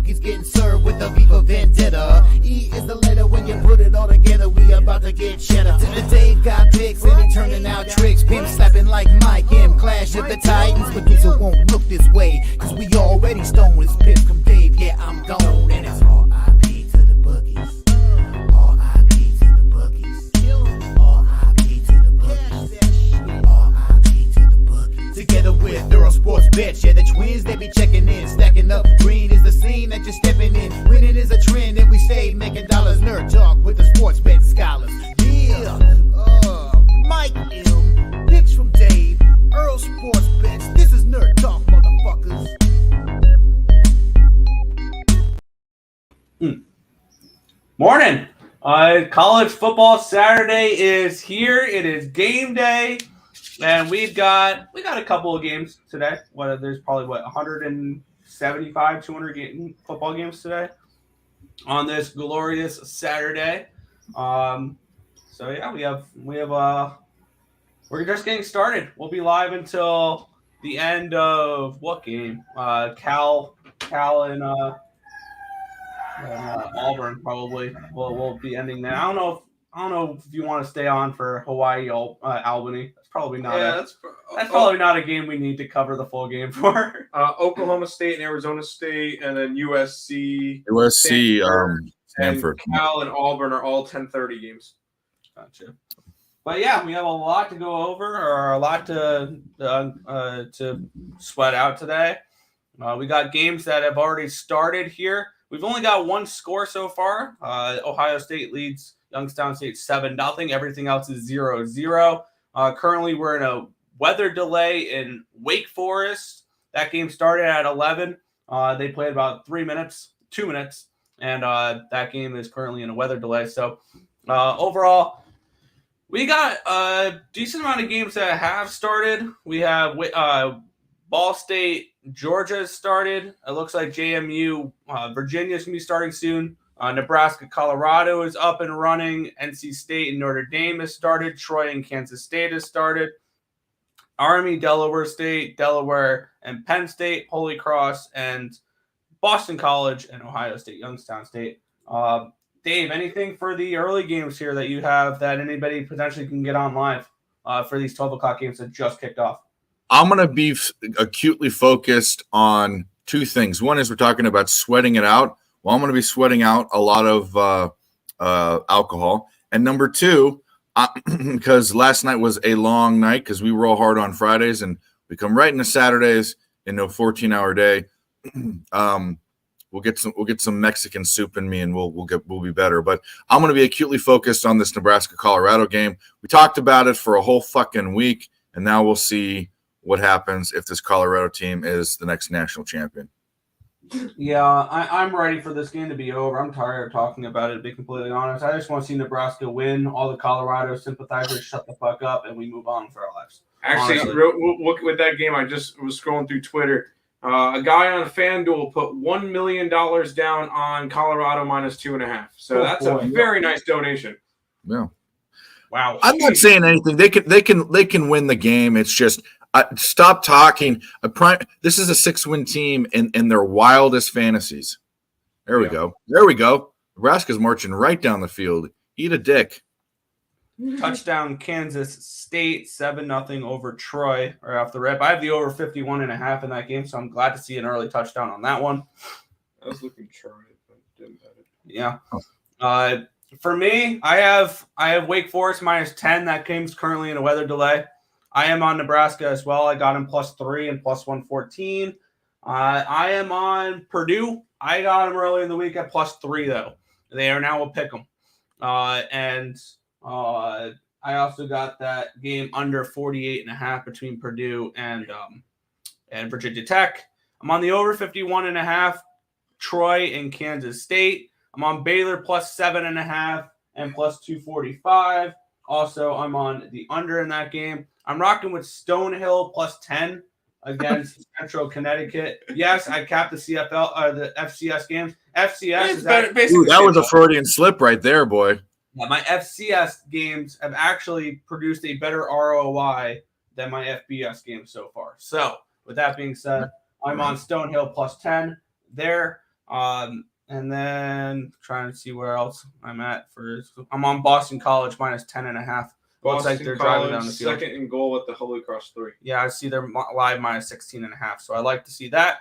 bookies getting served with the beef of vendetta. E is the letter when you put it all together. We about to get cheddar. Dave got picks and he turning out tricks. Pimp slapping like Mike in Clash of the Titans. But dudes won't look this way, cause we already stoned. It's piss from Dave, yeah, I'm gone. And it's R.I.P. to the bookies. R.I.P. to the bookies. R.I.P. to the bookies. R.I.P. to the bookies. Together with Euro Sports Bets, yeah, the twins, they be checking in. Stacking up, green is the scene that you're stepping in. Winning is a trend and we stay making dollars. Nerd talk with the sports bet scholars. Yeah, Mike M, picks from Dave, Earl Sports Bets. This is Nerd Talk, motherfuckers. Morning. College football Saturday is here. It is game day, and we got a couple of games today. There's probably 175, 200 football games today on this glorious Saturday. So yeah, we're just getting started. We'll be live until the end of what game? Cal and Auburn probably. We'll be ending there. I don't know if you want to stay on for Hawaii Albany. That's probably not. Yeah, that's probably not a game we need to cover the full game for. Oklahoma State and Arizona State, and then USC, Stanford, Cal and Auburn are all 10:30 games. Gotcha. But yeah, we have a lot to go over, or a lot to sweat out today. We got games that have already started here. We've only got one score so far. Ohio State leads Youngstown State 7-0. Everything else is 0-0. Currently, we're in a weather delay in Wake Forest. That game started at 11. They played about 2 minutes, and that game is currently in a weather delay. So overall, we got a decent amount of games that have started. We have Ball State, Georgia started. It looks like JMU, Virginia is going to be starting soon. Nebraska, Colorado is up and running. NC State and Notre Dame has started. Troy and Kansas State has started. Army, Delaware State, Delaware and Penn State, Holy Cross, and Boston College and Ohio State, Youngstown State. Dave, anything for the early games here that you have that anybody potentially can get on live for these 12 o'clock games that just kicked off? I'm going to be acutely focused on two things. One is we're talking about sweating it out. Well, I'm going to be sweating out a lot of alcohol. And number two, because last night was a long night because we roll hard on Fridays and we come right into Saturdays in a 14-hour day. We'll get some Mexican soup in me and we'll be better. But I'm going to be acutely focused on this Nebraska-Colorado game. We talked about it for a whole fucking week, and now we'll see what happens if this Colorado team is the next national champion. Yeah, I'm ready for this game to be over. I'm tired of talking about it, to be completely honest. I just want to see Nebraska win. All the Colorado sympathizers shut the fuck up, and we move on with our lives. Actually, look with that game, I just was scrolling through Twitter. A guy on FanDuel put $1 million down on Colorado -2.5. So that's a very nice donation. Yeah. Wow. I'm not saying anything. They can win the game. It's just stop talking. This is a 6-win team in their wildest fantasies. There we go. Nebraska's marching right down the field. Eat a dick. Touchdown Kansas State, 7-0 over Troy right off the rip. I have the over 51.5 in that game, so I'm glad to see an early touchdown on that one. I was looking Troy, but didn't have it. Yeah. For me, I have Wake Forest -10. That game's currently in a weather delay. I am on Nebraska as well. I got him +3 and +114. I am on Purdue. I got them early in the week at +3, though. They are now a pick 'em. I also got that game under 48.5 between Purdue and Virginia Tech. I'm on the over 51.5, Troy and Kansas State. I'm on Baylor +7.5 and +245. Also, I'm on the under in that game. I'm rocking with Stonehill +10 against Central Connecticut. Yes, I capped the CFL, the FCS games. FCS is basically that was a Freudian slip right there, boy. Yeah, my FCS games have actually produced a better ROI than my FBS games so far. So, with that being said, I'm on Stonehill +10 there. And then trying to see where else I'm at. I'm on Boston College minus 10.5. Looks like they're driving down the field. Second and goal at the Holy Cross 3. Yeah, I see they're live minus 16.5. So I like to see that.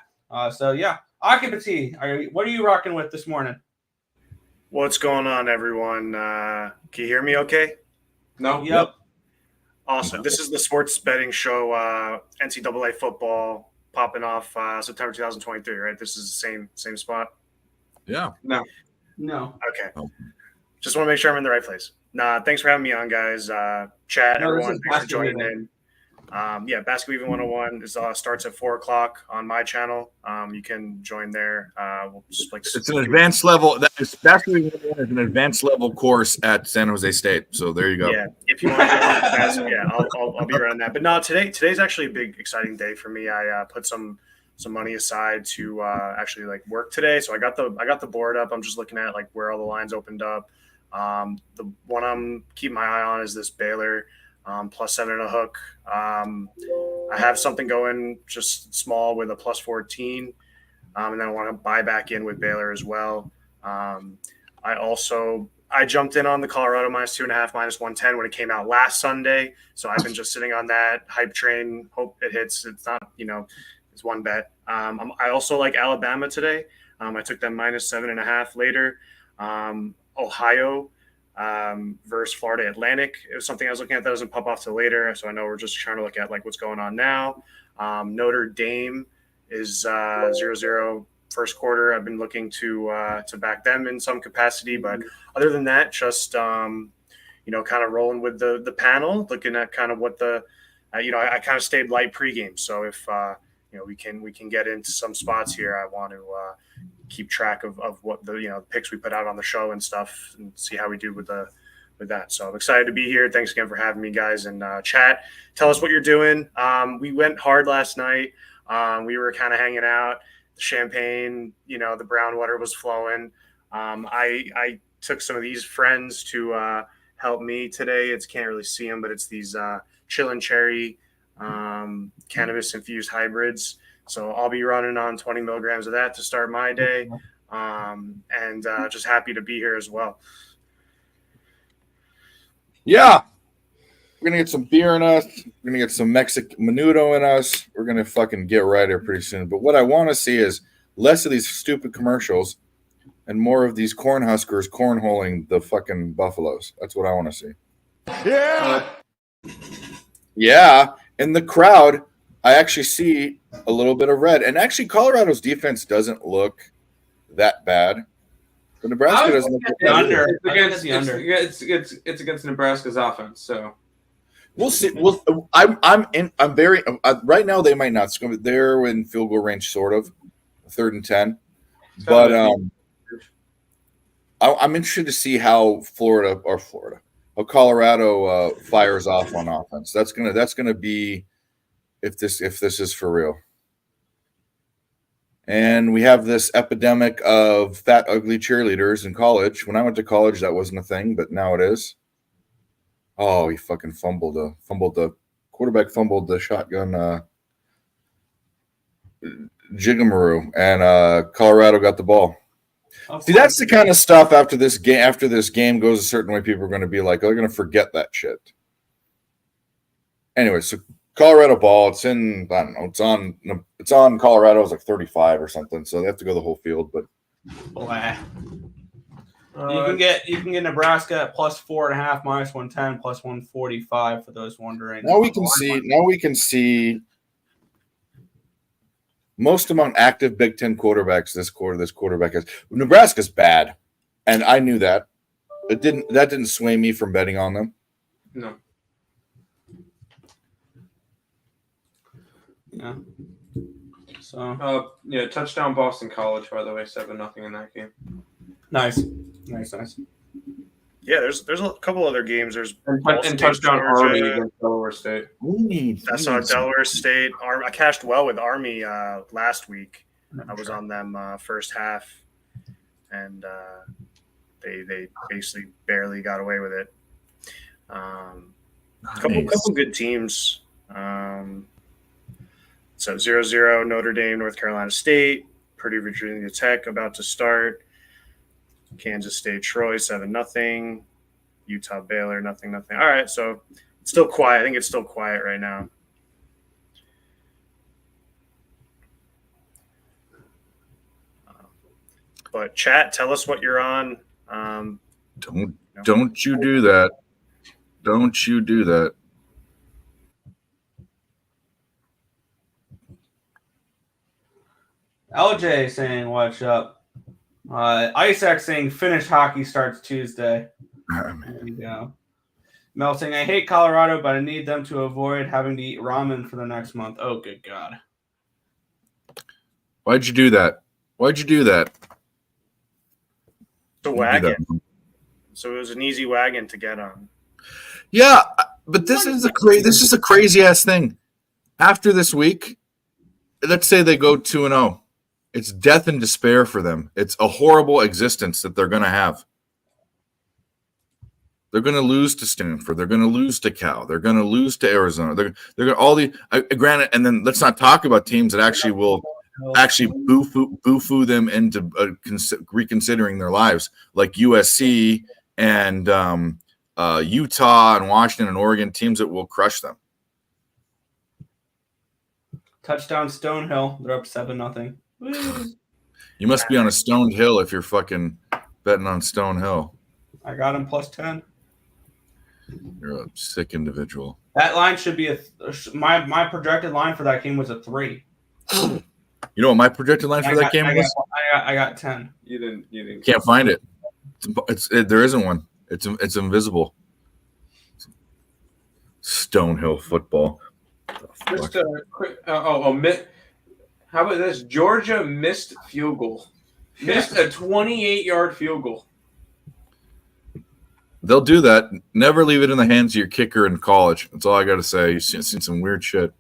So yeah, occupancy. What are you rocking with this morning? What's going on, everyone? Can you hear me okay? No. Yep. Awesome. This is the sports betting show, NCAA football popping off September 2023, right? This is the same spot? Yeah. No. Okay. Oh. Just want to make sure I'm in the right place. Thanks for having me on, guys. Chat, everyone, thanks for joining in. Basket Weaving 101 starts at 4:00 on my channel. You can join there. It's an advanced level. Basket Weaving 101 is an advanced level course at San Jose State. So there you go. Yeah, if you want to join, I'll be running that. But no, today's actually a big, exciting day for me. I put some money aside to actually work today. So I got the board up. I'm just looking at where all the lines opened up. The one I'm keeping my eye on is this Baylor. Plus 7 and a hook. I have something going just small with a plus 14. And then I want to buy back in with Baylor as well. I jumped in on the Colorado minus 2.5, minus 110 when it came out last Sunday. So I've been just sitting on that hype train. Hope it hits. It's not, it's one bet. I also like Alabama today. I took them minus 7.5 later. Ohio versus Florida Atlantic. It was something I was looking at that doesn't pop off till later. So I know we're just trying to look at what's going on now. Notre Dame is 0-0 first quarter. I've been looking to back them in some capacity, but other than that, just kind of rolling with the panel, looking at kind of what I kind of stayed light pregame. So if we can get into some spots here, I want to keep track of what the picks we put out on the show and stuff, and see how we do with that. So I'm excited to be here. Thanks again for having me, guys. And chat, tell us what you're doing. We went hard last night. We were kind of hanging out. The champagne, the brown water was flowing. I took some of these friends to help me today. Can't really see them, but it's these Chillin' Cherry cannabis infused hybrids. So I'll be running on 20 milligrams of that to start my day, and just happy to be here as well. Yeah. We're going to get some beer in us. We're going to get some Mexican menudo in us. We're going to fucking get right here pretty soon. But what I want to see is less of these stupid commercials and more of these Cornhuskers cornholing the fucking Buffaloes. That's what I want to see. Yeah. Yeah. In the crowd, I actually see a little bit of red. And actually, Colorado's defense doesn't look that bad. But Nebraska doesn't look that bad. It's against Nebraska's offense, so we'll see. I'm very right now. They might not score. They're in field goal range, sort of 3rd and 10. But I'm interested to see how Colorado fires off on offense. That's gonna be if this is for real. And we have this epidemic of fat, ugly cheerleaders in college. When I went to college, that wasn't a thing, but now it is. Oh, he fucking fumbled the quarterback fumbled the shotgun jigamaroo, and Colorado got the ball. See, that's the kind of stuff after this game goes a certain way, people are going to be like, oh, they're going to forget that shit. Anyway, so Colorado ball, it's on Colorado, it's like 35 or something, so they have to go the whole field, but you can get Nebraska at plus 4.5, minus 110, plus 145 for those wondering. Now we can see most among active Big Ten quarterbacks this quarterback is. Nebraska's bad, and I knew that. That didn't sway me from betting on them. No. Yeah. So touchdown Boston College, by the way, 7-0 in that game. Nice. Yeah, there's a couple other games. There's and touchdown Army against Delaware State. That's on Delaware State. I cashed well with Army last week. I was on them first half, and they basically barely got away with it. Couple good teams. So 0-0 Notre Dame, North Carolina State. Purdue, Virginia Tech about to start. Kansas State, Troy, 7-0. Utah, Baylor, 0-0. All right, so it's still quiet. I think it's still quiet right now. But chat, tell us what you're on. Don't you do that. Don't you do that. LJ saying, "What's up?" Isaac saying, "Finnish hockey starts Tuesday." There you go. Mel saying, "I hate Colorado, but I need them to avoid having to eat ramen for the next month." Oh, good God! Why'd you do that? Why'd you do that? The wagon. So it was an easy wagon to get on. Yeah, but this is a crazy ass thing. After this week, let's say they go 2-0. It's death and despair for them. It's a horrible existence that they're going to have. They're going to lose to Stanford. They're going to lose to Cal. They're going to lose to Arizona. They're going to all the granted. And then let's not talk about teams that actually will boo-foo them into reconsidering their lives, like USC and Utah and Washington and Oregon, teams that will crush them. Touchdown Stonehill. They're up 7-0. You must be on a stoned hill if you're fucking betting on Stonehill. I got him +10. You're a sick individual. That line should be my projected line for that game was a 3. You know what my projected line for that game was? I got 10. You didn't. Can't find it. There isn't one. It's invisible. Stonehill football. Just a quick. How about this? Georgia missed field goal. Missed a 28-yard field goal. They'll do that. Never leave it in the hands of your kicker in college. That's all I got to say. You've seen some weird shit.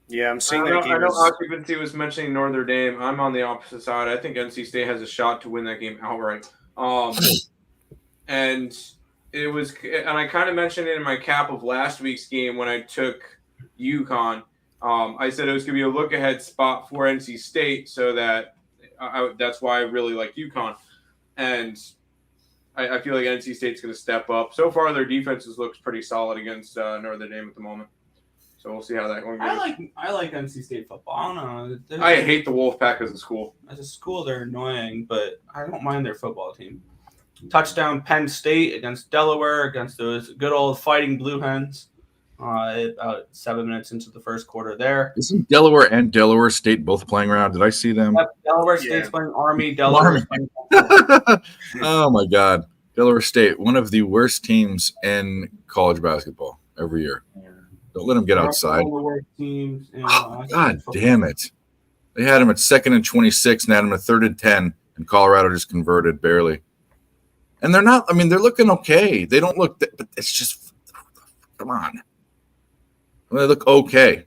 Yeah, I'm seeing I that game. I know Occupancy was mentioning Notre Dame. I'm on the opposite side. I think NC State has a shot to win that game outright. And it was, and I kind of mentioned it in my cap of last week's game when I took UConn. I said it was going to be a look-ahead spot for NC State, so that that's why I really like UConn. And I feel like NC State's going to step up. So far, their defenses looks pretty solid against Notre Dame at the moment. So we'll see how that one goes. I like NC State football. I don't know. I hate the Wolfpack as a school. As a school, they're annoying, but I don't mind their football team. Touchdown Penn State against Delaware, against those good old Fighting Blue Hens. About 7 minutes into the first quarter there. Isn't Delaware and Delaware State both playing around? Did I see them? Yep, Delaware State's playing Army. Delaware. Oh, my God. Delaware State, one of the worst teams in college basketball every year. Don't let them get outside. Teams God damn it. They had him at 2nd and 26 and had him at 3rd and 10, and Colorado just converted barely. And they're not, I mean, they're looking okay. They don't look, but it's just, come on. They look okay.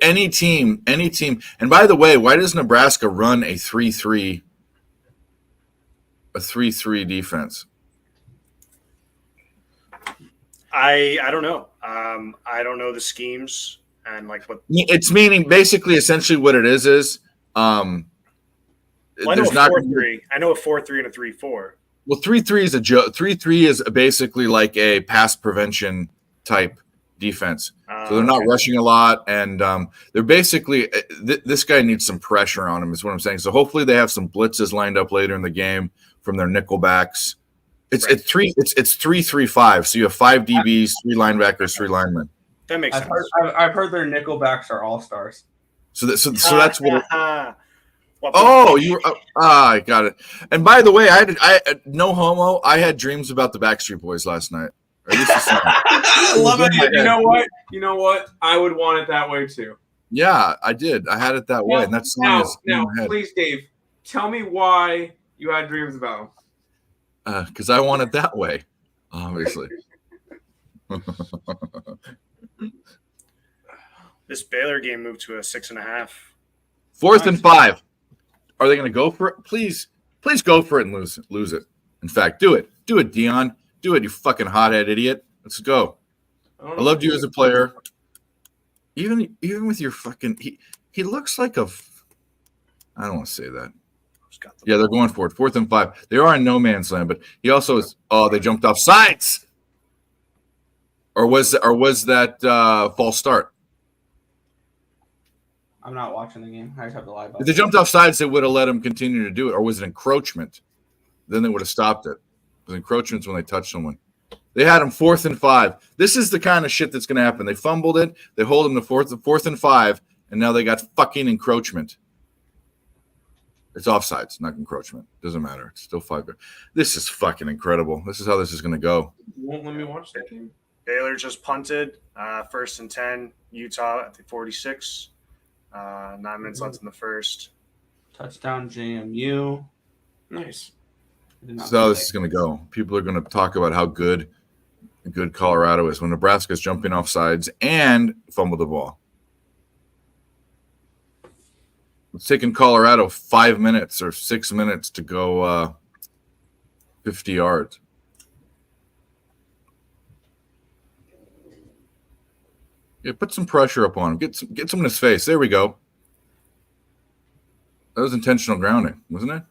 Any team. And by the way, why does Nebraska run a 3-3 defense? I don't know. I don't know the schemes and like what it's meaning. Basically, essentially, what it is I know a 4-3. I know a 4-3 and a 3-4. Well, 3-3 is a joke. 3-3 is basically like a pass prevention type defense. So they're not rushing a lot, and they're basically this guy needs some pressure on him. Is what I'm saying. So hopefully they have some blitzes lined up later in the game from their nickel backs. It's 3-3-5. So you have 5 DBs, 3 linebackers, 3 linemen. That makes sense. I've heard their nickel backs are all stars. So that's what. Oh, you were. I got it. And by the way, I no homo. I had dreams about the Backstreet Boys last night. I love it. You know what? I would want it that way too. Yeah, I did. I had it that way, and that's now. Please, Dave, tell me why you had dreams about them. Because I want it that way, obviously. This Baylor game moved to a 6.5. 4th and 5. Are they going to go for it? Please go for it and lose it. In fact, do it. Do it, Dion. Do it, you fucking hothead idiot. Let's go. I loved you as a player. even with your fucking he looks like I don't want to say that. Yeah, they're going for it. 4th and 5. They are in no man's land, but he also is. Oh, they jumped off sides. Or was that false start? I'm not watching the game. I just have the live. If they jumped off sides, they would have let him continue to do it. Or was it encroachment? Then they would have stopped it. Because encroachment's when they touch someone. They had him 4th and 5. This is the kind of shit that's going to happen. They fumbled it. They hold him to 4th and 5, and now they got fucking encroachment. It's offsides, not encroachment. Doesn't matter. It's still 5. This is fucking incredible. This is how this is going to go. You won't let me watch that game? Baylor just punted. 1st and 10. Utah at the 46. 9 minutes left in the first. Touchdown JMU. Nice. So how this is going to go. People are going to talk about how good Colorado is when Nebraska's jumping off sides and fumble the ball. It's taking Colorado 5 minutes or 6 minutes to go 50 yards. Yeah, put some pressure up on him. Get some in his face. There we go. That was intentional grounding, wasn't it?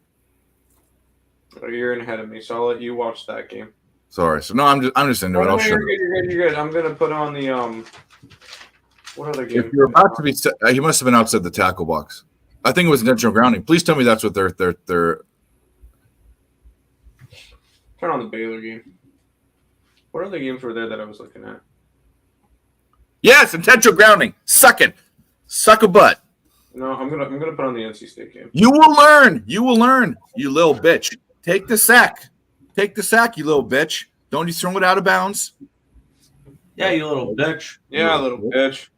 Oh, you're ahead of me, so I'll let you watch that game. Sorry. So no, I'm just into it. I'll show you. You're good. I'm gonna put on the what other game? If you're about to be, he must have been outside the tackle box. I think it was intentional grounding. Please tell me that's what they're. Turn on the Baylor game. What other games were there that I was looking at? Yes, intentional grounding. Suck it. Suck a butt. No, I'm gonna put on the NC State game. You will learn. You will learn. You little bitch. Take the sack. Take the sack, you little bitch. Don't you throw it out of bounds. Yeah, you little bitch. Yeah, little bitch.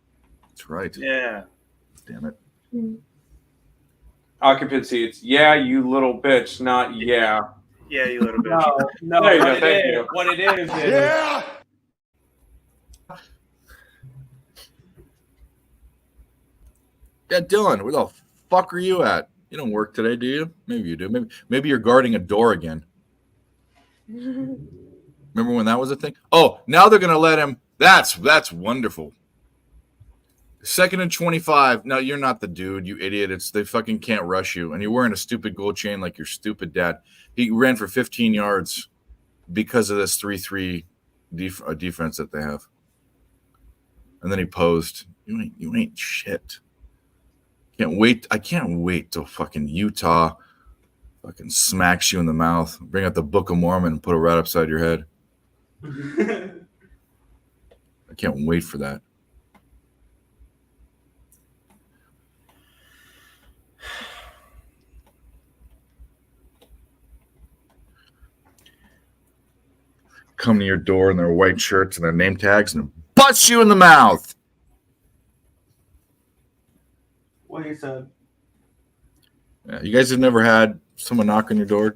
That's right. Yeah. Damn it. Occupancy. It's yeah, you little bitch, not yeah. Yeah, you little bitch. No. There you go, What thank it is, you. what it is. Yeah. Yeah, Dylan, where the fuck are you at? You don't work today, do you? Maybe you do. Maybe you're guarding a door again. Remember when that was a thing? Oh, now they're gonna let him. That's wonderful. 2nd and 25. No, you're not the dude, you idiot. They fucking can't rush you, and you're wearing a stupid gold chain like your stupid dad. He ran for 15 yards because of this 3-3 defense that they have, and then he posed. You ain't shit. Can't wait. I can't wait till fucking Utah fucking smacks you in the mouth. Bring out the Book of Mormon and put it right upside your head. I can't wait for that. Come to your door in their white shirts and their name tags and bust you in the mouth. What he said. Yeah, you guys have never had someone knock on your door?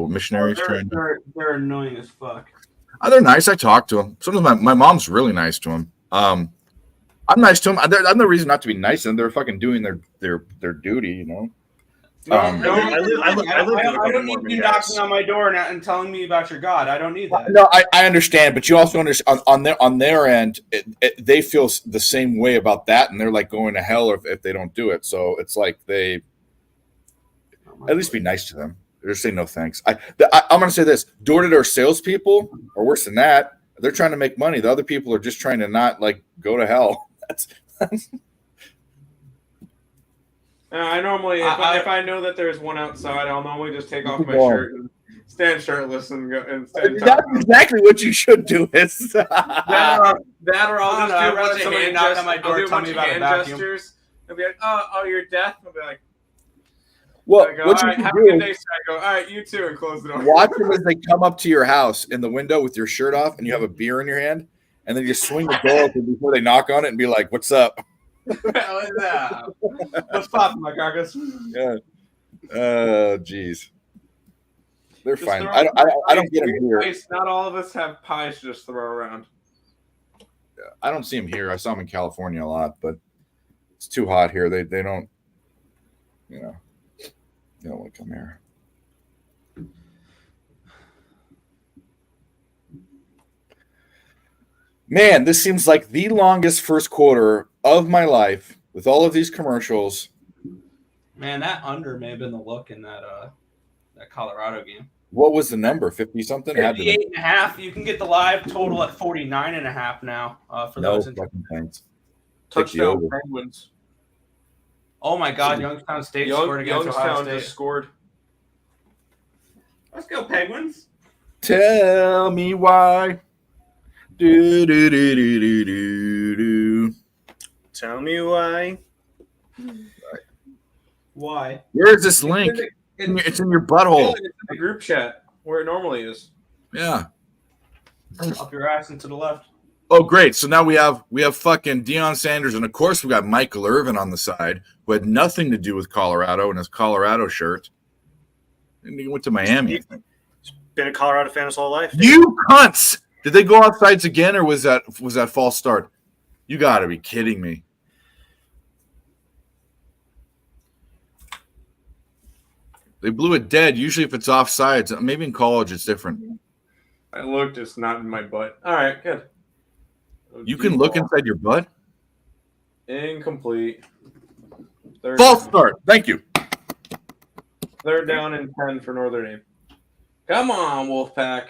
Missionaries trying. They're annoying as fuck. Oh, they're nice. I talk to them. Sometimes my mom's really nice to them. I'm nice to them. I'm no reason not to be nice to them. They're fucking doing their duty, you know. I live I don't need you knocking on my door and telling me about your God. I don't need that. No, I understand, but you also understand on their end, they feel the same way about that, and they're like going to hell if they don't do it. So it's like they at least be nice to them. They're just saying no thanks. I'm going to say this: door-to-door salespeople are worse than that. They're trying to make money. The other people are just trying to not like go to hell. That's I normally, if I know that there's one outside, I'll normally just take off my shirt and stand shirtless and go and stand. That's exactly what you should do. Is that or I'll just do a bunch of hand knock on my door, I'll do a tell bunch me of about a hand vacuum. gestures. They'll be like, "Oh, you're deaf." I'll be like, well, I go, what "All you right, should have a good do. day." So I go, "All right, you too," and close the door. Watch them as they come up to your house in the window with your shirt off and you have a beer in your hand, and then you swing the door open before they knock on it and be like, "What's up?" What's poppin', my carcass? Yeah. Oh, geez. They're Just fine. throw I don't get them free here. pies. Not all of us have pies to just throw around. I don't see them here. I saw them in California a lot, but it's too hot here. They don't, they don't want to come here. Man, this seems like the longest first quarter of my life with all of these commercials. Man, that under may have been the look in that Colorado game. What was the number? 50 something? 58.5. You can get the live total at 49.5 now for No those. fucking thanks. Touchdown Penguins. Oh my God, Youngstown State scored against Ohio Youngstown State. just scored. Let's go Penguins. Tell me why. Do, do, do, do, do, do, do. Tell me why. Why? Where's this link? It's in your butthole. It's in the group chat where it normally is. Yeah. Up your ass and to the left. Oh, great. So now we have fucking Deion Sanders, and of course we got Michael Irvin on the side, who had nothing to do with Colorado in his Colorado shirt. And he went to Miami, I think. Been a Colorado fan his whole life. You cunts! Did they go offsides again, or was that false start? You got to be kidding me. They blew it dead. Usually, if it's offsides, maybe in college it's different. I looked, it's not in my butt. All right, good. You can look inside your butt. Incomplete. False start. Thank you. They're down in 10 for Northern Aim. Come on, Wolfpack.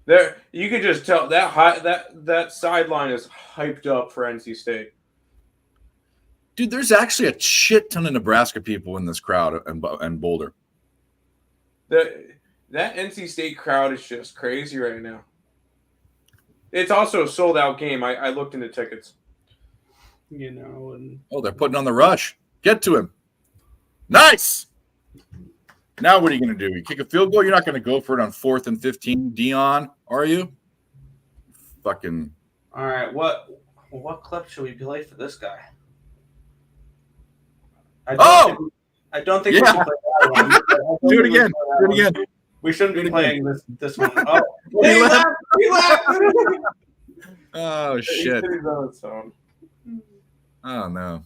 There, you could just tell that sideline is hyped up for NC State. Dude, there's actually a shit ton of Nebraska people in this crowd and Boulder. That NC State crowd is just crazy right now. It's also a sold-out game. I looked into tickets. You know, and Oh, they're putting on the rush. Get to him. Nice. Now what are you going to do? You kick a field goal? You're not going to go for it on 4th and 15, Dion, are you? Fucking. all right. What clip should we play for this guy? I don't think we Yeah. should play that one. Do it again. Do it again. We shouldn't Do be it playing this one. Oh, He left. He left! Oh, shit. He's on its own. Oh, no.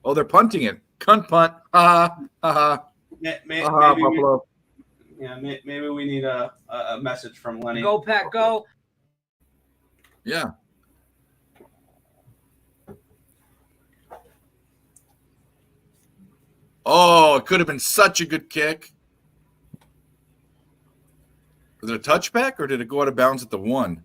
Oh, they're punting it. Cunt punt. Ha ha. maybe Buffalo. maybe we need a message from Lenny. Go, Pack, go. Yeah. Oh, it could have been such a good kick. Was it a touchback or did it go out of bounds at the 1?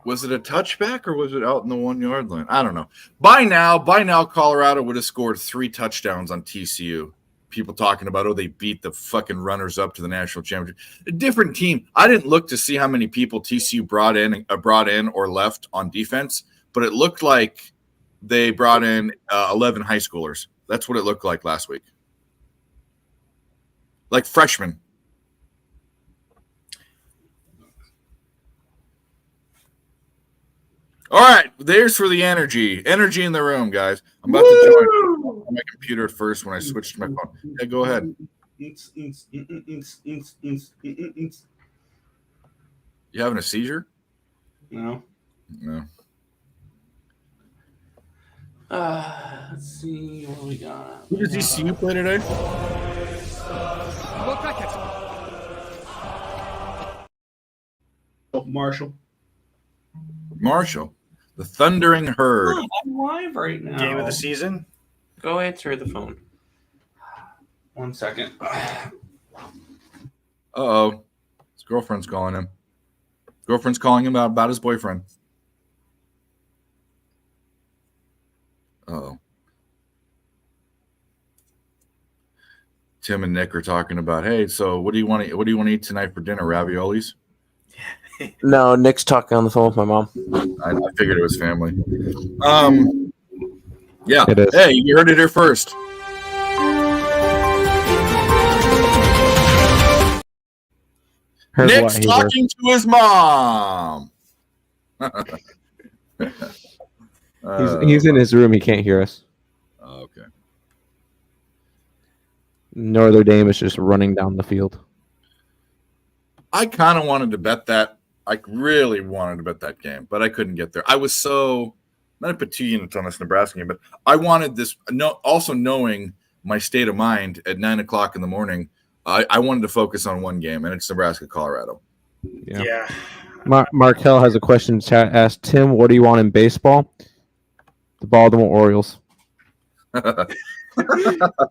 Was it a touchback or was it out in the 1 yard line? I don't know. By now, Colorado would have scored 3 touchdowns on TCU. People talking about, oh, they beat the fucking runners up to the national championship. A different team. I didn't look to see how many people TCU brought in or left on defense, but it looked like they brought in 11 high schoolers. That's what it looked like last week. Like freshmen. All right, there's for the energy. Energy in the room, guys. I'm about to join my computer first when I switch to my phone. Yeah, go ahead. You having a seizure? No. No. Let's see what we got. Who does ECU play today? Marshall. Marshall. The Thundering Herd. Oh, I'm live right now. Game of the season. Go answer the phone. 1 second. Uh-oh. His girlfriend's calling him. Girlfriend's calling him about his boyfriend. Uh-oh. Tim and Nick are talking about, hey, so what do you want to eat tonight for dinner? Raviolis? No, Nick's talking on the phone with my mom. I figured it was family. Yeah. It is. Hey, you heard it here first. Heard Nick's what he talking to his mom. he's in his room. He can't hear us. Okay. Notre Dame is just running down the field. I kind of wanted to bet that. I really wanted to bet that game, but I couldn't get there. I was so not a put 2 units on this Nebraska game, but I wanted this. No, also knowing my state of mind at 9 o'clock in the morning, I wanted to focus on one game, and it's Nebraska, Colorado. Yeah. Markel has a question in chat. Asked Tim, "What do you want in baseball?" The Baltimore Orioles.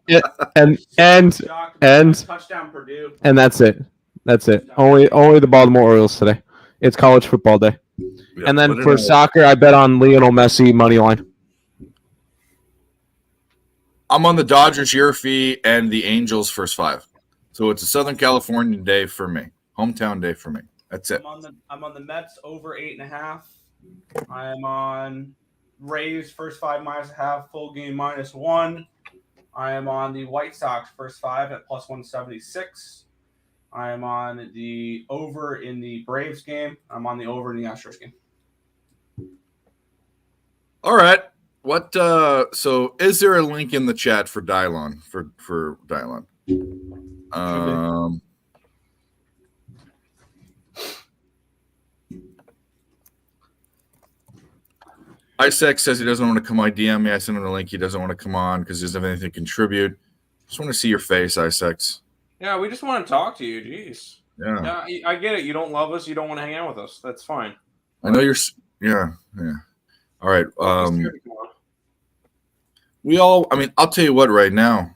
Yeah, and touchdown Purdue. and that's it. That's it. Only the Baltimore Orioles today. It's college football day. Yeah, And then put it for in. soccer, I bet on Lionel Messi money line. I'm on the Dodgers year fee and the Angels first 5. So it's a Southern California day for me. Hometown day for me. That's it. I'm on the Mets over 8.5. I am on Rays first 5 -1/2, full game -1. I am on the White Sox first 5 at +176. I am on the over in the Braves game. I'm on the over in the Astros game. All right. What so is there a link in the chat for Dylon for Dylon? Isaac says he doesn't want to come on DM me. I sent him the link. He doesn't want to come on because he doesn't have anything to contribute. Just want to see your face, Isaac. Yeah, we just want to talk to you. Jeez. Yeah. I get it. You don't love us. You don't want to hang out with us. That's fine. I know you're yeah. All right. I'll tell you what right now.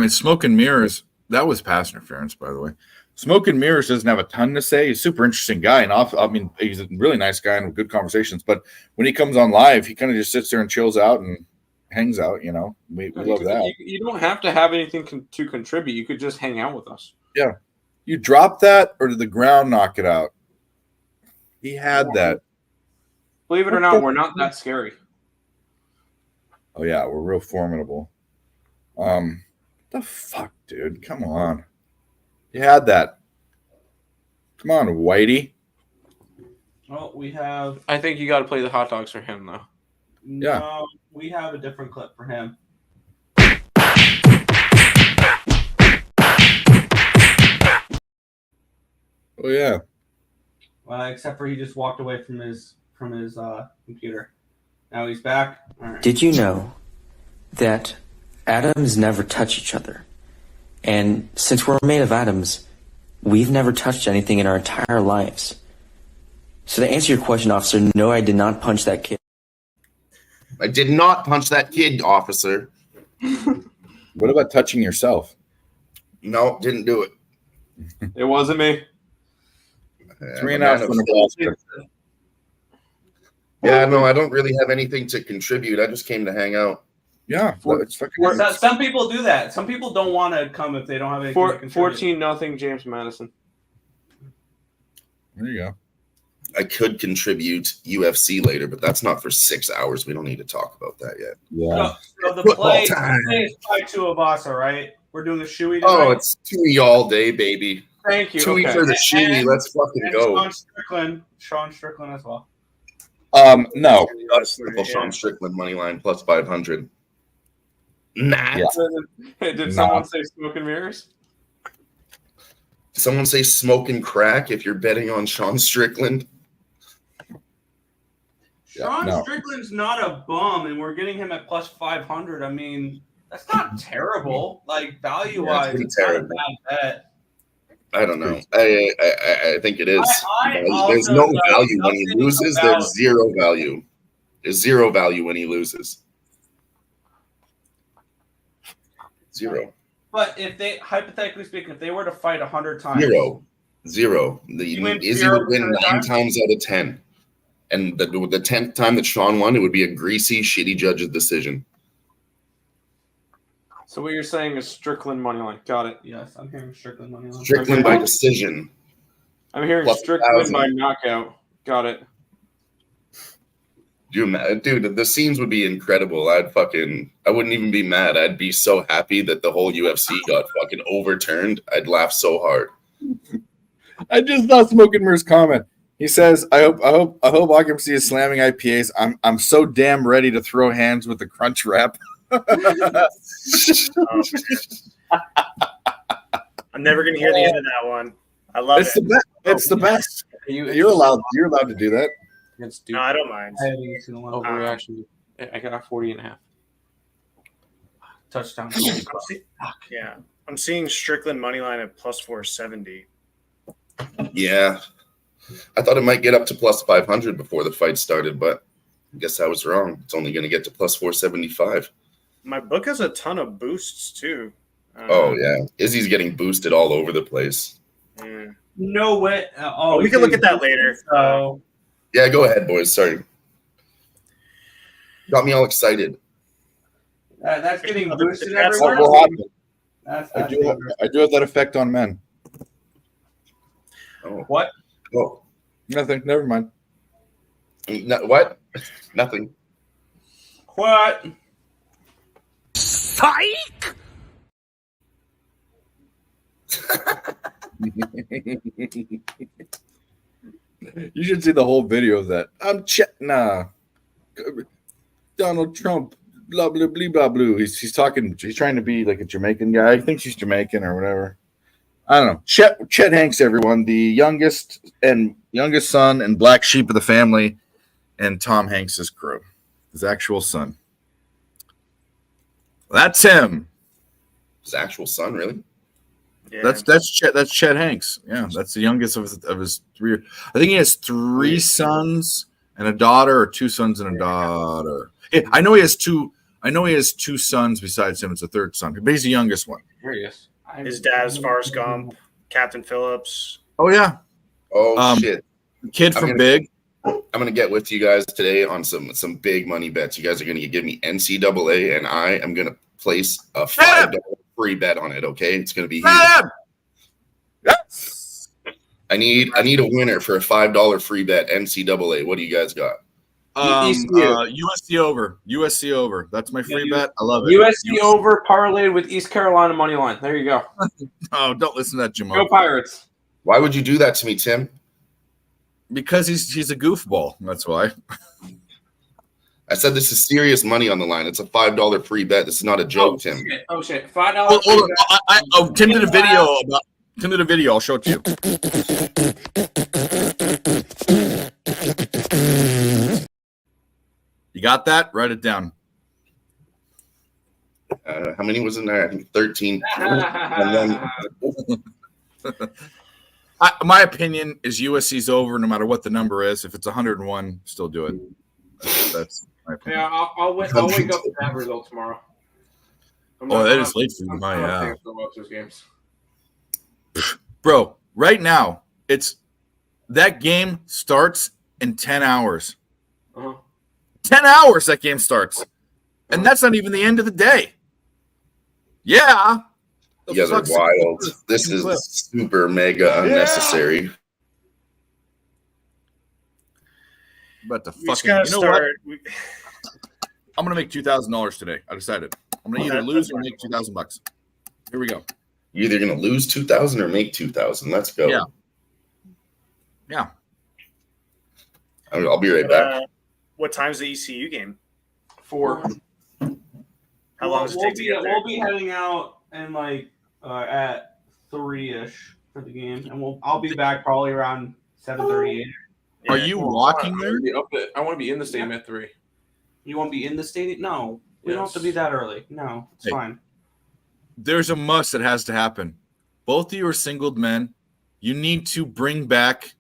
Smoke and Mirrors, that was pass interference, by the way. Smoke and Mirrors doesn't have a ton to say. He's a super interesting guy, and he's a really nice guy and with good conversations. But when he comes on live, he kind of just sits there and chills out and hangs out. We love that. You don't have to have anything to contribute. You could just hang out with us. Yeah. You drop that, or did the ground knock it out? He had that. Believe it or not, we're not that scary. Oh yeah, we're real formidable. The fuck, dude? Come on. You had that. Come on, Whitey. Well, we have. I think you got to play the hot dogs for him, though. Yeah. No, we have a different clip for him. Oh yeah. Except for he just walked away from his computer. Now he's back. All right. Did you know that atoms never touch each other? And since we're made of atoms, we've never touched anything in our entire lives. So to answer your question, officer, no, I did not punch that kid. I did not punch that kid, officer. What about touching yourself? No, didn't do it. It wasn't me. 3.5 for Nebraska. Yeah, no, I don't really have anything to contribute. I just came to hang out. Yeah, it's fucking. Some people do that. Some people don't want to come if they don't have anything to contribute. 14-0 James Madison. There you go. I could contribute UFC later, but that's not for 6 hours. We don't need to talk about that yet. Yeah. So the play is 5-2 of us, all right? We're doing the shoey tonight. Oh, it's Tui all day, baby. Thank you. Tui for the shoey. Let's fucking go. Sean Strickland as well. No. Sean Strickland money line plus 500. Nah. Yeah. Did someone say smoke and mirrors? Did someone say smoke and crack if you're betting on Sean Strickland? Sean Strickland's not a bum, and we're getting him at plus 500. I mean, that's not terrible. Like, value-wise, it's not a bad bet. I don't know. I think it is. There's no value when he loses. There's zero value. There's zero value when he loses. Zero. But if they, hypothetically speaking, if they were to fight 100 times. Zero. Izzy would win 9 times out of 10. And the 10th time that Sean won, it would be a greasy, shitty judge's decision. So what you're saying is Strickland money line. Got it. Yes, I'm hearing Strickland money line. Strickland by decision. I'm hearing Plus Strickland 1,000. by knockout. Got it. Dude, the scenes would be incredible. I wouldn't even be mad. I'd be so happy that the whole UFC got fucking overturned. I'd laugh so hard. I just saw Smoke and Mirror's comment. He says, I hope Occupancy is slamming IPAs. I'm so damn ready to throw hands with the crunch wrap. I'm never gonna hear the end of that one. I love it. It's the best. You're allowed to do that. No, I don't mind. Overreaction. I got 40.5. touchdown. I'm seeing Strickland money line at plus 470. Yeah. I thought it might get up to plus 500 before the fight started, but I guess I was wrong. It's only going to get to plus 475. My book has a ton of boosts too. Oh, yeah. Izzy's getting boosted all over the place. Yeah. No way. We can look at that later. Yeah, go ahead, boys. Sorry. Got me all excited. That's getting boosted That's everywhere. What will happen? That's I do have that effect on men. Oh. What? Oh. Nothing. Never mind. No, what? Nothing. What? Psych! You should see the whole video of that. I'm Donald Trump, blah blah blah blah blah. He's talking. He's trying to be like a Jamaican guy. He thinks he's Jamaican or whatever. I don't know. Chet Hanks, everyone, the youngest son and black sheep of the family, and Tom Hanks's crew, his actual son. That's him. His actual son, really? Yeah. That's Chet Hanks. Yeah, that's the youngest of his three. I think he has 3 sons and a daughter, or 2 sons and a daughter. Yeah, I know he has 2 sons besides him. It's a third son, but he's the youngest one. Here he is. His dad's Forrest Gump, Captain Phillips. Oh yeah. Oh, shit. Kid from Big. I'm going to get with you guys today on some big money bets. You guys are going to give me NCAA, and I am going to place a $5 free bet on it, okay? It's going to be huge. Yes. I need a winner for a $5 free bet, NCAA. What do you guys got? USC over. USC over. That's my free bet. I love it. USC over parlayed with East Carolina money line. There you go. Oh, don't listen to that, Jamal. Go Pirates. Why would you do that to me, Tim? Because he's a goofball. That's why. I said this is serious money on the line. It's a $5 free bet. This is not a joke, Tim. Oh shit! $5. Hold on. Tim did a video about. Tim did a video. I'll show it to you. You got that? Write it down. How many was in there? I think 13. And then My opinion is USC's over no matter what the number is. If it's 101, still do it. That's my opinion. Yeah, I'll wake up to that result tomorrow. That is late for you. Yeah. Those games. Bro, right now, that game starts in 10 hours. 10 hours that game starts. And that's not even the end of the day. Yeah. you guys are wild. This is super mega unnecessary. But the We just fucking, gotta you know start. what? I'm gonna make $2,000 today. I decided. I'm gonna either lose or make $2,000. Here we go. You're either gonna lose 2,000 or make 2,000. Let's go. Yeah. I'll be right back. What time's the ECU game? 4. How long does it take to get there? We'll be heading out and at 3-ish for the game, and I'll be back probably around 7:38. Are you walking there? I want to be in the stadium at 3. You won't be in the stadium? No, we don't have to be that early. No, it's fine. There's a must that has to happen. Both of you are singled men. You need to bring back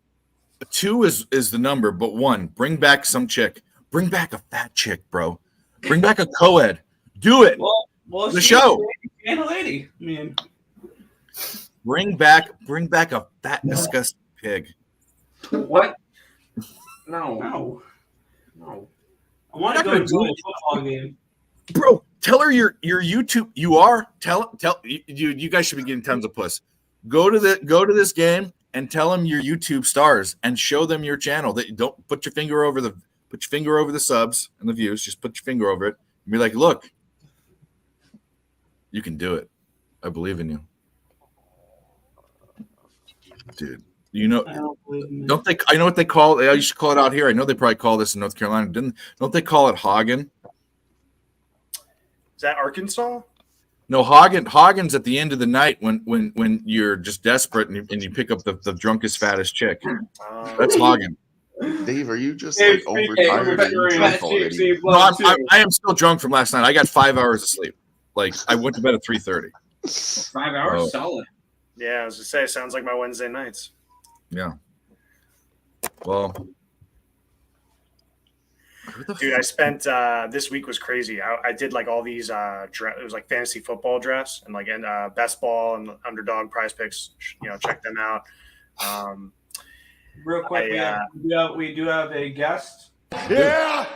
2 is the number, but 1. Bring back some chick. Bring back a fat chick, bro. Bring back a co-ed. Do it. Well, the show. And a lady. I mean, bring back a fat, disgusting pig. What? No. I want to go to a football game. Bro, tell her your YouTube. Tell you guys should be getting tons of puss. Go to this game and tell them your YouTube stars and show them your channel. That don't put your finger over the subs and the views. Just put your finger over it and be like, look, you can do it. I believe in you, dude. You know, don't they? I know what they call it. I used to call it out here. I know they probably call this in North Carolina. Don't they call it Hagen? Is that Arkansas? No, Hagen's at the end of the night when you're just desperate and you pick up the drunkest, fattest chick. That's Hagen. Dave, are you just overtired? Are you drunk already? No, I am still drunk from last night. I got 5 hours of sleep. Like I went to bed at 3:30. 5 hours, Oh. solid. Yeah, I was gonna say, it sounds like my Wednesday nights. Yeah. Well, Dude, I spent this week was crazy. I did like all these it was like fantasy football drafts and like best ball and underdog prize picks. Check them out. Real quick, we do have a guest. I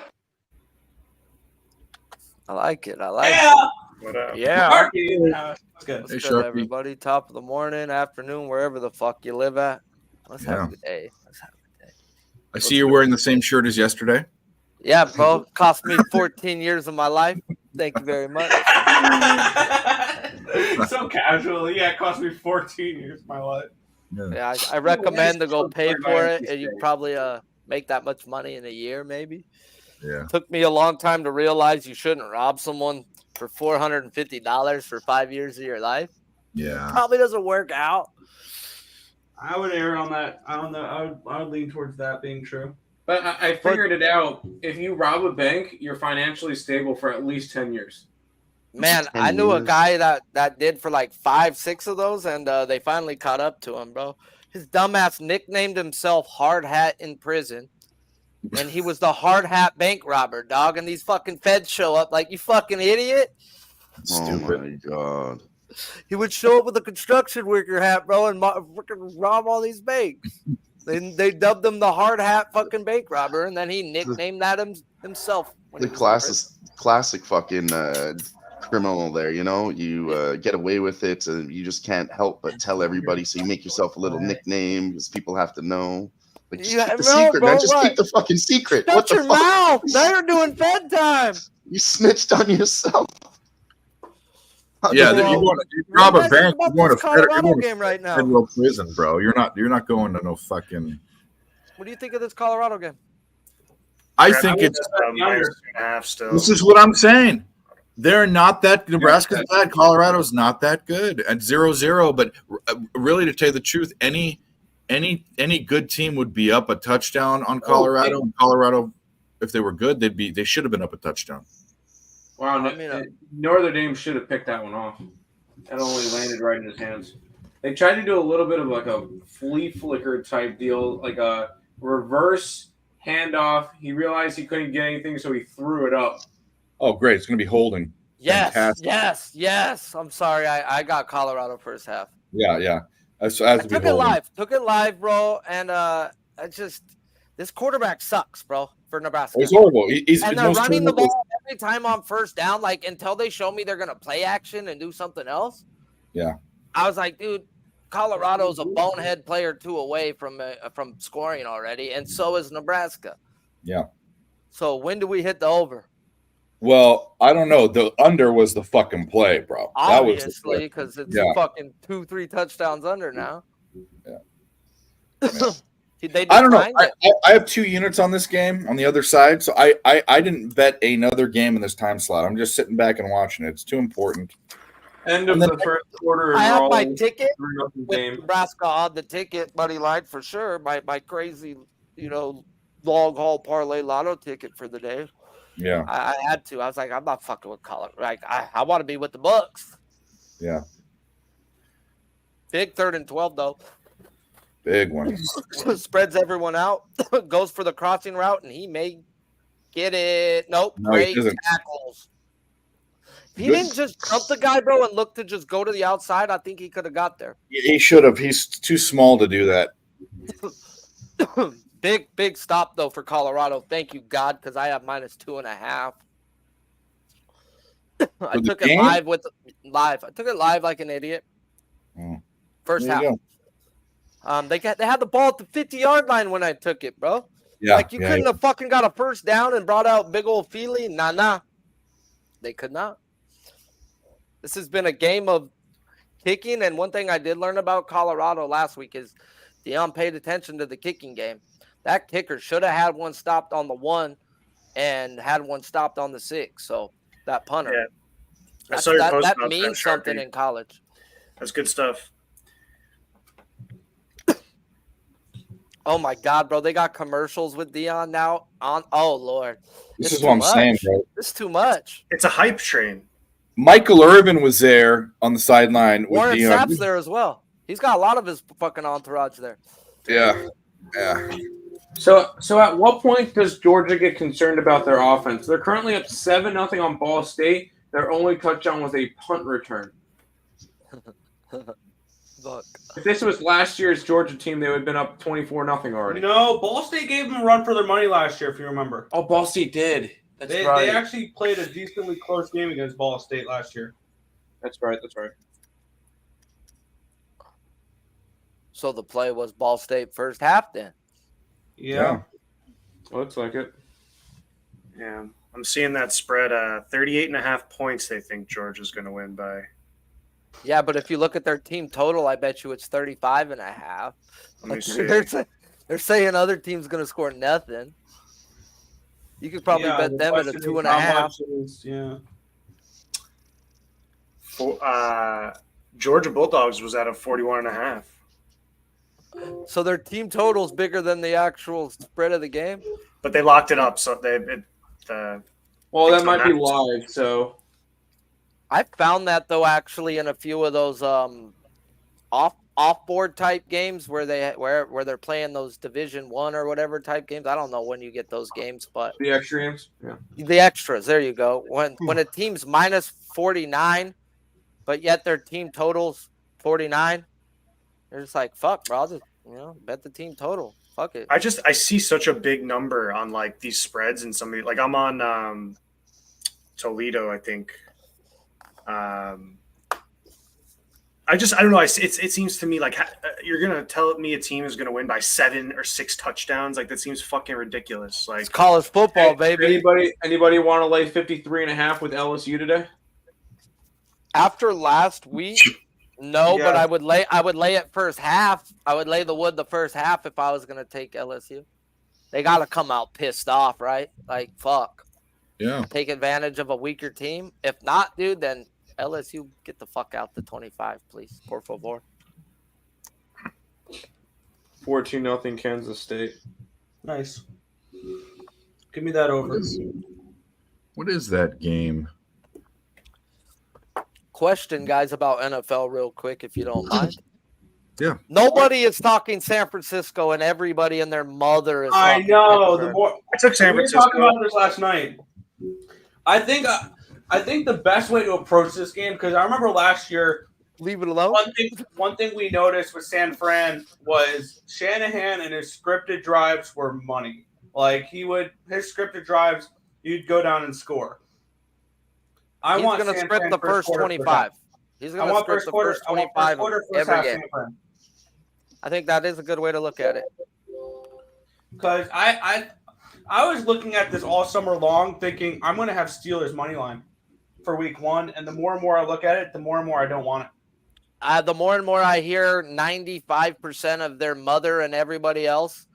like it. What up? Yeah. Marky, that's good. What's Hey, good, Sharpie. everybody? Top of the morning, afternoon, wherever the fuck you live at. Let's have a good day. I see you're wearing the same shirt as yesterday. Yeah, bro. Cost me 14 years of my life. Thank you very much. So casually. Yeah, it cost me 14 years of my life. Yeah, I recommend to go pay for it, and you probably make that much money in a year, maybe. Yeah. Took me a long time to realize you shouldn't rob someone for $450 for 5 years of your life. Yeah. Probably doesn't work out. I would err on that. I don't know. I would lean towards that being true. But I figured it out. If you rob a bank, you're financially stable for at least 10 years. Man, 10 I knew a years. guy that did for like 5-6 of those, and they finally caught up to him, bro. His dumbass nicknamed himself Hard Hat in prison, and he was the Hard Hat bank robber, dog. And these fucking feds show up like, you fucking idiot. Stupid. Oh my god. He would show up with a construction worker hat, bro, and freaking rob all these banks. They dubbed him the Hard Hat fucking bank robber, and then he nicknamed that himself. when The he was in prison. classic fucking criminal there, you get away with it and you just can't help but tell everybody, so you make yourself a little nickname because people have to know. Like, just Yeah, keep the no, secret, bro, man. Just what? keep the fucking secret. Shut What the your fuck? mouth. Now you're doing Fed time. You snitched on yourself. Yeah, Bro, you rob a what do you guys bank. think about You're going to this Colorado federal game right now? prison, bro. You're not going to no fucking. What do you think of this Colorado game? I think it's. -2.5 still. This is what I'm saying. They're not that. Nebraska's bad. Colorado's not that good at 0-0. But really, to tell you the truth, any good team would be up a touchdown on Colorado. And Colorado, if they were good, they should have been up a touchdown. Wow, I mean, Notre Dame should have picked that one off. That only landed right in his hands. They tried to do a little bit of like a flea flicker type deal, like a reverse handoff. He realized he couldn't get anything, so he threw it up. Oh, great! It's going to be holding. Yes, Fantastic. yes. I'm sorry. I got Colorado first half. Yeah. I took it live, bro. And this quarterback sucks, bro, for Nebraska. It's horrible. He's And they're running the ball every time on first down, like until they show me they're gonna play action and do something else. Yeah. I was like, dude, Colorado's a bonehead player 2 away from scoring already, and so is Nebraska. Yeah. So when do we hit the over? Well, I don't know. The under was the fucking play, bro. Obviously, because it's Yeah. fucking 2-3 touchdowns under now. Yeah. They I don't know. designed it. I have 2 units on this game on the other side, so I didn't bet another game in this time slot. I'm just sitting back and watching it. It's too important. End of the first quarter. I have my all ticket 3-0 with game. Nebraska on the ticket, Buddy Light, for sure. My crazy, long haul parlay lotto ticket for the day. Yeah. I had to. I was like, I'm not fucking with Colorado. Like, I want to be with the Bucks. Yeah. Big 3rd and 12 though. Big one. Spreads everyone out. Goes for the crossing route, and he may get it. Nope. No, he Great doesn't. tackles. If he Good. didn't just jump the guy, bro, and look to just go to the outside, I think he could have got there. He should have. He's too small to do that. Big stop though for Colorado. Thank you, God, because I have -2.5. I For the took it game? live. I took it live like an idiot. Oh. First There you half. go. They had the ball at the 50-yard line when I took it, bro. Yeah. Like you couldn't have fucking got a first down and brought out big old Feely. Nah. They could not. This has been a game of kicking, and one thing I did learn about Colorado last week is Deion paid attention to the kicking game. That kicker should have had one stopped on the 1 and had one stopped on the 6. So that punter. Yeah. I saw your post That about means Sharpie. something in college. That's good stuff. Oh my God, bro! They got commercials with Deion now on. Oh Lord, This It's is what I'm too saying, much. bro. This is too much. It's a hype train. Michael Irvin was there on the sideline with Warren Dion. Sapp's there as well. He's got a lot of his fucking entourage there. Yeah. So at what point does Georgia get concerned about their offense? They're currently up 7-0 on Ball State. Their only touchdown was a punt return. Look. If this was last year's Georgia team, they would have been up 24-0 already. No, Ball State gave them a run for their money last year, if you remember. Oh, Ball State did. That's They right. actually played a decently close game against Ball State last year. That's right. So the play was Ball State first half then. Yeah. Looks like it. Yeah, I'm seeing that spread. 38.5 points. They think Georgia's going to win by. Yeah, but if you look at their team total, I bet you it's 35.5. Let me see. They're saying other team's going to score nothing. You could probably bet them at a 2.5. Georgia Bulldogs was at a 41.5. So their team total is bigger than the actual spread of the game. But they locked it up, so well, that might be live. So I found that though actually in a few of those off board type games where they're playing those Division 1 or whatever type games. I don't know when you get those games, but the extra games, yeah, the extras. There you go. When a team's minus 49, but yet their team totals 49, they're just like, fuck, bro. I'll just bet the team total. Fuck it. I see such a big number on like these spreads and some like I'm on Toledo, I think. I don't know. It seems to me like you're gonna tell me a team is gonna win by 7 or 6 touchdowns. Like that seems fucking ridiculous. Like it's college football, baby. Anybody want to lay 53.5 with LSU today? After last week, no, Yeah. but I would lay it first half. I would lay the wood the first half if I was gonna take LSU. They gotta come out pissed off, right? Like fuck. Yeah. Take advantage of a weaker team. If not, dude, then LSU get the fuck out the 25, please. Por favor. 14-0 Kansas State. Nice. Give me that over. What is that game? Question, guys, about NFL real quick, if you don't mind. Yeah. Nobody is talking San Francisco, and everybody and their mother is. I talking know. Pittsburgh. I took San We were Francisco. talking about this last night. I think the best way to approach this game, because I remember last year, Leave it alone. one thing we noticed with San Fran was Shanahan and his scripted drives were money. Like his scripted drives, you'd go down and score. He's going to script the first 25. He's going to script the first 25 every game. I think that is a good way to look at it. Because I was looking at this all summer long, thinking I'm going to have Steelers money line for week 1, and the more and more I look at it, the more and more I don't want it. The more and more I hear 95% of their mother and everybody else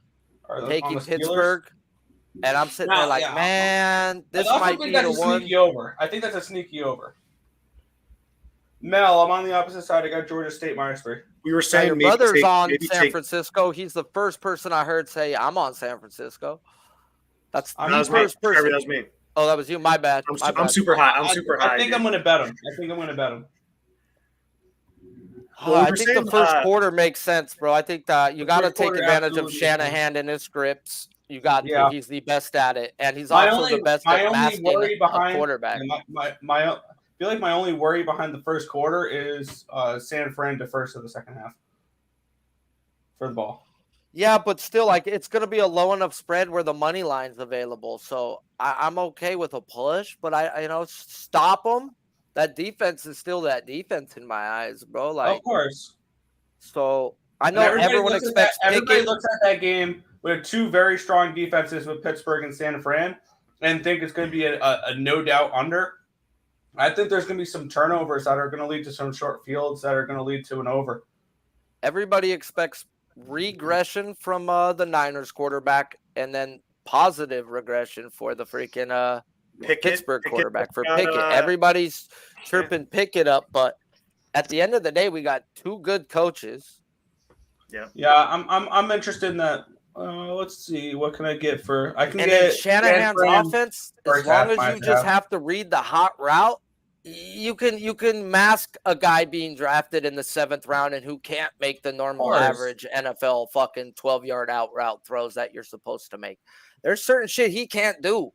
taking Pittsburgh, and I'm sitting there like, man, this might be the one. Sneaky over. I think that's a sneaky over. Mel, I'm on the opposite side. I got Georgia State -3. We were saying your brother's on San Francisco. He's the first person I heard say I'm on San Francisco. That's the first person. That was me. Oh, that was you. My bad. I'm super high. I'm super high. I think I'm going to bet him. I think the first quarter makes sense, bro. I think that you got to take advantage of Shanahan and his scripts. You got to. He's the best at it, and he's also the best at masking a quarterback. I feel like my only worry behind the first quarter is San Fran defers to the second half for the ball. Yeah, but still, like it's going to be a low enough spread where the money line's available. So I'm okay with a push, but I stop them. That defense is still that defense in my eyes, bro. Like, of course. So I know everyone expects. Everybody looks at that game with 2 very strong defenses with Pittsburgh and San Fran, and think it's going to be a no doubt under. I think there's going to be some turnovers that are going to lead to some short fields that are going to lead to an over. Everybody expects regression from the Niners quarterback, and then positive regression for the freaking Pittsburgh quarterback for Pickett. Everybody's chirping Pickett up, but at the end of the day, we got 2 good coaches. Yeah. I'm interested in that. Let's see. What can I get for? I can and get Shanahan's offense. As long as you just have to read the hot route, you can mask a guy being drafted in the 7th round and who can't make the normal average NFL fucking 12-yard out route throws that you're supposed to make. There's certain shit he can't do,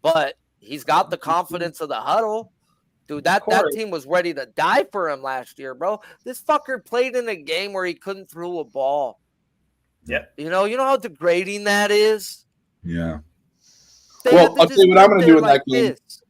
but he's got the confidence of the huddle. Dude, that team was ready to die for him last year, bro. This fucker played in a game where he couldn't throw a ball. Yeah. You know how degrading that is? Yeah. They Well, I'll tell you what I'm going to do in that game. this.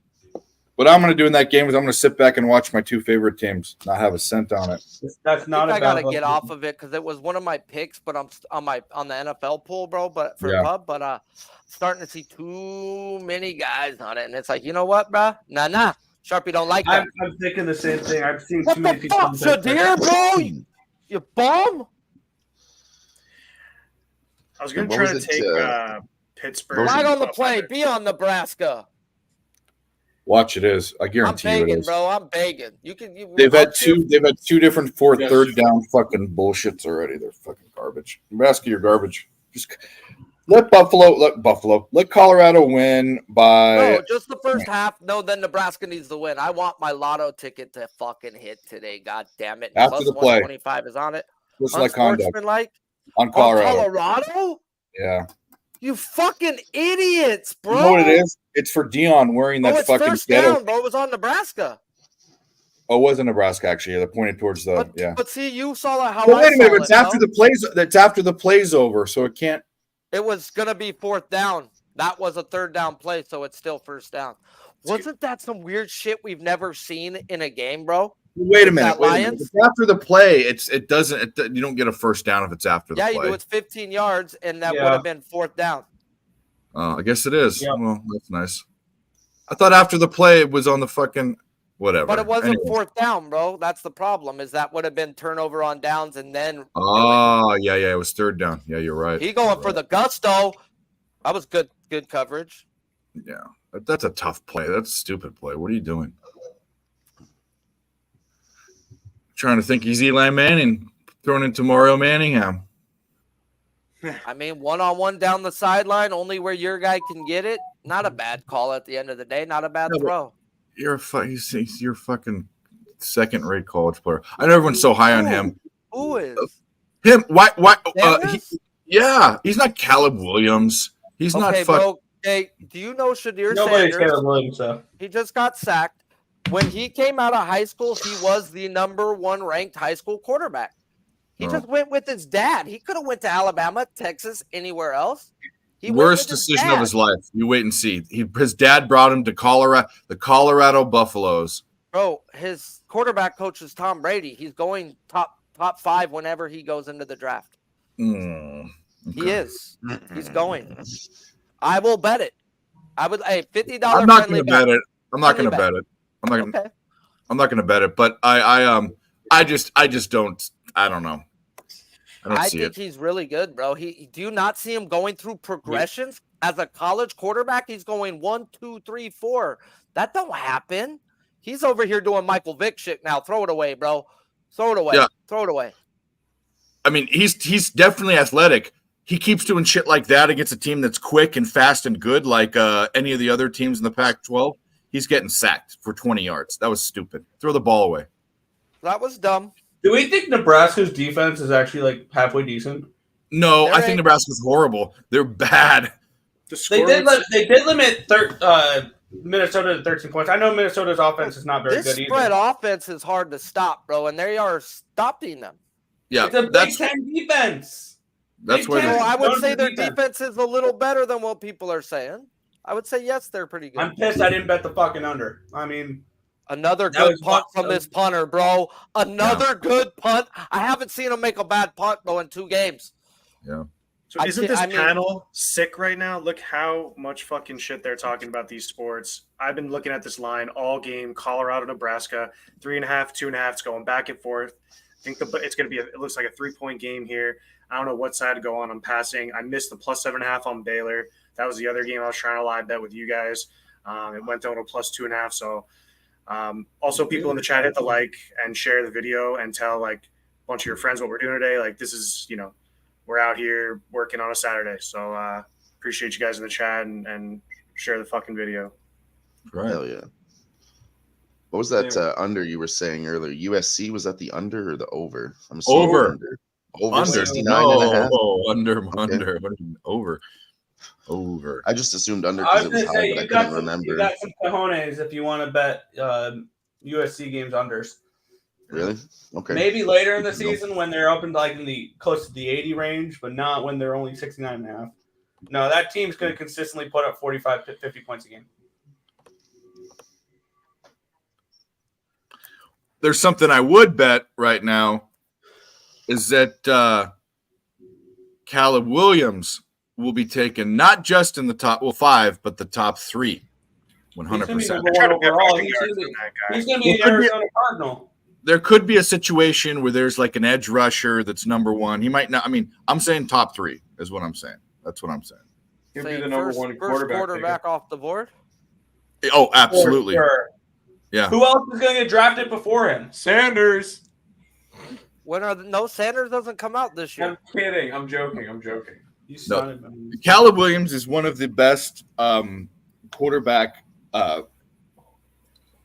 What I'm going to do in that game is I'm going to sit back and watch my 2 favorite teams, not have a cent on it. That's not. I gotta get off of it because it was one of my picks, but I'm on the NFL pool, bro. But for pub, but starting to see too many guys on it, and it's like, you know what, bro? Nah. Sharpie don't like that. I'm thinking the same thing. I've seen What too many the people. fuck, Shadir, bro? You bum? I was going What to try was to it, take Pittsburgh. Flag on the play. Be on Nebraska. Watch it is. I I'm guarantee you it begging, is. bro. I'm begging. They've had two different 4th, 3rd down fucking bullshits already. They're fucking garbage. Nebraska, you're garbage. Just let Colorado win by. No, just the first half. No, then Nebraska needs to win. I want my lotto ticket to fucking hit today. God damn it. After Plus the play. 125 is on it. Just like conduct. Unsportsmanlike? On Colorado. Colorado? Yeah. You fucking idiots, bro. You know what it is? It's for Dion wearing that it's fucking first ghetto. down, bro. It was on Nebraska. Oh, it wasn't Nebraska actually. They're pointed towards the But see, you saw how But I wait a minute, saw it's it, after bro. the plays. That's after the play's over, so it can't. It was gonna be 4th down. That was a 3rd down play, so it's still first down. Wasn't that some weird shit we've never seen in a game, bro? Wait a minute. Lions? It's after the play. It doesn't. You don't get a first down if it's after the play. Yeah, you do. It's 15 yards, and that would have been 4th down. Oh, I guess it is. Yeah. Well, that's nice. I thought after the play it was on the fucking whatever. But it wasn't 4th down, bro. That's the problem. Is that would have been turnover on downs, and then. Oh, yeah. It was 3rd down. Yeah, you're right. He going for the gusto. That was good coverage. Yeah, that's a tough play. That's a stupid play. What are you doing? Trying to think he's Eli Manning thrown into Mario Manningham. I mean, 1-on-1 down the sideline, only where your guy can get it. Not a bad call at the end of the day. Not a bad throw. You're you're fucking second-rate college player. I know everyone's so high on him. Who is him? Why? Yeah, he's not Caleb Williams. He's not fucking. Bro, hey, do you know Shadir Nobody's Sanders? Caleb Williams, though. He just got sacked. When he came out of high school, he was the number 1 ranked high school quarterback. He just went with his dad. He could have went to Alabama, Texas, anywhere else. Worst decision of his life. You wait and see. His dad brought him to the Colorado Buffaloes. Bro, his quarterback coach is Tom Brady. He's going top 5 whenever he goes into the draft. Okay. He is. He's going. I will bet it. I would. Hey, $50. I'm not going to bet it. I'm not going to bet it. I'm not going to bet it. But I just don't. I don't know. I think he's really good, bro. Do you not see him going through progressions as a college quarterback? He's going 1, 2, 3, 4. That don't happen. He's over here doing Michael Vick shit now. Throw it away, bro. Throw it away. Yeah. Throw it away. I mean, he's definitely athletic. He keeps doing shit like that against a team that's quick and fast and good, like any of the other teams in the Pac-12. He's getting sacked for 20 yards. That was stupid. Throw the ball away. That was dumb. Do we think Nebraska's defense is actually like halfway decent? No, I think Nebraska's horrible. They're bad. They did limit Minnesota to 13 points. I know Minnesota's offense is not very good either. This spread offense is hard to stop, bro, and they are stopping them. Yeah, it's a Big Ten defense. That's where I would say their defense is a little better than what people are saying. I would say yes, they're pretty good. I'm pissed I didn't bet the fucking under. I mean, another good punt from this punter, bro. Another good punt. I haven't seen him make a bad punt, bro, in 2 games. Yeah. So isn't this panel sick right now? Look how much fucking shit they're talking about these sports. I've been looking at this line all game. Colorado, Nebraska, 3.5, 2.5. It's going back and forth. I think it's going to be. It looks like a 3-point game here. I don't know what side to go on. I'm passing. I missed the plus 7.5 on Baylor. That was the other game I was trying to live bet with you guys. It went down to plus 2.5. So also people in the chat, hit the like and share the video and tell like a bunch of your friends what we're doing today. Like this is, we're out here working on a Saturday. So appreciate you guys in the chat and share the fucking video. Right. Hell yeah. What was that under you were saying earlier? USC, was that the under or the over? I'm assuming Over. under. Over Under. 69.5. Under. Over. I just assumed under I because was it going was to high, say, but I you couldn't got remember. some cojones if you want to bet USC games unders. Really? Okay. Maybe later in the Good to know. season when they're up in like in the close to the 80 range, but not when they're only 69.5. No, that team's going to consistently put up 45 to 50 points a game. There's something I would bet right now is that Caleb Williams will be taken not just in the top 5, but the top 3. 100%. He's going to be an Arizona Cardinal. There could be a situation where there's like an edge rusher that's number 1. He might not. I mean, I'm saying top 3 is what I'm saying. That's what I'm saying. He'll be the number one quarterback off the board. Oh, absolutely. Sure. Yeah. Who else is going to get drafted before him? Sanders. No, Sanders doesn't come out this year. I'm kidding. I'm joking. Caleb Williams is one of the best quarterback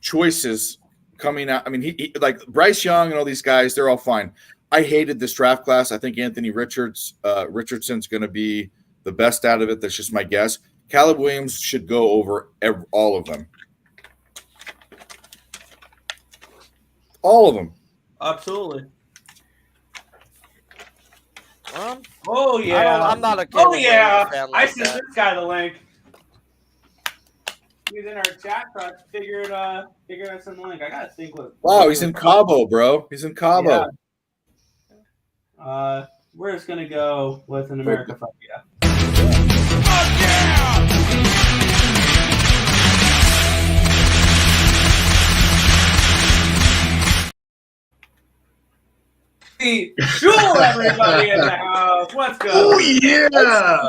choices coming out. I mean, he like Bryce Young and all these guys, they're all fine. I hated this draft class. I think Anthony Richardson's going to be the best out of it. That's just my guess. Caleb Williams should go over all of them. All of them. Absolutely. Oh yeah. I'm not a. Oh yeah. Fan I like sent this guy the link. He's in our chat. So I figured us in the link. I gotta think what. Wow, he's in Cabo, bro. He's in Cabo. Yeah. We're just gonna go with an America. Fuck yeah. Sure, everybody in the house. Let's go. Oh yeah!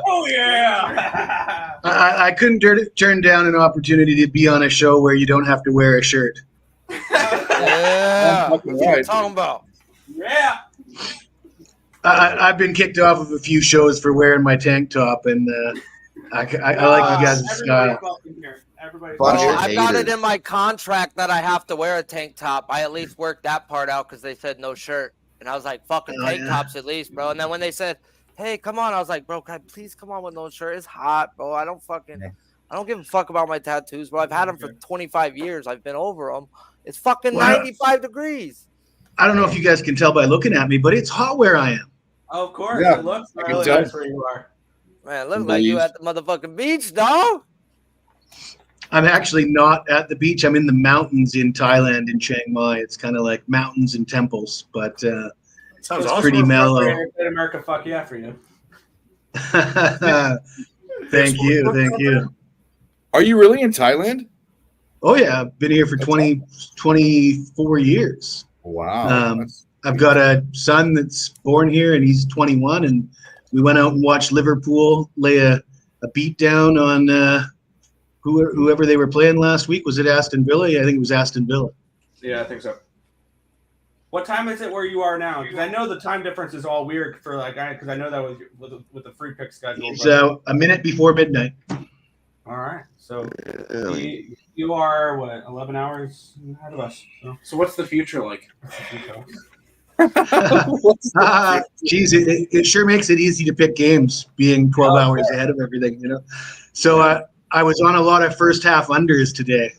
Oh yeah! I couldn't turn down an opportunity to be on a show where you don't have to wear a shirt. Yeah, that's what I'm talking about. Yeah. I've been kicked off of a few shows for wearing my tank top, and I like you guys' style. I've got it in my contract that I have to wear a tank top. I at least worked that part out because they said no shirt. And I was like, fucking tank tops at least, bro. And then when they said, hey, come on, I was like, bro, can I please come on with no shirt? It's hot, bro. I don't give a fuck about my tattoos, bro. I've had them for 25 years. I've been over them. It's fucking 95 degrees. I don't know if you guys can tell by looking at me, but it's hot where I am. Of course. Yeah, it looks I can really tell. nice where you are. Man, it looks like you at the motherfucking beach, dog. I'm actually not at the beach. I'm in the mountains in Thailand, in Chiang Mai. It's kind of like mountains and temples, but Sounds it's pretty mellow. America, fuck yeah for you. Thank you. Are you really in Thailand? Oh yeah, I've been here for 24 years. Wow. I've got a son that's born here, and he's 21, and we went out and watched Liverpool lay a beat down on whoever they were playing last week. Was it Aston Villa? Yeah, I think it was Aston Villa. Yeah, I think so. What time is it where you are now? Because I know the time difference is all weird for because I know that with the free pick schedule. It's a minute before midnight. All right, so you are what 11 hours ahead of us. So what's the future like? Geez, it sure makes it easy to pick games, being 12 hours ahead of everything, you know. So I was on a lot of first half unders today,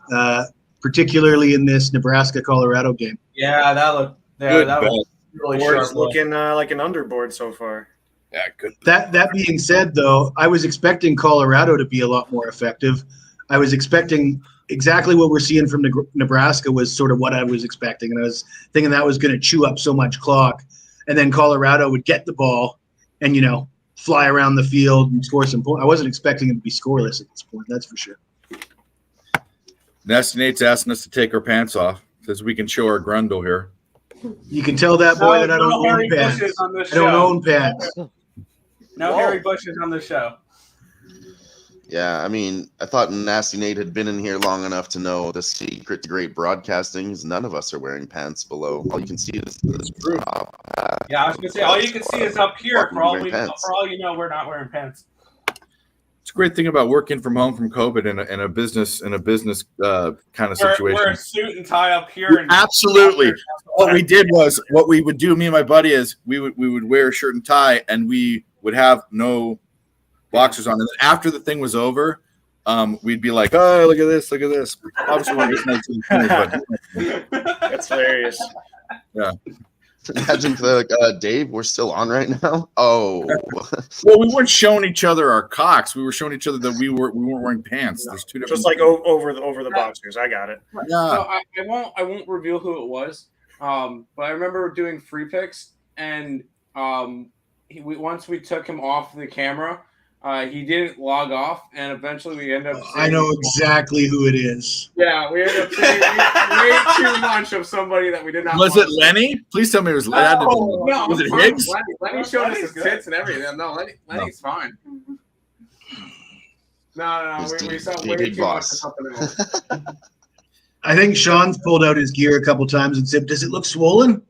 particularly in this Nebraska-Colorado game. Yeah, that looked really Board's sharp. looking like an underboard so far. Yeah, good. That being said, though, I was expecting Colorado to be a lot more effective. I was expecting exactly what we're seeing from Nebraska was sort of what I was expecting, and I was thinking that was going to chew up so much clock, and then Colorado would get the ball and fly around the field and score some points. I wasn't expecting it to be scoreless at this point, that's for sure. Nasty Nate's asking us to take our pants off, says we can show our grundle here. You can tell that boy that I don't own pants. I don't own pants. No Harry Bushes on the show. Yeah, I mean, I thought Nasty Nate had been in here long enough to know the secret to great broadcasting is none of us are wearing pants below. All you can see is the top. Yeah, I was gonna say all you can see is up here. For all you know, we're not wearing pants. It's a great thing about working from home from COVID in a business kind of situation. We're a suit and tie up here. And Absolutely. What we did was what we would do. Me and my buddy is we would wear a shirt and tie, and we would have no boxers on. And then after the thing was over, we'd be like, "Oh, look at this! Look at this!" Obviously, we're just 19, but That's hilarious. yeah. Imagine if Dave, we're still on right now. Oh, Well, we weren't showing each other our cocks. We were showing each other that we weren't wearing pants. There's two different. Just like over the boxers. I got it. Yeah. So I won't reveal who it was. But I remember doing free picks, and once we took him off the camera, he didn't log off, and eventually we ended up. I know exactly who it is. Yeah, we ended up saying way too much of somebody that we did not. Was want it Lenny? Please tell me it was Lenny. No, Was it fine. Higgs? Lenny showed us his tits and everything. No, Lenny's fine. No. We saw way big too much of boss. something else. I think Sean's pulled out his gear a couple times and said, "Does it look swollen?"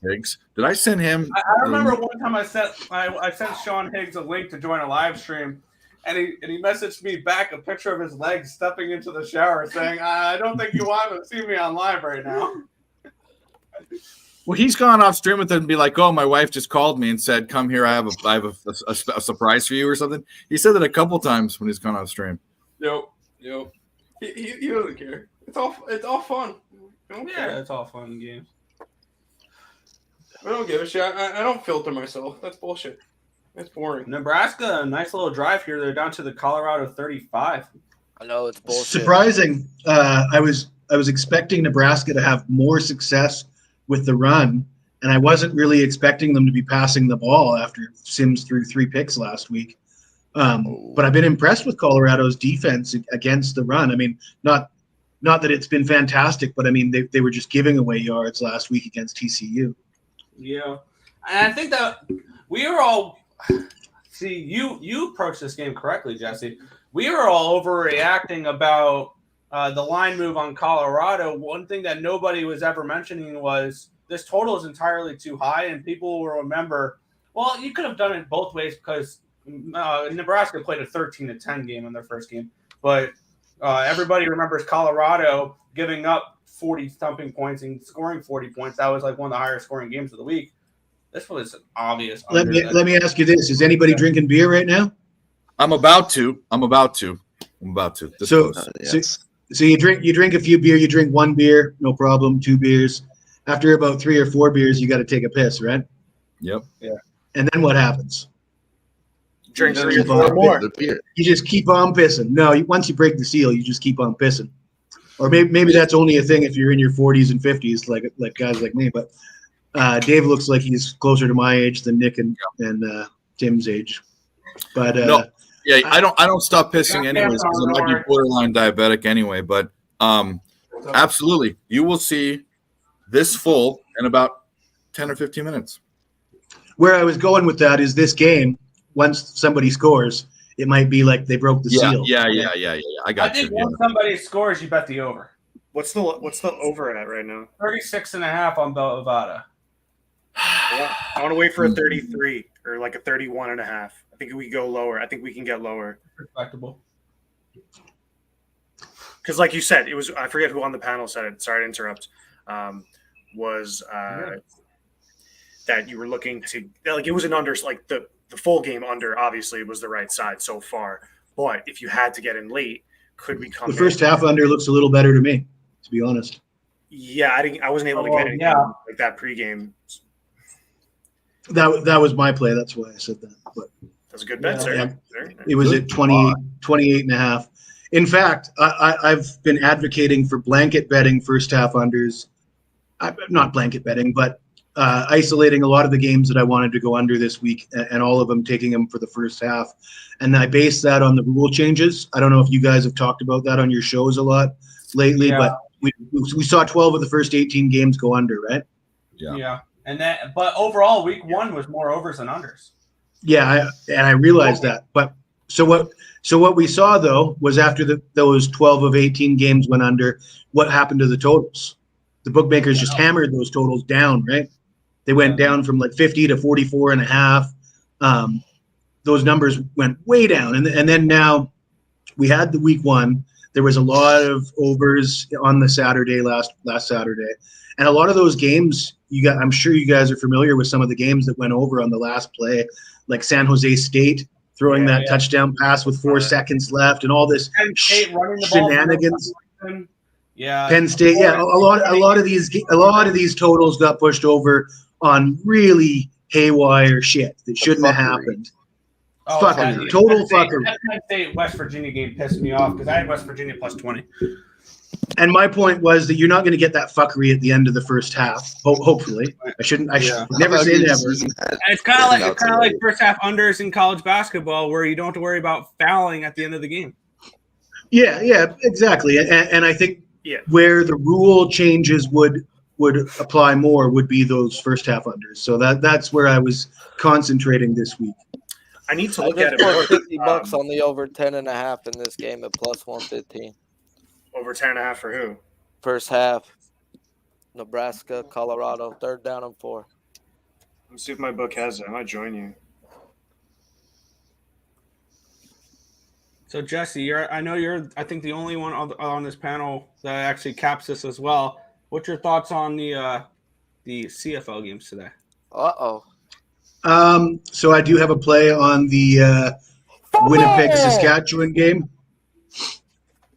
Higgs. Did I send him? I remember one time I sent Sean Higgs a link to join a live stream, and he messaged me back a picture of his legs stepping into the shower, saying, "I don't think you want to see me on live right now." Well, he's gone off stream with it and be like, "Oh, my wife just called me and said, come here. I have a surprise for you or something." He said that a couple times when he's gone off stream. Yep. He doesn't care. It's all fun. Yeah, it's all fun and games. I don't give a shit. I don't filter myself. That's bullshit. That's boring. Nebraska, a nice little drive here. They're down to the Colorado 35. I know it's bullshit. Surprising. I was expecting Nebraska to have more success with the run, and I wasn't really expecting them to be passing the ball after Sims threw 3 picks last week. But I've been impressed with Colorado's defense against the run. I mean, not that it's been fantastic, but I mean they were just giving away yards last week against TCU. Yeah, and I think that we were all you approached this game correctly, Jesse. We were all overreacting about the line move on Colorado. One thing that nobody was ever mentioning was this total is entirely too high, and people will remember. Well, you could have done it both ways because Nebraska played a 13-10 game in their first game, but everybody remembers Colorado giving up 40 thumping points and scoring 40 points. That was like one of the higher scoring games of the week. This was an obvious. Let me ask you this: is anybody drinking beer right now? I'm about to. This So, goes. so you drink a few beer. You drink 1 beer, no problem. 2 beers. After about 3 or 4 beers, you got to take a piss, right? Yep. Yeah. And then what happens? Drink You 3 or keep 4 on more. the beer. You just keep on pissing. No, once you break the seal, you just keep on pissing. Or maybe that's only a thing if you're in your 40s and 50s, like guys like me. But Dave looks like he's closer to my age than Nick and Tim's age. But No, yeah, I don't stop pissing anyways because I might be borderline diabetic anyway. But absolutely, you will see this full in about 10 or 15 minutes. where I was going with that is this game. Once somebody scores, it might be like they broke the seal. Yeah. I got I think you. once somebody scores, you bet the over. What's the over at right now? 36.5 on Bovada. I want to wait for a 33 or like a 31.5. I think we go lower. I think we can get lower. Respectable. Because like you said, it was, I forget who on the panel said it. Sorry to interrupt. That you were looking to, like, it was an under, like the full game under obviously was the right side so far. But if you had to get in late, could we come The first half under looks a little better to me, to be honest. Yeah, I wasn't able to get it like that pregame. That was my play. That's why I said that. But That's a good bet, sir. yeah. It was at 28.5. In fact, I've been advocating for blanket betting first half unders. Not blanket betting, but isolating a lot of the games that I wanted to go under this week, and all of them taking them for the first half. And I based that on the rule changes. I don't know if you guys have talked about that on your shows a lot lately, but we saw 12 of the first 18 games go under, right? Yeah. But overall, week 1 was more overs than unders. Yeah, I realized that. But so what we saw though was after those 12 of 18 games went under, what happened to the totals? The bookmakers just hammered those totals down, right? They went down from like 50 to 44.5. those numbers went way down. And then now we had the week one. There was a lot of overs on the Saturday, last Saturday. And a lot of those games, I'm sure you guys are familiar with some of the games that went over on the last play, like San Jose State throwing that touchdown pass with 4 seconds left and all this Penn State running the ball shenanigans. Yeah. Penn State, a lot of these totals got pushed over on really haywire shit that shouldn't have happened. Fuckery. Total fuckery. That Penn State West Virginia game pissed me off because I had West Virginia plus 20. And my point was that you're not going to get that fuckery at the end of the first half. Hopefully, I should never say never. It's kind of like first half unders in college basketball where you don't have to worry about fouling at the end of the game. Yeah, exactly. And I think where the rule changes would apply more would be those first half unders. So that's where I was concentrating this week. I need to look at it more. $50 on the over 10.5 in this game at plus 115. Over 10.5 for who? First half. Nebraska, Colorado, 3rd down and 4. Let's see if my book has it. I might join you. So Jesse, I know you're the only one on this panel that actually caps this as well. What's your thoughts on the CFL games today? So I do have a play on the Winnipeg Saskatchewan game.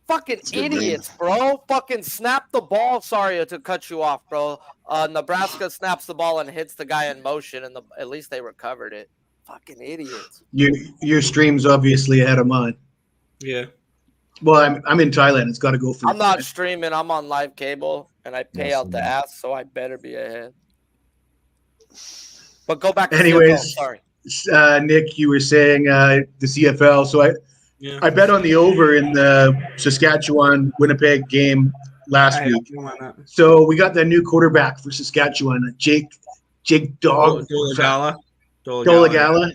Fucking idiots, bro. Fucking snap the ball. Sorry to cut you off, bro. Nebraska snaps the ball and hits the guy in motion, and at least they recovered it. Fucking idiots. Your stream's obviously ahead of mine. Yeah. Well, I'm in Thailand. It's got to go for. I'm not streaming. I'm on live cable, and I pay out the ass, so I better be ahead. But go back to anyways. CFL. Sorry. Nick, you were saying the CFL. So I bet on the over in the Saskatchewan Winnipeg game last week. So we got the new quarterback for Saskatchewan, Jake Dolegala.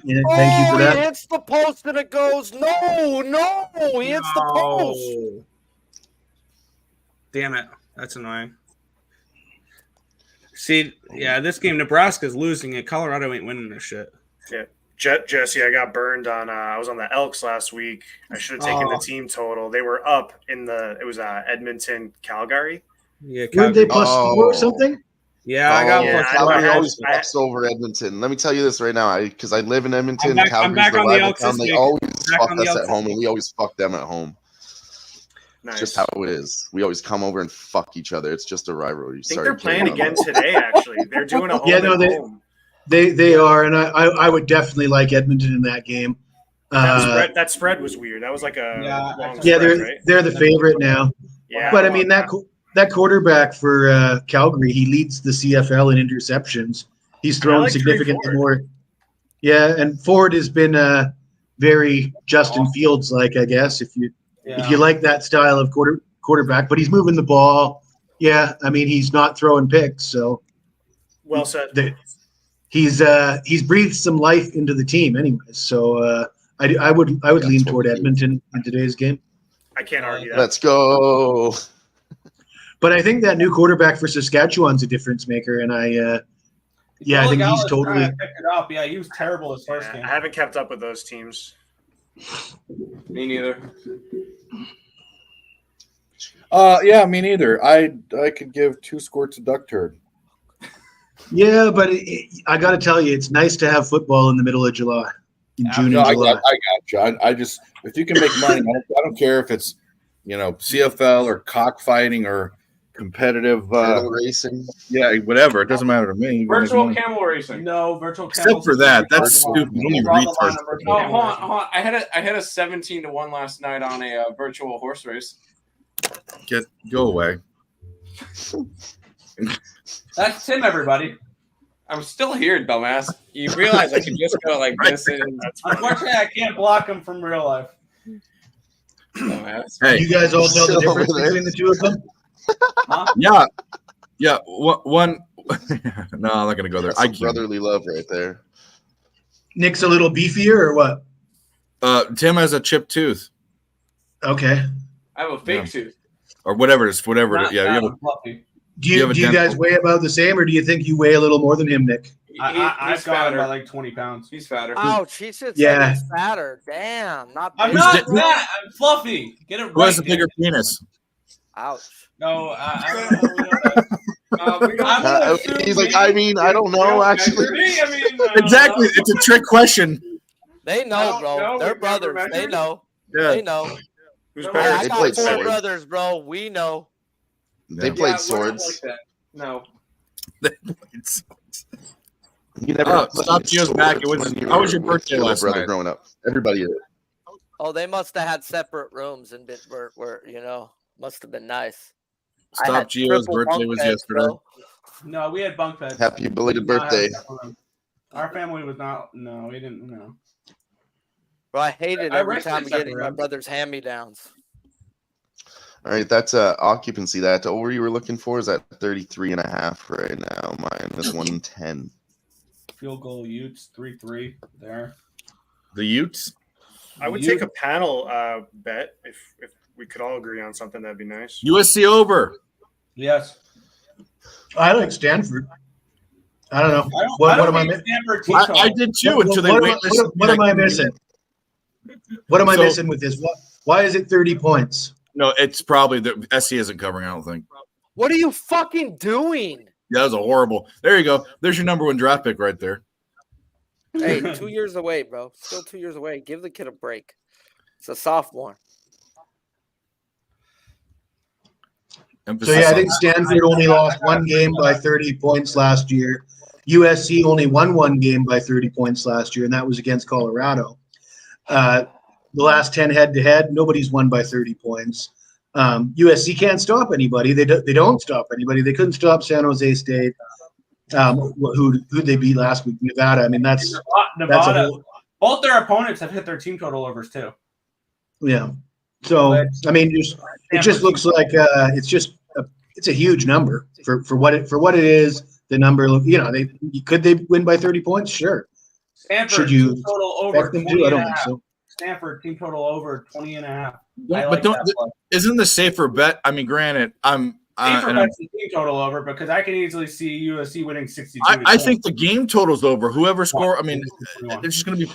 Yeah, thank you for that. He hits the post and it goes, no, he hits the post. Damn it. That's annoying. See, this game, Nebraska's losing it. Colorado ain't winning this shit. Yeah. Jesse, I got burned on. I was on the Elks last week. I should have taken the team total. They were up it was Edmonton, Calgary. Yeah, weren't they plus 4 or something? Yeah, I got plus 4. Calgary always fucks over Edmonton. Let me tell you this right now, because I live in Edmonton. I'm back on the Elks this week. They always fuck us at home, and we always fuck them at home. Nice. Just how it is. We always come over and fuck each other. It's just a rivalry. I think they're playing again today. Actually, they're doing a home. Home. They are, and I would definitely like Edmonton in that game. That spread was weird. That was like a long spread, right? They're the favorite now. Yeah, but I mean that quarterback for Calgary, he leads the CFL in interceptions. He's thrown significantly more. Yeah, and Ford has been very Justin Fields like, I guess, if you like that style of quarterback. But he's moving the ball. Yeah, I mean he's not throwing picks, so well said. He's breathed some life into the team, anyways. So I would lean toward Edmonton in today's game. I can't argue that. Let's go. But I think that new quarterback for Saskatchewan's a difference maker, and I think he's totally picked it up. Yeah, he was terrible his first game. I haven't kept up with those teams. Me neither. Yeah, me neither. I could give 2 squirts of duck turd. Yeah, but I got to tell you, it's nice to have football in the middle of July, in June and July. I got you. I just, if you can make money, I don't care if it's, CFL or cockfighting or competitive racing. Yeah, whatever. It doesn't matter to me. Virtual camel racing. No, virtual camel. Except for that, that's stupid. Hold on. I had a 17-1 last night on a virtual horse race. Go away. That's Tim, everybody. I'm still here, dumbass. You realize I can just go like this. Unfortunately, I can't block him from real life. Dumbass. Hey, you guys all tell the difference between the two of them? Huh? Yeah. One. No, I'm not gonna go there. That's brotherly love right there. Nick's a little beefier, or what? Tim has a chipped tooth. Okay. I have a fake tooth. Or whatever it is. Whatever. Not Yeah. fluffy. Do you guys weigh about the same, or do you think you weigh a little more than him, Nick? I've got him by like 20 pounds. He's fatter. Ouch, he should say Yeah. he's fatter. Damn, not I'm big. not fat. I'm fluffy. Get it right. Who has a bigger Dan. penis? Ouch. No, I don't know. We don't know. We don't I'm gonna assume He's like, me. I mean, I don't know, actually. Me, I mean, Exactly. It's a trick question. They I know, don't bro. know. They're We've never brothers. They measured. know. Yeah. They know. Who's I better? They got played 4 swords. brothers, bro. We know. They Yeah. played Yeah, we're not swords. like that. No. You never Oh, played stop Gio's back. It was- when you how was were your with birthday little last brother night? growing up. Everybody did. Oh, they must have had separate rooms and were must have been nice. I Stop had Gio's triple birthday bunk was beds, yesterday. bro. No, we had bunk beds. Happy belated We did not have birthday. separate rooms. Our family was not. No, we didn't. No. Bro, I hated I every wish time they getting my separated. brother's hand-me-downs. All right, that's occupancy. That over you were looking for is at 33.5 right now. Mine is 110. Field goal Utes 3-3 there. The Utes? I would take a panel bet if we could all agree on something. That'd be nice. USC over. Yes. I like Stanford. I don't know. I What don't am I think missing? Stanford team total. I did too until they What am I missing? What am I So- missing with this? Why is it 30 points? No, it's probably the SC isn't covering, I don't think. What are you fucking doing? That was a horrible. There you go. There's your number 1 draft pick right there. Hey, 2 years away, bro. Still 2 years away. Give the kid a break. It's a sophomore. So yeah, I think Stanford only lost one game by 30 points last year. USC only won one game by 30 points last year, and that was against Colorado. The last 10 head-to-head, nobody's won by 30 points. USC can't stop anybody. They don't stop anybody. They couldn't stop San Jose State. Who'd they beat last week? Nevada. I mean, that's a Nevada. whole, Both their opponents have hit their team total overs too. yeah. So I mean, it just looks like it's a huge number for what it is. The number, could they win by 30 points? Sure. Stanford Should you team total over expect them 20 to? I and don't a think half. so. Stanford team total over 20 and a half. But isn't the safer bet? I mean, granted, Safer bet's the team total over because I can easily see USC winning 62. I think the game total's over. Whoever score, I mean, it's just going to be.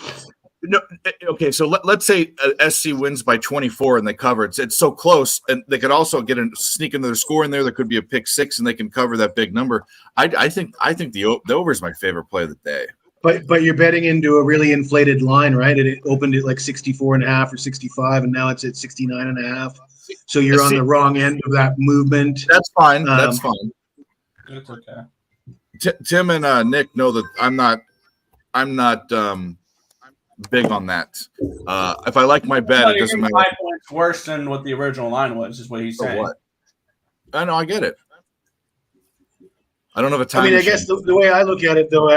No, okay, so let's say SC wins by 24 and they cover. It's so close, and they could also sneak into their score in there. There could be a pick 6, and they can cover that big number. I think the over is my favorite play of the day. But you're betting into a really inflated line, right? It opened at like 64.5 or 65, and now it's at 69.5. So you're on the wrong end of that movement. That's fine. That's fine. It's okay. Tim and Nick know that I'm not big on that. If I like my bet, it doesn't matter. 5 points worse than what the original line was, is what he's saying. What? I know, I get it. I don't have a time. I mean, I machine. guess the way I look at it, though,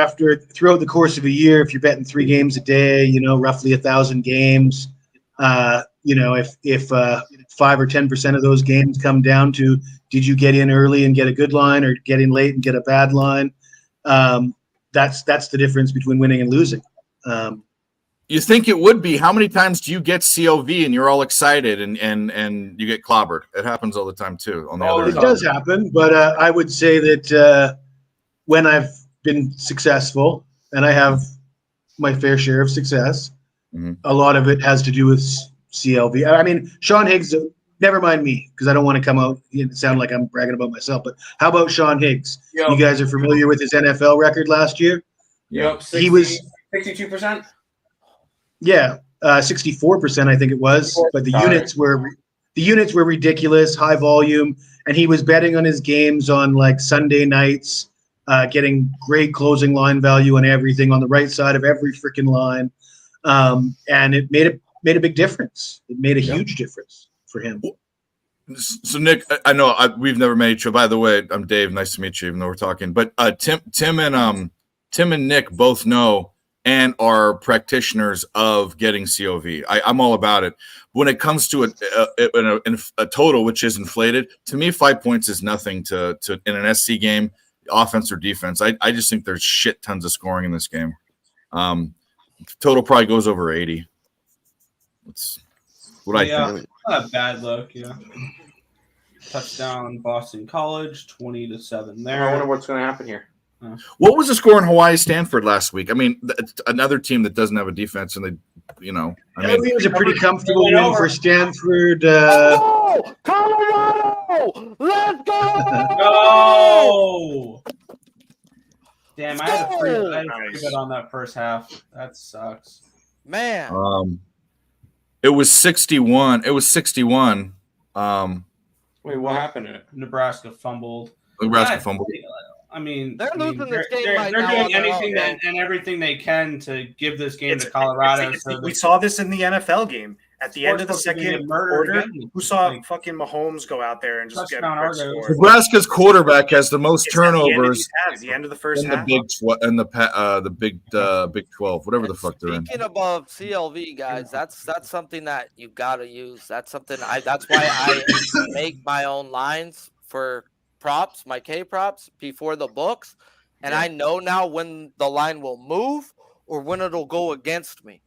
throughout the course of a year, if you're betting 3 games a day, roughly 1,000 games, if 5 or 10% of those games come down to did you get in early and get a good line or get in late and get a bad line, that's the difference between winning and losing. You think it would be? How many times do you get COV and you're all excited and you get clobbered? It happens all the time too. On the other It side. does happen, but I would say that when I've been successful and I have my fair share of success, a lot of it has to do with CLV. I mean, Sean Higgs. Never mind me, because I don't want to come out and sound like I'm bragging about myself. But how about Sean Higgs? You guys are familiar with his NFL record last year? Yep. He was 62%. Yeah, 64%, I think it was. But the units were ridiculous, high volume, and he was betting on his games on like Sunday nights, getting great closing line value and everything on the right side of every freaking line, and it made a big difference. It made a huge difference for him. So Nick, I know we've never met each other. By the way, I'm Dave. Nice to meet you, even though we're talking. But Tim and Nick both know and are practitioners of getting COV. I'm all about it. When it comes to a total which is inflated, to me, 5 points is nothing to in an SC game, offense or defense. I just think there's shit tons of scoring in this game. Total probably goes over 80. That's what I think. Not a bad look, yeah. Touchdown Boston College, 20-7 there. I wonder what's going to happen here. What was the score in Hawaii Stanford last week? I mean, it's another team that doesn't have a defense, and they, I mean, it was a pretty comfortable They went win over. for Stanford. Oh, Colorado! Let's go! No. Damn, I had a free Nice. bet on that first half. That sucks. Man. it was 61. It was 61. Wait, what happened to it? Nebraska fumbled. Nebraska God, fumbled. I mean, They're losing this game they're right now doing on their anything own, and everything they can to give this game It's- to Colorado. it's- so we that saw this in the NFL game. At the end of the Sportsbook is gonna second get murdered quarter, again. who saw Like, fucking Mahomes go out there and just get a touchdown quick Argos. score? Nebraska's quarterback has the most It's at the end of turnovers these halves, the end of the first in the half. Big 12, whatever the fuck they're in. Speaking above CLV, guys, that's something that you gotta use. That's something that's why I make my own lines for props, my K props before the books, and I know now when the line will move or when it'll go against me.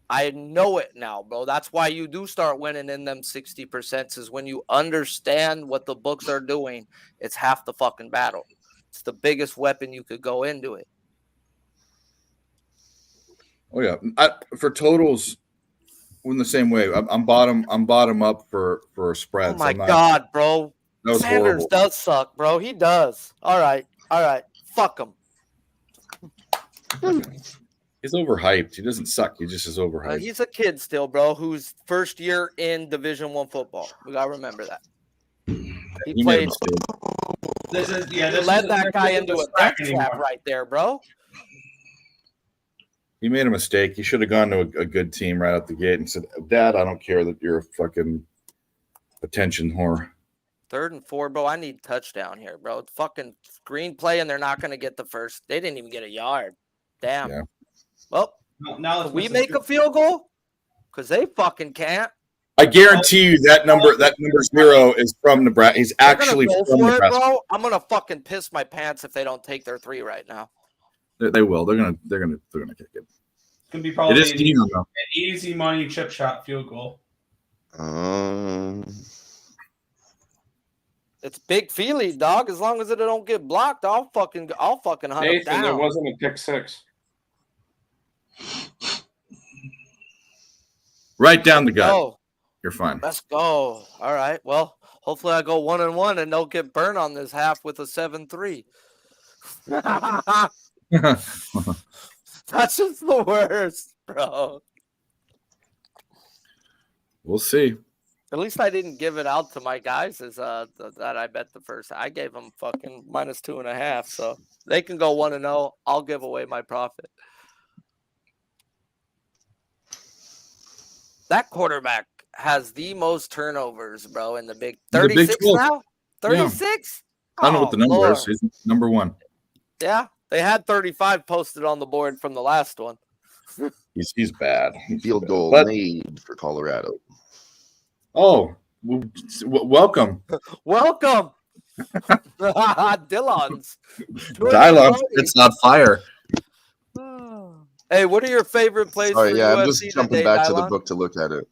I know it now, bro. That's why you do start winning in them 60% is when you understand what the books are doing. It's half the fucking battle. It's the biggest weapon you could go into it. Oh yeah, for totals, in the same way. I'm bottom up for spreads. Oh my God, bro. That was Sanders horrible. does suck, bro. He does. All right. Fuck him. He's overhyped. He doesn't suck. He just is overhyped. He's a kid still, bro, who's first year in Division I football. We gotta remember that. He made a played. mistake. Led that guy into a death trap right there, bro. He made a mistake. He should have gone to a good team right out the gate and said, "Dad, I don't care that you're a fucking attention whore." 3rd and 4, bro. I need touchdown here, bro. It's fucking screenplay, and they're not gonna get the first. They didn't even get a yard. Damn. Yeah. Well, now can we make a field goal? Because they fucking can't. I guarantee you that number 0 is from Nebraska. He's They're gonna actually go from for it, Nebraska. bro. I'm gonna fucking piss my pants if they don't take their 3 right now. They will. They're gonna kick it. It's gonna be probably It is Dino, though. an easy money chip shot field goal. It's big Feely, dog. As long as it don't get blocked, I'll fucking hunt him Nathan, there down. wasn't a pick six. Right down the gut. Oh, You're fine. let's go. All right. Well, hopefully I go 1-1 and don't get burned on this half with a 7-3. That's just the worst, bro. We'll see. At least I didn't give it out to my guys as that I bet the first. I gave them fucking -2.5, so they can go 1-0. I'll give away my profit. That quarterback has the most turnovers, bro, in the Big 36 12. now. 36. I don't know what the number is. He's number 1. Yeah, they had 35 posted on the board from the last one. He's bad. Field goal But- made for Colorado. Oh, welcome. Welcome, Dillon's. Dylon, it's not fire. Hey, what are your favorite plays Sorry, for yeah, UFC I'm just jumping today, back to the Dylon? book to look at it.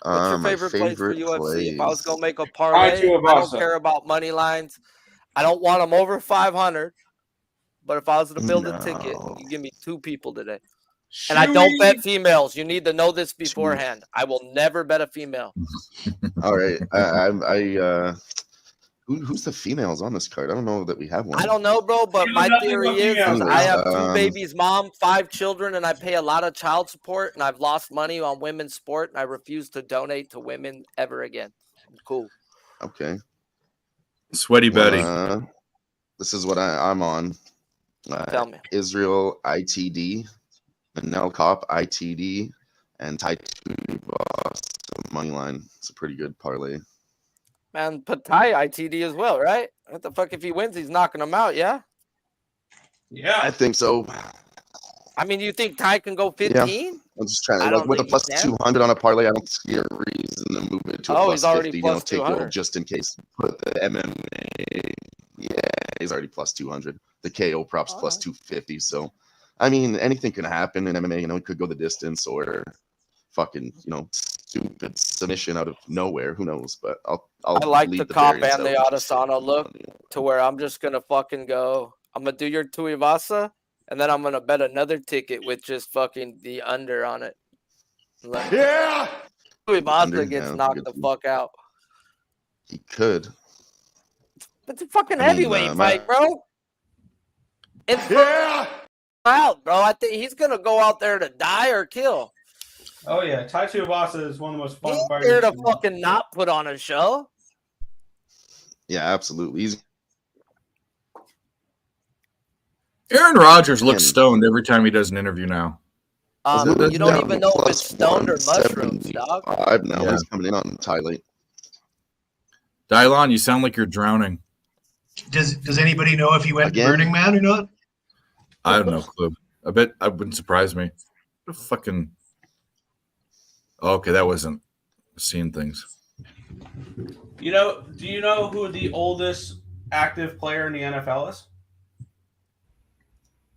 What's your My favorite place for UFC? plays. If I was gonna make a parlay, I don't care about money lines. I don't want them over 500. But if I was to build a ticket, you give me 2 people today. And I don't bet females. You need to know this beforehand. I will never bet a female. All right, who's the females on this card? I don't know that we have one. I don't know, bro, but my theory is I have 2 babies, mom, 5 children, and I pay a lot of child support, and I've lost money on women's sport, and I refuse to donate to women ever again. Cool. Okay. Sweaty Betty. This is what I'm on. Tell me. Israel ITD, Manel Cop ITD, and Taitu Boss money line. It's a pretty good parlay. Man, Patai ITD as well, right? What the fuck? If he wins, he's knocking him out, yeah? Yeah. I think so. I mean, you think Ty can go 15? Yeah. I'm just trying I to, don't like, with a think plus he can. 200 on a parlay, I don't see a reason to move it to a Oh, plus he's already 50. plus Take 200. gold just in case. Put the MMA. Yeah, he's already plus 200. The KO props plus 250. So, I mean, anything can happen in MMA. You know, it could go the distance or fucking, stupid submission out of nowhere. Who knows? But I I like leave the cop variance and the out and just say Adesanya look money. to where I'm just going to fucking go I'm gonna do your Tuivasa, and then I'm gonna bet another ticket with just fucking the under on it. Yeah, Tuivasa gets knocked the fuck out. He could. It's a fucking I mean, heavyweight fight, bro. It's out, bro. I think he's gonna go out there to die or kill. Oh yeah, Tai Tuivasa is one of the most fun He's fighters. here to fucking not put on a show. Yeah, absolutely. Aaron Rodgers looks stoned every time he does an interview now. You don't even know if it's stoned or mushrooms, dog. Now he's coming in on Ty late. Dylon, you sound like you're drowning. Does anybody know if he went to Burning Man or not? I have no clue. I bet I wouldn't surprise me. What a fucking. Okay, that wasn't seeing things. Do you know who the oldest active player in the NFL is?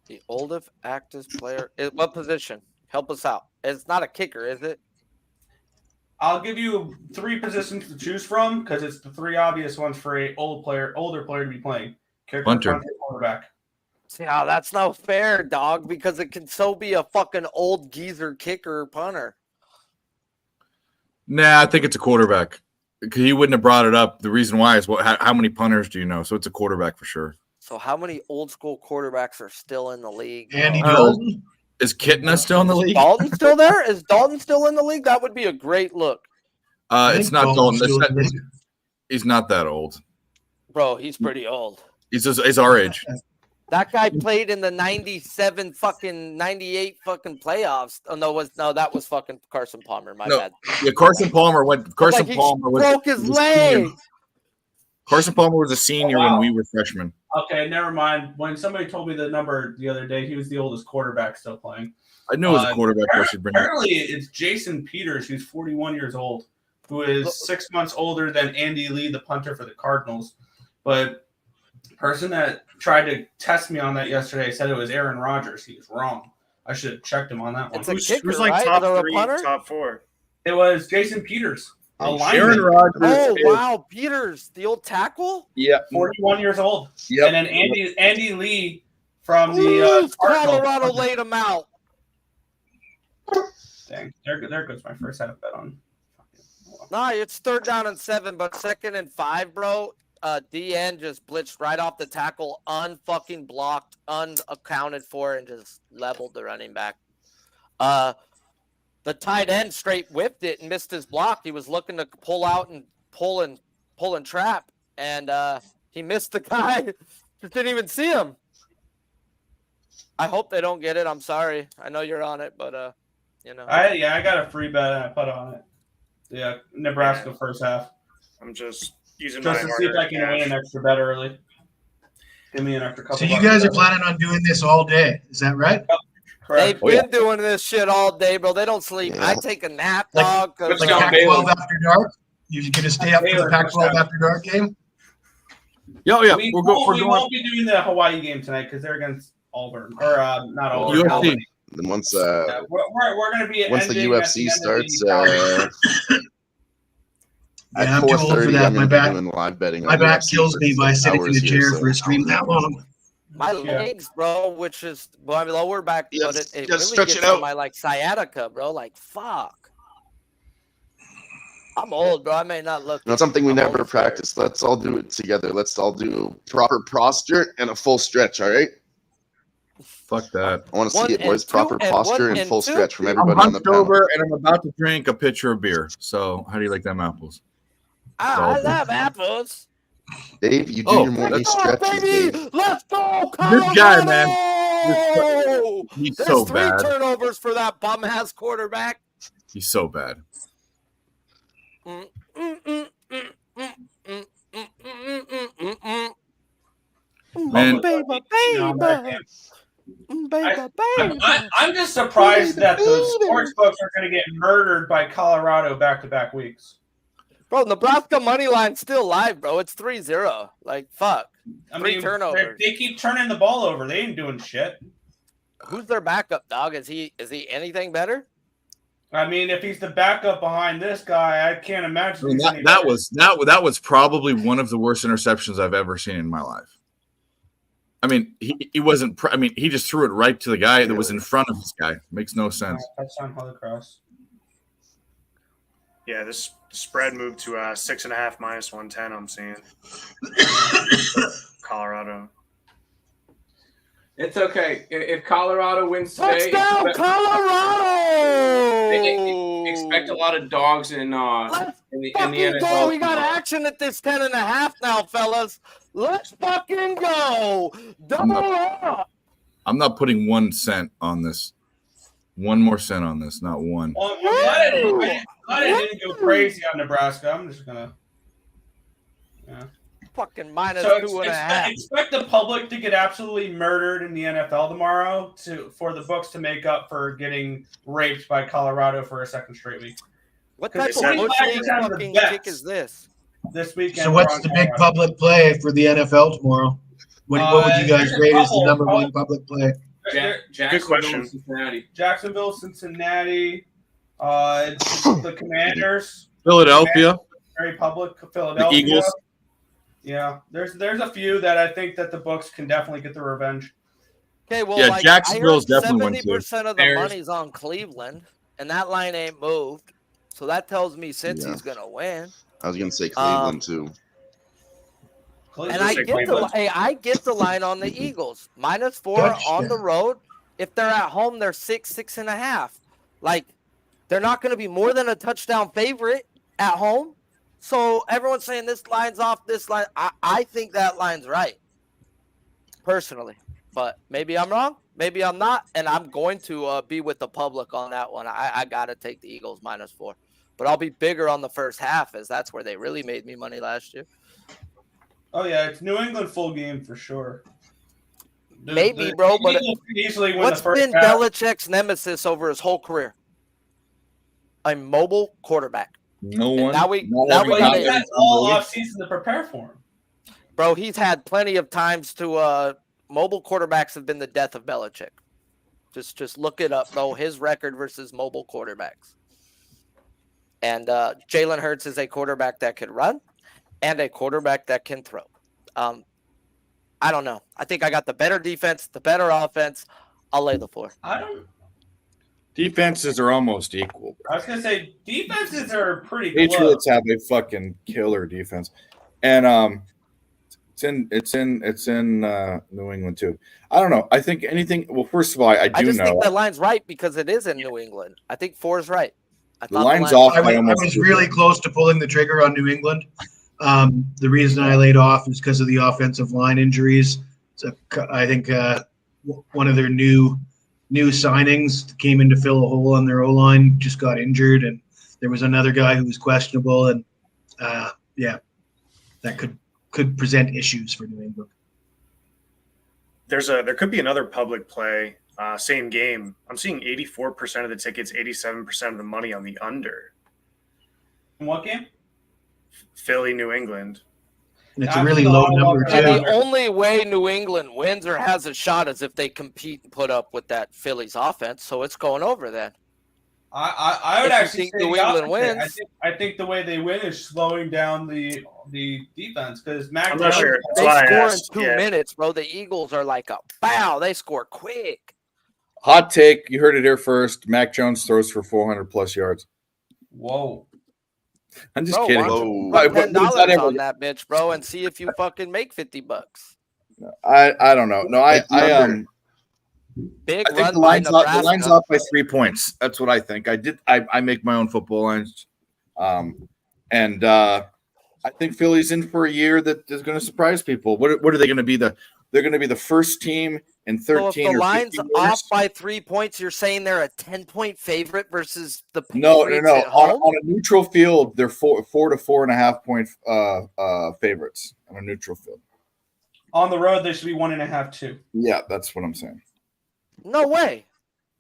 The oldest active player. What position? Help us out. It's not a kicker, is it? I'll give you 3 positions to choose from because it's the 3 obvious ones for a older player to be playing. Kicker, Punter. punter, quarterback. See how that's not fair, dog, because it can so be a fucking old geezer kicker or punter. Nah, I think it's a quarterback. He wouldn't have brought it up. The reason why is how many punters do you know? So it's a quarterback for sure. So how many old school quarterbacks are still in the league? Andy Dalton? Is Kitna still in the league? Dalton still there? Is Dalton still in the league? That would be a great look. It's not Dalton. He's not that old. Bro, he's pretty old. He's our age. That guy played in the 97 fucking 98 fucking playoffs. Oh no, that was fucking Carson Palmer. My bad. Yeah, Carson Palmer went. Carson Palmer broke his leg. Carson Palmer was a senior when we were freshmen. Okay, never mind. When somebody told me the number the other day, he was the oldest quarterback still playing. I knew it was a quarterback. Apparently, it's Jason Peters, who's 41 years old, who is 6 months older than Andy Lee, the punter for the Cardinals. But the person that tried to test me on that yesterday said it was Aaron Rodgers. He was wrong. I should have checked him on that one. It's a kicker, who's like top 3, top 4? It was Jason Peters. Aaron Rodgers. Oh wow, Peters, the old tackle. Yeah, 41 years old. Yep. And then Andy Lee from the Colorado laid him out. Dang, there goes my first half bet on. Nah, it's 3rd down and 7, but 2nd and 5, bro. DN just blitzed right off the tackle, unfucking blocked, unaccounted for, and just leveled the running back. The tight end straight whipped it and missed his block. He was looking to pull out and pull and trap, and he missed the guy. Just didn't even see him. I hope they don't get it. I'm sorry. I know you're on it, but I got a free bet and I put on it. Yeah, Nebraska first half. I'm just using just to see if I can win an extra bet early. Give me an extra couple. So you guys are planning on doing this all day? Is that right? Correct. They've been doing this shit all day, bro. They don't sleep. I take a nap, dog. Like Pac-12 after dark? You're going to stay up for the Pac-12 after dark game? Yeah. We won't be doing the Hawaii game tonight because they're against Auburn. Or not Auburn. UFC. Then once we're going to be once the UFC starts at I'm too old for 4:30, that. I'm My gonna be back, doing live betting. my back kills me by sitting in the chair for a stream that long. My legs, bro, which is my lower back, but it really stretch gets it out. to my like sciatica, bro. Like fuck. I'm old, bro. I may not look. That's something we never practice. Let's all do it together. Let's all do proper posture and a full stretch. All right. Fuck that. I want to see 1 it, boys. and 2 Proper and posture 1 and and full 2. stretch from I'm everybody on the hunched panel. over and I'm about to drink a pitcher of beer. So how do you like them apples? I love apples. Dave, you do your morning stretches, Dave. Let's go, This guy, man. Colorado! He's There's so 3 bad. turnovers for that bum ass quarterback. He's so bad. Man, I'm just surprised that the sports books are going to get murdered by Colorado back-to-back weeks. Bro, Nebraska money line's still live, bro. It's 3-0. Like, fuck. I 3 mean, turnovers. they keep turning the ball over. They ain't doing shit. Who's their backup, dog? Is he anything better? I mean, if he's the backup behind this guy, I can't imagine. I mean, that was probably one of the worst interceptions I've ever seen in my life. I mean, he wasn't. I mean, he just threw it right to the guy that was in front of this guy. Makes no sense. Touchdown, Holy Cross. Yeah, this spread moved to 6.5 minus 110. I'm seeing Colorado. It's okay. If Colorado wins today, Touchdown, Colorado! expect a lot of dogs in the Fucking NFL. go! We got action at this 10.5 now, fellas. Let's fucking go! Double up! I'm not putting 1 cent on this. 1 more cent on this, not one. Well, I'm glad it didn't go crazy on Nebraska. I'm just gonna. Yeah. Fucking minus So 2.5. expect the public to get absolutely murdered in the NFL tomorrow for the books to make up for getting raped by Colorado for a second straight week. What type of Because bush league fucking kick is this? This weekend. So what's the big public play for the NFL tomorrow? What would you guys rate as the number one public play? Good question. Cincinnati. Jacksonville, Cincinnati, the Commanders, Philadelphia, very public. Philadelphia, the Eagles. Yeah, there's a few that I think that the books can definitely get the revenge. Okay, well, Yeah, like, Jacksonville's I heard definitely one, too. 70% of the Bears. money's on Cleveland, and that line ain't moved. So that tells me Cincy's Yeah. gonna win. I was gonna say Cleveland too. Cleveland. And Cleveland. I get the line on the Eagles. -4 on the Touchdown. road. If they're at home, they're 6.5. Like, they're not going to be more than a touchdown favorite at home. So everyone's saying this line's off, this line. I think that line's right, personally. But maybe I'm wrong. Maybe I'm not. And I'm going to be with the public on that one. I got to take the Eagles -4. But I'll be bigger on the first half, as that's where they really made me money last year. Oh yeah, it's New England full game for sure. Maybe, bro, but Eagles can easily win what's the first been half. Belichick's nemesis over his whole career? A mobile quarterback. No And one. now we But gotta- he's had all offseason to prepare for him. Bro, he's had plenty of times to mobile quarterbacks have been the death of Belichick. Just look it up, bro. His record versus mobile quarterbacks. And Jalen Hurts is a quarterback that can run and a quarterback that can throw. I don't know. I think I got the better defense, the better offense. I'll lay the floor. Defenses are almost equal. I was gonna say defenses are pretty close. Patriots have a fucking killer defense, and it's in New England too. I don't know. I think anything. Well, first of all, I I just know think the line's right because it is in New England. I think 4 is right. I the thought line's off. I by almost was 2. really close to pulling the trigger on New England. The reason I laid off is because of the offensive line injuries. So I think one of their new signings came in to fill a hole on their O line, just got injured, and there was another guy who was questionable, and that could present issues for New England. There could be another public play. Same game. I'm seeing 84% of the tickets, 87% of the money on the under. In what game? Philly, New England. And it's a really low number And too. the only way New England wins or has a shot is if they compete and put up with that Phillies offense. So it's going over then. I would If you actually think say New the England opposite. wins. I think the way they win is slowing down the defense because Mac I'm not Jones- sure. That's They why I score asked. in 2 Yeah. minutes, bro. The Eagles are like a bow. They score quick. Hot take. You heard it here first. Mac Jones throws for 400 plus yards. Whoa. I'm just Bro, kidding. why don't Whoa. you Right, put but $10 is that ever- on that bitch, bro, and see if you fucking make $50. I don't know. No, I Big think run the by line's off. The Nebraska. line's off by 3 points. That's what I think. I make my own football lines, and I think Philly's in for a year that is going to surprise people. What are they going to be? They're going to be the first team in So 13 if the or line's 15 off years. by 3 points, you're saying they're a 10-point favorite versus the No. Patriots at On home? a neutral field, they're 4 to 4.5 point favorites on a neutral field. On the road, they should be 1.5, 2. Yeah, that's what I'm saying. No way.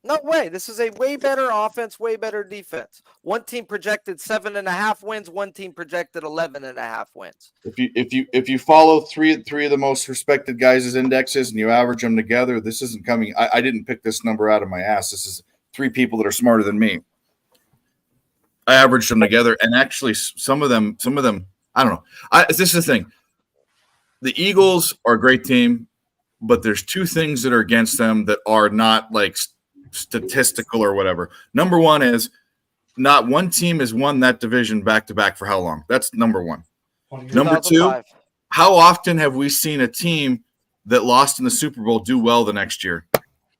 No way. This is a way better offense, way better defense. One team projected 7.5 wins. One team projected 11.5 wins. If you follow three of the most respected guys' indexes and you average them together, this isn't coming. I didn't pick this number out of my ass. This is 3 people that are smarter than me. I averaged them together, and actually, some of them. I don't know. This is the thing. The Eagles are a great team, but there's two things that are against them that are not like statistical or whatever. Number one is not one team has won that division back to back for how long? That's number one. Number two, 2005. how often have we seen a team that lost in the Super Bowl do well the next year?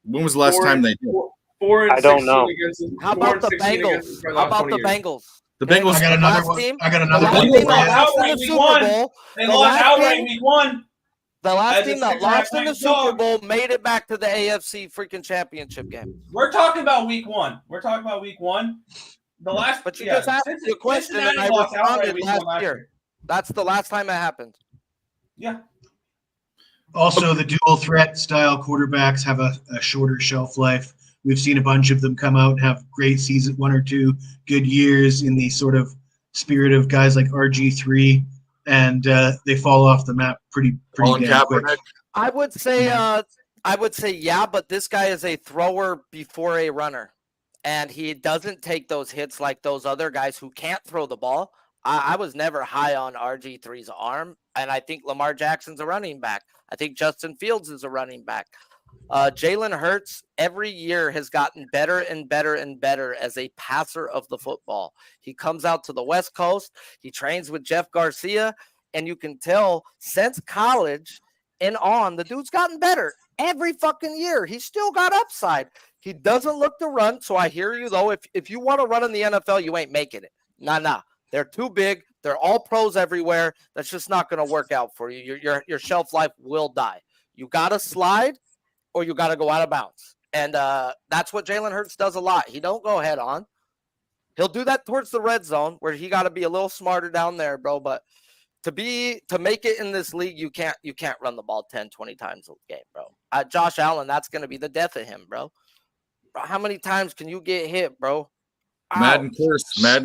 When was the last time they did? 4 and I don't 16 know. against How about the Bengals? How about the Bengals? The Bengals. I got another one. I got The another last one. team for that you. lost in the Outright, we Super won. Bowl. They The lost last outright team- week 1. The last As a team that 6.5 lost in the point Super dog. Bowl made it back to the AFC freaking championship game. We're talking about week 1. The last, But you just asked me a question and I lost outright responded week last 1 year. That's the last time it happened. Yeah. Also, the dual threat style quarterbacks have a shorter shelf life. We've seen a bunch of them come out and have great season, 1 or 2 good years in the sort of spirit of guys like RG3, and they fall off the map pretty Colin damn quick. Kaepernick. I would say yeah, but this guy is a thrower before a runner. And he doesn't take those hits like those other guys who can't throw the ball. I was never high on RG3's arm, and I think Lamar Jackson's a running back. I think Justin Fields is a running back. Jalen Hurts every year has gotten better and better and better as a passer of the football. He comes out to the West Coast. He trains with Jeff Garcia, and you can tell since college and on, the dude's gotten better every fucking year. He's still got upside. He doesn't look to run, so I hear you, though. If you want to run in the NFL, you ain't making it. Nah. They're too big. They're all pros everywhere. That's just not going to work out for you. Your shelf life will die. You got to slide or you got to go out of bounds. And that's what Jalen Hurts does a lot. He don't go head on. He'll do that towards the red zone where he got to be a little smarter down there, bro. But to make it in this league, you can't run the ball 10, 20 times a game, bro. Josh Allen, that's going to be the death of him, bro. How many times can you get hit, bro? Madden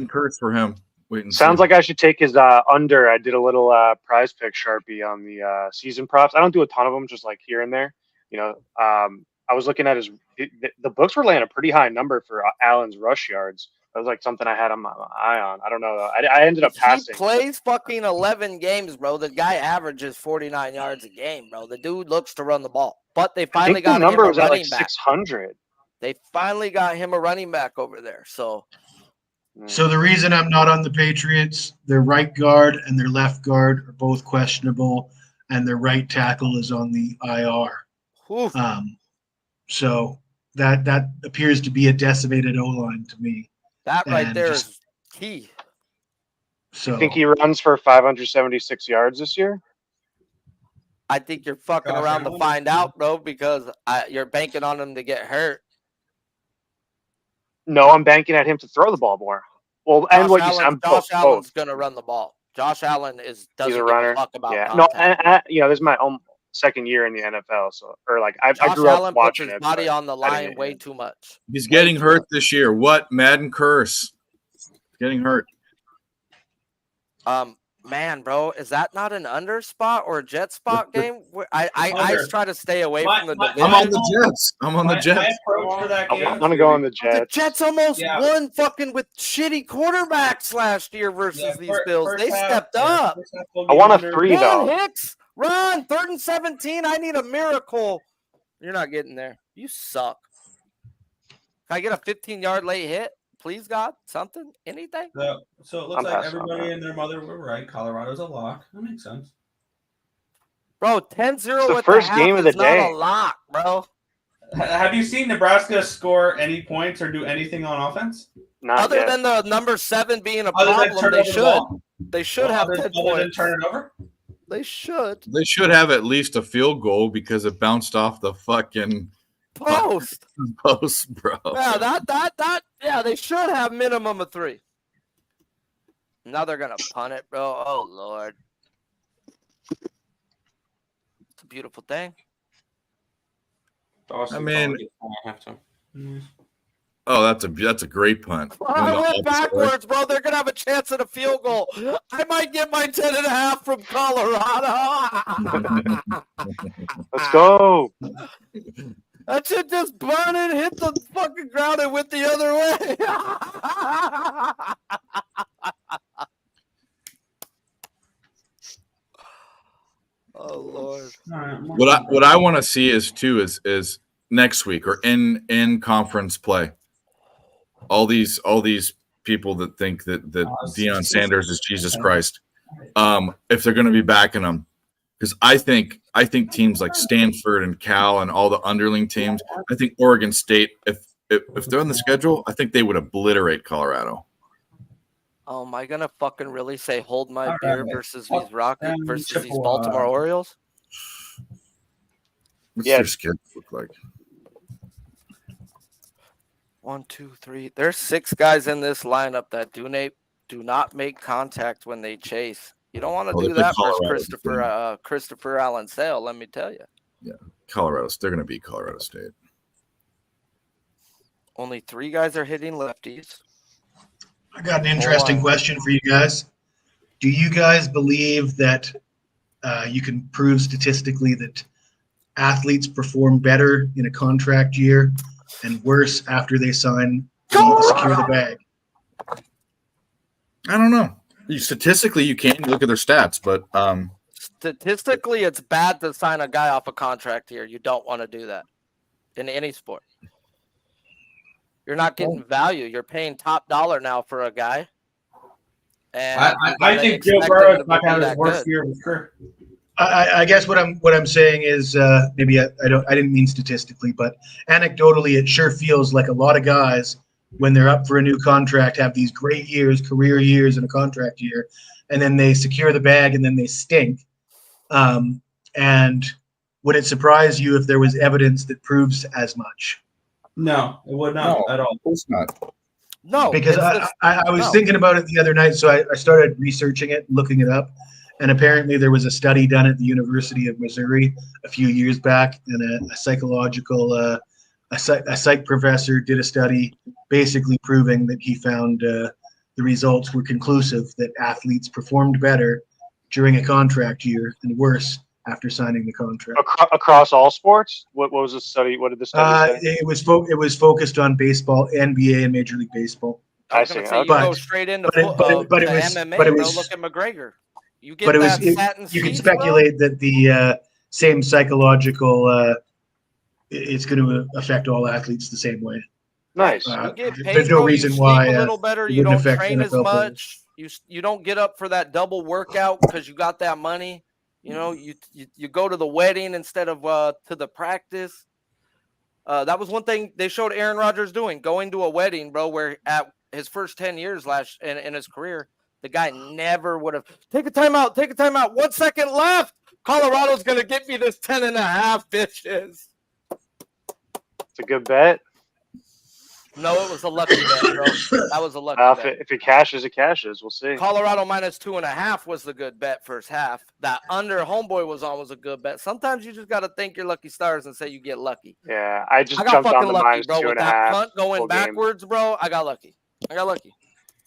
curse for him. Wait and Sounds see. like I should take his under. I did a little prize pick Sharpie on the season props. I don't do a ton of them, just like here and there. I was looking at the books were laying a pretty high number for Allen's rush yards. That was like something I had on my eye on. I don't know. I ended up passing. He plays fucking 11 games, bro. The guy averages 49 yards a game, bro. The dude looks to run the ball. But they finally got him a was at running like back. 600. They finally got him a running back over there. So the reason I'm not on the Patriots, their right guard and their left guard are both questionable, and their right tackle is on the IR. Oof. So that appears to be a decimated O-line to me. That right And there just- is key. So I think he runs for 576 yards this year. I think you're fucking Josh around to Allen? find out, bro, because you're banking on him to get hurt. No, I'm banking at him to throw the ball more. Well, and what you said, I'm Josh both. Allen's gonna run the ball. Josh Allen doesn't He's a give runner. a fuck about Yeah, contact. no, this is my own second year in the NFL, so I Josh grew up Allen puts watching his it. body but on the I didn't line hit way him. too much. He's getting hurt this year. What? Madden curse. Getting hurt. Man, bro, is that not an under spot or a jet spot game? I Under. try to stay away from the My- division. I'm on the Jets. I'm on the My Jets. approach for that game. I'm gonna go on the The Jets. Jets almost Yeah. won fucking with shitty quarterbacks last year versus these Bills. They stepped up. I want a 3 Run, though. Hicks, run. 3rd and 17. I need a miracle. You're not getting there. You suck. Can I get a 15-yard late hit? Please, God, something, anything? So it looks I'm like passing on everybody that. and their mother were right. Colorado's a lock. That makes sense. Bro, 10-0 the with first the half game of is the not day. a lock, bro. Have you seen Nebraska score any points or do anything on offense? Not Other yet. than the number 7 being a Other than problem, turn they over the should. ball? They should have 10 Other than points. turn it over? They should. They should have at least a field goal because it bounced off the fucking Post. post, bro. Yeah, yeah, they should have minimum of 3. Now they're gonna punt it, bro. Oh Lord. It's a beautiful thing. Dawson I mean- Collins I have to. Oh, that's a great punt. I went backwards, bro. They're gonna have a chance at a field goal. I might get my 10.5 from Colorado. Let's go. That shit just burn it, hit the fucking ground and went the other way. Oh Lord. All right, What I want to see is next week or in conference play. All these people that think that Deion Sanders is Jesus Christ, if they're going to be backing him, because I think teams like Stanford and Cal and all the underling teams, I think Oregon State, if they're on the schedule, I think they would obliterate Colorado. Oh, am I gonna fucking really say hold my All beer right. versus these Rockets versus these Triple, Baltimore Orioles? What's Yeah. their schedule look like? 1, 2, 3. There's 6 guys in this lineup that do not make contact when they chase. You don't want to Oh, they do play that versus Colorado. Christopher Allen Sale, let me tell you. Yeah, Colorado. They're going to beat Colorado State. Only 3 guys are hitting lefties. I got an interesting question for you guys. Do you guys believe that you can prove statistically that athletes perform better in a contract year and worse after they sign to secure the bag? I don't know. Statistically, you can look at their stats, but Statistically, it's bad to sign a guy off a contract here. You don't want to do that in any sport. You're not getting value. You're paying top dollar now for a guy. And I think Joe Burrow is not going to have his worst year of his career. I guess what I'm saying is maybe I didn't mean statistically, but anecdotally, it sure feels like a lot of guys when they're up for a new contract have these great years, career years, in a contract year, and then they secure the bag and then they stink. And would it surprise you if there was evidence that proves as much? No, it would not at all. Of course not. No, because I was thinking about it the other night, so I started researching it, looking it up, and apparently there was a study done at the University of Missouri a few years back, and a psych professor did a study basically proving that he found the results were conclusive that athletes performed better during a contract year and worse after signing the contract. Across all sports? What was the study? What did the study say? It was focused on baseball, NBA, and Major League Baseball. I was going to say, you go straight into MMA, bro. Look at McGregor. You get you can speculate that the same psychological it's going to affect all athletes the same way. Nice. You get paid, there's no bro, reason you why sleep a little better. You don't train as much. You don't get up for that double workout because you got that money. You know, you go to the wedding instead of to the practice. That was one thing they showed Aaron Rodgers doing, going to a wedding, bro, where at his first 10 years in his career, the guy never would have. Take a timeout. 1 second left. Colorado's going to get me this 10.5, bitches. It's a good bet. No, it was a lucky bet, bro. That was a lucky bet. If it cashes, it cashes. We'll see. Colorado minus 2.5 was the good bet first half. That under homeboy was on was a good bet. Sometimes you just got to thank your lucky stars and say you get lucky. Yeah, I got jumped fucking on the lucky, minus bro. With 2.5 that punt going full backwards, bro, I got lucky.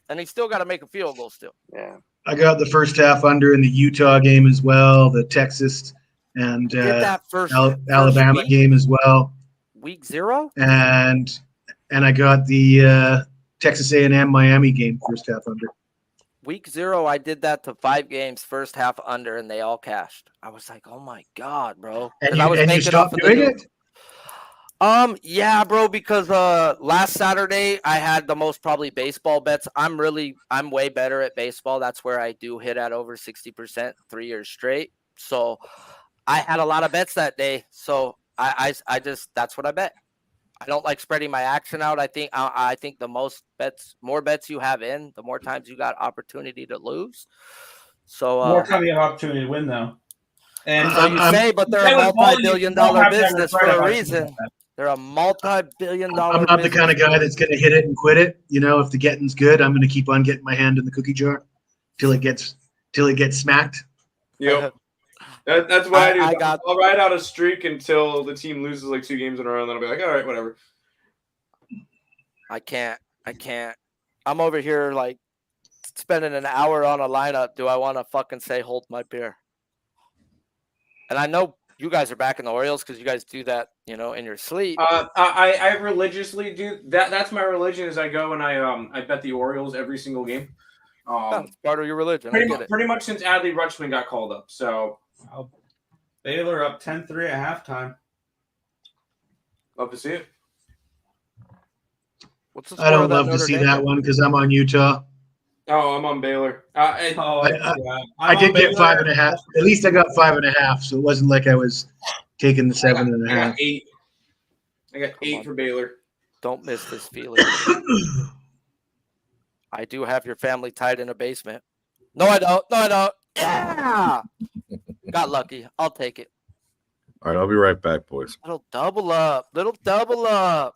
And he still got to make a field goal still. Yeah. I got the first half under in the Utah game as well, the Texas and Alabama game as well. Week 0? And I got the Texas A&M Miami game first half under. Week 0, I did that to 5 games, first half under, and they all cashed. I was like, oh my God, bro. And you stopped doing it? Yeah, bro, because last Saturday I had the most probably baseball bets. I'm way better at baseball. That's where I do hit at over 60% 3 years straight. So I had a lot of bets that day. So I just that's what I bet. I don't like spreading my action out. I think the more bets you have in, the more times you got opportunity to lose. So more time you have opportunity to win, though. And so you say, but they're a multi-billion-dollar business for a reason. They're a multi-billion-dollar. I'm not the kind of guy that's going to hit it and quit it. You know, if the getting's good, I'm going to keep on getting my hand in the cookie jar till it gets smacked. Yep. That's why I'll ride out a streak until the team loses like 2 games in a row, and then I'll be like, all right, whatever. I can't. I'm over here like spending an hour on a lineup. Do I want to fucking say hold my beer? And I know you guys are backing the Orioles because you guys do that, you know, in your sleep. I religiously do that. That's my religion. Is I go and I bet the Orioles every single game. That's part of your religion. Pretty much since Adley Rutschman got called up. So Baylor up 10-3 at halftime. Love to see it. What's the I score don't of that love to Notre see Dame that game? one because I'm on Utah. Oh, I'm on Baylor. I did get 5.5. At least I got 5.5, so it wasn't like I was taking the 7.5. I got 8. I got 8 for Baylor. Don't miss this feeling. I do have your family tied in a basement. No, I don't. No, I don't. Yeah. Got lucky. I'll take it. All right, I'll be right back, boys. Little double up. Little double up.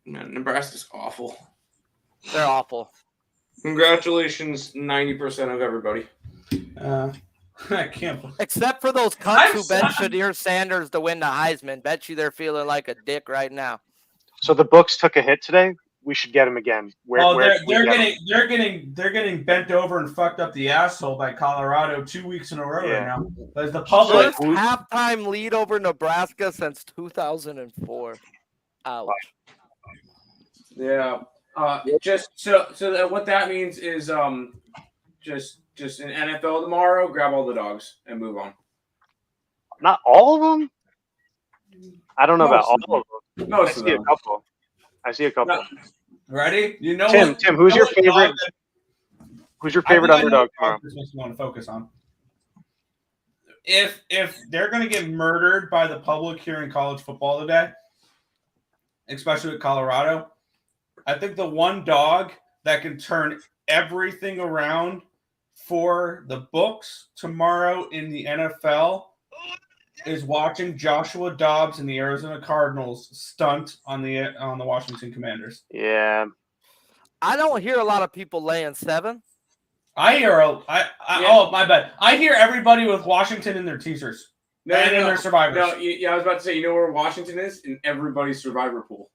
Man, Nebraska's awful. They're awful. Congratulations, 90% of everybody. I can't believe Except for those cunts who bet Shadir Sanders to win the Heisman. Bet you they're feeling like a dick right now. So the books took a hit today. We should get him again. They're getting bent over and fucked up the asshole by Colorado 2 weeks in a row right now. But the public First halftime lead over Nebraska since 2004. Ouch. Yeah. Just so that what that means is just in NFL tomorrow, grab all the dogs and move on. Not all of them. I don't know about all of them. Most I of see them. a couple. I see a couple. No. Ready? You know Tim, what? Tim, who's your favorite? Who's your favorite underdog tomorrow? This makes me want to focus on. If they're going to get murdered by the public here in college football today, especially with Colorado, I think the one dog that can turn everything around for the books tomorrow in the NFL is watching Joshua Dobbs and the Arizona Cardinals stunt on the Washington Commanders. Yeah. I don't hear a lot of people laying 7. Oh my bad. I hear everybody with Washington in their teasers in their survivors. No, I was about to say, you know where Washington is? In everybody's survivor pool.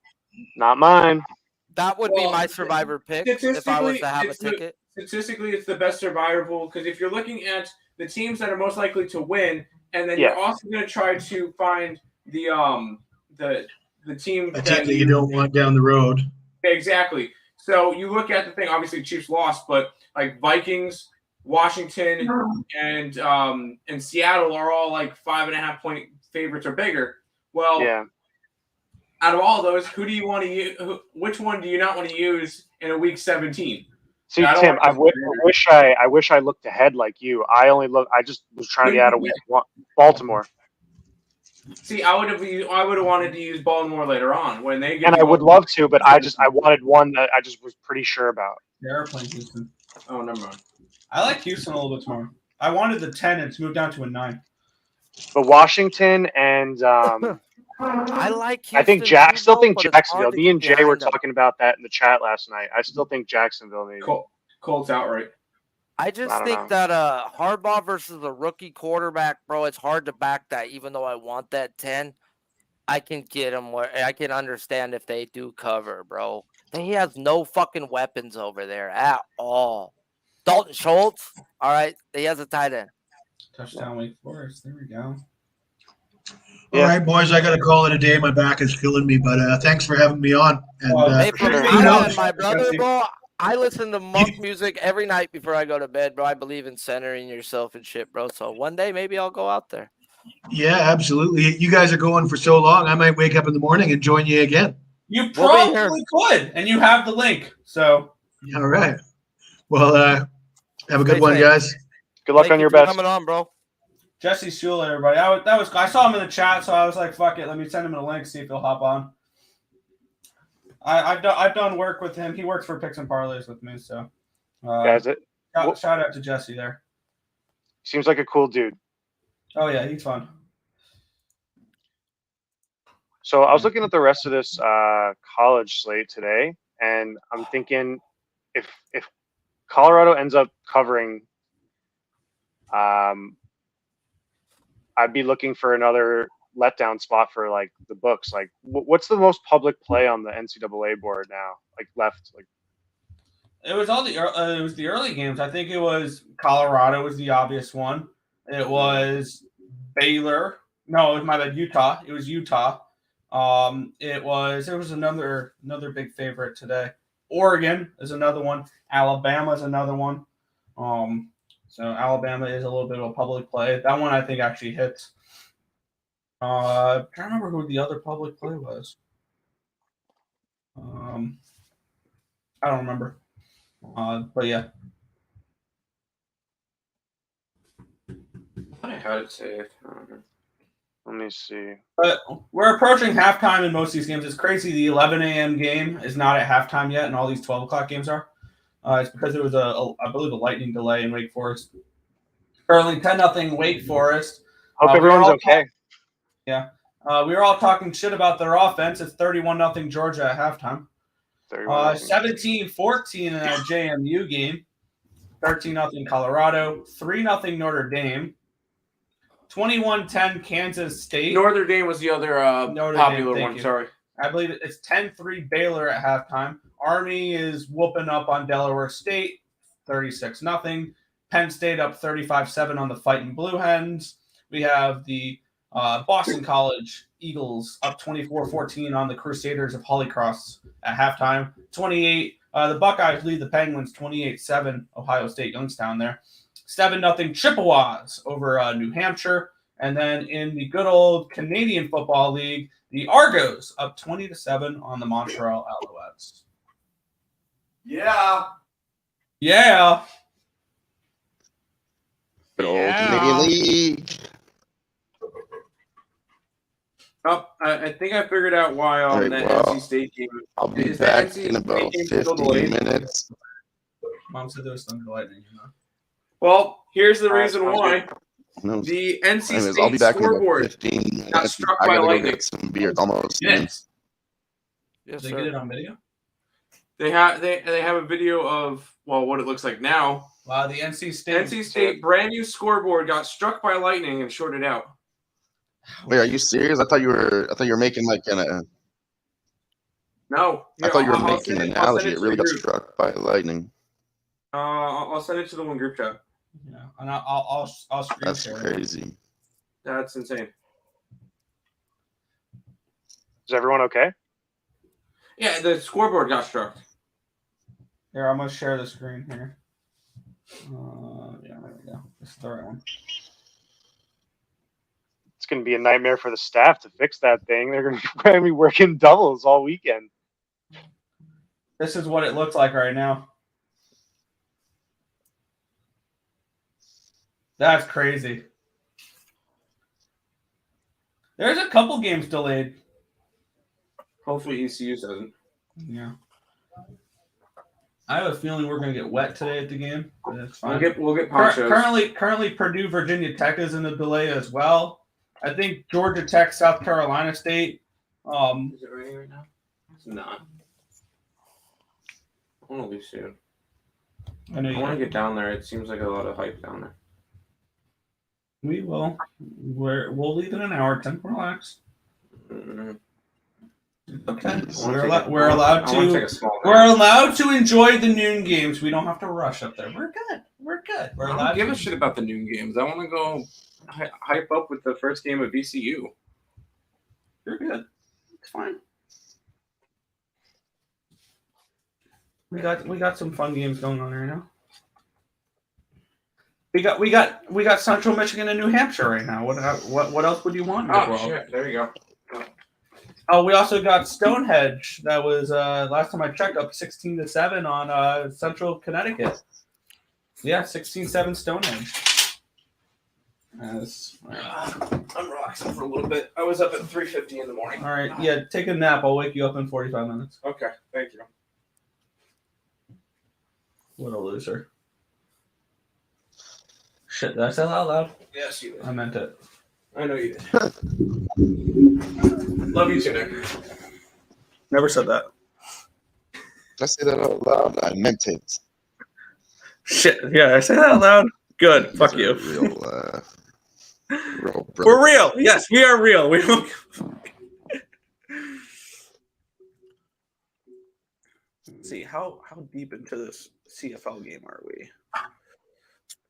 Not mine. That would be my survivor pick if I was to have a ticket. Statistically, it's the best survivor pool because if you're looking at the teams that are most likely to win, and then you're also going to try to find the team that you don't want down the road. Exactly. So you look at the thing. Obviously, Chiefs lost, but like Vikings, Washington, and Seattle are all like 5.5 point favorites or bigger. Well, out of all those, who do you want to use? Which one do you not want to use in a week 17? See, Tim, I wish I looked ahead like you. I just was trying to get out of week 1. Baltimore. See, I would have wanted to use Baltimore later on when they get. And I would love to, but I wanted one that I just was pretty sure about. They're playing Houston. Oh, never mind. I like Houston a little bit tomorrow. I wanted the 10, and it's moved down to a 9. But Washington and I like Houston. I think still think Jacksonville. Me and Jay were talking about that in the chat last night. I still think Jacksonville maybe. Colts outright. I just think that Harbaugh versus a rookie quarterback, bro, it's hard to back that. Even though I want that 10, I can get him where I can understand if they do cover, bro. He has no fucking weapons over there at all. Dalton Schultz, all right, he has a tight end. Touchdown Wake Forest. There we go. All right, boys, I got to call it a day. My back is killing me, but thanks for having me on. And my brother, bro, I listen to monk music every night before I go to bed, bro. I believe in centering yourself and shit, bro. So one day maybe I'll go out there. Yeah, absolutely. You guys are going for so long. I might wake up in the morning and join you again. You probably could, and you have the link. So all right. Well, have a good one, guys. Good luck on your best. Coming on, bro. Jesse Schuler, everybody. I saw him in the chat, so I was like, "Fuck it, let me send him a link, see if he'll hop on." I've done work with him. He works for Picks and Parlays with me, so. Shout out to Jesse there. Seems like a cool dude. Oh yeah, he's fun. So I was looking at the rest of this college slate today, and I'm thinking if Colorado ends up covering, I'd be looking for another letdown spot for like the books. Like, what's the most public play on the NCAA board now? Like left, like it was all the early games. I think it was Colorado was the obvious one. It was Baylor. No, it was my bad. Utah. It was Utah. There was another big favorite today. Oregon is another one. Alabama is another one. So Alabama is a little bit of a public play. That one I think actually hits. I'm trying to remember who the other public play was. I don't remember. But yeah. I had it saved. Let me see. But we're approaching halftime in most of these games. It's crazy. The 11 a.m. game is not at halftime yet, and all these 12 o'clock games are. It's because there was I believe, a lightning delay in Wake Forest. Currently 10-0 Wake Forest. Hope everyone's okay. We were all talking shit about their offense. It's 31-0 Georgia at halftime. 17-14 in that JMU game. 13-0 Colorado. 3-0 Notre Dame. 21-10 Kansas State. Notre Dame was the other popular one. Sorry. I believe it's 10-3 Baylor at halftime. Army is whooping up on Delaware State, 36-0. Penn State up 35-7 on the Fighting Blue Hens. We have the Boston College Eagles up 24-14 on the Crusaders of Holy Cross at halftime. 28. The Buckeyes lead the Penguins 28-7. Ohio State Youngstown there. 7-0 Chippewas over New Hampshire. And then in the good old Canadian Football League, the Argos up 20-7 on the Montreal Alouettes. Yeah. Yeah. Good old Canadian League. Oh, I think I figured out why Right, that well, NC State game. I'll be Is the back NC in about State game still 15 delayed? minutes. Mom said there was thunder lightning. Well, here's the reason why. No, The NC anyways, I'll be State back in about scoreboard 15 minutes. got struck I by gotta go lightning. get some beer. It's almost Yes. Yes, Did they sir. get it on video? They have a video of what it looks like now. Wow, the NC State. NC State brand new scoreboard got struck by lightning and shorted out. Wait, are you serious? I thought you were making like an. No, I thought you were I'll making send an it- I'll analogy. send It to really the got group. struck by lightning. I'll send it to the one group chat. Yeah, and I'll screen That's share it. crazy. That's insane. Is everyone okay? Yeah, the scoreboard got struck. Here, I'm gonna share the screen here. Yeah, there we go. This is the right one. It's going to be a nightmare for the staff to fix that thing. They're going to be working doubles all weekend. This is what it looks like right now. That's crazy. There's a couple games delayed. Hopefully ECU doesn't. Yeah. I have a feeling we're going to get wet today at the game. But that's fine. We'll get ponchos. Currently, Purdue, Virginia Tech is in the delay as well. I think Georgia Tech, South Carolina State. Is it raining right now? It's not. I want to leave soon. I know I want to you. get down there. It seems like a lot of hype down there. We will. We'll leave in an hour. 10. Relax. Mm-hmm. Okay. We're We're allowed to enjoy the noon games. We don't have to rush up there. We're good. We're good. We're I allowed don't give to. a shit about the noon games. I want to go hype up with the first game of VCU. You're good. It's fine. We got some fun games going on right now. We got Central Michigan and New Hampshire right now. What else would you want in the Oh world? shit! There you go. Oh, we also got Stonehenge. That was last time I checked up 16-7 on Central Connecticut. Yeah, 16-7 Stonehenge. I'm relaxing for a little bit. I was up at 3:50 in the morning. All right, yeah, take a nap. I'll wake you up in 45 minutes. Okay, thank you. What a loser. Shit, did I say that out loud? Yes, you did. I meant it. I know you did. Love you too, Nick. Never said that. Did I say that out loud? I meant it. Shit, yeah, I say that out loud? Good, fuck These are you. Real We're real. Yes, we are real. We don't. Let's see, how deep into this CFL game are we?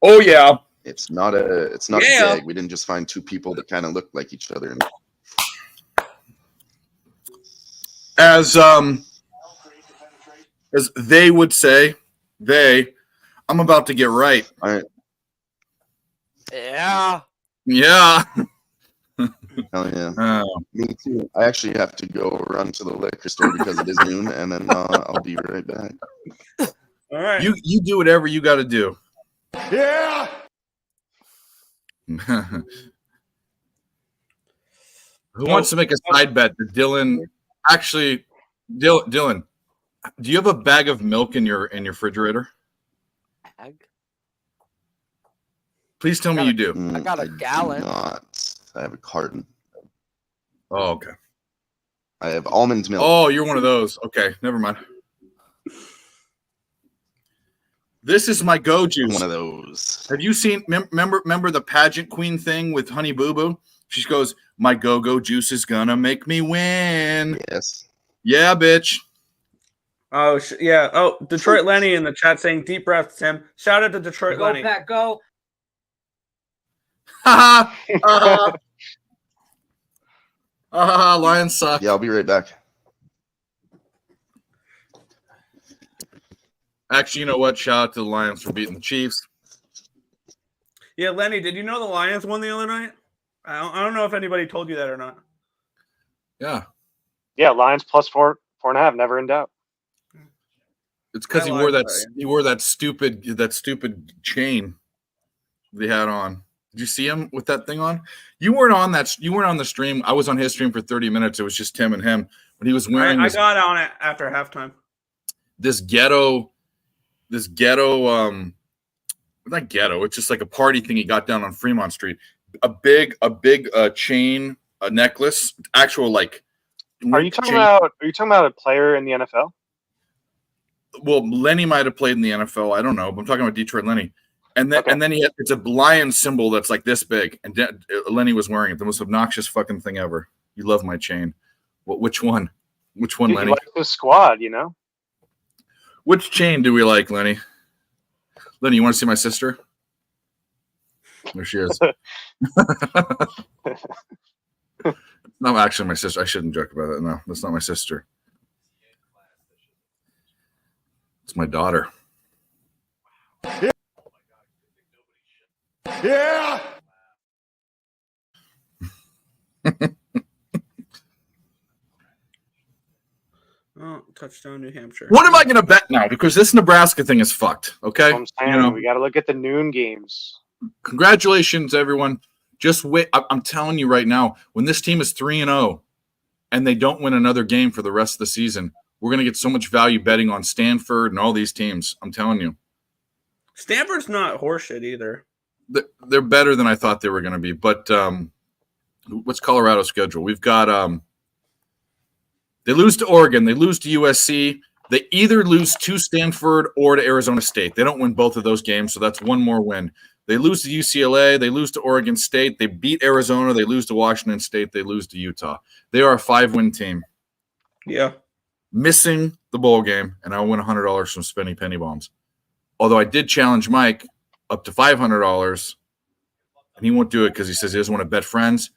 Oh yeah. It's not a gag. We didn't just find two people that kind of look like each other. As they would say, I'm about to get right. Yeah. Yeah. Hell yeah. Oh. Me too. I actually have to go run to the liquor store because it is noon, and then I'll be right back. All right. You do whatever you got to do. Yeah. Who wants to make a side bet that Dylan? Actually, Dylan, do you have a bag of milk in your refrigerator? Bag? Please tell me you do. I got a do gallon. not. I have a carton. Oh, okay. I have almond milk. Oh, you're one of those. Okay, never mind. This is my go juice. One of those. Have you seen? Remember the pageant queen thing with Honey Boo Boo? She goes, "My go juice is gonna make me win." Yes. Yeah, bitch. Oh, yeah. Oh, Detroit Lenny in the chat saying deep breaths, Tim. Shout out to Detroit Go, Lenny. Pat, go. Ha ha. Lions suck. Yeah, I'll be right back. Actually, you know what? Shout out to the Lions for beating the Chiefs. Yeah, Lenny, did you know the Lions won the other night? I don't know if anybody told you that or not. Yeah. Yeah, Lions plus 4.5, never in doubt. It's because he wore that stupid chain they had on. Did you see him with that thing on? You weren't on the stream. I was on his stream for 30 minutes. It was just Tim and him. But he was wearing I got on it after halftime. this ghetto not ghetto, it's just like a party thing he got down on Fremont Street. A big chain, a necklace, actual like Are you talking about a player in the NFL? Well, Lenny might have played in the NFL. I don't know, but I'm talking about Detroit Lenny. And then he had, it's a lion symbol that's like this big, and Lenny was wearing it. The most obnoxious fucking thing ever. You love my chain. Which one? Which one, Dude, Lenny? you like the squad, you know? Which chain do we like, Lenny? Lenny, you want to see my sister? There she is. No, actually, my sister. I shouldn't joke about that. No, that's not my sister. It's my daughter. Yeah. Oh, touchdown, New Hampshire. What am I going to bet now? Because this Nebraska thing is fucked. Okay, I'm saying, we got to look at the noon games. Congratulations, everyone. Just wait. I'm telling you right now, when this team is 3-0 and they don't win another game for the rest of the season, we're going to get so much value betting on Stanford and all these teams. I'm telling you. Stanford's not horseshit either. They're better than I thought they were going to be. But what's Colorado's schedule? We've got they lose to Oregon. They lose to USC. They either lose to Stanford or to Arizona State. They don't win both of those games, so that's one more win. They lose to UCLA. They lose to Oregon State. They beat Arizona. They lose to Washington State. They lose to Utah. They are a 5-win team. Yeah. Missing the bowl game, and I'll win $100 from spending penny bombs. Although I did challenge Mike up to $500, and he won't do it because he says he doesn't want to bet friends.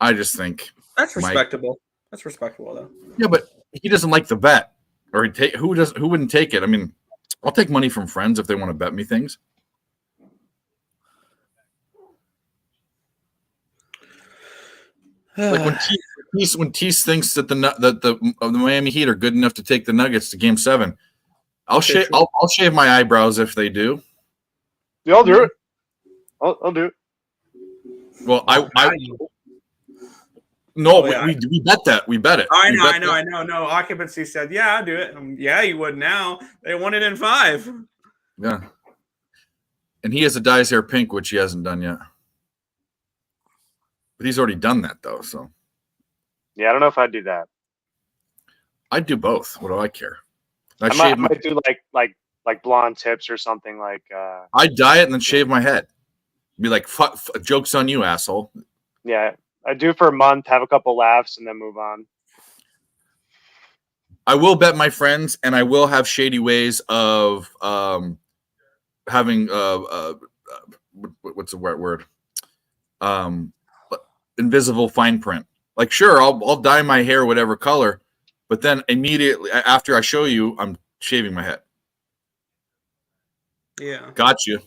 I just think that's respectable. That's respectable, though. Yeah, but he doesn't like the bet, or who wouldn't take it? I mean, I'll take money from friends if they want to bet me things. Like when Tease thinks that the Miami Heat are good enough to take the Nuggets to Game 7, I'll shave my eyebrows if they do. Yeah, I'll do it. I'll do it. Well, we bet that. We bet it. I know. No, Occupancy said, yeah, I'll do it. Yeah, you would now. They won it in 5. Yeah. And he has a dyes hair pink, which he hasn't done yet. But he's already done that, though. So. Yeah, I don't know if I'd do that. I'd do both. What do I care? I might do like blonde tips or something like. I'd dye it and then shave my head. Be like, joke's on you, asshole. Yeah, I do it for a month, have a couple laughs, and then move on. I will bet my friends, and I will have shady ways of having what's the right word? Invisible fine print. Like, sure, I'll dye my hair whatever color, but then immediately after I show you, I'm shaving my head. Yeah. Gotcha.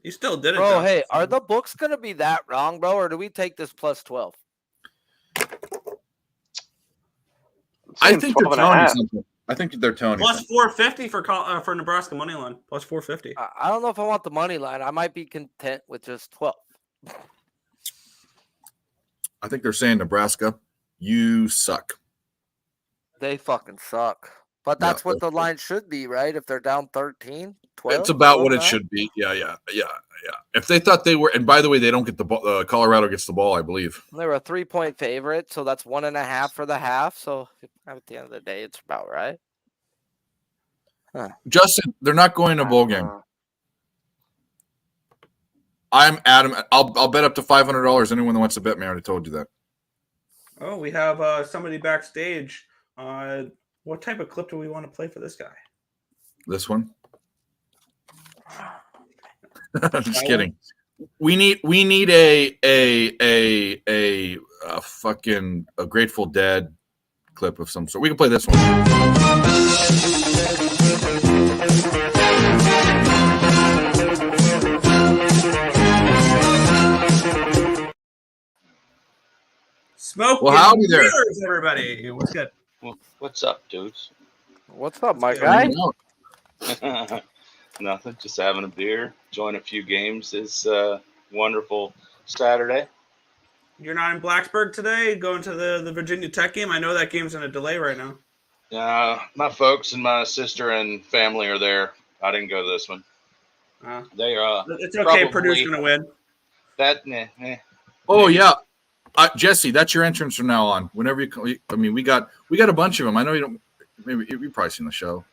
He still did it, Bro, though. hey, are the books going to be that wrong, bro? Or do we take this plus 12? I think they're 12 and a telling you half. something. I think they're telling you Plus something. 450 for Nebraska money line. Plus 450. I don't know if I want the money line. I might be content with just 12. I think they're saying, Nebraska, you suck. They fucking suck. But Yeah, that's what the line should be, right? If they're down 13, 12. It's about 12 what and it a half? should be. Yeah. If they thought they were, and by the way, they don't get the ball. Colorado gets the ball, I believe. They were a 3-point favorite, so that's 1.5 for the half. So at the end of the day, it's about right. Justin, they're not going to a bowl game. I'm adamant. I'll bet up to $500. Anyone that wants to bet me, I already told you that. Oh, we have somebody backstage. What type of clip do we want to play for this guy? This one. I'm just kidding. We need a fucking a Grateful Dead clip of some sort. We can play this one. Smoke. Well, howdy there, everybody. What's good? Well, what's up, dudes? What's up, my guy? Nothing. Just having a beer, enjoying a few games. This wonderful Saturday. You're not in Blacksburg today, going to the Virginia Tech game? I know that game's in a delay right now. My folks and my sister and family are there. I didn't go to this one. They are. It's okay. Purdue's gonna win. Oh yeah, Jesse, that's your entrance from now on. Whenever you, I mean, we got a bunch of them. I know you don't. Maybe you've probably seen the show.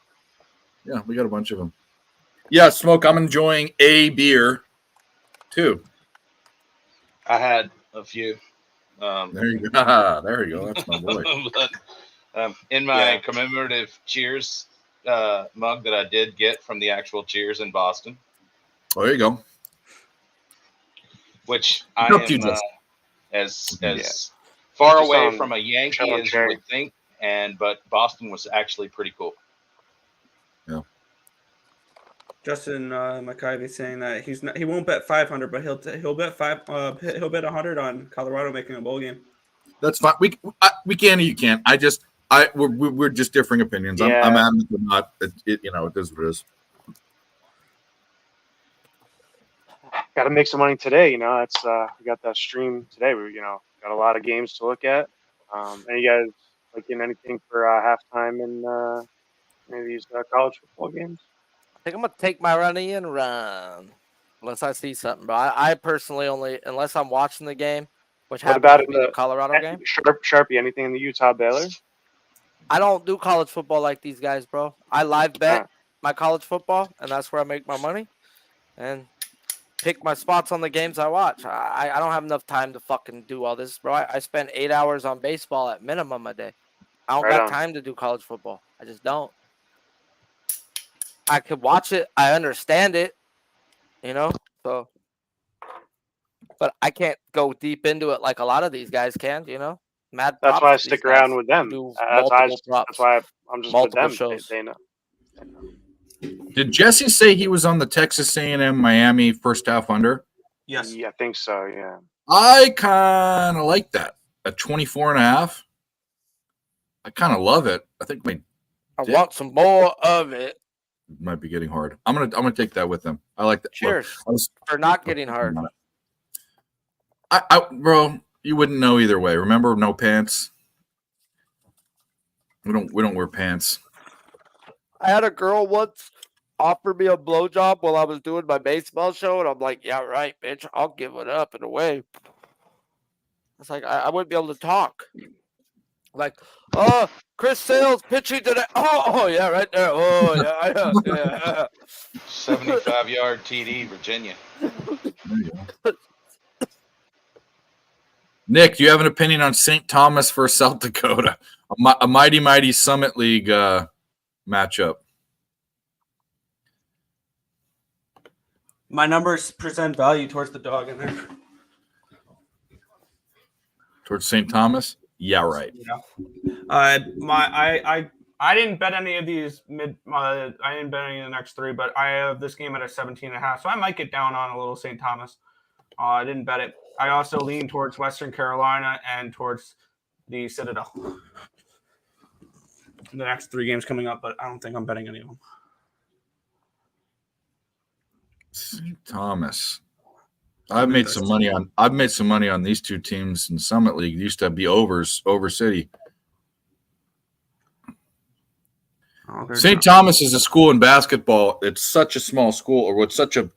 Yeah, we got a bunch of them. Yeah, Smoke. I'm enjoying a beer, too. I had a few. There you go. There you go. That's my boy. But, in my commemorative Cheers mug that I did get from the actual Cheers in Boston. Oh, there you go. Which I am as far away from a Yankee as you would think, but Boston was actually pretty cool. Yeah. Justin McIvey saying that he won't bet 500, but he'll bet 100 on Colorado making a bowl game. That's fine. We can. You can't. We're just differing opinions. I'm adamant they're not. It is what it is. Got to make some money today. It's we got that stream today. We got a lot of games to look at. And you guys in anything for halftime in any of these college football games? I think I'm going to take my runny and run. Unless I see something, bro. I personally only, unless I'm watching the game, which happened to be the Colorado game. Sharpie, anything in the Utah Baylor? I don't do college football like these guys, bro. I live bet my college football, and that's where I make my money. And pick my spots on the games I watch. I don't have enough time to fucking do all this, bro. I spend 8 hours on baseball at minimum a day. I don't got time to do college football. I just don't. I could watch it. I understand it, so. But I can't go deep into it like a lot of these guys can, Mad. That's why I stick around with them. That's why I'm just multiple with them. Shows. They know. Did Jesse say he was on the Texas A&M Miami first half under? Yes. Yeah, I think so, yeah. I kind of like that. At 24.5. I kind of love it. I think I want some more of it. Might be getting hard. I'm gonna take that with them. I like that. Cheers for not getting hard. Bro, you wouldn't know either way. Remember, no pants. We don't wear pants. I had a girl once offer me a blowjob while I was doing my baseball show, and I'm like, "Yeah, right, bitch. I'll give it up in a way." It's like I wouldn't be able to talk. Like, oh, Chris Sales pitching today. Oh, yeah, right there. Oh, yeah. 75-yard TD, Virginia. Nick, do you have an opinion on St. Thomas versus South Dakota? A mighty Summit League matchup. My numbers present value towards the dog in there. Towards St. Thomas? Yeah, right. Yeah. I I didn't bet any of these I didn't bet any of the next 3, but I have this game at a 17.5, so I might get down on a little St. Thomas. I didn't bet it. I also lean towards Western Carolina and towards the Citadel. The next 3 games coming up, but I don't think I'm betting any of them. St. Thomas. I've made some money on these 2 teams in Summit League. It used to be over City. St. Thomas is a school in basketball. It's such a small school, or what's such a.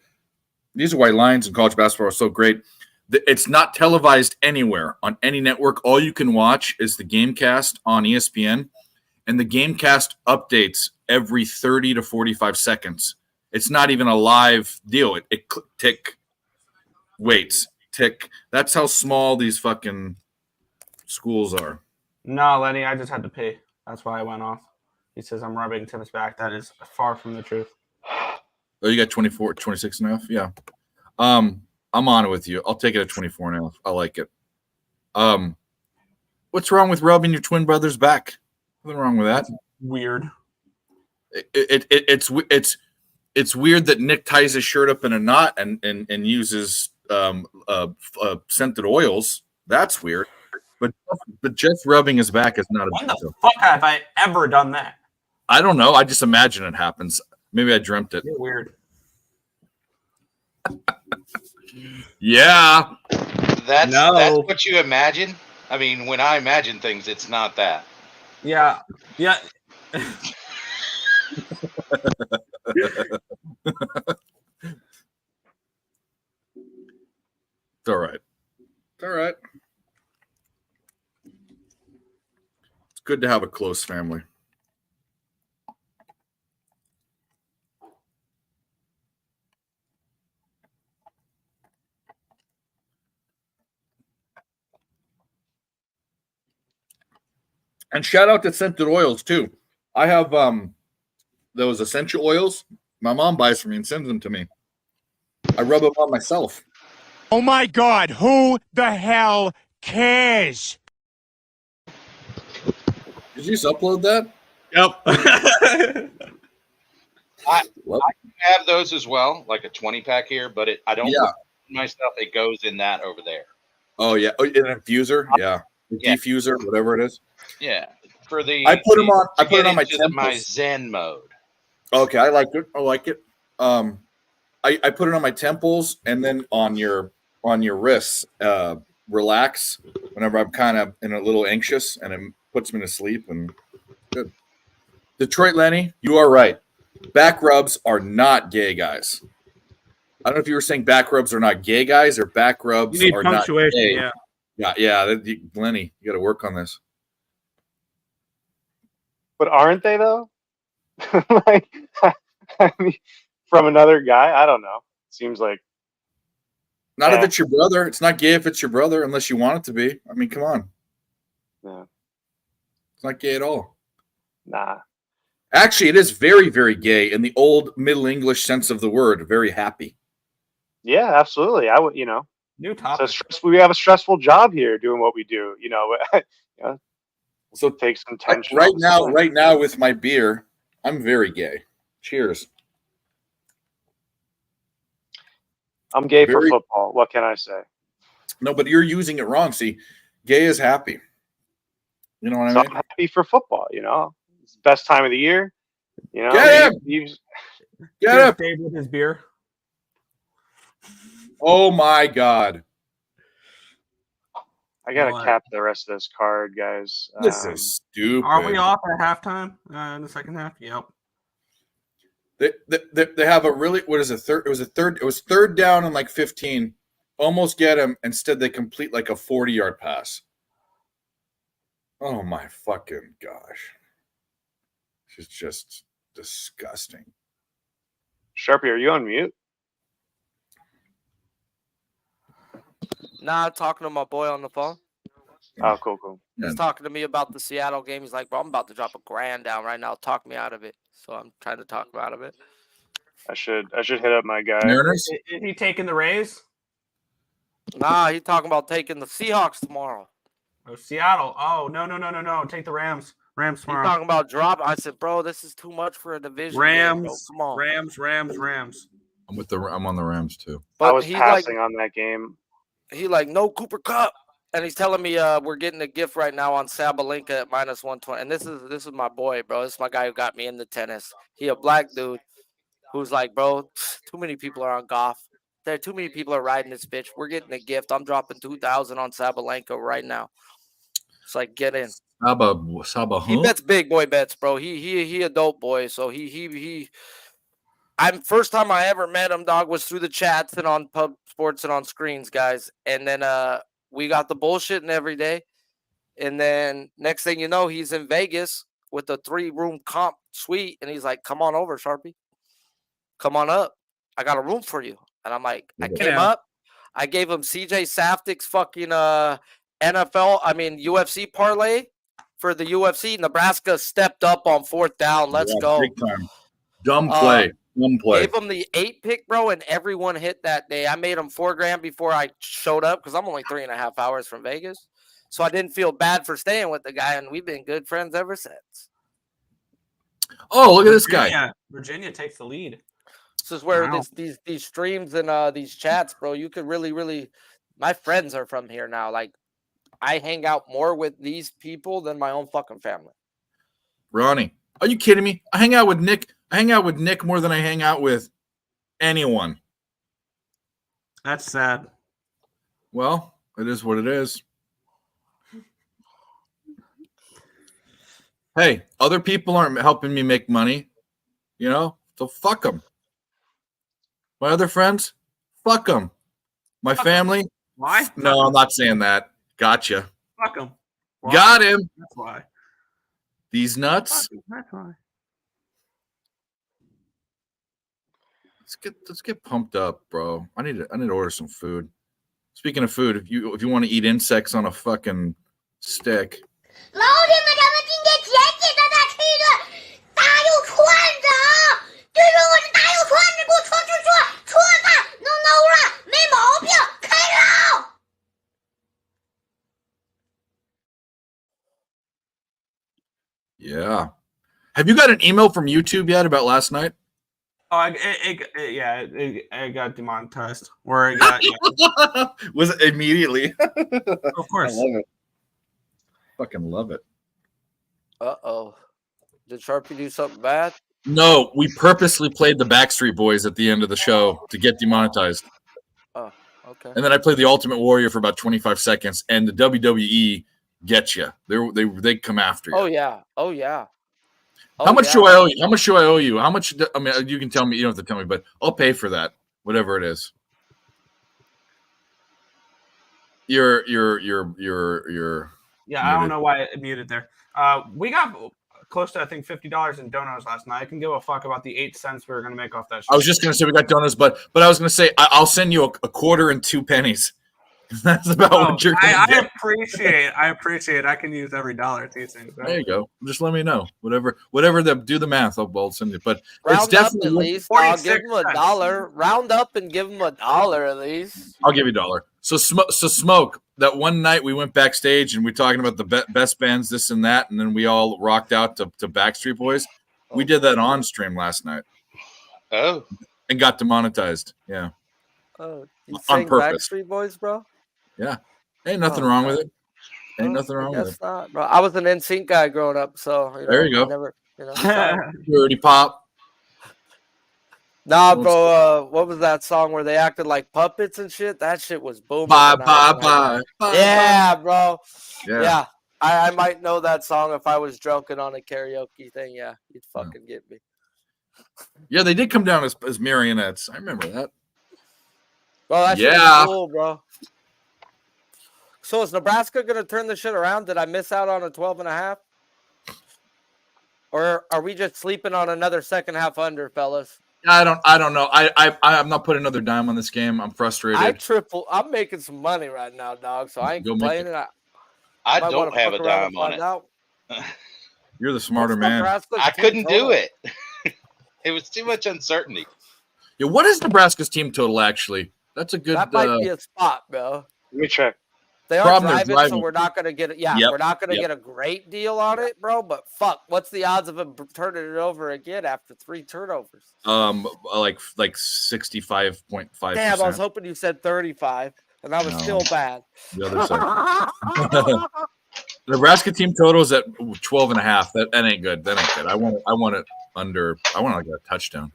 These are why Lions in college basketball are so great. It's not televised anywhere on any network. All you can watch is the GameCast on ESPN, and the GameCast updates every 30 to 45 seconds. It's not even a live deal. It tick, waits, tick. That's how small these fucking schools are. No, Lenny, I just had to pee. That's why I went off. He says I'm rubbing Tim's back. That is far from the truth. Oh, you got 24, 26 and a half? Yeah. I'm on it with you. I'll take it at 24 and a half. I like it. What's wrong with rubbing your twin brother's back? Nothing wrong with that. Weird. It's weird that Nick ties his shirt up in a knot and uses scented oils. That's weird. But just rubbing his back is not a big deal. When the fuck have I ever done that? I don't know. I just imagine it happens. Maybe I dreamt it. You're weird. Yeah. That's what you imagine. I mean, when I imagine things, it's not that. Yeah. Yeah. It's all right. It's all right. It's good to have a close family. And shout out to scented oils too. I have those essential oils. My mom buys for me and sends them to me. I rub them on myself. Oh my God, who the hell cares? Did you just upload that? Yep. I have those as well, like a 20-pack here, but I don't put my stuff. It goes in that over there. Oh, yeah. Oh, an infuser? Yeah. Diffuser, whatever it is. Yeah. For the I put them on. I put it on my temples. My Zen mode. Okay, I like it. I like it. I put it on my temples and then on your wrists. Relax whenever I'm kind of a little anxious, and it puts me to sleep. And good. Detroit Lenny, you are right. Back rubs are not gay, guys. I don't know if you were saying back rubs are not gay, guys, or back rubs are not gay. Yeah. Lenny, you got to work on this. But aren't they though? Like, I mean, from another guy, I don't know. Seems like not if it's your brother. It's not gay if it's your brother, unless you want it to be. I mean, come on. Yeah. It's not gay at all. Nah. Actually, it is very, very gay in the old Middle English sense of the word. Very happy. Yeah, absolutely. I would, New topic. So we have a stressful job here doing what we do. So take some tension. Right now, with my beer, I'm very gay. Cheers. I'm gay for football. What can I say? No, but you're using it wrong. See, gay is happy. You know what I mean? I'm happy for football. It's the best time of the year. Get him. Get him. Dave with his beer. Oh my God. I gotta cap the rest of this card, guys. This is stupid. Are we off at halftime in the second half? Yep. They have a really It was third down and like 15. Almost get him. Instead, they complete like a 40-yard pass. Oh my fucking gosh. This is just disgusting. Sharpie, are you on mute? Nah, talking to my boy on the phone. Oh, cool. He's talking to me about the Seattle game. He's like, bro, I'm about to drop $1,000 down right now. Talk me out of it. So I'm trying to talk him out of it. I should hit up my guy. Is he taking the Rays? Nah, he's talking about taking the Seahawks tomorrow. Oh, Seattle. Oh, no. Take the Rams. Rams He's tomorrow. talking about drop. I said, bro, this is too much for a division game, bro. Come on. Rams. I'm on the Rams too. I But was he passing on that game. He no Cooper Cup, and he's telling me we're getting a gift right now on Sabalenka at -120. And this is my boy, bro. This is my guy who got me into tennis. He a black dude who's like, bro, too many people are on golf. There, too many people are riding this bitch. We're getting a gift. I'm dropping 2,000 on Sabalenka right now. It's like, get in. Saba, He bets big boy bets, bro. He a dope boy. So he. I'm first time I ever met him, dog, was through the chats and on Pub Sports and on screens, guys. And then we got the bullshitting every day. And then next thing you know, he's in Vegas with a 3-room comp suite, and he's like, "Come on over, Sharpie. Come on up. I got a room for you." And I'm like, I came up. I gave him CJ Safdie's fucking UFC parlay for the UFC. Nebraska stepped up on 4th down. Let's go. Big time. Dumb play. Gave him the 8 pick, bro, and everyone hit that day. I made him $4,000 before I showed up because I'm only 3.5 hours from Vegas. So I didn't feel bad for staying with the guy, and we've been good friends ever since. Oh, look at this guy. Virginia takes the lead. This is where these streams and these chats, bro, you could really my friends are from here now. Like, I hang out more with these people than my own fucking family. Ronnie, are you kidding me? I hang out with Nick more than I hang out with anyone. That's sad. Well, it is what it is. Hey, other people aren't helping me make money, so fuck them. My other friends, fuck them. My family, why? No, I'm not saying that. Gotcha. Fuck them. Got him. That's why. These nuts. That's why. Let's get pumped up, bro. I need to order some food. Speaking of food, if you want to eat insects on a fucking stick. Yeah. Have you got an email from YouTube yet about last night? Oh, it got demonetized. Or it got Was it immediately? Of course. I love it. Fucking love it. Uh-oh. Did Sharpie do something bad? No, we purposely played the Backstreet Boys at the end of the show to get demonetized. Oh, okay. And then I played the Ultimate Warrior for about 25 seconds, and the WWE gets you. They come after you. Oh yeah. Oh yeah. How much do I owe you? How much do I owe you? How much? I mean, you can tell me. You don't have to tell me, but I'll pay for that, whatever it is. You're. Yeah, I don't know why it muted there. We got close to, I think, $50 in donuts last night. I can give a fuck about the 8 cents we were gonna make off that shit. I was just gonna say we got donuts, but I was gonna say I'll send you a quarter and 2 pennies. That's about what you're gonna get. I appreciate. I can use every dollar these things. Right? There you go. Just let me know. Whatever. Do the math. I'll send you. But round it's definitely up at least. I'll give him $1. Round up and give him $1 at least. I'll give you $1. So Smoke. That one night we went backstage and we talking about the best bands, this and that, and then we all rocked out to Backstreet Boys. We did that on stream last night. Oh. And got demonetized. Yeah. Oh, you on purpose. Backstreet Boys, bro? Yeah. Ain't nothing wrong with it. Ain't nothing wrong with it. Not, bro. I was an NSYNC guy growing up, so there you go. Never, Dirty Pop. Nah, bro. What was that song where they acted like puppets and shit? That shit was booming. Bye. Yeah, bro. Yeah. I might know that song if I was drunken on a karaoke thing. Yeah, you'd fucking get me. Yeah, they did come down as marionettes. I remember that. Bro, that shit was cool, bro. So is Nebraska going to turn the shit around? Did I miss out on a 12.5? Or are we just sleeping on another second half under, fellas? I don't know. I'm not putting another dime on this game. I'm frustrated. I'm making some money right now, dog. So I ain't complaining. I don't have a dime on it. You're the smarter man. I couldn't do it. It was too much uncertainty. Yeah, what is Nebraska's team total actually? That's a good. That might be a spot, bro. Let me check. They are Problem, they're driving, so driving. we're not going to get it. Yeah, Yep, we're not going to yep. get a great deal on it, bro. But fuck, what's the odds of him turning it over again after 3 turnovers? Like 65.5%. Damn, I was hoping you said 35, and I was No. still bad. The other side. The Nebraska team total is at 12.5. That ain't good. That ain't good. I want it under. I want like a touchdown.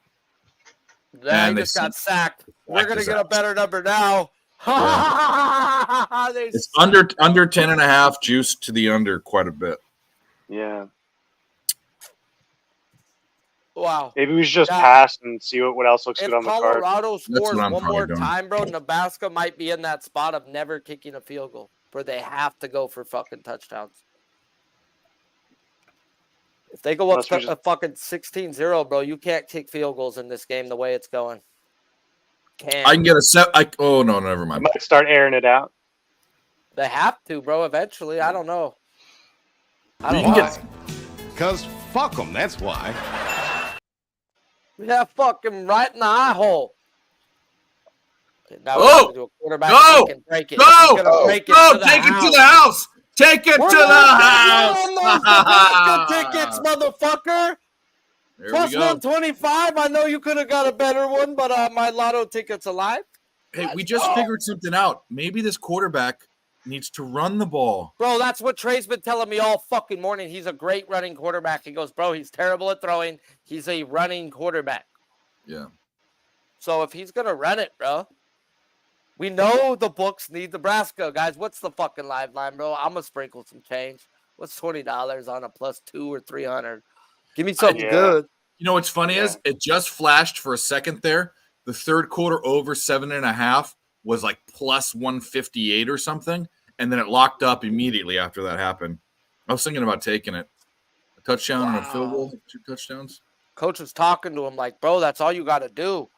Nah, And he they just got sacked sacked. We're gonna his get a ass. better number now. It's under 10.5. Juice to the under quite a bit. Yeah. Wow. Maybe we should just Yeah. pass and see what else looks If good on the card. Colorado scores what I'm one probably more doing. time, bro, Nebraska might be in that spot of never kicking a field goal where they have to go for fucking touchdowns. If they go up Unless we a fucking 16-0, bro, you can't kick field goals in this game the way it's going. I can get a set. Oh no, never mind. Might start airing it out. They have to, bro, eventually. I don't know. I don't You can know. get- Because fuck them, that's why. Yeah, fucking right in the eye hole. Okay, now Oh! we're gonna do a quarterback Go! kick and break it. Go! He's gonna break it Go! to the Take house. it to the house. Take it We're to the gonna house. bet on those Nebraska tickets, motherfucker. There Plus we go. 125. I know you could have got a better one, but my lotto ticket's alive. Hey, we just figured something out. Maybe this quarterback needs to run the ball. Bro, that's what Trey's been telling me all fucking morning. He's a great running quarterback. He goes, bro, he's terrible at throwing. He's a running quarterback. Yeah. So if he's going to run it, bro, we know the books need Nebraska. Guys, what's the fucking live line, bro? I'm going to sprinkle some change. What's $20 on a +2 or 300? Give me something good. You know what's funny is it just flashed for a second there. The third quarter over 7.5 was like plus 158 or something. And then it locked up immediately after that happened. I was thinking about taking it. A touchdown and a field goal, 2 touchdowns. Coach was talking to him like, bro, that's all you got to do.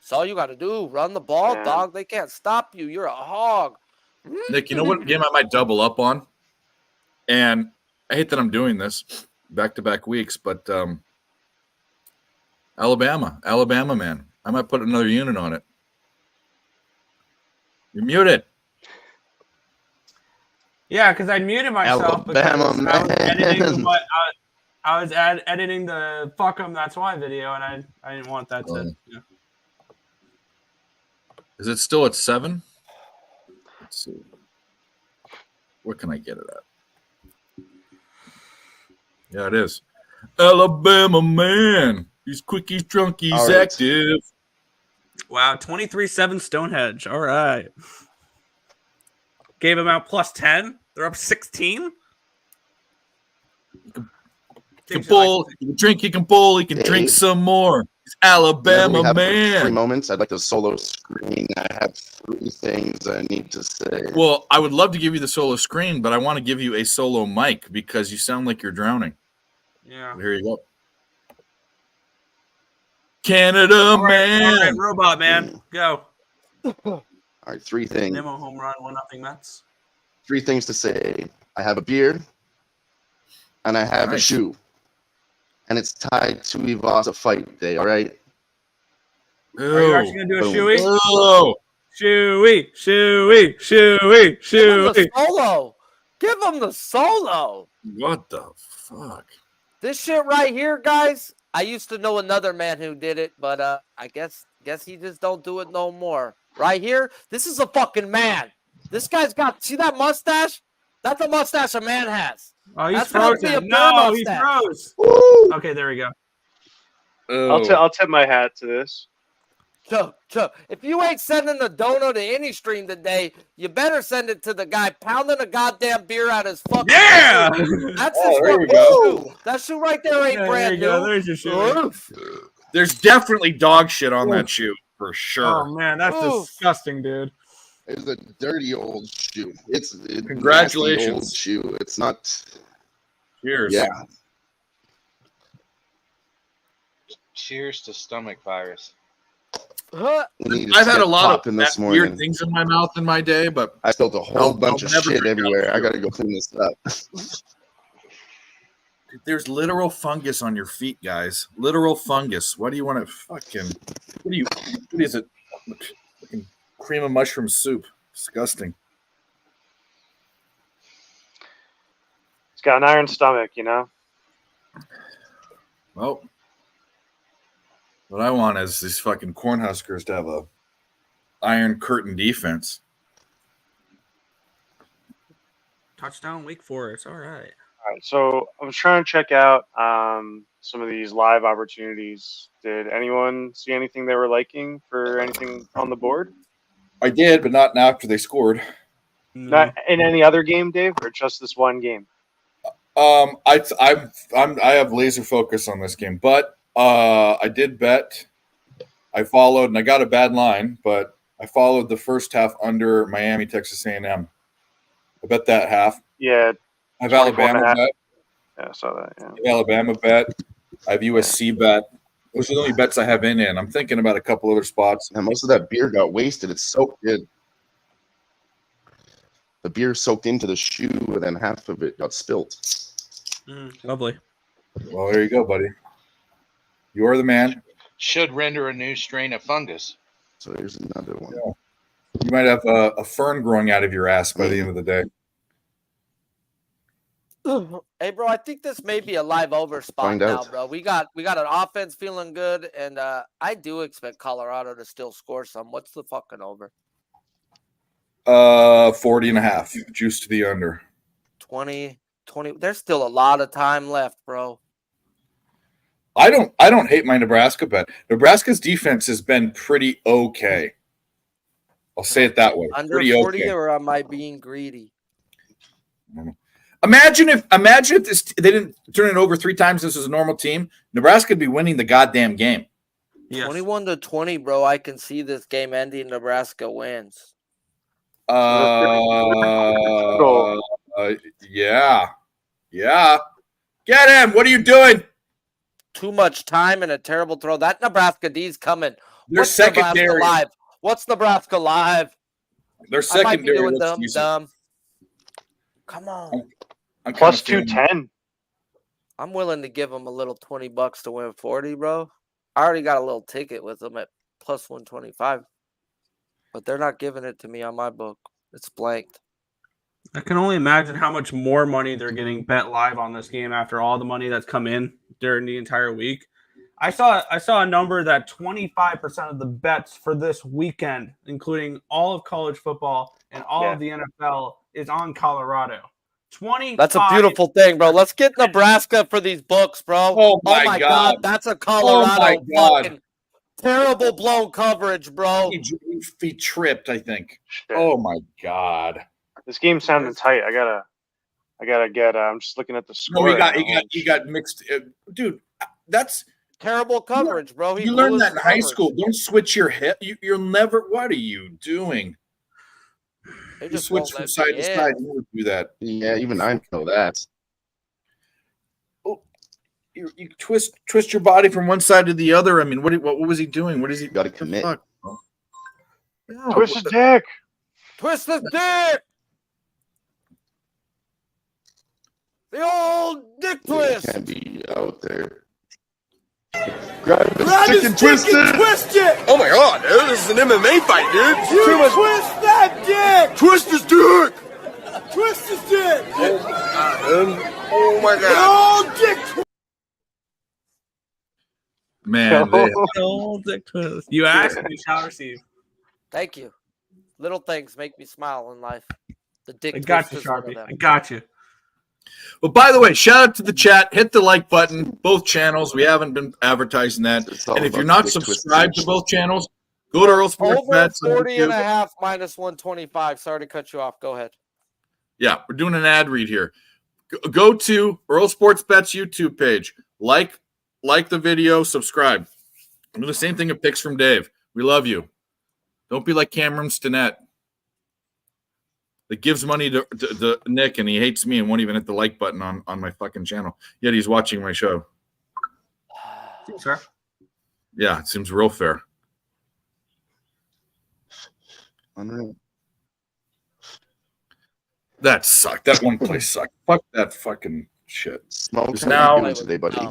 That's all you got to do. Run the ball, dog. They can't stop you. You're a hog. Nick, you know what game I might double up on? And I hate that I'm doing this back-to-back weeks, but Alabama, man. I might put another unit on it. You're muted. Yeah, because I muted myself Alabama, because I was editing man. I was editing the "fuck 'em, that's why" video, and I didn't want that to. Yeah. Is it still at 7? Let's see. What can I get it at? Yeah, it is. Alabama, man. He's quick, he's drunk, he's All right. active. Wow, 23-7 Stonehenge. All right. Gave him out +10. They're up 16. He can bowl, he can drink, he can bowl, he can drink some more. He's Alabama, we have man. 3 moments. I'd like to solo screen. I have 3 things I need to say. Well, I would love to give you the solo screen, but I want to give you a solo mic because you sound like you're drowning. Yeah. Here you go. Canada, All right, man. all right, robot man, go. All right, 3 things. Nemo home run, 1-0 Mets. 3 things to say. I have a beard, and I have a shoe, and it's tied to Ivasa fight day. All right. Are you actually gonna do a Boom. shoey? Oh, Shoey. Give him the solo. Give him the solo. what the fuck? This shit right here, guys. I used to know another man who did it, but I guess he just don't do it no more. Right here, this is a fucking man. This guy's got, see that mustache? That's the mustache a man has. Oh, he's That's gotta be a frozen. bear No, he mustache. froze. Okay, there we go. Oh. I'll tip my hat to this. Chuck, if you ain't sending a dono to any stream today, you better send it to the guy pounding a goddamn beer out his fucking Yeah! shoe. That's Oh, his there we fucking go. shoe. That shoe right there ain't Yeah, there brand you go. new. There's your shoe. Oof. There's definitely dog shit on that shoe for sure. Oh man, that's Oof. disgusting, dude. It's a dirty old shoe. It's a Congratulations. nasty old shoe. It's not. Cheers. Yeah. Cheers to stomach virus. Huh? We need to I've had get a lot popping of this that weird morning. things in my mouth in my day, but I spilled a whole I'll bunch of never shit drink everywhere. that I gotta go clean this up. there's literal fungus on your feet, guys. Literal fungus. Why do you want to fucking? What is it? Fucking cream of mushroom soup. Disgusting. It's got an iron stomach, you know. Well, what I want is these fucking Cornhuskers to have a iron curtain defense. Touchdown, Wake Forest. All right. All right, so I was trying to check out some of these live opportunities. Did anyone see anything they were liking for anything on the board? I did, but not after they scored. Not in any other game, Dave, or just this one game? I have laser focus on this game, but I did bet. I followed, and I got a bad line, but I followed the first half under Miami, Texas A&M. I bet that half. Yeah. I have Alabama bet. Yeah, I saw that. Yeah. I have Alabama bet. I have USC bet. Those are the only bets I have in. I'm thinking about a couple other spots. And most of that beer got wasted. It's soaked in. The beer soaked into the shoe, and then half of it got spilt. Lovely. Well, there you go, buddy. You are the man. Should render a new strain of fungus. So here's another one. Yeah. You might have a fern growing out of your ass by the end of the day. Hey, bro, I think this may be a live over spot Find now, out. bro. We got an offense feeling good, and I do expect Colorado to still score some. What's the fucking over? 40.5. Juice to the under. 20. There's still a lot of time left, bro. I don't hate my Nebraska bet. Nebraska's defense has been pretty okay. I'll say it that way. Under Pretty 40, okay. or am I being greedy? Imagine if they didn't turn it over 3 times. This was a normal team. Nebraska would be winning the goddamn game. Yes. 21-20, bro. I can see this game ending. Nebraska wins. Yeah. Get him. What are you doing? Too much time and a terrible throw. That Nebraska D's coming. Their secondary. Nebraska live? What's Nebraska live? Their secondary. I might be doing dumb. Come on. I'm plus 210. I'm willing to give them a little $20 to win 40, bro. I already got a little ticket with them at plus 125, but they're not giving it to me on my book. It's blanked. I can only imagine how much more money they're getting bet live on this game after all the money that's come in during the entire week. I saw a number that 25% of the bets for this weekend, including all of college football and all of the NFL, is on Colorado. 20. That's a beautiful thing, bro. Let's get Nebraska for these books, bro. Oh my God. That's a Colorado fucking terrible blown coverage, bro. He tripped, I think. Shit. Oh my God. This game's sounding tight. I gotta get. I'm just looking at the score. No, he got mixed, dude. That's terrible coverage, bro. You learned that in high school. Don't switch your hip. You'll never. What are you doing? You switch from side to side. You never do that. Yeah, even I know that. Oh, you twist your body from one side to the other. I mean, what was he doing? What is he? Got to commit. Twist his dick. Twist his dick. The old dick twist. Can't be out there. Grab his dick twist it! Oh my God, dude, this is an MMA fight, dude. You twist that dick! Twist his dick! Twist his dick! Oh my God. Oh, dick twist! Man, old dick twist. You asked, you shall receive. Thank you. Little things make me smile in life. The dick twist. I got you, Sharpie. I got you. Well, by the way, shout out to the chat. Hit the like button, both channels. We haven't been advertising that. And if you're not subscribed to both channels, go to Earl Sports Bets. Over 40.5 minus 125. Sorry to cut you off. Go ahead. Yeah, we're doing an ad read here. Go to Earl Sports Bets YouTube page. Like the video, subscribe. Do the same thing with picks from Dave. We love you. Don't be like Cameron Stinnett. That gives money to Nick, and he hates me and won't even hit the like button on my fucking channel. Yet he's watching my show. Seems fair. Yeah, it seems real fair. Unreal. That sucked. That one play sucked. Fuck that fucking shit. Small now today, buddy.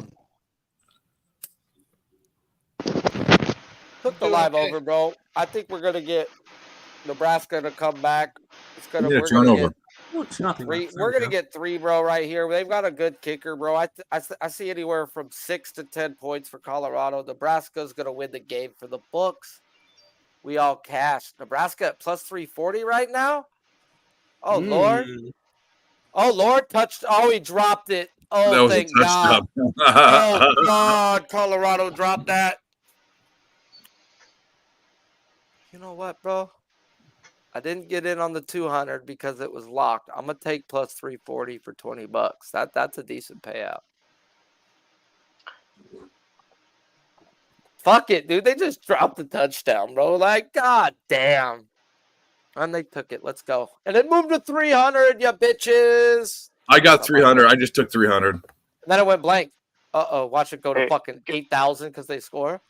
Took the live over, bro. I think we're gonna get Nebraska to come back. It's gonna turnover. It's nothing. We're gonna get 3, bro, right here. They've got a good kicker, bro. I see anywhere from 6 to 10 points for Colorado. Nebraska's gonna win the game for the books. We all cash. Nebraska at plus 340 right now. Oh Lord. Oh Lord, touched. Oh, he dropped it. That Oh, was a thank God. touchdown. Oh God, Colorado dropped that. You know what, bro? I didn't get in on the 200 because it was locked. I'm gonna take plus 340 for $20. That's a decent payout. Fuck it, dude. They just dropped the touchdown, bro. Like, God damn. And they took it. Let's go. And it moved to 300, you bitches. I got 300. I just took 300. And then it went blank. Uh-oh. Watch it go to fucking 8,000 because they score.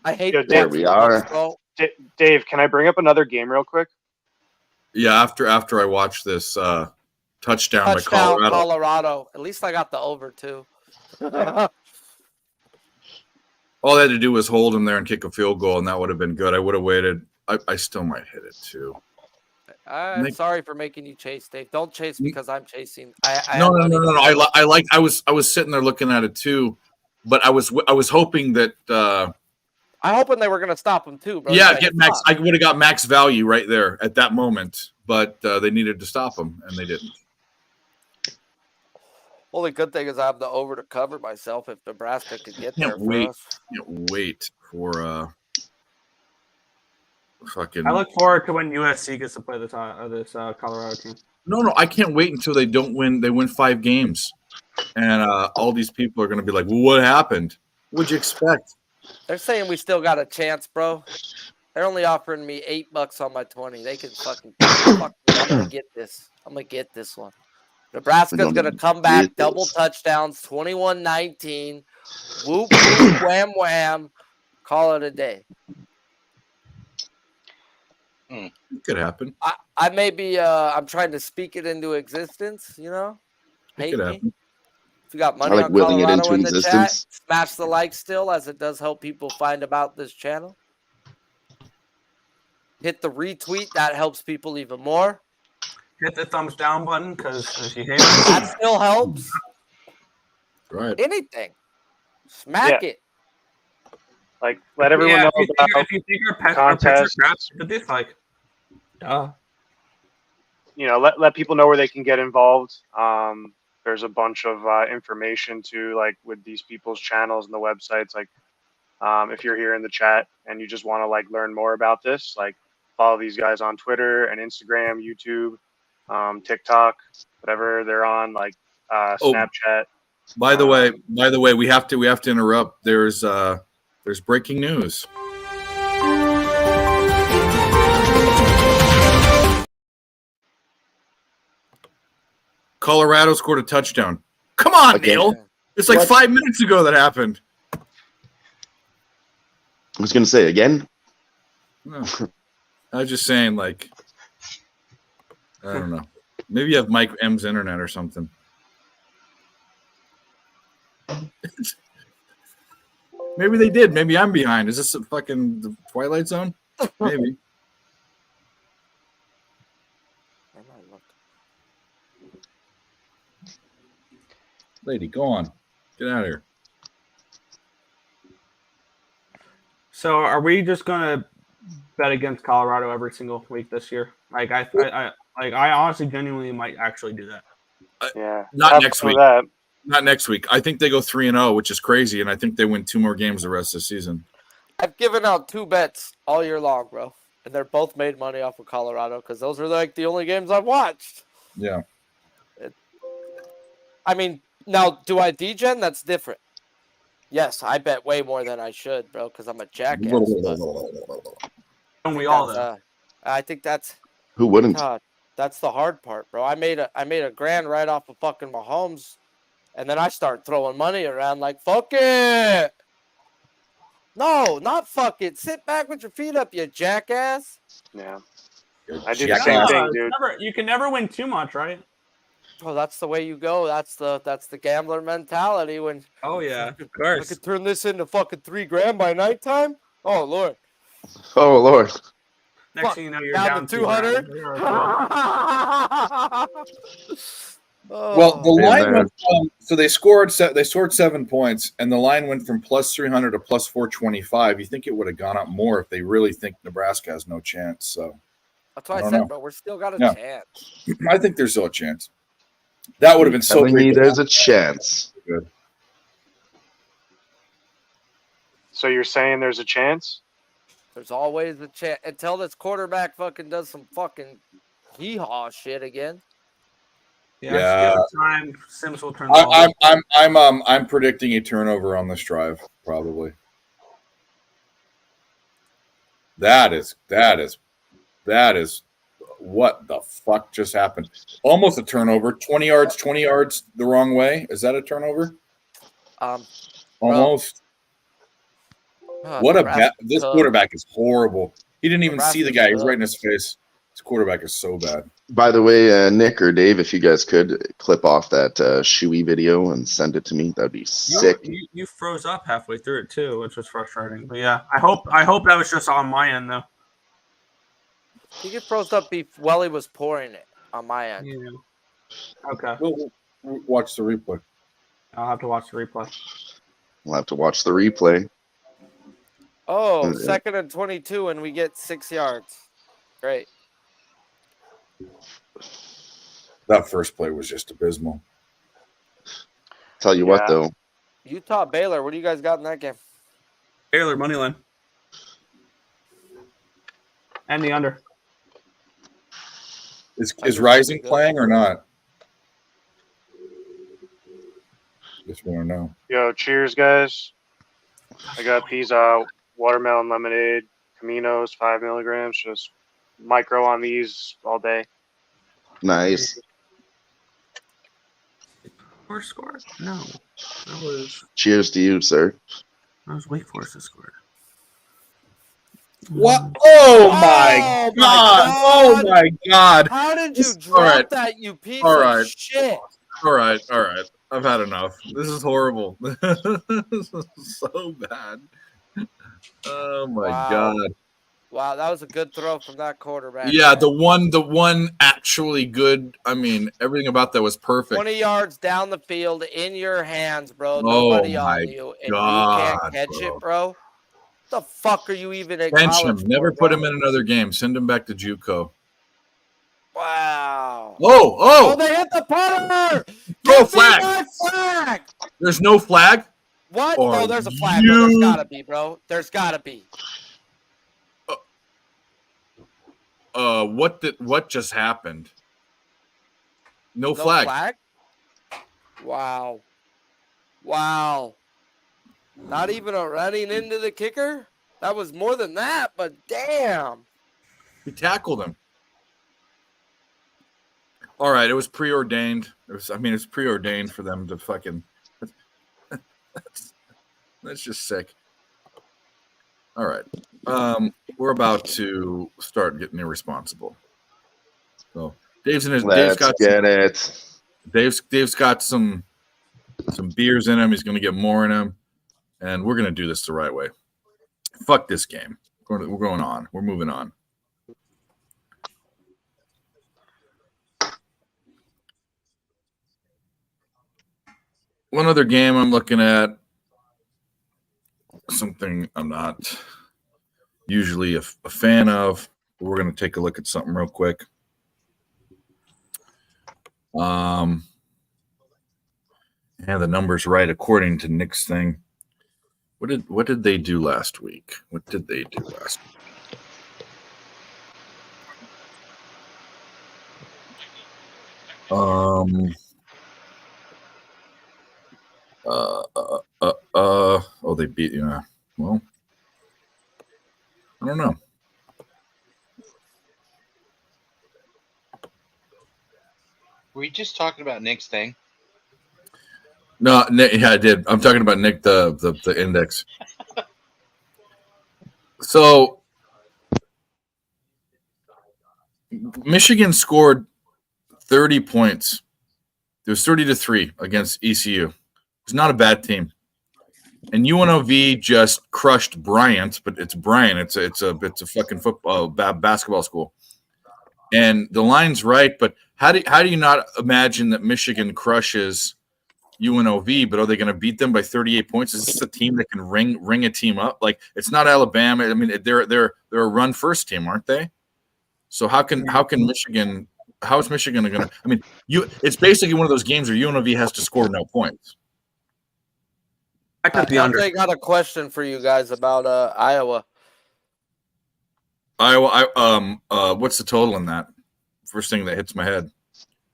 I hate there we are. Bro. Dave, can I bring up another game real quick? Yeah, after I watched this touchdown by Colorado. At least I got the over, too. All they had to do was hold him there and kick a field goal, and that would have been good. I would have waited. I still might hit it, too. I'm sorry for making you chase, Dave. Don't chase because I'm chasing. No. I was sitting there looking at it, too, but I was hoping that I hoping they were going to stop him too, bro. Yeah, get max. I would have got max value right there at that moment, but they needed to stop him, and they didn't. Only good thing is I have the over to cover myself if Nebraska could get there. Can't wait for fucking. I look forward to when USC gets to play this Colorado team. No, I can't wait until they don't win. They win 5 games, and all these people are going to be like, "Well, what happened? What'd you expect?" They're saying we still got a chance, bro. They're only offering me $8 on my 20. They can fucking. I'm gonna get this. I'm gonna get this one. Nebraska's gonna come back, double touchdowns, 21-19. Whoop whoop wham wham. Call it a day. It could happen. I may be. I'm trying to speak it into existence. You know. It could happen. If you got money on Colorado in the chat, smash the like still, as it does help people find about this channel. Hit the retweet. That helps people even more. Hit the thumbs down button because if you hate it, that still helps. Right. Anything. Smack it. Like, let everyone know if you think your picture craps, but this like, duh. You know, let people know where they can get involved. There's a bunch of information too, like with these people's channels and the websites. Like, if you're here in the chat and you just want to like learn more about this, like follow these guys on Twitter and Instagram, YouTube, TikTok, whatever they're on, like Snapchat. By the way, we have to interrupt. There's breaking news. Colorado scored a touchdown. Come on, Neil. It's like 5 minutes ago that happened. I was going to say again. No. I was just saying, like, I don't know. Maybe you have Mike M's internet or something. Maybe they did. Maybe I'm behind. Is this a fucking the Twilight Zone? Maybe. Lady, go on. Get out of here. So, are we just gonna bet against Colorado every single week this year? Like, I honestly, genuinely might actually do that. Yeah. Not next week. Not next week. I think they go 3-0, which is crazy, and I think they win 2 more games the rest of the season. I've given out 2 bets all year long, bro, and they're both made money off of Colorado because those are like the only games I've watched. Yeah. I mean, now do I degen? That's different. Yes, I bet way more than I should, bro, because I'm a jackass. And we all know. I think that's who wouldn't. God, that's the hard part, bro. I made a grand right off of fucking Mahomes. And then I start throwing money around like, fuck it. No, not fuck it. Sit back with your feet up, you jackass. Yeah. I do the same thing, dude. You can never win too much, right? Oh, that's the way you go. That's the gambler mentality. When oh yeah, of course. I could turn this into fucking $3 grand by nighttime. Oh Lord. Oh Lord. Next thing you know, you're down to 200. Well, the Man, line man. went from, so they scored 7 points, and the line went from plus 300 to plus 425. You think it would have gone up more if they really think Nebraska has no chance? So That's what I don't said, know. bro. We're still got a Yeah. chance. I think there's still a chance. That would have been so Telling great. me there's a chance. Good. So you're saying there's a chance? There's always a chance until this quarterback fucking does some fucking hee-haw shit again. Yeah. Yeah. Give it time. Sims will turn the ball. I'm predicting a turnover on this drive, probably. That is what the fuck just happened? Almost a turnover. 20 yards the wrong way. Is that a turnover? Almost. What this quarterback is horrible. He didn't even see the guy. He's right in his face. This quarterback is so bad. By the way, Nick or Dave, if you guys could clip off that Shuey video and send it to me, that'd be sick. You froze up halfway through it too, which was frustrating. But yeah, I hope that was just on my end though. I think it froze up while he was pouring it on my end. Yeah. Okay. We'll watch the replay. I'll have to watch the replay. We'll have to watch the replay. Oh, 2nd and 22, and we get 6 yards. Great. That first play was just abysmal. Tell you what, though. Utah Baylor. What do you guys got in that game? Baylor moneyline. And the under. Is Rising playing or not? Just want to know. Yo, cheers, guys. I got pizza, watermelon lemonade, Caminos, 5 milligrams. Just micro on these all day. Nice. Forest scored? No. That was. Cheers to you, sir. That was Wake Forest that scored. What? Oh my god! Oh my god! How did you drop that, you piece of shit? All right. I've had enough. This is horrible. This is so bad. Oh my god! Wow, that was a good throw from that quarterback. Yeah, the one actually good. I mean, everything about that was perfect. 20 yards down the field in your hands, bro. Nobody on you, and you can't catch it, bro. What the fuck are you even in Bench him. college Never for, put bro? him in another game. Send him back to JUCO. Wow. Oh! They hit the punter. Throw a flag. There's no flag. What? Or No, there's a flag. Bro. There's gotta be, bro. There's gotta be. What just happened? No flag. Wow. Not even a running into the kicker? That was more than that, but damn. He tackled him. All right, it was preordained. It's preordained for them to fucking. That's just sick. All right, we're about to start getting irresponsible. So Dave's got some beers in him. He's going to get more in him, and we're going to do this the right way. Fuck this game. We're going on. We're moving on. One other game I'm looking at, something I'm not usually a fan of, but we're going to take a look at something real quick. And the number's right according to Nick's thing. What did they do last week? They beat you. Well, I don't know. Were you just talking about Nick's thing? No, Nick, yeah, I did. I'm talking about Nick, the index. So Michigan scored 30 points. It was 30-3 against ECU. It's not a bad team. and UNLV just crushed Bryant, but it's Bryant. It's a fucking football basketball school, and the line's right. But how do you not imagine that Michigan crushes UNLV? But are they going to beat them by 38 points? Is this a team that can ring a team up? Like, it's not Alabama. I mean, they're a run first team, aren't they? So how can Michigan? How is Michigan going to? I mean, it's basically one of those games where UNLV has to score no points. I took the under. I got a question for you guys about Iowa. What's the total in that? First thing that hits my head.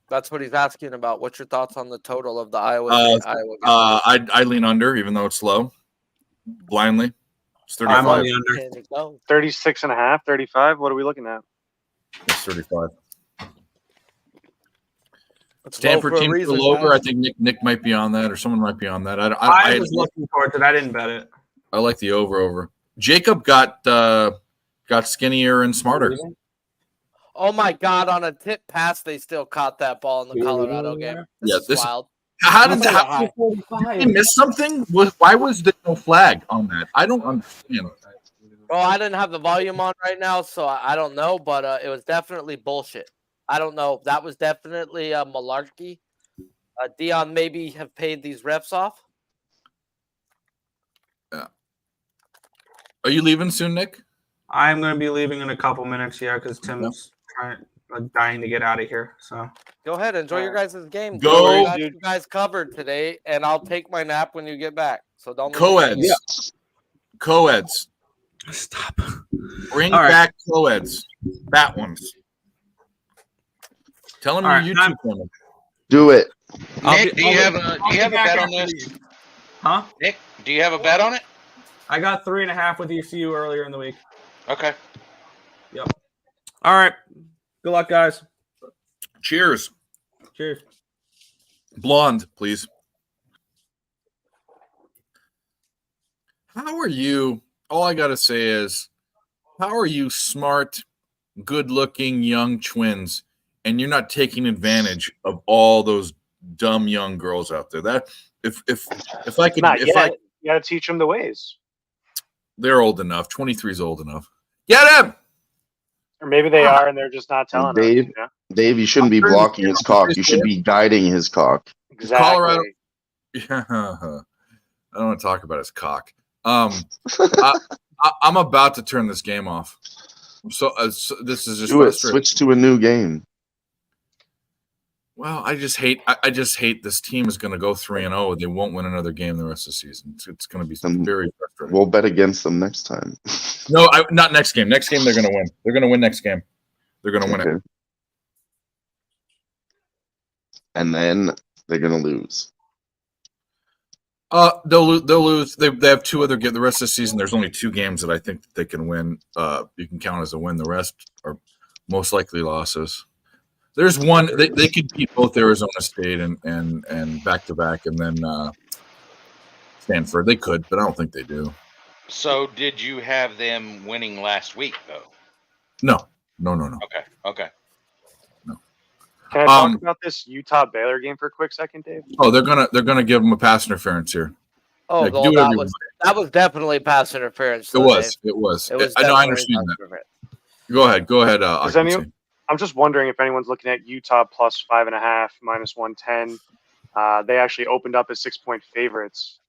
That's what he's asking about. What's your thoughts on the total of the Iowa game? I lean under, even though it's low. Blindly. It's 35. I'm on the under. 36.5, 35. What are we looking at? It's 35. Stanford team reason, still over. guys. I think Nick might be on that, or someone might be on that. I was looking towards it. I didn't bet it. I like the over. Jacob got skinnier and smarter. Oh my God! On a tip pass, they still caught that ball in the Colorado game. This is wild. How did they miss something? Why was there no flag on that? I don't understand. Oh, I didn't have the volume on right now, so I don't know, but it was definitely bullshit. I don't know. That was definitely malarkey. Dion maybe have paid these refs off. Yeah. Are you leaving soon, Nick? I'm going to be leaving in a couple minutes here because Tim's dying to get out of here. So go ahead, enjoy your guys' game. Go, you guys covered today, and I'll take my nap when you get back. So don't co-eds. Stop. Bring back co-eds. Fat ones. Tell them your YouTube channel. Do it. Nick, do you have a bet on this? Huh? Nick, do you have a bet on it? I got 3.5 with ECU earlier in the week. Okay. Yep. All right. Good luck, guys. Cheers. Cheers. Blonde, please. How are you? All I got to say is, how are you smart, good-looking young twins, and you're not taking advantage of all those dumb young girls out there? That if I could, you got to teach them the ways. They're old enough. 23 is old enough. Get him. Or maybe they are, and they're just not telling us. You know? Dave, you shouldn't be blocking his cock. You should be guiding his cock. Exactly. Colorado. Yeah, I don't want to talk about his cock. I'm about to turn this game off. So this is just do it. Switch to a new game. Well, I just hate this team is going to go 3-0. They won't win another game the rest of the season. It's going to be very frustrating. We'll bet against them next time. No, not next game. Next game they're going to win. They're going to win next game. They're going to win it. And then they're going to lose. They'll lose. They have two other games. The rest of the season, there's only 2 games that I think that they can win. You can count as a win. The rest are most likely losses. There's one they could beat both Arizona State and back to back, and then Stanford. They could, but I don't think they do. So, did you have them winning last week, though? No. Okay. No. Can I talk about this Utah Baylor game for a quick second, Dave? Oh, they're gonna give them a pass interference here. Oh, well, that was definitely pass interference. It was. I know. I understand that. Go ahead. I'm just wondering if anyone's looking at Utah plus 5.5, minus 110. They actually opened up as 6-point favorites,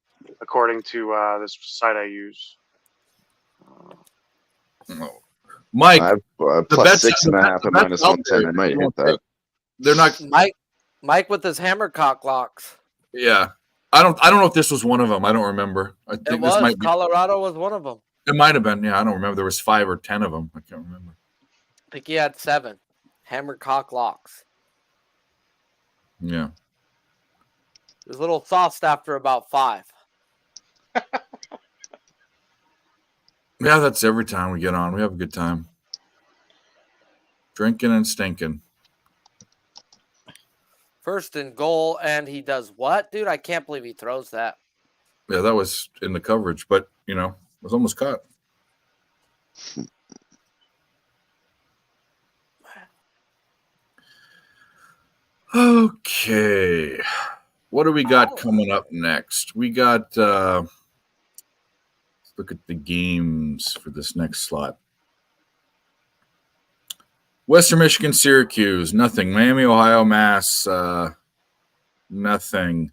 according to this site I use. Mike, plus 6.5 and minus 110. I might hit that. They're not Mike with his hammercock locks. Yeah, I don't know if this was one of them. I don't remember. I think this might be. Colorado was one of them. It might have been. Yeah, I don't remember. There was 5 or 10 of them. I can't remember. I think he had 7 hammercock locks. Yeah. It was a little sauced after about 5. Yeah, that's every time we get on. We have a good time. Drinking and stinking. First and goal, and he does what? Dude, I can't believe he throws that. Yeah, that was in the coverage, but, it was almost caught. Okay. What do we got coming up next? We got look at the games for this next slot. Western Michigan, Syracuse, nothing. Miami, Ohio, Mass, nothing.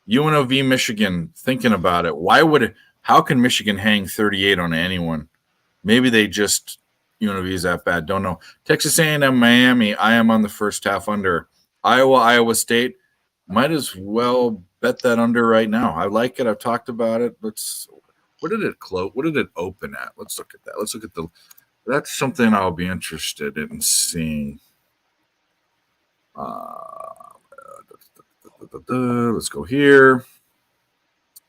UNLV, Michigan, thinking about it. How can Michigan hang 38 on anyone? Maybe they just, UNLV is that bad. Don't know. Texas A&M, Miami, I am on the first half under. Iowa, Iowa State, might as well bet that under right now. I like it. I've talked about it. What did it close? What did it open at? Let's look at that. Let's look at that's something I'll be interested in seeing. Let's go here.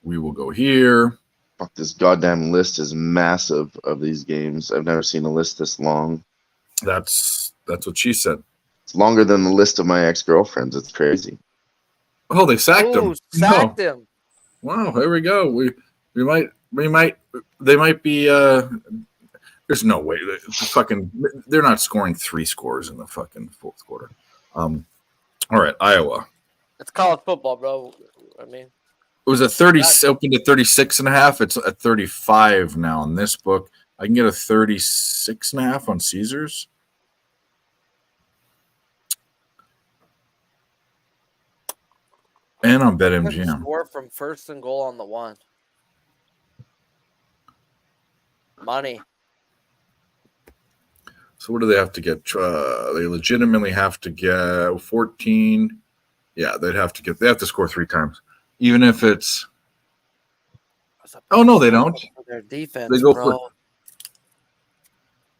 We will go here. Fuck, this goddamn list is massive of these games. I've never seen a list this long. That's what she said. It's longer than the list of my ex-girlfriends. It's crazy. Oh, they sacked him. Sacked him. Wow, here we go. They might be there's no way. They're not scoring 3 scores in the fucking fourth quarter. All right, Iowa. It's college football, bro. I mean, it was a 30 opened at 36.5. It's at 35 now in this book. I can get a 36.5 on Caesars. And on BetMGM. Score from first and goal on the 1. Money. So what do they have to get? They legitimately have to get 14. Yeah, they have to score 3 times. Even if it's no, they don't. Their defense, they go bro.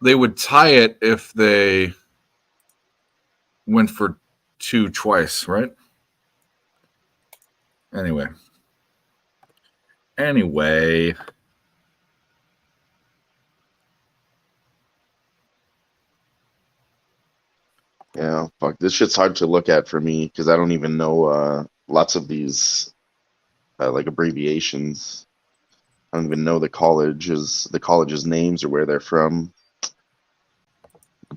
They would tie it if they went for 2 twice, right? Anyway. Yeah, fuck. This shit's hard to look at for me because I don't even know lots of these like abbreviations. I don't even know the college's names or where they're from.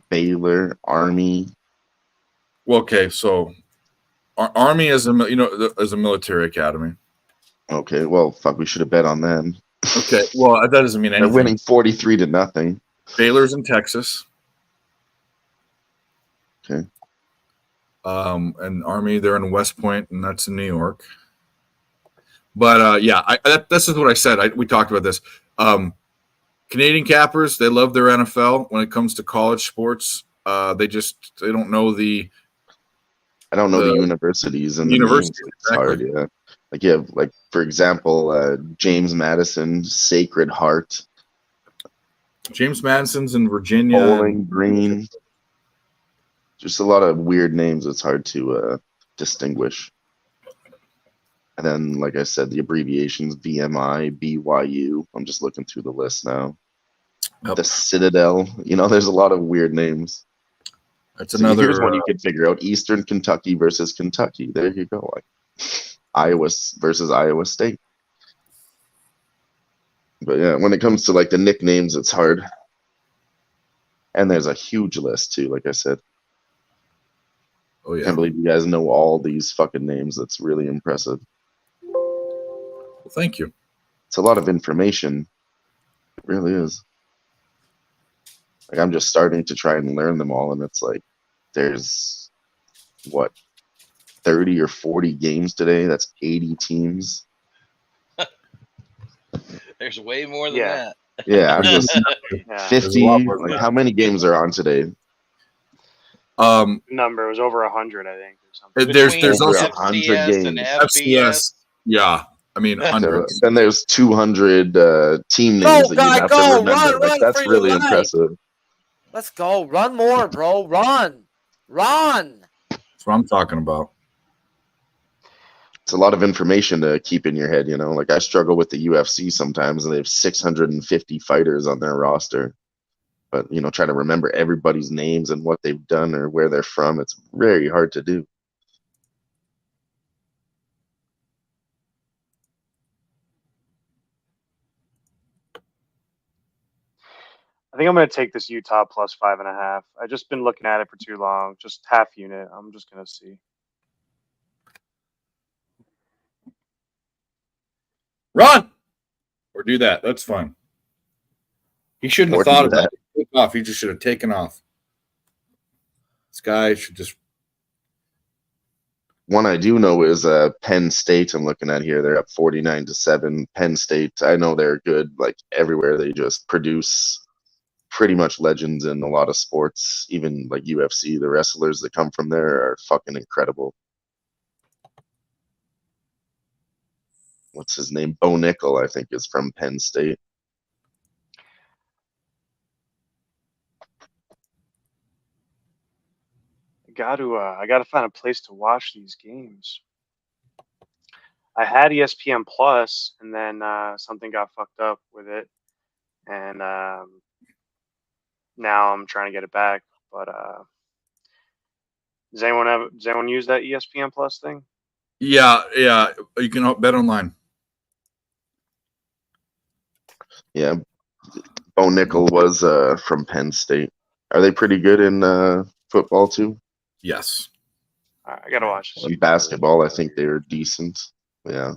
Baylor, Army. Well, okay, so Army is a military academy. Okay, well, fuck, we should have bet on them. Okay, well, that doesn't mean anything. They're winning 43-0. Baylor's in Texas. Okay. And Army, they're in West Point, and that's in New York. But yeah, this is what I said. We talked about this. Canadian Cappers, they love their NFL. When it comes to college sports, they don't know the. I don't know the universities and the names. It's hard, yeah. Like you have, like, for example, James Madison, Sacred Heart. James Madison's in Virginia. Bowling Green. Just a lot of weird names. It's hard to distinguish. And then, like I said, the abbreviations VMI, BYU. I'm just looking through the list now. Yep. The Citadel. There's a lot of weird names. That's another. Here's one you could figure out: Eastern Kentucky versus Kentucky. There you go. Like Iowa versus Iowa State. But yeah, when it comes to like the nicknames, it's hard. And there's a huge list too. Like I said. Oh yeah. I can't believe you guys know all these fucking names. That's really impressive. Well, thank you. It's a lot of information. It really is. Like, I'm just starting to try and learn them all, and it's like there's 30 or 40 games today. That's 80 teams. There's way more than that. Yeah, I'm just 50. Like, how many games are on today? Number, it was over 100, I think. Or something. There's also 100 games. FCS, yeah. I mean, hundreds. Then there's 200 team names that you have to remember. Like, that's really impressive. Let's go. Run more, bro. Run. That's what I'm talking about. It's a lot of information to keep in your head, Like, I struggle with the UFC sometimes, and they have 650 fighters on their roster. But, try to remember everybody's names and what they've done or where they're from. It's very hard to do. I think I'm going to take this Utah plus 5.5. I've just been looking at it for too long. Just half unit. I'm just going to see. Run! Or do that. That's fine. He shouldn't Or have thought do of that. Take off. He just should have taken off. This guy should just. One I do know is Penn State. I'm looking at here. They're up 49-7. Penn State. I know they're good. Like everywhere, they just produce pretty much legends in a lot of sports. Even like UFC, the wrestlers that come from there are fucking incredible. What's his name? Bo Nickel, I think, is from Penn State. I gotta find a place to watch these games. I had ESPN Plus, and then something got fucked up with it, and now I'm trying to get it back. But does anyone use that ESPN Plus thing? Yeah. You can bet online. Yeah, Bo Nickel was from Penn State. Are they pretty good in football too? Yes. I gotta watch this. In basketball, I think they're decent. Yeah.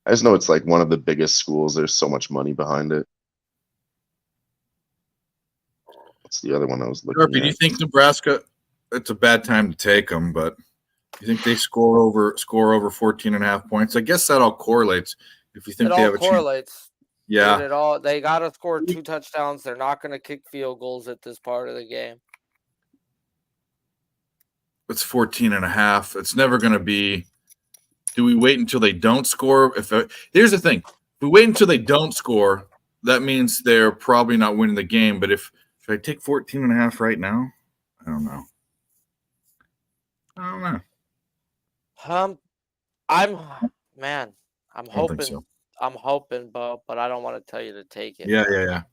I just know it's like one of the biggest schools. There's so much money behind it. What's the other one I was looking Sharpie, at? do you think Nebraska? It's a bad time to take them, but you think they score over 14.5 points? I guess that all correlates. If you think It they all have a correlates. chance. Yeah. Dude, they got to score 2 touchdowns. They're not going to kick field goals at this part of the game. It's 14.5. It's never going to be. Do we wait until they don't score? Here's the thing: if we wait until they don't score, that means they're probably not winning the game. But should I take 14.5 right now? I don't know. I'm hoping. So. I'm hoping, but I don't want to tell you to take it. Yeah.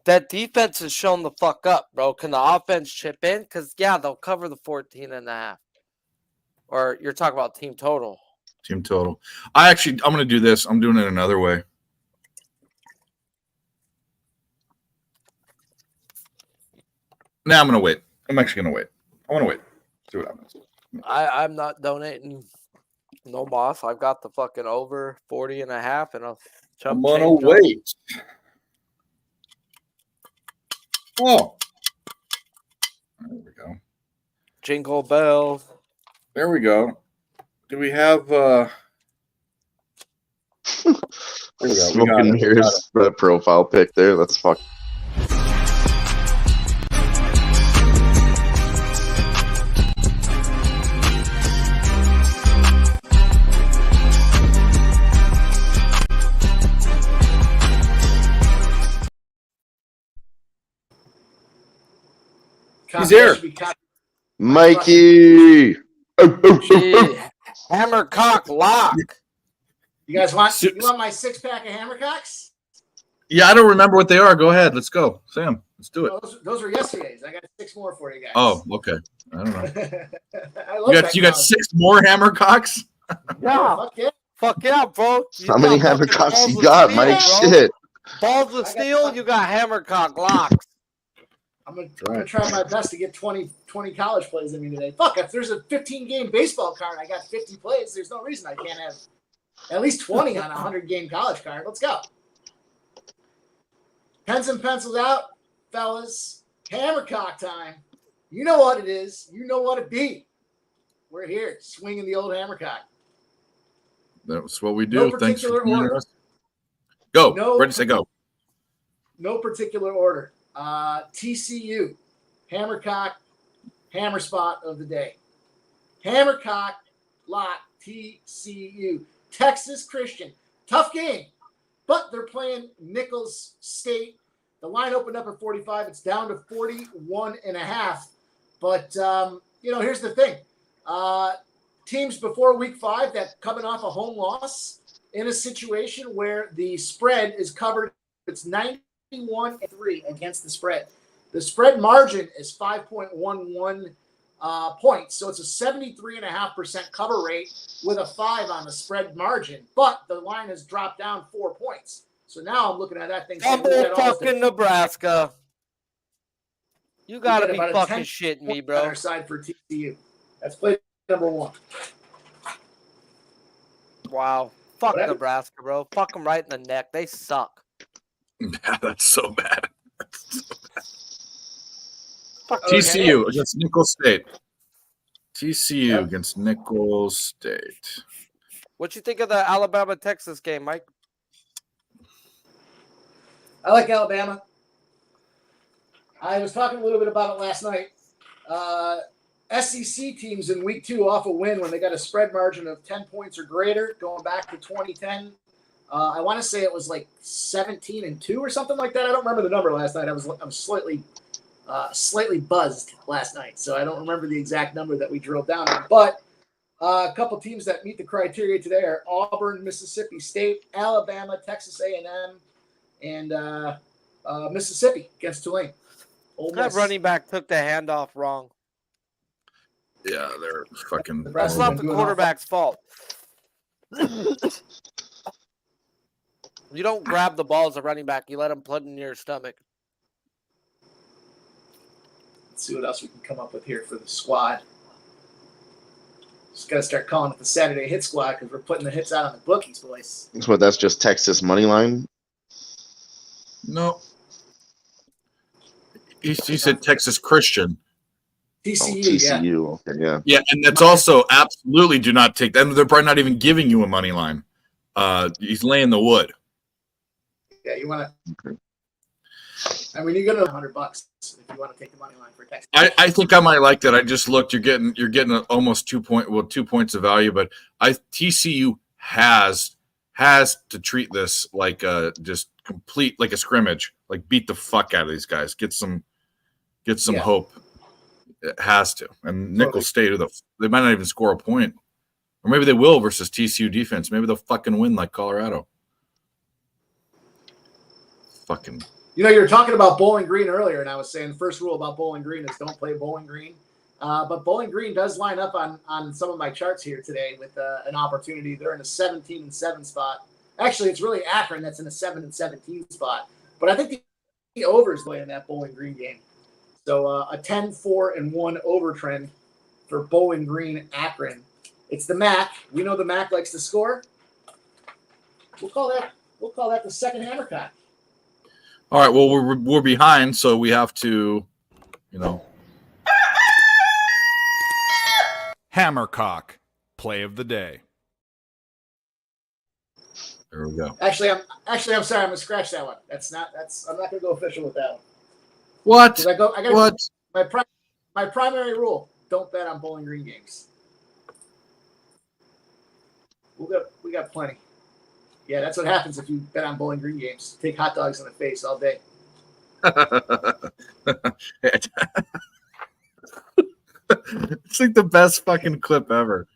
That defense has shown the fuck up, bro. Can the offense chip in? Because they'll cover the 14.5. Or you're talking about team total. Team total. I'm going to do this. I'm doing it another way. Now I'm going to wait. I'm actually going to wait. I want to wait. See what happens. I'm not donating. No, boss. I've got the fucking over 40.5 and a chump. I'm going to wait. Oh. There we go. Jingle bells. There we go. Do we have there we go. Smoke and mirrors profile pic there. That's fuck. He's here. Mikey. Hammercock lock. You guys want my 6-pack of Hammercocks? Yeah, I don't remember what they are. Go ahead. Let's go. Sam, let's do it. Those were yesterday's. I got 6 more for you guys. Oh, okay. I don't know. I you got 6 more Hammercocks? Yeah. Fuck yeah, bro. How many Hammercocks you got, Mike? Shit. Balls with steel, you got Hammercock locks. I'm gonna try my best to get 20 college plays in me today. Fuck, if there's a 15-game baseball card, I got 50 plays. There's no reason I can't have at least 20 on a 100-game college card. Let's go. Pens and pencils out, fellas. Hammercock time. You know what it is. You know what it be. We're here, swinging the old Hammercock. That's what we do. No Thanks for particular order. us. Go. Ready to say go. No particular order. TCU, Hammercock, hammer spot of the day. Hammercock, lot, TCU. Texas Christian. Tough game, but they're playing Nicholls State. The line opened up at 45. It's down to 41.5. But, here's the thing. Teams before week 5 that coming off a home loss in a situation where the spread is covered. It's 91-3 against the spread. The spread margin is 5.11 points. So it's a 73.5% cover rate with a 5 on the spread margin. But the line has dropped down 4 points. So now I'm looking at that thing. Fucking Nebraska. You got to be fucking shitting me, bro. Our side for TCU. That's play number 1. Wow. Fuck Nebraska, bro. Fuck them right in the neck. They suck. Yeah, that's so bad. Fuck TCU against Nicholls State. TCU against Nicholls State. What you think of the Alabama-Texas game, Mike? I like Alabama. I was talking a little bit about it last night. SEC teams in week 2 off a win when they got a spread margin of 10 points or greater, going back to 2010. I want to say it was like 17-2 or something like that. I don't remember the number last night. I was slightly buzzed last night, so I don't remember the exact number that we drilled down on. But a couple teams that meet the criteria today are Auburn, Mississippi State, Alabama, Texas A&M, and Mississippi against Tulane. That running back took the handoff wrong. Yeah, they're fucking. That's not the quarterback's fault. You don't grab the ball as a running back. You let him put it in your stomach. Let's see what else we can come up with here for the squad. Just got to start calling it the Saturday Hit Squad because we're putting the hits out on the bookies, boys. So that's just Texas money line? No. He said Texas Christian. TCU, TCU, okay, yeah. Yeah, and that's also absolutely do not take that. They're probably not even giving you a money line. He's laying the wood. Yeah, you want to. Okay. I mean, you're gonna $100 if you want to take the money line for Texas. I think I might like that. I just looked. You're getting almost 2 points of value, but TCU has to treat this like just complete like a scrimmage. Like beat the fuck out of these guys. Get some hope. It has to. And Nicholls State, they might not even score a point, or maybe they will versus TCU defense. Maybe they'll fucking win like Colorado. Fucking. You know, you were talking about Bowling Green earlier, and I was saying the first rule about Bowling Green is don't play Bowling Green. But Bowling Green does line up on some of my charts here today with an opportunity. They're in a 17-7 spot. Actually, it's really Akron that's in a 7-17 spot. But I think the over is playing that Bowling Green game. So a 10-4-1 over trend for Bowling Green Akron. It's the MAC. We know the MAC likes to score. We'll call that the second Hammercock. All right. Well, we're behind, so we have to, Hammercock, play of the day. There we go. Actually, I'm sorry. I'm gonna scratch that one. I'm not gonna go official with that one. What? What? My primary rule: don't bet on Bowling Green games. We got plenty. Yeah, that's what happens if you bet on Bowling Green games. Take hot dogs in the face all day. It's like the best fucking clip ever.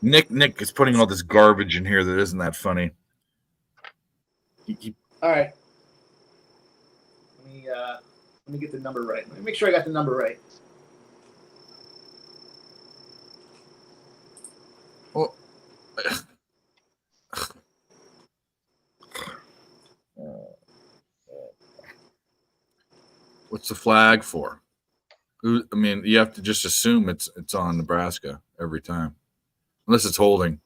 Nick is putting all this garbage in here that isn't that funny. All right. Let me get the number right. Let me make sure I got the number right. Well, what's the flag for? I mean, you have to just assume it's on Nebraska every time, unless it's holding.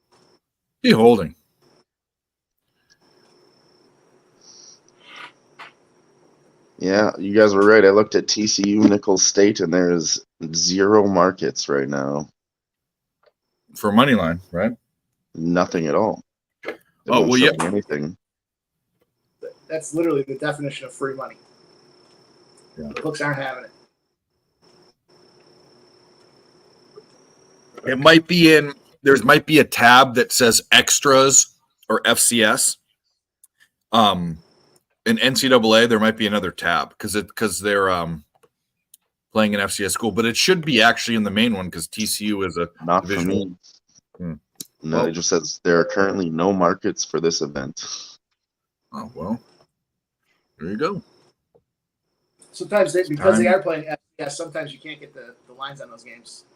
Be holding. Yeah, you guys were right. I looked at TCU Nicholls State, and there's 0 markets right now. For money line, right? Nothing at all. Anything. That's literally the definition of free money. Yeah. The books aren't having it. It might be might be a tab that says extras or FCS. In NCAA, there might be another tab because they're playing an FCS school, but it should be actually in the main one because TCU is a not divisional. For me. No, it just says there are currently no markets for this event. Oh well, there you go. Sometimes because they are playing FCS, sometimes you can't get the lines on those games.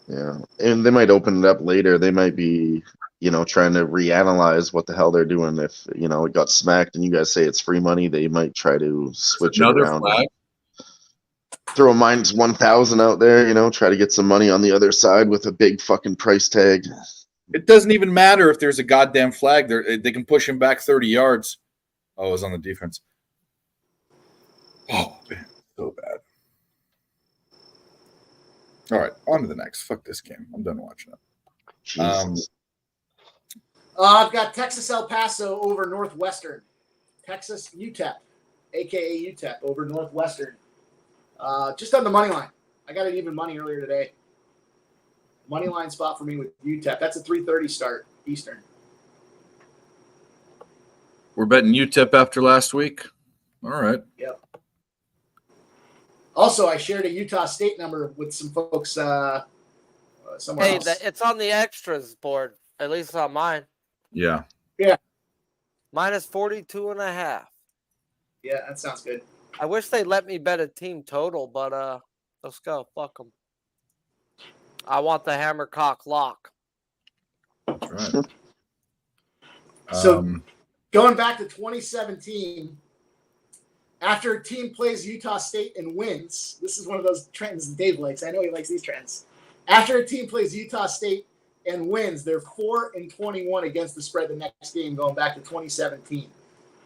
Yeah, and they might open it up later. They might be, trying to reanalyze what the hell they're doing. If it got smacked and you guys say it's free money, they might try to switch it around. Flag? throw a minus 1,000 out there, try to get some money on the other side with a big fucking price tag. It doesn't even matter if there's a goddamn flag. They can push him back 30 yards. Oh, it was on the defense. Oh, man, so bad. All right, on to the next. Fuck this game. I'm done watching it. I've got Texas El Paso over Northwestern. Texas UTEP, a.k.a. UTEP, over Northwestern. Just on the money line. I got an even money earlier today. Money line spot for me with UTEP. That's a 3:30 start Eastern. We're betting UTEP after last week. All right. Yep. Also, I shared a Utah State number with some folks somewhere else. It's on the extras board, at least on mine. Yeah. Yeah. Minus 42.5. Yeah, that sounds good. I wish they let me bet a team total, but let's go. Fuck them. I want the Hammercock lock. That's right. So going back to 2017, after a team plays Utah State and wins, this is one of those trends Dave likes. I know he likes these trends. After a team plays Utah State and wins, they're 4-21 against the spread the next game, going back to 2017.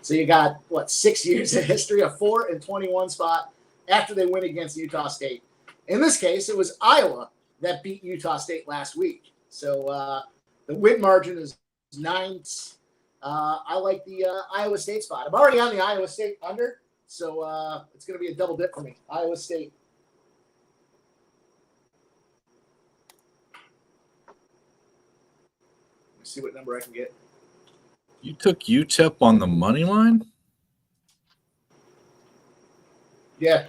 So you got, 6 years of history, a 4-21 spot after they win against Utah State. In this case, it was Iowa that beat Utah State last week. So the win margin is 9. I like the Iowa State spot. I'm already on the Iowa State under, so it's going to be a double dip for me. Iowa State. Let me see what number I can get. You took UTEP on the money line? Yeah.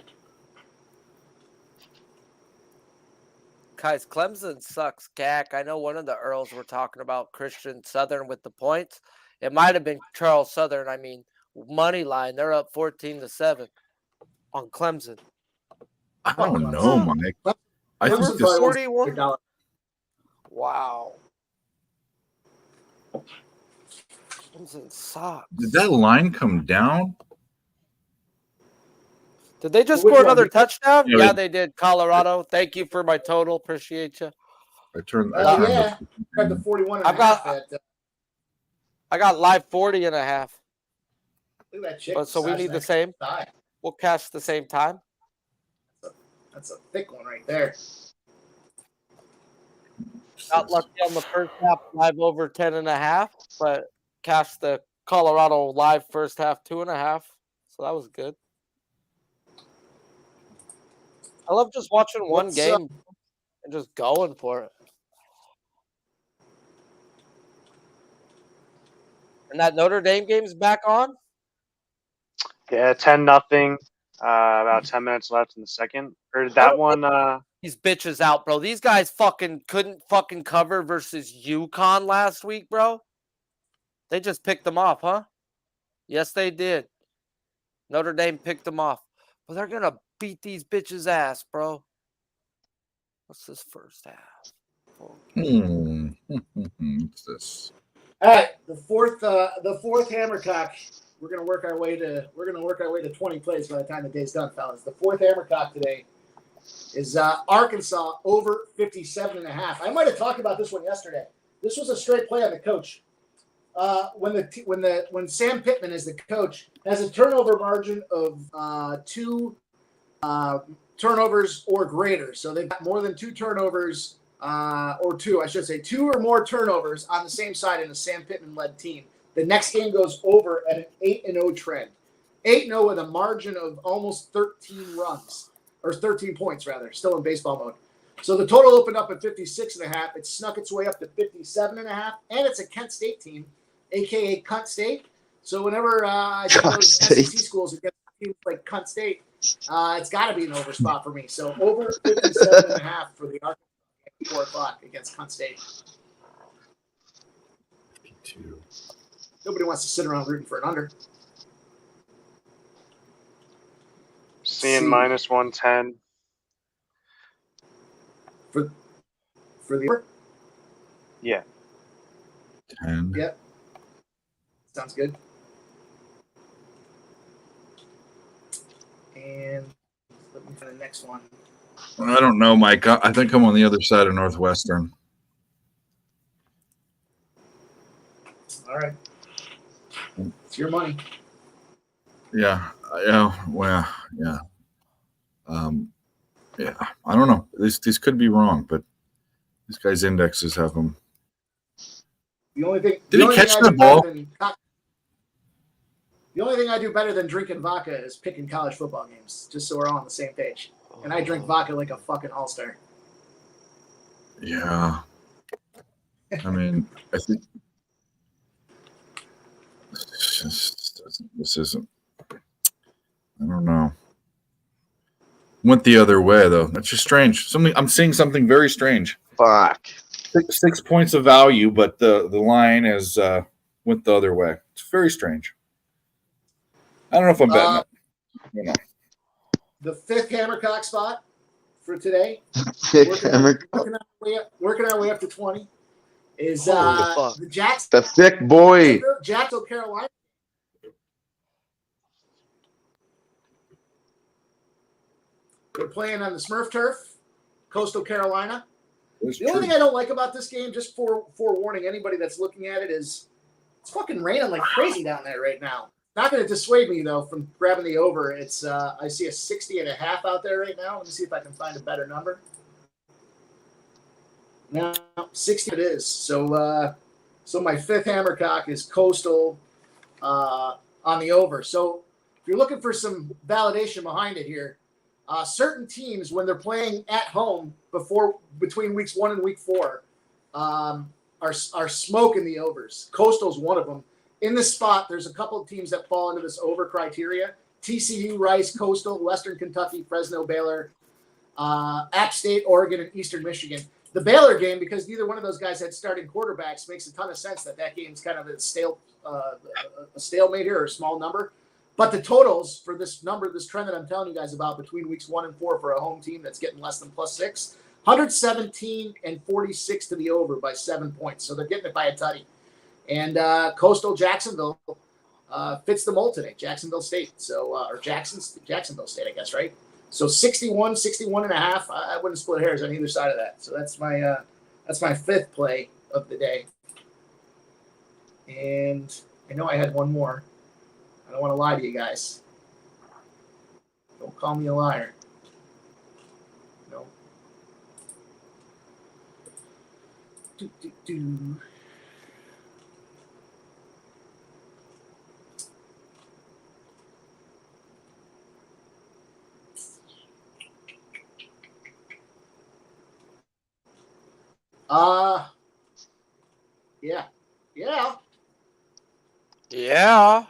Guys, Clemson sucks cack. I know one of the Earls were talking about Christian Southern with the points. It might have been Charles Southern. I mean, money line. They're up 14-7 on Clemson. I don't know, Mike. I think this 41. Wow. Clemson sucks. Did that line come down? Did they just Which score one? another touchdown? Yeah, Yeah, they did. Colorado. Thank you for my total. Appreciate you. I turned Yeah. Got the 41 and a half I got live 40.5. Look at that chick. So we need the same. Thigh. We'll cash the same time. That's a thick one right there. Got lucky on the first half, live over 10.5, but cashed the Colorado live first half 2.5. So that was good. I love just watching one game and just going for it. And that Notre Dame game's back on? Yeah, 10-0. About 10 minutes left in the second. Or that one. These bitches out, bro. These guys couldn't cover versus UConn last week, bro. They just picked them off, huh? Yes, they did. Notre Dame picked them off. But they're going to beat these bitches' ass, bro. What's this first half? What's this? All right, the fourth Hammercock. We're gonna work our way to 20 plays by the time the day's done, fellas. The fourth Hammercock today is Arkansas over 57.5. I might have talked about this one yesterday. This was a straight play on the coach. When Sam Pittman is the coach, has a turnover margin of 2 turnovers or greater. So they've got more than 2 turnovers, or 2 or more turnovers on the same side in a Sam Pittman-led team. The next game goes over at an 8-0 trend. 8-0 with a margin of almost 13 runs, or 13 points, rather, still in baseball mode. So the total opened up at 56.5. It snuck its way up to 57.5, and it's a Kent State team, a.k.a. Cunt State. So whenever I see those SEC schools against teams like Cunt State, it's got to be an over spot for me. So over 57.5 for the Arkansas at 4 o'clock against Cunt State. 52. Nobody wants to sit around rooting for an under. Seeing minus 110. For the over? Yeah. 10. Yep. Sounds good. And let for the next one. I don't know, Mike. I think I'm on the other side of Northwestern. All right. It's your money. Yeah. Well, yeah. Yeah. I don't know. These could be wrong, but these guys' indexes have them. The only thing. Did he catch the ball? The only thing I do better than drinking vodka is picking college football games, just so we're all on the same page. And I drink vodka like a fucking all-star. Yeah. I mean, I think this isn't. I don't know. Went the other way though. That's just strange. I'm seeing something very strange. Fuck. 6 points of value, but the line is went the other way. It's very strange. I don't know if I'm betting it. You know. The fifth Hammercock spot for today. Working our way up to 20 is the Jackson. The thick boy. Jacksonville, Carolina. We're playing on the Smurf turf, Coastal Carolina. The only thing I don't like about this game, just forewarning anybody that's looking at it, is it's fucking raining like crazy down there right now. Not going to dissuade me, though, from grabbing the over. It's I see a 60.5 out there right now. Let me see if I can find a better number. Now, 60 it is. So my fifth Hammercock is Coastal on the over. So if you're looking for some validation behind it here, certain teams, when they're playing at home between weeks 1 and week 4, are smoking the overs. Coastal's one of them. In this spot, there's a couple of teams that fall into this over criteria: TCU, Rice, Coastal, Western Kentucky, Fresno, Baylor, App State, Oregon, and Eastern Michigan. The Baylor game, because neither one of those guys had starting quarterbacks, makes a ton of sense that game's kind of a stalemate here, or a small number. But the totals for this trend that I'm telling you guys about between weeks 1 and 4 for a home team that's getting less than +6, 117 and 46 to the over by 7 points. So they're getting it by a tutty. And Coastal Jacksonville fits the mold today, Jacksonville State. So, or Jacksonville State, I guess, right? So 61 and a half. I wouldn't split hairs on either side of that. So that's my fifth play of the day. And I know I had one more. I don't want to lie to you guys. Don't call me a liar. No. Yeah.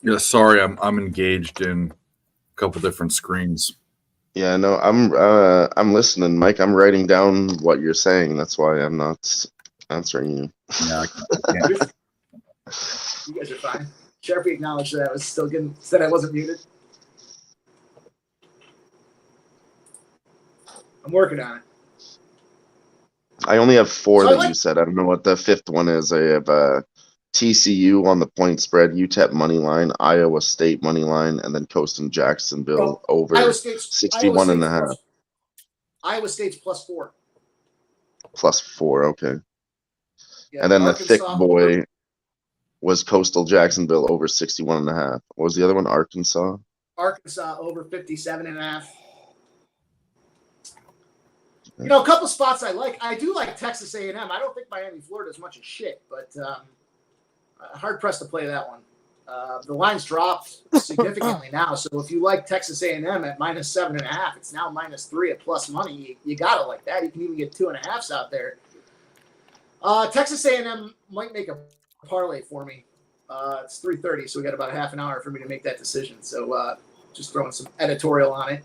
Yeah, sorry, I'm engaged in a couple different screens. Yeah, no, I'm listening, Mike. I'm writing down what you're saying. That's why I'm not answering you. Yeah, I can't. You guys are fine. Sharpie acknowledged that I was still getting, said I wasn't muted. I'm working on it. I only have 4 So that you said. I don't know what the fifth one is. I have TCU on the point spread, UTEP money line, Iowa State money line, and then Coastal Jacksonville over 61 and a half. Iowa State's +4. +4, okay. Yeah, and then Arkansas the thick boy was Coastal Jacksonville over 61 and a half. What was the other one? Arkansas over 57 and a half. You know, a couple spots I like. I do like Texas A&M. I don't think Miami, Florida is much as shit, but hard pressed to play that one. The line's dropped significantly now, so if you like Texas A&M at -7.5, it's now -3 at plus money. You gotta like that. You can even get 2.5s out there. Texas A&M might make a parlay for me. It's 3:30, so we got about half an hour for me to make that decision. So just throwing some editorial on it.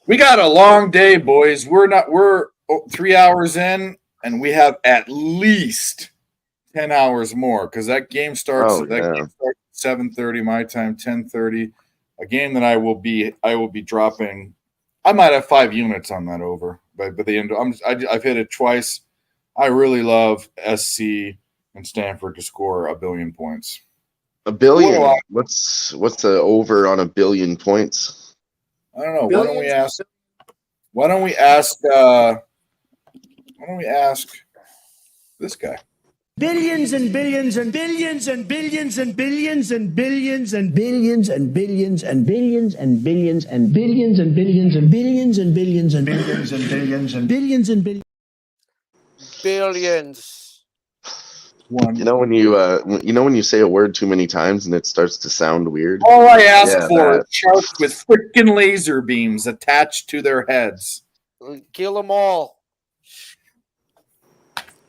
We got a long day, boys. We're 3 hours in, and we have at least 10 hours more because that game starts. Game starts at 7:30 my time, 10:30. A game that I will be dropping. I might have 5 units on that over, but the end. I've hit it twice. I really love SC and Stanford to score 1 billion points. 1 billion. What's the over on 1 billion points? I don't know. Billions? Why don't we ask this guy? Billions and billions and billions and billions and billions and billions and billions and billions and billions and billions and billions and billions and billions and billions and billions and billions and billions and billions. Billions. You know when you say a word too many times and it starts to sound weird? All I ask Yeah, for that. is sharks with freaking laser beams attached to their heads. Kill them all.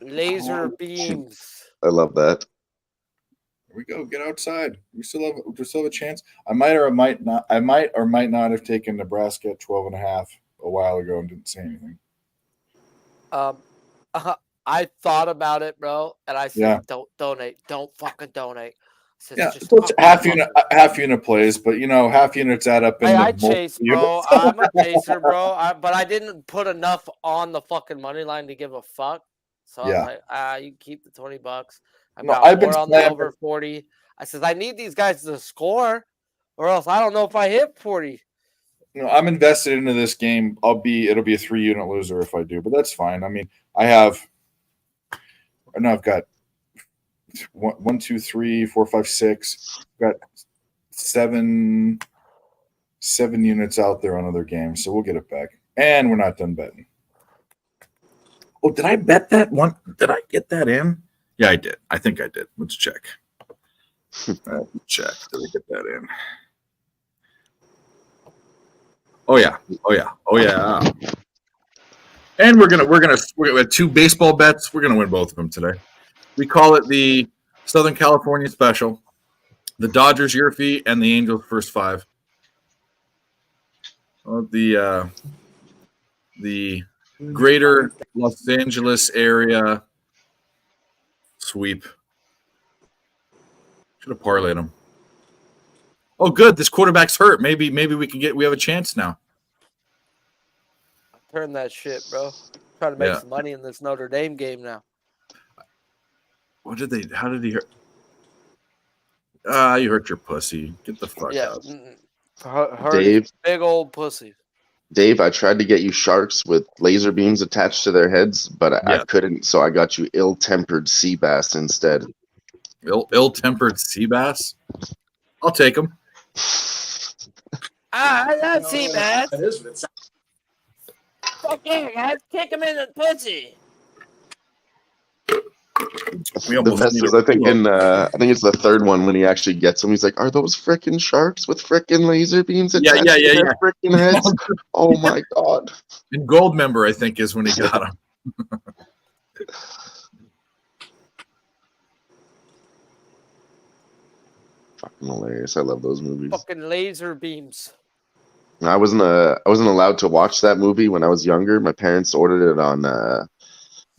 Laser beams. I love that. Here we go. Get outside. We still have a chance. I might or might not have taken Nebraska at 12.5 a while ago and didn't say anything. I thought about it, bro, and I said, Yeah. "Don't donate. Don't fucking donate." I said, Yeah, just so it's half unit plays, but half units add up in Hey, the I chase, bro. units. I'm a chaser, bro. But I didn't put enough on the fucking money line to give a fuck. So I was like, you keep the $20. I've got more on the over 40. I says, I need these guys to score, or else I don't know if I hit 40. I'm invested into this game. It'll be a 3-unit loser if I do, but that's fine. I mean, I've got 1, 2, 3, 4, 5, 6. Got seven units out there on other games, so we'll get it back. And we're not done betting. Oh, did I bet that one? Did I get that in? Yeah, I did. I think I did. Let's check. Check. Did I get that in? Oh yeah. And we're gonna 2 baseball bets. We're gonna win both of them today. We call it the Southern California Special, the Dodgers year fee, and the Angels first 5. The greater Los Angeles area sweep. Should have parlayed them. Oh, good. This quarterback's hurt. Maybe we have a chance now. Turn that shit, bro. Trying to make some money in this Notre Dame game now. How did he hurt? You hurt your pussy. Get the fuck out. Dave, big old pussy. Dave, I tried to get you sharks with laser beams attached to their heads, but I couldn't, so I got you ill-tempered sea bass instead. Ill-tempered sea bass? I'll take them. I love sea bass. That is what it sounds. Fuck yeah, guys. Kick him in the pussy. The best is, I think it's the third one when he actually gets them. He's like, "Are those frickin' sharks with frickin' laser beams attached to their frickin' heads?" Oh my god! And Gold Member, I think, is when he got him. Fucking hilarious! I love those movies. Fucking laser beams. I wasn't allowed to watch that movie when I was younger. My parents ordered it on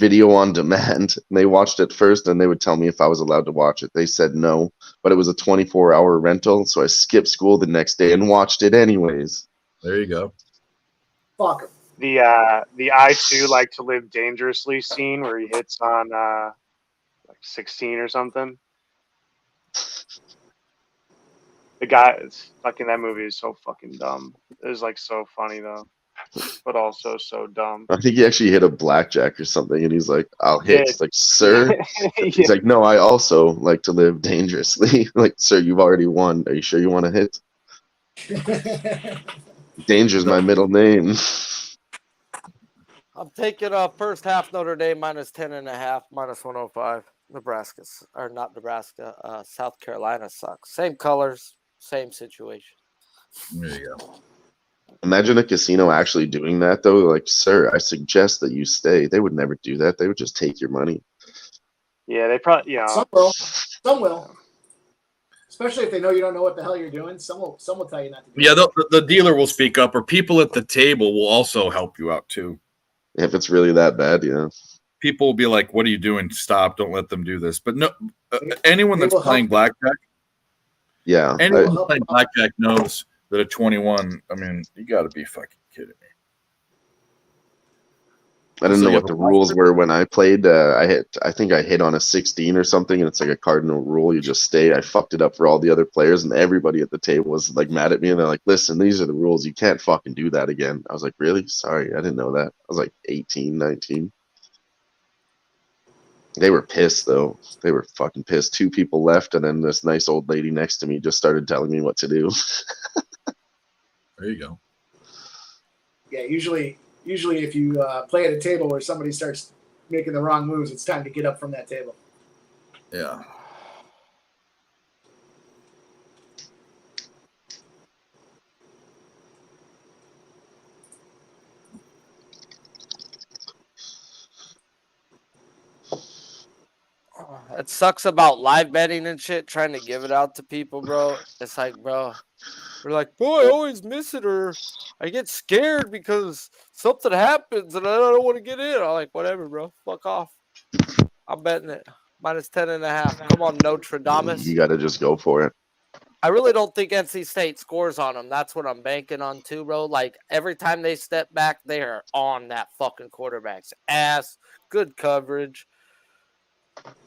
video on demand. And they watched it first, and they would tell me if I was allowed to watch it. They said no, but it was a 24-hour rental, so I skipped school the next day and watched it anyways. There you go. Fuck him. The I Too Like to Live Dangerously scene where he hits on like 16 or something. The guy, fucking that movie is so fucking dumb. It was like so funny though, but also so dumb. I think he actually hit a blackjack or something, and he's like, "I'll hit." Yeah. It's like, "Sir," he's like, "No, I also like to live dangerously." Like, "Sir, you've already won. Are you sure you want to hit?" Danger's my middle name. I'm taking first half Notre Dame minus 10.5, minus 105. Nebraska's or not Nebraska. South Carolina sucks. Same colors, same situation. There you go. Imagine a casino actually doing that, though. Like, "Sir, I suggest that you stay." They would never do that. They would just take your money. Yeah, they probably, Some will. Some will. Especially if they know you don't know what the hell you're doing. Some will tell you not to do it. Yeah, the dealer will speak up, or people at the table will also help you out too. If it's really that bad, yeah. People will be like, "What are you doing? Stop! Don't let them do this." But no, anyone that's playing blackjack, yeah, anyone playing blackjack knows that at 21, I mean, you got to be fucking kidding me. I didn't So know you what have the a rules roster? were when I played. I think I hit on a 16 or something, and it's like a cardinal rule. You just stay. I fucked it up for all the other players, and everybody at the table was like mad at me, and they're like, "Listen, these are the rules. You can't fucking do that again." I was like, "Really? Sorry, I didn't know that." I was like 18, 19. They were pissed though. They were fucking pissed. Two people left, and then this nice old lady next to me just started telling me what to do. There you go. Yeah, usually if you play at a table where somebody starts making the wrong moves, it's time to get up from that table. Yeah. It sucks about live betting and shit, trying to give it out to people, bro. It's like, bro, we're like, bro, I always miss it, or I get scared because something happens and I don't want to get in. I'm like, whatever, bro. Fuck off. I'm betting it. Minus 10.5. Come on, Notre Dame. You got to just go for it. I really don't think NC State scores on them. That's what I'm banking on too, bro. Like every time they step back, they are on that fucking quarterback's ass. Good coverage.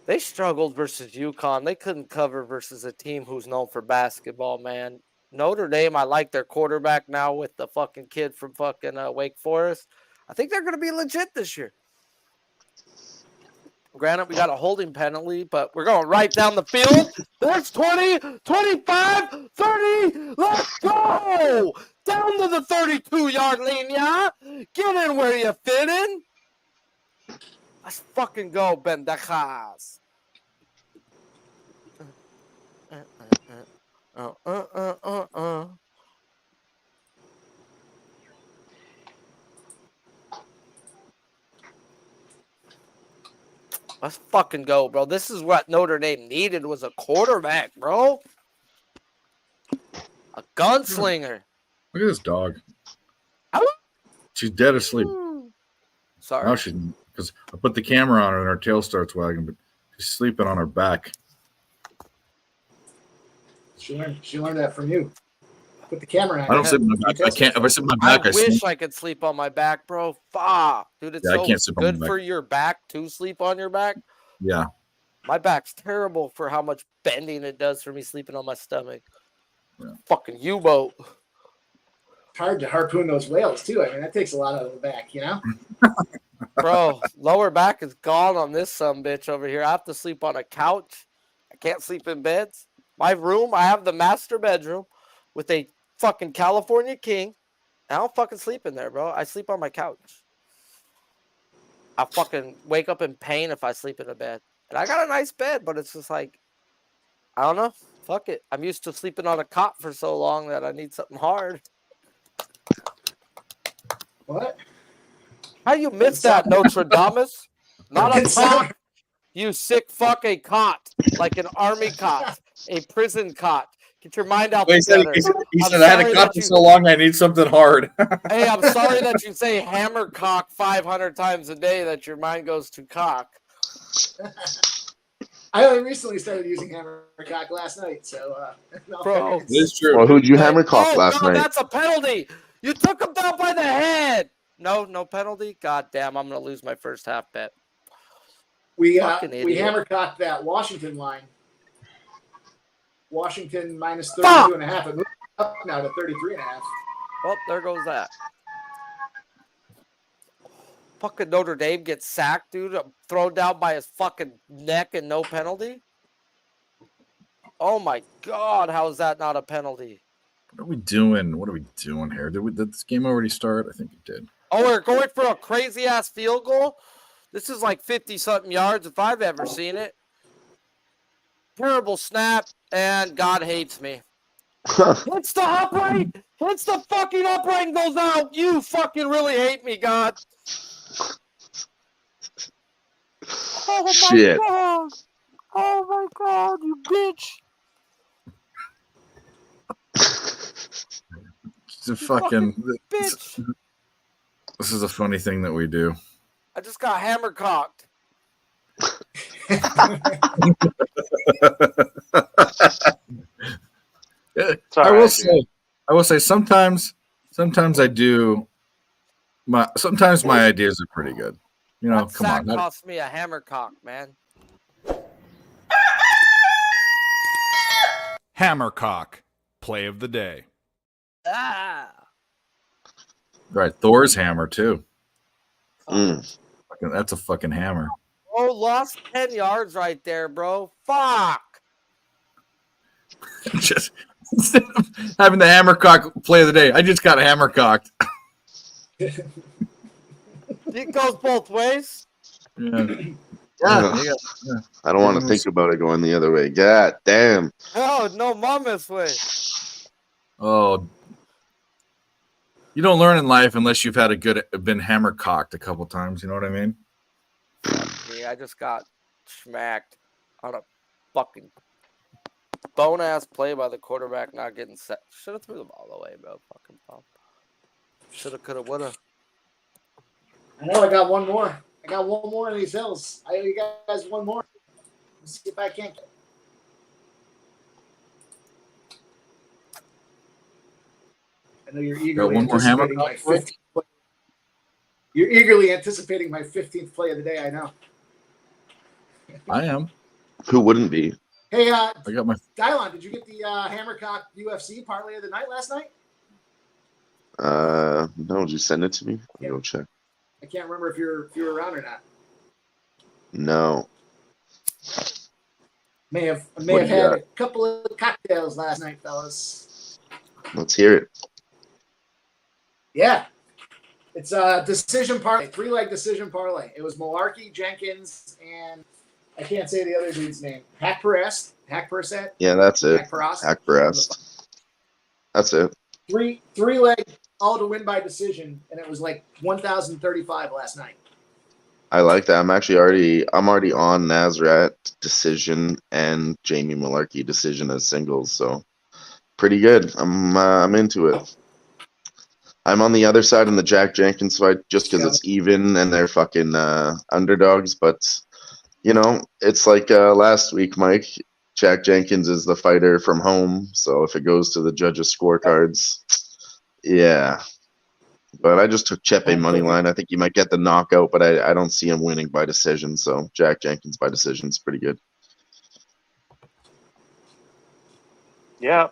They struggled versus UConn. They couldn't cover versus a team who's known for basketball, man. Notre Dame, I like their quarterback now with the fucking kid from fucking Wake Forest. I think they're going to be legit this year. Granted, we got a holding penalty, but we're going right down the field. There's 20, 25, 30. Let's go. Down to the 32-yard line, yeah? Get in where you fit in. Let's fucking go, bendejas. Let's fucking go, bro. This is what Notre Dame needed was a quarterback, bro. A gunslinger. Look at this dog. She's dead asleep. Sorry. Now she's because I put the camera on her and her tail starts wagging, but she's sleeping on her back. She learned that from you. Put the camera on. I don't sit on my back. I can't. If I sit on my back, I wish sleep. I could sleep on my back, bro. Fuck. Dude, it's Yeah, I so can't sleep on my good back. for your back to sleep on your back. Yeah. My back's terrible for how much bending it does for me sleeping on my stomach. Yeah. Fucking U-boat. It's hard to harpoon those whales, too. I mean, that takes a lot out of the back, you know? Bro, lower back is gone on this sumbitch over here. I have to sleep on a couch. I can't sleep in beds. My room, I have the master bedroom with a fucking California king. I don't fucking sleep in there, bro. I sleep on my couch. I fucking wake up in pain if I sleep in a bed. And I got a nice bed, but it's just like, I don't know. Fuck it. I'm used to sleeping on a cot for so long that I need something hard. What? How you miss that, Notre Dame? Not a cot. You sick fuck, a cot. Like an army cot. A prison cot. Get your mind out the gutter. He said I had a cot for so long I need something hard. Hey, I'm sorry that you say hammer cock 500 times a day that your mind goes to cock. I only recently started using hammercock last night, so bro, it's true. Well, who'd you hammercock last night? That's a penalty. You took him down by the head. No penalty. God damn, I'm gonna lose my first half bet. We hammercocked that Washington line. Washington minus 32.5. It moved up now to 33.5. Well, there goes that. Fucking Notre Dame gets sacked, dude. Thrown down by his fucking neck and no penalty. Oh my God, how is that not a penalty? What are we doing? What are we doing here? Did this game already start? I think it did. Oh, we're going for a crazy ass field goal. This is like 50-something yards if I've ever seen it. Terrible snap, and God hates me. Hits the upright. Hits the fucking upright and goes out. You fucking really hate me, God. Oh my Shit. God. Oh my God, you bitch. It's a fucking bitch. This is a funny thing that we do. I just got hammer cocked. I will say sometimes I do Sometimes my ideas are pretty good. You know, That come sack on. cost me a hammer cock, man. Hammercock, play of the day. Ah. Right, Thor's hammer too. Mm. That's a fucking hammer. Oh, lost 10 yards right there, bro. Fuck. Just instead of having the hammercock play of the day, I just got hammercocked. It goes both ways. Yeah. Yeah. I don't want to think about it going the other way. God damn. Oh, no mama's way. Oh, you don't learn in life unless you've had been hammercocked a couple times. You know what I mean? I just got smacked on a fucking bone ass play by the quarterback not getting set. Should have threw the ball away, bro. Fucking pop. Should have, could have, would have. I know I got one more. I got one more in these hills. I owe you guys one more. Let's see if I can't. I know you're eagerly anticipating my 15th play. You're eagerly anticipating my 15th play of the day. I know. I am. Who wouldn't be? Hey, I got my Dylon, did you get the Hammercock UFC parlay of the night last night? No, did you send it to me? I'll go check. I can't remember if you're around or not. No. May have had a couple of cocktails last night, fellas. Let's hear it. Yeah. It's a decision parlay, 3-leg decision parlay. It was Malarkey, Jenkins, and I can't say the other dude's name. Hack Perset. Yeah, that's it. Hack Perest. Hack Perest. That's it. Three-leg, all to win by decision, and it was like 1,035 last night. I like that. I'm already on Nazrat decision and Jamie Malarkey decision as singles, so pretty good. I'm into it. I'm on the other side in the Jack Jenkins fight just because it's even and they're fucking underdogs. But you know, it's like last week, Mike. Jack Jenkins is the fighter from home, so if it goes to the judges' scorecards, yeah. But I just took Chepe money line. I think he might get the knockout, but I don't see him winning by decision. So Jack Jenkins by decision is pretty good. Yeah.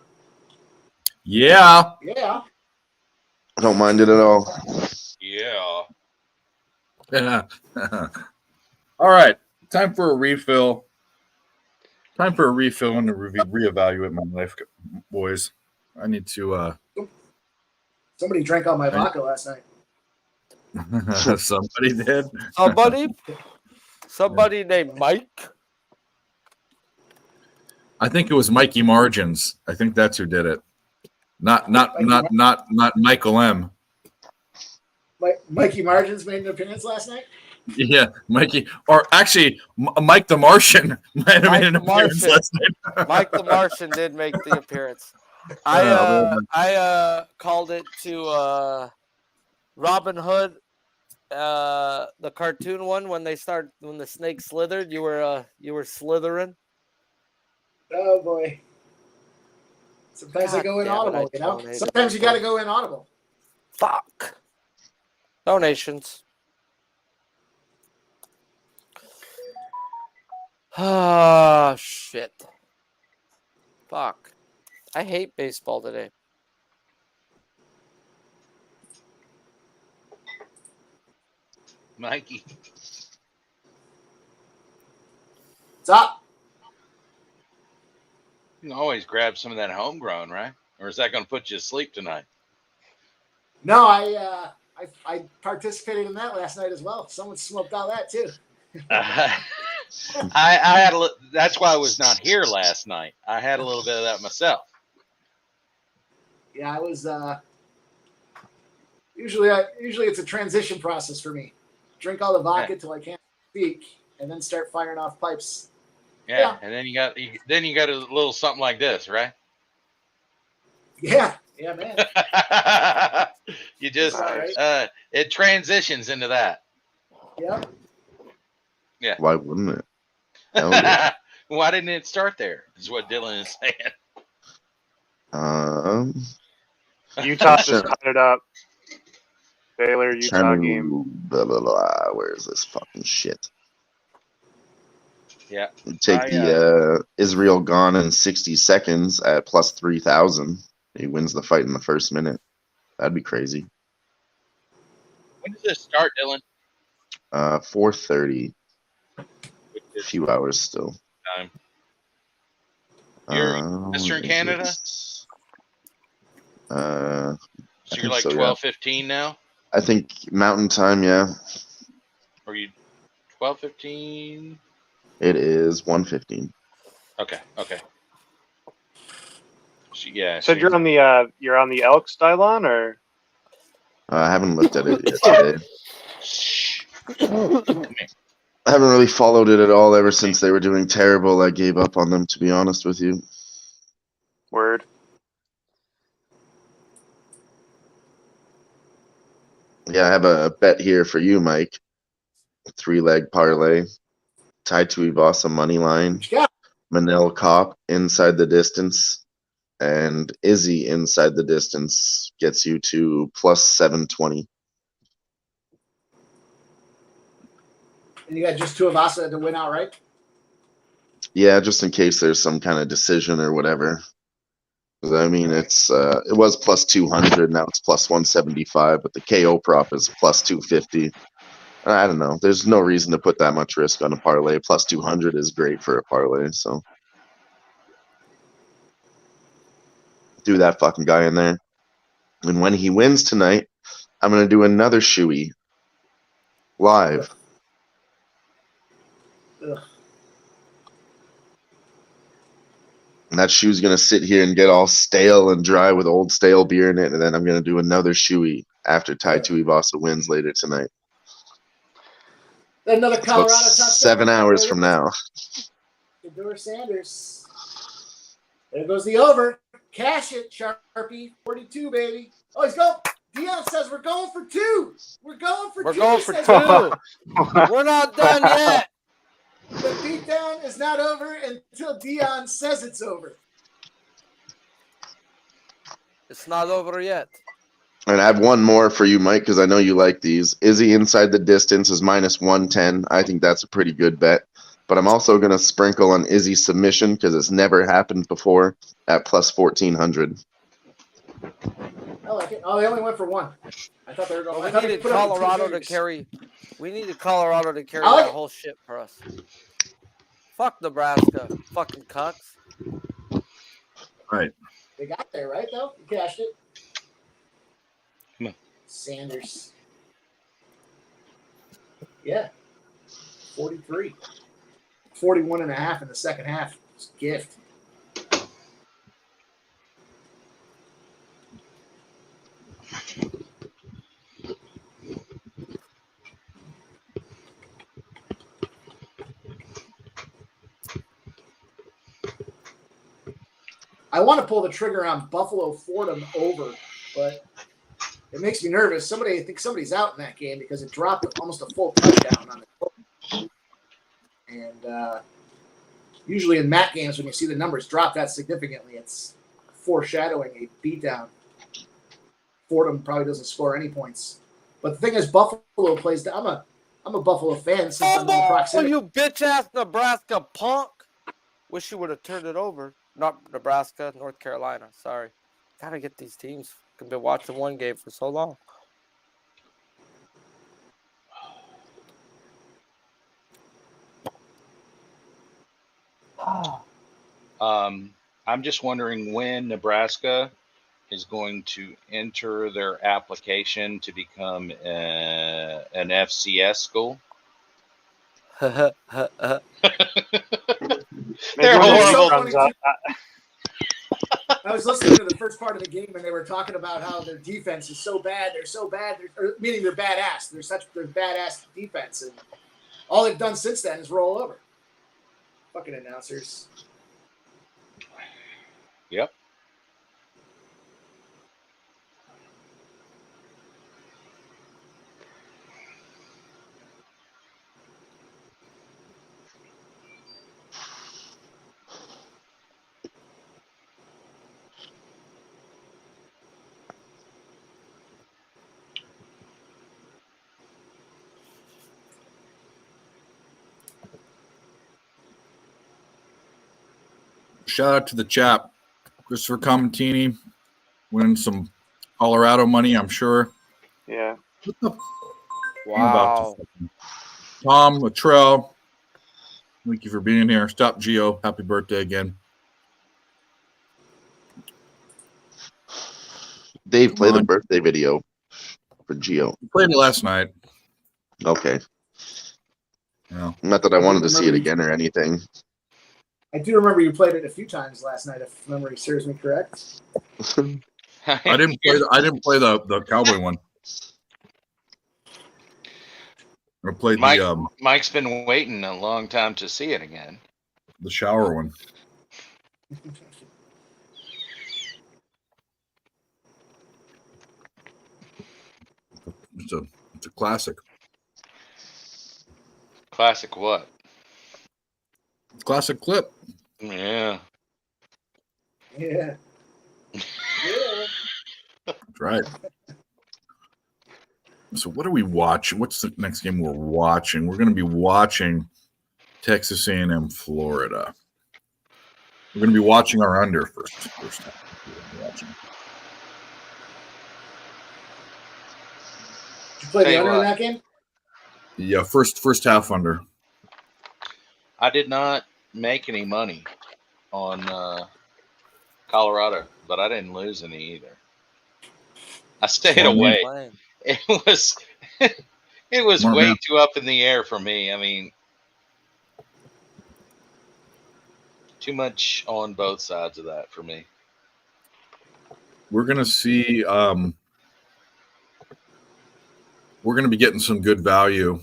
Yeah. Yeah. I don't mind it at all. Yeah. Yeah. All right. Time for a refill. Time for a refill and to reevaluate my life, boys. I need to. Somebody drank all my vodka last night. Somebody did. Somebody named Mike. I think it was Mikey Margins. I think that's who did it. Not Michael M. Mikey Margins made an appearance last night. Yeah, Mikey, or actually, Mike the Martian might have made an appearance last night. Mike the Martian did make the appearance. I called it to Robin Hood, the cartoon one when the snake slithered. You were slithering. Oh boy! Sometimes I go inaudible. You know, sometimes you got to go inaudible. Fuck. Donations. Ah, shit. Fuck. I hate baseball today. Mikey. What's up? You can always grab some of that homegrown, right? Or is that going to put you to sleep tonight? No, I participated in that last night as well. Someone smoked all that too. I had that's why I was not here last night. I had a little bit of that myself. Yeah, I was. Usually it's a transition process for me. Drink all the vodka till I can't speak, and then start firing off pipes. Yeah. And then you got a little something like this, right? Yeah, man. You just it transitions into that. Yep. Yeah. Why wouldn't it? Why didn't it start there? Is what Dylan is saying. Utah just cut it up. Baylor Utah game. Blah, blah, blah. Where is this fucking shit? Yeah. Take the Israel gone in 60 seconds at plus 3,000. He wins the fight in the first minute. That'd be crazy. When does this start, Dylan? 4:30. A few hours still. Time. You're in Western Canada? So you're like 12:15 now? I think Mountain Time, yeah. Or you 12:15? It is 1:15. Okay. Yeah. So you're on the Elks, Dylon, or? I haven't looked at it yet today. I haven't really followed it at all ever since they were doing terrible. I gave up on them, to be honest with you. Word. Yeah, I have a bet here for you, Mike. 3-leg parlay. Tai Tuivasa money line. Manel Kopp inside the distance. And Izzy inside the distance gets you to plus 720. And you got just Tuivasa to win outright? Yeah, just in case there's some kind of decision or whatever. I mean, it was plus 200, now it's plus 175, but the KO prop is plus 250. I don't know. There's no reason to put that much risk on a parlay. Plus 200 is great for a parlay, so do that fucking guy in there. And when he wins tonight, I'm going to do another shoey live. Ugh. And that shoe's going to sit here and get all stale and dry with old stale beer in it, and then I'm going to do another shoey after Tai Tuivasa wins later tonight. Another Colorado touchdown. 7 hours from now. Shedeur Sanders. There goes the over. Cash it, Sharpie. 42, baby. Oh, he's going. Dion says we're going for two. We're going for two. We're not done yet. The beatdown is not over until Dion says it's over. It's not over yet. And I have one more for you, Mike, because I know you like these. Izzy inside the distance is minus 110. I think that's a pretty good bet. But I'm also going to sprinkle on Izzy submission because it's never happened before at plus 1,400. I like it. Oh, they only went for one. I thought they were going. We needed Colorado to carry. We needed Colorado to carry like that it. whole shit for us. Fuck Nebraska, fucking cucks. Right. They got there, right, though? You cashed it. Come on. Sanders. Yeah. 43. 41 and a half in the second half. It's a gift. I want to pull the trigger on Buffalo Fordham over, but it makes me nervous. I think somebody's out in that game because it dropped almost a full touchdown on the. And usually in MAC games, when you see the numbers drop that significantly, it's foreshadowing a beatdown. Fordham probably doesn't score any points, but the thing is, Buffalo plays. I'm a Buffalo fan since I'm in the proximity. You bitch ass Nebraska punk! Wish you would have turned it over. Not Nebraska, North Carolina. Sorry. Gotta get these teams. I've been watching one game for so long. I'm just wondering when Nebraska is going to enter their application to become an FCS school. They're horrible. So I was listening to the first part of the game, and they were talking about how their defense is so bad. They're so bad. Meaning they're badass. They're badass defense, and all they've done since then is roll over. Fucking announcers. Yep. Shout out to the chap, Christopher Comentini, winning some Colorado money, I'm sure. Yeah. Wow. Tom Luttrell, thank you for being here. Stop Geo. Happy birthday again. Dave, play the birthday video for Geo. We played it last night. Okay. Yeah. Not that I wanted to see it again or anything. I do remember you played it a few times last night, if memory serves me correct. I didn't play the Cowboy one. I played Mike's been waiting a long time to see it again. The shower one. It's a classic. Classic what? Classic clip. Yeah. Yeah. That's right. So what are we watching? What's the next game we're watching? We're going to be watching Texas A&M, Florida. We're going to be watching our under first time. Did you play the under in that game? Yeah, first half under. I did not make any money on Colorado, but I didn't lose any either. I stayed away. It was way too up in the air for me. I mean, too much on both sides of that for me. We're going to see we're going to be getting some good value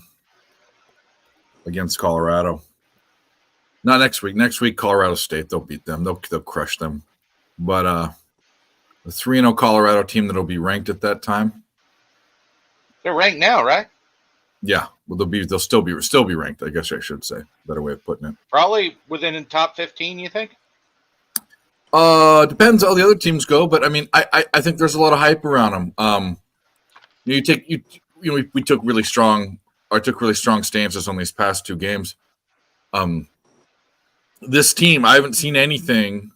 against Colorado. Not next week. Next week, Colorado State, they'll beat them. They'll crush them. But the 3-0 Colorado team that'll be ranked at that time. They're ranked now, right? Yeah, well, they'll still be ranked. I guess I should say. Better way of putting it. Probably within the top 15. You think? Depends how the other teams go, but I mean, I think there's a lot of hype around them. We took really strong stances on these past two games. This team, I haven't seen anything,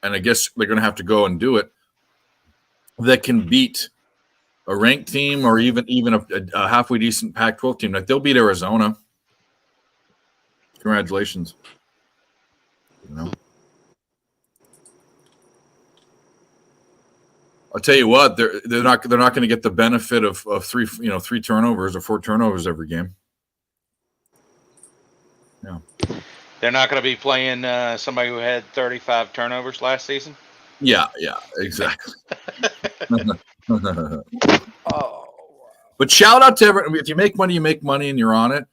and I guess they're going to have to go and do it, that can beat a ranked team or even a halfway decent Pac-12 team. Like, they'll beat Arizona. Congratulations. You know, I'll tell you what, they're not going to get the benefit of three turnovers or 4 turnovers every game. Yeah. They're not going to be playing somebody who had 35 turnovers last season? Yeah, exactly. But shout out to everyone. If you make money, you make money, and you're on it.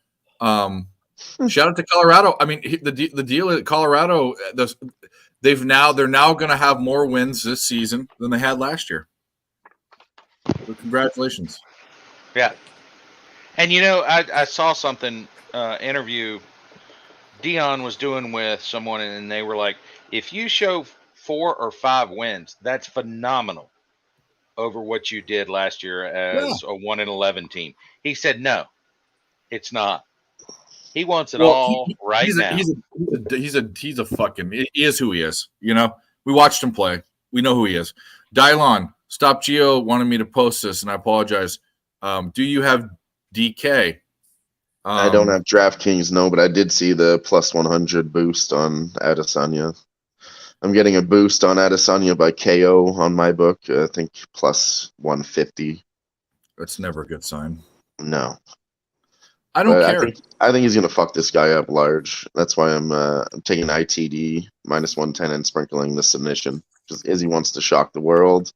Shout out to Colorado. I mean, the deal at Colorado, they're now going to have more wins this season than they had last year. So congratulations. Yeah. And I saw something interview Dion was doing with someone, and they were like, if you show 4 or 5 wins, that's phenomenal over what you did last year as a 1-11 team. He said, no, it's not. He wants it all right now. He is who he is. You know, we watched him play. We know who he is. Dylon, Stop Geo wanted me to post this, and I apologize. Do you have DK? I don't have DraftKings, no, but I did see the plus 100 boost on Adesanya. I'm getting a boost on Adesanya by KO on my book. I think plus 150. That's never a good sign. No. I don't care. I think he's going to fuck this guy up large. That's why I'm taking ITD minus 110 and sprinkling the submission. Just Izzy wants to shock the world.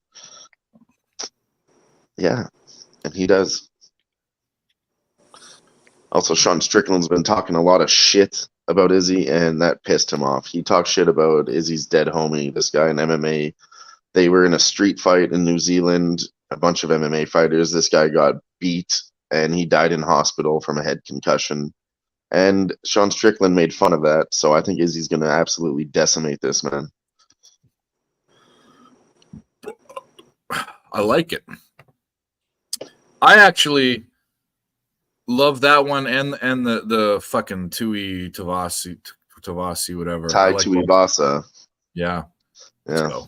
Yeah, and he does. Also, Sean Strickland's been talking a lot of shit about Izzy, and that pissed him off. He talked shit about Izzy's dead homie, this guy in MMA. They were in a street fight in New Zealand, a bunch of MMA fighters. This guy got beat, and he died in hospital from a head concussion. And Sean Strickland made fun of that, so I think Izzy's going to absolutely decimate this man. I like it. I actually love that one and the fucking Tui Tavasi, whatever. Tai Tuivasa. Yeah. Yeah. So.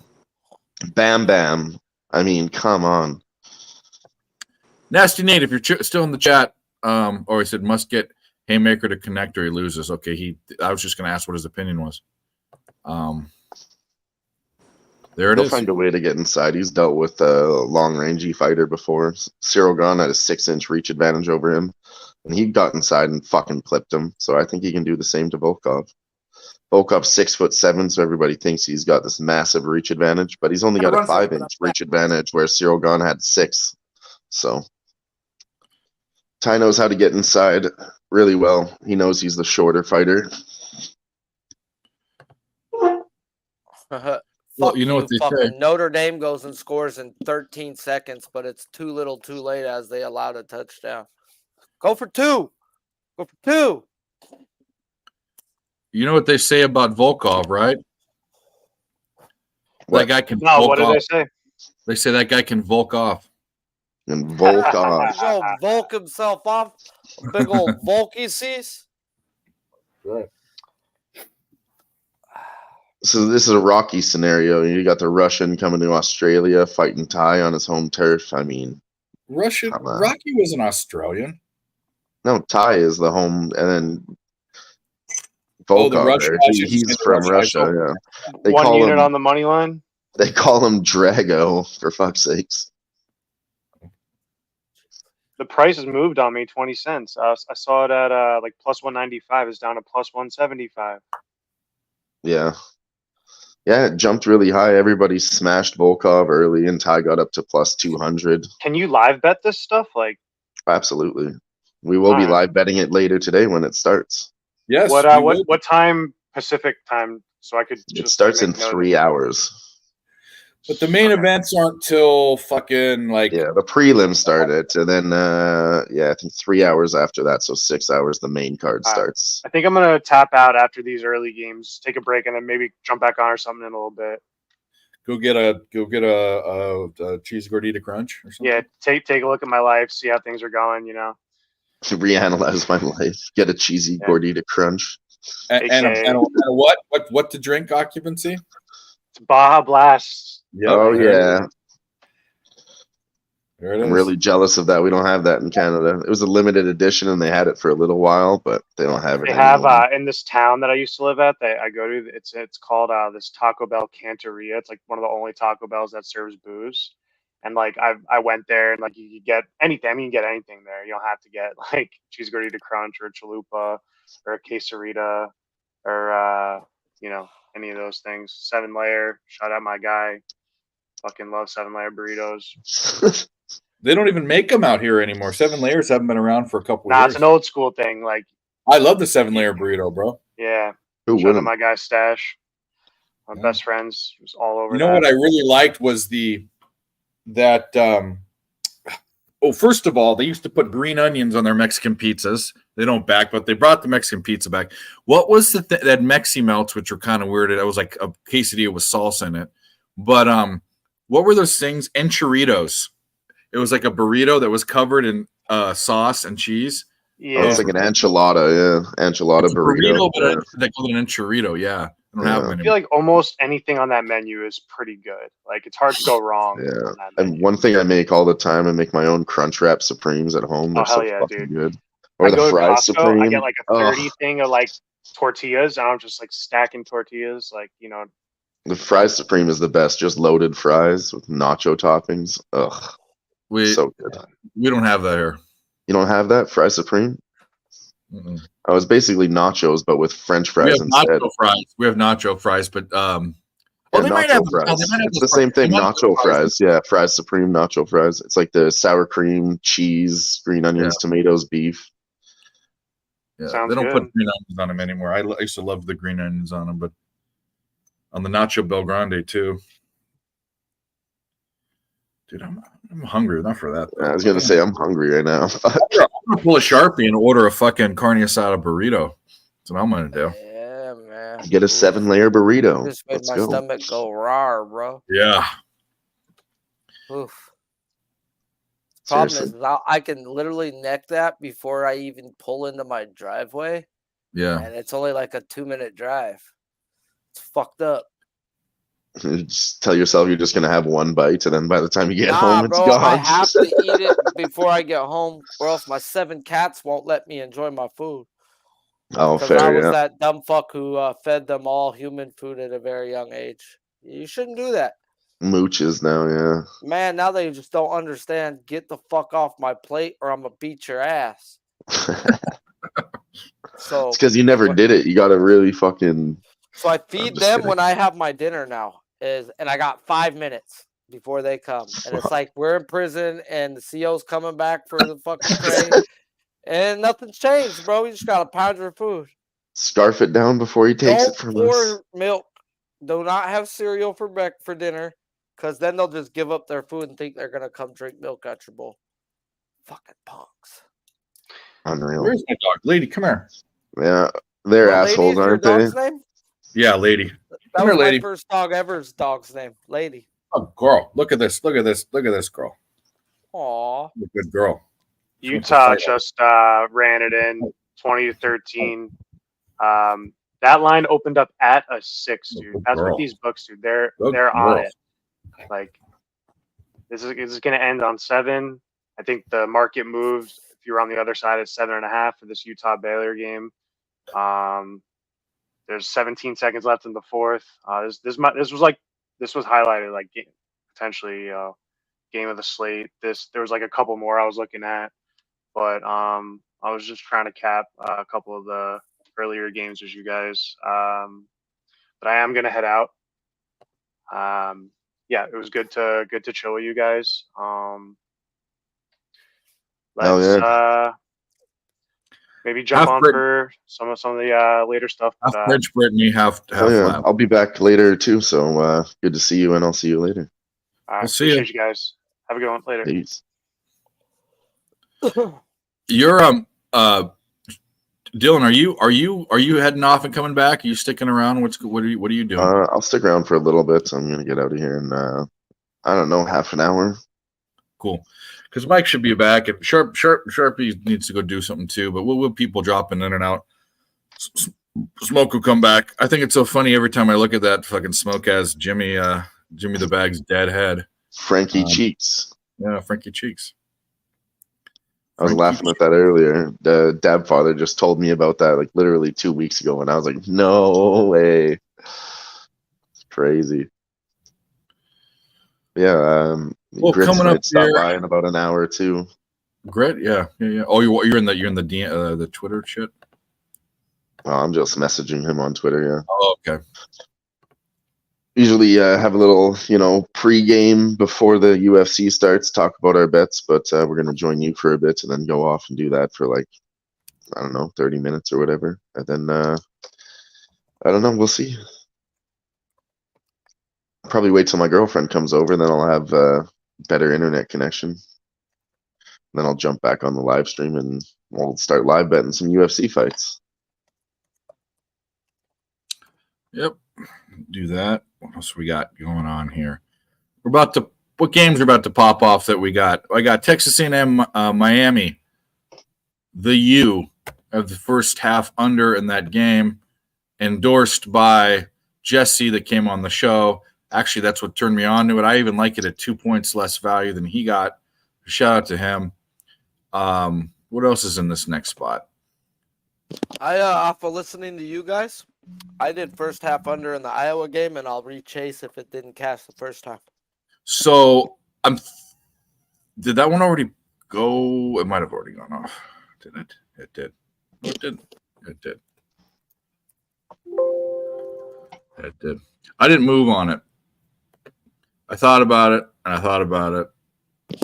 Bam Bam. I mean, come on. Nasty Nate, if you're still in the chat, or he said must get Haymaker to connect or he loses. Okay, I was just going to ask what his opinion was. There it He'll is. find a way to get inside. He's dealt with a long-rangey fighter before. Cyril Gahn had a 6-inch reach advantage over him, and he got inside and fucking clipped him. So I think he can do the same to Volkov. Volkov's 6'7", so everybody thinks he's got this massive reach advantage, but he's only got a 5-inch reach advantage, where Cyril Gahn had 6. So Ty knows how to get inside really well. He knows he's the shorter fighter. Well, you know what they say. Notre Dame goes and scores in 13 seconds, but it's too little too late as they allowed a touchdown. Go for 2. Go for 2. You know what they say about Volkov, right? What? That guy can No, Volk what did off. they say? They say that guy can Volk off. And Volkov. He's gonna Volk himself off. A big old Volky sees. Right. So this is a rocky scenario. You got the Russian coming to Australia, fighting Ty on his home turf. I mean, Rocky was an Australian. no, Ty is the home, and then Oh, the Volkov, Russian. he's from Russia. Yeah, they One call unit him. on the money line. They call him Drago, for fuck's sakes. The price has moved on me 20 cents. I saw it at like plus 195. It's down to plus 175. Yeah. Yeah, it jumped really high. Everybody smashed Volkov early, and Ty got up to plus 200. Can you live bet this stuff? Like, Absolutely. We will be live betting it later today when it starts. Yes. what time Pacific time? So I could It just starts make in note of 3 hours. But the main events aren't till fucking like. Yeah, the prelims started, and then I think 3 hours after that, so 6 hours the main card starts. I think I'm gonna tap out after these early games, take a break, and then maybe jump back on or something in a little bit. Go get a cheese gordita crunch or something. Yeah, take a look at my life, see how things are going. You know, To reanalyze my life, get a cheesy gordita crunch. And a what to drink occupancy? It's Baja Blast. Yep. Oh yeah. There it is. I'm really jealous of that. We don't have that in Canada. It was a limited edition, and they had it for a little while, but they don't have it They anymore. have in this town that I used to live at, I go to. It's called this Taco Bell Canteria. It's like one of the only Taco Bells that serves booze. And like I went there, and like you could get anything. I mean, you can get anything there. You don't have to get like cheese gordita crunch or a chalupa or a quesarita or any of those things. 7-layer. Shout out my guy. Fucking love 7-layer burritos. They don't even make them out here anymore. 7 layers haven't been around for a couple of Nah, years. it's an old school thing. Like, I love the 7-layer burrito, bro. yeah. Who Shout out wouldn't? my guy Stash. My best friends. It was all over. You know what I really liked was first of all, they used to put green onions on their Mexican pizzas. They don't back, but they brought the Mexican pizza back. What was that Mexi melts, which were kind of weird? It was like a quesadilla with salsa in it. But what were those things? Enchiritos. It was like a burrito that was covered in sauce and cheese. Yeah, it's like an enchilada. Yeah, enchilada burrito. But they call it an enchilada. Yeah, I don't have them I anymore. feel like almost anything on that menu is pretty good. Like, it's hard to go wrong. Yeah, on that and menu. one thing I make all the time, I make my own Crunch Wrap Supremes at home. They're hell so yeah, fucking dude. good. Or I the go to fries Costco, Supreme. I get like a 30 Ugh. thing of like tortillas, and I'm just like stacking tortillas, like, The fries Supreme is the best. Just loaded fries with nacho toppings. Ugh, so good. We don't have that here. You don't have that fries Supreme? Mm-mm. I was basically nachos, but with French fries instead. Nacho fries. We have nacho fries, but They might have fries. It's the same thing. Nacho fries. Yeah, fries Supreme, nacho fries. It's like the sour cream, cheese, green onions, tomatoes, beef. Yeah, Sounds they don't good. put green onions on them anymore. I used to love the green onions on them, but on the Nacho Bel Grande too. Dude, I'm hungry enough for that. I was gonna say I'm hungry right now. I'm gonna pull a Sharpie and order a fucking carne asada burrito. That's what I'm gonna do. Yeah, man. Get a 7-layer burrito. Just made Let's my go. stomach go raw, bro. Yeah. Oof. Problem Seriously. is, I can literally neck that before I even pull into my driveway. Yeah. And it's only like a 2-minute drive. It's fucked up. Just tell yourself you're just gonna have one bite, and then by the time you get home, it's bro, I gone. have to eat it before I get home, or else my 7 cats won't let me enjoy my food. Oh, Because I fair, was yeah. that dumb fuck who fed them all human food at a very young age. You shouldn't do that. Mooches now, yeah. Man, now they just don't understand. Get the fuck off my plate or I'm going to beat your ass. So It's because you never did it. You got to really fucking. So I feed them when I have my dinner now, and I got 5 minutes before they come, and it's like we're in prison and the CO's coming back for the fucking tray, and nothing's changed, bro. You just gotta pound your food. Scarf it down before he takes Don't it from pour us. milk. Do not have cereal for dinner, because then they'll just give up their food and think they're gonna come drink milk at your bowl. Fucking punks. Unreal. Where's my dog? Lady, come here. Yeah, they're assholes, aren't they? Dog's name? Yeah, Lady. That was my first dog ever's dog's name, Lady. Oh, girl. Look at this. Look at this. Look at this girl. Aw. Good girl. Utah just ran it in 20-13. That line opened up at a 6, dude. That's what these books do. They're on it. Like this is going to end on 7. I think the market moved. If you're on the other side, it's 7.5 for this Utah Baylor game. There's 17 seconds left in the fourth. This was highlighted like potentially game of the slate. There was like a couple more I was looking at, but I was just trying to cap a couple of the earlier games with you guys. But I am gonna head out. Yeah, it was good to chill with you guys. Let's maybe jump on for some of the later stuff. Half Bridge, Brittany, half yeah. I'll be back later too. So good to see you, and I'll see you later. All right, We'll see appreciate you guys. Have a good one later. Peace. You're Dylan, are you heading off and coming back? Are you sticking around? What are you doing? I'll stick around for a little bit. So I'm gonna get out of here in I don't know, half an hour. Cool. Because Mike should be back, and Sharpie needs to go do something too. But we'll people dropping in and out. Smoke will come back. I think it's so funny every time I look at that fucking Smoke as Jimmy the Bag's dead head. Frankie Cheeks. Yeah, Frankie Cheeks. I was laughing at that earlier. The Dab Father just told me about that like literally 2 weeks ago, and I was like, no way. It's crazy. Yeah, well, Grits coming might up stop here, by in about an hour or two. Grit, yeah. Oh, you're in the Twitter shit. Well, I'm just messaging him on Twitter. Yeah. Oh, okay. Usually have a little, pre-game before the UFC starts, talk about our bets, but we're going to join you for a bit and then go off and do that for like, I don't know, 30 minutes or whatever. And then, I don't know, we'll see. Probably wait till my girlfriend comes over, then I'll have better internet connection. Then I'll jump back on the live stream and we'll start live betting some UFC fights. Yep. Do that. What else we got going on here? What games are about to pop off that we got? I got Texas A&M, Miami. The U of the first half under in that game, endorsed by Jesse that came on the show. Actually, that's what turned me on to it. I even like it at 2 points less value than he got. Shout out to him. What else is in this next spot? Off of listening to you guys, I did first half under in the Iowa game, and I'll rechase if it didn't cash the first time. So did that one already go? It might have already gone off. Did it? It did. It did. It did. It did. I didn't move on it. I thought about it, and I thought about it,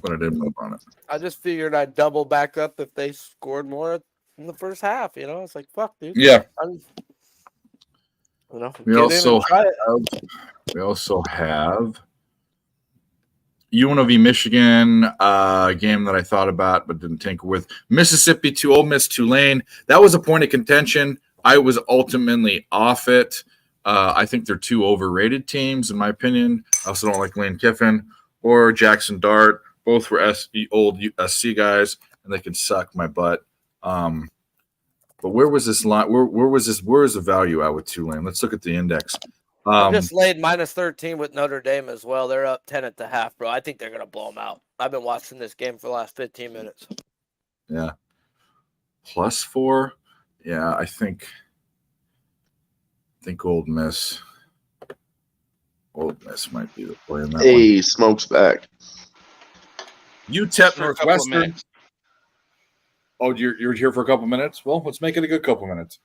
but I didn't move on it. I just figured I'd double back up if they scored more in the first half. It's like, fuck, dude. Yeah. We also have UNLV Michigan, game that I thought about but didn't tinker with. Mississippi to Ole Miss Tulane. That was a point of contention. I was ultimately off it. I think they're two overrated teams, in my opinion. I also don't like Lane Kiffin or Jackson Dart. Both were old SC guys, and they can suck my butt. But where was this line? Where is the value at with Tulane? Let's look at the index. I just laid -13 with Notre Dame as well. They're up 10 at the half, bro. I think they're gonna blow them out. I've been watching this game for the last 15 minutes. Yeah. +4. Yeah, I think Old Miss. Old Miss might be the play in that Hey, Smoke's back. UTEP For a couple of Northwestern. minutes. Oh, you're here for a couple minutes? Well, let's make it a good couple minutes.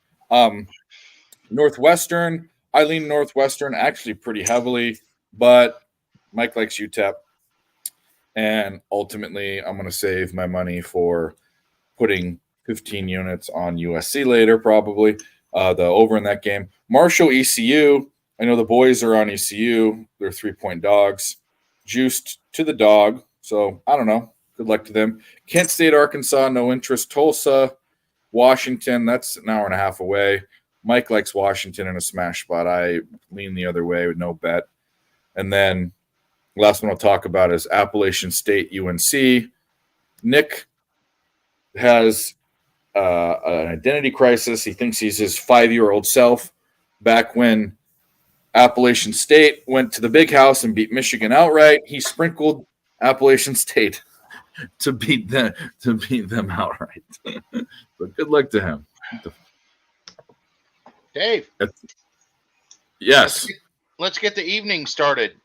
Northwestern. I lean Northwestern actually pretty heavily, but Mike likes UTEP. And ultimately, I'm going to save my money for putting 15 units on USC later, probably. The over in that game. Marshall ECU. I know the boys are on ECU. They're 3-point dogs. Juiced to the dog. So I don't know. Good luck to them. Kent State, Arkansas, no interest. Tulsa, Washington, that's an hour and a half away. Mike likes Washington in a smash spot. I lean the other way with no bet. And then last one I'll talk about is Appalachian State, UNC. Nick has an identity crisis. He thinks he's his 5-year-old self back when Appalachian State went to the big house and beat Michigan outright. He sprinkled Appalachian State to beat them outright. But good luck to him. Dave. Yes. Let's get the evening started.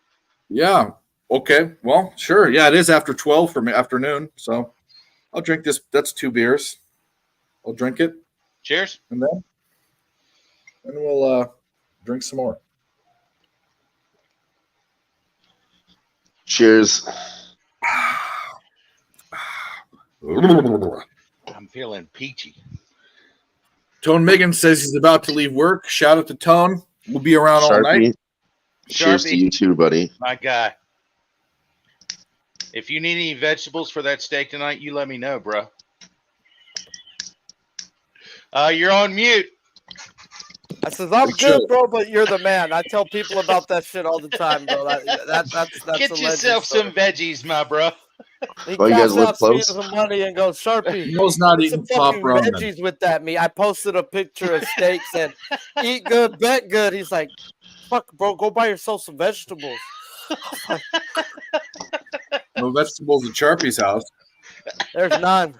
Yeah. Okay. Well, sure. Yeah, it is after 12 for me afternoon. So I'll drink this. That's 2 beers. I'll drink it. Cheers. And then we'll drink some more. Cheers. I'm feeling peachy. Tone Megan says he's about to leave work. Shout out to Tone. We'll be around all night. Cheers to you too, buddy. My guy. If you need any vegetables for that steak tonight, you let me know, bro. You're on mute. I says, I'm good, bro, but you're the man. I tell people about that shit all the time, bro. That's Get a yourself legend some veggies, my bro. He Oh, you guys cash live out close? some money and goes, Sharpie. Mo's not put eating some top fucking ramen. veggies with that meat. I posted a picture of steaks and eat good, bet good. He's like, fuck, bro, go buy yourself some vegetables. No vegetables at Sharpie's house. There's none.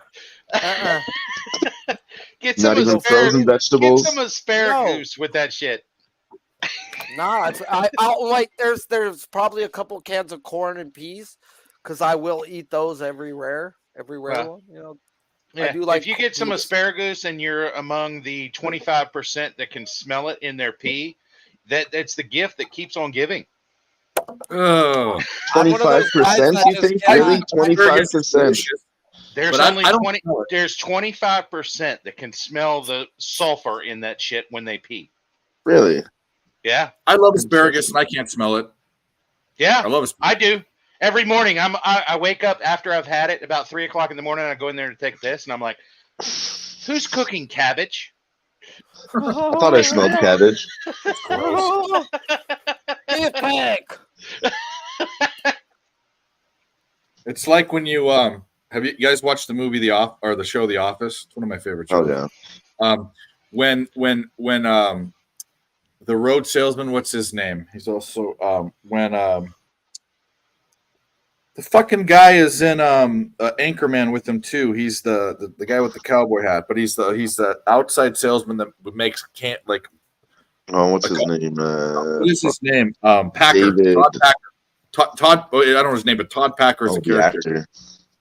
Get Not some even frozen vegetables. Get some asparagus with that shit. Nah, I'll like there's probably a couple cans of corn and peas because I will eat those every rare one. You know, Yeah. I do like if you get some peas. asparagus and you're among the 25% that can smell it in their pee, that's the gift that keeps on giving. Oh, 25%? You think? Really? 25%? There's But only I don't 20. smell it. There's 25% that can smell the sulfur in that shit when they pee. Really? Yeah. I love asparagus and I can't smell it. Yeah. I love asparagus. I do. Every morning, I wake up after I've had it about 3:00 in the morning. I go in there to take a piss, and I'm like, "Who's cooking cabbage?" I thought I smelled cabbage. It's like when you have you guys watched the movie the show The Office? It's one of my favorite shows. Oh yeah. When the road salesman, what's his name? He's also when the fucking guy is in Anchorman with him too. He's the guy with the cowboy hat, but he's the outside salesman that makes Oh, what's his name? what is his name? Packer. David. Todd Packer. Todd. I don't know his name, but Todd Packer is Oh, the the character. actor.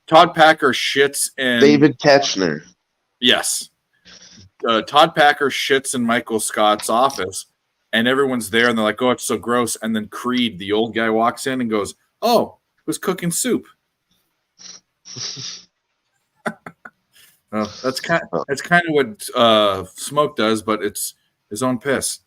Todd Packer shits in David Ketchner. Yes. Todd Packer shits in Michael Scott's office, and everyone's there, and they're like, "Oh, it's so gross." And then Creed, the old guy, walks in and goes, "Oh, who's cooking soup?" That's kind of what Smoke does, but it's his own piss.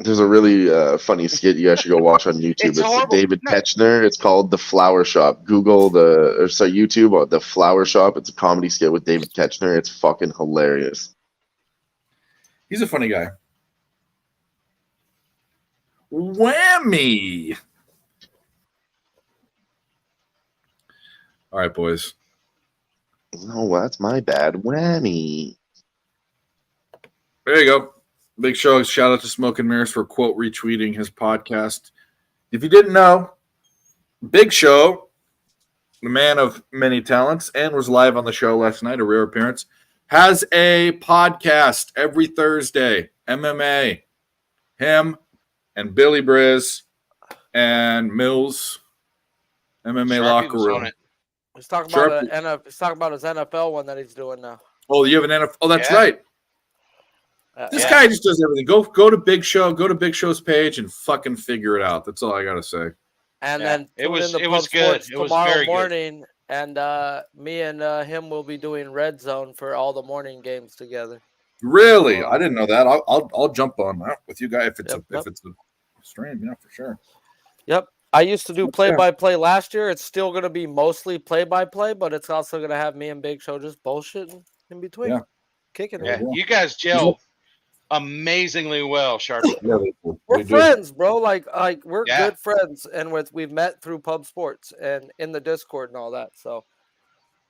There's a really funny skit you guys should go watch on YouTube. It's horrible. David Ketchner. It's called The Flower Shop. Google YouTube, The Flower Shop. It's a comedy skit with David Ketchner. It's fucking hilarious. He's a funny guy. Whammy. All right, boys. No, that's my bad. Whammy. There you go. Big Show, shout out to Smoke and Mirrors for quote retweeting his podcast. If you didn't know, Big Show, the man of many talents, and was live on the show last night, a rare appearance, has a podcast every Thursday. MMA. Him and Billy Briz and Mills. MMA Sharpie locker was room. on it. He's talking Sharpie. about he's talking about his NFL one that he's doing now. Oh, you have an NFL. Oh, that's Yeah. right. This guy just does everything. Go to Big Show. Go to Big Show's page and fucking figure it out. That's all I gotta say. And Yeah, then it tune was- in to it was Pub good. Sports It was tomorrow very good. morning, and me and him will be doing Red Zone for all the morning games together. Really, I didn't know that. I'll jump on that with you guys if it's Yep, if it's a stream. Yeah, for sure. Yep. I used to do play-by-play last year. It's still going to be mostly play-by-play, but it's also going to have me and Big Show just bullshitting in between. Yeah. Kicking Yeah, it. you guys gel amazingly well, Sharpie. Yeah, We're friends, bro. Like we're Yeah. good friends, and we've met through Pub Sports and in the Discord and all that. So,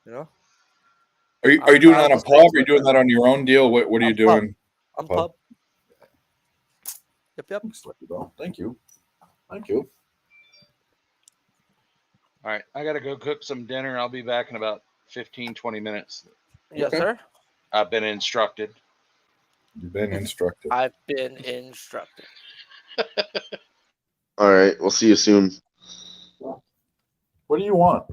you know, Are you I'm doing proud that on to Pub? stick Are you with doing that. that on your own deal? What are you I'm doing? I'm Pub. Yep. Thank you. Thank you. All right, I got to go cook some dinner. I'll be back in about 15, 20 minutes. Yes, sir. I've been instructed. You've been instructed. I've been instructed. All right, we'll see you soon. What do you want?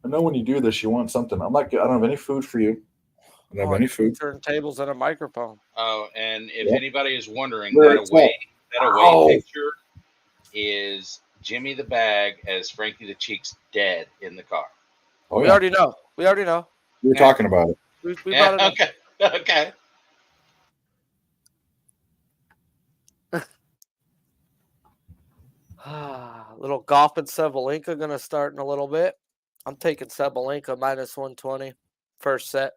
I know when you do this, you want something. I don't have any food for you. I don't have any food. Turntables and a microphone. Oh, and if Yep. anybody is wondering, Where that it's away Ow. picture is Jimmy the Bag as Frankie the Cheeks dead in the car. Oh, We yeah. already know. We already know. We were talking about it. We Yeah, brought it up. okay, okay. Little golf and Sabalenka going to start in a little bit. I'm taking Sabalenka minus 120 first set.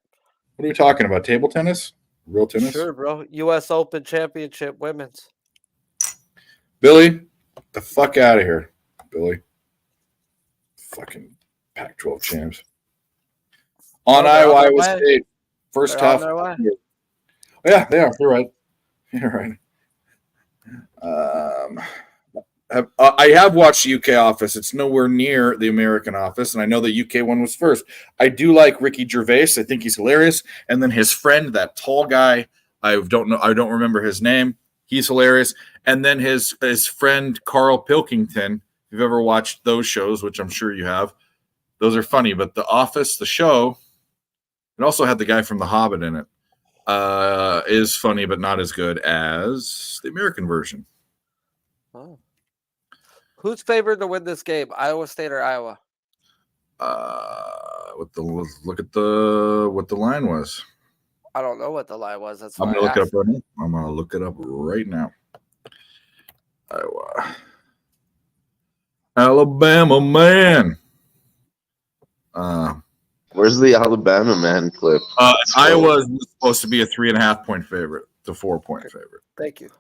What are we talking about? Table tennis? Real tennis? Sure, bro. U.S. Open Championship women's. Billy, get the fuck out of here, Billy. Fucking Pac-12 champs. On they're on Iowa their way. State. First They're on half. their way. Yeah, they are. You're right. You're right. I have watched the UK Office. It's nowhere near the American Office, and I know the UK one was first. I do like Ricky Gervais. I think he's hilarious. And then his friend, that tall guy, I don't remember his name. He's hilarious. And then his friend Carl Pilkington. If you've ever watched those shows, which I'm sure you have, those are funny. But The Office, the show, it also had the guy from The Hobbit in it. Is funny, but not as good as the American version. Oh. Who's favored to win this game, Iowa State or Iowa? What the line was. I don't know what the line was. That's I'm why gonna I look it up asked. right now. I'm gonna look it up right now. Iowa, Alabama man. Where's the Alabama man clip? Iowa is supposed to be a 3.5 point favorite to 4 point favorite. Thank you.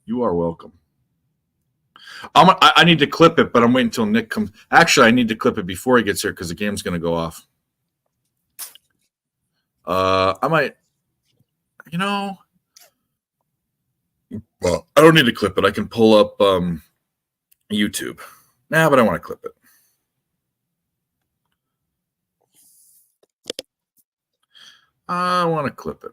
You are welcome. I need to clip it, but I'm waiting until Nick comes. Actually, I need to clip it before he gets here because the game's going to go off. I might, well, I don't need to clip it. I can pull up YouTube. Nah, but I want to clip it. I want to clip it.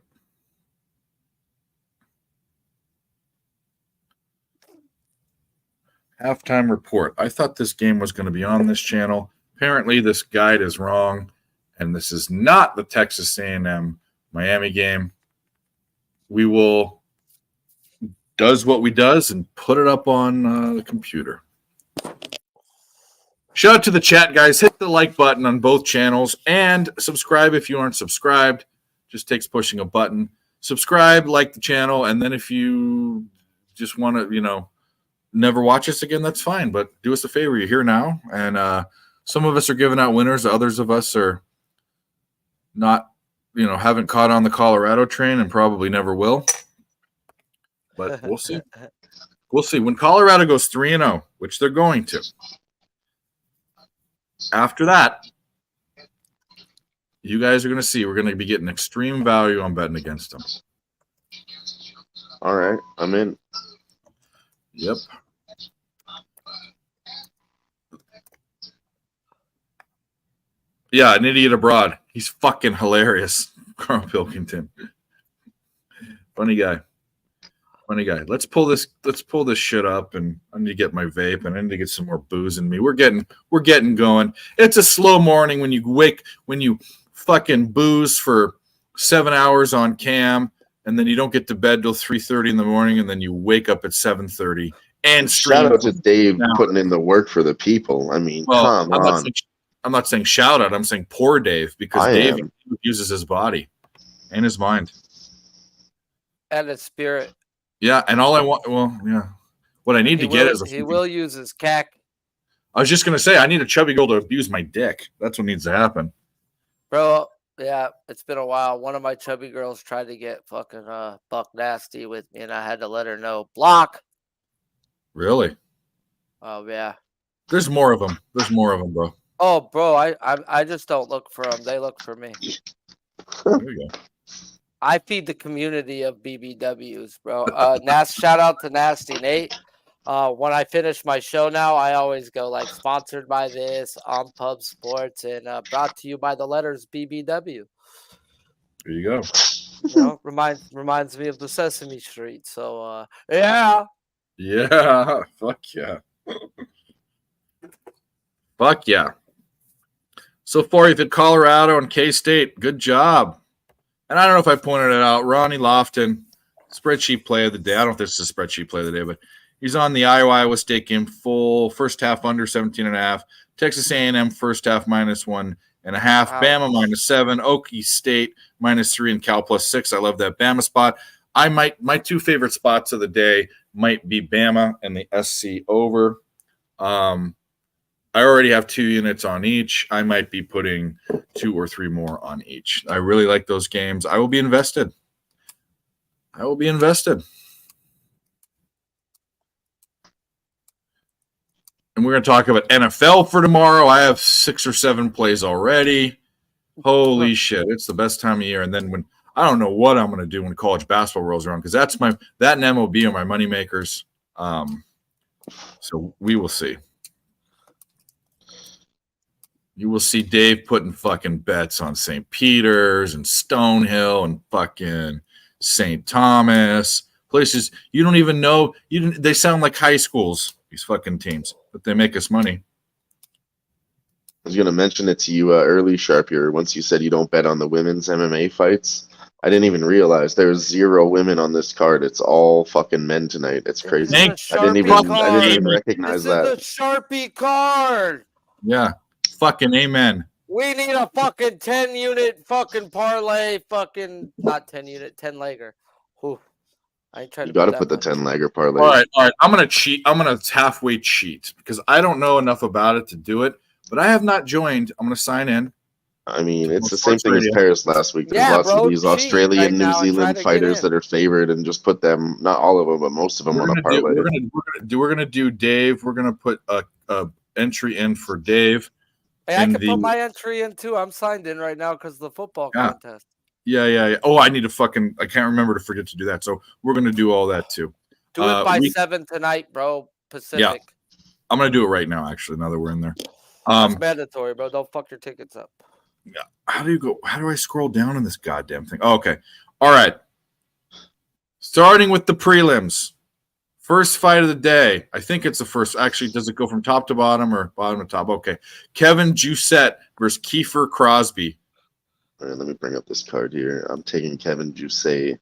Halftime report. I thought this game was going to be on this channel. Apparently, this guide is wrong, and this is not the Texas A&M Miami game. We will does what we does and put it up on the computer. Shout out to the chat, guys. Hit the like button on both channels and subscribe if you aren't subscribed. Just takes pushing a button. Subscribe, like the channel, and then if you just want to, never watch us again, that's fine. But do us a favor. You're here now. And some of us are giving out winners. Others of us are not, haven't caught on the Colorado train and probably never will. But we'll see. We'll see. When Colorado goes 3-0, which they're going to, after that, you guys are going to see we're going to be getting extreme value on betting against them. All right, I'm in. Yep. Yeah, an idiot abroad. He's fucking hilarious. Carl Pilkington. Funny guy. Funny guy. Let's pull this shit up, and I need to get my vape, and I need to get some more booze in me. We're getting going. It's a slow morning when you fucking booze for 7 hours on cam, and then you don't get to bed till 3:30 in the morning, and then you wake up at 7:30 and Shout out to Dave now. putting in the work for the people. I mean, Well, come on. I'm not saying shout out. I'm saying poor Dave, because Dave uses his body and his mind and his spirit. Yeah, and all I want, what I need to get is he will use his cack. I was just gonna say I need a chubby girl to abuse my dick. That's what needs to happen, bro. Yeah, it's been a while. One of my chubby girls tried to get fucking buck nasty with me, and I had to let her know. Block. Really? Oh yeah. There's more of them. Bro. Oh, bro, I just don't look for them. They look for me. There you go. I feed the community of BBWs, bro. Shout out to Nasty Nate. When I finish my show now, I always go like sponsored by this on Pub Sports and brought to you by the letters BBW. There you go. You know, reminds me of the Sesame Street. So yeah. Yeah. Fuck yeah. Fuck yeah. So far, you've hit Colorado and K-State. Good job. And I don't know if I pointed it out. Ronnie Lofton, spreadsheet play of the day. I don't know if this is a spreadsheet play of the day, but he's on the Iowa State game full. First half under 17.5. Texas A&M first half -1.5. Bama -7. Okie State -3 and Cal +6. I love that Bama spot. My two favorite spots of the day might be Bama and the SC over. I already have 2 units on each. I might be putting 2 or 3 more on each. I really like those games. I will be invested. And we're going to talk about NFL for tomorrow. I have 6 or 7 plays already. Holy shit. It's the best time of year. And then I don't know what I'm going to do when college basketball rolls around, because that and MLB are my money makers. So we will see. You will see Dave putting fucking bets on St. Peter's and Stonehill and fucking St. Thomas. Places you don't even know. They sound like high schools, these fucking teams, but they make us money. I was going to mention it to you early, Sharp, here. Once you said you don't bet on the women's MMA fights. I didn't even realize there's 0 women on this card. It's all fucking men tonight. It's crazy. I didn't even recognize that. This is a Sharpie card. Yeah. Fucking amen. We need a fucking 10-unit fucking parlay, fucking not 10-unit, 10-legger. I ain't trying you to. Got to put the 10-legger parlay. All right. I'm gonna cheat. I'm gonna halfway cheat because I don't know enough about it to do it. But I have not joined. I'm gonna sign in. I mean, it's the same thing as Paris last week. There's lots of these Australian, New Zealand fighters that are favored, and just put them, not all of them, but most of them on a parlay. We're gonna do Dave. We're gonna put a entry in for Dave. Hey, I can put my entry in too. I'm signed in right now because of the football contest. Yeah. Oh, I can't remember to forget to do that. So we're going to do all that too. Do it by 7 tonight, bro. Pacific. Yeah. I'm going to do it right now, actually, now that we're in there. It's mandatory, bro. Don't fuck your tickets up. Yeah. How do I scroll down on this goddamn thing? Oh, okay. All right. Starting with the prelims. First fight of the day. I think it's the first. Actually, does it go from top to bottom or bottom to top? Okay. Kevin Jousset versus Kiefer Crosby. All right, let me bring up this card here. I'm taking Kevin Jousset.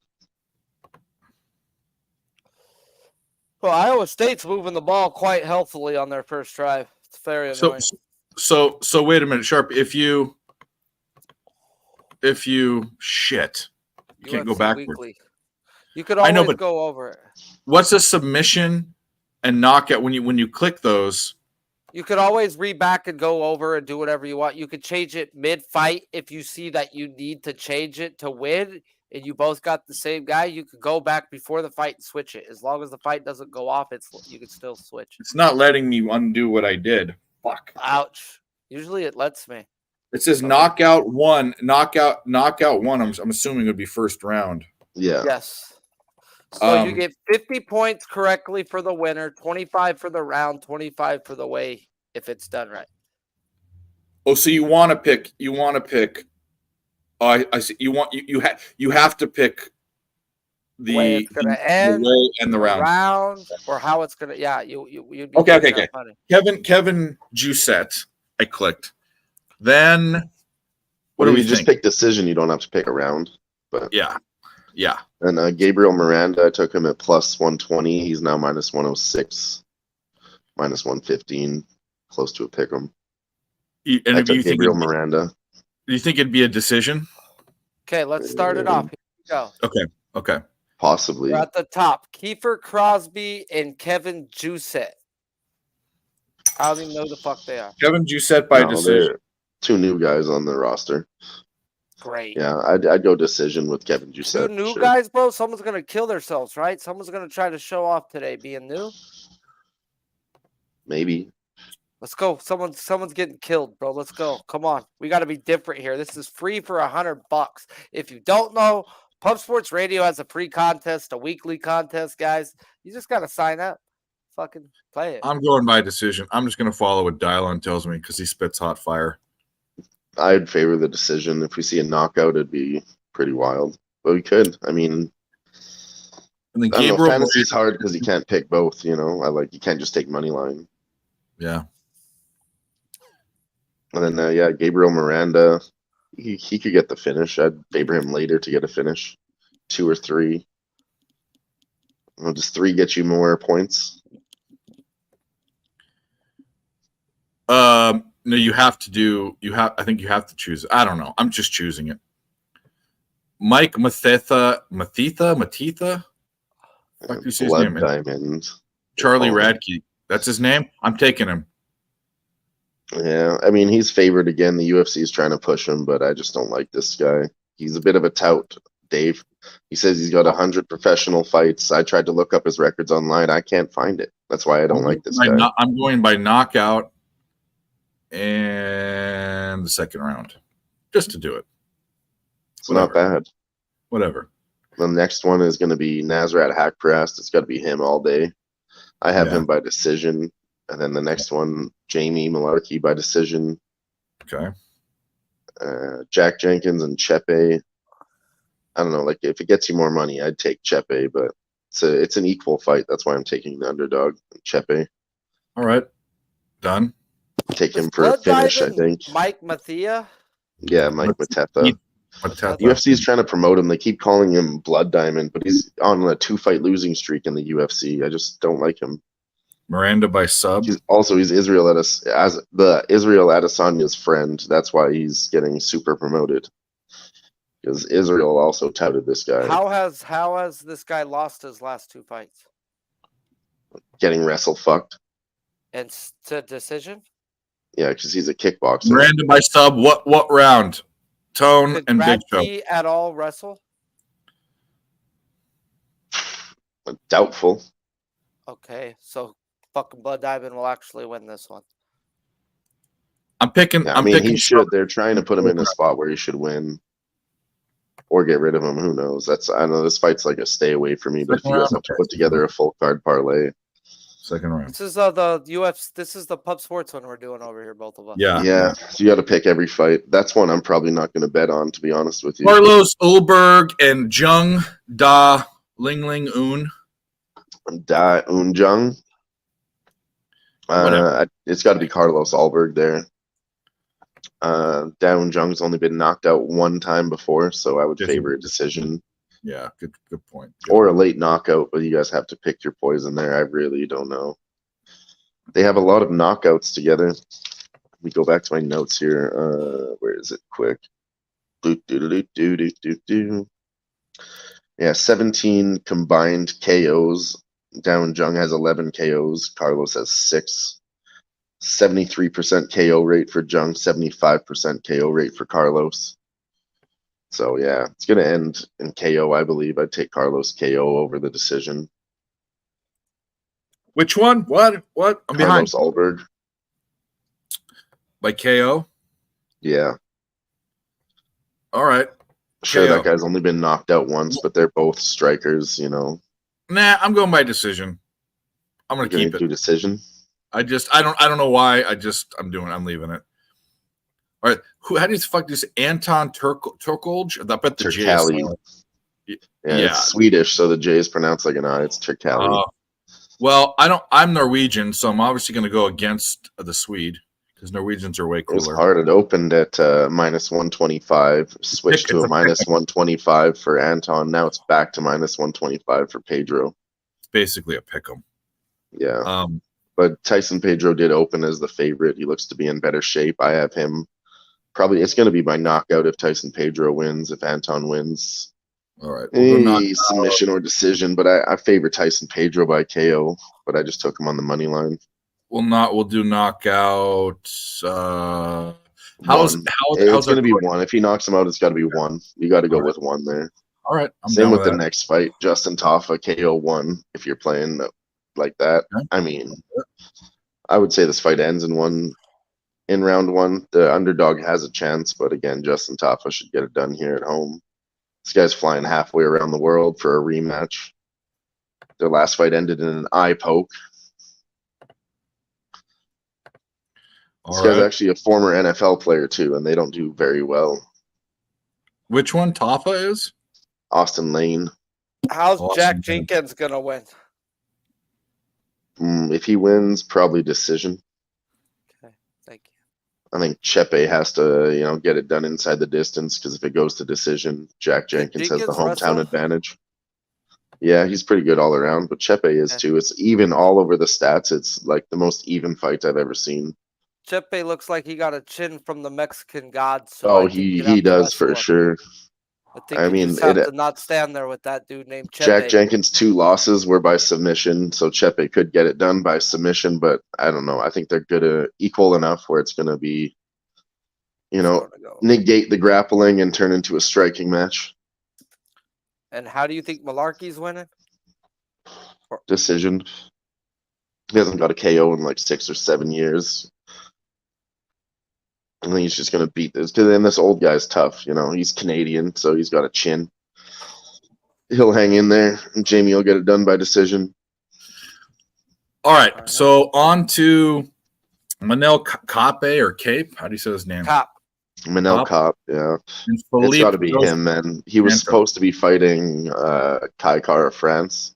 Well, Iowa State's moving the ball quite healthily on their first drive. It's very annoying. So wait a minute, Sharp. If you shit, you can't go backward. Weekly. You could always go over it. What's a submission and knockout when you click those? You could always read back and go over and do whatever you want. You could change it mid-fight if you see that you need to change it to win and you both got the same guy. You could go back before the fight and switch it. As long as the fight doesn't go off, you can still switch. It's not letting me undo what I did. Fuck. Ouch. Usually it lets me. It says knockout one. I'm assuming it would be first round. Yeah. Yes. So you get 50 points correctly for the winner, 25 for the round, 25 for the way if it's done right. Oh, so you want to pick? Oh, I see. You have to pick The way it's gonna end, the way and the round, or how it's gonna. Yeah, you'd be Okay. money. Kevin Jusette, I clicked. Then what do we you just think? pick decision? You don't have to pick a round. But Yeah. And Gabriel Miranda, I took him at plus 120. He's now minus 106, minus 115, close to a pick 'em. And I if you took think Gabriel Miranda. do you think it'd be a decision? Okay, let's start it off. Here we go. Okay. Possibly. We're at the top. Kiefer Crosby and Kevin Jusette. I don't even know who the fuck they are. Kevin Jusette by decision. They're two new guys on the roster. Great. Yeah, I'd go decision with Kevin Two Jusette. new guys, bro. Someone's gonna kill themselves, right? Someone's gonna try to show off today being new. Maybe. Let's go. Someone's getting killed, bro. Let's go. Come on. We got to be different here. This is free for $100. If you don't know, Pub Sports Radio has a free contest, a weekly contest, guys. You just got to sign up. Fucking play it. I'm going by decision. I'm just going to follow what Dylon tells me because he spits hot fire. I'd favor the decision. If we see a knockout, it'd be pretty wild. But we could. I mean, And then I don't know, Gabriel fantasy's hard because you can't pick both. You can't just take money line. Yeah. And then Gabriel Miranda, he could get the finish. I'd favor him later to get a finish, 2 or 3. Does 3 get you more points? No, you have to do. I think you have to choose. I don't know. I'm just choosing it. Mike Matitha. Fuck, you see his name? Diamond. Charlie Radke. That's his name. I'm taking him. Yeah, I mean, he's favored again. The UFC is trying to push him, but I just don't like this guy. He's a bit of a tout, Dave. He says he's got 100 professional fights. I tried to look up his records online. I can't find it. That's why I don't like this guy. I'm going by knockout and the second round, just to do it. It's not bad. Whatever. The next one is going to be Nasrat Hakparast. It's got to be him all day. I have him by decision. And then the next one, Jamie Malarkey by decision. Okay. Jack Jenkins and Chepe. I don't know. Like, if it gets you more money, I'd take Chepe, but it's an equal fight. That's why I'm taking the underdog, Chepe. All right. Done. Take him for a finish, I think. Mike Mathia? Yeah, Mike Mateta. UFC is trying to promote him. They keep calling him Blood Diamond, but he's on a 2-fight losing streak in the UFC. I just don't like him. Miranda by sub. He's Israel Adesanya's friend. That's why he's getting super promoted. Because Israel also touted this guy. How has this guy lost his last 2 fights? Getting wrestle fucked. And to decision? Yeah, because he's a kickboxer. Miranda by sub. What round? Tone Did and Big Show. Radke at all wrestle? Doubtful. Okay, so fucking Blood Diamond will actually win this one. I'm picking. Yeah, he should. They're trying to put him in a spot where he should win, or get rid of him. Who knows? I know this fight's like a stay away for me. But if you guys have to put together a full card parlay, second round. This is the UFC. This is the Pub Sports one we're doing over here, both of us. Yeah. So you got to pick every fight. That's one I'm probably not going to bet on, to be honest with you. Carlos Ulberg and Jung Da Ling Un. Da Un Jung. It's got to be Carlos Ulberg there. Da Un Jung's only been knocked out 1 time before, so I would favor a decision. Yeah, good point. Or a late knockout, but you guys have to pick your poison there. I really don't know. They have a lot of knockouts together. Let me go back to my notes here. Where is it? Quick. Yeah, 17 combined KOs. Down Jung has 11 KOs. Carlos has 6. 73% KO rate for Jung, 75% KO rate for Carlos. So, yeah, it's going to end in KO, I believe. I'd take Carlos KO over the decision. Which one? What? I'm behind. Carlos Ulberg. By KO? Yeah. All right. Sure, KO. that guy's only been knocked out once, but they're both strikers, you know. Nah, I'm going by decision. I'm gonna You're keep gonna do it. decision. I don't know why. I'm leaving it. All right. How do you fuck this? Anton Turkolj? I bet the J is Turkali. silent. Yeah, it's Swedish, so the J is pronounced like an I. It's Turkali. Well, I'm Norwegian, so I'm obviously going to go against the Swede because Norwegians are way It was cooler. hard. It opened at minus 125, switched to a minus 125 for Anton. Now it's back to minus 125 for Pedro. It's basically a pick 'em. Yeah. But Tyson Pedro did open as the favorite. He looks to be in better shape. I have him. Probably it's going to be by knockout if Tyson Pedro wins. If Anton wins, all right, we'll go submission or decision. But I favor Tyson Pedro by KO. But I just took him on the money line. We'll do knockout. It's going to be one. If he knocks him out, it's got to be one. You got to go with one there. All right. Same with the next fight. Justin Taffa, KO 1. If you're playing like that, I mean, I would say this fight ends in round 1. The underdog has a chance, but again, Justin Taffa should get it done here at home. This guy's flying halfway around the world for a rematch. Their last fight ended in an eye poke. This guy's actually a former NFL player too, and they don't do very well. Which one Taffa is? Austin Lane. How's Jack Jenkins gonna win? If he wins, probably decision. Okay, thank you. I think Chepe has to, get it done inside the distance because if it goes to decision, Jack Jenkins has the hometown advantage. Yeah, he's pretty good all around, but Chepe is too. It's even all over the stats. It's like the most even fight I've ever seen. Chepe looks like he got a chin from the Mexican god. So he does for sure. I mean, you have to not stand there with that dude named Chepe. Jack Jenkins' 2 losses were by submission, so Chepe could get it done by submission, but I don't know. I think they're good, equal enough where it's going to be, negate the grappling and turn into a striking match. And how do you think Malarkey's winning? Decision. He hasn't got a KO in like 6 or 7 years. I think he's just going to beat this. Because then this old guy's tough. He's Canadian, so he's got a chin. He'll hang in there, and Jamie will get it done by decision. All right. So on to Manel Kape or Cape. How do you say his name? Cop. Manel Cop, yeah. It's got to be him, man. He was supposed to be fighting Kai Kara France,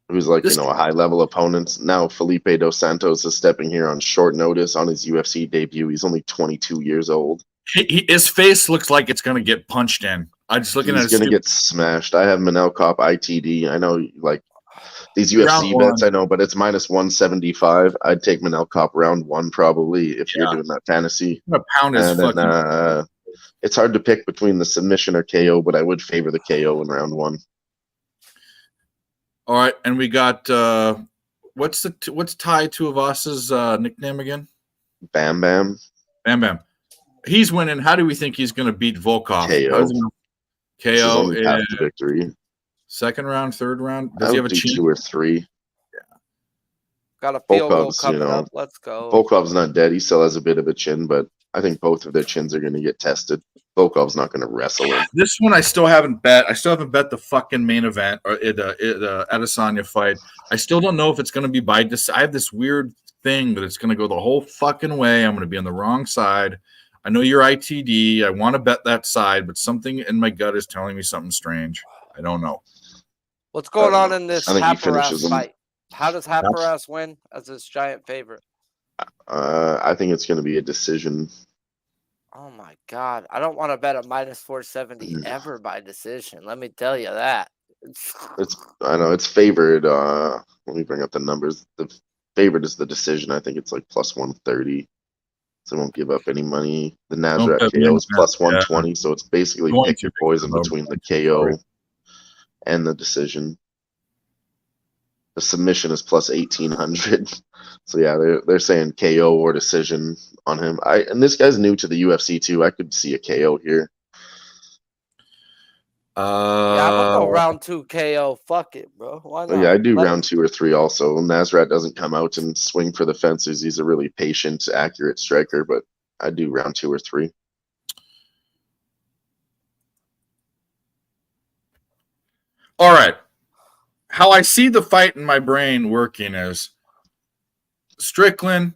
who's like, a high-level opponent. Now Felipe Dos Santos is stepping here on short notice on his UFC debut. He's only 22 years old. His face looks like it's going to get punched in. I'm just looking at He's going to get smashed. I have Manel Cop ITD. I know, like, these UFC bets, I know, but it's minus 175. I'd take Manel Cop round 1 probably if you're doing that fantasy. It's hard to pick between the submission or KO, but I would favor the KO in round 1. All right, and we got what's Tai Tuivas's nickname again? Bam Bam. Bam Bam. He's winning. How do we think he's going to beat Volkov? KO is victory. Second round, third round. Does he have a chin? 2 or 3. Yeah. Got a field goal coming up. Let's go. Volkov's not dead. He still has a bit of a chin, but I think both of their chins are going to get tested. Volkov's not going to wrestle him. This one I still haven't bet. I still haven't bet the fucking main event or the Adesanya fight. I still don't know if it's going to be by I have this weird thing that it's going to go the whole fucking way. I'm going to be on the wrong side. I know you're ITD. I want to bet that side, but something in my gut is telling me something strange. I don't know. What's going on in this Haparas fight? How does Haparas win as this giant favorite? I think it's going to be a decision. Oh my God. I don't want to bet a minus 470 ever by decision. Let me tell you that. I know it's favored. Let me bring up the numbers. The favorite is the decision. I think it's like plus 130. So I won't give up any money. The Nasrat KO is plus 120. So it's basically pick your poison between the KO and the decision. The submission is plus 1800. So yeah, they're saying KO or decision on him. And this guy's new to the UFC too. I could see a KO here. Yeah, I'm gonna go round 2 KO. Fuck it, bro. Why not? Yeah, I do round 2 or 3 also. Nasrat doesn't come out and swing for the fences. He's a really patient, accurate striker, but I do round 2 or 3. All right. how I see the fight in my brain working is Strickland,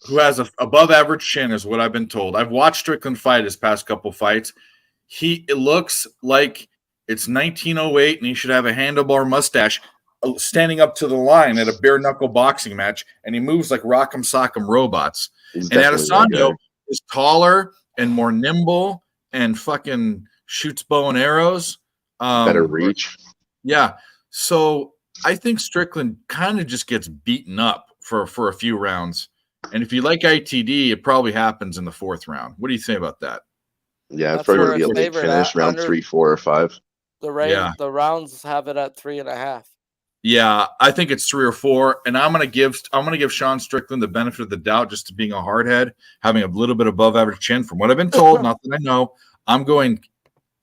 who has a above average chin, is what I've been told. I've watched Strickland fight his past couple fights. It looks like it's 1908 and he should have a handlebar mustache standing up to the line at a bare knuckle boxing match, and he moves like Rock'em Sock'em robots. He's And definitely that Adesanya guy. is taller and more nimble and fucking shoots bow and arrows. Better reach. Yeah. So I think Strickland kind of just gets beaten up for a few rounds. And if you like ITD, it probably happens in the 4th round. What do you think about that? Yeah, That's it's probably where gonna be a it's late favored finish, at, round under- 3, 4, or 5. The rounds have it at 3.5. Yeah, I think it's 3 or 4, and I'm gonna give Sean Strickland the benefit of the doubt, just to being a hardhead, having a little bit above average chin. From what I've been told, not that I know, I'm going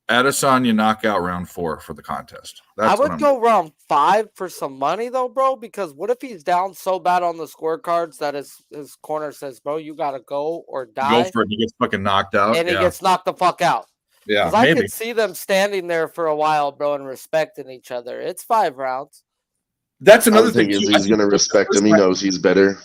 Adesanya knockout round 4 for the contest. That's I what would I'm go round 5 for some money though, bro. Because what if he's down so bad on the scorecards that his corner says, "Bro, you gotta go or die," go for it. He gets fucking knocked out, and he gets knocked the fuck out. Yeah, Because I maybe. could see them standing there for a while, bro, and respecting each other. It's 5 rounds. That's I another don't think thing. Izzy's gonna respect him. He knows he's better.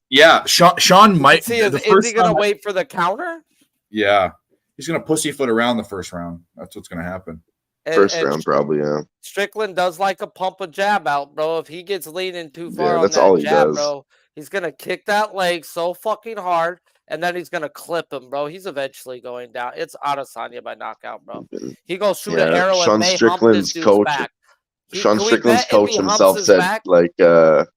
Yeah, Sean might. See, is he gonna wait for the counter? Yeah, he's gonna pussyfoot around the first round. That's what's gonna happen. First round, probably. Yeah. Strickland does like a pump a jab out, bro. If he gets leaning too far Yeah, on that's that all he jab, does. bro, he's gonna kick that leg so fucking hard, and then he's gonna clip him, bro. He's eventually going down. It's Adesanya by knockout, bro. He goes shoot an arrow Sean and may hump Strickland's this dude's coach. back. Sean Can we Strickland's bet if coach he humps himself his said, back? like,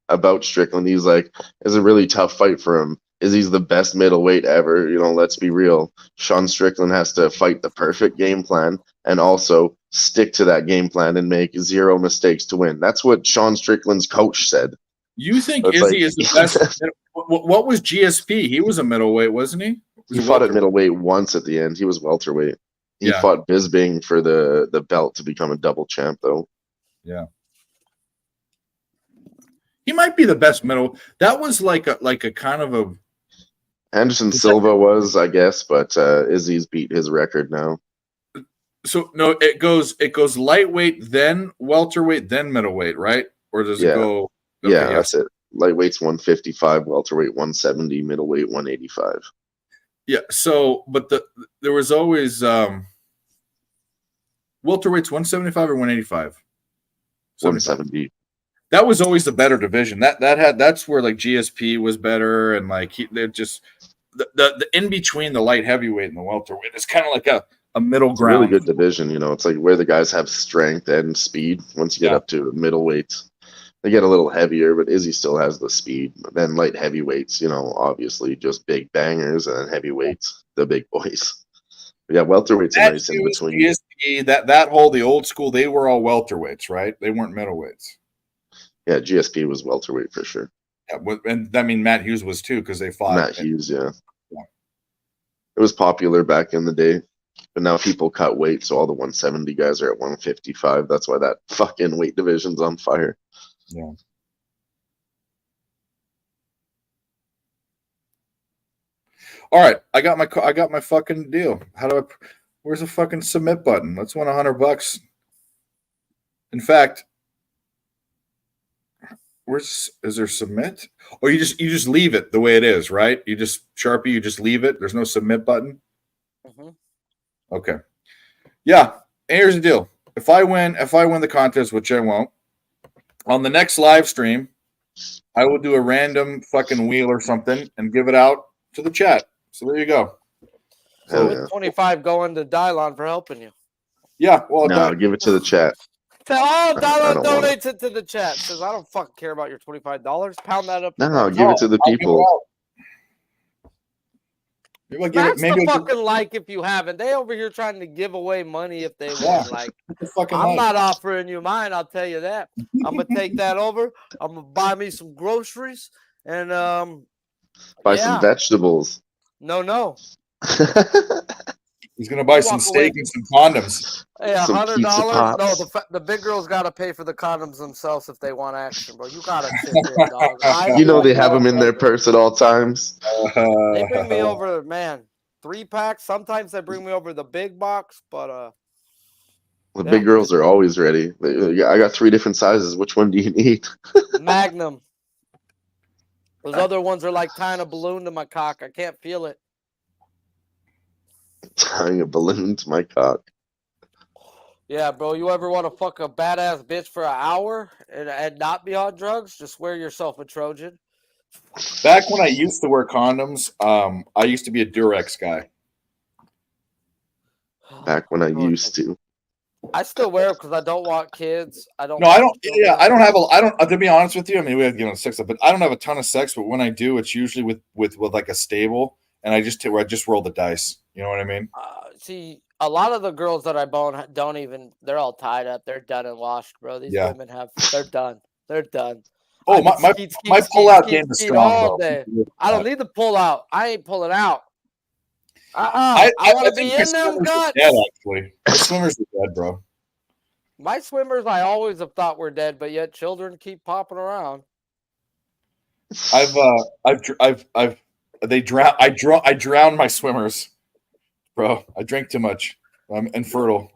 about Strickland, he's like, it's a really tough fight for him. He's the best middleweight ever. You know, let's be real. Sean Strickland has to fight the perfect game plan and also stick to that game plan and make 0 mistakes to win. That's what Sean Strickland's coach said. You think It's Izzy like- is the best? What was GSP? He was a middleweight, wasn't he? He fought at middleweight once at the end. He was welterweight. He Yeah. fought Bisbing for the belt to become a double champ, though. Yeah. He might be the best middle. That was like a kind of a. Anderson Silva was, I guess, but Izzy's beat his record now. So no, it goes lightweight, then welterweight, then middleweight, right? Or does it go? Okay, Yeah, that's it. Lightweight's 155, welterweight 170, middleweight 185. Yeah. So, but there was always welterweight's 175 or 185. 170. That was always the better division. That's where like GSP was better, and like they're just the in between the light heavyweight and the welterweight. It's kind of like a middle It's a really ground. good division. You know, it's like where the guys have strength and speed. Once you get up to middleweight, they get a little heavier, but Izzy still has the speed. But then light heavyweights, you know, obviously just big bangers, and then heavyweights, the big boys. But yeah, welterweight's a nice in between. GSP, that whole the old school, they were all welterweights, right? They weren't middleweights. Yeah, GSP was welterweight for sure. Yeah, and I mean Matt Hughes was too, because they fought. Matt Hughes, yeah. It was popular back in the day, but now people cut weight, so all the 170 guys are at 155. That's why that fucking weight division's on fire. Yeah. All right, I got my fucking deal. Where's the fucking submit button? Let's win $100. In fact, is there submit? Or you just leave it the way it is, right? You just Sharpie, you just leave it. There's no submit button. Okay. Yeah. And here's the deal. If I win the contest, which I won't, on the next live stream, I will do a random fucking wheel or something and give it out to the chat. So there you go. So with 25 going to Dylon for helping you. Yeah. Well, no, give it to the chat. Dylon donates it to the chat. Says, I don't fucking care about your $25. Pound that up. No, give it to the people. That's the fucking like if you haven't. They over here trying to give away money if they win. Like, I'm not offering you mine. I'll tell you that. I'm gonna take that over. I'm gonna buy me some groceries and buy some vegetables. No. He's gonna buy some steak and some condoms. Hey, $100. No, the big girls gotta pay for the condoms themselves if they want action, bro. You gotta sit there, dog. You know they have them in their purse at all times. They bring me over, man, 3-packs. Sometimes they bring me over the big box, but The Yeah. big girls are always ready. I got 3 different sizes. Which one do you need? Magnum. Those other ones are like tying a balloon to my cock. I can't feel it. Tying a balloon to my cock. Yeah, bro. You ever want to fuck a badass bitch for an hour and not be on drugs? Just wear yourself a Trojan. Back when I used to wear condoms, I used to be a Durex guy. Back when I used to. I still wear it because I don't want kids. I don't. No, I don't. want children. Yeah, I don't have a. I don't. To be honest with you, I mean, we have sex, but I don't have a ton of sex. But when I do, it's usually with like a stable, and I just roll the dice. You know what I mean? See, a lot of the girls that I bone don't even. They're all tied up. They're done and washed, bro. These Yeah. women have. They're done. They're done. Oh, I my can my pull-out game is strong, all bro. day. I don't need to pull out. I ain't pulling out. I I want to think be my in them swimmers are guts. dead, actually. My swimmers are dead, bro. My swimmers, I always have thought were dead, but yet children keep popping around. They drown. I drowned my swimmers, bro. I drank too much. I'm infertile.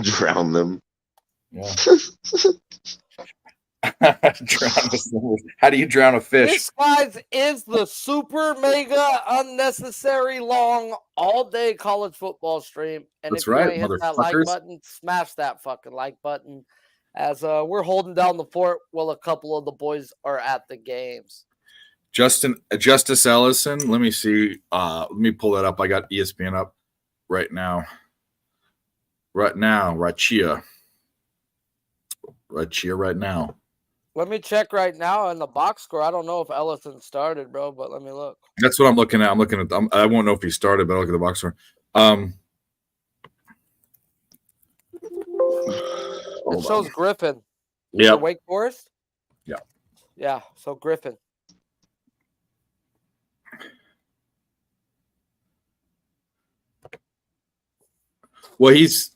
Drown them. Yeah. Drown the swimmers. How do you drown a fish? This, guys, is the super mega unnecessary long all day college football stream. And That's if you right, ain't hit that like motherfuckers. button, smash that fucking like button. As we're holding down the fort while a couple of the boys are at the games. Justice Ellison. Let me see. Let me pull that up. I got ESPN up right now. Right now, Rachia right now. Let me check right now in the box score. I don't know if Ellison started, bro, but let me look. That's what I'm looking at. I won't know if he started, but I'll look at the box score. It shows Griffin. Yeah. Wake Forest? Yeah. Yeah, so Griffin. Well, he's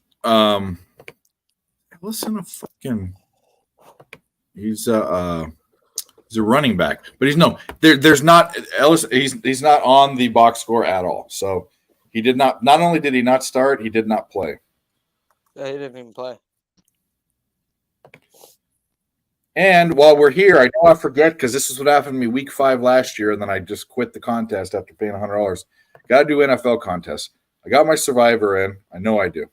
listen to fucking he's a running back, but there's not Ellis. He's not on the box score at all. So he did not. Not only did he not start, he did not play. Yeah, he didn't even play. And while we're here, I know I forget because this is what happened to me week 5 last year, and then I just quit the contest after paying $100. Got to do NFL contests. I got my Survivor in. I know I do.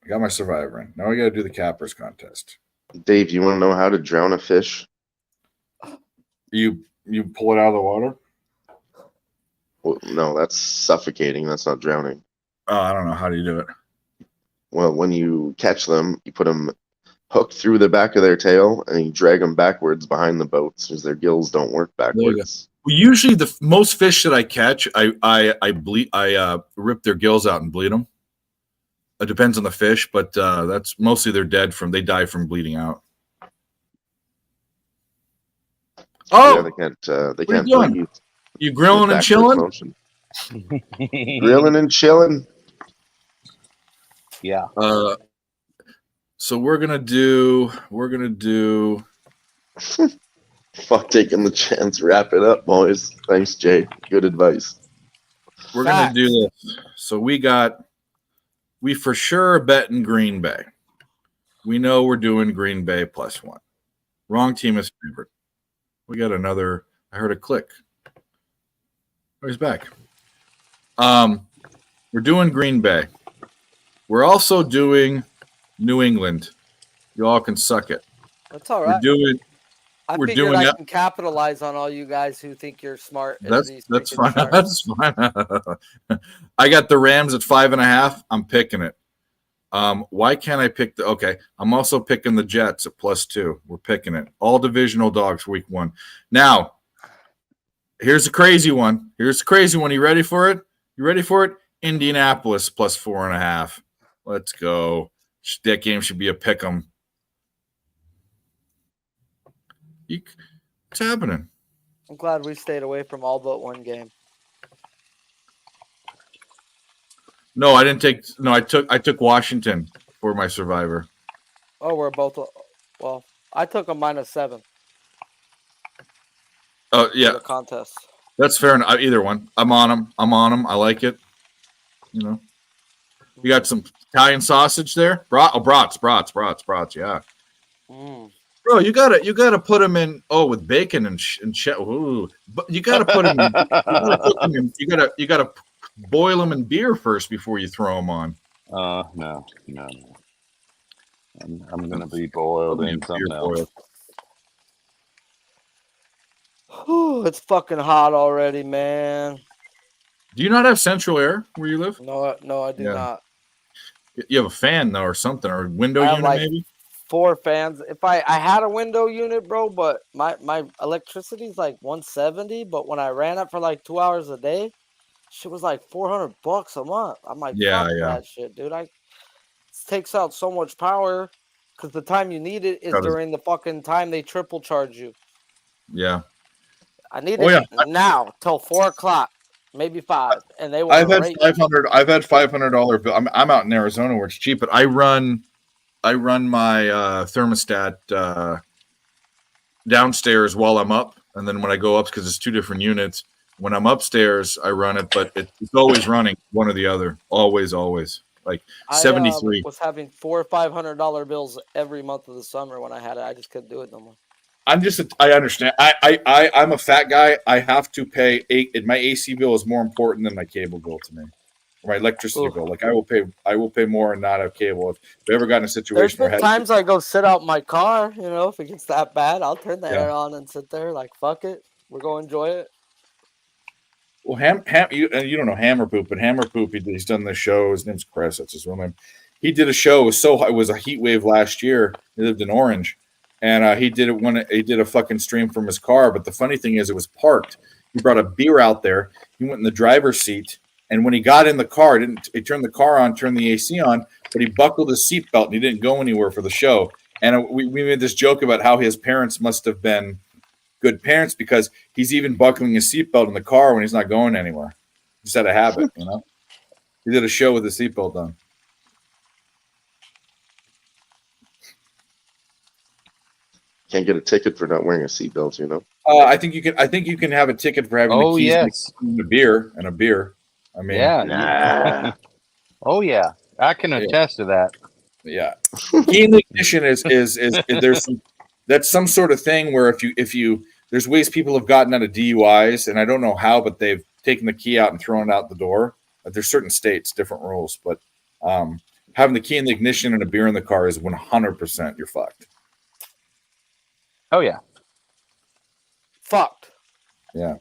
I got my Survivor in. Now I got to do the Cappers contest. Dave, you want to know how to drown a fish? You pull it out of the water? Well, no, that's suffocating. That's not drowning. Oh, I don't know. How do you do it? Well, when you catch them, you put them hooked through the back of their tail and you drag them backwards behind the boats because their gills don't work backwards. Well, usually the most fish that I catch, I rip their gills out and bleed them. It depends on the fish, but that's mostly they die from bleeding out. Oh, yeah, they can't doing? breathe. You grilling and chilling? Motion. Grilling and chilling. Yeah. So we're gonna do. Fuck taking the chance. Wrap it up, boys. Thanks, Jay. Good advice. We're gonna do this. So we for sure bet in Green Bay. We know we're doing Green Bay +1. Wrong team is favorite. We got another. I heard a click. Oh, he's back. We're doing Green Bay. We're also doing New England. You all can suck it. That's all right. I can capitalize on all you guys who think you're smart. That's fine. That's fine. I got the Rams at 5.5. I'm picking it. Why can't I pick okay? I'm also picking the Jets at +2. We're picking it. All divisional dogs week 1. Now, here's a crazy one. You ready for it? Indianapolis +4.5. Let's go. That game should be a pick 'em. What's happening? I'm glad we stayed away from all but one game. No, I didn't take. No, I took Washington for my Survivor. Oh, we're both. Well, I took a -7. Oh yeah, the contest. That's fair enough. Either one. I'm on them. I like it. You know. You got some Italian sausage there? Brats. Yeah, bro, you gotta put them in. Oh, with bacon and ooh, but you gotta put them in. You gotta cook them in. You gotta boil them in beer first before you throw them on. No. I'm gonna be boiled in something else. Whew, it's fucking hot already, man. Do you not have central air where you live? No, I do not. You have a fan though, or something, or a window I have unit like maybe. 4 fans. If I had a window unit, bro, but my electricity's like 170. But when I ran it for like 2 hours a day, shit was like $400 a month. I'm like, Yeah, fuck that shit, dude. It takes out so much power because the time you need it is during the fucking time they triple charge you. Yeah. I need it now till 4 o'clock, maybe 5, and they want I've had rate. $500 bill. I'm out in Arizona where it's cheap, but I run my thermostat downstairs while I'm up, and then when I go up, because it's 2 different units. When I'm upstairs, I run it, but it's always running one or the other. Always. Like 73. I was having $400 or $500 bills every month of the summer when I had it. I just couldn't do it no more. I understand. I'm a fat guy. I have to pay my AC bill is more important than my cable bill to me. Or my electricity bill. Like I will pay more and not have cable. If we ever got in a situation There's been times I go sit out in my car, if it gets that bad, I'll turn the air on and sit there like, fuck it. We're going to enjoy it. Well, you don't know Hammer Poop, but Hammer Poop, he's done this show. His name's Chris. That's his real name. He did a show. It was a heat wave last year. He lived in Orange, and he did it when he did a fucking stream from his car. But the funny thing is, it was parked. He brought a beer out there. He went in the driver's seat, and when he got in the car, he turned the car on, turned the AC on, but he buckled his seatbelt and he didn't go anywhere for the show. And we made this joke about how his parents must have been good parents because he's even buckling his seatbelt in the car when he's not going anywhere. Just out of habit, He did a show with his seatbelt on. Can't get a ticket for not wearing a seatbelt, I think you can have a ticket for having the keys and a beer. I mean, yeah. Oh yeah, I can attest to that. Yeah, key in the ignition is there's that's some sort of thing where if you there's ways people have gotten out of DUIs, and I don't know how, but they've taken the key out and thrown it out the door. There's certain states, different rules, but having the key in the ignition and a beer in the car is 100% you're fucked. Oh yeah, fucked. Yeah,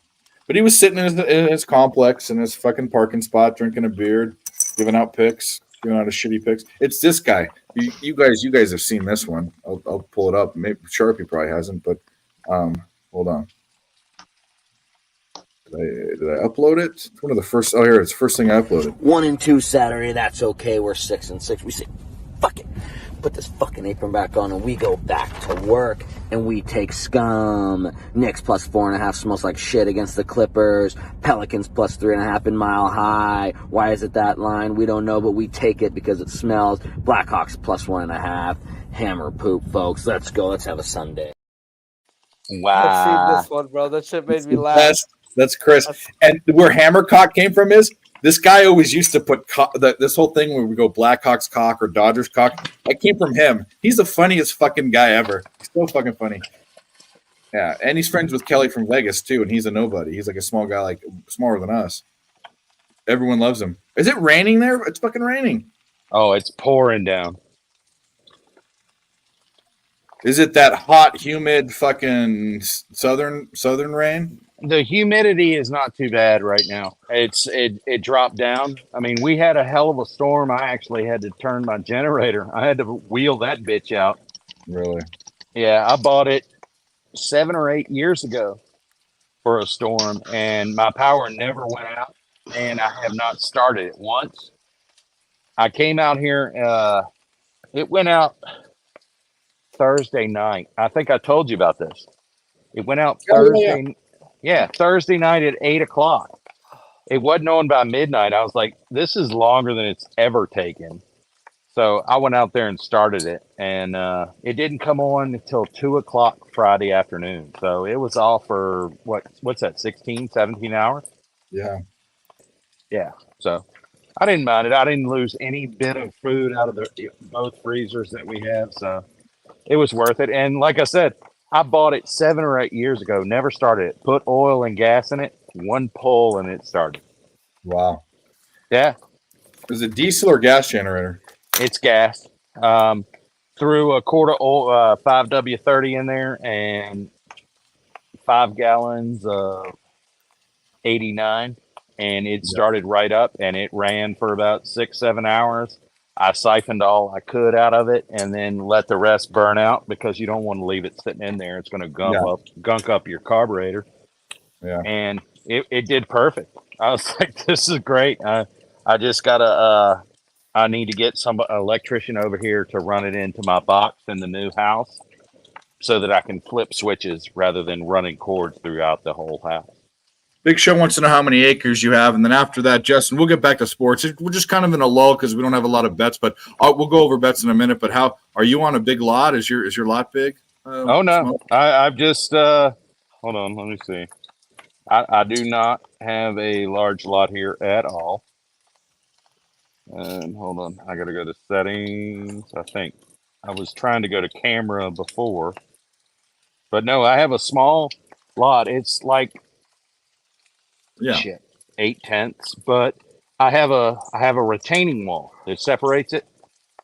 but he was sitting in his complex in his fucking parking spot, drinking a beer, giving out picks, giving out a shitty picks. It's this guy. You guys have seen this one. I'll pull it up. Maybe Sharpie probably hasn't, but hold on. Did I upload it? It's one of the first. Oh, here it's the first thing I uploaded. 1 and 2 Saturday. That's okay. We're 6 and 6. We say, fuck it. Put this fucking apron back on and we go back to work and we take scum. Knicks plus 4.5 smells like shit against the Clippers. Pelicans plus 3.5 in Mile High. Why is it that line? We don't know, but we take it because it smells. Blackhawks plus 1.5. Hammer Poop, folks. Let's go. Let's have a Sunday. Wow. I've seen this one, bro. That shit made me laugh. That's Chris. And where Hammercock came from is this guy always used to put this whole thing where we go Blackhawks cock or Dodgers cock. That came from him. He's the funniest fucking guy ever. He's so fucking funny. Yeah, and he's friends with Kelly from Vegas too, and he's a nobody. He's like a small guy, like smaller than us. Everyone loves him. Is it raining there? It's fucking raining. Oh, it's pouring down. Is it that hot, humid, fucking southern rain? The humidity is not too bad right now. It dropped down. I mean, we had a hell of a storm. I actually had to turn my generator. I had to wheel that bitch out. Really? Yeah, I bought it 7 or 8 years ago for a storm, and my power never went out, and I have not started it once. I came out here. It went out Thursday night. I think I told you about this. It went out Thursday. Yeah, Thursday night at 8 o'clock. It wasn't on by midnight. I was like, this is longer than it's ever taken. So I went out there and started it, and it didn't come on until 2 o'clock Friday afternoon. So it was off for what's that, 16, 17 hours? Yeah. Yeah. So I didn't mind it. I didn't lose any bit of food out of both freezers that we have, so it was worth it. And like I said, I bought it 7 or 8 years ago. Never started it. Put oil and gas in it. One pull and it started. Wow. Yeah. Is it diesel or gas generator? It's gas. Threw a quart of oil, 5W30 in there and 5 gallons of 89, and it started right up, and it ran for about 6-7 hours. I siphoned all I could out of it and then let the rest burn out because you don't want to leave it sitting in there. It's going to gunk up your carburetor. Yeah. And it did perfect. I was like, this is great. I just gotta I need to get some electrician over here to run it into my box in the new house so that I can flip switches rather than running cords throughout the whole house. Big Show wants to know how many acres you have, and then after that, Justin, we'll get back to sports. We're just kind of in a lull because we don't have a lot of bets, but we'll go over bets in a minute. But how are you on a big lot? Is your lot big? Oh no, I've just hold on, let me see. I do not have a large lot here at all. Hold on, I gotta go to settings. I think I was trying to go to camera before, but no, I have a small lot. It's like 8/10, but I have a retaining wall that separates it.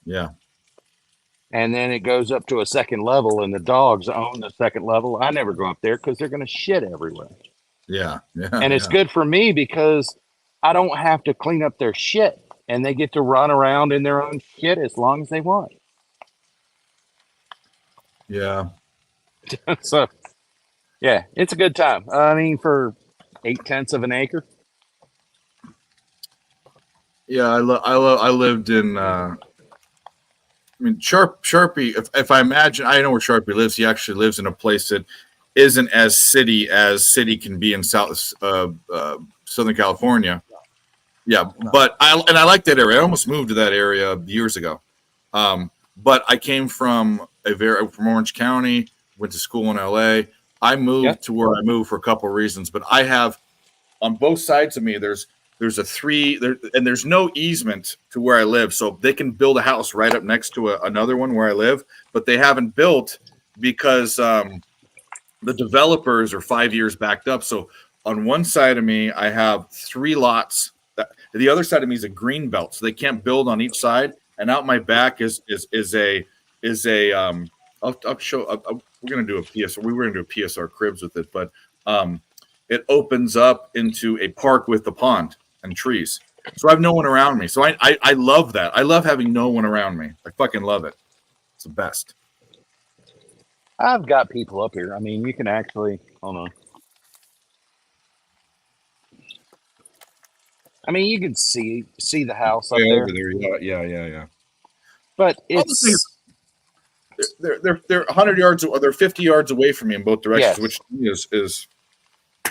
Yeah. And then it goes up to a second level, and the dogs own the second level. I never go up there because they're going to shit everywhere. Yeah. And it's good for me because I don't have to clean up their shit, and they get to run around in their own shit as long as they want. Yeah. So, yeah, it's a good time. I mean, for 8/10 of an acre. Yeah, I lived in. I mean, Sharpie. If I imagine, I know where Sharpie lives. He actually lives in a place that isn't as city can be in Southern California. Yeah, but I like that area. I almost moved to that area years ago. But I came from from Orange County. Went to school in LA. I moved to where I moved for a couple of reasons, but I have on both sides of me. There's and there's no easement to where I live, so they can build a house right up next to another one where I live, but they haven't built because the developers are 5 years backed up. So on one side of me, I have 3 lots. The other side of me is a green belt, so they can't build on each side. And out my back is a I'll show. We're gonna do a PSR. We were gonna do a PSR cribs with it, but it opens up into a park with the pond and trees. So I have no one around me. So I love that. I love having no one around me. I fucking love it. It's the best. I've got people up here. I mean, you can actually hold on. I mean, you can see the house up there. Over there. Yeah. But it's they're 100 yards or they're 50 yards away from me in both directions, which is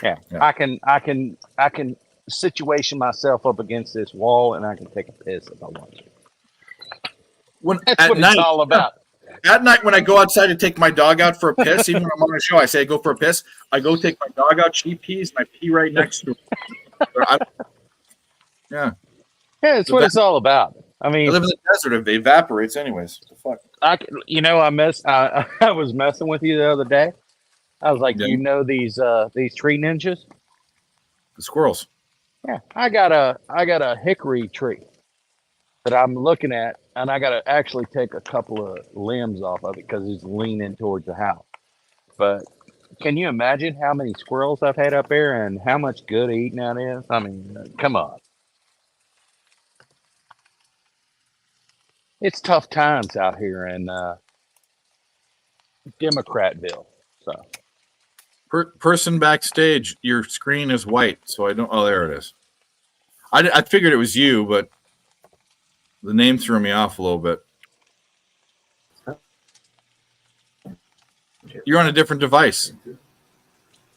yeah. I can situation myself up against this wall and I can take a piss if I want to. That's what it's all about. At night when I go outside to take my dog out for a piss, even when I'm on a show, I say I go for a piss. I go take my dog out, she pees, and I pee right next to her. Yeah, it's what it's all about. I mean, I live in the desert. It evaporates anyways. What the fuck? I was messing with you the other day. I was like, you know these tree ninjas? The squirrels. Yeah, I got a hickory tree that I'm looking at, and I got to actually take a couple of limbs off of it because it's leaning towards the house. But can you imagine how many squirrels I've had up there and how much good eating that is? I mean, come on. It's tough times out here in Democratville. So, person backstage, your screen is white, so I don't. Oh, there it is. I figured it was you, but the name threw me off a little bit. You're on a different device.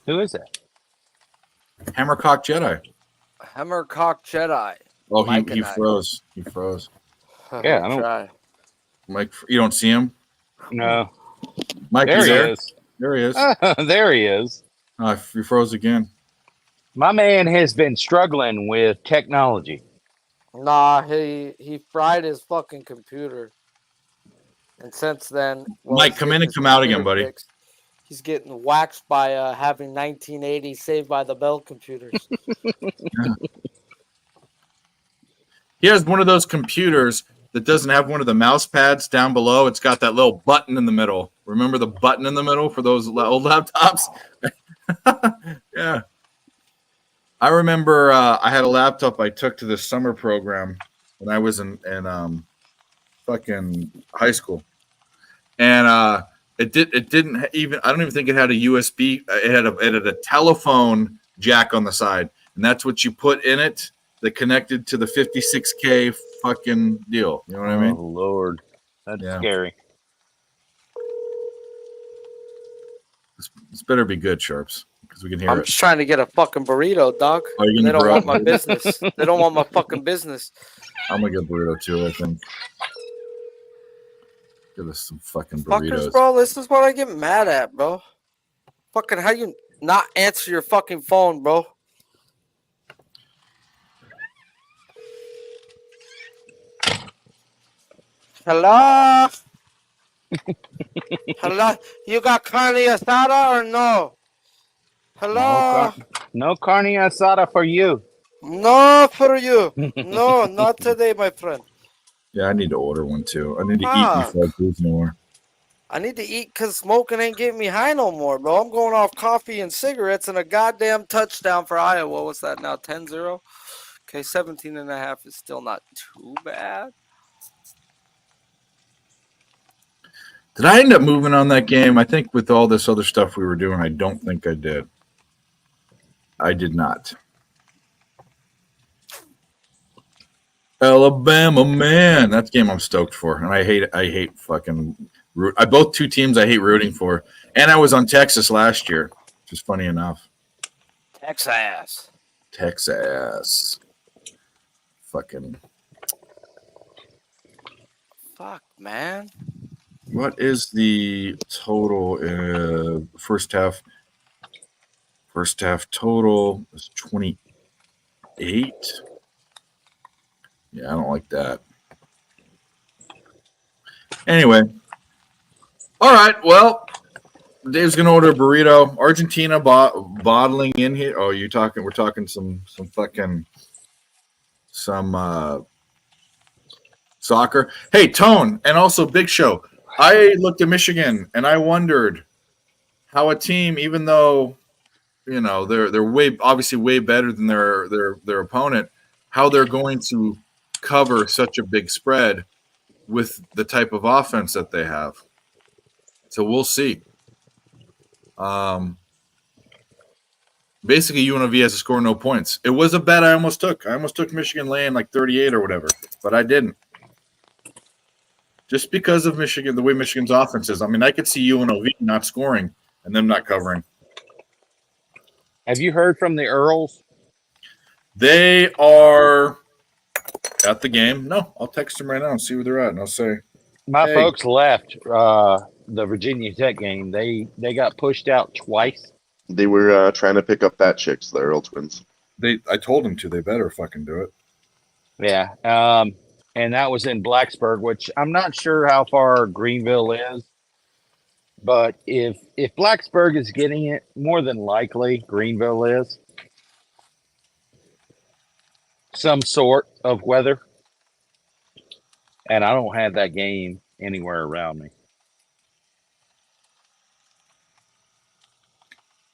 Who is that? Hammercock Jedi. Hammercock Jedi. Oh, he froze. He froze. Yeah, I don't. Try. Mike, you don't see him? No. Mike, there he is. There he is. There he is. Oh, he froze again. My man has been struggling with technology. Nah, he fried his fucking computer. And since then, Mike, he's come getting in and his come out again, computer buddy. fixed. He's getting waxed by having 1980 Saved by the Bell computers. He has one of those computers that doesn't have one of the mouse pads down below. It's got that little button in the middle. Remember the button in the middle for those old laptops? Yeah. I remember I had a laptop I took to this summer program when I was in fucking high school. And it didn't even, I don't even think it had a USB. It had a telephone jack on the side, and that's what you put in it that connected to the 56K fucking deal. You know what I mean? Oh Lord, that's scary. This better be good, Sharps, because we can hear I'm it. just trying to get a fucking burrito, dog. Are you They gonna don't want burrito? my business. They don't want my fucking business. I'm gonna get burrito too. I think. Give us some fucking Fuckers, burritos. bro, this is what I get mad at, bro. Fucking how you not answer your fucking phone, bro? Hello? Hello? You got carne asada or no? Hello? No carne asada for you. No for you. No, not today, my friend. Yeah, I need to order one too. I need to eat Fuck. before I lose more. I need to eat because smoking ain't getting me high no more, bro. I'm going off coffee and cigarettes and a goddamn touchdown for Iowa. What's that now? 10-0? Okay, 17.5 is still not too bad. Did I end up moving on that game? I think with all this other stuff we were doing, I don't think I did. I did not. Alabama, man, that's the game I'm stoked for, and I hate fucking root. Both two teams I hate rooting for, and I was on Texas last year, which is funny enough. Texas. Fucking. Fuck, man. What is the total first half? First half total is 28. Yeah, I don't like that. Anyway. All right. Well, Dave's gonna order a burrito. Argentina bottling in here. Oh, we're talking some fucking soccer. Hey, Tone, and also Big Show. I looked at Michigan and I wondered how a team, even though they're obviously way better than their opponent, how they're going to cover such a big spread with the type of offense that they have. So we'll see. Basically, UNLV has to score no points. It was a bet I almost took. I almost took Michigan laying like 38 or whatever, but I didn't. Just because of Michigan, the way Michigan's offense is. I mean, I could see UNLV not scoring and them not covering. Have you heard from the Earls? They are at the game. No, I'll text them right now and see where they're at, and I'll say, My hey. folks left the Virginia Tech game. They got pushed out twice. They were trying to pick up that chicks, the Earl twins. I told them to. They better fucking do it. Yeah. And that was in Blacksburg, which I'm not sure how far Greenville is. But if Blacksburg is getting it, more than likely Greenville is. Some sort of weather. And I don't have that game anywhere around me.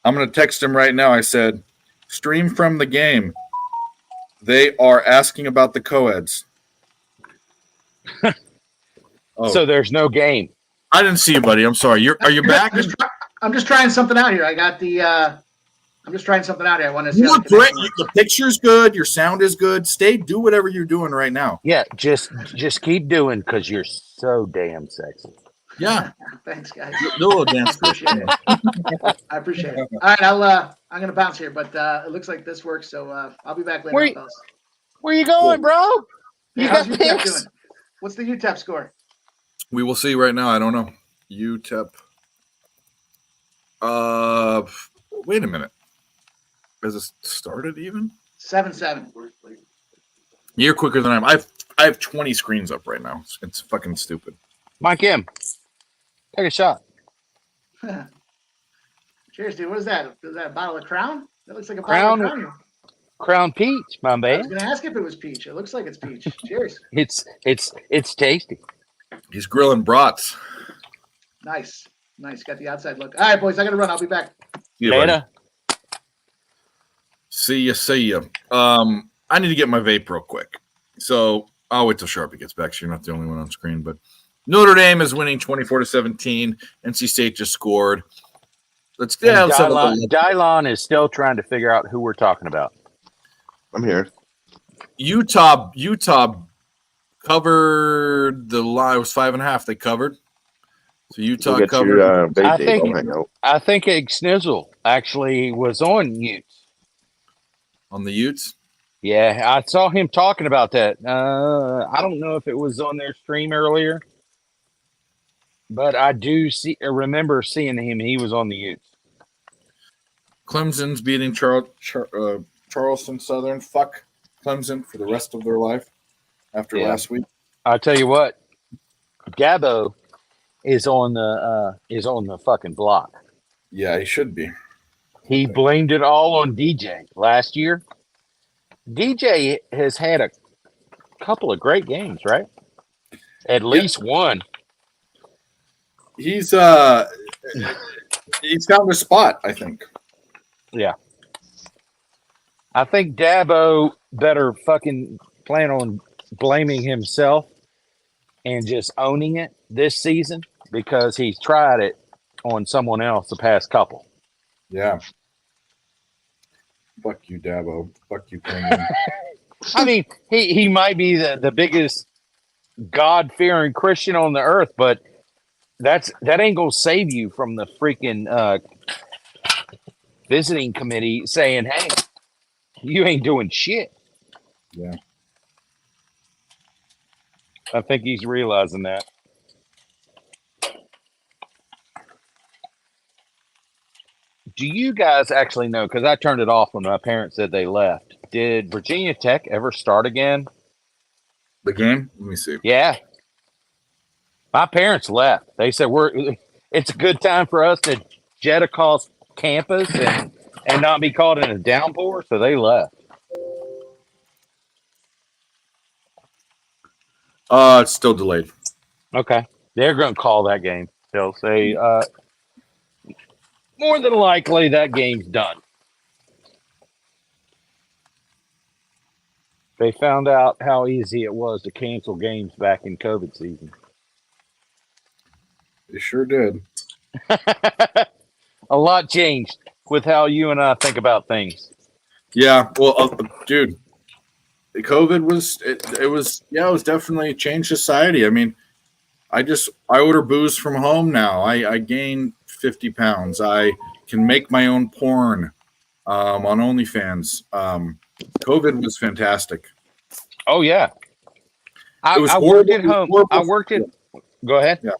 I'm going to text them right now. I said, stream from the game. They are asking about the co-eds. So there's no game. I didn't see you, buddy. I'm sorry. Are you back? I'm just trying something out here. I got the. I'm just trying something out here. I want to see. You look great. The picture's good. Your sound is good. Do whatever you're doing right now. Yeah, just keep doing because you're so damn sexy. Yeah. Thanks, guys. Do a little dance. I appreciate it. All right, I'm gonna bounce here, but it looks like this works. So I'll be back later. Where you going, bro? You how's got UTEP picks? doing? What's the UTEP score? We will see right now. I don't know. UTEP. Wait a minute. Has it started even? 7-7. You're quicker than I have 20 screens up right now. It's fucking stupid. Mike M, take a shot. Cheers, dude. What is that? Is that a bottle of Crown? That looks like a bottle of Crown. Crown Peach, my I man. was going to ask if it was peach. It looks like it's peach. Cheers. It's tasty. He's grilling brats. Nice. Got the outside look. All right, boys. I got to run. I'll be back. Later. See ya. I need to get my vape real quick. So I'll wait till Sharpie gets back. So you're not the only one on screen. But Notre Dame is winning 24-17. NC State just scored. Let's have Dylon is still trying to figure out who we're talking about. I'm here. Utah covered the line. It was 5.5. They covered. So Utah covered. I think Snizzle actually was on Utes. On the Utes? Yeah, I saw him talking about that. I don't know if it was on their stream earlier, but I do remember seeing him. He was on the Utes. Clemson's beating Charleston Southern. Fuck Clemson for the rest of their life after last week. I'll tell you what, Gabo is on the fucking block. Yeah, he should be. He blamed it all on DJ last year. DJ has had a couple of great games, right? At least one. He's found a spot, I think. Yeah. I think Dabo better fucking plan on blaming himself and just owning it this season because he's tried it on someone else the past couple. Yeah. Fuck you, Dabo. Fuck you, Penguin. I mean, he might be the biggest God-fearing Christian on the earth, but that ain't gonna save you from the freaking visiting committee saying, "Hey, you ain't doing shit." Yeah. I think he's realizing that. Do you guys actually know? Because I turned it off when my parents said they left. Did Virginia Tech ever start again? The game? Let me see. Yeah. My parents left. They said it's a good time for us to jet across campus and not be caught in a downpour, so they left. It's still delayed. Okay. They're going to call that game. They'll say, more than likely, that game's done. They found out how easy it was to cancel games back in COVID season. They sure did. A lot changed with how you and I think about things. Yeah. Well, dude, COVID was definitely changed society. I mean, I order booze from home now. I gained 50 pounds. I can make my own porn on OnlyFans. COVID was fantastic. Oh yeah. I worked at home. Go ahead. Yeah.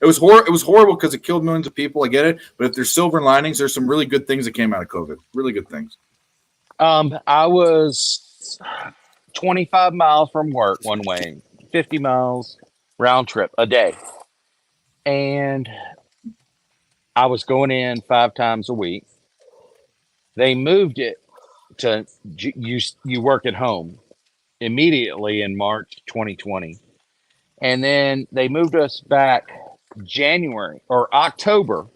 It was horrible because it killed millions of people. I get it. But if there's silver linings, there's some really good things that came out of COVID. Really good things. I was 25 miles from work one way, 50 miles round trip a day. And I was going in 5 times a week. They moved it to you work at home immediately in March 2020. And then they moved us back January or October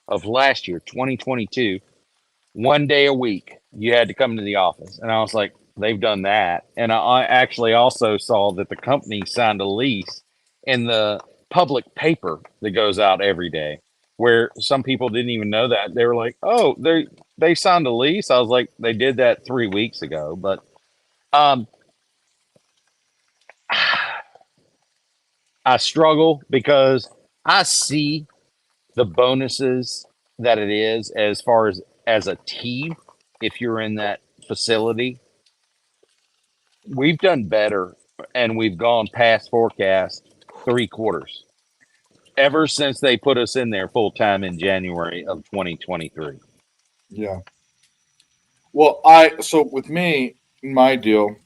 of last year, 2022, 1 day a week. You had to come to the office. And I was like, they've done that. And I actually also saw that the company signed a lease in the public paper that goes out every day, where some people didn't even know that. They were like, oh, they signed a lease. I was like, they did that 3 weeks ago. But I struggle because I see the bonuses that it is as far as a team. If you're in that facility, we've done better and we've gone past forecast 3 quarters ever since they put us in there full time in January of 2023. Yeah. Well, so with me, my deal,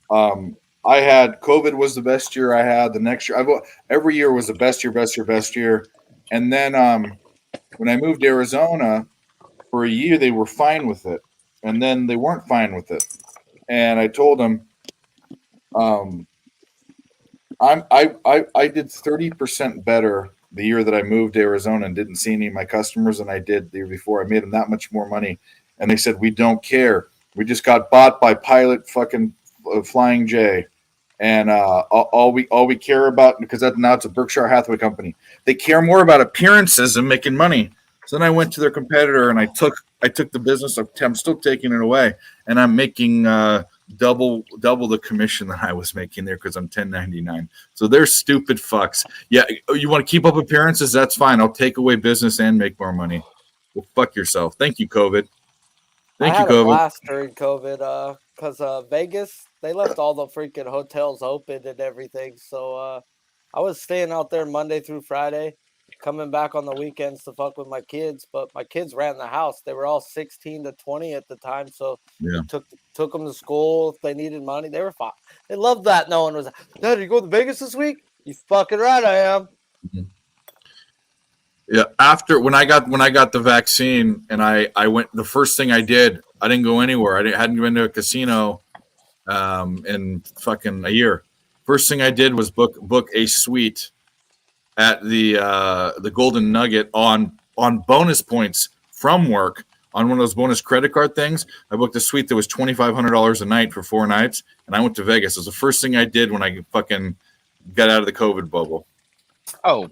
I had COVID was the best year I had. The next year, every year was the best year. And then when I moved to Arizona for a year, they were fine with it, and then they weren't fine with it. And I told them, I did 30% better the year that I moved to Arizona and didn't see any of my customers than I did the year before. I made them that much more money, and they said we don't care. We just got bought by Pilot fucking Flying J, and all we care about, because now it's a Berkshire Hathaway company. They care more about appearances and making money. So then I went to their competitor and I took the business. I'm still taking it away, and I'm making double the commission that I was making there because I'm 1099. So they're stupid fucks. Yeah, you want to keep up appearances? That's fine. I'll take away business and make more money. Well, fuck yourself. Thank you, COVID. I had a blast during COVID because Vegas, they left all the freaking hotels open and everything. So I was staying out there Monday through Friday, coming back on the weekends to fuck with my kids. But my kids ran the house. They were all 16 to 20 at the time. So yeah, took them to school if they needed money. They were fine. They loved that. No one was, Dad, you go to Vegas this week? You fucking right, I am. Mm-hmm. Yeah, after when I got the vaccine and I went, the first thing I did, I didn't go anywhere. Hadn't been to a casino in fucking a year. First thing I did was book a suite at the Golden Nugget on bonus points from work on one of those bonus credit card things. I booked a suite that was $2,500 a night for 4 nights, and I went to Vegas. It was the first thing I did when I fucking got out of the COVID bubble. Oh,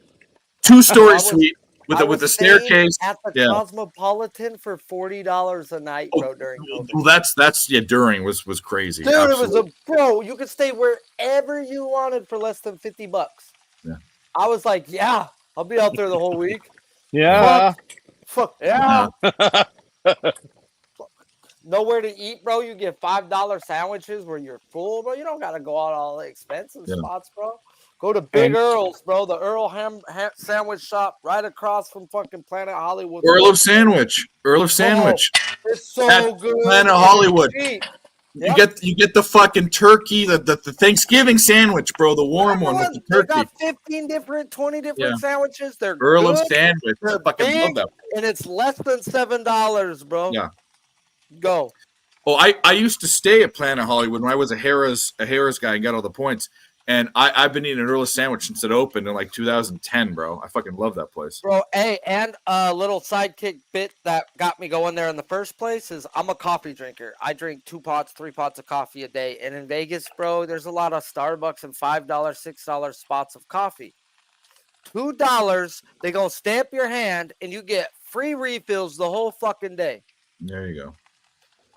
2-story suite with the staircase at the Cosmopolitan for $40 a night, bro. During COVID. Well, that's during was crazy. Dude, Absolutely. it was bro. You could stay wherever you wanted for less than $50. Yeah. I was like, yeah, I'll be out there the whole week. Yeah. Fuck yeah. Nowhere to eat, bro. You get $5 sandwiches where you're full, bro. You don't gotta go out all the expensive spots, bro. Go to Big Earl's, bro. The Earl ham sandwich shop right across from fucking Planet Hollywood. Earl of Sandwich. It's so good. Planet Hollywood. Yep. You get the fucking turkey, the Thanksgiving sandwich, bro. The warm one with the turkey. They got 20 different sandwiches. They're Earl good. of Sandwich. They're I fucking big, love that. and it's less than $7, bro. Yeah. Go. Oh, I used to stay at Planet Hollywood when I was a Harrah's guy and got all the points. And I've been eating an Earl of Sandwich since it opened in like 2010, bro. I fucking love that place. Bro, hey, and a little sidekick bit that got me going there in the first place is I'm a coffee drinker. I drink 2 pots, 3 pots of coffee a day. And in Vegas, bro, there's a lot of Starbucks and $5, $6 spots of coffee. $2, they gonna stamp your hand and you get free refills the whole fucking day. There you go.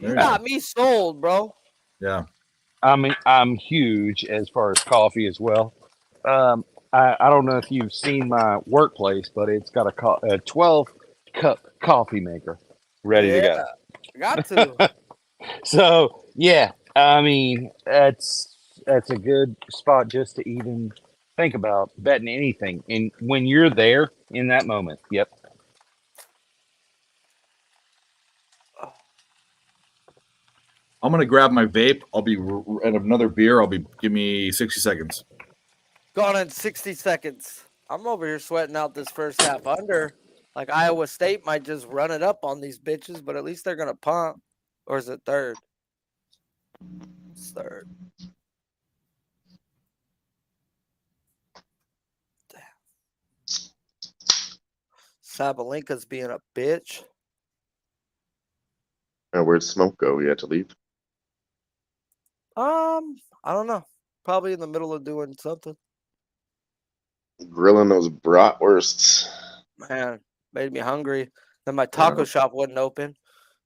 You got me sold, bro. Yeah. I mean, I'm huge as far as coffee as well. I don't know if you've seen my workplace, but it's got a 12-cup coffee maker ready to go. Got to. So yeah, I mean that's a good spot just to even think about betting anything. And when you're there in that moment, yep. I'm gonna grab my vape. I'll be at another beer. Give me 60 seconds. Gone in 60 seconds. I'm over here sweating out this first half under. Like Iowa State might just run it up on these bitches, but at least they're gonna pump. Or is it third? It's third. Damn. Sabalenka's being a bitch. Where'd Smoke go? He had to leave. I don't know. Probably in the middle of doing something. Grilling those bratwursts. Man, made me hungry. Then my taco shop wasn't open.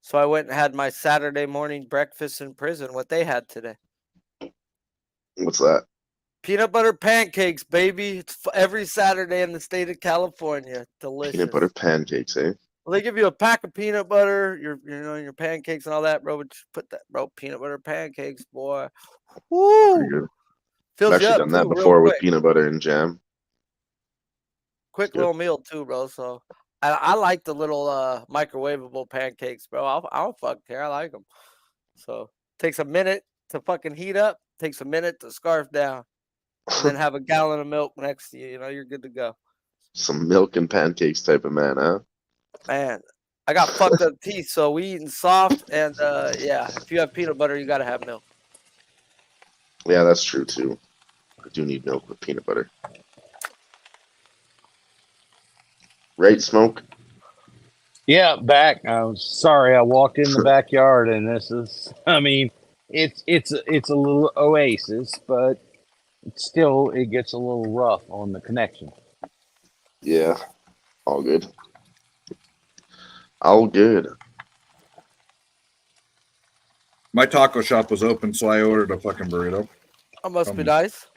So I went and had my Saturday morning breakfast in prison, what they had today. What's that? Peanut butter pancakes, baby. It's every Saturday in the state of California. Delicious. Peanut butter pancakes, eh? Well, they give you a pack of peanut butter, your pancakes and all that, bro. But just put that, bro, peanut butter pancakes, boy. Woo! Pretty good. Fills I've you actually up, done that too, before real with quick. peanut butter and jam. Quick little meal too, bro. So I like the little microwavable pancakes, bro. I don't fucking care. I like them. So takes a minute to fucking heat up. Takes a minute to scarf down, and then have a gallon of milk next to you. You know, you're good to go. Some milk and pancakes type of man, huh? Man, I got fucked up teeth, so we eating soft. And yeah, if you have peanut butter, you gotta have milk. Yeah, that's true too. I do need milk with peanut butter. Right, Smoke? Yeah, back. I'm sorry, I walked in the backyard, and this is. I mean, it's a little oasis, but still, it gets a little rough on the connection. Yeah, all good. All good. My taco shop was open, so I ordered a fucking burrito. That must be nice.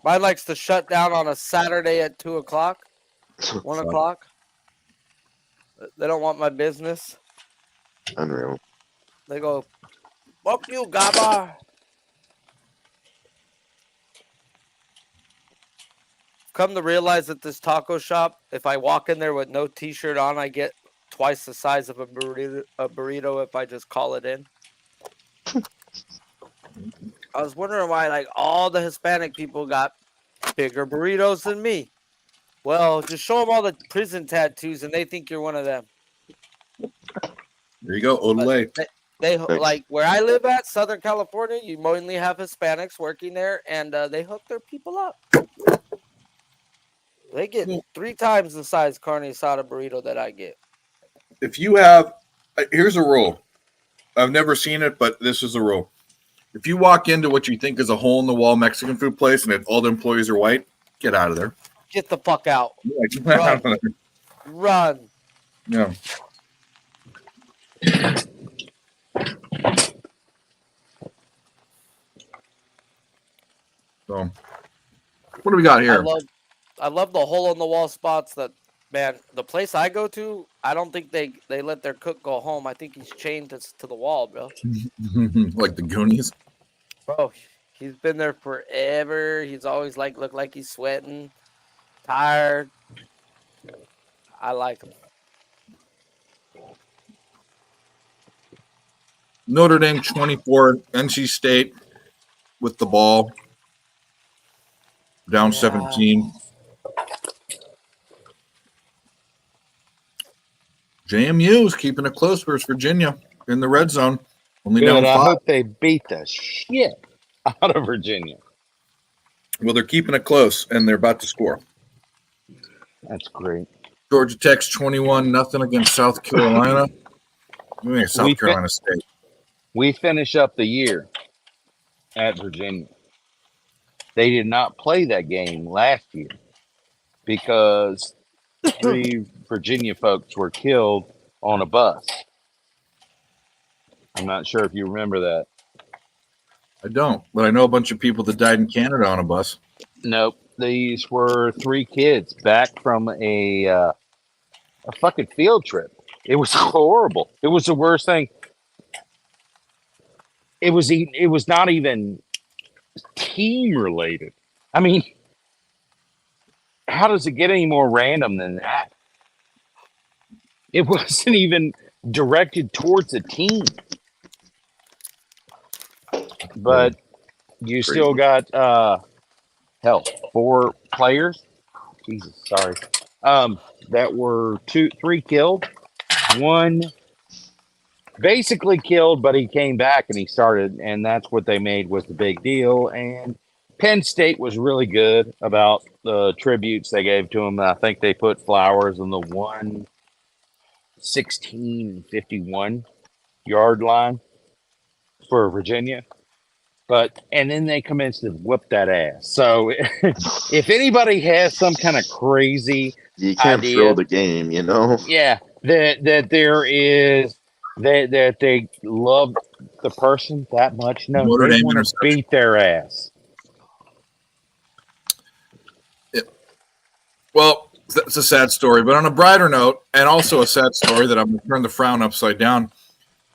Mine likes to shut down on a Saturday at 2 o'clock, 1 o'clock. They don't want my business. Unreal. They go, fuck you, Gabba. Come to realize that this taco shop, if I walk in there with no t-shirt on, I get twice the size of a burrito if I just call it in. I was wondering why like all the Hispanic people got bigger burritos than me. Well, just show them all the prison tattoos and they think you're one of them. There you go, Olay. They like where I live at, Southern California, you mainly have Hispanics working there, and they hook their people up. They get 3 times the size carne asada burrito that I get. If you have, here's a rule. I've never seen it, but this is a rule. If you walk into what you think is a hole-in-the-wall Mexican food place and all the employees are white, get out of there. Get the fuck out. Run. Run. Yeah. So, what do we got here? I love the hole in the wall spots that, man, the place I go to, I don't think they let their cook go home. I think he's chained to the wall, bro. Like the Goonies? Bro, he's been there forever. He's always look like he's sweating, tired. I like him. Notre Dame 24, NC State with the ball. Down 17. JMU is keeping it close versus Virginia in the red zone. Only Good. down 5. I hope they beat the shit out of Virginia. Well, they're keeping it close, and they're about to score. That's great. Georgia Tech's 21-0 against South Carolina. South Carolina State. We finish up the year at Virginia. They did not play that game last year because 3 Virginia folks were killed on a bus. I'm not sure if you remember that. I don't, but I know a bunch of people that died in Canada on a bus. Nope. These were 3 kids back from a fucking field trip. It was horrible. It was the worst thing. It was not even team related. I mean, how does it get any more random than that? It wasn't even directed towards a team. But you still got 4 players. Jesus, sorry. That were 3 killed. 1 basically killed, but he came back and he started, and that's what they made was the big deal. And Penn State was really good about the tributes they gave to him. I think they put flowers on the 116 and 51 yard line for Virginia. And then they commenced to whip that ass. So if anybody has some kind of crazy you can't idea, throw the game, you know? Yeah, that there is that they love the person that much. No, Notre they Dame want to beat their ass. Well, that's a sad story, but on a brighter note, and also a sad story that I'm going to turn the frown upside down,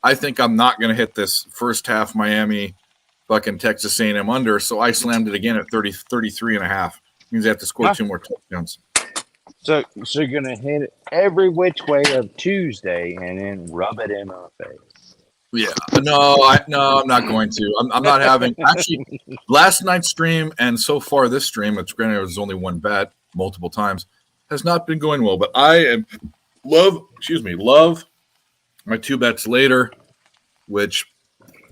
I think I'm not going to hit this first half Miami fucking Texas A&M under, so I slammed it again at 33.5. Means I have to score 2 more touchdowns. So you're going to hit it every which way of Tuesday and then rub it in our face. Yeah, I'm not going to. I'm not having actually last night's stream and so far this stream, which granted it was only one bet multiple times, has not been going well. But I love my two bets later, which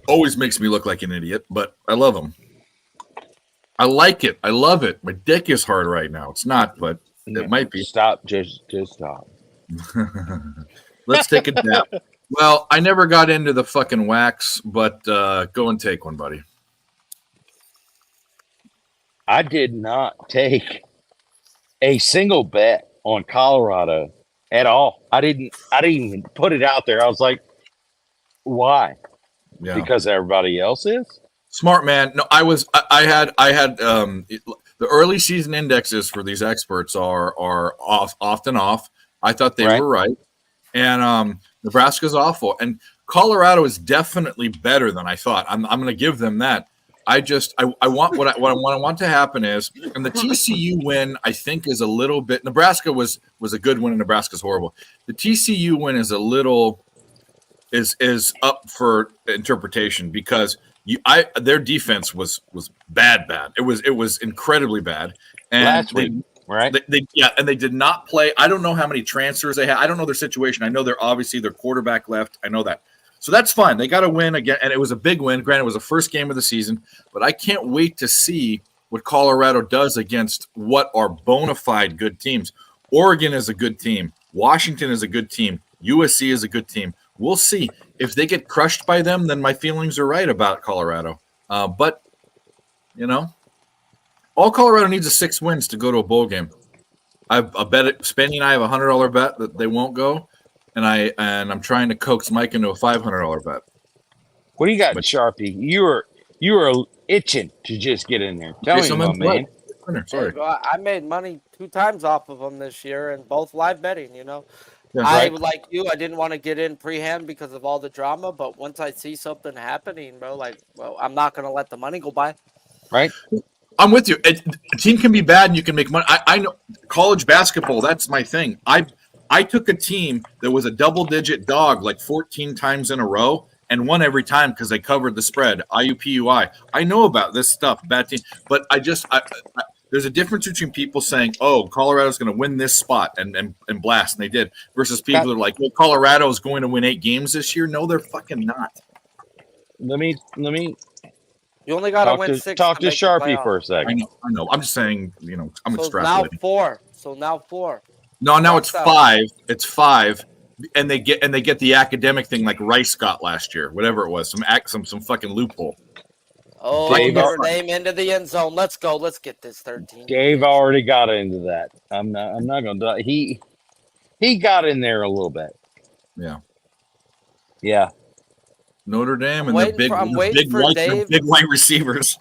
always makes me look like an idiot, but I love them. I like it. I love it. My dick is hard right now. It's not, but it might be. Stop. Just stop. Let's take a dab. Well, I never got into the fucking wax, but go and take one, buddy. I did not take a single bet on Colorado at all. I didn't even put it out there. I was like, why? Yeah. Because everybody else is? Smart man. No, I had the early season indexes for these experts are often off. I thought they were right. And Nebraska's awful. And Colorado is definitely better than I thought. I'm going to give them that. I want what I want to happen is, and the TCU win I think is a little bit. Nebraska was a good win, and Nebraska's horrible. The TCU win is a little is up for interpretation because their defense was bad. It was incredibly bad. And last week, right? And they did not play. I don't know how many transfers they had. I don't know their situation. I know they're obviously their quarterback left. I know that. So that's fine. They got to win again, and it was a big win. Granted, it was the first game of the season, but I can't wait to see what Colorado does against what are bona fide good teams. Oregon is a good team. Washington is a good team. USC is a good team. We'll see. If they get crushed by them, then my feelings are right about Colorado. But, all Colorado needs is 6 wins to go to a bowl game. I bet it. Spenny and I have a $100 bet that they won't go. And I'm trying to coax Mike into a $500 bet. What do you got, Sharpie? You were itching to just get in there. Tell me, my man. Sorry. I made money 2 times off of them this year, and both live betting. Yeah, Like you, I didn't want to get in pre-hand because of all the drama. But once I see something happening, bro, I'm not gonna let the money go by. Right. I'm with you. A team can be bad and you can make money. I know college basketball. That's my thing. I took a team that was a double-digit dog like 14 times in a row and won every time because they covered the spread. IUPUI. I know about this stuff, bad team. But there's a difference between people saying, "Oh, Colorado's going to win this spot," and blast, and they did, versus people that are like, "Well, Colorado is going to win 8 games this year." No, they're fucking not. Let me. You only got to win 6. Talk to Sharpie for a second. I know. I'm just saying, I'm so extrapolating. Now 4. So now 4. No, now it's 5. It's 5, and they get the academic thing like Rice got last year, whatever it was, some fucking loophole. Oh, get her name into the end zone. Let's go. Let's get this 13. Dave already got into that. I'm not gonna. He got in there a little bit. Yeah. Notre Dame and the big white receivers.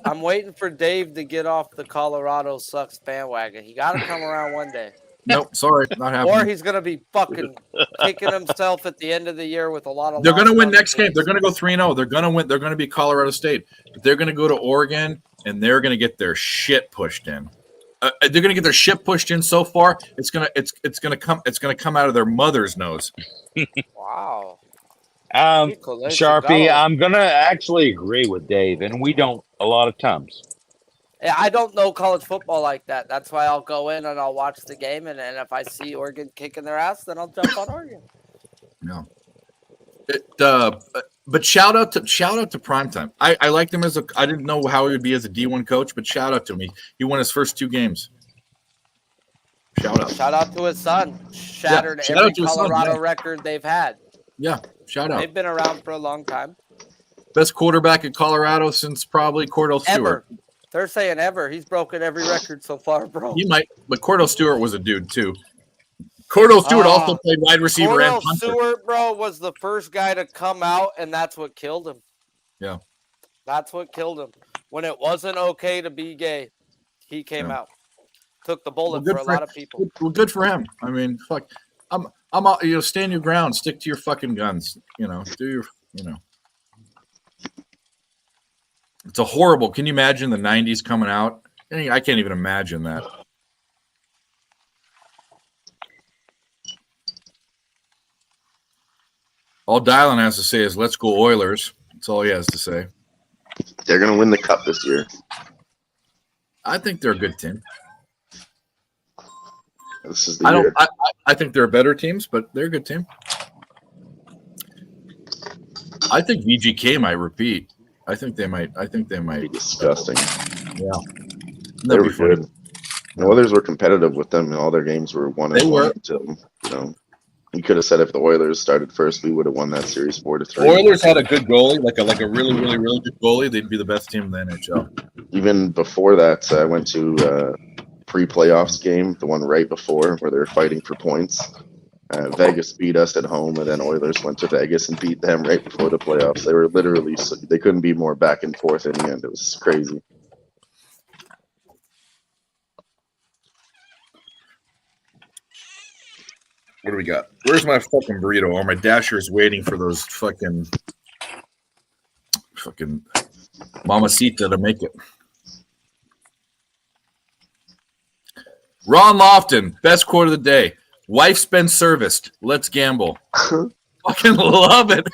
I'm waiting for Dave to get off the Colorado sucks bandwagon. He got to come around one day. Nope, sorry, not happening. Or he's going to be fucking kicking himself at the end of the year with a lot of. They're going to win next game. They're going to go 3-0. They're going to win. They're going to be Colorado State. But they're going to go to Oregon and they're going to get their shit pushed in. They're going to get their shit pushed in so far. It's going to come out of their mother's nose. Wow. Sharpie, I'm going to actually agree with Dave, and we don't a lot of times. Yeah, I don't know college football like that. That's why I'll go in and I'll watch the game, and if I see Oregon kicking their ass, then I'll jump on Oregon. No. But shout out to Primetime. I liked him I didn't know how he would be as a D1 coach, but shout out to him. He won his first 2 games. Shout out to his son. Shattered every Colorado record they've had. Yeah, shout out. They've been around for a long time. Best quarterback in Colorado since probably Cordell Stewart. Ever. They're saying ever. He's broken every record so far, bro. He might, but Cordell Stewart was a dude too. Cordell Stewart also played wide receiver and punter. Stewart, bro, was the first guy to come out, and that's what killed him. Yeah. That's what killed him. When it wasn't okay to be gay, he came out. Took the bullet for a lot of people. Well, good for him. I mean, fuck. I'm stand your ground, stick to your fucking guns. Do your. It's a horrible. Can you imagine the 90s coming out? I can't even imagine that. All Dylan has to say is "Let's go Oilers." That's all he has to say. They're gonna win the cup this year. I think they're a good team. This is the year. I think they're better teams, but they're a good team. I think VGK might repeat. I think they might. Be disgusting. Yeah, They were good. The Oilers were competitive with them, and all their games were 1-1 until you could have said if the Oilers started first, we would have won that series 4-3. Oilers had a good goalie, like a really, really, really good goalie. They'd be the best team in the NHL. Even before that, I went to pre-playoffs game, the one right before, where they were fighting for points. Vegas beat us at home, and then Oilers went to Vegas and beat them right before the playoffs. They were literally, they couldn't be more back and forth in the end. It was crazy. What do we got? Where's my fucking burrito? Oh, my Dasher's waiting for those fucking Mamacita to make it. Ron Lofton, best quote of the day. Wife's been serviced. Let's gamble. Fucking love it.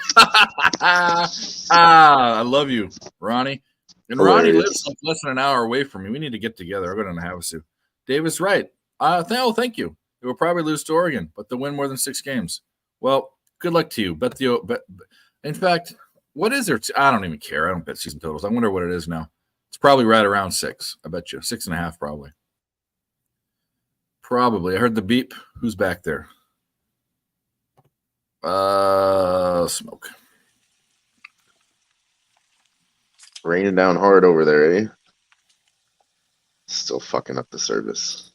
I love you, Ronnie. And Ronnie lives like less than an hour away from me. We need to get together. I'll go down to Havasu. Dave is right. Thank you. They will probably lose to Oregon, but they'll win more than 6 games. Well, good luck to you. In fact, what is there? I don't even care. I don't bet season totals. I wonder what it is now. It's probably right around 6. I bet you 6.5 probably. Probably. I heard the beep. Who's back there? Smoke. Raining down hard over there, eh? Still fucking up the service.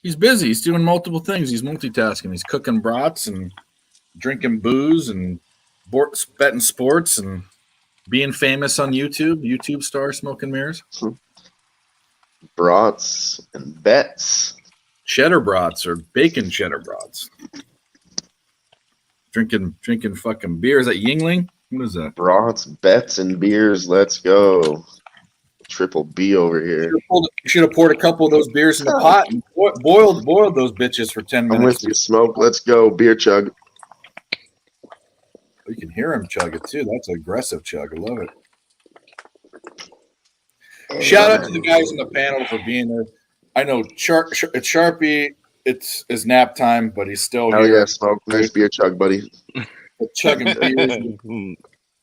He's busy. He's doing multiple things. He's multitasking. He's cooking brats and drinking booze and betting sports and being famous on YouTube. YouTube star Smoking Mirrors. Brats and bets. Cheddar brats or bacon cheddar brats. Drinking fucking beer. Is that Yingling? What is that? Brats, bets, and beers. Let's go. Triple B over here. You should have poured a couple of those beers in the pot and boiled those bitches for 10 minutes. I'm with you, Smoke. Let's go. Beer chug. You can hear him chug it too. That's an aggressive chug. I love it. Shout out to the guys in the panel for being there. I know it's Sharpie. It's nap time, but he's still here. Oh yeah, Smoke. Nice beer chug, buddy. We're chugging beers.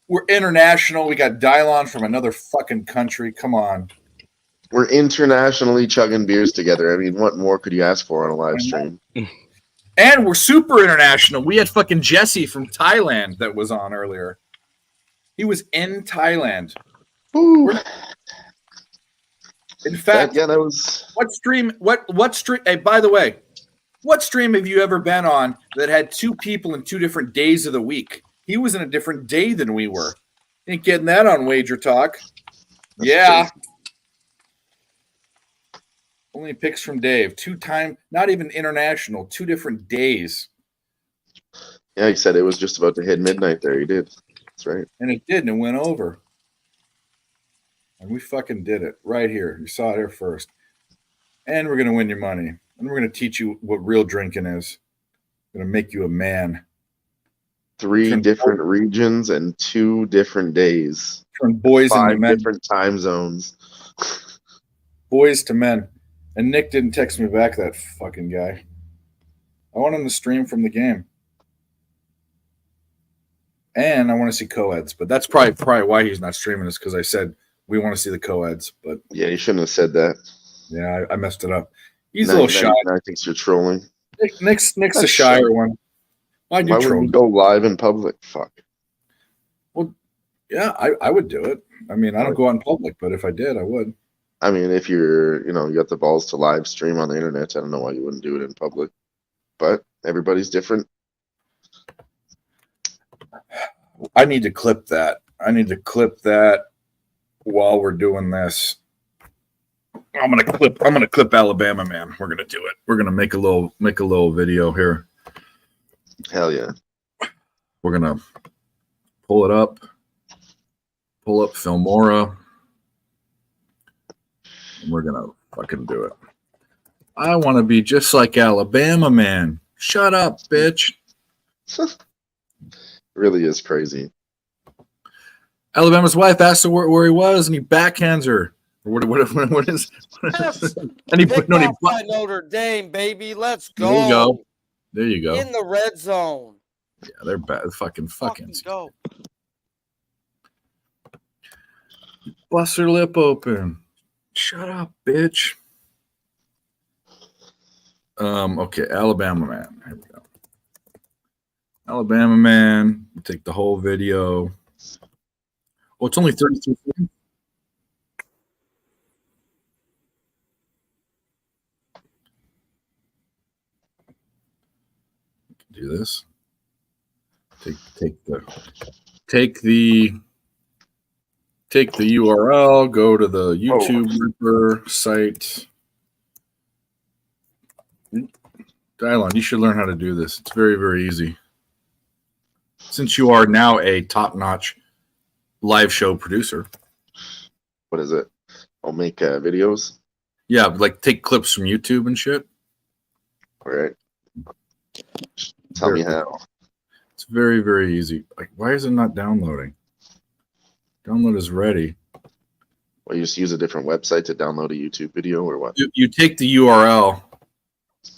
We're international. We got Dylon from another fucking country. Come on. We're internationally chugging beers together. I mean, what more could you ask for on a live stream? And we're super international. We had fucking Jesse from Thailand that was on earlier. He was in Thailand. Ooh. In fact, that was what stream? Hey, by the way, what stream have you ever been on that had 2 people in 2 different days of the week? He was in a different day than we were. Ain't getting that on Wager Talk. Yeah. Only picks from Dave. 2-time, not even international, 2 different days. Yeah, he said it was just about to hit midnight there. He did. That's right. And it did, and it went over. And we fucking did it right here. You saw it here first. And we're going to win your money. And we're going to teach you what real drinking is. We're going to make you a man. 3 different regions and 2 different days. Turn boys into men. 5 different time zones. Boys to men. And Nick didn't text me back, that fucking guy. I want him to stream from the game. And I want to see co-eds. But that's probably why he's not streaming, is because I said we want to see the co-eds. But yeah, you shouldn't have said that. Yeah, I messed it up. He's a little shy. I think you're trolling. Nick's a shyer one. Why would you go live in public? Fuck. Well, yeah, I would do it. I mean, I don't go out in public, but if I did, I would. I mean, if you're, you got the balls to live stream on the internet, I don't know why you wouldn't do it in public. But everybody's different. I need to clip that. While we're doing this. I'm gonna clip Alabama, man. We're gonna do it. We're gonna make a little video here. Hell yeah. We're gonna pull up Filmora. And we're gonna fucking do it. I want to be just like Alabama, man. Shut up, bitch. really is crazy. Alabama's wife asked him where he was, and he backhands her. What is? And he put Picked off by Notre Dame, baby. Let's go. There you go. There you go. In the red zone. Yeah, they're bad. Fucking. Go. Bust her lip open. Shut up, bitch. Okay, Alabama man. Here we go. Alabama man. We'll take the whole video. Oh, it's only 32 seconds. Do this. Take the URL, go to the YouTube Ripper site. Dylon, you should learn how to do this. It's very, very easy. Since you are now a top-notch live show producer. What is it? I'll make videos. Yeah, like take clips from YouTube and shit. All right. Tell me how. It's very, very easy. Like, why is it not downloading? Download is ready. Well, you just use a different website to download a YouTube video or what? You take the URL. I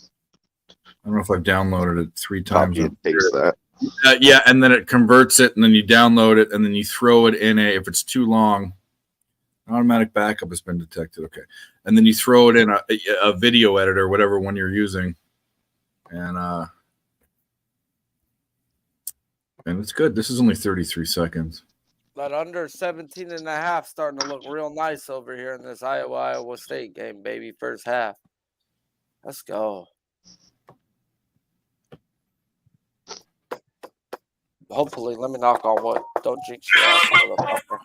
don't know if I've downloaded it 3 times. Copy and paste that. Yeah, and then it converts it, and then you download it, and then you throw it in if it's too long, automatic backup has been detected. Okay. And then you throw it in a video editor, whatever one you're using. And it's good. This is only 33 seconds. That under 17 and a half starting to look real nice over here in this Iowa State game, baby. First half. Let's go. Hopefully, let me knock on wood. Don't jinx your ass, motherfucker.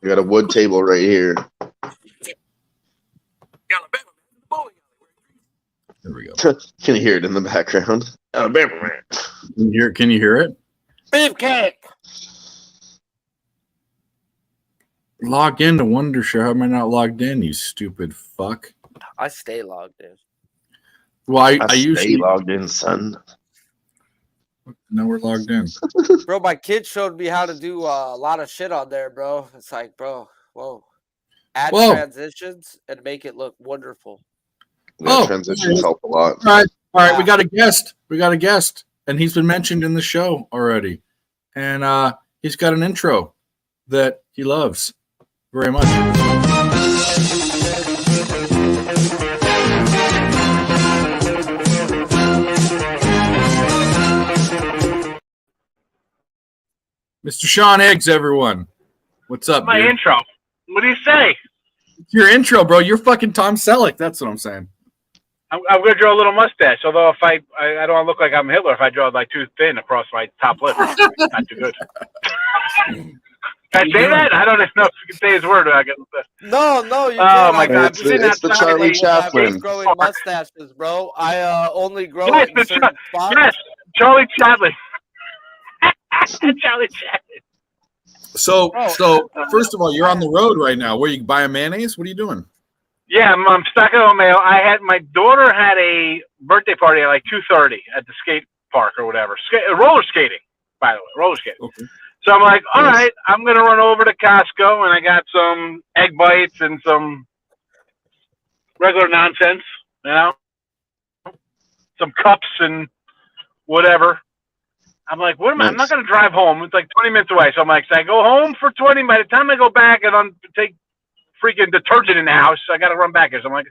You got a wood table right here. There we go. Can you hear it in the background? Alabama man. Can you hear it? Beefcake. Log in to Wondershare. How am I not logged in, you stupid fuck? I stay logged in. Well, I usually logged in, son. Now we're logged in. Bro, my kid showed me how to do a lot of shit on there, bro. It's like, bro, whoa. Add transitions and make it look wonderful. Yeah, transitions help a lot. All right. We got a guest. And he's been mentioned in the show already. And he's got an intro that he loves very much. Mr. Sean Eggs, everyone. What's up, My dude? intro. What do you say? It's your intro, bro. You're fucking Tom Selleck. That's what I'm saying. I'm going to draw a little mustache. Although if I don't want to look like I'm Hitler if I draw it like too thin across my top lip. Not too good. Can I say that? I don't know if you can say his word. No, you Oh my God! It's the Charlie Chaplin. Growing mustaches, bro. I only grow Yes, in certain spots. yes, Charlie Chaplin. Charlie Chaplin. So first of all, you're on the road right now. Where you buying mayonnaise? What are you doing? Yeah, I'm stuck at Omeo. My daughter had a birthday party at like 2:30 at the skate park or whatever. Roller skating, by the way, roller skating. Okay. So I'm like, all right, I'm gonna run over to Costco, and I got some egg bites and some regular nonsense, some cups and whatever. I'm like, what am I? I'm not gonna drive home. It's like 20 minutes away. So I'm like, so I go home for 20. By the time I go back and take freaking detergent in the house, I gotta run back here. So I'm like,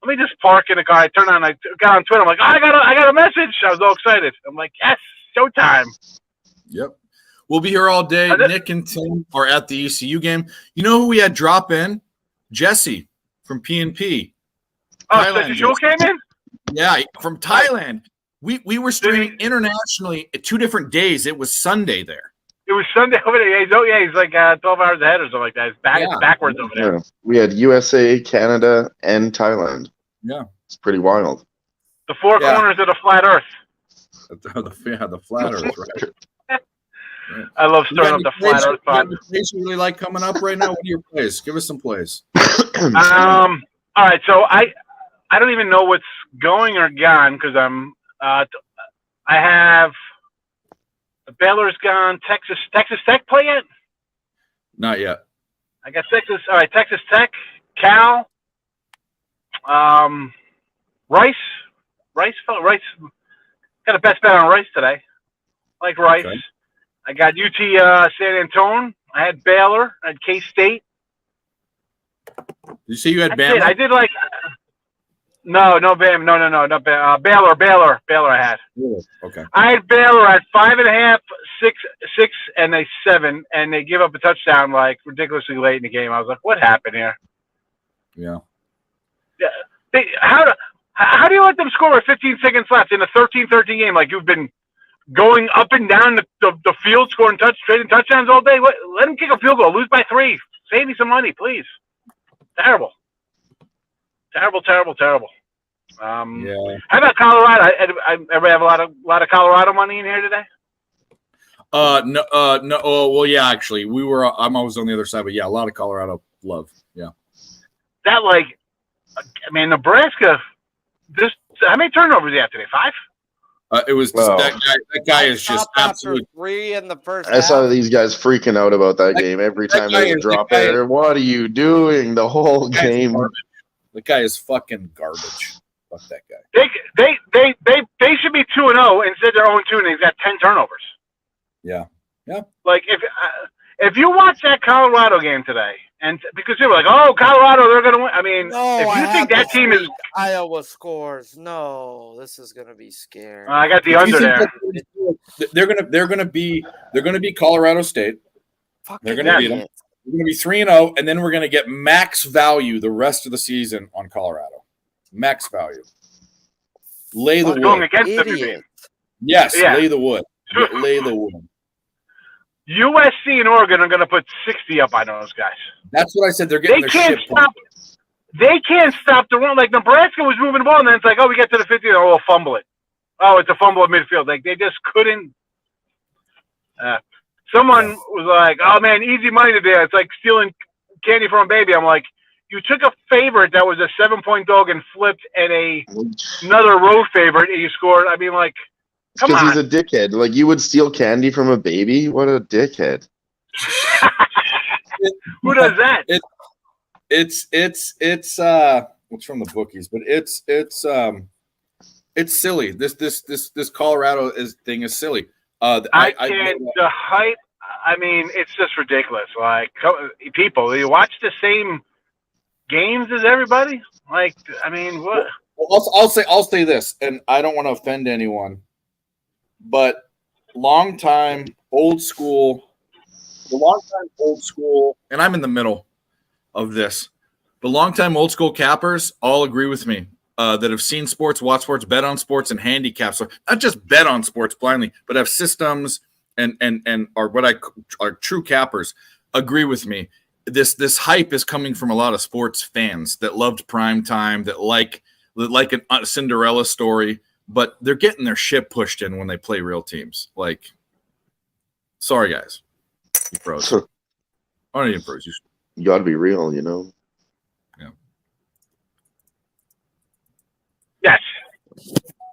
let me just park in the car. I turn on, I got on Twitter. I'm like, I got a message. I was all excited. I'm like, yes, showtime. Yep. We'll be here all day. Nick and Tim are at the ECU game. You know who we had drop in? Jesse from PNP. Oh, so Joe came in? Yeah, from Thailand. We were streaming internationally at 2 different days. It was Sunday there. It was Sunday over there. He's like 12 hours ahead or something like that. It's backwards over there. Yeah. We had USA, Canada, and Thailand. Yeah. It's pretty wild. The 4 corners of the flat earth. The flat earth, right? I love stirring up the flat earth fun. Plays you really like coming up right now? What are your plays? Give us some plays. All right, so I don't even know what's going or gone because I have Baylor's gone. Texas Tech play yet? Not yet. I got Texas. All right, Texas Tech, Cal, Rice. Rice got a best bet on Rice today. I like Rice. Okay. I got UT San Antonio. I had Baylor. I had K-State. Did you say you had That's Bama? it. I did like. No, Bam. No, not Bam. Baylor. I had. Okay. I had Baylor at 5.5, 6, and a 7, and they give up a touchdown like ridiculously late in the game. I was like, what happened here? Yeah. Yeah. How do you let them score with 15 seconds left in a 13-13 game? Like you've been going up and down the field, scoring trading touchdowns all day. Let them kick a field goal, lose by 3, save me some money, please. Terrible. Yeah. How about Colorado? Everybody have a lot of Colorado money in here today? No. Well, yeah. Actually, I'm always on the other side, but yeah, a lot of Colorado love. Yeah. That Nebraska. How many turnovers do you have today? 5? It was that guy is just absolute. 3 in the first. I saw these guys freaking out about that game every time there's a drop there. What are you doing the whole game? The guy is fucking garbage. Fuck that guy. They should be 2-0 instead they're 0-2 and they've got 10 turnovers. Yeah. Like if you watch that Colorado game today, and because they were like, oh, Colorado, they're gonna win. I mean, if you think that team is Iowa scores, no, this is gonna be scary. I got the under there. They're gonna be Colorado State. They're gonna beat them. We're gonna be 3-0, and then we're gonna get max value the rest of the season on Colorado. Max value. Lay the wood. Going against them. Yes, Yeah. lay the wood. Lay the wood. USC and Oregon are going to put 60 up on those guys. That's what I said. They're getting They can't stop the run. Like Nebraska was moving the ball, and then it's like, oh, we get to the 50, oh, we'll fumble it. Oh, it's a fumble at midfield. Like they just couldn't. Someone was like, oh man, easy money today. It's like stealing candy from a baby. I'm like, you took a favorite that was a 7-point dog and flipped, and another road favorite, and you scored. I mean, like. Because he's a dickhead. Like you would steal candy from a baby. What a dickhead! Who does that? It's from the bookies, but it's silly. This Colorado thing is silly. The hype. I mean, it's just ridiculous. Like people, you watch the same games as everybody. Like, I mean, what? Well, I'll say this, and I don't want to offend anyone. But long time old school, and I'm in the middle of this. The long time old school cappers all agree with me that have seen sports, watch sports, bet on sports, and handicap. So not just bet on sports blindly, but have systems and are what are true cappers. Agree with me. This hype is coming from a lot of sports fans that loved prime time, that like a Cinderella story. But they're getting their shit pushed in when they play real teams. Like, sorry, guys. You froze. I don't even froze. You got to be real, you know? Yeah. Yes.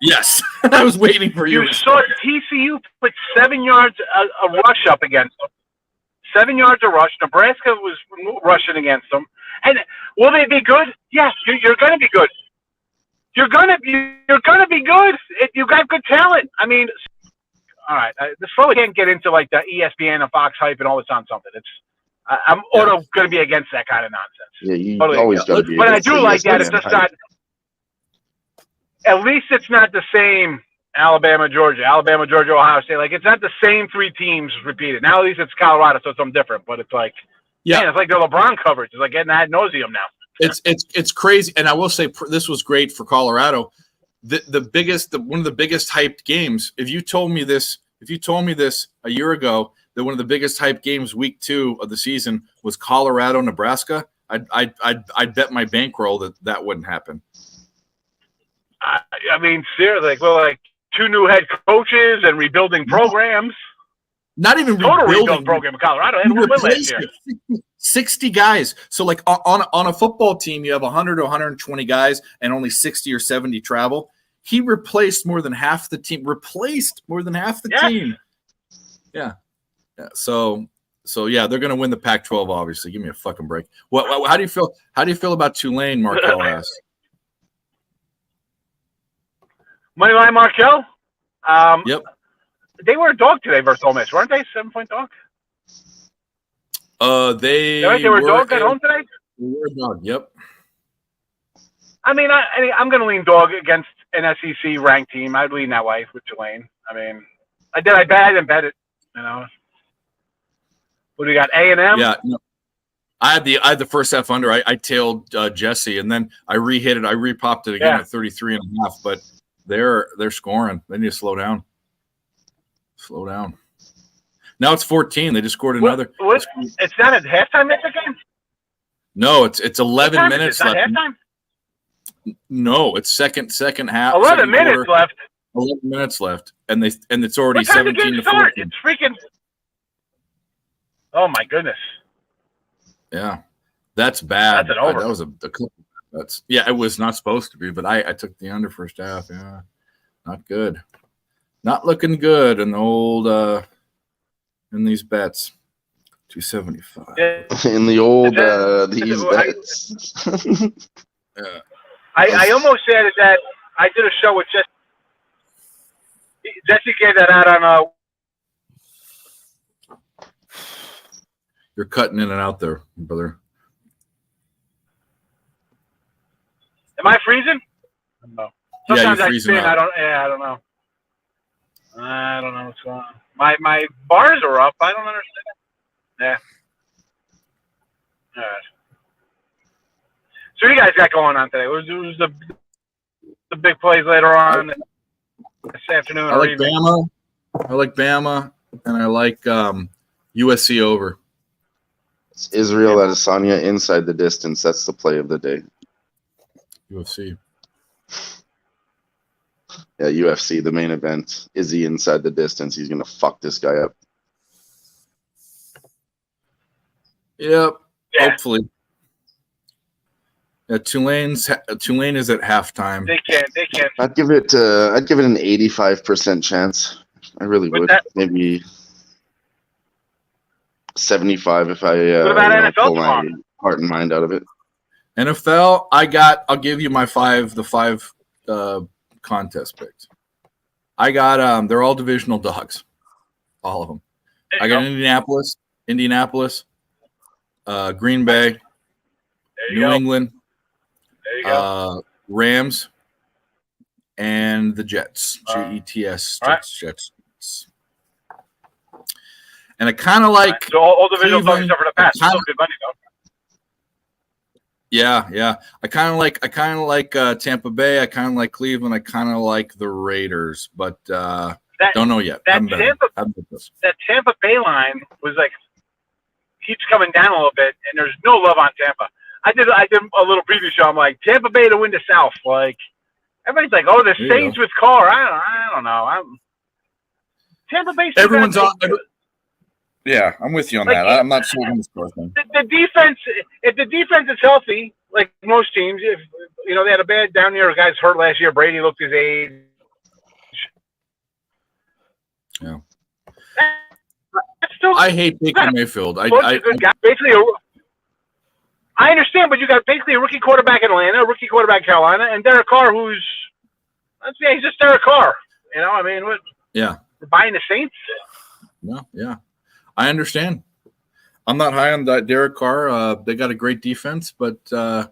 Yes. I was waiting for you. You saw TCU put 7 yards a rush up against them. 7 yards a rush. Nebraska was rushing against them. And will they be good? Yes, you're going to be good. You're gonna be good. You got good talent. I mean, all right. This probably can't get into like the ESPN and Fox hype and all this on something. I'm going to be against that kind of nonsense. Yeah, you always got to be. But I do like that. It's just not. At least it's not the same Alabama, Georgia, Ohio State. Like it's not the same 3 teams repeated. Now at least it's Colorado, so it's something different. But it's like, man, it's like the LeBron coverage. It's like getting ad nauseum now. It's crazy, and I will say this was great for Colorado. One of the biggest hyped games. If you told me this a year ago, that one of the biggest hyped games, week 2 of the season, was Colorado, Nebraska, I'd bet my bankroll that wouldn't happen. I mean, seriously, like 2 new head coaches and rebuilding programs. Not even total rebuild program in Colorado. And we last year. 60 guys. So like on a football team, you have 100 to 120 guys and only 60 or 70 travel. He replaced more than half the team. Team. Yeah. So yeah, they're going to win the Pac-12. Obviously, give me a fucking break. How do you feel? How do you feel about Tulane? Markel asked. Moneyline Markel. Yep. They were a dog today versus Ole Miss, weren't they? 7-point dog. They were a dog at home today. They were a dog. Yep. I mean, I'm going to lean dog against an SEC ranked team. I'd lean that way with Tulane. I mean, I didn't bet it. You know. What do you got? A&M. Yeah. No. I had the first half under. I tailed Jesse, and then I re-hit it. I re-popped it again at 33.5. But they're scoring. They need to slow down. Slow down. Now it's 14. They just scored another. It's not at halftime at the game? No, it's 11 minutes left. Halftime? No, it's second half. 11 minutes quarter, left. 11 minutes left, and it's already What time 17 to 14. It's freaking. Oh my goodness. Yeah, that's bad. That's an over. That was a couple. It was not supposed to be, but I took the under first half. Yeah, not good. Not looking good in the old in these bets. 275. In the old these bets. Yeah. I almost said that I did a show with Jesse. Jesse gave that out on You're cutting in and out there, brother. Am I freezing? No. Yeah, Sometimes you're freezing I spin. out. I don't know. I don't know what's going on. My bars are up. I don't understand. Yeah. All right. So what do you guys got going on today? What was the big plays later on this afternoon? I like Bama. I like Bama, and I like USC over. It's Israel Adesanya inside the distance. That's the play of the day. UFC. Yeah, UFC, the main event. Izzy inside the distance. He's gonna fuck this guy up. Yep. Yeah. Hopefully. Yeah, Tulane is at halftime. They can't. I'd give it an 85% chance. I really would. Maybe 75 if I pull my heart and mind out of it. NFL, I'll give you my the five contest picks. I got they're all divisional dogs. All of them. I got Indianapolis, Green Bay, New England, Rams, and the Jets. Jets. Jets. And I kind of like so all divisional dogs except for the Pats. Still good money though. Yeah. I kind of like Tampa Bay. I kind of like Cleveland. I kind of like the Raiders, but don't know yet. That Tampa Bay line was like keeps coming down a little bit, and there's no love on Tampa. I did a little preview show. I'm like Tampa Bay to win the South. Like everybody's like, oh, the Saints with Carr. I don't know. Tampa Bay. Everyone's on. Yeah, I'm with you on that. I'm not sure on this thing. The defense, if the defense is healthy, like most teams, if they had a bad down year, guys hurt last year. Brady looked his age. Yeah. I hate Baker Mayfield. I understand, but you got basically a rookie quarterback in Atlanta, a rookie quarterback in Carolina, and Derek Carr, who's he's just Derek Carr. What? Yeah. We're buying the Saints. No, yeah. I understand. I'm not high on that Derek Carr. They got a great defense, but I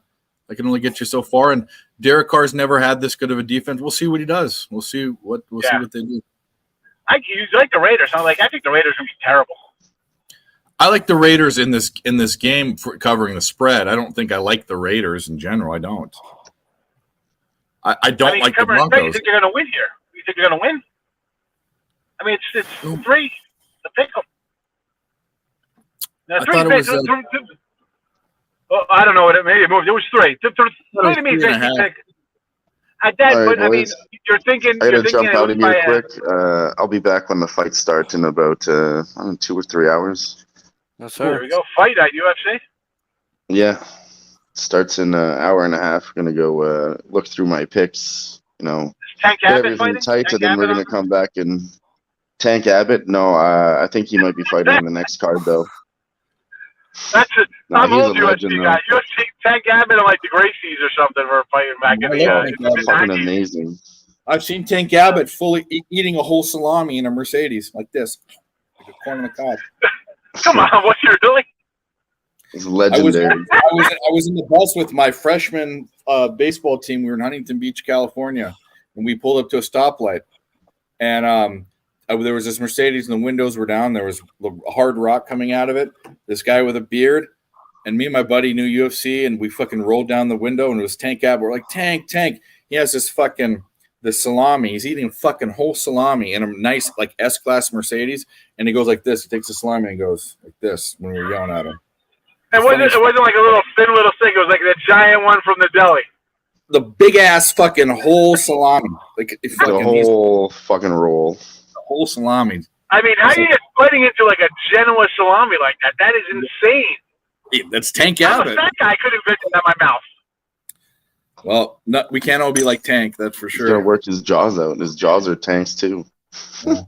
can only get you so far. And Derek Carr's never had this good of a defense. We'll see what he does. We'll see what they do. You like the Raiders. I think the Raiders are gonna be terrible. I like the Raiders in this game for covering the spread. I don't think I like the Raiders in general. I don't. I don't like the Broncos. You think you're gonna win here? You think you're gonna win? I mean, it's 3 to pick them. I thought it was. Well, I don't know what it maybe it moved. It was 3. 3 to me is at that, right, but boys. I mean, you're thinking. I gotta jump out of here quick. I'll be back when the fight starts in about 2 or 3 hours. No, sir. There we go. Fight at UFC. Yeah, starts in an hour and a half. We're gonna go look through my picks. Get everything tight, and then we're gonna come back and Tank Abbott? No, I think he might be fighting on the next card though. That's it. No, I'm he's a old legend UFC though. guy. UFC Tank Abbott and like the Gracies or something were fighting back in I the love Tank Abbott. Fucking 90s. amazing. I've seen Tank Abbott fully eating a whole salami in a Mercedes like this, like a corn on the cob. Come on, what's your really? It's legendary. I was in the bus with my freshman baseball team. We were in Huntington Beach, California, and we pulled up to a stoplight. And there was this Mercedes, and the windows were down. There was hard rock coming out of it. This guy with a beard, and me and my buddy knew UFC, and we fucking rolled down the window, and it was Tank Abbott. We're like, Tank. He has the salami. He's eating fucking whole salami in a nice like S-Class Mercedes, and he goes like this. He takes the salami and goes like this when we were yelling at him. It wasn't like a little thin little thing. It was like the giant one from the deli. The big ass fucking whole salami, like The whole fucking roll. The whole salami. I mean, how are you splitting into like a Genoa salami like that? That is insane. That's Tank I'm a Abbott. fat guy. I couldn't fit that in my mouth. Well, we can't all be like Tank, that's for He's sure. gonna work his jaws out. His jaws are tanks too. Yeah.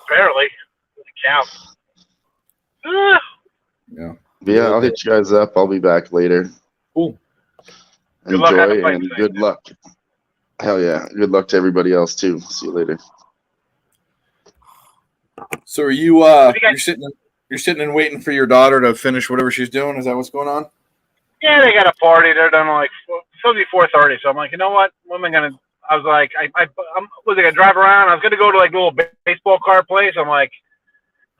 Barely. Count. Yeah. But yeah, I'll hit you guys up. I'll be back later. Cool. Good luck on the Enjoy fight and today. good luck. Hell yeah. Good luck to everybody else too. See you later. So are you you're sitting and waiting for your daughter to finish whatever she's doing? Is that what's going on? Yeah, they got a party. They're done like it's supposed to be 4:30. So I'm like, you know what? What am I gonna? I was like, was I gonna drive around? I was gonna go to like a little baseball card place. I'm like,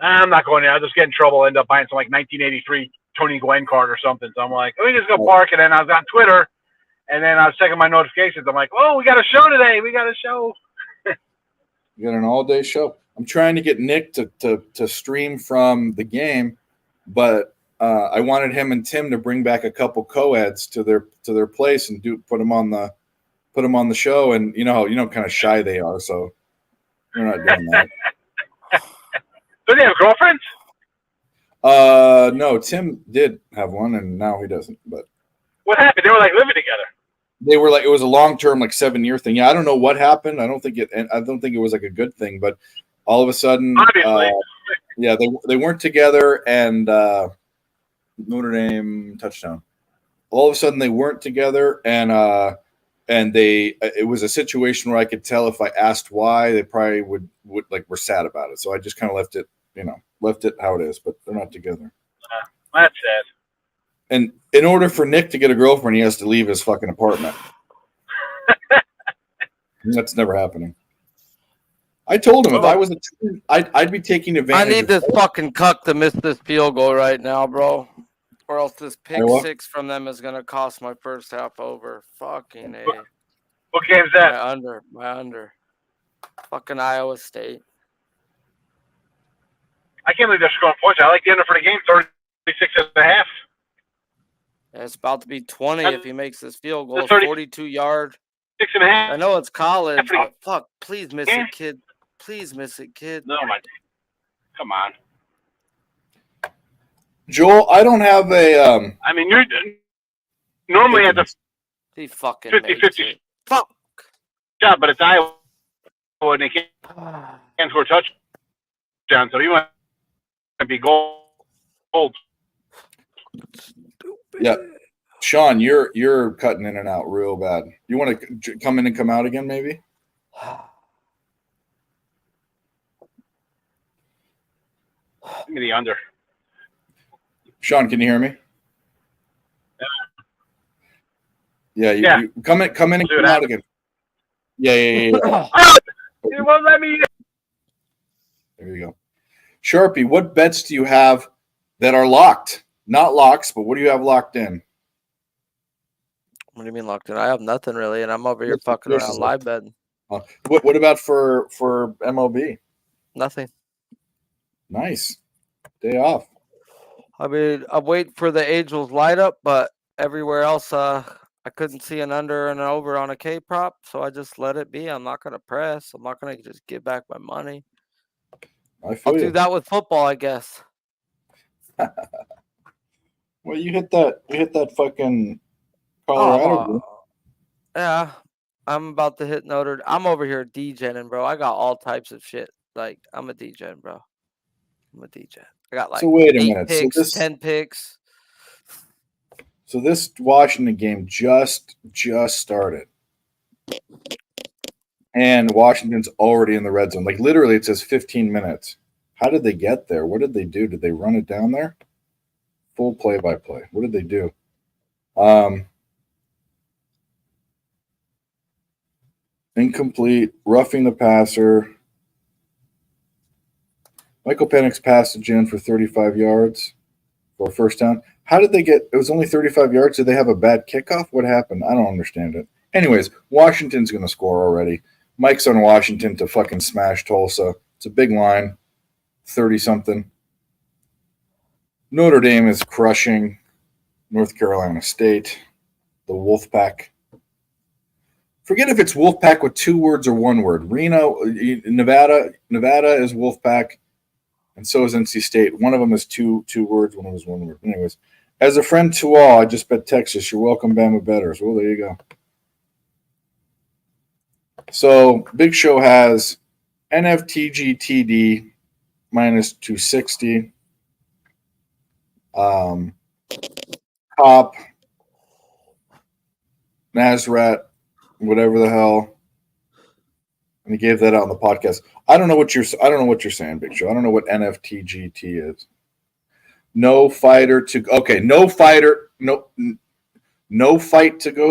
I'm not going there. I'll just get in trouble. End up buying some like 1983 Tony Gwynn card or something. So I'm like, let me just go park. And then I was on Twitter, and then I was checking my notifications. I'm like, oh, we got a show today. We got a show. You got an all-day show. I'm trying to get Nick to stream from the game, but I wanted him and Tim to bring back a couple co-eds to their place and put them on the show. And you know how kind of shy they are, so we're not doing that. Do they have girlfriends? No, Tim did have one, and now he doesn't. But What happened? They were like living together. they were like, it was a long-term, like 7-year thing. Yeah, I don't know what happened. I don't think it was like a good thing, but all of a sudden, yeah, they weren't together, and Notre Dame touchdown. All of a sudden, they weren't together, and it was a situation where I could tell if I asked why, they probably would like were sad about it. So I just kind of left it how it is. But they're not together. That's sad. And in order for Nick to get a girlfriend, he has to leave his fucking apartment. That's never happening. I told him if I was a team, I'd be taking advantage. I need this fucking cuck to miss this field goal right now, bro. Or else this pick Iowa? 6 from them is gonna cost my first half over. Fucking A. What game's that? My under. Fucking Iowa State. I can't believe they're scoring points. I like the under for the game, 36.5. Yeah, it's about to be 20 if he makes this field goal. That's 30 42-yard. 6.5. I know it's college. That's pretty- But fuck, please miss it, kid. Please miss it, kid. No, my. Come on. Joel, I don't have a. I mean, you're normally at the He fucking 50-50 makes it. Fuck. shot, but it's Iowa, and they can't score a touchdown, so you might be gold. Yeah, Sean, you're cutting in and out real bad. You want to come in and come out again, maybe? Give me the under. Sean, can you hear me? Yeah, you come in and come out again. Yeah. It won't let me. There you go. Sharpie, what bets do you have that are locked? Not locks, but what do you have locked in? What do you mean locked in? I have nothing really, and I'm over here fucking around live betting. What about for MLB? Nothing. Nice. Day off. I mean, I'm waiting for the Angels light up, but everywhere else, I couldn't see an under and an over on a K prop, so I just let it be. I'm not gonna press. I'm not gonna just give back my money. I'll do that with football, I guess. Well, you hit that fucking Colorado. Yeah, I'm about to hit Notre. I'm over here DJing, bro. I got all types of shit. Like, I'm a DJ, bro. I'm a DJ. I got like So wait a 8 minute. So picks, 10 picks. So this Washington game just started, and Washington's already in the red zone. Like literally, it says 15 minutes. How did they get there? What did they do? Did they run it down there? Full play-by-play. What did they do? Incomplete, roughing the passer. Michael Penix passed to Jen for 35 yards for a first down. How did they get? It was only 35 yards. Did they have a bad kickoff? What happened? I don't understand it. Anyways, Washington's going to score already. Mike's on Washington to fucking smash Tulsa. It's a big line, 30-something. Notre Dame is crushing North Carolina State, the Wolfpack. Forget if it's Wolfpack with 2 words or 1 word. Reno, Nevada is Wolfpack, and so is NC State. One of them is two words, one of them is 1 word. Anyways, as a friend to all, I just bet Texas. You're welcome, Bama betters. Well, there you go. So Big Show has NFTGTD minus 260. Cop, Nazrat, whatever the hell, and he gave that out on the podcast. I don't know what you're saying, Big Show. I don't know what NFTGT is. No fight to go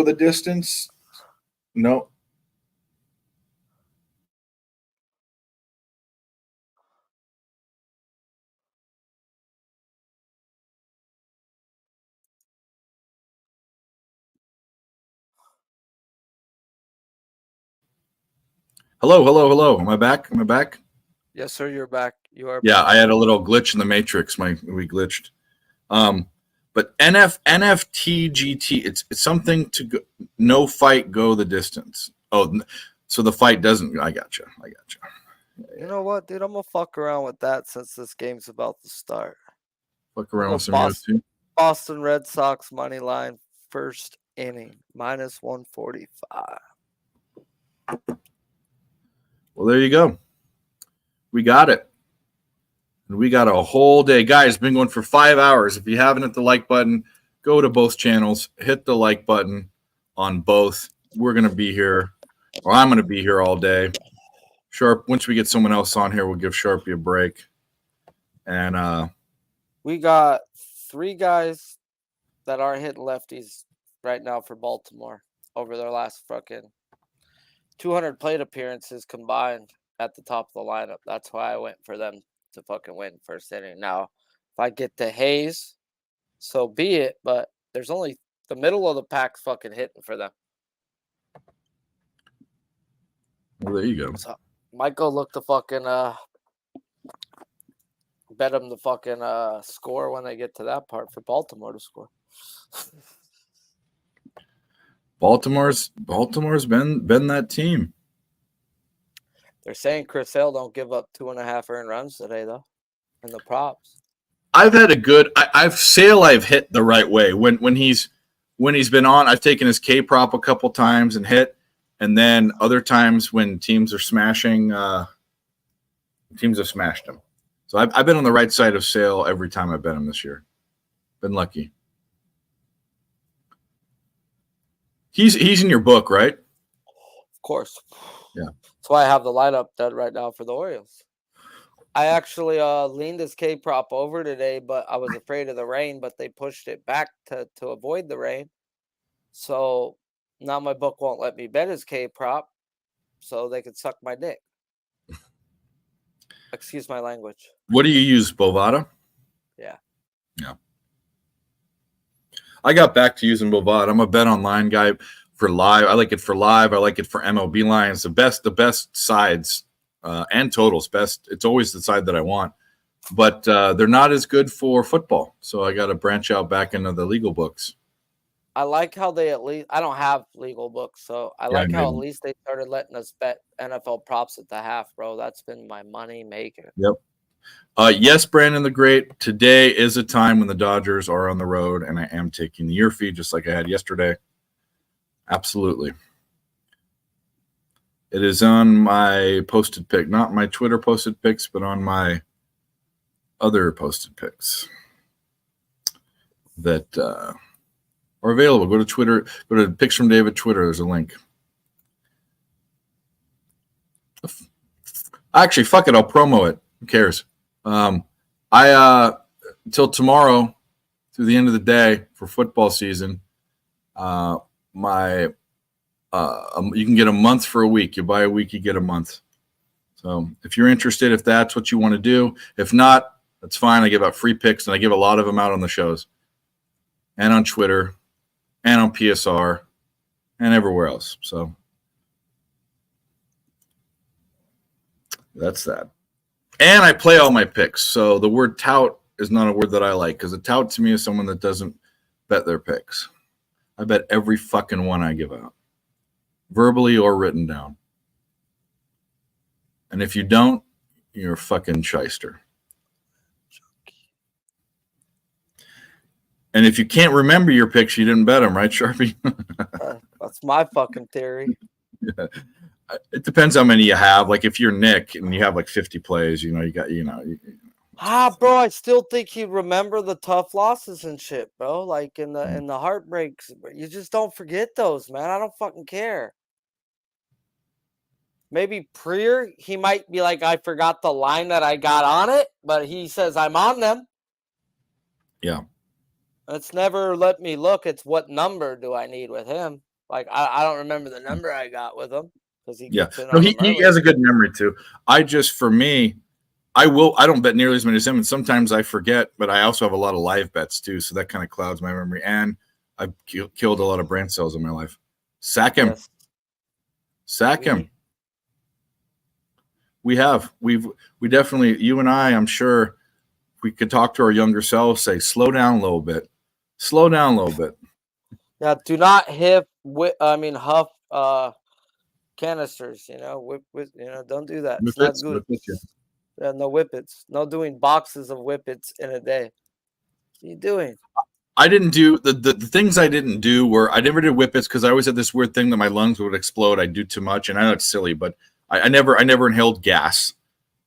the distance. No. Hello. Am I back? Yes, sir. You're back. You are. Yeah, back. I had a little glitch in the matrix. We glitched. But NFTGT, it's something to go, no fight go the distance. Oh, so the fight doesn't. I gotcha. You know what, dude? I'm gonna fuck around with that since this game's about to start. Fuck around with some Boston, UFC. Boston Red Sox money line first inning minus 145. Well, there you go. We got it. And we got a whole day. Guys, been going for 5 hours. If you haven't hit the like button, go to both channels, hit the like button on both. We're going to be here, or I'm going to be here all day. Sharp, once we get someone else on here, we'll give Sharpie a break. And we got 3 guys that aren't hitting lefties right now for Baltimore over their last fucking 200 plate appearances combined at the top of the lineup. That's why I went for them to fucking win first inning. Now, if I get to Hayes, so be it, but there's only the middle of the pack fucking hitting for them. well, there you go. So might go look to fucking bet them the fucking score when they get to that part for Baltimore to score. Baltimore's been that team. They're saying Chris Hale don't give up 2.5 earned runs today though, in the props. I've had a good. I've hit the right way when he's been on. I've taken his K prop a couple times and hit, and then other times when teams are smashing, teams have smashed him. So I've been on the right side of Sale every time I bet him this year. Been lucky. He's in your book, right? Of course. Yeah. That's why I have the lineup dead right now for the Orioles. I actually leaned this K prop over today, but I was afraid of the rain, but they pushed it back to avoid the rain. So now my book won't let me bet his K prop, so they could suck my dick. Excuse my language. What do you use, Bovada? Yeah. Yeah. I got back to using Bovada. I'm a bet online guy for live. I like it for live. I like it for MLB lines. The best sides and totals. Best. It's always the side that I want, but they're not as good for football. So I got to branch out back into the legal books. I like how they at least. I don't have legal books, so I like how at least they started letting us bet NFL props at the half, bro. That's been my money maker. Yep. Yes, Brandon the Great. Today is a time when the Dodgers are on the road, and I am taking the year fee just like I had yesterday. Absolutely. It is on my posted pick, not my Twitter posted picks, but on my other posted picks that are available. Go to Twitter, go to Picks from David Twitter. There's a link. Actually, fuck it. I'll promo it. Who cares? Until tomorrow, through the end of the day for football season, you can get a month for a week. You buy a week, you get a month. So if you're interested, if that's what you want to do, if not, that's fine. I give out free picks, and I give a lot of them out on the shows and on Twitter and on PSR and everywhere else. So that's that. And I play all my picks. So the word tout is not a word that I like, because a tout to me is someone that doesn't bet their picks. I bet every fucking one I give out, verbally or written down. And if you don't, you're a fucking shyster. And if you can't remember your picks, you didn't bet them, right, Sharpie? That's my fucking theory. Yeah. It depends how many you have. Like if you're Nick and you have like 50 plays, you got. Bro, I still think he'd remember the tough losses and shit, bro. Like in the heartbreaks. You just don't forget those, man. I don't fucking care. Maybe Prier, he might be like, I forgot the line that I got on it, but he says I'm on them. Yeah. It's never let me look. It's what number do I need with him? Like I don't remember the number I got with him because he gets in on them he early. has a good memory too. For me, I don't bet nearly as many as him, and sometimes I forget, but I also have a lot of live bets too, so that kind of clouds my memory. And I've killed a lot of brain cells in my life. Sack him. Yes. Sack him. We definitely, you and I'm sure we could talk to our younger selves, say, slow down a little bit. Slow down a little bit. Yeah, do not huff canisters, don't do that. It's not good. Yeah, no whippets. No doing boxes of whippets in a day. What are you doing? I didn't do the things I didn't do were I never did whippets because I always had this weird thing that my lungs would explode. I'd do too much, and I know it's silly, but I never inhaled gas,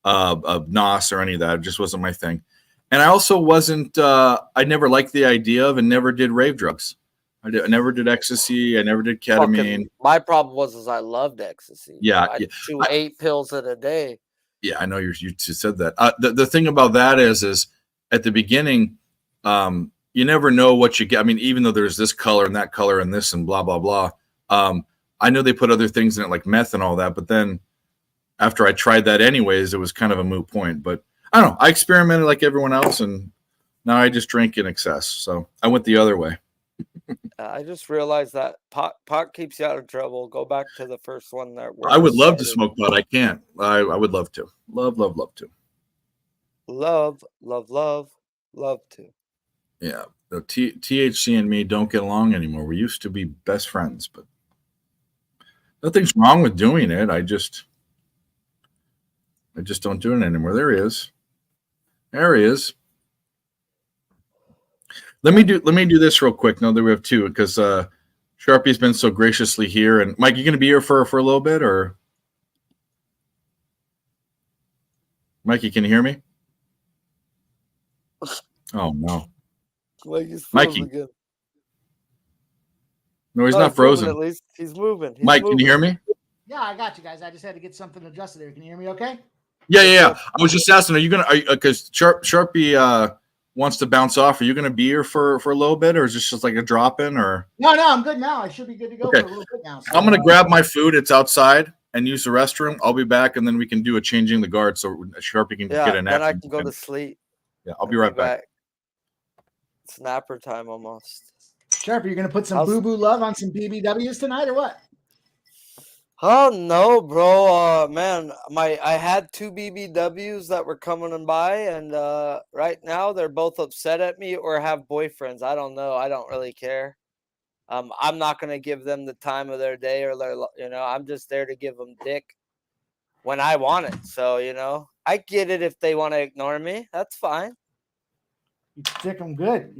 of NOS or any of that. It just wasn't my thing. And I also wasn't. I never liked the idea of and never did rave drugs. I never did ecstasy. I never did ketamine. My problem was I loved ecstasy. Yeah, I'd chew 8 pills in a day. Yeah, I know you said that. The thing about that is at the beginning, you never know what you get. I mean, even though there's this color and this and blah blah blah. I know they put other things in it like meth and all that, but then after I tried that anyways, it was kind of a moot point. But I don't know. I experimented like everyone else, and now I just drink in excess. So I went the other way. I just realized that pot keeps you out of trouble. Go back to the first one that I would love to smoke pot. I can't. I would love to. Love to. Love to. Yeah. The THC and me don't get along anymore. We used to be best friends, but nothing's wrong with doing it. I just don't do it anymore. There he is. Let me do this real quick. Now that we have two, because Sharpie's been so graciously here. And Mike, you going to be here for a little bit, or Mikey? Can you hear me? Oh no, Mikey. Again. No, he's not frozen. At least he's moving. Mike, can you hear me? Yeah, I got you guys. I just had to get something adjusted there. Can you hear me? Okay. Yeah. I was just asking, are you because Sharpie wants to bounce off? Are you gonna be here for a little bit, or is this just like a drop in? Or no, I'm good now. I should be good to go okay. for a little bit now. So, I'm gonna grab my food. It's outside, and use the restroom. I'll be back, and then we can do a changing the guard so Sharpie can get a nap. Then I can go to sleep. Yeah, I'll be right back. It's napper time almost. Sharpie, you're gonna put some boo boo love on some BBWs tonight, or what? Oh no, bro. Man, I had 2 BBWs that were coming by, and right now they're both upset at me or have boyfriends. I don't know. I don't really care. I'm not gonna give them the time of their day or their, I'm just there to give them dick when I want it. So, I get it if they want to ignore me. That's fine. You dick them good,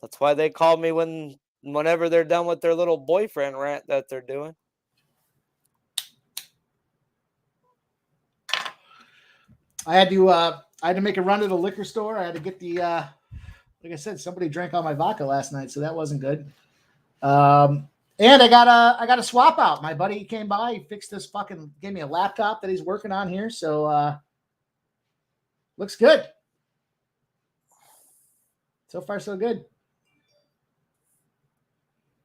That's why they call me whenever they're done with their little boyfriend rant that they're doing. I had to make a run to the liquor store. I had to get the like I said, somebody drank all my vodka last night, so that wasn't good. And I got a swap out. My buddy came by, he fixed this gave me a laptop that he's working on here. So looks good. So far, so good.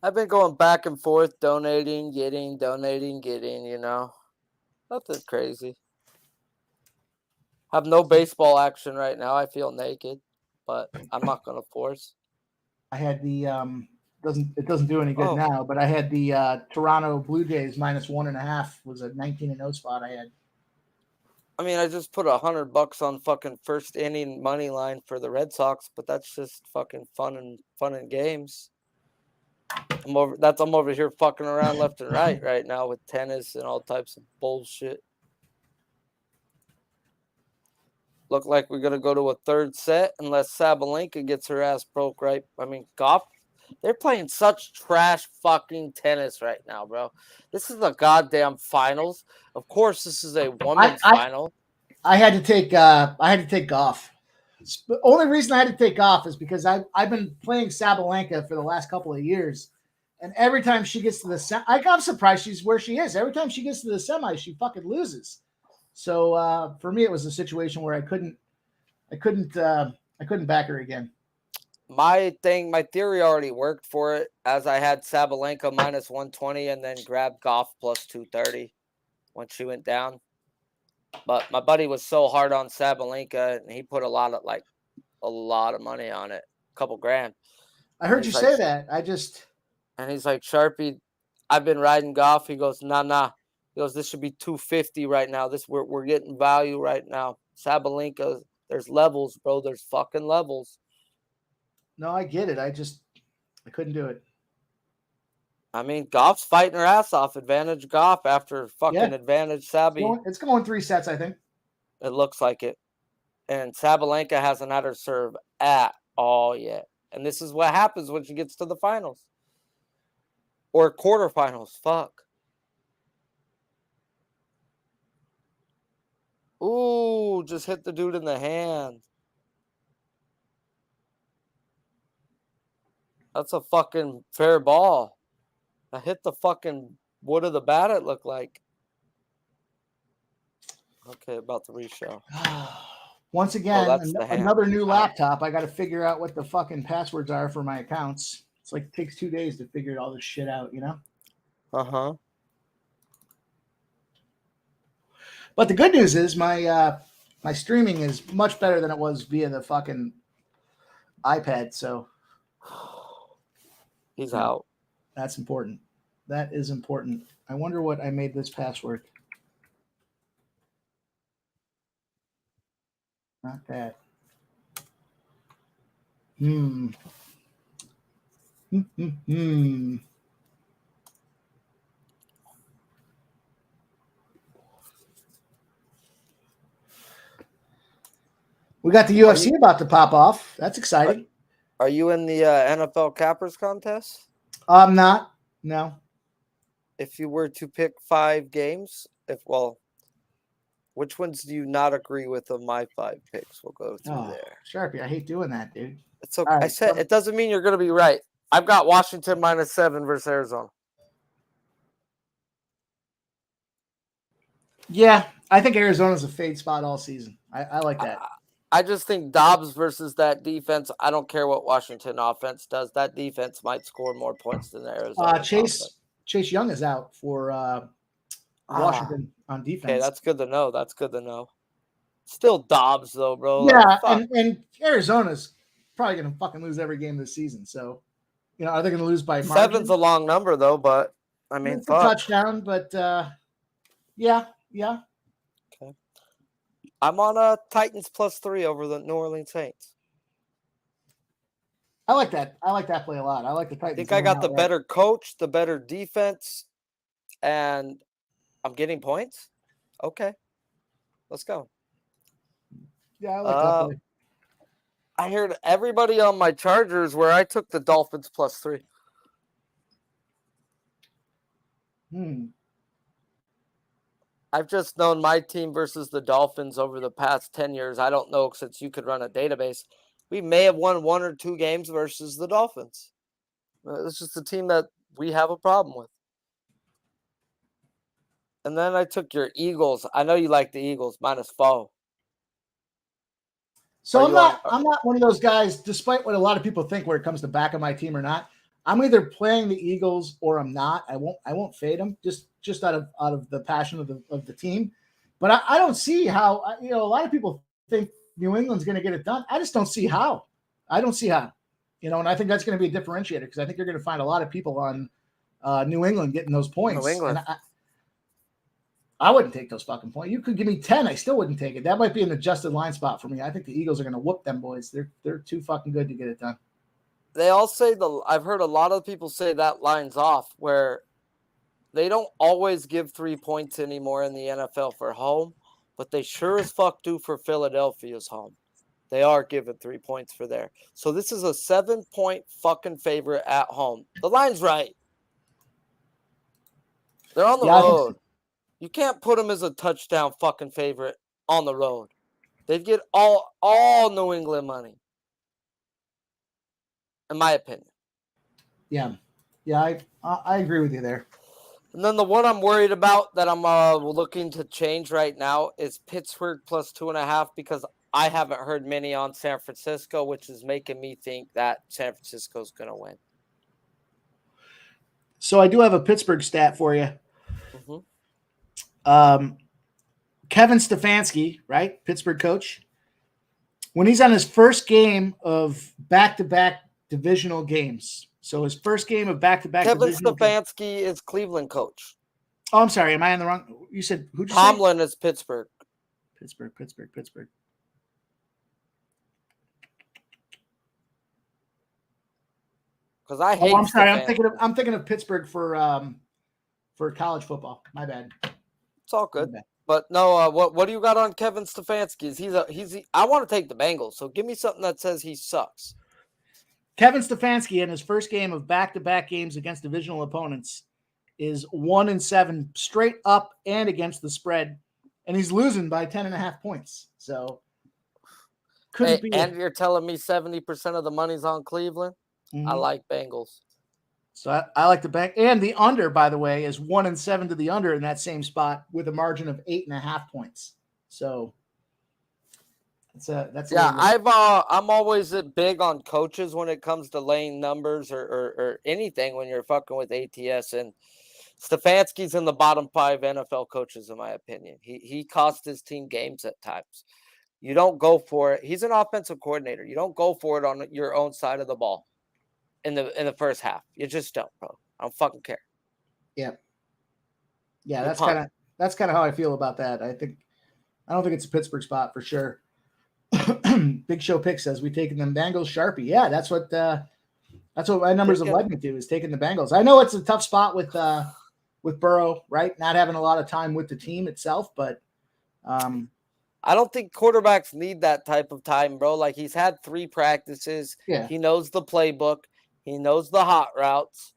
I've been going back and forth, donating, getting, you know. Nothing crazy. Have no baseball action right now. I feel naked, but I'm not gonna force. I had the doesn't do any good now, but I had the Toronto Blue Jays -1.5 was a 19-0 spot I had. I mean, I just put $100 on fucking first inning money line for the Red Sox, but that's just fucking fun and games. I'm over here fucking around left and right now with tennis and all types of bullshit. Look like we're gonna go to a third set unless Sabalenka gets her ass broke, right? I mean, golf. They're playing such trash fucking tennis right now, bro. This is the goddamn finals. Of course, this is a women's final. I had to take golf. The only reason I had to take golf is because I've been playing Sabalenka for the last couple of years, and every time she gets to the I'm surprised she's where she is. Every time she gets to the semi, she fucking loses. So for me, it was a situation where I couldn't back her again. My theory already worked for it, as I had Sabalenka -120 and then grabbed Goff +230 when she went down. But my buddy was so hard on Sabalenka, and he put a lot of money on it, a couple grand. I heard you say that. And he's like, Sharpie, I've been riding Goff. He goes, nah. He goes, this should be 250 right now. We're getting value right now. Sabalenka, there's levels, bro. There's fucking levels. No, I get it. I couldn't do it. I mean, Goff's fighting her ass off. Advantage Goff after fucking advantage Sabi. It's going 3 sets, I think. It looks like it. And Sabalenka hasn't had her serve at all yet. And this is what happens when she gets to the finals. Or quarterfinals. Fuck. Ooh, just hit the dude in the hand. That's a fucking fair ball. I hit the fucking wood of the bat, it looked like. Okay, about the reshow. Once again, another new Wow. laptop. I got to figure out what the fucking passwords are for my accounts. It's like it takes 2 days to figure all this shit out, you know? Uh-huh. But the good news is my streaming is much better than it was via the fucking iPad, so he's out. That's important. That is important. I wonder what I made this password. Not that. We got the UFC about to pop off. That's exciting. Are you in the NFL Cappers contest? I'm not. No. If you were to pick 5 games, which ones do you not agree with of my 5 picks? We'll go through there. Sharpie, I hate doing that, dude. It's okay. Right, I said it doesn't mean you're going to be right. I've got Washington -7 versus Arizona. Yeah, I think Arizona's a fade spot all season. I like that. I just think Dobbs versus that defense. I don't care what Washington offense does. That defense might score more points than Arizona. Chase Young is out for Washington on defense. Okay, that's good to know. Still Dobbs though, bro. Yeah, and Arizona's probably going to fucking lose every game this season. So, are they going to lose by margin? 7's a long number though, but I mean, it's a touchdown, but yeah. Okay. I'm on Titans +3 over the New Orleans Saints. I like that. I like that play a lot. I like the Titans. I think I got the better coach, the better defense, and I'm getting points. Okay, let's go. Yeah, I like that play. I heard everybody on my Chargers where I took the Dolphins +3. I've just known my team versus the Dolphins over the past 10 years. I don't know, since you could run a database. We may have won 1 or 2 games versus the Dolphins. It's just a team that we have a problem with. And then I took your Eagles. I know you like the Eagles, -4. So Are I'm you not on- I'm not one of those guys, despite what a lot of people think when it comes to backing my team or not. I'm either playing the Eagles or I'm not. I won't fade them just out of the passion of the team. But I don't see how, a lot of people think New England's going to get it done. I just don't see how. I don't see how. And I think that's going to be a differentiator, because I think you're going to find a lot of people on New England getting those points. New England. And I wouldn't take those fucking points. You could give me 10, I still wouldn't take it. That might be an adjusted line spot for me. I think the Eagles are going to whoop them boys. They're too fucking good to get it done. They all say I've heard a lot of people say that line's off, where they don't always give 3 points anymore in the NFL for home, but they sure as fuck do for Philadelphia's home. They are giving 3 points for there. So this is a 7-point fucking favorite at home. The line's right. They're on the road. You can't put them as a touchdown fucking favorite on the road. They'd get all New England money, in my opinion. Yeah, I agree with you there. And then the one I'm worried about that I'm looking to change right now is Pittsburgh +2.5, because I haven't heard many on San Francisco, which is making me think that San Francisco's going to win. So I do have a Pittsburgh stat for you. Mm-hmm. Kevin Stefanski, right? Pittsburgh coach. When he's on his first game of back-to-back divisional games. So his first game of back-to-back Kevin divisional Stefanski is Cleveland coach. Oh, I'm sorry. Am I on the wrong? You said who'd you Tomlin is Pittsburgh. Pittsburgh. Because I hate. I'm sorry. I'm thinking of Pittsburgh for college football. My bad. It's all good. But no, what do you got on Kevin Stefanski? I want to take the Bengals. So give me something that says he sucks. Kevin Stefanski in his first game of back-to-back games against divisional opponents is 1-7 straight up and against the spread, and he's losing by 10.5 points. So couldn't be. And you're telling me 70% of the money's on Cleveland? Mm-hmm. I like Bengals. So I like the bank, and the under, by the way, is 1-7 to the under in that same spot with a margin of 8.5 points. So that's I'm always big on coaches when it comes to laying numbers or anything when you're fucking with ATS, and Stefanski's in the bottom 5 NFL coaches in my opinion. He cost his team games at times. You don't go for it. He's an offensive coordinator. You don't go for it on your own side of the ball in the first half. You just don't, bro. I don't fucking care. Yeah, that's kind of how I feel about that. I don't think it's a Pittsburgh spot for sure. Big Show Pick says we taking them Bengals Sharpie. Yeah, that's what my numbers have led me to, is taking the Bengals. I know it's a tough spot with Burrow, right? Not having a lot of time with the team itself, but I don't think quarterbacks need that type of time, bro. Like, he's had 3 practices. Yeah. He knows the playbook. He knows the hot routes.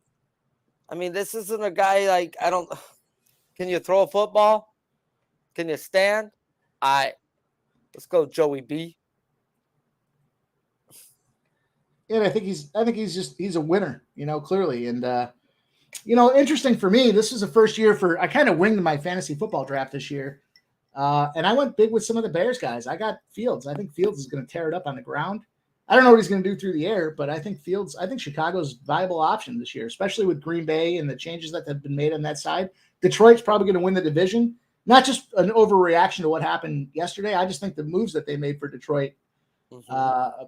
I mean, this isn't a guy like, can you throw a football? Can you stand? Let's go, Joey B. And I think he's a winner, clearly. And, interesting for me, this is the first year I kind of winged my fantasy football draft this year. And I went big with some of the Bears guys. I got Fields. I think Fields is going to tear it up on the ground. I don't know what he's going to do through the air, but I think Chicago's a viable option this year, especially with Green Bay and the changes that have been made on that side. Detroit's probably going to win the division. Not just an overreaction to what happened yesterday. I just think the moves that they made for Detroit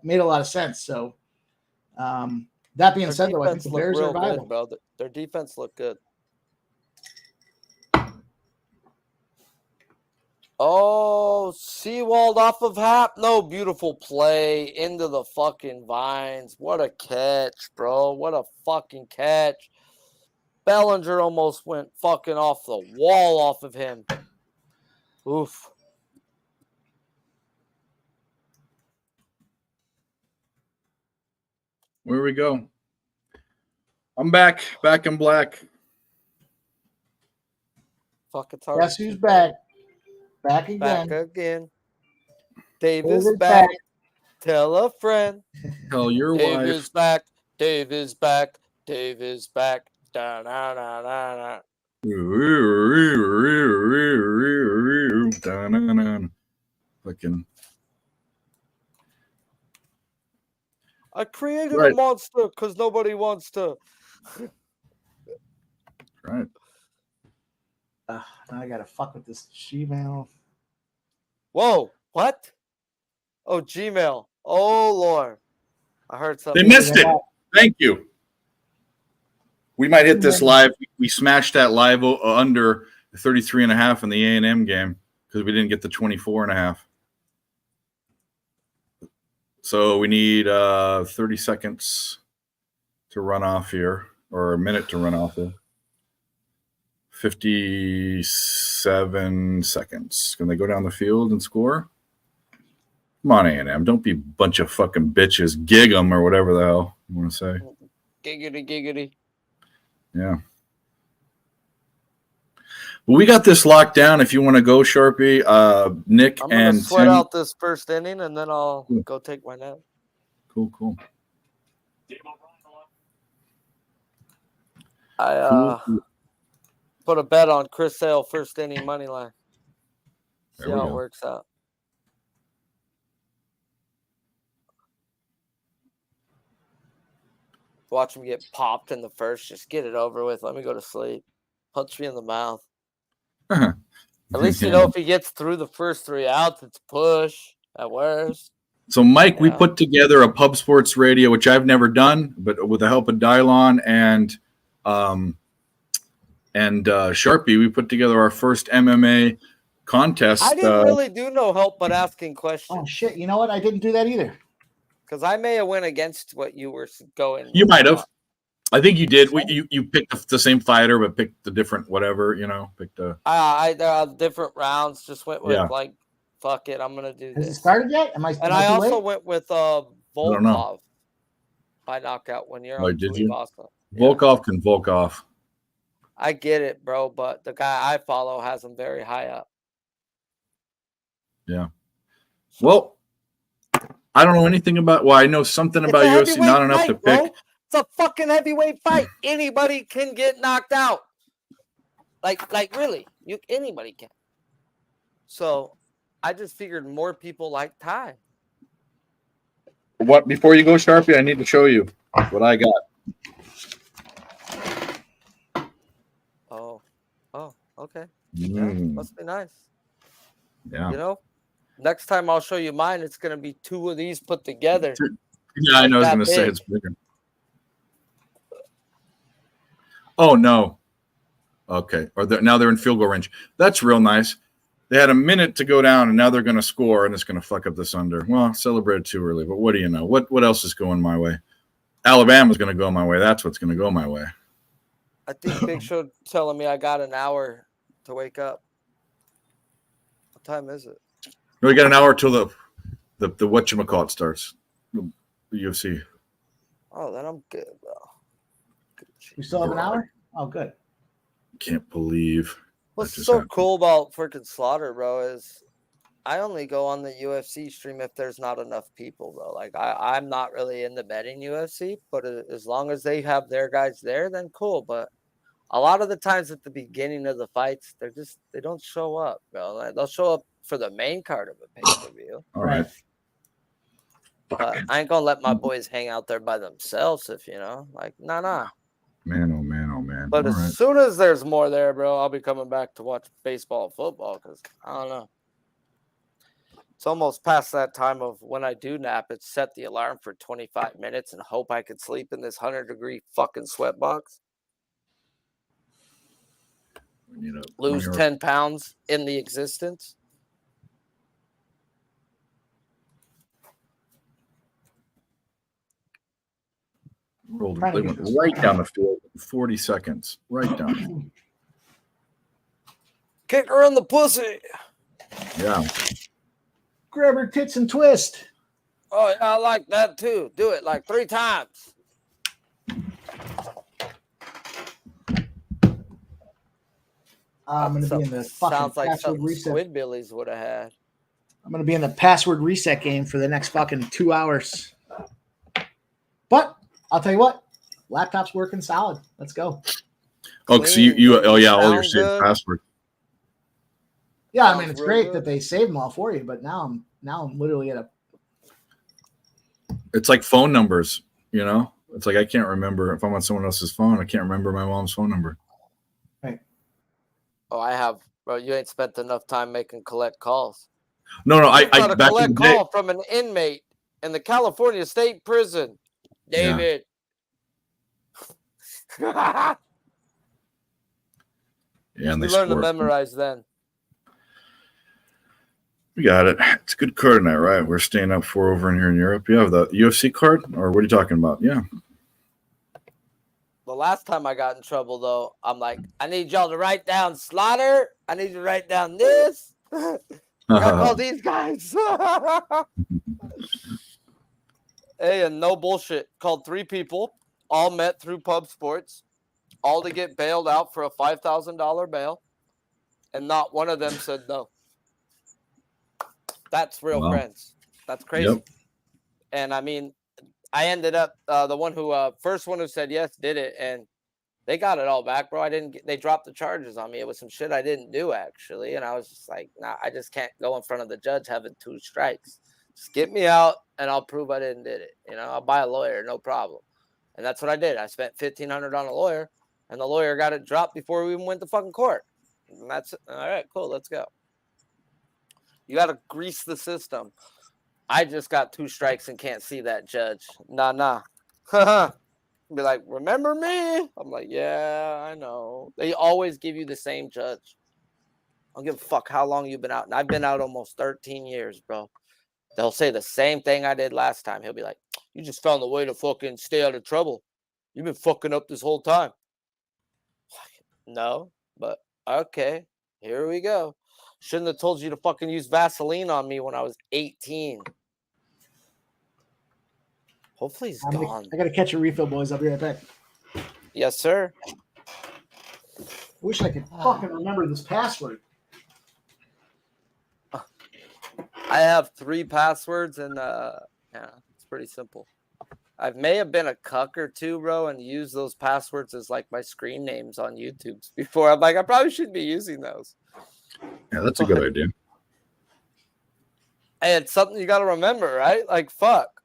made a lot of sense. So that being said, though, I think the Bears are viable. Good, bro. Their defense looked good. Oh, Seawald off of Hap. No, beautiful play into the fucking vines. What a catch, bro. What a fucking catch. Bellinger almost went fucking off the wall off of him. Oof. Where we go? I'm back in black. Fuck, it's hard. Guess who's back? Back again. Back again. Dave is David's back. Tell a friend. Tell your Dave wife. is back. Dave is back. Dave is back. Da, da, da, da, da. Fucking I created Right. a monster because nobody wants to. right. Now I gotta fuck with this Gmail. Whoa, what? Oh, Gmail. Oh, Lord. I heard They something. missed it. Thank you. We might hit this live. We smashed that live under 33.5 in the A&M game because we didn't get the 24.5. So we need 30 seconds to run off here, or a minute to run off here. 57 seconds. Can they go down the field and score? Come on, A&M. Don't be a bunch of fucking bitches. Gig 'em or whatever the hell you want to say. Giggity, giggity. Yeah. Well, we got this locked down. If you want to go, Sharpie, Nick I'm going and to sweat Tim. out this first inning, and then I'll go take my nap. Cool. I put a bet on Chris Sale first inning money line. See There we how it go. works out. Watch him get popped in the first. Just get it over with. Let me go to sleep. Punch me in the mouth. At least you know if he gets through the first 3 outs, it's push at worst. So, Mike, we Yeah. put together a pub sports radio, which I've never done, but with the help of Dylon and Sharpie, we put together our first MMA contest. I didn't really do no help but asking questions. Oh shit! You know what? I didn't do that either. Because I may have went against what you were going. You might have. I think you did. You picked the same fighter, but picked the different whatever. Picked a. I different rounds. Just went with Yeah. like, fuck it, I'm gonna do Has this. it started yet? Am I? And I too also late? went with don't know. Volkov by knockout when you're Oh, on did you? Tuivasa. Volkov can Volkov. I get it, bro, but the guy I follow has him very high up. Yeah. Well, I don't know anything about. Well, I know something about It's a UFC, not heavyweight enough to fight, bro. pick. It's a fucking heavyweight fight. Anybody can get knocked out. Like really, anybody can. So, I just figured more people like Ty. What? Before you go, Sharpie, I need to show you what I got. Oh, okay. Mm. Must be nice. Yeah. Next time I'll show you mine. It's gonna be 2 of these put together. Yeah, I know. I was that going to say big. it's bigger. Oh no. Okay. Now they're in field goal range. That's real nice. They had a minute to go down, and now they're going to score, and it's going to fuck up this under. Well, celebrated too early, but what do you know? What else is going my way? Alabama's going to go my way. That's what's going to go my way. I think Big Show telling me I got an hour to wake up. What time is it? No, we got an hour till the whatchamacallit starts. The UFC. Oh, then I'm good, bro. We still have an hour. Oh, good. Can't believe. What's that just so happened. cool about freaking Slaughter, bro, is I only go on the UFC stream if there's not enough people, bro. Like I'm not really into betting UFC, but as long as they have their guys there, then cool. But a lot of the times at the beginning of the fights, they don't show up, bro. Like, they'll show up for the main card of a pay-per-view. All right. But I ain't gonna let my boys hang out there by themselves if nah. Man, oh man, oh man. But All as right. soon as there's more there, bro, I'll be coming back to watch baseball and football because I don't know. It's almost past that time of when I do nap. It's set the alarm for 25 minutes and hope I could sleep in this 100-degree fucking sweat box. We need a Lose 20 10 pounds in the existence. Rolled, they went right down the field in 40 seconds. Right down. Kick her in the pussy. Yeah. Grab her tits and twist. Oh, yeah, I like that too. Do it like 3 times. I'm going to be in the fucking Sounds like password something reset. Squidbillies would have had. I'm going to be in the password reset game for the next fucking 2 hours. But I'll tell you what, laptop's working solid. Let's go. Oh, so all your saved password. Yeah, I mean it's great that they saved them all for you, but now I'm literally at a. It's like phone numbers, you know. It's like I can't remember if I'm on someone else's phone. I can't remember my mom's phone number. Right. Oh, I have, bro. You ain't spent enough time making collect calls. No, I got a back collect in the day, call from an inmate in the California State Prison. David. Yeah, and We they learned to score. memorize then. We got it. It's a good card tonight, right? We're staying up 4 over in here in Europe. You have the UFC card, or what are you talking about? Yeah. The last time I got in trouble, though, I'm like, I need y'all to write down Slaughter. I need you to write down this. I gotta call these guys. Hey, and no bullshit. Called 3 people, all met through pub sports, all to get bailed out for a $5,000 bail, and not one of them said no. That's real friends. That's crazy. Yep. And I mean, I ended up the one who first one who said yes did it, and they got it all back, bro. They dropped the charges on me. It was some shit I didn't do actually, and I was just like, nah, I just can't go in front of the judge having 2 strikes. Just get me out, and I'll prove I didn't did it. You know, I'll buy a lawyer, no problem. And that's what I did. I spent $1,500 on a lawyer, and the lawyer got it dropped before we even went to fucking court. And that's all right. Cool, let's go. You got to grease the system. I just got 2 strikes and can't see that judge. Nah. Be like, remember me? I'm like, yeah, I know. They always give you the same judge. I don't give a fuck how long you've been out. And I've been out almost 13 years, bro. They'll say the same thing I did last time. He'll be like, you just found the way to fucking stay out of trouble. You've been fucking up this whole time. No, but okay, here we go. Shouldn't have told you to fucking use Vaseline on me when I was 18. Hopefully he's gone. I got to catch a refill, boys. I'll be right back. Yes, sir. Wish I could fucking remember this password. I have 3 passwords, and yeah, it's pretty simple. I may have been a cuck or 2, bro, and used those passwords as like my screen names on YouTube before. I'm like, I probably shouldn't be using those. Yeah, that's a good idea. Hey, it's something you got to remember, right? Like, fuck.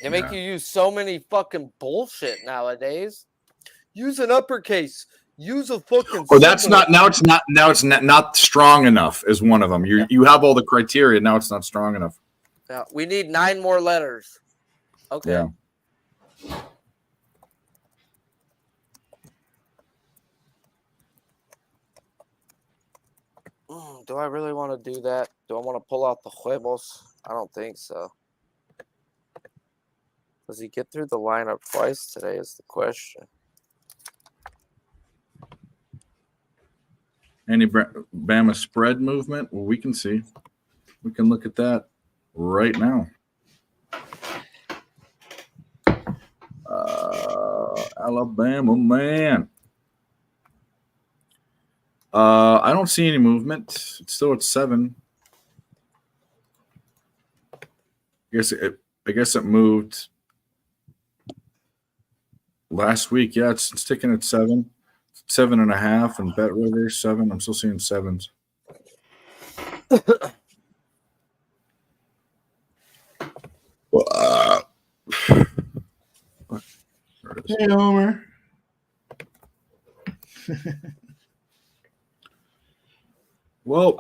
They make you use so many fucking bullshit nowadays. Use an uppercase. Use a fucking. Oh, that's not now. It's not strong enough. Is one of them. You have all the criteria. Now it's not strong enough. Yeah, we need 9 more letters. Okay. Yeah. Do I really want to do that? Do I want to pull out the huevos? I don't think so. Does he get through the lineup twice today is the question. Any Bama spread movement? Well, we can see. We can look at that right now. Alabama, man. I don't see any movement. It's still at 7. I guess it moved last week. Yeah, it's sticking at 7. 7.5, and Bet River 7. I'm still seeing 7s. Hey, Homer. Whoa.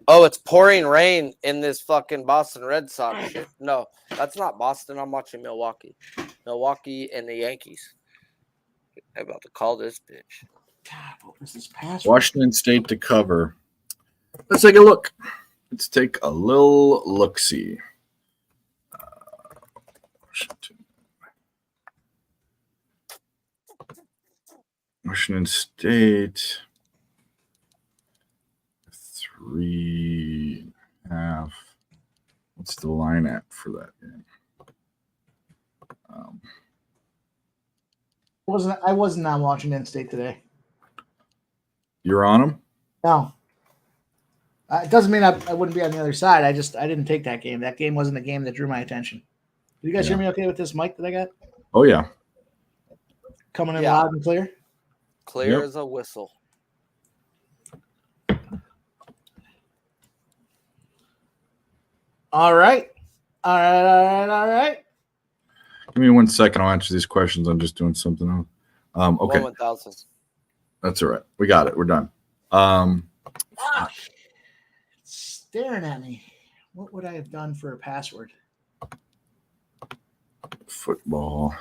Oh, it's pouring rain in this fucking Boston Red Sox shit. No, that's not Boston. I'm watching Milwaukee. Milwaukee and the Yankees. I'm about to call this bitch. God, what was this password? Washington State to cover. Let's take a look. Let's take a little look-see. Washington State 3.5. What's the line at for that game? I wasn't on Washington State today. You're on them? No. It doesn't mean I wouldn't be on the other side. I didn't take that game. That game wasn't a game that drew my attention. Do you guys hear me okay with this mic that I got? Oh, yeah. Coming in loud and clear? Clear as a whistle. All right. All right. Give me 1 second. I'll answer these questions. I'm just doing something else. Okay. 1,000. That's all right. We got it. We're done. It's staring at me. What would I have done for a password? Football.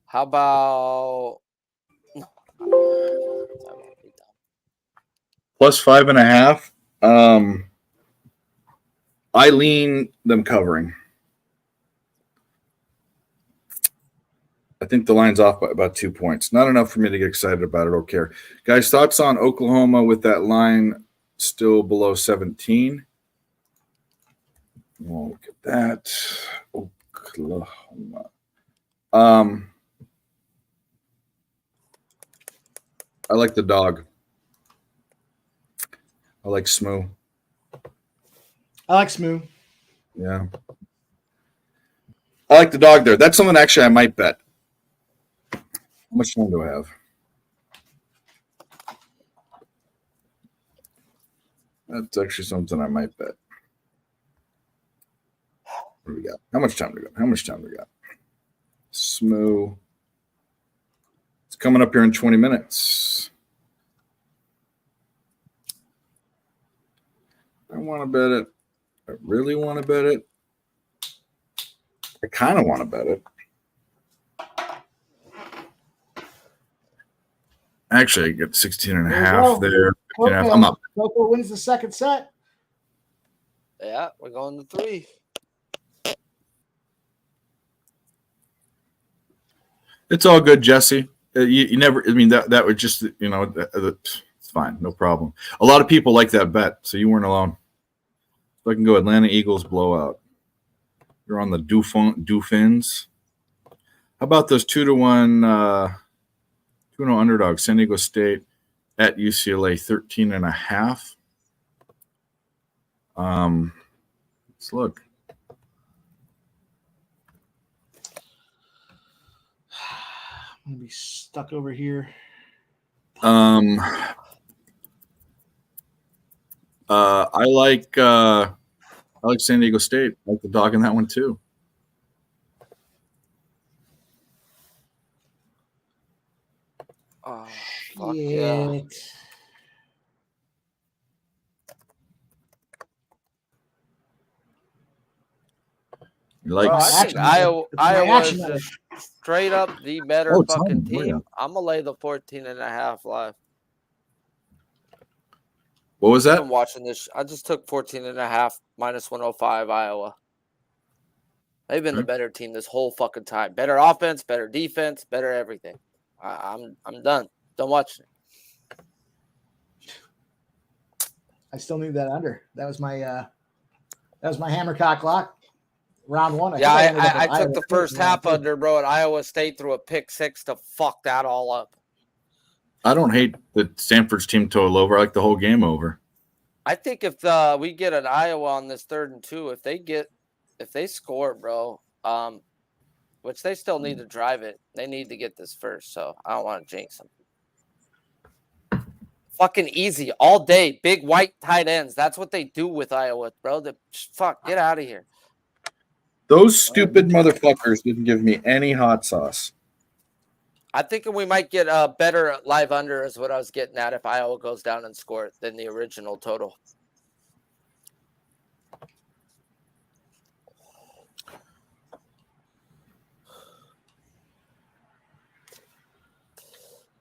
How about Plus 5.5. I lean them covering. I think the line's off by about 2 points. Not enough for me to get excited about it. I don't care. Guys, thoughts on Oklahoma with that line still below 17? We'll look at that. Oklahoma. I like the dog. I like Smoo. I like Smoo. Yeah. I like the dog there. That's something actually I might bet. How much time do I have? That's actually something I might bet. What do we got? How much time do we got? Smoo. It's coming up here in 20 minutes. I want to bet it. I really want to bet it. I kind of want to bet it. Actually, I get 16 and a half there. I'm up. Coco wins the second set. Yeah, we're going to 3. It's all good, Jesse. You never. I mean, that would just it's fine, no problem. A lot of people like that bet, so you weren't alone. So I can go Atlanta Eagles blowout. You're on the Dolphins. How about those 2-1, 2-0 underdogs? San Diego State at UCLA, 13.5. Let's look. I'm gonna be stuck over here. I like San Diego State. I like the dog in that one too. Oh, fuck yeah. Like Bro, I think Iowa is just straight up the better fucking team. I'm gonna lay the 14.5 live. What was that? I'm watching this. I just took 14.5 minus 105 Iowa. They've been the better team this whole fucking time. Better offense, better defense, better everything. I'm done. Don't watch it. I still need that under. That was my hammercock lock. Round 1. I took the first half under, bro, and Iowa State threw a pick 6 to fuck that all up. I don't hate that Stanford's team total over. I like the whole game over. I think if we get an Iowa on this 3rd and 2, if they score, bro, which they still need to drive it, they need to get this first. So I don't want to jinx them. Fucking easy all day, big white tight ends. That's what they do with Iowa, bro. Get out of here. Those stupid motherfuckers didn't give me any hot sauce. I think we might get a better live under is what I was getting at if Iowa goes down and score than the original total.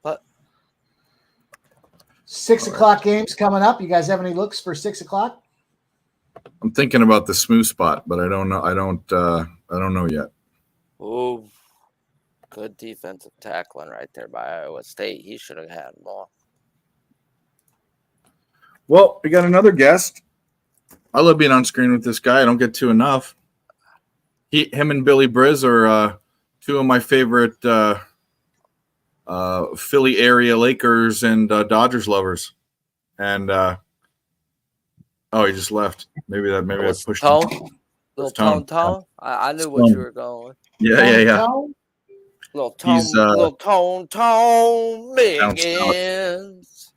But 6 o'clock games coming up. You guys have any looks for 6 o'clock? I'm thinking about the smooth spot, but I don't know. I don't know yet. Ooh, good defensive tackling right there by Iowa State. He should have had more. Well, we got another guest. I love being on screen with this guy. I don't get to enough. Him and Billy Briz are 2 of my favorite Philly area Lakers and Dodgers lovers. And oh, he just left. Maybe that pushed him. Little Tone. tone. I knew what you were going with. Yeah. Little tone, Biggins.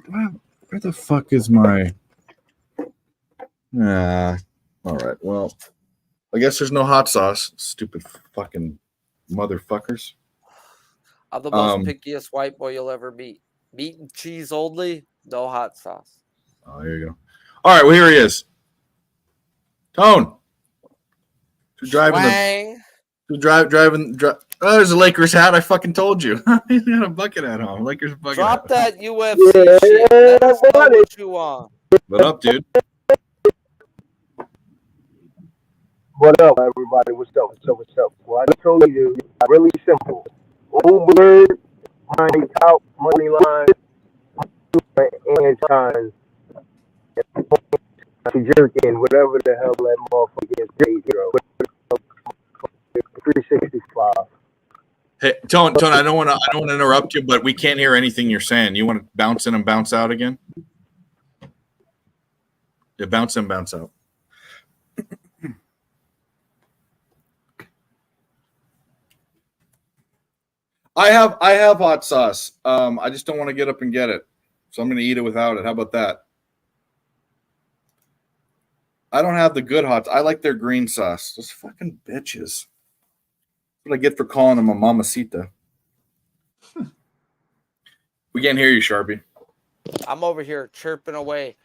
Where the fuck is my? All right. Well, I guess there's no hot sauce. Stupid fucking motherfuckers. I'm the most pickiest white boy you'll ever meet. Meat and cheese only, no hot sauce. Oh, here you go. All right. Well, here he is. Tone. Driving. Oh, there's a Lakers hat. I fucking told you. He's got a bucket hat on. Lakers bucket Drop hat. that UFC shit. Let us know what you want. What up, dude? What up, everybody? What's up? Well, I told you, really simple. Uber, money out, money line, and time to jerk in, whatever the hell that motherfucker is paid, 365. Hey, Tone, I don't want to interrupt you, but we can't hear anything you're saying. You want to bounce in and bounce out again? Yeah, bounce in, bounce out. I have hot sauce. I just don't want to get up and get it, so I'm going to eat it without it. How about that? I don't have the good hot. I like their green sauce. Those fucking bitches. That's what I get for calling them a mamacita. We can't hear you, Sharpie. I'm over here chirping away.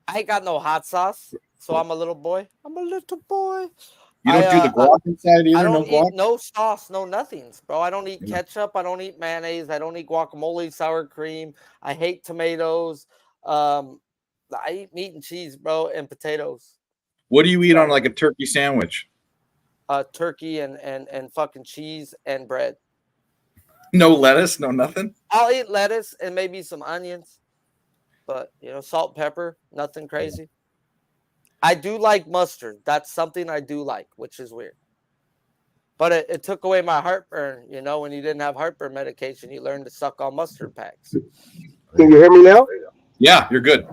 I ain't got no hot sauce, so I'm a little boy. I'm a little boy. You don't do the guac inside either? I don't no guac? eat no sauce, no nothings, bro. I don't eat ketchup. I don't eat mayonnaise. I don't eat guacamole, sour cream. I hate tomatoes. I eat meat and cheese, bro, and potatoes. What do you eat on like a turkey sandwich? Turkey and fucking cheese and bread. No lettuce, no nothing? I'll eat lettuce and maybe some onions, but salt, pepper, nothing crazy. I do like mustard. That's something I do like, which is weird. But it took away my heartburn. When you didn't have heartburn medication, you learned to suck on mustard packs. Can you hear me now? Yeah, you're good.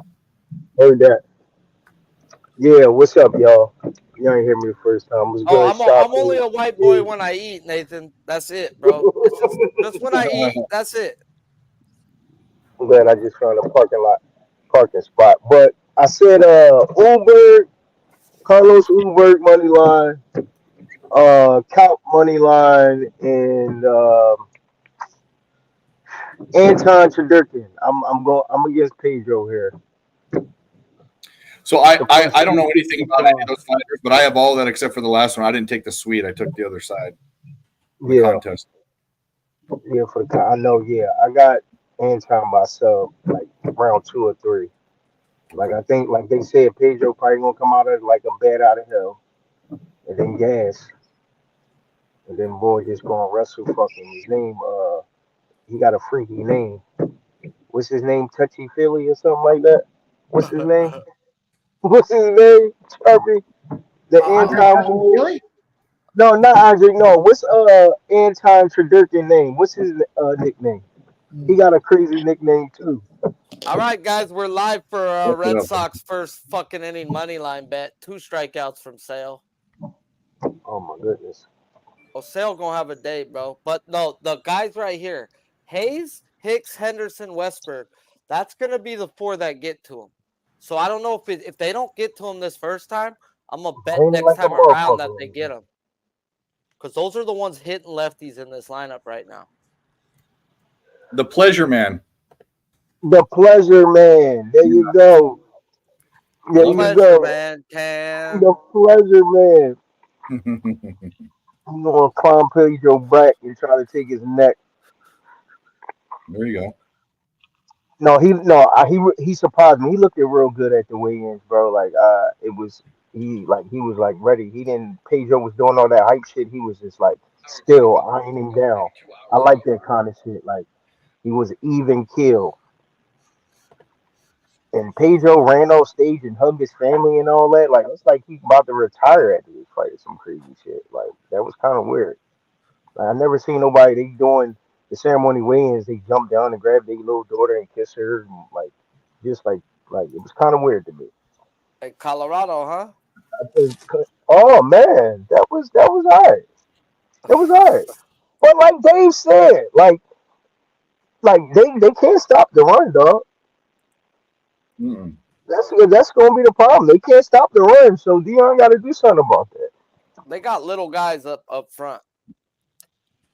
Heard that. Yeah, what's up, y'all? You ain't hear me the first time. I'm only a white boy when I eat, Nathan. That's it, bro. It's just when I eat, that's it. I'm glad I just found a parking spot. But I said Carlos Uber money line, Count money line, and Anton Chedurkin. I'm against Pedro here. So I don't know anything about any of those fighters, but I have all that except for the last one. I didn't take the sweet. I took the other side. The contest. Yeah, I know. Yeah, I got Anton by sub like round 2 or 3. Like I think, like they said, Pedro probably gonna come out of like a bat out of hell, and then gas, and then boy just gonna wrestle fucking his name. He got a freaky name. What's his name? Touchy Philly or something like that. What's his name? What's his name? Sharpie. The Anton Philly? No, not Andre. No, what's Anton Chedurkin name? What's his nickname? He got a crazy nickname too. All right, guys, we're live for Red Sox first fucking inning money line bet. 2 strikeouts from Sale. Oh my goodness. Oh, Sale gonna have a day, bro. But no, the guys right here: Hayes, Hicks, Henderson, Westberg. That's gonna be the 4 that get to him. So I don't know if they don't get to him this first time, I'm gonna bet next time around that they get him. Because those are the ones hitting lefties in this lineup right now. The Pleasure Man. The Pleasure Man. There you go. There you go. Man, the Pleasure Man. I'm gonna climb Pedro back and try to take his neck. There you go. He surprised me. He looked real good at the weigh-ins, bro. Like he was like ready. Pedro was doing all that hype shit. He was just like still eyeing him down. I like that kind of shit. Like he was even kill. And Pedro ran off stage and hugged his family and all that. Like it's like he's about to retire after this fight or some crazy shit. Like that was kind of weird. Like, I never seen nobody doing the ceremony weigh-ins, they jump down and grab their little daughter and kiss her, and just like it was kind of weird to me. Like Colorado, huh? Oh man, that was alright. It was alright. But like Dave said, like they can't stop the run, dog. Mm-mm. That's gonna be the problem. They can't stop the run, so Dion got to do something about that. They got little guys up front.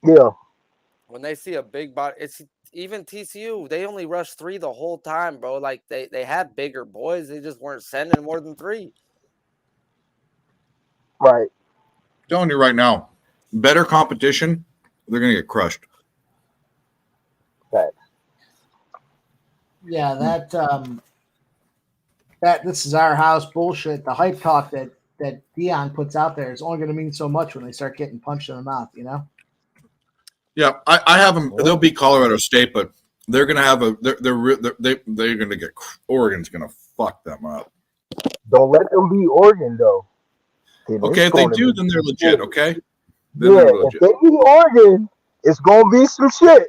Yeah. When they see a big body, it's even TCU. They only rushed 3 the whole time, bro. Like they had bigger boys. They just weren't sending more than 3. Right. Telling you right now, better competition, they're gonna get crushed. Right. Yeah, that this is our house bullshit. The hype talk that Dion puts out there is only going to mean so much when they start getting punched in the mouth. You know. Yeah, I have them. They'll beat Colorado State, but they're gonna have they're gonna get Oregon's gonna fuck them up. Don't let them beat Oregon though. Okay, if they do, then they're legit. Okay. Then Yeah, they're if legit. they beat Oregon, it's gonna be some shit.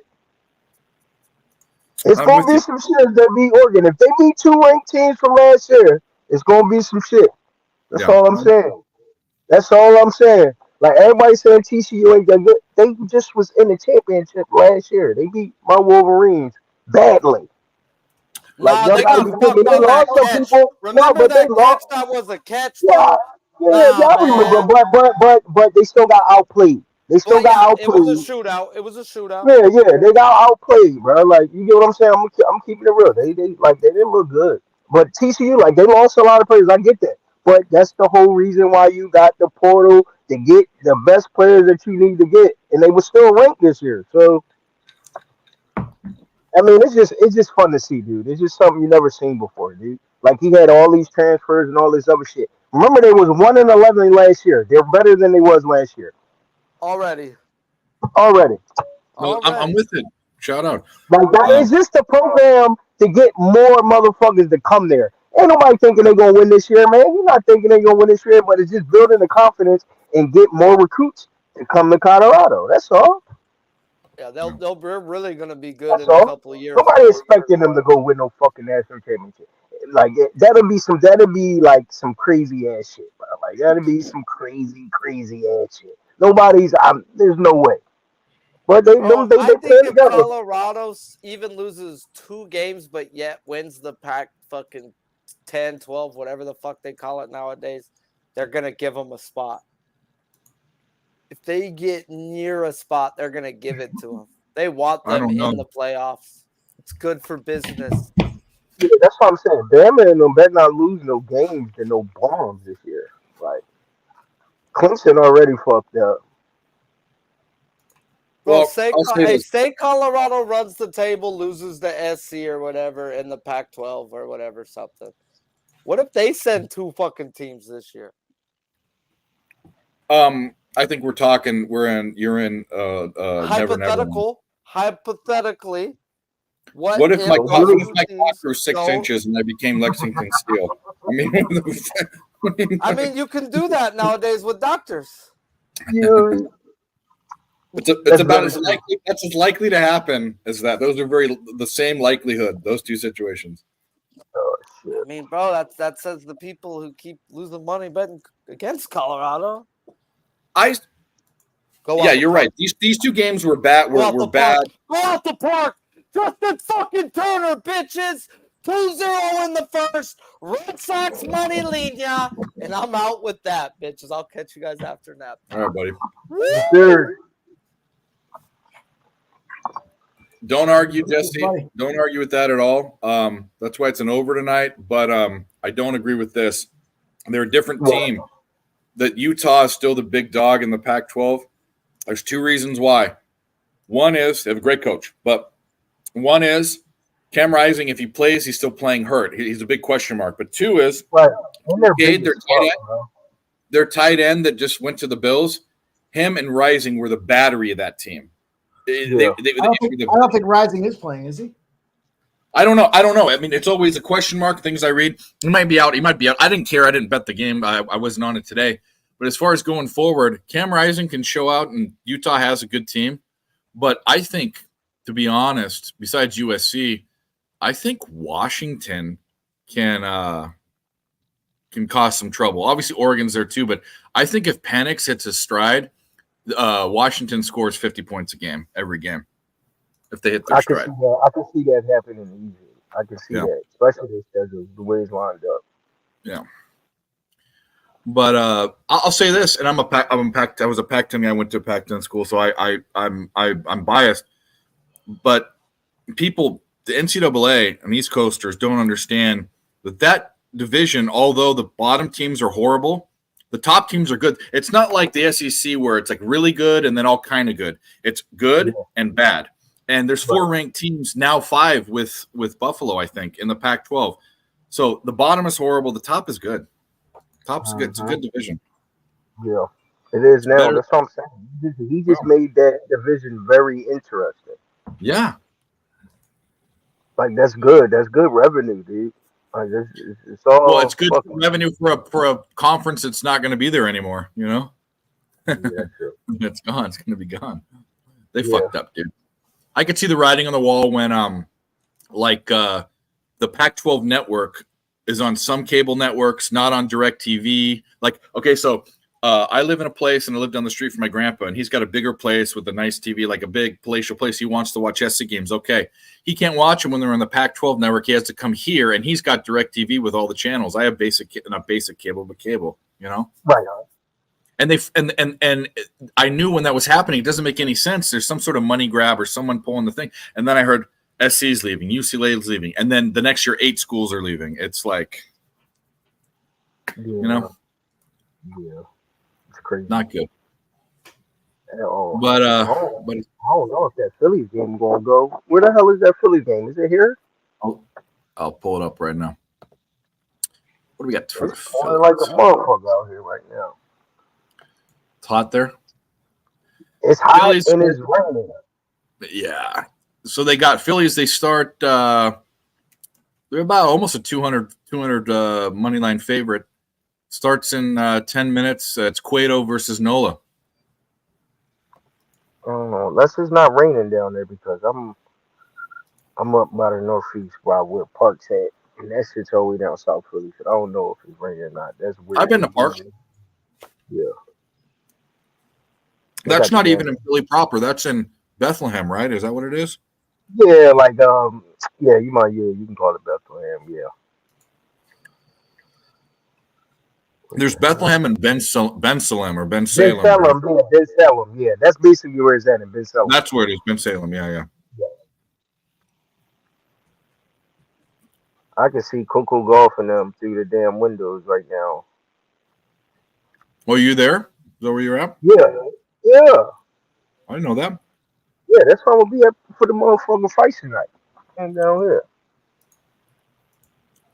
It's I'm gonna with be you. some shit if they beat Oregon. If they beat 2 ranked teams from last year, it's gonna be some shit. That's Yeah. all I'm saying. That's all I'm saying. Like everybody saying TCU ain't that good. They just was in the championship last year. They beat my Wolverines badly. Like Nah, y'all they gotta got be kidding me. fucked They on that lost some catch. people. No, Remember but they that catch lost. that was a catch, Yeah, though? yeah, Nah, I remember. man. But they still got outplayed. They still Well, got yeah, it was a outplayed. shootout. It was a shootout. Yeah, they got outplayed, bro. Like you get what I'm saying? I'm keeping it real. They didn't look good. But TCU, like they lost a lot of players. I get that, but that's the whole reason why you got the portal to get the best players that you need to get, and they were still ranked this year. So I mean, it's just fun to see, dude. It's just something you never seen before, dude. Like he had all these transfers and all this other shit. Remember, they was 1-11 last year. They're better than they was last year Already. already. No, I'm with it. Shout out. Like that is just a program to get more motherfuckers to come there. Ain't nobody thinking they're gonna win this year, man. You're not thinking they're gonna win this year, but it's just building the confidence and get more recruits to come to Colorado. That's all. Yeah, they're really gonna be good That's in a all. couple of years, Nobody bro. expecting them to go win no fucking national championship. Like that'll be like some crazy ass shit, bro. Like that'll be some crazy ass shit. There's no way. But they Bro, them they I play think if together. Colorado even loses 2 games, but yet wins the pack fucking 10, 12, whatever the fuck they call it nowadays, they're going to give them a spot. If they get near a spot, they're going to give it to them. They want I them don't know. in the playoffs. It's good for business. Yeah, that's what I'm saying. Bama and them better not lose no games to no bombs this year. Like Clemson already fucked up. Bro, Well, I'll say this. say Colorado runs the table, loses the SC or whatever in the Pac-12 or whatever, something. What if they send 2 fucking teams this year? I think you're in Hypothetically, what if my cock teams grew 6 don't- inches and I became Lexington Steel? I mean, I mean, you can do that nowadays with doctors. it's about as likely that's as likely to happen as that. Those are the same likelihood. Those 2 situations. I mean, bro, that says the people who keep losing money betting against Colorado. You're right. These 2 games were bad. Were bad. Go out the park. Justin fucking Turner, bitches. 2-0 in the first. Red Sox money lead ya. And I'm out with that, bitches. I'll catch you guys after nap. All right, buddy. Dude. Don't argue, Jesse. Don't argue with that at all. That's why it's an over tonight. But I don't agree with this. They're a different team. That Utah is still the big dog in the Pac-12. There's 2 reasons why. One is they have a great coach, but one is Cam Rising. If he plays, he's still playing hurt. He's a big question mark. But 2 is their tight end that just went to the Bills. Him and Rising were the battery of that team. I don't think Rising is playing, is he? I don't know. I mean, it's always a question mark. Things I read. He might be out. I didn't care. I didn't bet the game. I wasn't on it today. But as far as going forward, Cam Rising can show out, and Utah has a good team. But I think to be honest, besides USC, I think Washington can cause some trouble. Obviously, Oregon's there too, but I think if Penix hits his stride, Washington scores 50 points a game every game if they hit their stride. I can see that happening easily. I can see that, especially their schedule, the way it's lined up. Yeah. But I'll say this, and I was a Pac-10 guy. I went to a Pac-10 school, so I'm biased. But people, the NCAA and East Coasters don't understand that division. Although the bottom teams are horrible, the top teams are good. It's not like the SEC where it's like really good and then all kind of good. It's good and bad. And there's 4 ranked teams now, 5 with Buffalo, I think, in the Pac-12. So the bottom is horrible. The top is good. Top's good. It's a good division. Yeah, it is now. That's what I'm saying. He just made that division very interesting. Yeah. Like, that's good. That's good revenue, dude. Like, it's all. Well, it's good revenue for a conference that's not going to be there anymore. You know. Yeah, true. It's gone. It's going to be gone. They fucked up, dude. I could see the writing on the wall when the Pac-12 network is on some cable networks, not on DirecTV. Like, okay, so I live in a place, and I live down the street from my grandpa, and he's got a bigger place with a nice TV, like a big palatial place. He wants to watch SC games. Okay, he can't watch them when they're on the Pac-12 network. He has to come here, and he's got DirecTV with all the channels. I have not basic cable, but cable. You know, right? And and I knew when that was happening, it doesn't make any sense. There's some sort of money grab or someone pulling the thing. And then I heard SC's leaving, UCLA's leaving, and then the next year 8 schools are leaving. It's like, you know, it's crazy, not good. But I don't know if that Phillies game gonna go. Where the hell is that Phillies game? Is it here? I'll pull it up right now. What do we got for the Phillies? Like a motherfucker out here right now. It's hot there. It's hot Phillies, and it's raining. Yeah. So they got Phillies. They start. They're about almost a 200 money line favorite. Starts in 10 minutes. It's Cueto versus Nola. Unless it's not raining down there, because I'm up by the northeast where Park's at, and that shit's all the way down South Philly. So I don't know if it's raining or not. That's weird. I've been to Park. Yeah. That's not even in Philly proper. That's in Bethlehem, right? Is that what it is? Yeah, like you can call it Bethlehem. Yeah. There's Bethlehem and Ben Salem. Ben Salem, yeah. That's basically where it's at in Ben Salem. That's where it is, Ben Salem. Yeah. I can see Coco golfing them through the damn windows right now. Well, you there? Is that where you're at? Yeah. I didn't know that. Yeah, that's why we'll be up for the motherfucking fight tonight. And down here.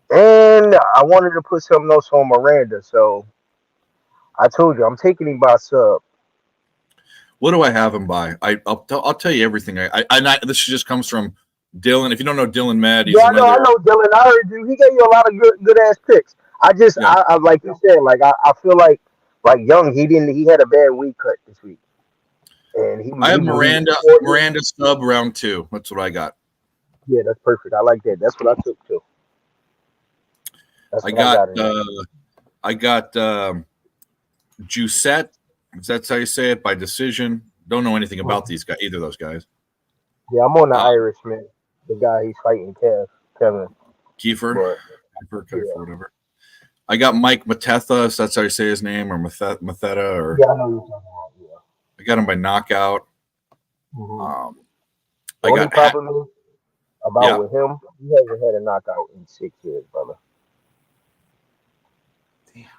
And I wanted to put something else on Miranda, so I told you I'm taking him by sub. What do I have him by? I'll tell you everything. This just comes from Dylan. If you don't know Dylan Mad, I know Dylan. I heard you. He gave you a lot of good ass picks. I like you said, like I feel like Young, he had a bad week cut this week. And I have Miranda sub round 2. That's what I got. Yeah, that's perfect. I like that. That's what I took too. I got Giussette. If that's how you say it, by decision. Don't know anything about these guys, either of those guys. Yeah, I'm on the Irishman. The guy he's fighting, Kevin. Kiefer, whatever. I got Mike Mathetha, if that's how you say his name, or Matheta, or I know you're talking about. Yeah. I got him by knockout. Mm-hmm. I got problem with him. He hasn't had a knockout in 6 years, brother.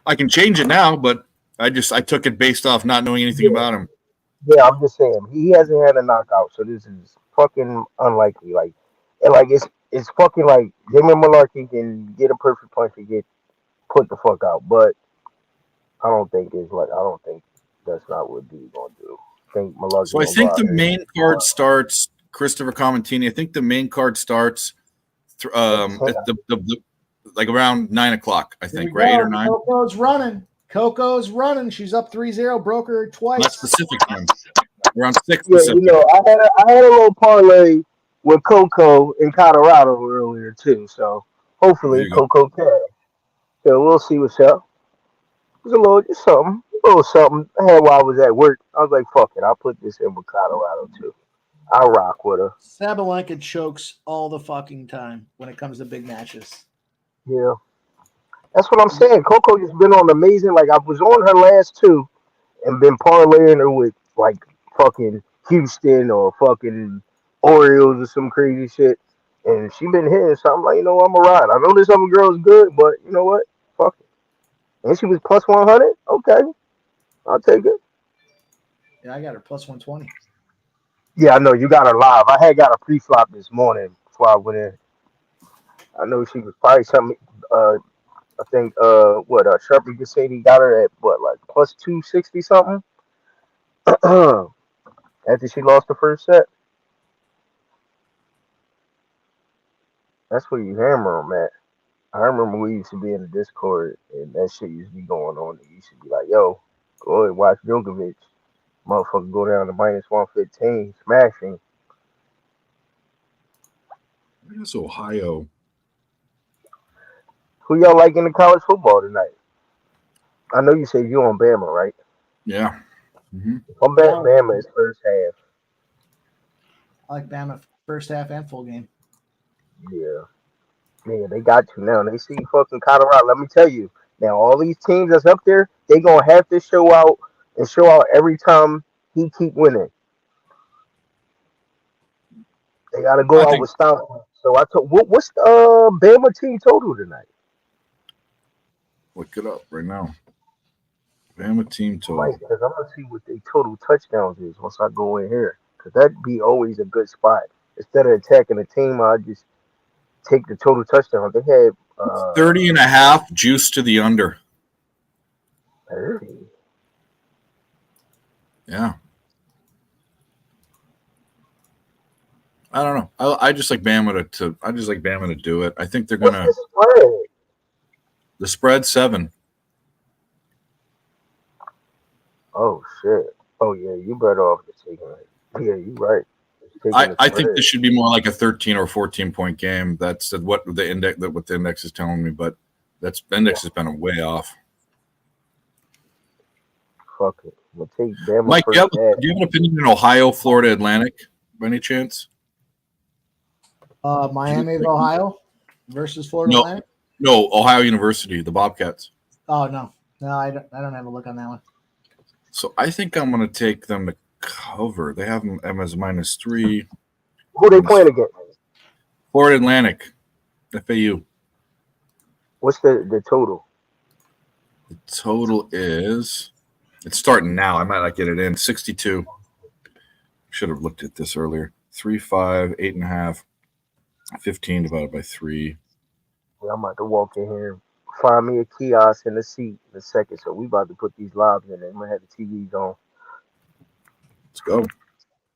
I can change it now, but I took it based off not knowing anything about him. Yeah, I'm just saying he hasn't had a knockout, so this is fucking unlikely. It's fucking like Damon Malarkey can get a perfect punch and get put the fuck out, but I don't think that's not what D's gonna do. So I think the main card starts. Christopher Comentini. I think the main card starts at like around 9 o'clock. I think, right? 8 or 9. Coco's running. She's up 3-0. Broke her twice. That's Pacific time. We're on 6 Yeah, Pacific. I had a little parlay with Coco in Colorado earlier too. So There hopefully you go. Coco can. So we'll see what's up. It's a little something. I had while I was at work. I was like, fuck it, I'll put this in with Colorado too. I'll rock with her. Sabalenka chokes all the fucking time when it comes to big matches. Yeah, that's what I'm saying. Coco just been on amazing. Like I was on her last two and been parlaying her with like fucking Houston or fucking Orioles or some crazy shit. And she been hitting, so I'm like, I'm a ride. I know this other girl's good, but you know what? Fuck it. And she was plus 100. Okay, I'll take it. Yeah, I got her plus 120. Yeah, I know you got her live. I had got a pre-flop this morning before I went in. I know she was probably something. I think Sharpie just said he got her at what, like plus 260 something. After she lost the first set. That's where you hammer them at. I remember we used to be in the Discord and that shit used to be going on. And you used to be like, yo, go ahead, watch Djokovic. Motherfucker go down to minus 115, smashing. It's Ohio. Who y'all like in the college football tonight? I know you said you on Bama, right? Yeah. Mm-hmm. I'm bet Bama is first half. I like Bama first half and full game. Yeah. Yeah, they got you now. They see fucking Colorado. Let me tell you. Now, all these teams that's up there, they going to have to show out every time he keep winning. They got to go out with style. So I told, what's the Bama team total tonight? Look it up right now. Bama team total. Right, because I'm going to see what their total touchdowns is once I go in here. Because that'd be always a good spot. Instead of attacking a team, I just take the total touchdown. They had 30.5 juice to the under. 30. Yeah. I don't know. I just like Bama to do it. I think they're gonna. What's the spread? The spread 7. Oh shit. Oh yeah, you better off just taking it. Yeah, you right. I think this should be more like a 13 or 14 point game. That's what the index is telling me, but the index has been way off. Fuck it. We'll take Bama Mike, first do you have an opinion in Ohio, Florida Atlantic, by any chance? Miami of Ohio versus Florida Atlantic. No, Ohio University, the Bobcats. Oh no, I don't have a look on that one. So I think I'm going to take them to cover. They have them as -3. Who they playing against? Florida Atlantic, FAU. What's the total? The total is, it's starting now. I might not get it in. 62. Should have looked at this earlier. 3, 5, 8.5, 15 divided by 3. Yeah, I'm about to walk in here, find me a kiosk in the seat in a second. So we about to put these lives in there. I'm gonna have the TVs on. Let's go.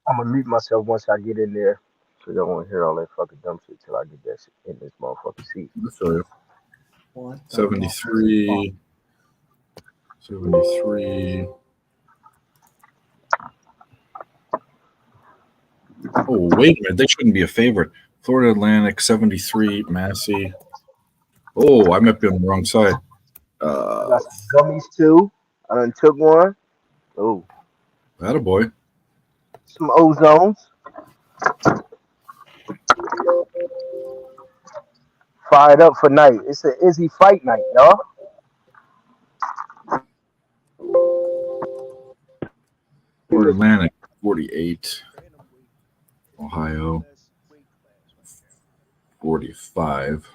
I'm gonna mute myself once I get in there, so you don't want to hear all that fucking dumb shit till I get that shit in this motherfucking seat. Let's show you. 73. 73. Oh, wait a minute. They shouldn't be a favorite. Florida Atlantic, 73. Massey. Oh, I might be on the wrong side. Got some gummies too. I done took one. Oh, Attaboy. some ozones. Fired up for night. It's an Izzy fight night, y'all. Florida Atlantic, 48. Ohio, 45.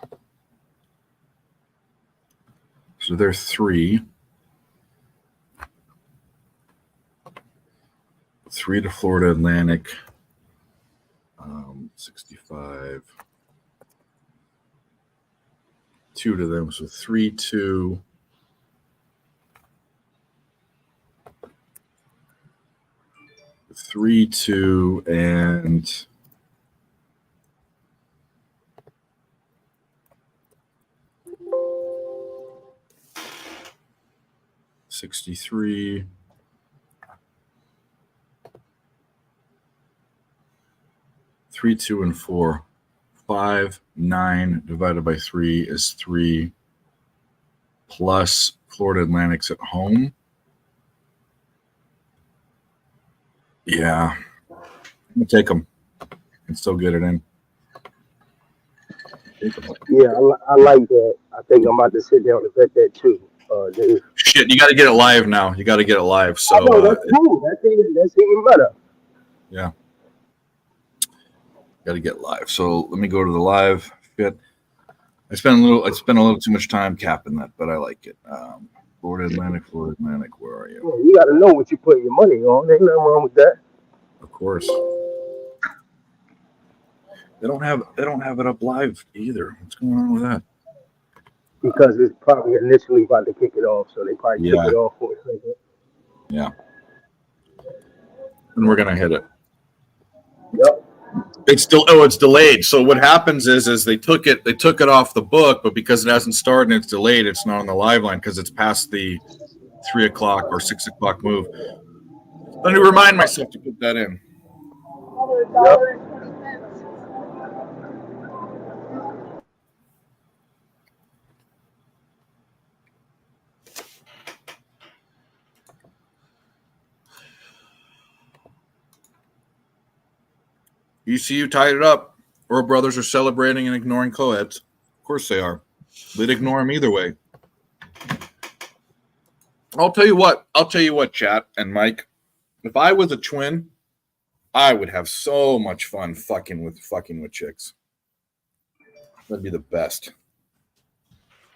So they're 3. 3 to Florida Atlantic. 65. 2 to them. So 3, 2. 3, 2, and 63. 3, 2, and 4. 5, 9 divided by 3 is 3 plus Florida Atlantic's at home. Yeah. I'm going to take them and still get it in. Yeah, I like that. I think I'm about to sit down and bet that too. Dave. Shit, you got to get it live now. You got to get it live. So I know that's cool. That's even better. yeah, got to get live. So let me go to the live. Shit, I spent a little too much time capping that, but I like it. Florida Atlantic. Where are you? Yeah, you got to know what you put your money on. Ain't nothing wrong with that. Of course. They don't have it up live either. What's going on with that? Because it's probably initially about to kick it off, so they probably kick Yeah. it off for a second. Yeah. And we're gonna hit it. Yep. It's delayed. So what happens is they took it off the book, but because it hasn't started and it's delayed, it's not on the live line because it's past the 3 o'clock or 6 o'clock move. Let me remind myself to put that in. Yep. ECU tied it up. Earl brothers are celebrating and ignoring co-eds. Of course they are. They'd ignore them either way. I'll tell you what, chat and Mike. If I was a twin, I would have so much fun fucking with chicks. That'd be the best.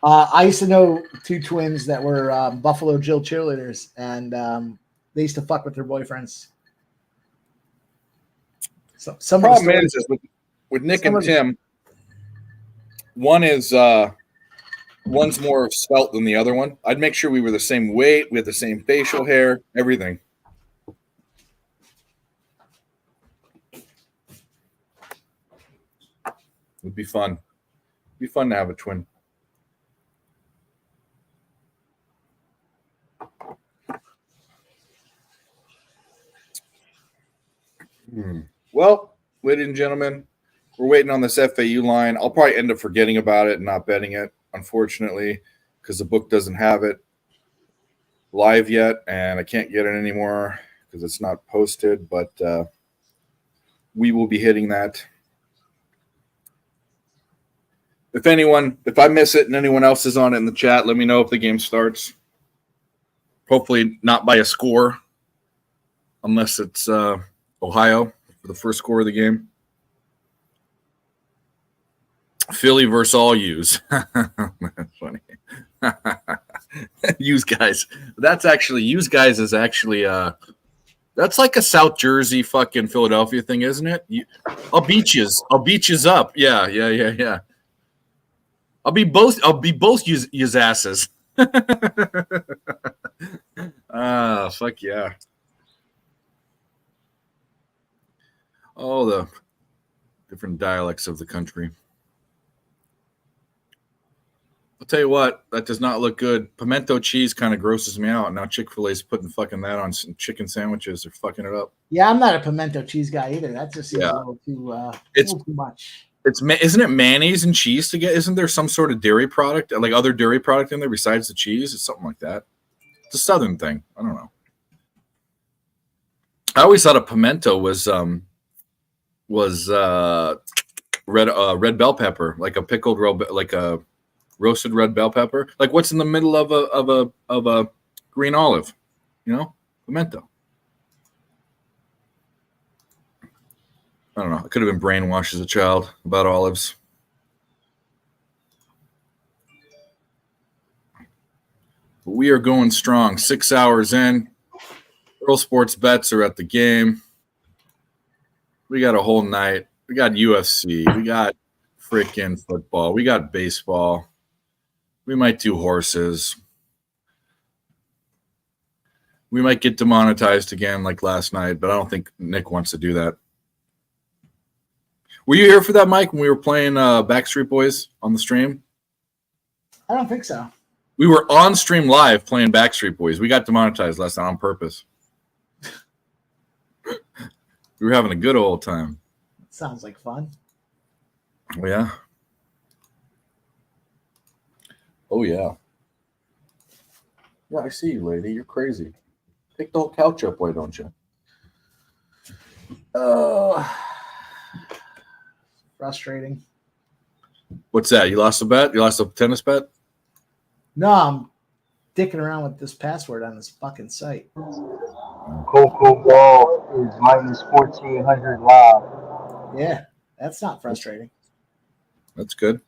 I used to know two twins that were Buffalo Jill cheerleaders, and they used to fuck with their boyfriends. So some The problem is with Nick and Tim, one's more svelte than the other one. I'd make sure we were the same weight, we had the same facial hair, everything. It'd be fun. It'd be fun to have a twin. Well, ladies and gentlemen, we're waiting on this FAU line. I'll probably end up forgetting about it and not betting it, unfortunately, because the book doesn't have it live yet, and I can't get it anymore because it's not posted, but we will be hitting that. If I miss it and anyone else is on it in the chat, let me know if the game starts. Hopefully not by a score, unless it's Ohio for the first score of the game. Philly versus all U's. That's funny. Use guys. That's actually use guys is actually that's like a South Jersey fucking Philadelphia thing, isn't it? I'll beat yous up. Yeah. I'll be both yous asses. Fuck yeah. All the different dialects of the country. I'll tell you what, that does not look good. Pimento cheese kind of grosses me out. Now Chick-fil-A's putting fucking that on some chicken sandwiches. They're fucking it up. Yeah, I'm not a pimento cheese guy either. That just seems a little too much. Isn't it mayonnaise and cheese to get? Isn't there some sort of dairy product, like other dairy product in there besides the cheese? It's something like that. It's a Southern thing. I don't know. I always thought a pimento was red bell pepper, like a pickled like a roasted red bell pepper. Like what's in the middle of a green olive? Pimento. I don't know. I could have been brainwashed as a child about olives. But we are going strong. 6 hours in. Earl Sports Bets are at the game. We got a whole night. We got UFC. We got freaking football. We got baseball. We might do horses. We might get demonetized again like last night, but I don't think Nick wants to do that. Were you here for that, Mike, when we were playing Backstreet Boys on the stream? I don't think so. We were on stream live playing Backstreet Boys. We got demonetized last night on purpose. We were having a good old time. Sounds like fun. Yeah. Oh yeah. Yeah, I see you, lady. You're crazy. Take the whole couch up, why don't you? Oh, frustrating. What's that? You lost a bet? You lost a tennis bet? No, I'm dicking around with this password on this fucking site. Coco Ball is minus 1,400 live. Yeah, that's not frustrating. That's good.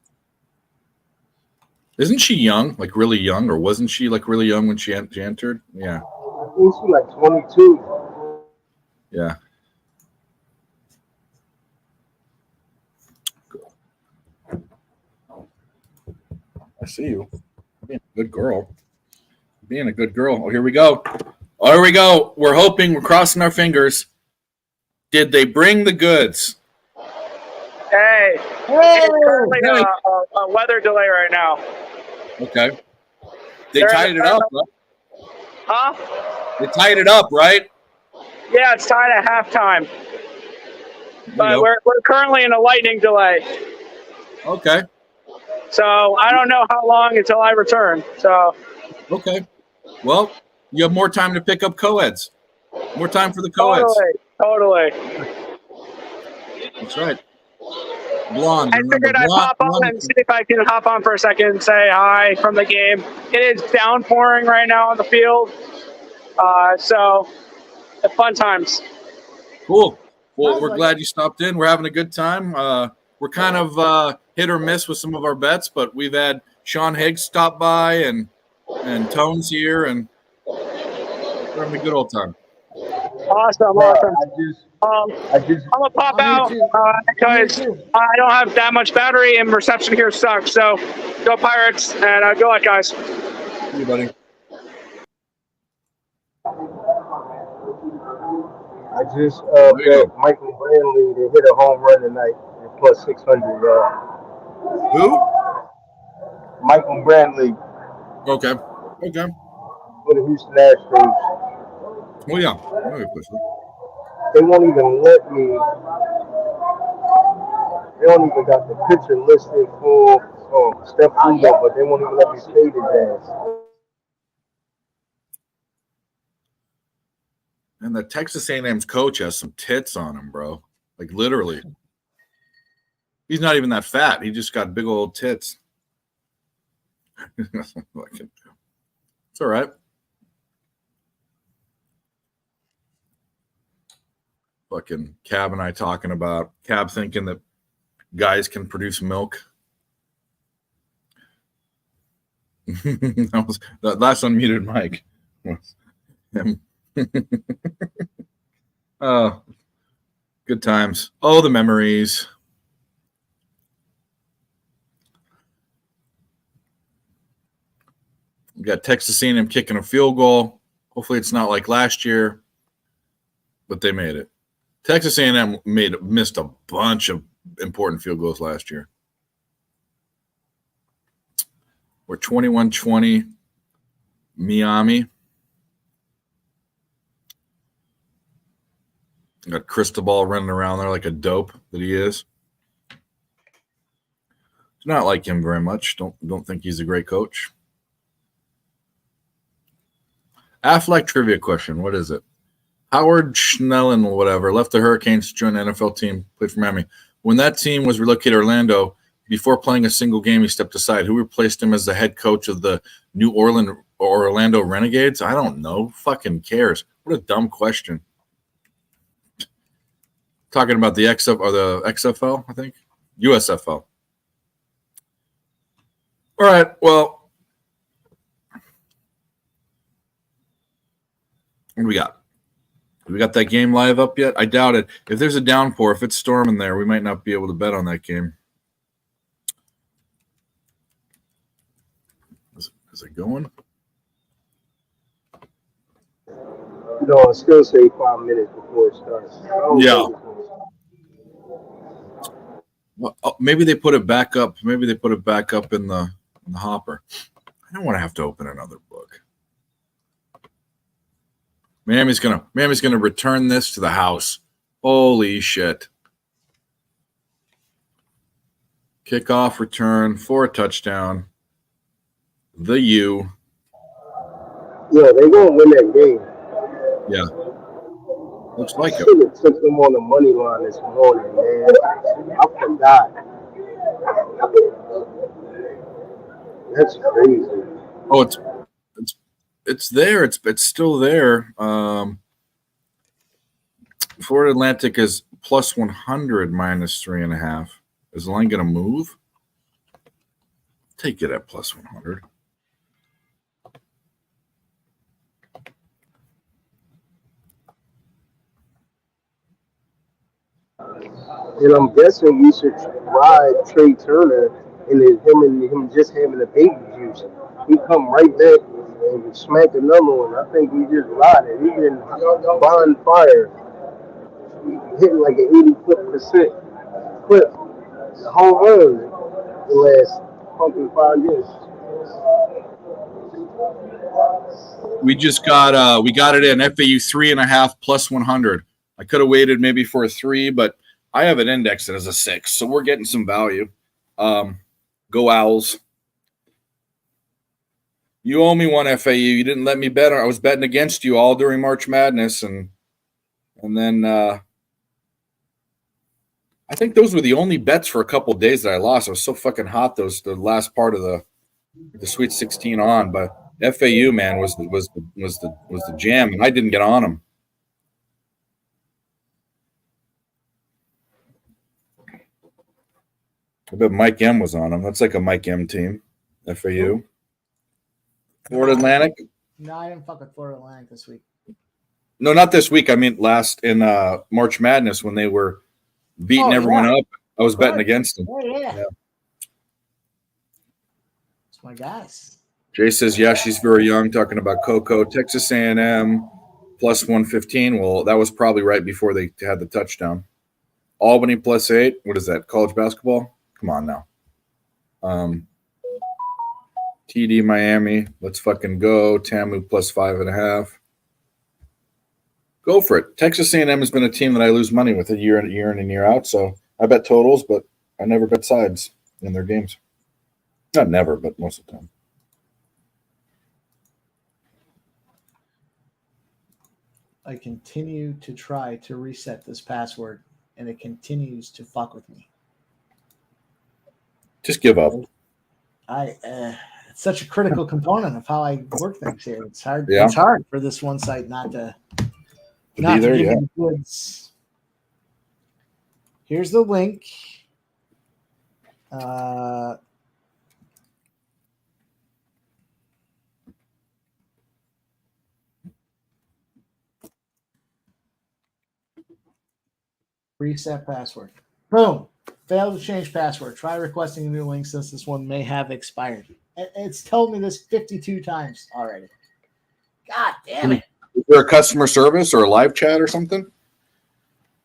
Isn't she young? Like really young? Or wasn't she like really young when she entered? Yeah. I think she's like 22. Yeah. I see you. Being a good girl. Being a good girl. Oh, here we go. Oh, here we go. We're hoping, we're crossing our fingers. Did they bring the goods? Hey, it's currently a weather delay right now. Okay. They They're in tied the it up, right? Huh? They tied it up, right? Yeah, it's tied at halftime. But go. we're currently in a lightning delay. Okay. So I don't know how long until I return. So Okay. Well, you have more time to pick up co-eds. More time for the co-eds. Totally. That's right. Blonde. I Remember, figured I'd pop on and see if I can hop on for a second and say hi from the game. It is downpouring right now on the field. So fun times. Cool. Well, we're glad you stopped in. We're having a good time. We're kind of hit or miss with some of our bets, but we've had Sean Higgs stop by and Tone's here, and we're having a good old time. Awesome. I'm gonna pop out because I don't have that much battery and reception here sucks. So go Pirates and good luck, guys. See you, buddy. I just bet Michael Brantley to hit a home run tonight at plus 600. Who? Michael Brantley. Okay. For the Houston Astros. Oh, yeah. They won't even let me. They don't even got the picture listed for Steph Lugo, but they won't even let me say the dance. And the Texas A&M's coach has some tits on him, bro. Like literally. He's not even that fat. He just got big old tits. It's all right. Fucking Cab and I talking about Cab thinking that guys can produce milk. That last unmuted mic was him. Oh, good times. Oh, the memories. We got Texas A&M kicking a field goal. Hopefully it's not like last year, but they made it. Texas A&M missed a bunch of important field goals last year. We're 21-20 Miami. Got Cristobal running around there like a dope that he is. Do not like him very much. Don't think he's a great coach. Affleck trivia question. What is it? Howard Schnellen or whatever left the Hurricanes to join the NFL team, played for Miami. When that team was relocated to Orlando, before playing a single game, he stepped aside. Who replaced him as the head coach of the New Orleans or Orlando Renegades? I don't know. Fucking cares. What a dumb question. Talking about the XFL, I think. USFL. All right. Well, what do we got? We got that game live up yet? I doubt it. If there's a downpour, if it's storming there, we might not be able to bet on that game. Is it going? No, I still say 5 minutes before it starts. Yeah. Well, maybe they put it back up. Maybe they put it back up in the hopper. I don't want to have to open another book. Miami's gonna return this to the house. Holy shit. Kickoff return for a touchdown. The U. Yeah, they won't win that game. Yeah. Looks I like it. should have took them on the money line this morning, man. I forgot. That's crazy. Oh, it's there. It's still there. Florida Atlantic is plus 100 minus 3.5. Is the line going to move? Take it at plus 100. And I'm guessing we should ride Trey Turner and him just having the baby juice. He come right back and smack another one. I think we just ride it. He been bonfire, hitting like an 80% clip. The home run the last fucking 5 years. We just got we got it in FAU 3.5 plus 100. I could have waited maybe for a 3, but I have it indexed as a 6, so we're getting some value. Go Owls. You owe me one, FAU. You didn't let me bet. I was betting against you all during March Madness, and then I think those were the only bets for a couple of days that I lost. I was so fucking hot the last part of the Sweet 16 on, but FAU, man, was the jam, and I didn't get on them. I bet Mike M was on them. That's like a Mike M team. FAU. Florida Atlantic. No, I didn't fuck with Florida Atlantic this week. No, not this week. I mean, last in March Madness when they were beating everyone up. I was betting against them. Oh, yeah. It's my guys. Jay says, yeah, she's very young, talking about Coco. Texas A&M plus 115. Well, that was probably right before they had the touchdown. Albany plus 8. What is that, college basketball? Come on now. TD Miami. Let's fucking go. TAMU plus 5.5. Go for it. Texas A&M has been a team that I lose money with year in and year out, so I bet totals, but I never bet sides in their games. Not never, but most of the time. I continue to try to reset this password, and it continues to fuck with me. Just give up. It's such a critical component of how I work things here. It's hard. Yeah. It's hard for this one site not to be there. give Yeah. me the goods. Here's the link. Reset password. Boom. Failed to change password. Try requesting a new link since this one may have expired. It's told me this 52 times already. God damn it. Is there a customer service or a live chat or something?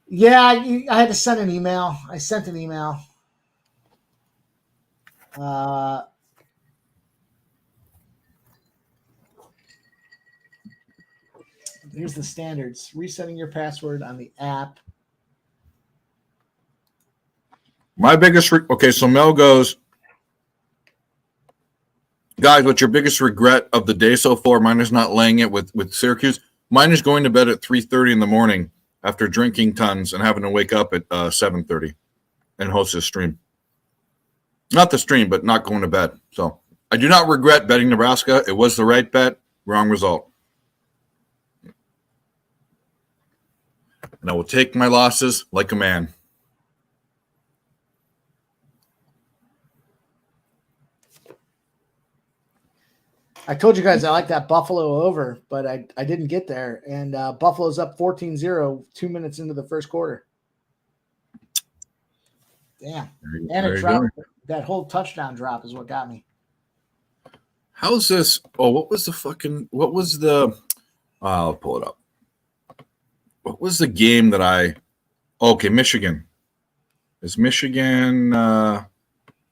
Yeah, I had to send an email. I sent an email. Here's the standards. Resetting your password on the app. My biggest okay, so Mel goes, guys, what's your biggest regret of the day so far? Mine is not laying it with Syracuse. Mine is going to bed at 3:30 in the morning after drinking tons and having to wake up at 7:30 and host a stream. Not the stream, but not going to bed. So I do not regret betting Nebraska. It was the right bet, wrong result. And I will take my losses like a man. I told you guys I like that Buffalo over, but I didn't get there. And Buffalo's up 14-0 2 minutes into the first quarter. Damn. And it dropped. That whole touchdown drop is what got me. How's this? Oh, what was the I'll pull it up. What was the game that okay, Michigan. Is Michigan they're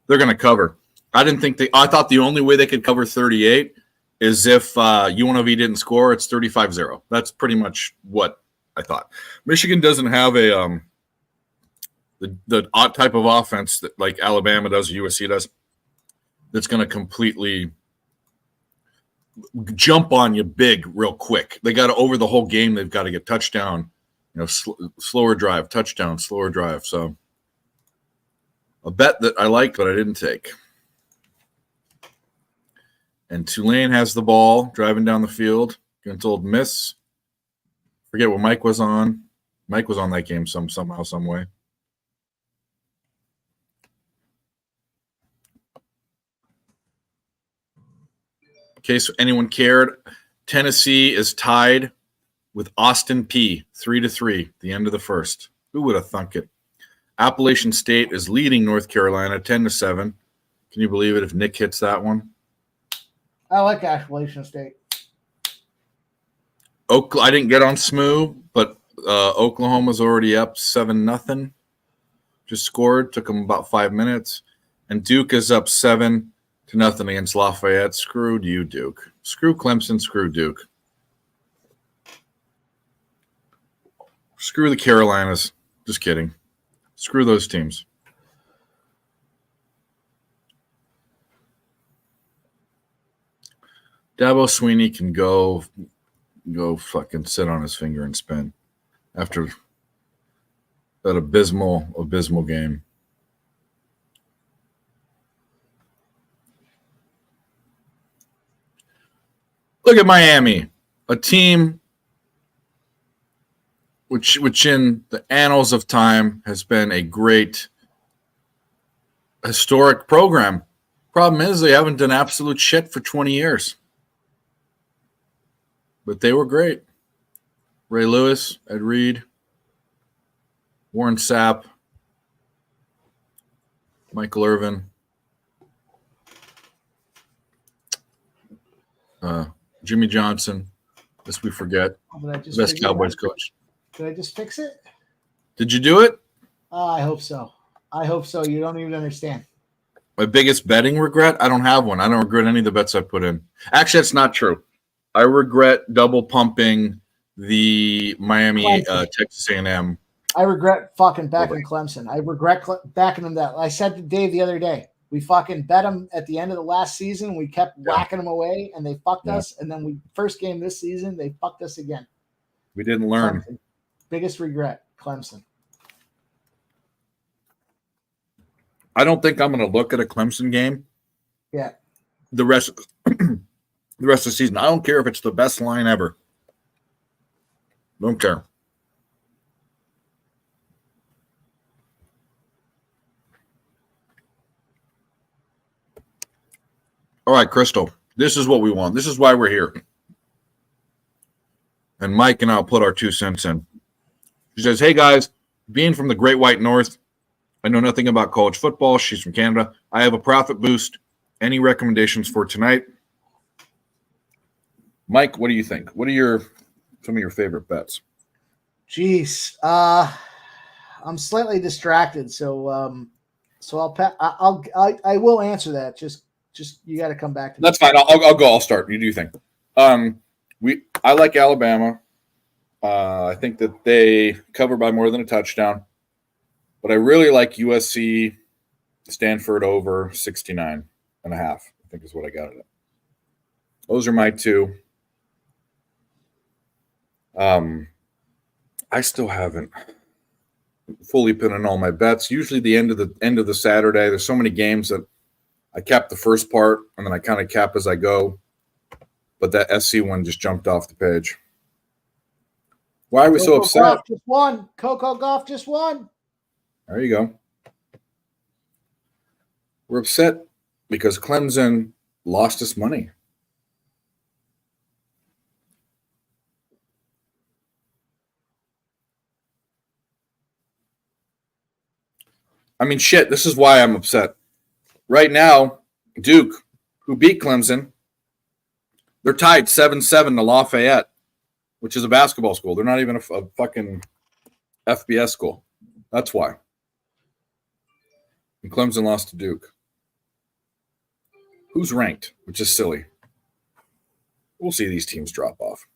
gonna cover. I thought the only way they could cover 38 is if UNLV didn't score. It's 35-0. That's pretty much what I thought. Michigan doesn't have a the odd type of offense that like Alabama does, USC does, that's going to completely jump on you big real quick. They got to over the whole game. They've got to get touchdown, slower drive, touchdown, slower drive. So a bet that I liked, but I didn't take. And Tulane has the ball driving down the field against Old Miss. Forget what Mike was on. Mike was on that game somehow, some way. In case anyone cared, Tennessee is tied with Austin Peay 3-3, the end of the first. Who would have thunk it? Appalachian State is leading North Carolina 10-7. Can you believe it if Nick hits that one? I like Appalachian State. I didn't get on Smoo, but Oklahoma's already up 7-0. Just scored. Took them about 5 minutes. And Duke is up 7-0 against Lafayette. Screwed you, Duke. Screw Clemson. Screw Duke. Screw the Carolinas. Just kidding. Screw those teams. Dabo Sweeney can go fucking sit on his finger and spin after that abysmal game. Look at Miami, a team which in the annals of time has been a great historic program. Problem is they haven't done absolute shit for 20 years. But they were great. Ray Lewis, Ed Reed, Warren Sapp, Michael Irvin, Jimmy Johnson. Lest we forget. The best Cowboys coach. Did I just fix it? Did you do it? I hope so. I hope so. You don't even understand. My biggest betting regret? I don't have one. I don't regret any of the bets I put in. Actually, that's not true. I regret double pumping the Miami Texas A&M. I regret fucking backing Clemson. I regret backing them that. I said to Dave the other day, we fucking bet them at the end of the last season. We kept whacking them away, and they fucked us. And then first game this season, they fucked us again. We didn't learn. Clemson. Biggest regret, Clemson. I don't think I'm going to look at a Clemson game. Yeah. The rest of the season. I don't care if it's the best line ever. Don't care. All right, Crystal. This is what we want. This is why we're here. And Mike and I'll put our 2 cents in. She says, hey, guys, being from the Great White North, I know nothing about college football. She's from Canada. I have a profit boost. Any recommendations for tonight? Mike, what do you think? What are some of your favorite bets? Jeez, I'm slightly distracted, so I will answer that. Just you got to come back to me. That's fine. I'll go. I'll start. You do you think? I like Alabama. I think that they cover by more than a touchdown, but I really like USC, Stanford over 69.5. I think is what I got it at. Those are my 2. I still haven't fully put in all my bets. Usually the end of the Saturday, there's so many games that I cap the first part and then I kind of cap as I go. But that SC one just jumped off the page. Why are we so upset? Golf just won. Coco Golf just won. There you go. We're upset because Clemson lost us money. I mean, shit, this is why I'm upset. Right now, Duke, who beat Clemson, they're tied 7-7 to Lafayette, which is a basketball school. They're not even a fucking FBS school. That's why. And Clemson lost to Duke. Who's ranked, which is silly. We'll see these teams drop off.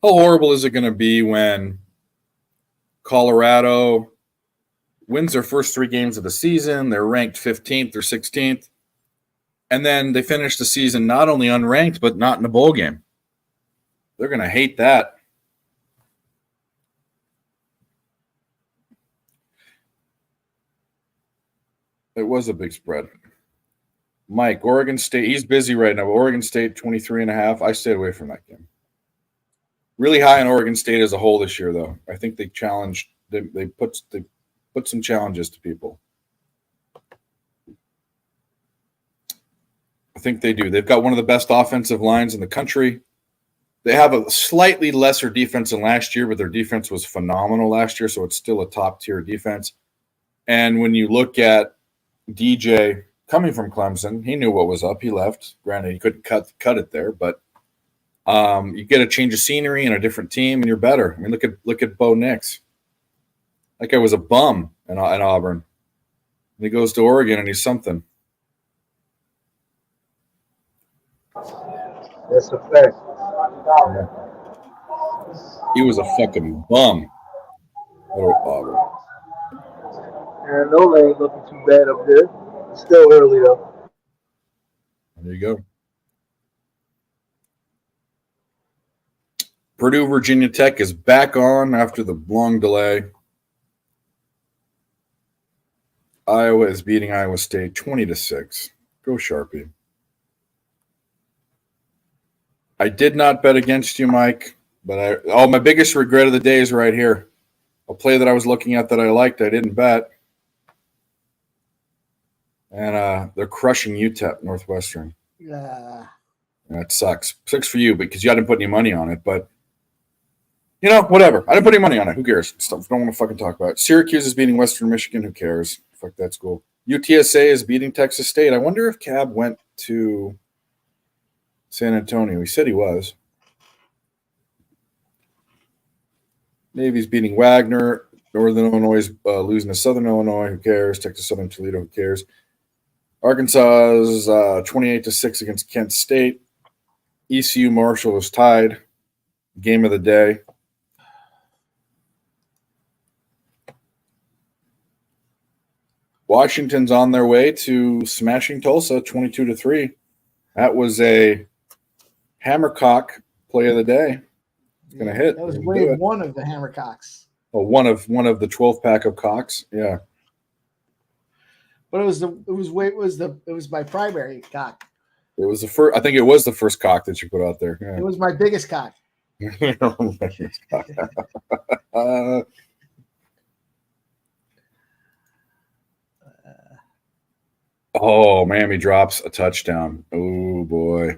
How horrible is it going to be when Colorado wins their first 3 games of the season. They're ranked 15th or 16th. And then they finish the season not only unranked, but not in a bowl game. They're going to hate that. It was a big spread. Mike, Oregon State, he's busy right now. Oregon State, 23.5. I stayed away from that game. Really high on Oregon State as a whole this year, though. I think they challenged, they put some challenges to people. I think they do. They've got one of the best offensive lines in the country. They have a slightly lesser defense than last year, but their defense was phenomenal last year, so it's still a top-tier defense. And when you look at DJ coming from Clemson, he knew what was up. He left. Granted, he couldn't cut it there, but you get a change of scenery and a different team, and you're better. I mean, look at Bo Nix. That guy was a bum in Auburn. And he goes to Oregon, and he's something. That's a fact. Yeah. He was a fucking bum. Oh, Auburn. Arizona ain't looking too bad up there. It's still early though. There you go. Purdue, Virginia Tech is back on after the long delay. Iowa is beating Iowa State 20-6. Go Sharpie. I did not bet against you, Mike, but my biggest regret of the day is right here. A play that I was looking at that I liked, I didn't bet. And they're crushing UTEP Northwestern. Yeah. That sucks. Sucks for you because you didn't put any money on it, but whatever. I didn't put any money on it. Who cares? Don't want to fucking talk about it. Syracuse is beating Western Michigan. Who cares? Fuck that school. UTSA is beating Texas State. I wonder if Cab went to San Antonio. He said he was. Navy's beating Wagner. Northern Illinois is losing to Southern Illinois. Who cares? Texas Southern Toledo. Who cares? Arkansas is 28-6 against Kent State. ECU Marshall is tied. Game of the day. Washington's on their way to smashing Tulsa 22-3. That was a Hammercock play of the day. It's going to hit. That was wave 1 of the Hammercocks. Oh, one of the 12-pack of cocks. Yeah. But it was my primary cock. It was the first. I think it was the first cock that you put out there. Yeah. It was my biggest cock. Oh, Miami drops a touchdown. Oh boy.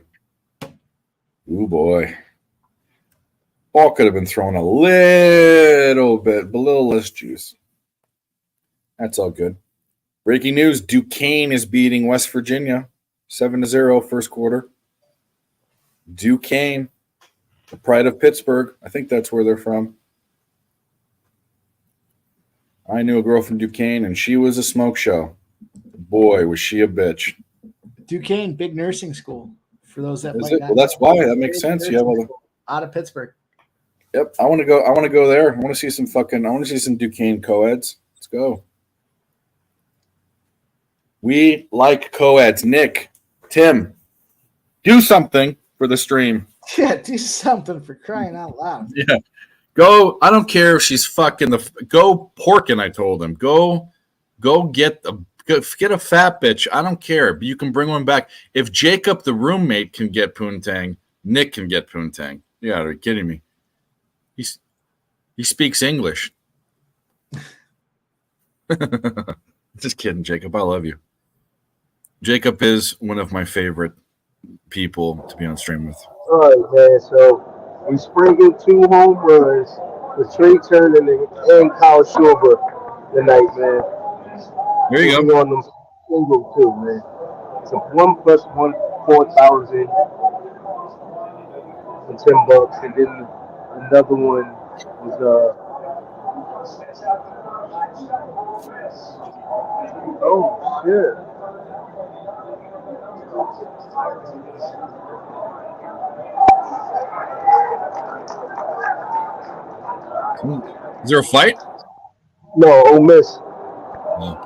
Oh boy. Ball could have been thrown a little less juice. That's all good. Breaking news: Duquesne is beating West Virginia 7-0 first quarter. Duquesne, the pride of Pittsburgh. I think that's where they're from. I knew a girl from Duquesne, and she was a smoke show. Boy, was she a bitch. Duquesne, big nursing school. For those that might not well, that's know. why that makes sense. You have all the out of Pittsburgh. Yep, I want to go there. I want to see some Duquesne co-eds. Let's go. We like co-eds. Nick, Tim, do something for the stream. Yeah, do something for crying out loud. Yeah. Go. I don't care if she's fucking go porking. I told him. Go get a fat bitch. I don't care. But you can bring one back. If Jacob, the roommate, can get poontang, Nick can get poontang. Yeah, are you kidding me? He speaks English. Just kidding, Jacob. I love you. Jacob is one of my favorite people to be on stream with. All right, man. So we sprinkled 2 home runs with Trey Turner and Kyle Schwarber tonight, man. There you go. On them single too, man. So 1 + 1, 4,000 and $10, and then another one was oh shit. Is there a fight? No, Ole Miss. No.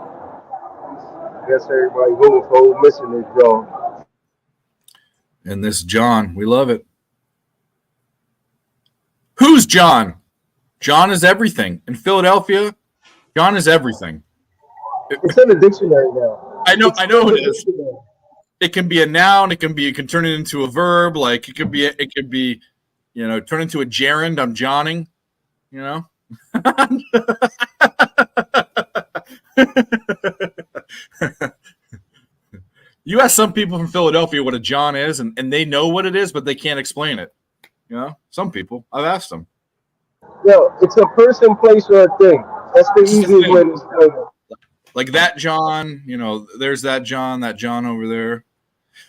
I guess everybody voting for Ole Miss in this joint. And this John, we love it. Who's John? John is everything. In Philadelphia, John is everything. It's in the dictionary now. I know in it the is. dictionary. It can be a noun. You can turn it into a verb. Like it could be, turn into a gerund. I'm Johning. You ask some people from Philadelphia what a John is, and they know what it is, but they can't explain it. Some people. I've asked them. Yo, it's a person, place, or a thing. That's the easiest way to explain it. Like that John, there's that John over there.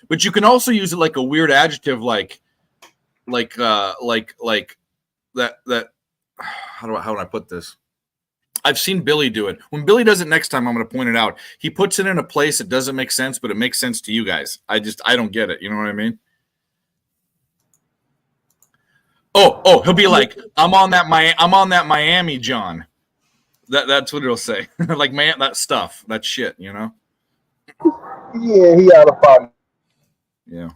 But you can also use it like a weird adjective, like that. How do I put this? I've seen Billy do it. When Billy does it next time, I'm going to point it out. He puts it in a place that doesn't make sense, but it makes sense to you guys. I don't get it. You know what I mean? Oh, he'll be like, I'm on that Miami John. That's what it'll say. Like, man, that stuff, that shit, Yeah, he out of pocket. Yeah.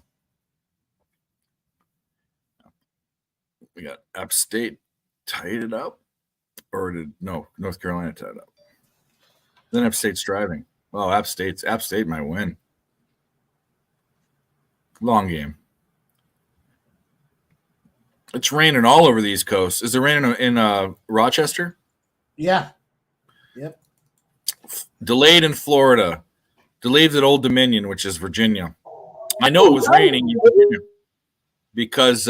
We got App State tied it up, or North Carolina tied it up? Then App State's driving. Oh, App State might win. Long game. It's raining all over the East Coast. Is it raining in Rochester? Yeah. Yep. Delayed in Florida. Delayed at Old Dominion, which is Virginia. I know it was raining in Virginia because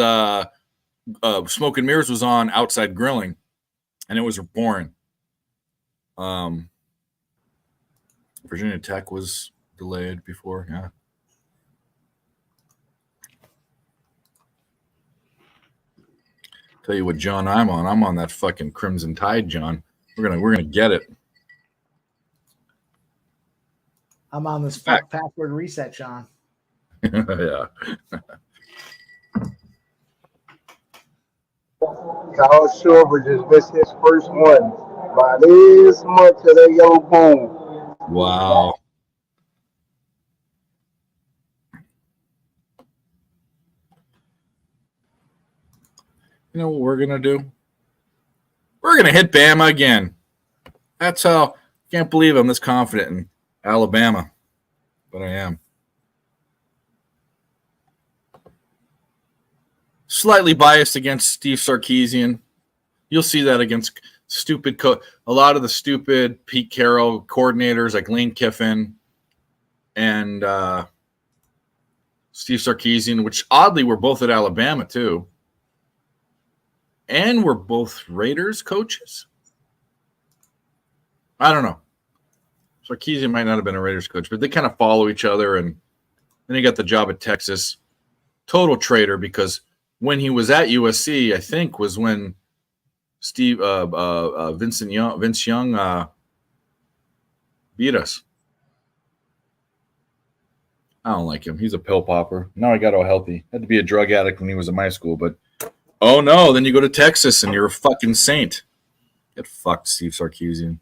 Smoke and Mirrors was on outside grilling, and it was pouring. Virginia Tech was delayed before, yeah. Tell you what, John, I'm on. I'm on that fucking Crimson Tide, John. We're gonna get it. I'm on this password reset, Sean. Yeah. Kyle Schwarber just missed his first one by this much of that yellow boom. Wow. You know what we're going to do? We're going to hit Bama again. That's how. Can't believe I'm this confident in Alabama, but I am. Slightly biased against Steve Sarkisian. You'll see that against a lot of the stupid Pete Carroll coordinators like Lane Kiffin and Steve Sarkisian, which oddly were both at Alabama too. And we're both Raiders coaches. I don't know. Sarkisian might not have been a Raiders coach, but they kind of follow each other. And then he got the job at Texas. Total traitor, because when he was at USC, I think was when Vince Young beat us. I don't like him. He's a pill popper. Now I got all healthy. Had to be a drug addict when he was in my school, but oh no, then you go to Texas and you're a fucking saint. Get fucked, Steve Sarkisian.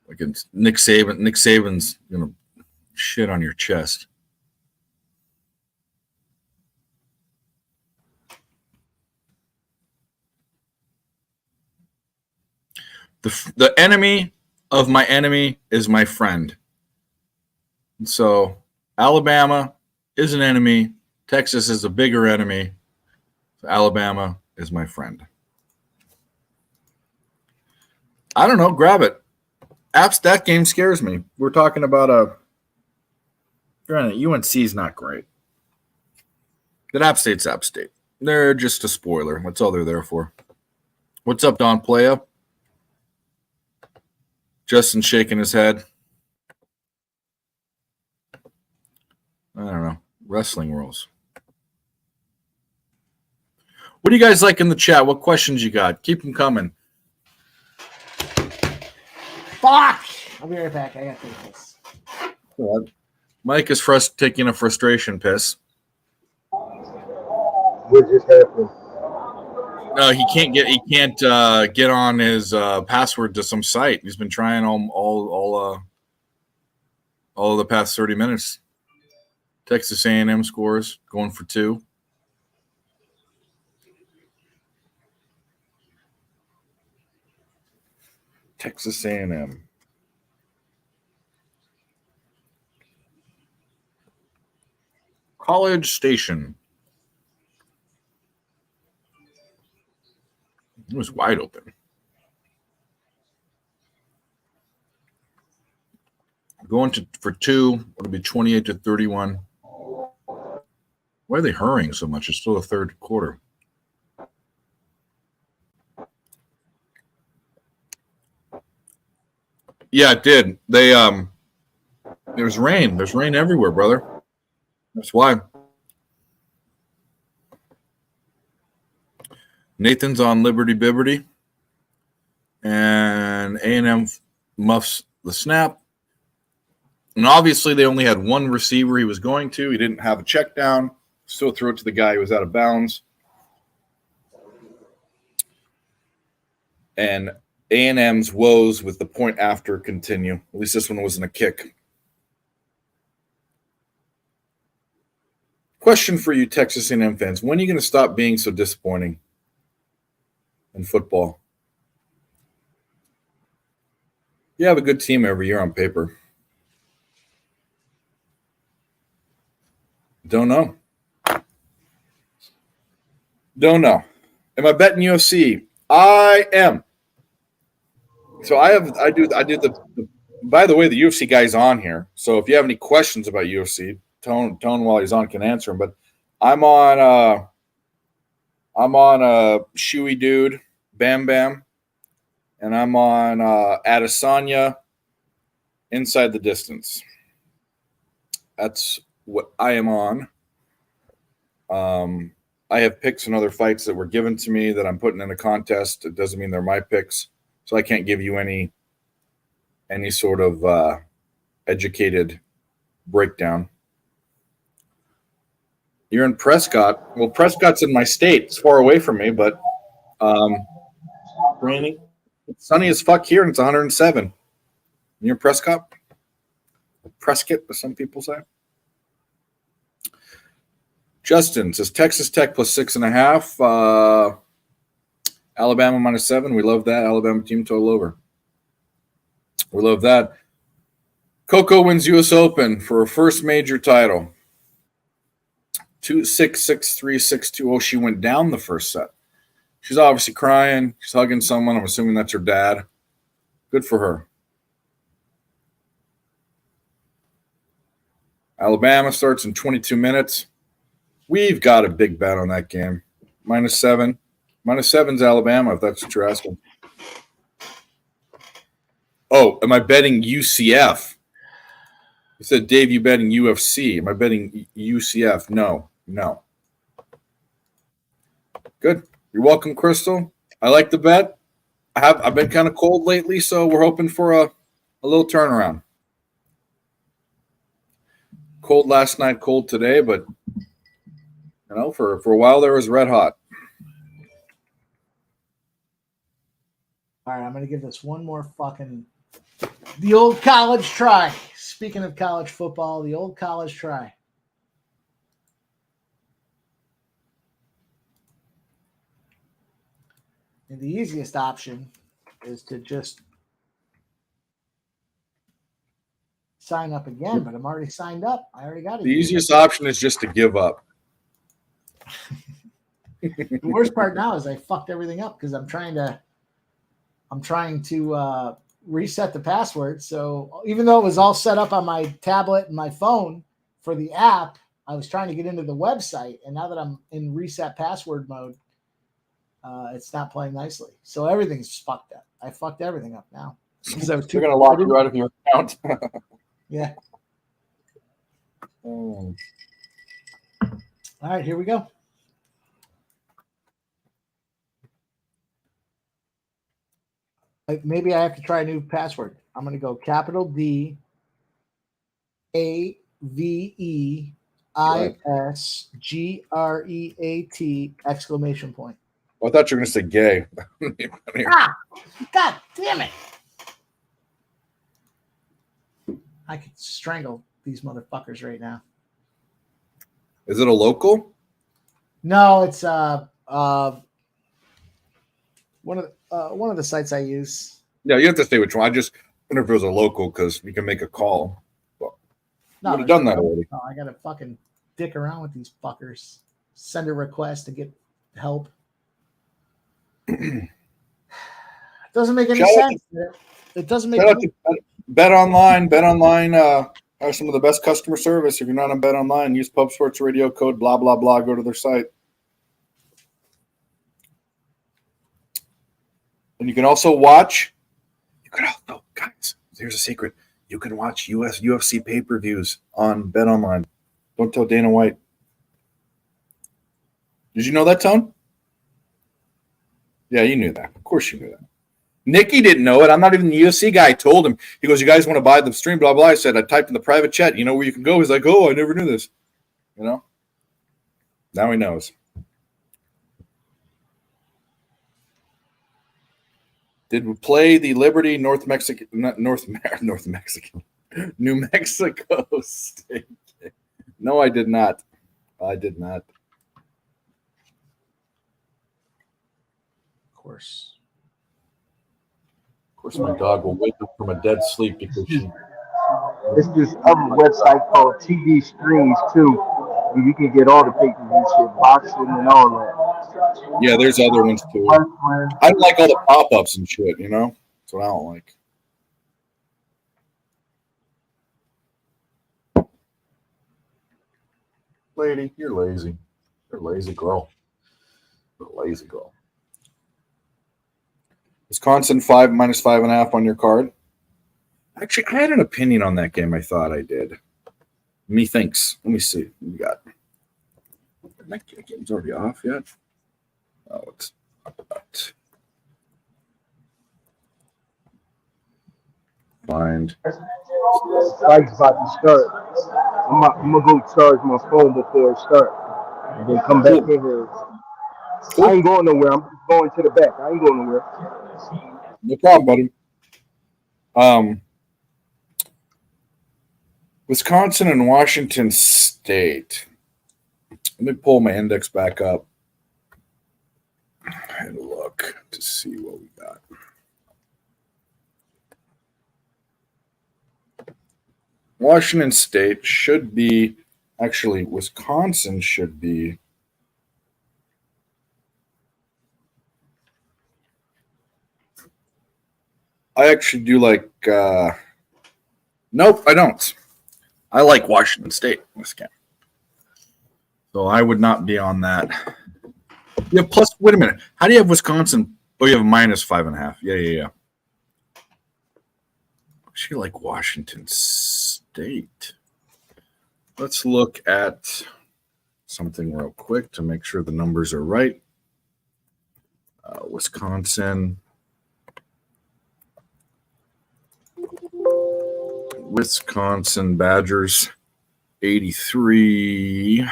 Like it's Nick Saban. Nick Saban's gonna shit on your chest. The enemy of my enemy is my friend. And so Alabama is an enemy. Texas is a bigger enemy. So Alabama is my friend. I don't know. Grab it. That game scares me. We're talking about UNC is not great. But App State's App State. They're just a spoiler. That's all they're there for. What's up, Don Playa? Justin shaking his head. I don't know. Wrestling rules. What do you guys like in the chat? What questions you got? Keep them coming. Fuck! I'll be right back. I got to take this. Mike is taking a frustration piss. What just happened? No, he can't get on his password to some site. He's been trying all of the past 30 minutes. Texas A&M scores, going for 2. Texas A&M. College Station. It was wide open. Going for 2. It'll be 28-31. Why are they hurrying so much? It's still the third quarter. Yeah, it did. There's rain. There's rain everywhere, brother. That's why. Nathan's on Liberty Bibberty. And A&M muffs the snap. And obviously they only had one receiver he was going to. He didn't have a check down. Still throw it to the guy who was out of bounds. And A&M's woes with the point after continue. At least this one wasn't a kick. Question for you Texas A&M fans. When are you going to stop being so disappointing in football? You have a good team every year on paper. Don't know. Am I betting UFC? I am. So I did the by the way, the UFC guy's on here. So if you have any questions about UFC, Tone while he's on can answer them. But I'm on Shuey Dude, Bam Bam, and I'm on Adesanya, Inside the Distance. That's what I am on. I have picks in other fights that were given to me that I'm putting in a contest. It doesn't mean they're my picks, so I can't give you any sort of educated breakdown. You're in Prescott. Well, Prescott's in my state. It's far away from me, but raining. It's sunny as fuck here, and it's 107. You're in Prescott? Prescott, as some people say. Justin says Texas Tech plus 6.5. Alabama -7. We love that. Alabama team total over. We love that. Coco wins U.S. Open for her first major title. 2-6, 6-3, 6-2. Oh, she went down the first set. She's obviously crying. She's hugging someone. I'm assuming that's her dad. Good for her. Alabama starts in 22 minutes. We've got a big bet on that game. -7. -7's Alabama, if that's what you're asking. Oh, am I betting UCF? You said, Dave, you betting UFC. Am I betting UCF? No. Good. You're welcome, Crystal. I like the bet. I've been kind of cold lately, so we're hoping for a little turnaround. Cold last night, cold today, but for a while there was red hot. All right, I'm going to give this one more the old college try. Speaking of college football, the old college try. And the easiest option is to just sign up again, but I'm already signed up. I already got it. The easiest option is just to give up. The worst part now is I fucked everything up because I'm trying to reset the password. So even though it was all set up on my tablet and my phone for the app, I was trying to get into the website, and now that I'm in reset password mode, it's not playing nicely. So everything's fucked up. I fucked everything up now. They're going to lock you out of your account. Yeah. All right, here we go. Maybe I have to try a new password. I'm going to go capital D AVEISGREAT ! Oh, I thought you were going to say gay. Ah, God damn it! I could strangle these motherfuckers right now. Is it a local? No, it's one of the sites I use. Yeah, you have to say which one. I just wonder if it was a local because you can make a call. Well, you would have done that already. No, I gotta fucking dick around with these fuckers. Send a request to get help. It doesn't make any sense. It doesn't make Shout out any to Bet Online. Bet Online has some of the best customer service. If you're not on Bet Online, use Pub Sports Radio code blah blah blah. Go to their site, and you can also watch. You can also, guys. Here's a secret: you can watch UFC pay-per-views on Bet Online. Don't tell Dana White. Did you know that, Tone? Yeah, you knew that. Of course, you knew that. Nikki didn't know it. I'm not even the UFC guy. I told him. He goes, "You guys want to buy the stream?" Blah blah. I said, I typed in the private chat. You know where you can go? He's like, "Oh, I never knew this." You know. Now he knows. Did we play the Liberty New Mexico State? No, I did not. I did not. Of course. Of course, my dog will wake up from a dead sleep because she. It's this other website called TV Streams too, where you can get all the pay-per-view shit, boxing and all that. Yeah, there's other ones too. I don't like all the pop-ups and shit. You know, that's what I don't like. Lady, you're lazy. You're a lazy girl. You're a lazy girl. Wisconsin 5 minus 5.5 on your card. Actually, I had an opinion on that game. I thought I did. Methinks. Let me see. What we got? That game's already off yet. Oh, it's not. Find. Fight's about to start. I'm gonna go charge my phone before it starts, and then come back in here. Cool. I ain't going nowhere. I'm just going to the back. I ain't going nowhere. No problem, buddy. Wisconsin and Washington State. Let me pull my index back up and look to see what we got. Washington State should be, actually, Wisconsin should be. I actually do like, nope, I don't. I like Washington State in this game. So I would not be on that. Yeah, plus, wait a minute. How do you have Wisconsin? Oh, you have minus 5.5. Yeah. Actually, like Washington State. Let's look at something real quick to make sure the numbers are right. Wisconsin Badgers 83.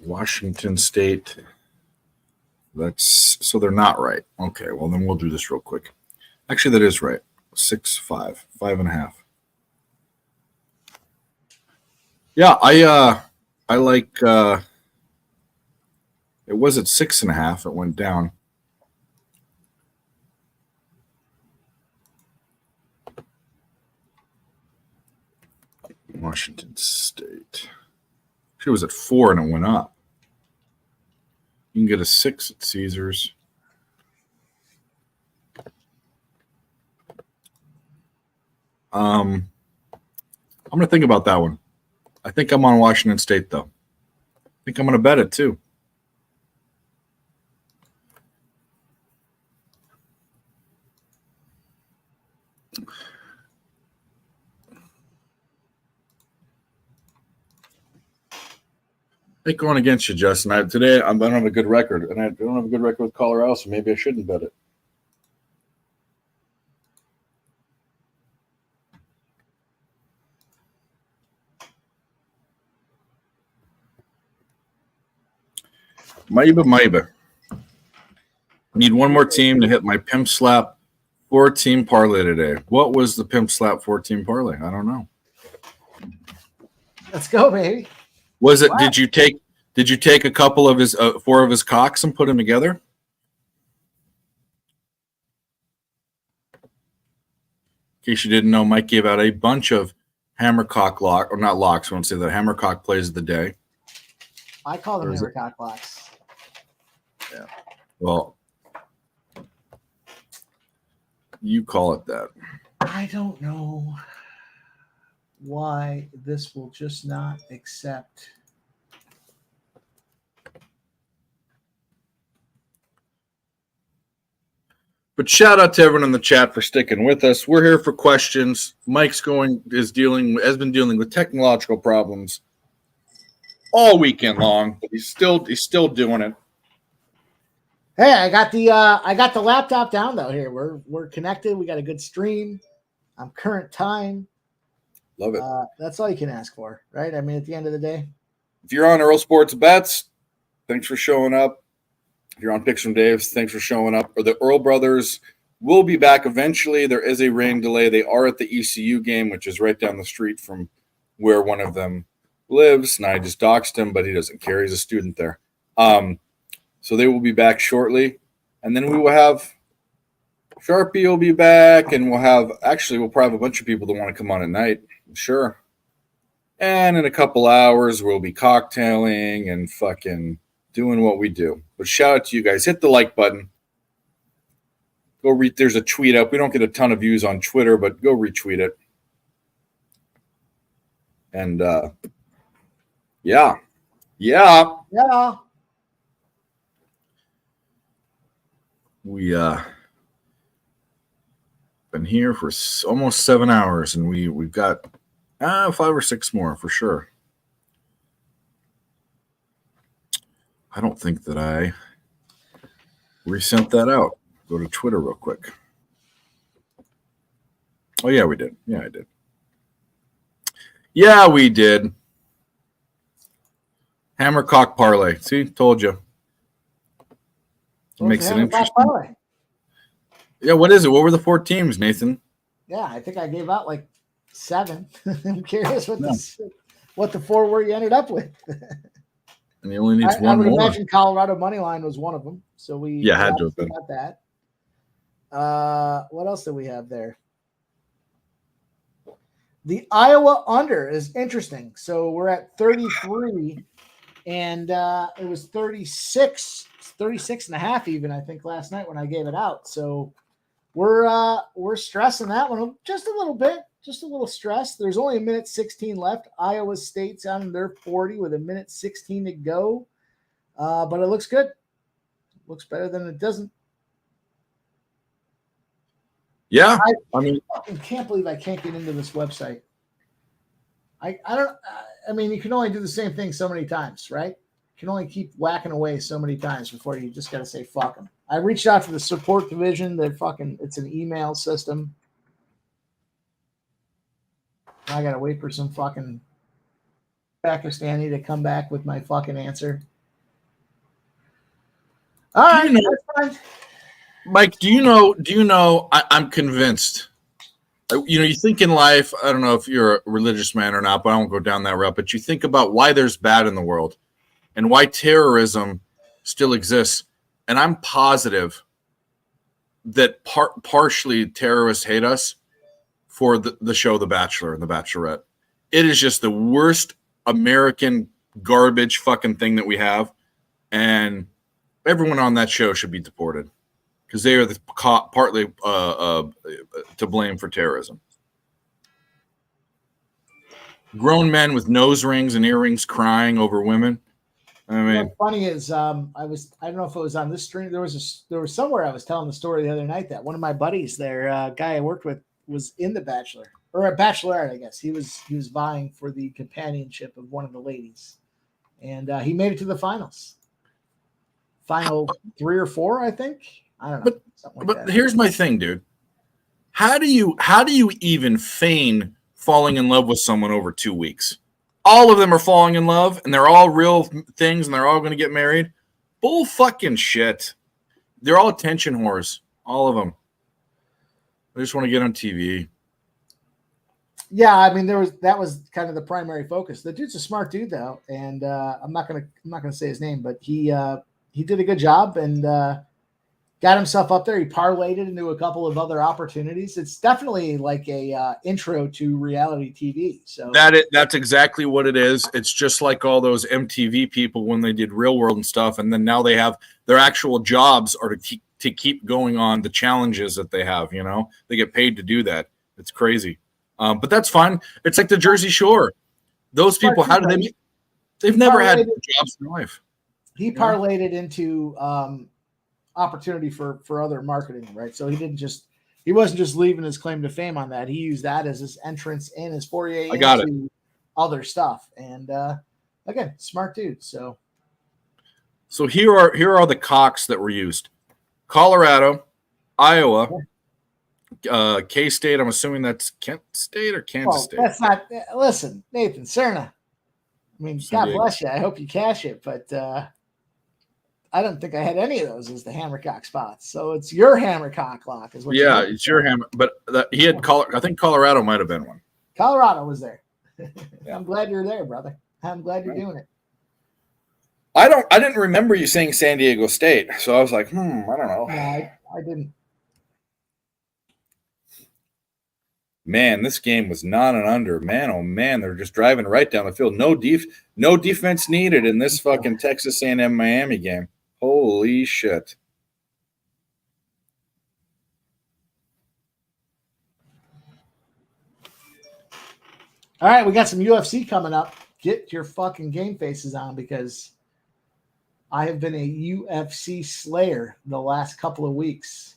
Washington State. So they're not right. Okay, well then we'll do this real quick. Actually, that is right. 6.5, 5.5. Yeah, I like. It was at 6.5. It went down. Washington State. She was at 4 and it went up. You can get a 6 at Caesars. I'm going to think about that one. I think I'm on Washington State, though. I think I'm going to bet it, too. I think going against you, Justin. Today, I don't have a good record, and I don't have a good record with Colorado, so maybe I shouldn't bet it. Maybe. Need one more team to hit my Pimp Slap 4-team parlay today. What was the Pimp Slap 4-team parlay? I don't know. Let's go, baby. Was it? Did you take a couple of his 4 of his cocks and put them together? In case you didn't know, Mike gave out a bunch of hammercock not locks. I won't say that. Hammercock plays of the day. I call them Or is it- hammercock blocks. Yeah. Well, you call it that. I don't know why this will just not accept. But shout out to everyone in the chat for sticking with us. We're here for questions. Mike's has been dealing with technological problems all weekend long, but he's still doing it. Hey, I got the laptop down though. Here we're connected. We got a good stream. I'm current time. Love it. That's all you can ask for, right? I mean, at the end of the day. If you're on Earl Sports Bets, thanks for showing up. If you're on Picks from Dave's, thanks for showing up. Or the Earl brothers will be back eventually. There is a rain delay. They are at the ECU game, which is right down the street from where one of them lives. And I just doxed him, but he doesn't care. He's a student there. So they will be back shortly. And then we will have Sharpie will be back, and we'll probably have a bunch of people that want to come on at night. Sure. And in a couple hours, we'll be cocktailing and fucking doing what we do. But shout out to you guys. Hit the like button. Go read. There's a tweet up. We don't get a ton of views on Twitter, but go retweet it. And yeah. We been here for almost 7 hours, and we've got 5 or 6 more for sure. I don't think that I resent that out. Go to Twitter real quick. Oh, yeah, we did. Yeah, I did. Yeah, we did. Hammercock parlay. See, told you. It makes it interesting. Parlay? Yeah, what is it? What were the 4 teams, Nathan? Yeah, I think I gave out like 7. I'm curious what the 4 were you ended up with. And he only needs I one would more. imagine Colorado money line was one of them. So we had to have been. got that. What else do we have there? The Iowa under is interesting. So we're at 33, and it was 36 and a half even, I think, last night when I gave it out. So we're stressing that one just a little bit. Just a little stress. There's only 1:16 left. Iowa State's on their 40 with 1:16 to go. But it looks good. Looks better than it doesn't. Yeah. I can't believe I can't get into this website. I mean, you can only do the same thing so many times, right? You can only keep whacking away so many times before you just got to say, fuck them. I reached out to the support division. It's an email system. I gotta wait for some fucking Pakistani to come back with my fucking answer. All right, that's fine. Mike, do you know? I'm convinced. You think in life. I don't know if you're a religious man or not, but I won't go down that route. But you think about why there's bad in the world, and why terrorism still exists. And I'm positive that partially terrorists hate us for the show The Bachelor and The Bachelorette. It is just the worst American garbage fucking thing that we have. And everyone on that show should be deported because they are partly to blame for terrorism. Grown men with nose rings and earrings crying over women. I mean, what's funny is I don't know if it was on this stream. There was somewhere I was telling the story the other night that one of my buddies there, guy I worked with, was in The Bachelor or a Bachelorette, I guess. He was vying for the companionship of one of the ladies, and he made it to the finals. Final 3 or 4, I think. I don't know. But here's my thing, dude. How do you even feign falling in love with someone over 2 weeks? All of them are falling in love, and they're all real things, and they're all going to get married. Bull fucking shit. They're all attention whores. All of them. They just want to get on TV. Yeah, I mean, that was kind of the primary focus. The dude's a smart dude, though, and I'm not gonna say his name, but he did a good job and got himself up there. He parlayed it into a couple of other opportunities. It's definitely like a intro to reality TV. So That's exactly what it is. It's just like all those MTV people when they did Real World and stuff, and then now they have their actual jobs are to keep going on the challenges that they have. You know, they get paid to do that. It's crazy. But that's fun. It's like the Jersey Shore. Those people, how do they? They've never had jobs in life. He parlayed it into opportunity for other marketing, right? So he wasn't just leaving his claim to fame on that. He used that as his entrance and his foray into other stuff. And again, smart dude. So here are the cocks that were used: Colorado, Iowa. K-State, I'm assuming that's Kent State or Kansas State. That's not. Listen, Nathan Cerna. I mean, God bless you. I hope you cash it, but I don't think I had any of those as the hammercock spots. So it's your hammercock lock, is what? Yeah, it's your hammer. But he had I think Colorado might have been one. Colorado was there. I'm glad you're there, brother. I'm glad you're doing it. I didn't remember you saying San Diego State, so I was like, I don't know. No, I didn't. Man, this game was not an under. Man, oh man, they're just driving right down the field. No defense needed in this fucking Texas A&M Miami game. Holy shit. All right, we got some UFC coming up. Get your fucking game faces on because I have been a UFC slayer the last couple of weeks.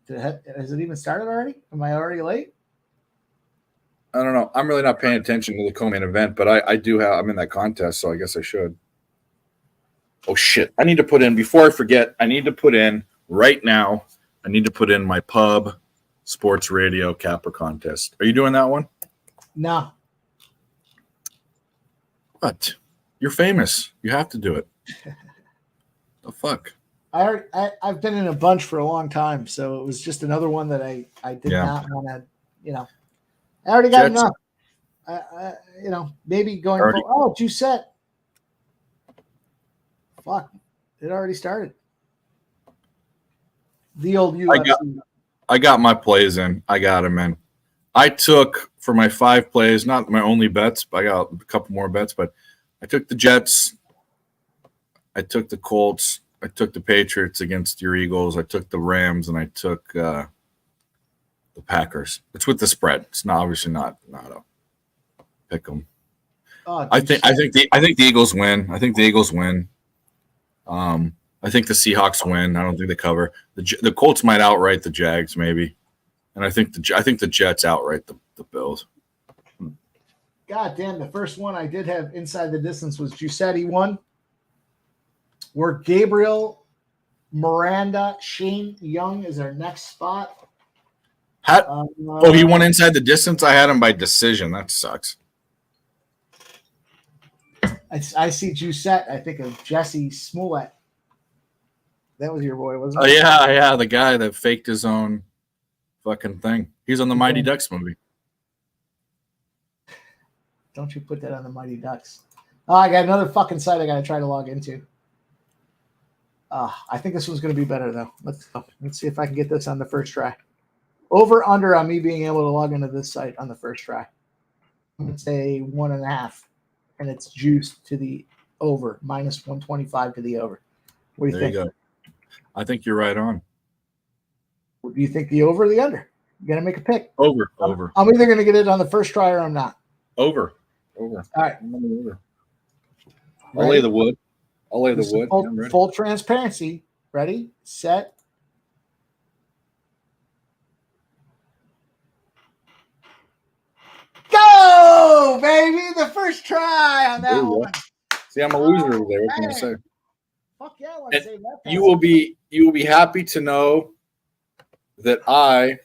Has it even started already? Am I already late? I don't know. I'm really not paying attention to the co-main event, but I'm in that contest, so I guess I should. Oh shit. I need to put in, before I forget, right now, I need to put in my pub sports radio Capper contest. Are you doing that one? No. What? You're famous. You have to do it. The fuck? I've been in a bunch for a long time, so it was just another one that I did not want to, I already got enough. Maybe going for Giuseppe. Fuck. It already started. The old UFC. I got my plays in. I got them in. I took for my 5 plays, not my only bets, but I got a couple more bets, but I took the Jets. I took the Colts. I took the Patriots against your Eagles. I took the Rams, and I took the Packers. It's with the spread. It's not obviously not a pick 'em. I think the Eagles win. I think the Eagles win. I think the Seahawks win. I don't think they cover. The Colts might outright the Jags maybe, and I think the Jets outright the Bills. God damn! The first one I did have inside the distance was Giuseppe won. Where Gabriel, Miranda, Shane Young is our next spot. He won inside the distance. I had him by decision. That sucks. I see Giuseppe. I think of Jesse Smollett. That was your boy, wasn't it? it? Yeah, the guy that faked his own fucking thing. He's on the Mighty Ducks movie. Don't you put that on the Mighty Ducks. Oh, I got another fucking site I got to try to log into. I think this one's going to be better, though. Let's see if I can get this on the first try. Over under on me being able to log into this site on the first try. I'm going to say 1.5, and it's juiced to the over, minus 125 to the over. What do you think? There you go. I think you're right on. Do you think the over or the under? You got to make a pick. Over. I'm either going to get it on the first try or I'm not. Over. All right. I'll lay the wood. Full transparency. Ready, set. Go, baby! The first try on that one. See, I'm a loser over there. What can I say? Fuck yeah! I want to say that. You will be happy to know that I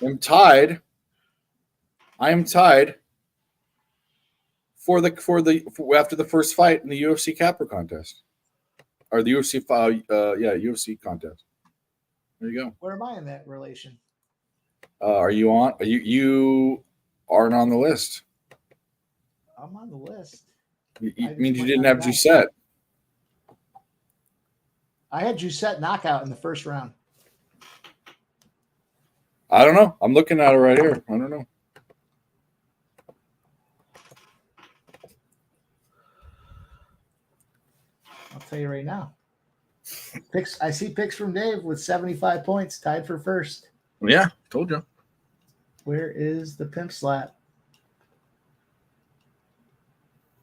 am tied. I am tied after the first fight in the UFC capper contest, or the UFC contest. There you go. Where am I in that relation? Are you on? You aren't on the list. I'm on the list. It means you didn't have Giuseppe. I had Giuseppe knockout in the first round. I don't know. I'm looking at it right here. I don't know. I'll tell you right now. Picks. I see picks from Dave with 75 points, tied for first. Yeah, told you. Where is the pimp slap?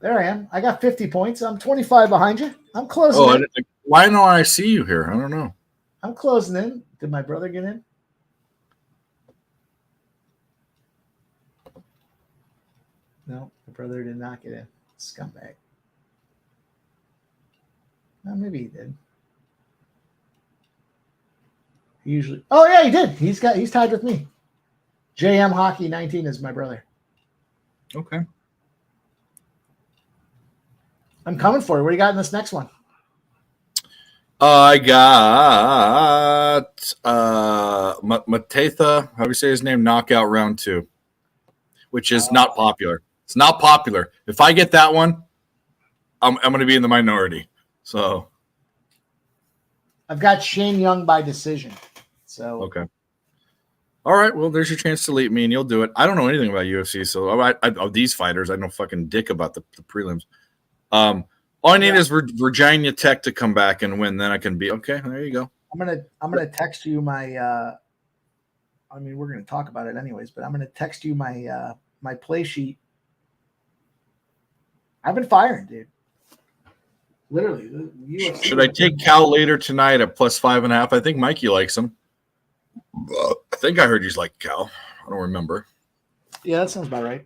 There I am. I got 50 points. I'm 25 behind you. I'm closing in. Why don't I see you here? I don't know. I'm closing in. Did my brother get in? No, my brother did not get in. Scumbag. Well, maybe he did. He usually. Oh yeah, he did. He's tied with me. JM Hockey 19 is my brother. Okay. I'm coming for you. What do you got in this next one? I got Matetha, how do you say his name? Knockout round 2, which is not popular. It's not popular. If I get that one, I'm going to be in the minority. So I've got Shane Young by decision. So okay. All right. Well, there's your chance to leap me, and you'll do it. I don't know anything about UFC, so of these fighters, I know fucking dick about the prelims. All I need is Virginia Tech to come back and win. Then I can be okay. There you go. I'm gonna text you my. I mean, we're gonna talk about it anyways, but I'm gonna text you my my play sheet. I've been firing, dude. Literally. UFC Should I take Cal later tonight at +5.5? I think Mikey likes him. I think I heard he's like Cal. I don't remember. Yeah, that sounds about right.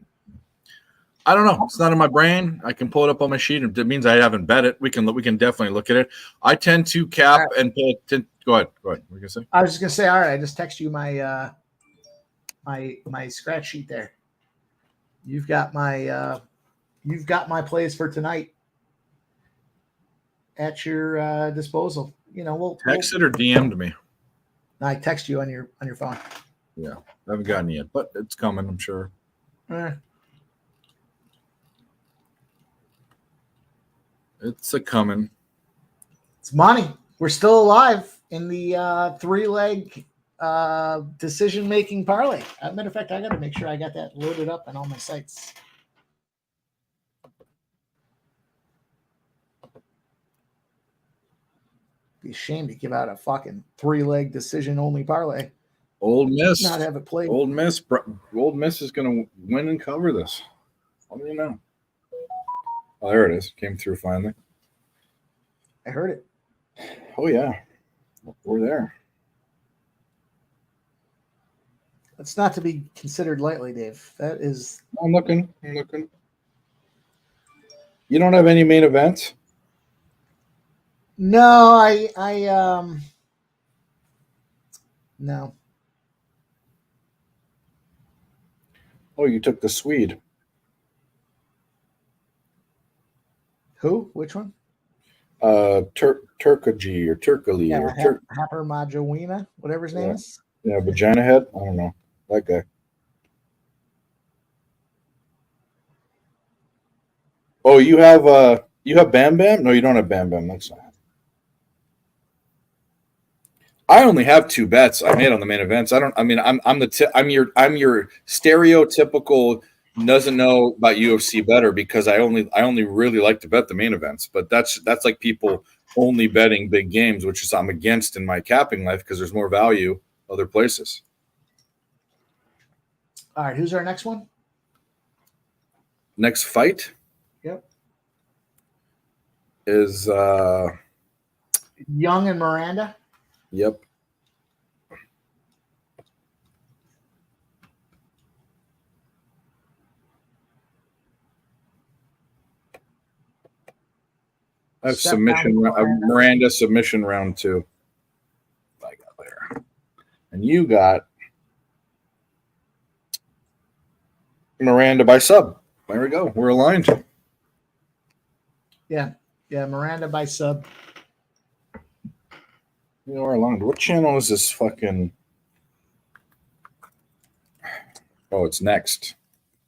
I don't know. It's not in my brain. I can pull it up on my sheet. It means I haven't bet it. We can definitely look at it. I tend to cap and pay. Go ahead. What are you gonna say? I was just gonna say, all right. I just text you my my scratch sheet there. You've got my plays for tonight at your disposal. You know, we'll text it or DM'd me. I text you on your phone. Yeah, I haven't gotten it yet, but it's coming. I'm sure. It's a coming. It's money. We're still alive in the 3-leg decision-making parlay. As a matter of fact, I got to make sure I got that loaded up on all my sites. Be ashamed to give out a fucking 3-leg decision-only parlay. Old Miss. Not have it played. Old Miss is going to win and cover this. What do you know? Oh, there it is. Came through finally. I heard it. Oh, yeah. We're there. That's not to be considered lightly, Dave. That is. I'm looking. You don't have any main events? No, no. Oh, you took the Swede. Who? Which one? Turkagy or Turkali or Hapermajowina, whatever his name is. Yeah, Vagina Head. I don't know that guy. Oh, you have Bam Bam? No, you don't have Bam Bam. That's not. I only have 2 bets I made on the main events. I'm your stereotypical doesn't know about UFC better because I only really like to bet the main events. But that's like people only betting big games, which is I'm against in my capping life because there's more value other places. All right, who's our next one? Next fight? Yep. Is Young and Miranda? Yep. I have Miranda submission round 2. I got there. And you got Miranda by sub. There we go. We're aligned. Yeah. Yeah. Miranda by sub. You know, Arlong, what channel is this fucking? Oh, it's next.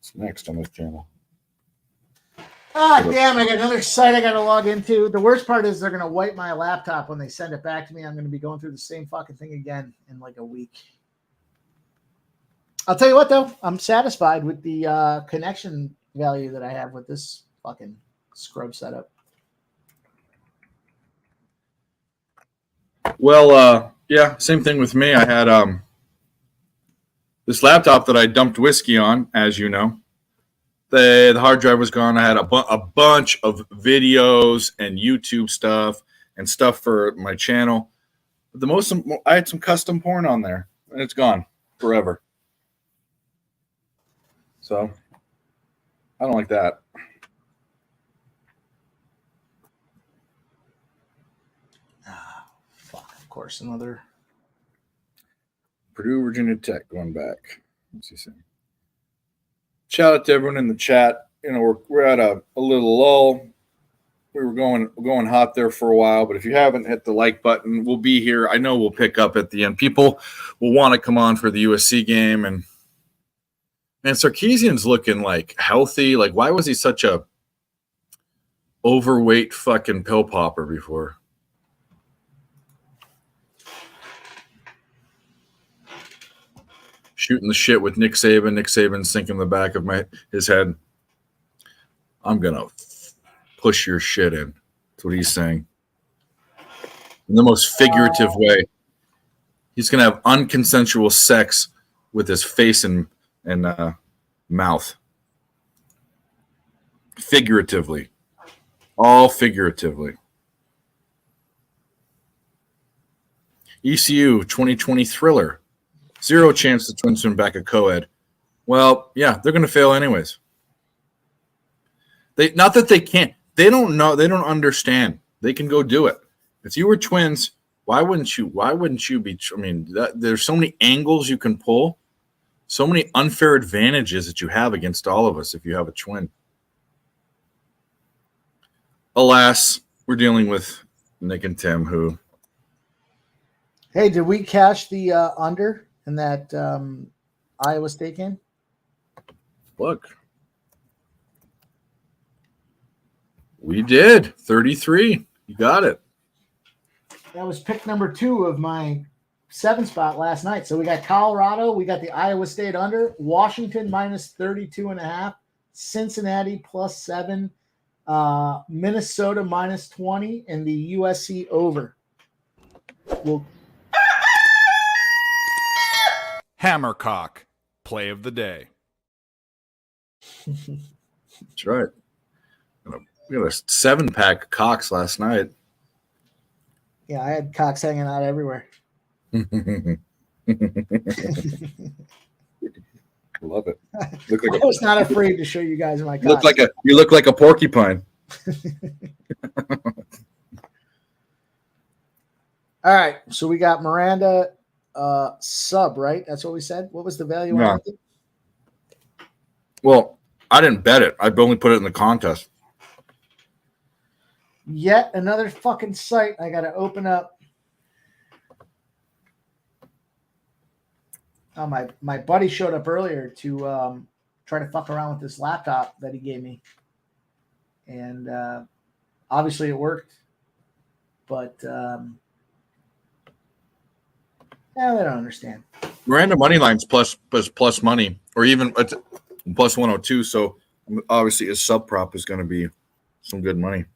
It's next on this channel. Ah, damn, I got another site I got to log into. The worst part is they're going to wipe my laptop when they send it back to me. I'm going to be going through the same fucking thing again in like a week. I'll tell you what, though. I'm satisfied with the connection value that I have with this fucking scrub setup. Well, yeah, same thing with me. I had this laptop that I dumped whiskey on, as you know. The hard drive was gone. I had a bunch of videos and YouTube stuff and stuff for my channel. But I had some custom porn on there, and it's gone forever. So I don't like that. Fuck, of course, another. Purdue, Virginia Tech going back. What's he saying? Shout out to everyone in the chat. You know, we're at a little lull. We were going hot there for a while, but if you haven't hit the like button, we'll be here. I know we'll pick up at the end. People will want to come on for the USC game, and Sarkisian's looking like healthy. Like, why was he such a overweight fucking pill popper before? Shooting the shit with Nick Saban. Nick Saban sinking the back of his head. I'm gonna push your shit in. That's what he's saying. In the most figurative way. He's gonna have unconsensual sex with his face and mouth. Figuratively. All figuratively. ECU 2020 thriller. 0 chance the Twins win back a co-ed. Well, yeah, they're going to fail anyways. Not that they can't. They don't know. They don't understand. They can go do it. If you were Twins, why wouldn't you? Why wouldn't you be? I mean, there's so many angles you can pull, so many unfair advantages that you have against all of us if you have a twin. Alas, we're dealing with Nick and Tim, who. Hey, did we cash the under in that Iowa State game? Look. We did. 33. You got it. That was pick number 2 of my 7 spot last night. So we got Colorado. We got the Iowa State under. Washington minus 32.5. Cincinnati plus 7. Minnesota minus 20. And the USC over. Hammercock, play of the day. That's right. We got a 7-pack of cocks last night. Yeah, I had cocks hanging out everywhere. Love it. I was not afraid to show you guys my cocks. You look like a porcupine. All right, so we got Miranda sub, right? That's what we said. What was the value on it? Well, I didn't bet it. I only put it in the contest. Yet another fucking site I got to open up. Oh, my buddy showed up earlier to try to fuck around with this laptop that he gave me. And obviously it worked. But yeah, they don't understand. Miranda Moneyline's plus money, or even plus 102. So obviously his sub prop is going to be some good money.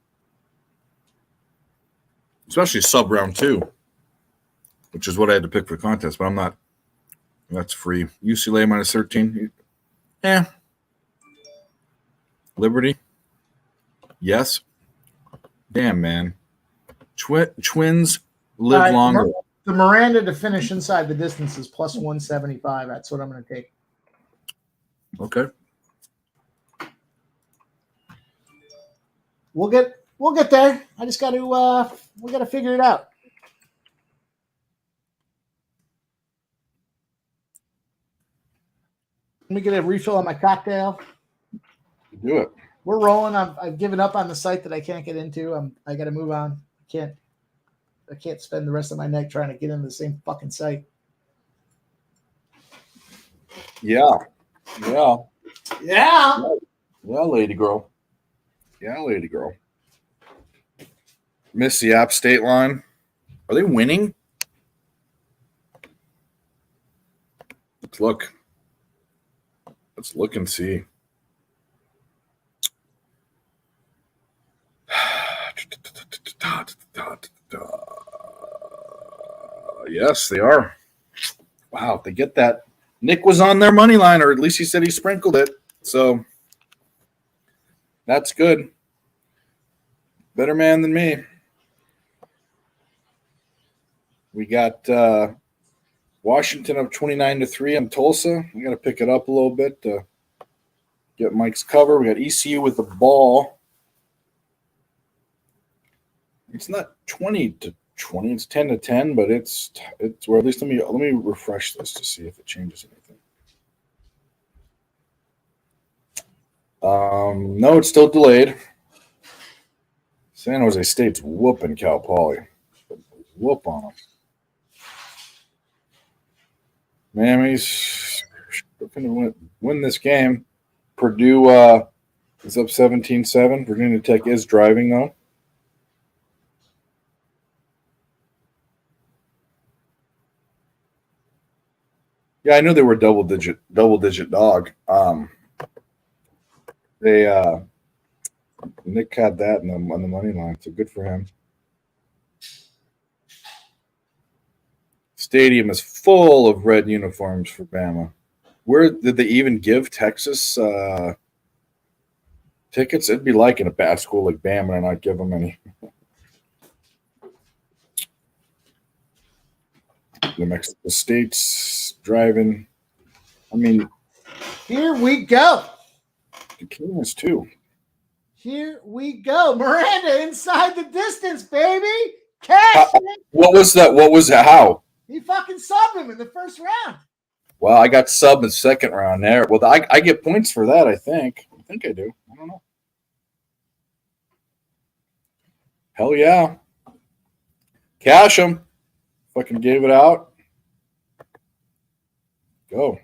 Especially sub round 2, which is what I had to pick for the contest, but I'm not. That's free. UCLA minus 13. Yeah. Liberty. Yes. Damn, man. Twins live longer. The Miranda to finish inside the distance is plus 175. That's what I'm going to take. Okay. We'll get there. I just got to we got to figure it out. Let me get a refill on my cocktail. Do it. We're rolling. I've given up on the site that I can't get into. I got to move on. I can't spend the rest of my night trying to get into the same fucking site. Yeah. Yeah. Yeah. Yeah, lady girl. Yeah, lady girl. Miss the App State line. Are they winning? Let's look. Let's look and see. Yes, they are. Wow, they get that. Nick was on their money line, or at least he said he sprinkled it. So that's good. Better man than me. We got Washington up 29-3 on Tulsa. We got to pick it up a little bit to get Mike's cover. We got ECU with the ball. It's not 20-20. It's 10-10, but it's or at least let me refresh this to see if it changes anything. No, it's still delayed. San Jose State's whooping Cal Poly. Whoop on them. Miami's going to win this game. Purdue is up 17-7. Virginia Tech is driving, though. Yeah, I knew they were double digit dog. Nick had that on the money line, so good for him. Stadium is full of red uniforms for Bama. Where did they even give Texas tickets? It'd be like in a bad school like Bama and not give them any. New Mexico State's driving. I mean, here we go. The Kings too. Here we go. Miranda inside the distance, baby. Cash. What was that? What was that? How? He fucking subbed him in the first round. Well, I got sub in the second round there. Well, I get points for that, I think. I think I do. I don't know. Hell yeah. Cash him. Fucking gave it out. Go.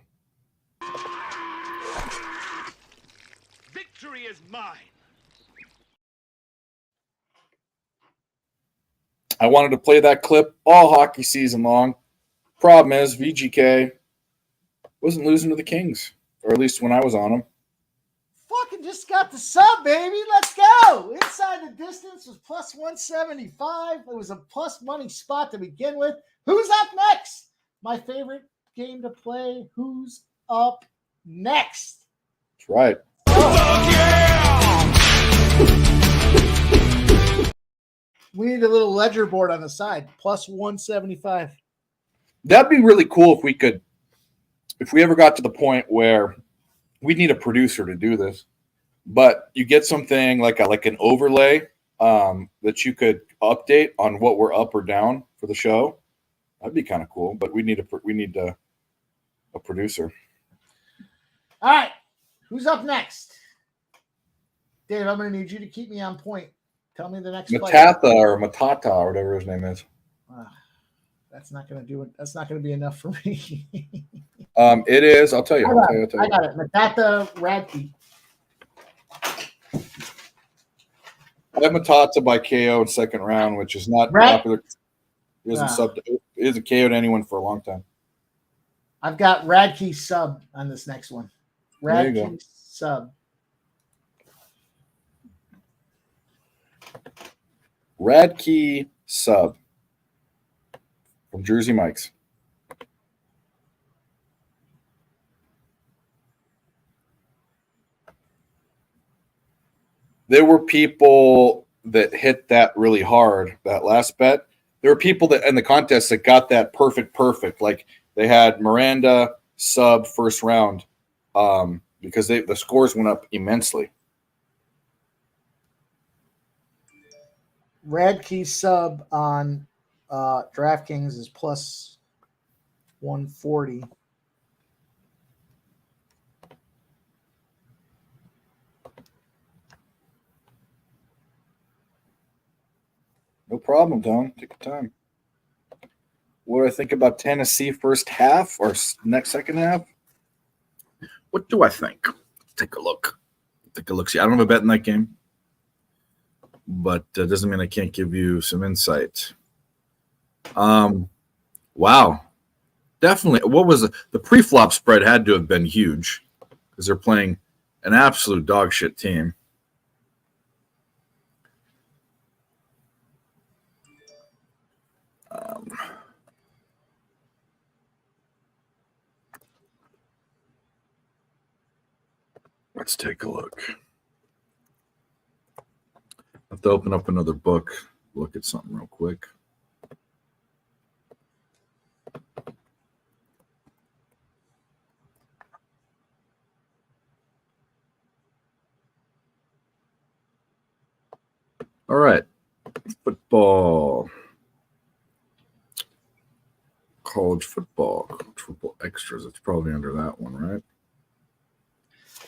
Victory is mine. I wanted to play that clip all hockey season long. Problem is, VGK wasn't losing to the Kings, or at least when I was on them. Fucking just got the sub, baby. Let's go. Inside the distance was plus 175. It was a plus money spot to begin with. Who's up next? My favorite game to play. Who's up next? That's right. We need a little ledger board on the side. Plus 175. That'd be really cool if we ever got to the point where we need a producer to do this, but you get something like an overlay that you could update on what we're up or down for the show. That'd be kind of cool, but we need a producer. All right. Who's up next? Dave, I'm going to need you to keep me on point. Tell me the next Matata or Matata or whatever his name is. That's not going to do it. That's not going to be enough for me. It is. I'll tell you. I got it. Matata Radke. I have Matata by KO in second round, which is not popular. He hasn't KO'd anyone for a long time. I've got Radke sub on this next one. Radke sub. Radke sub from Jersey Mike's. There were people that hit that really hard, that last bet. There were people that in the contest that got that perfect. Like they had Miranda sub first round because the scores went up immensely. Radke sub on DraftKings is plus 140. problem, Tom. Take your time. What do I think about Tennessee first half or next second half? What do I think? Take a look. See, I don't have a bet in that game, but doesn't mean I can't give you some insight. Wow. Definitely. What was the pre-flop spread had to have been huge because they're playing an absolute dog shit team. Let's take a look. I have to open up another book, look at something real quick. All right. Football. College football extras. It's probably under that one, right?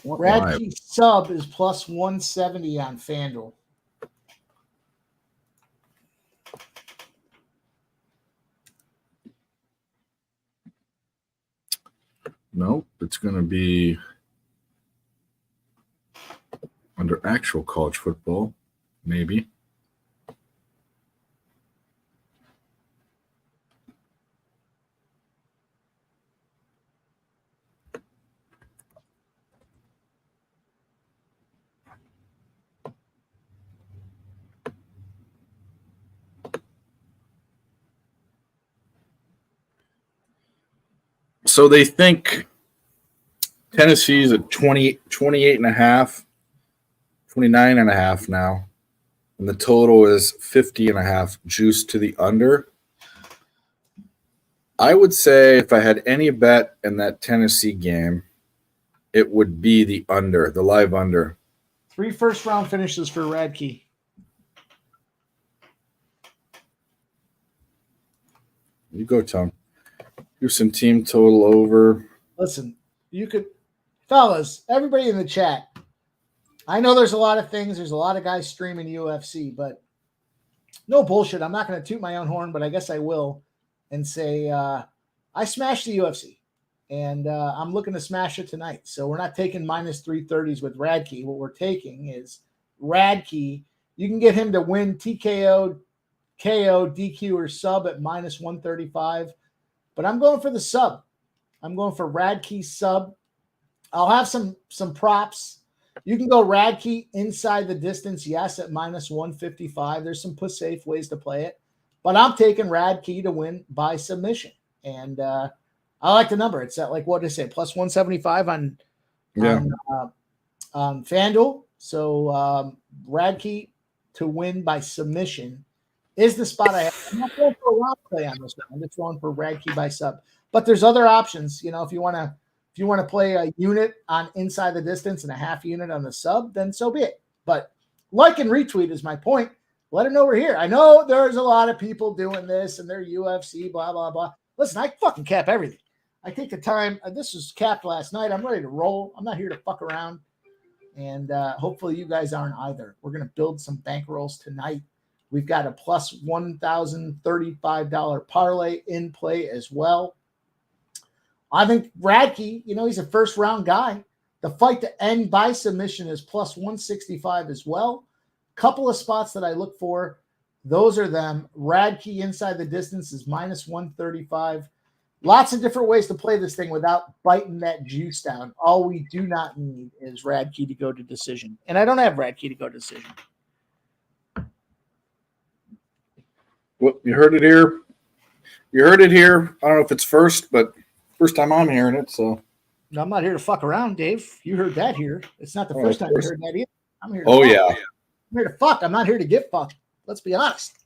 Radke sub is plus 170 on FanDuel. Nope, it's going to be under actual college football, maybe. So they think Tennessee's at 28 and a half, 29 and a half now. And the total is 50 and a half juice to the under. I would say if I had any bet in that Tennessee game, it would be the under, the live under. 3 first-round finishes for Radke. You go, Tom. Houston team total over. Listen, you could, fellas, everybody in the chat. I know there's a lot of things. There's a lot of guys streaming UFC, but no bullshit. I'm not going to toot my own horn, but I guess I will and say I smashed the UFC, and I'm looking to smash it tonight. So we're not taking minus 330s with Radke. What we're taking is Radke. You can get him to win TKO, KO, DQ, or sub at minus 135. But I'm going for the sub. I'm going for Radke sub. I'll have some props. You can go Radke inside the distance, yes, at minus 155. There's some safe ways to play it. But I'm taking Radke to win by submission. And I like the number. It's at like, what did I say, plus 175 on FanDuel. So Radke to win by submission is the spot I have. I'm not going for a round play on this one. I'm just going for Radke by sub. But there's other options. You know, if you want to play a unit on inside the distance and a half unit on the sub, then so be it. But like and retweet is my point. Let them know we're here. I know there's a lot of people doing this and they're UFC, blah, blah, blah. Listen, I fucking cap everything. I take the time. This was capped last night. I'm ready to roll. I'm not here to fuck around. And hopefully you guys aren't either. We're going to build some bankrolls tonight. We've got a plus $1,035 parlay in play as well. I think Radke, you know, he's a first round guy. The fight to end by submission is plus 165 as well. Couple of spots that I look for. Those are them. Radke inside the distance is minus 135. Lots of different ways to play this thing without biting that juice down. All we do not need is Radke to go to decision. And I don't have Radke to go to decision. Well, you heard it here. You heard it here. I don't know if it's first, but first time I'm hearing it. So I'm not here to fuck around, Dave. You heard that here. It's not the first time you heard that either. I'm here to fuck. Yeah. I'm here to fuck. I'm not here to get fucked. Let's be honest.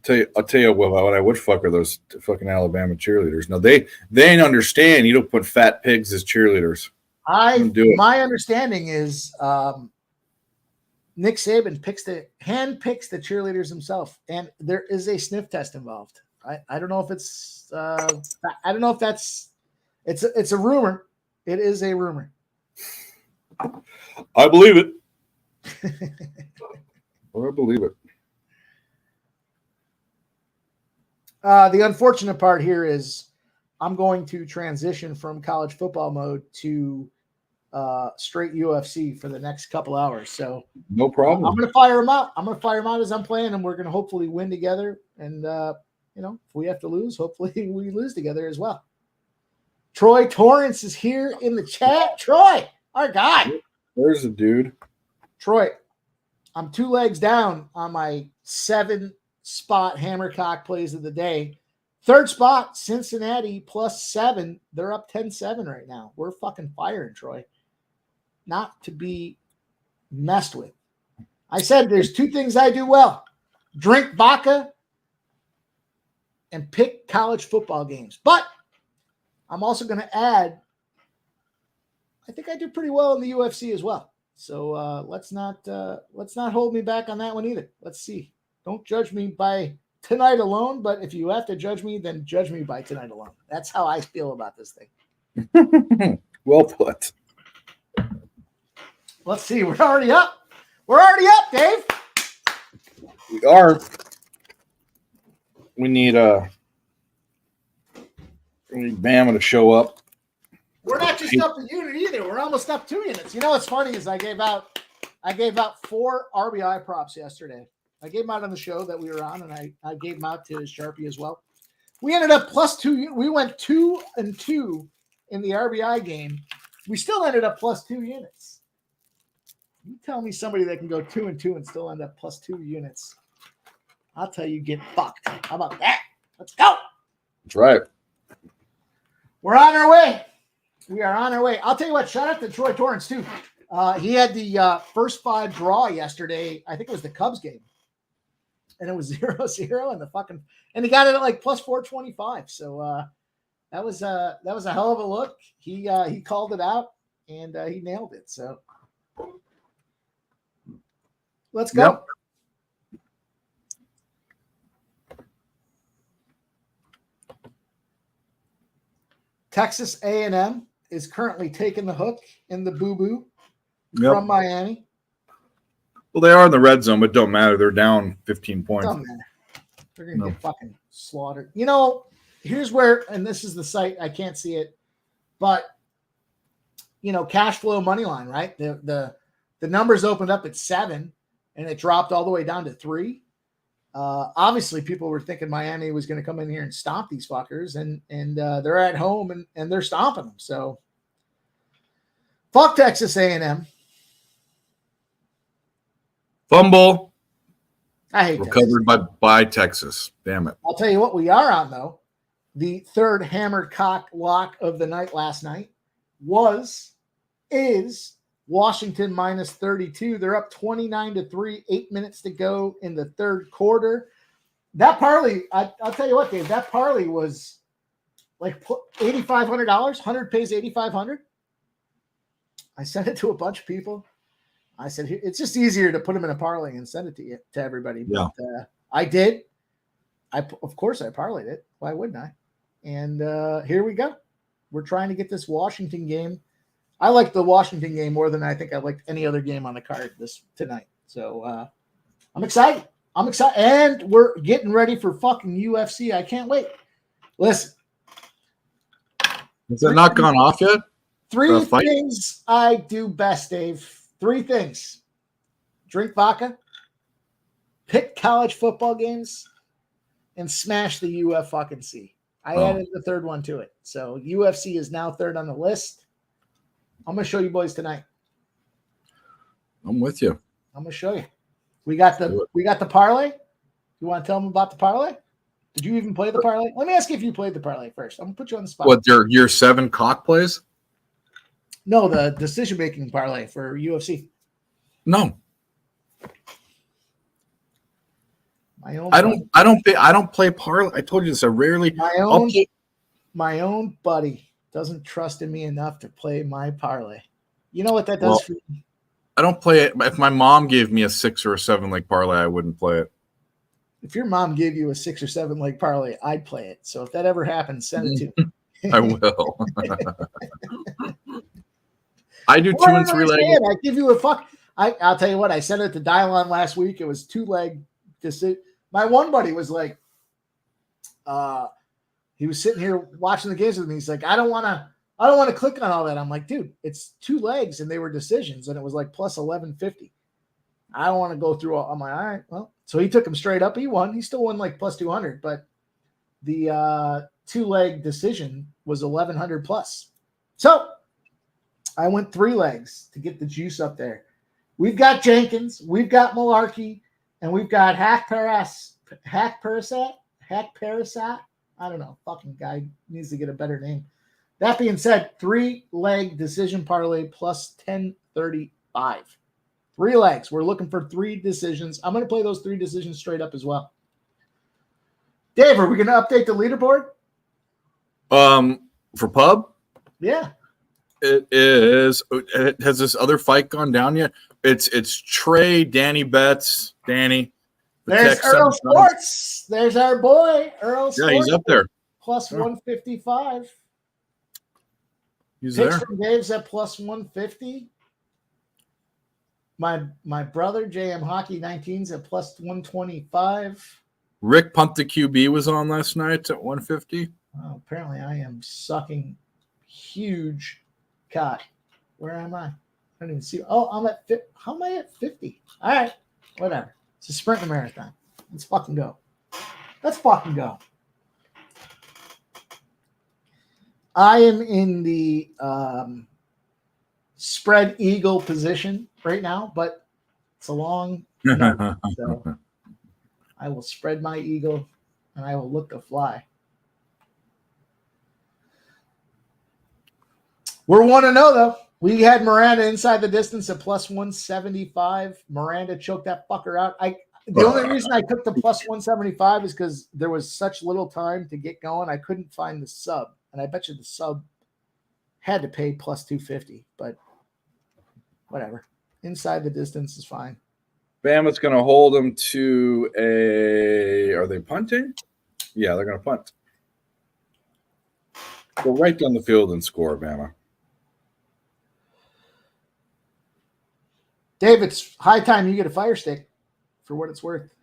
I'll tell you what I would fuck are those fucking Alabama cheerleaders. No, they ain't understand. You don't put fat pigs as cheerleaders. My understanding is Nick Saban handpicks the cheerleaders himself, and there is a sniff test involved. I don't know if it's I don't know if that's it's a rumor. It is a rumor. I believe it. I believe it. The unfortunate part here is I'm going to transition from college football mode to straight UFC for the next couple hours. So no problem. I'm going to fire him out. I'm going to fire him out as I'm playing, and we're going to hopefully win together. And, if we have to lose, hopefully we lose together as well. Troy Torrance is here in the chat. Troy, our guy. There's a dude. Troy, I'm 2 legs down on my 7-spot Hammercock plays of the day. 3rd spot, Cincinnati +7. They're up 10-7 right now. We're fucking firing, Troy. Not to be messed with. I said there's 2 things I do well: drink vodka and pick college football games. But I'm also going to add, I think I do pretty well in the UFC as well. So let's not hold me back on that one either. Let's see. Don't judge me by tonight alone, but if you have to judge me, then judge me by tonight alone. That's how I feel about this thing. Well put. Let's see. We're already up. We're already up, Dave. We are. We need Bama to show up. We're not just up a unit either. We're almost up 2 units. You know what's funny is I gave out 4 RBI props yesterday. I gave them out on the show that we were on, and I gave them out to Sharpie as well. We ended up +2. We went 2-2 in the RBI game. We still ended up +2 units. You tell me somebody that can go 2-2 and still end up +2 units. I'll tell you, get fucked. How about that? Let's go. That's right. We're on our way. We are on our way. I'll tell you what, shout out to Troy Torrance, too. He had the first 5 draw yesterday. I think it was the Cubs game. And it was 0-0 and he got it at like +425. So that was a hell of a look. He called it out and he nailed it. So let's go. Yep. Texas A&M is currently taking the hook in the boo-boo from Miami. Well, they are in the red zone, but don't matter. They're down 15 points. Doesn't matter. They're going to get fucking slaughtered. You know, here's where, and this is the site, I can't see it, but, cash flow money line, right? The numbers opened up at 7, and it dropped all the way down to 3. Obviously, people were thinking Miami was going to come in here and stomp these fuckers, and they're at home and they're stomping them. So, fuck Texas A&M. Fumble. I hate recovered by Texas. Damn it. I'll tell you what we are on, though. The 3rd hammered cock lock of the night last night is Washington -32. They're up 29-3, 8 minutes to go in the 3rd quarter. That parlay, I'll tell you what, Dave, that parlay was like $8,500. 100 pays $8,500. I sent it to a bunch of people. I said, it's just easier to put them in a parlay and send it to everybody. Yeah. But I did. Of course, I parlayed it. Why wouldn't I? And here we go. We're trying to get this Washington game. I like the Washington game more than I think I liked any other game on the card tonight. So I'm excited. And we're getting ready for fucking UFC. I can't wait. Listen. Has it not gone off yet? 3 things I do best, Dave. 3 things: drink vodka, pick college football games, and smash the UFC. I added the 3rd one to it. So UFC is now 3rd on the list. I'm going to show you boys tonight. I'm with you. I'm going to show you. We got the parlay. You want to tell them about the parlay? Did you even play the parlay? Let me ask you if you played the parlay first. I'm going to put you on the spot. What, your 7 cock plays? No, the decision-making parlay for UFC. No. I don't play parlay. I told you this. I rarely. My own buddy doesn't trust in me enough to play my parlay. You know what that does for me? I don't play it. If my mom gave me a 6 or a 7 leg parlay, I wouldn't play it. If your mom gave you a 6 or 7 leg parlay, I'd play it. So if that ever happens, send it to me. I will. I do 2 and 3 leg. I give you a fuck. I'll tell you what. I sent it to Dylon last week. It was 2 leg. My one buddy was like, he was sitting here watching the games with me. He's like, I don't want to click on all that. I'm like, dude, it's 2 legs and they were decisions and it was like plus 1150. I don't want to go through all. I'm like, all right, well, so he took him straight up. He won. He still won like plus 200, but the 2-leg decision was 1100 plus. So I went 3 legs to get the juice up there. We've got Jenkins, we've got Malarkey, and we've got Hack Parasat. I don't know. Fucking guy needs to get a better name. That being said, 3-leg decision parlay plus 1035. 3 legs. We're looking for 3 decisions. I'm going to play those 3 decisions straight up as well. Dave, are we going to update the leaderboard? For pub? Yeah. It is. Has this other fight gone down yet? It's Trey, Danny Betts, Danny. There's Earl Sports. There's our boy, Earl Sports. Yeah, he's up there. Plus 155. He's Picks there. from Dave's at plus 150. My brother, JM Hockey 19's at plus 125. Rick Punt the QB was on last night at 150. Oh, apparently I am sucking huge cock. Where am I? I don't even see. Oh, I'm at how am I at 50? All right, whatever. It's a sprint and a marathon. Let's fucking go. Let's fucking go. I am in the spread eagle position right now, but it's a long night, so I will spread my eagle and I will look to fly. We're 1-0 though. We had Miranda inside the distance at plus 175. Miranda choked that fucker out. The only reason I took the plus 175 is because there was such little time to get going. I couldn't find the sub, and I bet you the sub had to pay plus 250. But whatever, inside the distance is fine. Bama's going to hold them to a. Are they punting? Yeah, they're going to punt. Go right down the field and score, Bama. Dave, it's high time you get a fire stick for what it's worth.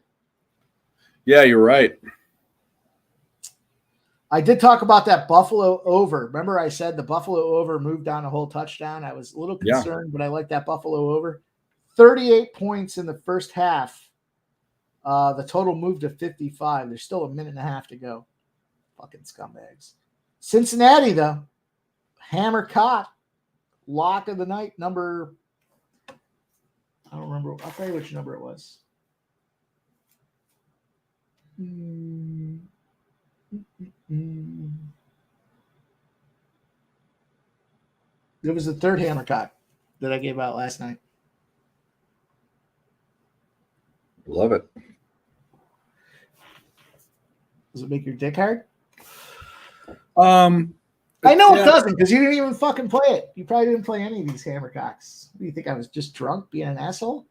Yeah, you're right. I did talk about that Buffalo over. Remember I said the Buffalo over moved down a whole touchdown? I was a little concerned, but I like that Buffalo over. 38 points in the first half. The total moved to 55. There's still a minute and a half to go. Fucking scumbags. Cincinnati, though. Hammer caught. Lock of the night, number... I don't remember. I'll tell you which number it was. It was the 3rd hammer cock that I gave out last night. Love it. Does it make your dick hard? I know it doesn't because you didn't even fucking play it. You probably didn't play any of these hammer cocks. What do you think? I was just drunk being an asshole?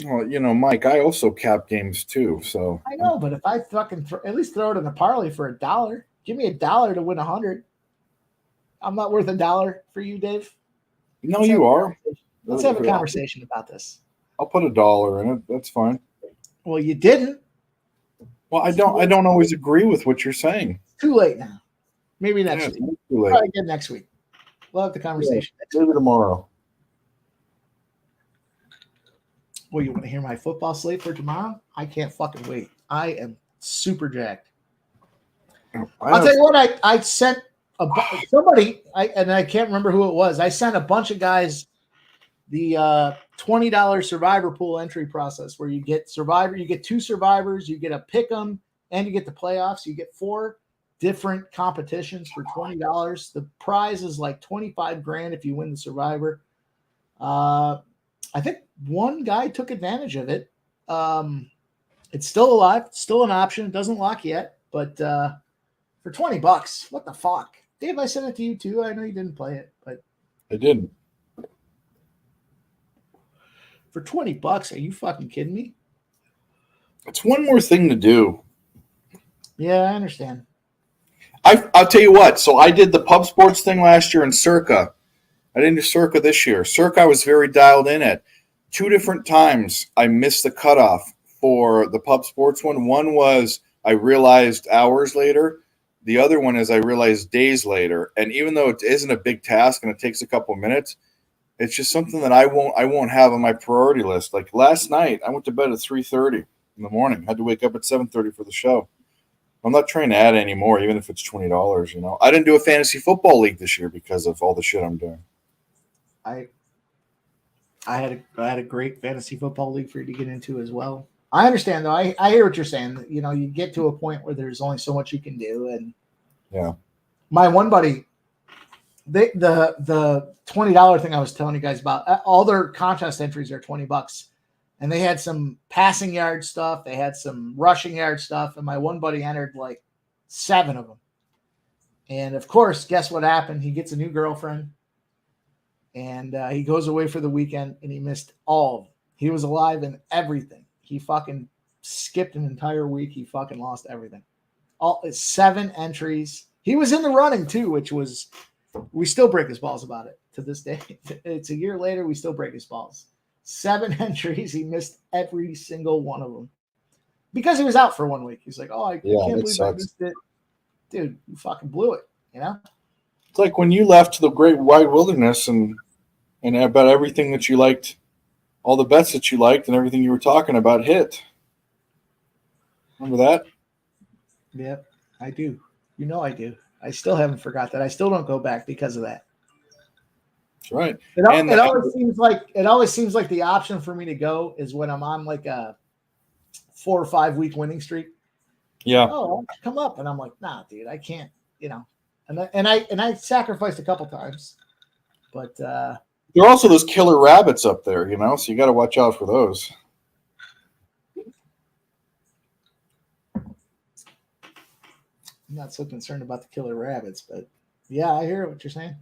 Well, Mike, I also cap games too. So I know, but if I fucking at least throw it in a parlay for $1, give me $1 to win 100. I'm not worth $1 for you, Dave. No, you are. Let's have a conversation about this. I'll put $1 in it. That's fine. Well, you didn't. Well, I don't always agree with what you're saying. Too late now. Maybe next week. Too late. Probably again next week. We'll have the conversation. Yeah, maybe tomorrow. Well, you want to hear my football slate for tomorrow? I can't fucking wait. I am super jacked. I'll tell you what. I sent somebody, and I can't remember who it was. I sent a bunch of guys the $20 survivor pool entry process where you get survivor, you get 2 survivors, you get a pick 'em, and you get the playoffs. You get 4 different competitions for $20. The prize is like 25 grand if you win the survivor. I think one guy took advantage of it. It's still alive, still an option. It doesn't lock yet, but for $20, what the fuck? Dave, I sent it to you too. I know you didn't play it, but I didn't. For $20, are you fucking kidding me? It's one more thing to do. Yeah, I understand. I'll tell you what. So I did the pub sports thing last year in Circa. I didn't do Circa this year. Circa, I was very dialed in at. 2 different times I missed the cutoff for the pub sports one. One was I realized hours later. The other one is I realized days later. And even though it isn't a big task and it takes a couple minutes, it's just something that I won't have on my priority list. Like last night, I went to bed at 3:30 in the morning. Had to wake up at 7:30 for the show. I'm not trying to add any more, even if it's $20. I didn't do a fantasy football league this year because of all the shit I'm doing. I had a great fantasy football league for you to get into as well. I understand though. I hear what you're saying. You get to a point where there's only so much you can do, and yeah. My one buddy, the $20 thing I was telling you guys about, all their contest entries are $20, and they had some passing yard stuff, they had some rushing yard stuff, and my one buddy entered like 7 of them. And of course, guess what happened? He gets a new girlfriend, and he goes away for the weekend, and he missed all of them. He was alive in everything. He fucking skipped an entire week. He fucking lost everything. All 7 entries. He was in the running too, which was, we still break his balls about it to this day. It's a year later, we still break his balls. 7 entries. He missed every single one of them because he was out for 1 week. He's like, oh, I can't believe I missed it. Dude, you fucking blew it, It's like when you left the great wide wilderness and about everything that you liked, all the bets that you liked and everything you were talking about hit. Remember that? Yep, I do. I do. I still haven't forgot that. I still don't go back because of that. That's right. It always seems like the option for me to go is when I'm on like a 4 or 5 week winning streak. Yeah. Oh, I'll come up, and I'm like, nah, dude, I can't. And I sacrificed a couple times, but there are also those killer rabbits up there, so you got to watch out for those. I'm not so concerned about the killer rabbits, but yeah, I hear what you're saying.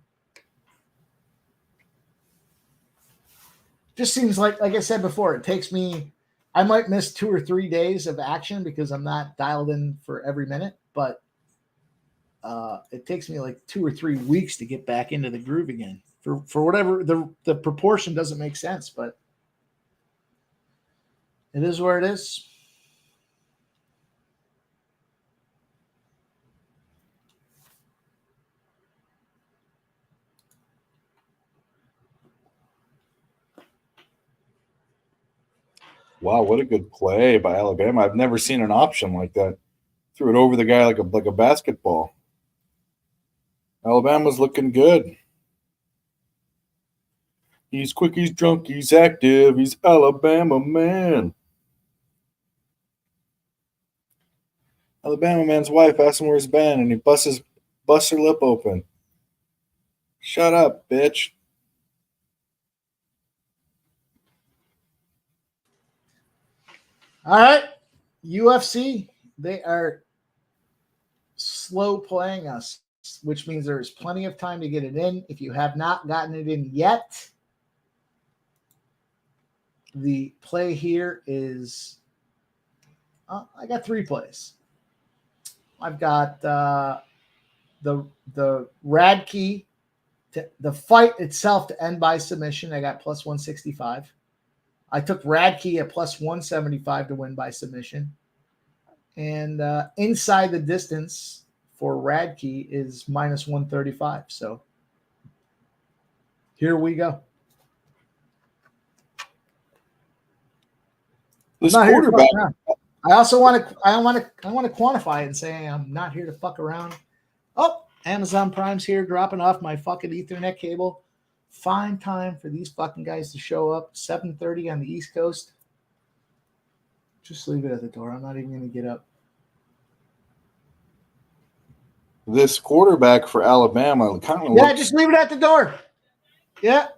Just seems like I said before, it takes me, I might miss 2 or 3 days of action because I'm not dialed in for every minute, but it takes me like 2 or 3 weeks to get back into the groove again for whatever the proportion doesn't make sense, but it is where it is. Wow, what a good play by Alabama. I've never seen an option like that. Threw it over the guy like a basketball. Alabama's looking good. He's quick, he's drunk, he's active, he's Alabama man. Alabama man's wife asked him where he's been, and he busts her lip open. Shut up, bitch. All right. UFC, they are slow playing us, which means there's plenty of time to get it in. If you have not gotten it in yet, the play here is I got 3 plays. I've got the Radke, the fight itself to end by submission. I got plus 165. I took Radke at plus 175 to win by submission. And inside the distance for Radke is minus 135. So here we go. This quarterback. I also want to quantify it and say I'm not here to fuck around. Oh, Amazon Prime's here dropping off my fucking Ethernet cable. Fine time for these fucking guys to show up. 7:30 on the East Coast. Just leave it at the door. I'm not even going to get up. This quarterback for Alabama kind of just leave it at the door. Yeah.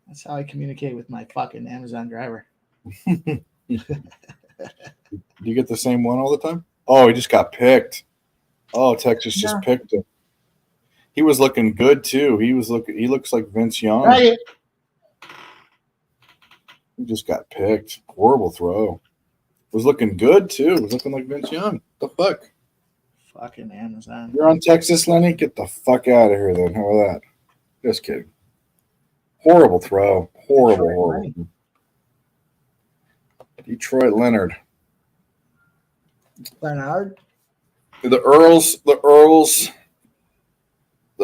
That's how I communicate with my fucking Amazon driver. Do you get the same one all the time? Oh, he just got picked. Oh, Texas just picked him. He was looking good too. He looks like Vince Young. Right. He just got picked. Horrible throw. Was looking good too. Was looking like Vince Young. What the fuck? Fucking Amazon. You're on Texas, Lenny? Get the fuck out of here then. How about that? Just kidding. Horrible throw. Horrible. Detroit Leonard. Bernard. The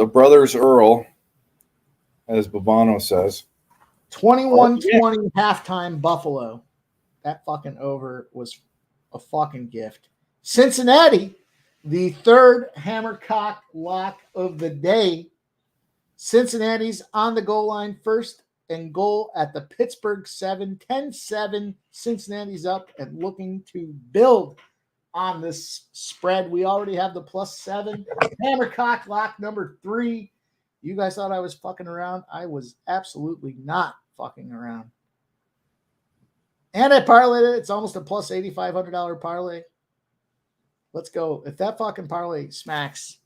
brothers Earl, as Bavano says. 21-20 halftime Buffalo. That fucking over was a fucking gift. Cincinnati, the third Hammercock lock of the day. Cincinnati's on the goal line, first and goal at the Pittsburgh 7. 10-7. Cincinnati's up and looking to build on this spread. We already have the +7. Hammercock lock number 3. You guys thought I was fucking around. I was absolutely not fucking around. And I parlayed it. It's almost a +$8,500 parlay. Let's go. If that fucking parlay smacks,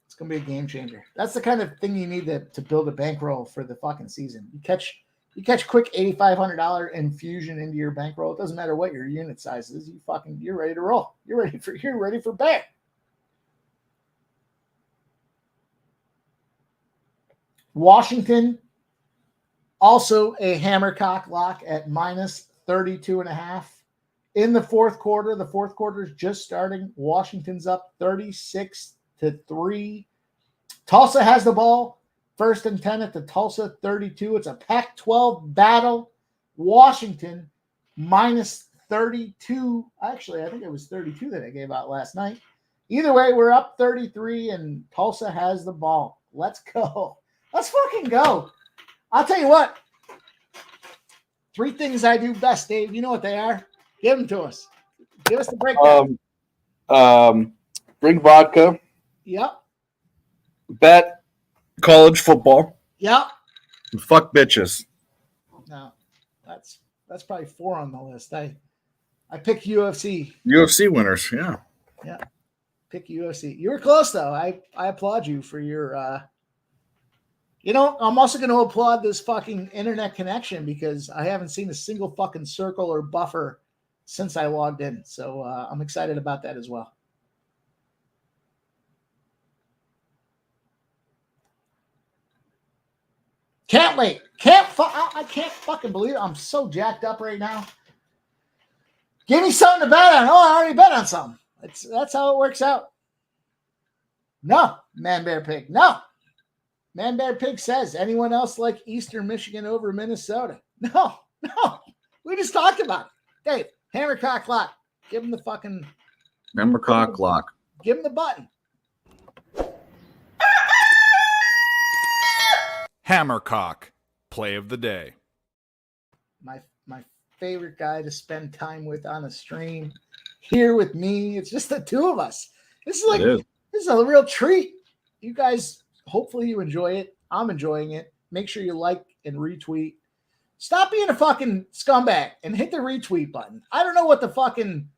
it's going to be a game changer. That's the kind of thing you need to build a bankroll for the fucking season. You catch quick $8,500 infusion into your bankroll. It doesn't matter what your unit size is. You're ready to roll. You're ready for bet. Washington, also a Hammercock lock at -32.5. In the fourth quarter, the fourth quarter is just starting. Washington's up 36-3. Tulsa has the ball. 1st and 10 at the Tulsa 32. It's a Pac-12 battle. Washington -32. Actually, I think it was 32 that I gave out last night. Either way, we're up 33, and Tulsa has the ball. Let's go. Let's fucking go. I'll tell you what. 3 things I do best, Dave. You know what they are. Give them to us. Give us the breakdown. Drink vodka. Yep. Bet college football. Yep. And fuck bitches. No, that's probably 4 on the list. I picked UFC. UFC winners, yeah. Yeah. Pick UFC. You were close though. I applaud you for your I'm also going to applaud this fucking internet connection because I haven't seen a single fucking circle or buffer since I logged in. So I'm excited about that as well. Can't wait. I can't fucking believe it. I'm so jacked up right now. Give me something to bet on. Oh, I already bet on something. That's how it works out. No, Man Bear Pig. No. Man Bear Pig says, anyone else like Eastern Michigan over Minnesota? No. We just talked about it. Dave, Hammercock lock. Give him the fucking Hammercock lock. Give him the button. Hammercock, play of the day. My favorite guy to spend time with on a stream. Here with me. It's just the two of us. This is a real treat. You guys, hopefully you enjoy it. I'm enjoying it. Make sure you like and retweet. Stop being a fucking scumbag and hit the retweet button. I don't know what the fucking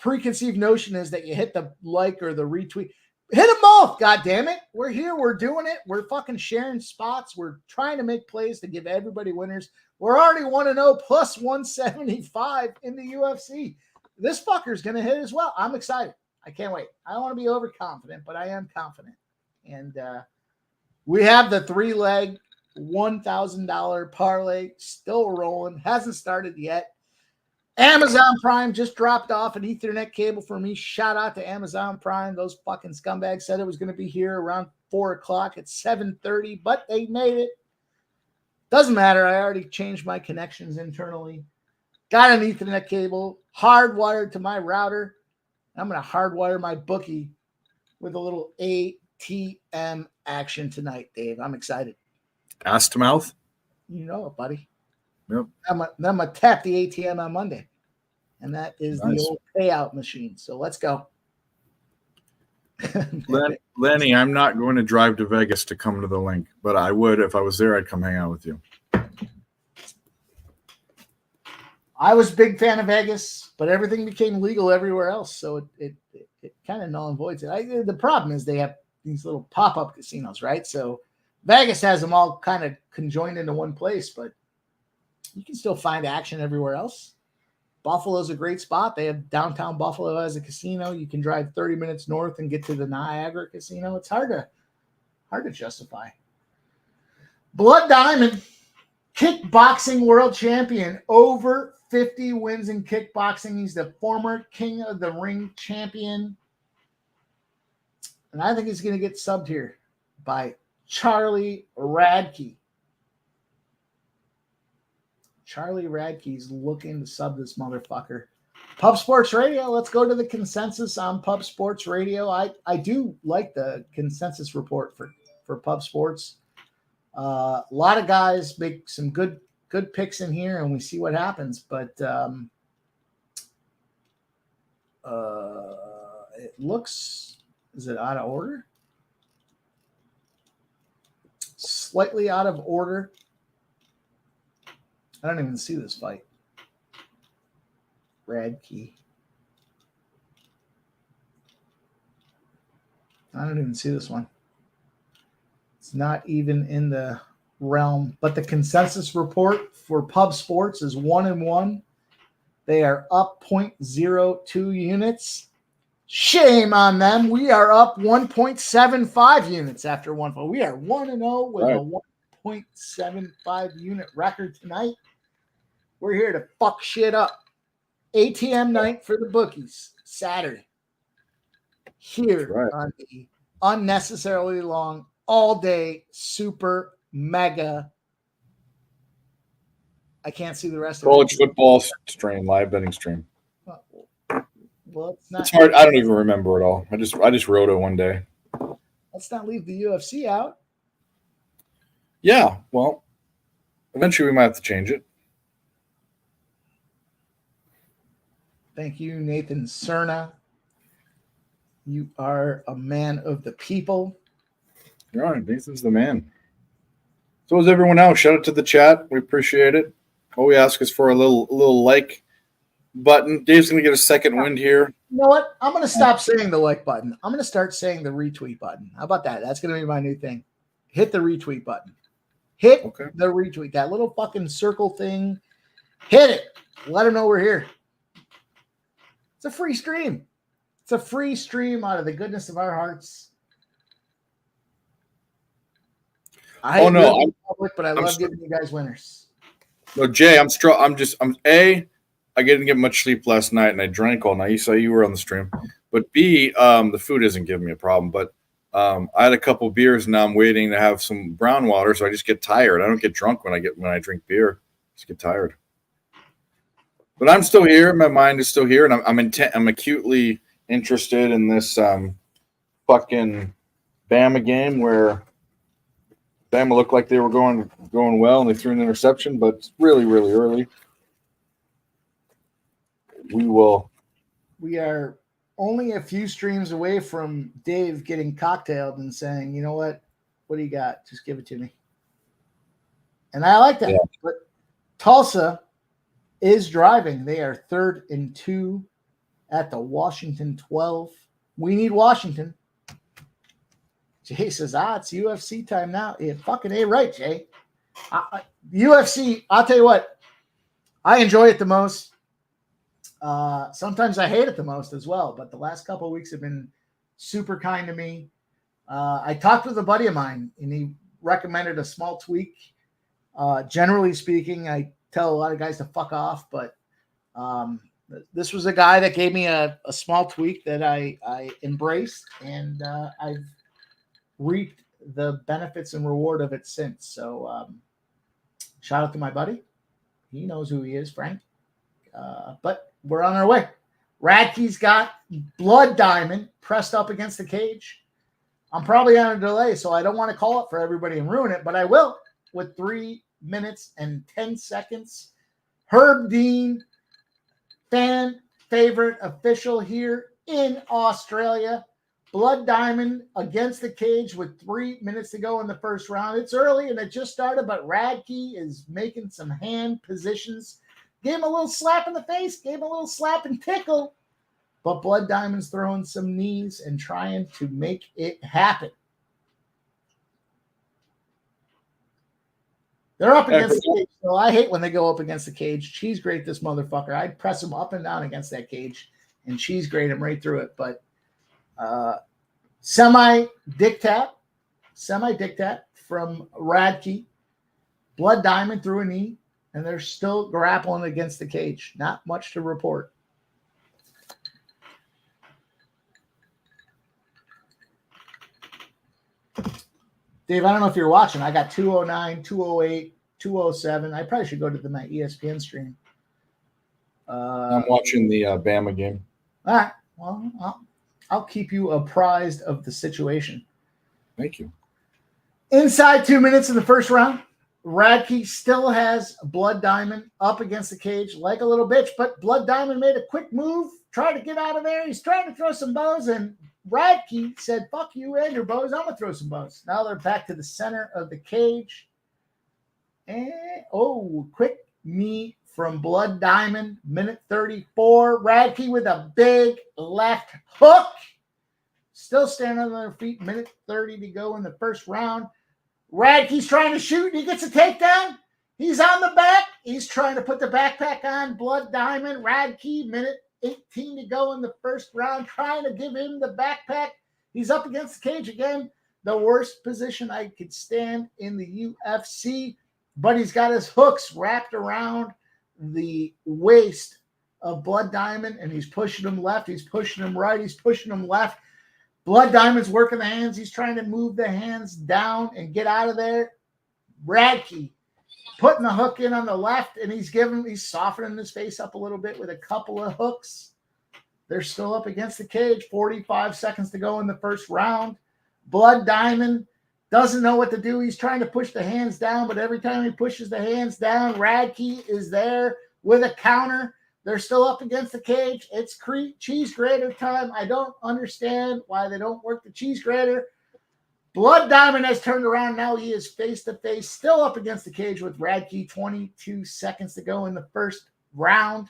preconceived notion is that you hit the like or the retweet. Hit them both, God damn it. We're here. We're doing it. We're fucking sharing spots. We're trying to make plays to give everybody winners. We're already 1-0 plus 175 in the UFC. This fucker's going to hit as well. I'm excited. I can't wait. I don't want to be overconfident, but I am confident. And we have the 3-leg $1,000 parlay still rolling. Hasn't started yet. Amazon Prime just dropped off an Ethernet cable for me. Shout out to Amazon Prime. Those fucking scumbags said it was going to be here around 4 o'clock at 7:30, but they made it. Doesn't matter. I already changed my connections internally. Got an Ethernet cable hardwired to my router. I'm going to hardwire my bookie with a little ATM action tonight, Dave. I'm excited. Ass to mouth? You know it, buddy. Yep. I'm going to tap the ATM on Monday. And that is Nice. the old payout machine. So let's go. Lenny, I'm not going to drive to Vegas to come to the link, but I would if I was there. I'd come hang out with you. I was a big fan of Vegas, but everything became legal everywhere else. So it kind of null and voids it. The problem is they have these little pop-up casinos, right? So Vegas has them all kind of conjoined into one place, but you can still find action everywhere else. Buffalo's a great spot. They have downtown Buffalo as a casino. You can drive 30 minutes north and get to the Niagara Casino. It's hard to justify. Blood Diamond, kickboxing world champion, over 50 wins in kickboxing. He's the former King of the Ring champion. And I think he's going to get subbed here by Charlie Radke. Charlie Radke's looking to sub this motherfucker. Pub Sports Radio. Let's go to the consensus on Pub Sports Radio. I do like the consensus report for Pub Sports. A lot of guys make some good picks in here, and we see what happens. But it looks, is it out of order? Slightly out of order. I don't even see this fight. Radke. I don't even see this one. It's not even in the realm. But the consensus report for Pub Sports is 1-1. They are up 0.02 units. Shame on them. We are up 1.75 units after one fight. We are 1-0 with a 1.75 unit record tonight. We're here to fuck shit up. ATM night for the bookies, Saturday. Here on the Unnecessarily Long, all day, super mega. I can't see the rest of it. College football stream, live betting stream. Well, it's not. It's hard. I don't even remember it all. I just wrote it one day. Let's not leave the UFC out. Yeah, well, eventually we might have to change it. Thank you, Nathan Cerna. You are a man of the people. You're right. Nathan's the man. So is everyone else. Shout out to the chat. We appreciate it. All we ask is for a little like button. Dave's going to get a second wind here. You know what? I'm going to stop saying the like button. I'm going to start saying the retweet button. How about that? That's going to be my new thing. Hit the retweet button. Hit the retweet. That little fucking circle thing. Hit it. Let them know we're here. It's a free stream. It's a free stream out of the goodness of our hearts. I love public, but I love giving you guys winners. No, Jay, I didn't get much sleep last night, and I drank all night. You saw you were on the stream. But B, the food isn't giving me a problem. But I had a couple beers, and now I'm waiting to have some brown water, so I just get tired. I don't get drunk when I drink beer. I just get tired. But I'm still here. My mind is still here, and I'm acutely interested in this fucking Bama game where Bama looked like they were going well, and they threw an interception, but it's really, really early. We are only a few streams away from Dave getting cocktailed and saying, you know what do you got? Just give it to me. And I like that. Yeah. But Tulsa is driving. They are 3rd and 2 at the Washington 12. We need Washington. Jay says, it's UFC time now. Yeah, fucking A right, Jay. UFC, I'll tell you what, I enjoy it the most. Sometimes I hate it the most as well, but the last couple of weeks have been super kind to me. I talked with a buddy of mine, and he recommended a small tweak. Generally speaking, I tell a lot of guys to fuck off, but this was a guy that gave me a small tweak that I embraced, and I've reaped the benefits and reward of it since. So shout out to my buddy. He knows who he is, Frank. But we're on our way. Radke's got Blood Diamond pressed up against the cage. I'm probably on a delay, so I don't want to call it for everybody and ruin it, but I will with 3 minutes and 10 seconds. Herb Dean, fan favorite official here in Australia. Blood Diamond against the cage with 3 minutes to go in the first round. It's early and it just started, but Radke is making some hand positions. Gave him a little slap in the face, gave him a little slap and tickle. But Blood Diamond's throwing some knees and trying to make it happen. They're up against the cage, so I hate when they go up against the cage. Cheese grate this motherfucker. I'd press him up and down against that cage and cheese grate him right through it. But semi-dick tap from Radke. Blood Diamond threw a knee. and they're still grappling against the cage. Not much to report. Dave, I don't know if you're watching. I got 209, 208, 207. I probably should go to my ESPN stream. I'm watching the Bama game. All right. Well, I'll keep you apprised of the situation. Thank you. Inside 2 minutes in the first round, Radke still has Blood Diamond up against the cage like a little bitch, but Blood Diamond made a quick move, tried to get out of there. He's trying to throw some bows, and Radke said, fuck you and your bows. I'm going to throw some bows. Now they're back to the center of the cage. And, quick knee from Blood Diamond, minute 34. Radke with a big left hook. Still standing on their feet, minute 30 to go in the first round. Radke's trying to shoot, and he gets a takedown. He's on the back. He's trying to put the backpack on Blood Diamond. Radke, minute 18 to go in the first round, trying to give him the backpack. He's up against the cage again. The worst position I could stand in the UFC, but he's got his hooks wrapped around the waist of Blood Diamond, and he's pushing him left. He's pushing him right. He's pushing him left. Blood Diamond's working the hands. He's trying to move the hands down and get out of there. Radke putting the hook in on the left, and he's softening his face up a little bit with a couple of hooks. They're still up against the cage. 45 seconds to go in the first round. Blood Diamond doesn't know what to do. He's trying to push the hands down, but every time he pushes the hands down, Radke is there with a counter. They're still up against the cage. It's cheese grater time. I don't understand why they don't work the cheese grater. Blood Diamond has turned around. Now he is face-to-face, still up against the cage with Radke. 22 seconds to go in the first round.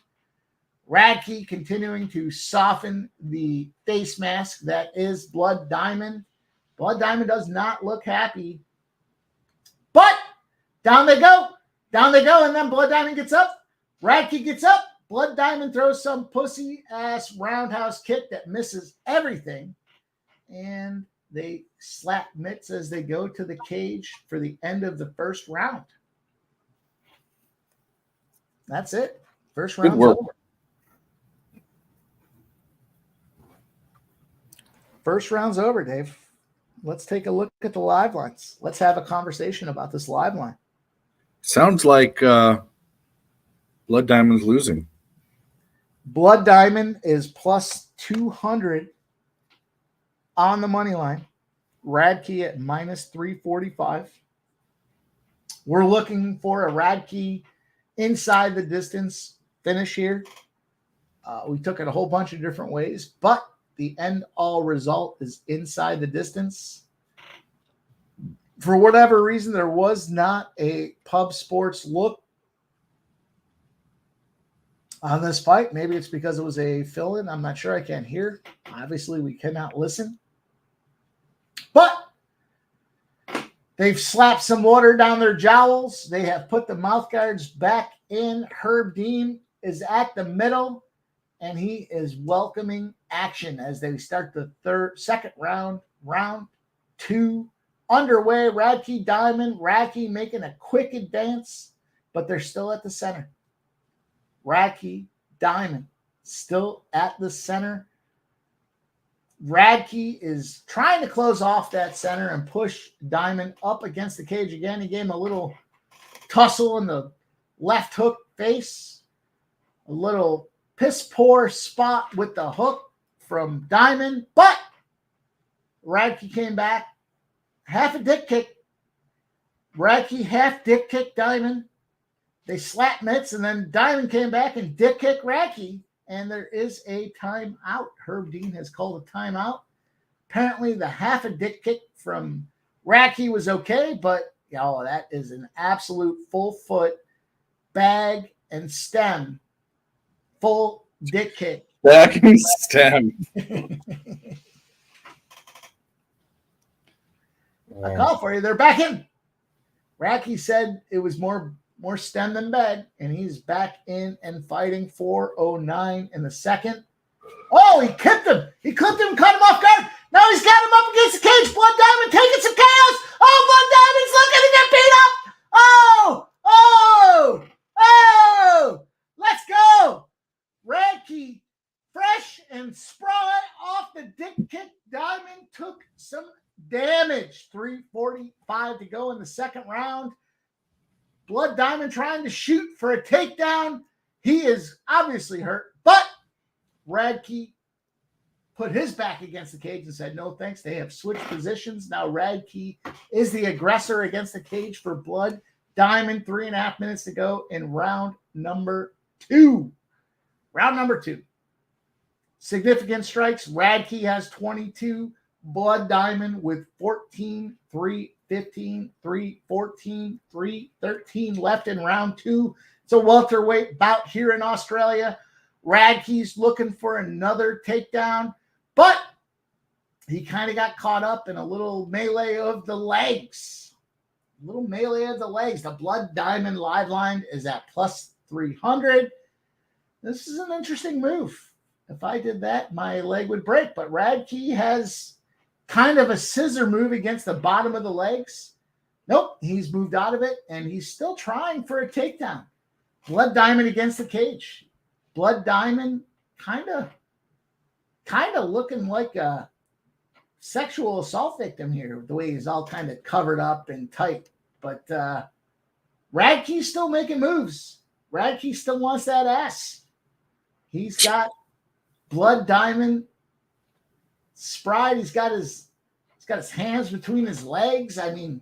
Radke continuing to soften the face mask that is Blood Diamond. Blood Diamond does not look happy. But down they go. Down they go, and then Blood Diamond gets up. Radke gets up. Blood Diamond throws some pussy-ass roundhouse kick that misses everything. And they slap mitts as they go to the cage for the end of the first round. That's it. First round over. First round's over, Dave. Let's take a look at the live lines. Let's have a conversation about this live line. Sounds like Blood Diamond's losing. Blood Diamond is plus 200 on the money line. Radke at minus 345. We're looking for a Radke inside the distance finish here. We took it a whole bunch of different ways, but the end all result is inside the distance. For whatever reason, there was not a Pub Sports look on this fight. Maybe it's because it was a fill-in. I'm not sure. I can't hear. Obviously, we cannot listen. But they've slapped some water down their jowls. They have put the mouth guards back in. Herb Dean is at the middle, and he is welcoming action as they start the second round. Round 2 underway. Radke Diamond. Radke making a quick advance, but they're still at the center. Radke Diamond still at the center. Radke is trying to close off that center and push Diamond up against the cage again. He gave him a little tussle in the left hook face. A little piss poor spot with the hook from Diamond, but Radke came back. Half a dick kick. Radke half dick kick Diamond. They slapped mitts, and then Diamond came back and dick kicked Radke, and there is a timeout. Herb Dean has called a timeout. Apparently, the half a dick kick from Radke was okay, but that is an absolute full foot bag and stem, full dick kick. Bag and stem. I call for you. They're back in. Radke said it was more stem than bag, and he's back in and fighting. 4:09 in the second. Oh, he kicked him. He clipped him, cut him off guard. Now he's got him up against the cage. Blood Diamond taking some chaos. Oh, Blood Diamond's looking to get beat up. Oh, Radke, fresh and spry off the dick kick. Diamond took some damage. 3:45 to go in the second round. Blood Diamond trying to shoot for a takedown. He is obviously hurt, but Radke put his back against the cage and said, no, thanks. They have switched positions. Now Radke is the aggressor against the cage for Blood Diamond. 3.5 minutes to go in round number 2. Round number 2. Significant strikes. Radke has 22. Blood Diamond with 14, 3, 15, 3, 14, 3, 13 left in round 2. It's a welterweight bout here in Australia. Radke's looking for another takedown, but he kind of got caught up in a little melee of the legs. The Blood Diamond live line is at plus 300. This is an interesting move. If I did that, my leg would break, but Radke has kind of a scissor move against the bottom of the legs. Nope, he's moved out of it, and he's still trying for a takedown. Blood Diamond against the cage. Blood Diamond kind of looking like a sexual assault victim here, the way he's all kind of covered up and tight. But Radke's still making moves. Radke still wants that ass. He's got Blood Diamond spry. He's got his hands between his legs. I mean,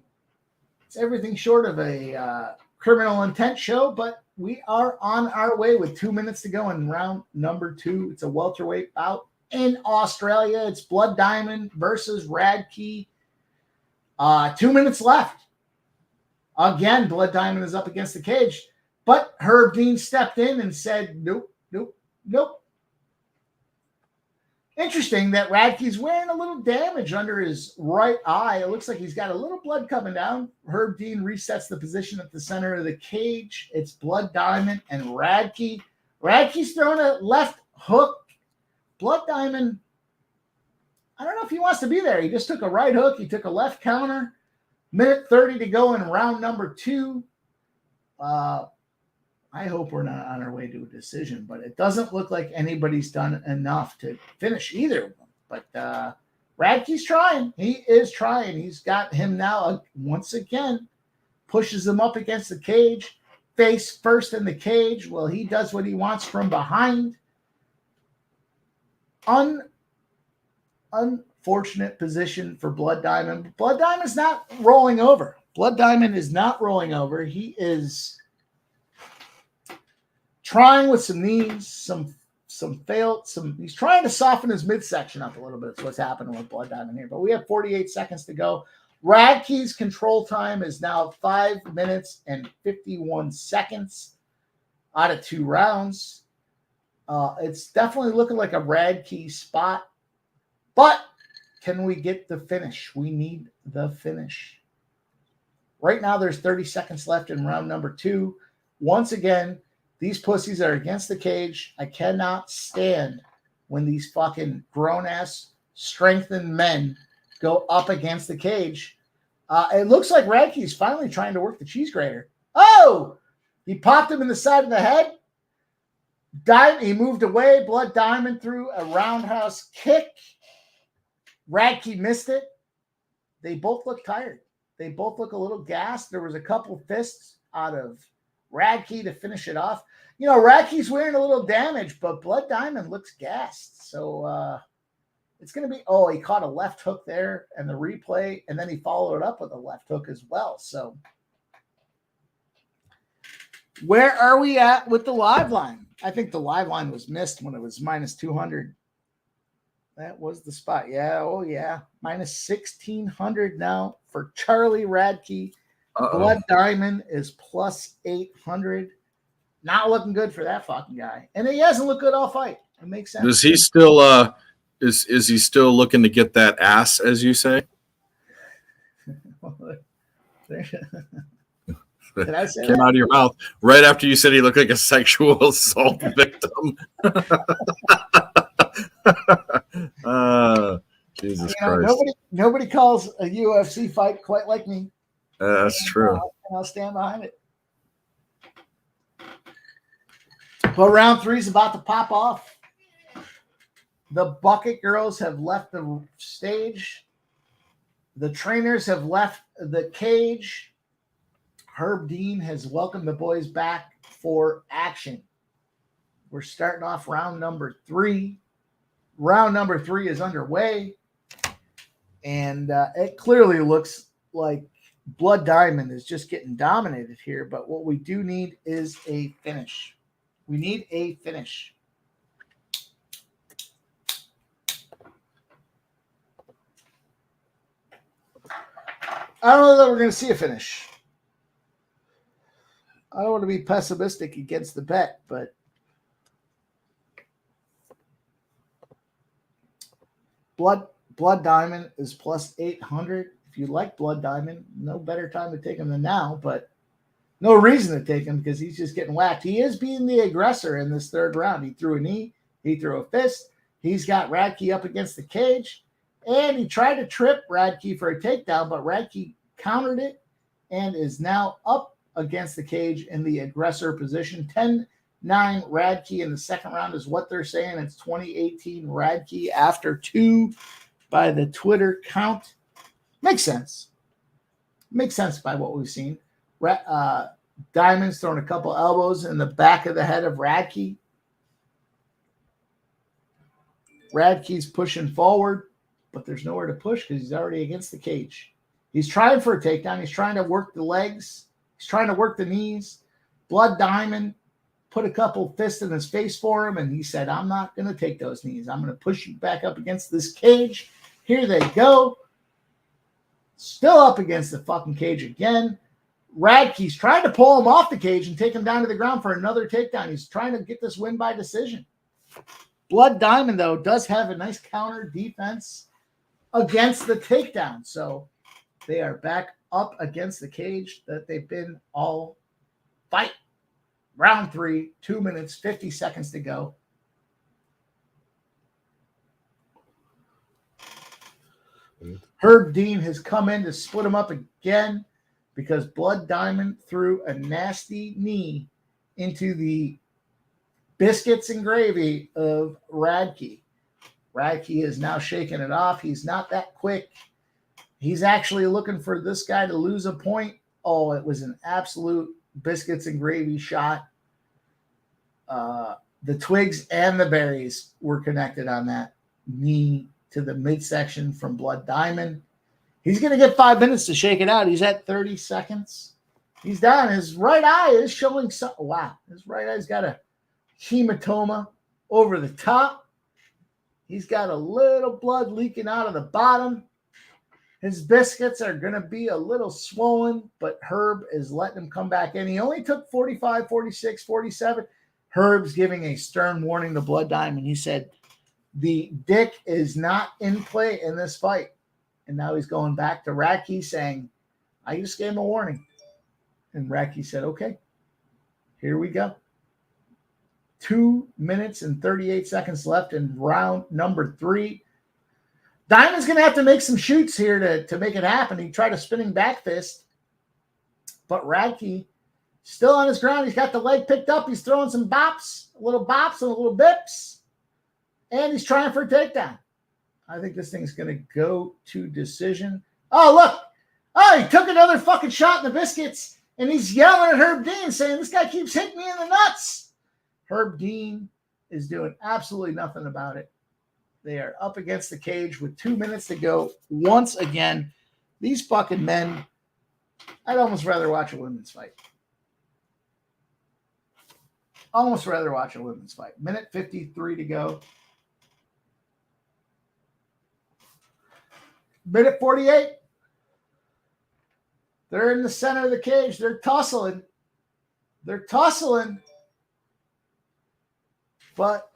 it's everything short of a criminal intent show, but we are on our way with 2 minutes to go in round number 2. It's a welterweight bout in Australia. It's Blood Diamond versus Radke. 2 minutes left. Again, Blood Diamond is up against the cage, but Herb Dean stepped in and said, nope, nope, nope. Interesting that Radke's wearing a little damage under his right eye. It looks like he's got a little blood coming down. Herb Dean resets the position at the center of the cage. It's Blood Diamond and Radke. Radke's throwing a left hook. Blood Diamond, I don't know if he wants to be there. He just took a right hook. He took a left counter. Minute 30 to go in round number 2. I hope we're not on our way to a decision, but it doesn't look like anybody's done enough to finish either of them. But Radke's trying. He is trying. He's got him now once again, pushes him up against the cage, face first in the cage. Well, he does what he wants from behind. Unfortunate position for Blood Diamond. Blood Diamond's not rolling over. Blood Diamond is not rolling over. He is trying with some knees, he's trying to soften his midsection up a little bit. That's what's happening with Blood Diamond here. But we have 48 seconds to go. Radke's control time is now 5 minutes and 51 seconds out of 2 rounds. It's definitely looking like a Radke spot. But can we get the finish? We need the finish. Right now, there's 30 seconds left in round number 2. Once again, these pussies are against the cage. I cannot stand when these fucking grown-ass, strengthened men go up against the cage. It looks like Radke's finally trying to work the cheese grater. Oh! He popped him in the side of the head. He moved away. Blood Diamond threw a roundhouse kick. Radke missed it. They both look tired. They both look a little gassed. There was a couple fists out of Radke to finish it off. You know, Radke's wearing a little damage, but Blood Diamond looks gassed. So it's going to be, he caught a left hook there and the replay, and then he followed it up with a left hook as well. So where are we at with the live line? I think the live line was missed when it was minus 200. That was the spot. Yeah, yeah. Minus 1,600 now for Charlie Radke. Blood Diamond is plus 800. Not looking good for that fucking guy. And he hasn't looked good all fight. It makes sense. Does he still is he still looking to get that ass, as you say? Did I say Came that? out of your mouth right after you said he looked like a sexual assault victim. Jesus Christ. Nobody calls a UFC fight quite like me. That's true. And I'll stand behind it. But round 3 is about to pop off. The Bucket Girls have left the stage. The trainers have left the cage. Herb Dean has welcomed the boys back for action. We're starting off round number 3. Round number 3 is underway. And it clearly looks like Blood Diamond is just getting dominated here. But what we do need is a finish. We need a finish. I don't know that we're going to see a finish. I don't want to be pessimistic against the bet, but Blood Diamond is plus 800. If you like Blood Diamond, no better time to take him than now, but no reason to take him because he's just getting whacked. He is being the aggressor in this third round. He threw a knee. He threw a fist. He's got Radke up against the cage, and he tried to trip Radke for a takedown, but Radke countered it and is now up against the cage in the aggressor position. 10-9 Radke in the second round is what they're saying. It's 2018 Radke after 2 by the Twitter count. Makes sense. Makes sense by what we've seen. Diamond's throwing a couple elbows in the back of the head of Radke. Radke's pushing forward, but there's nowhere to push because he's already against the cage. He's trying for a takedown. He's trying to work the legs. He's trying to work the knees. Blood Diamond put a couple fists in his face for him, and he said, I'm not going to take those knees. I'm going to push you back up against this cage. Here they go. Still up against the fucking cage again. Radke's trying to pull him off the cage and take him down to the ground for another takedown. He's trying to get this win by decision. Blood Diamond, though, does have a nice counter defense against the takedown. So they are back up against the cage that they've been all fight. Round 3, 2 minutes, 50 seconds to go. Herb Dean has come in to split him up again because Blood Diamond threw a nasty knee into the biscuits and gravy of Radke. Radke is now shaking it off. He's not that quick. He's actually looking for this guy to lose a point. Oh, it was an absolute biscuits and gravy shot. The twigs and the berries were connected on that knee to the midsection from Blood Diamond. He's going to get 5 minutes to shake it out. He's at 30 seconds. He's down. His right eye is showing some. Wow. His right eye's got a hematoma over the top. He's got a little blood leaking out of the bottom. His biscuits are going to be a little swollen, but Herb is letting him come back in. He only took 45, 46, 47. Herb's giving a stern warning to Blood Diamond. He said, the dick is not in play in this fight. And now he's going back to Radke saying, I just gave him a warning. And Radke said, okay, here we go. 2 minutes and 38 seconds left in round number 3. Diamond's going to have to make some shoots here to make it happen. He tried a spinning back fist, but Radke still on his ground. He's got the leg picked up. He's throwing some bops, a little bops and a little bips, and he's trying for a takedown. I think this thing's going to go to decision. Oh, look. Oh, he took another fucking shot in the biscuits, and he's yelling at Herb Dean saying, this guy keeps hitting me in the nuts. Herb Dean is doing absolutely nothing about it. They are up against the cage with 2 minutes to go. Once again, these fucking men, I'd almost rather watch a women's fight. Almost rather watch a women's fight. Minute 53 to go. Minute 48. They're in the center of the cage. They're tussling. But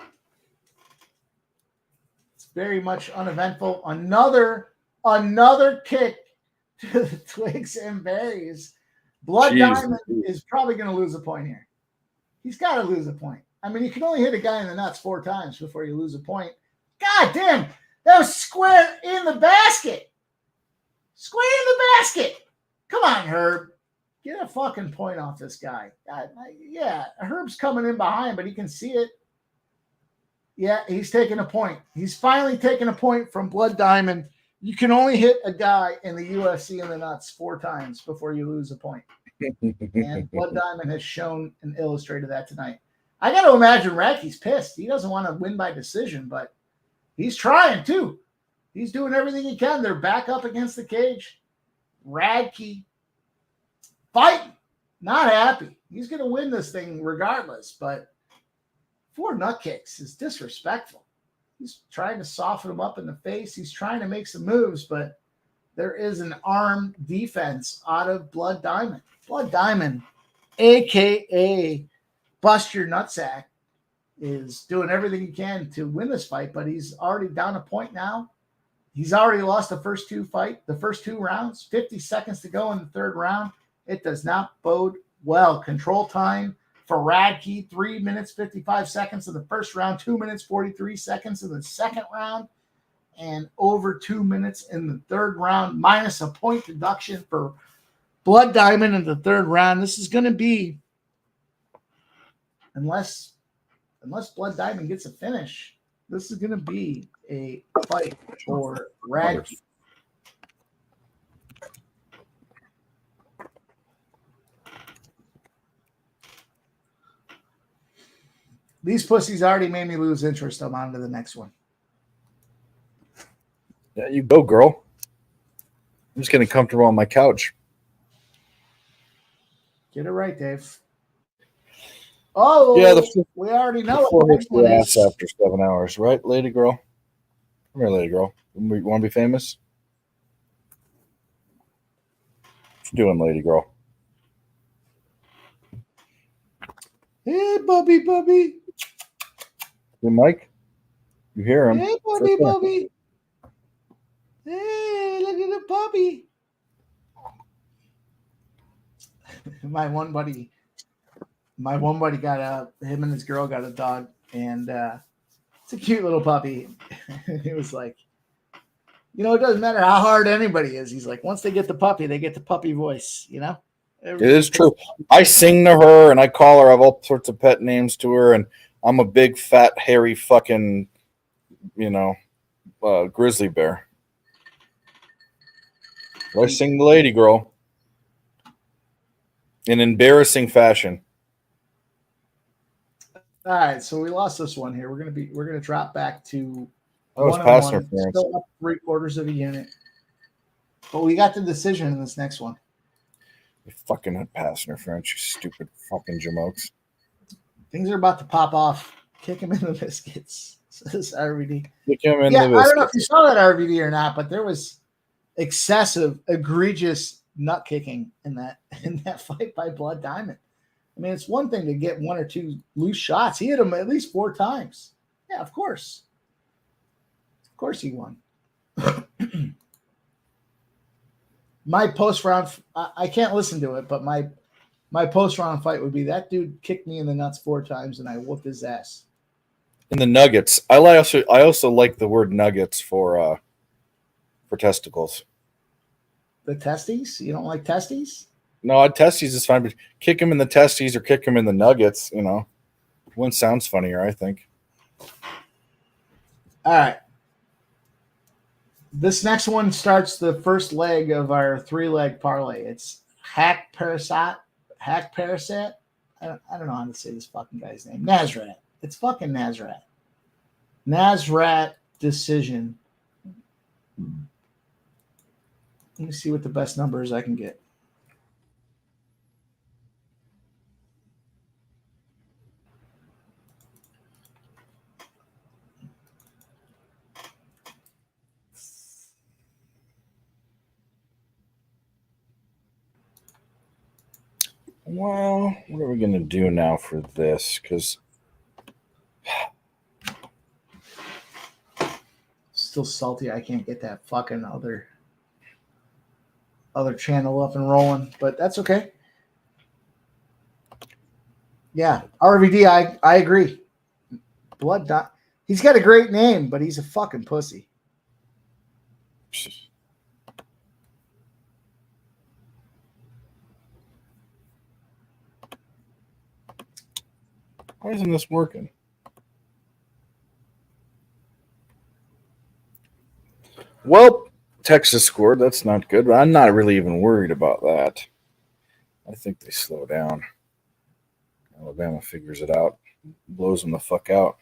it's very much uneventful. Another kick to the twigs and berries. Blood Diamond is probably going to lose a point here. He's got to lose a point. I mean, you can only hit a guy in the nuts 4 times before you lose a point. God damn, that was square in the basket. Square in the basket. Come on, Herb. Get a fucking point off this guy. Yeah, Herb's coming in behind, but he can see it. Yeah, he's taking a point. He's finally taking a point from Blood Diamond. You can only hit a guy in the UFC in the nuts 4 times before you lose a point. And Blood Diamond has shown and illustrated that tonight. I got to imagine Radke's pissed. He doesn't want to win by decision, but he's trying too. He's doing everything he can. They're back up against the cage. Radke fighting, not happy. He's going to win this thing regardless, but 4 nut kicks is disrespectful. He's trying to soften him up in the face. He's trying to make some moves, but there is an arm defense out of Blood Diamond. Blood Diamond, a.k.a. Bust Your Nutsack, is doing everything he can to win this fight, but he's already down a point now. He's already lost the first 2 rounds, 50 seconds to go in the 3rd round. It does not bode well. Control time for Radke, 3 minutes, 55 seconds in the 1st round, 2 minutes, 43 seconds in the 2nd round, and over 2 minutes in the 3rd round, minus a point deduction for Blood Diamond in the 3rd round. This is going to be, unless Blood Diamond gets a finish, this is going to be a fight for Radke. These pussies already made me lose interest. I'm on to the next one. Yeah, you go, girl. I'm just getting comfortable on my couch. Get it right, Dave. Oh, yeah, we already know what the next one is. after 7 hours, right, lady girl? Come here, lady girl. You want to be famous? What you doing, lady girl? Hey, Bubby. Hey, Mike? You hear him? Hey, Bubby. Hey, look at the puppy. My one buddy got him and his girl got a dog, and it's a cute little puppy. He was like, it doesn't matter how hard anybody is. He's like, once they get the puppy, they get the puppy voice, It is true. I sing to her and I call her. I have all sorts of pet names to her, and I'm a big, fat, hairy fucking, grizzly bear. I sing the lady girl in embarrassing fashion. All right, so we lost this one here. We're gonna drop back to pass interference. Still up 3/4 of a unit, but we got the decision in this next one. You fucking had pass interference, you stupid fucking jamokes. Things are about to pop off. Kick him in the biscuits, says RVD. Kick him in the biscuits. I don't know if you saw that RVD or not, but there was excessive, egregious nut kicking in that fight by Blood Diamond. I mean, it's one thing to get 1 or 2 loose shots. He hit him at least 4 times. Yeah, of course. Of course he won. My post-round, I can't listen to it, but my post-round fight would be that dude kicked me in the nuts 4 times and I whooped his ass. In the nuggets. I also like the word nuggets for testicles. The testes? You don't like testes? No, testes is fine, but kick him in the testes or kick him in the nuggets, One sounds funnier, I think. All right. This next one starts the first leg of our 3-leg parlay. It's Hack Parasat. I don't know how to say this fucking guy's name. Nasrat. It's fucking Nasrat. Nasrat decision. Let me see what the best numbers I can get. Well, what are we going to do now for this? Because still salty. I can't get that fucking other channel up and rolling, but that's okay. Yeah, RVD, I agree. Blood Dot. He's got a great name, but he's a fucking pussy. Why isn't this working? Well, Texas scored. That's not good, but I'm not really even worried about that. I think they slow down. Alabama figures it out, blows them the fuck out.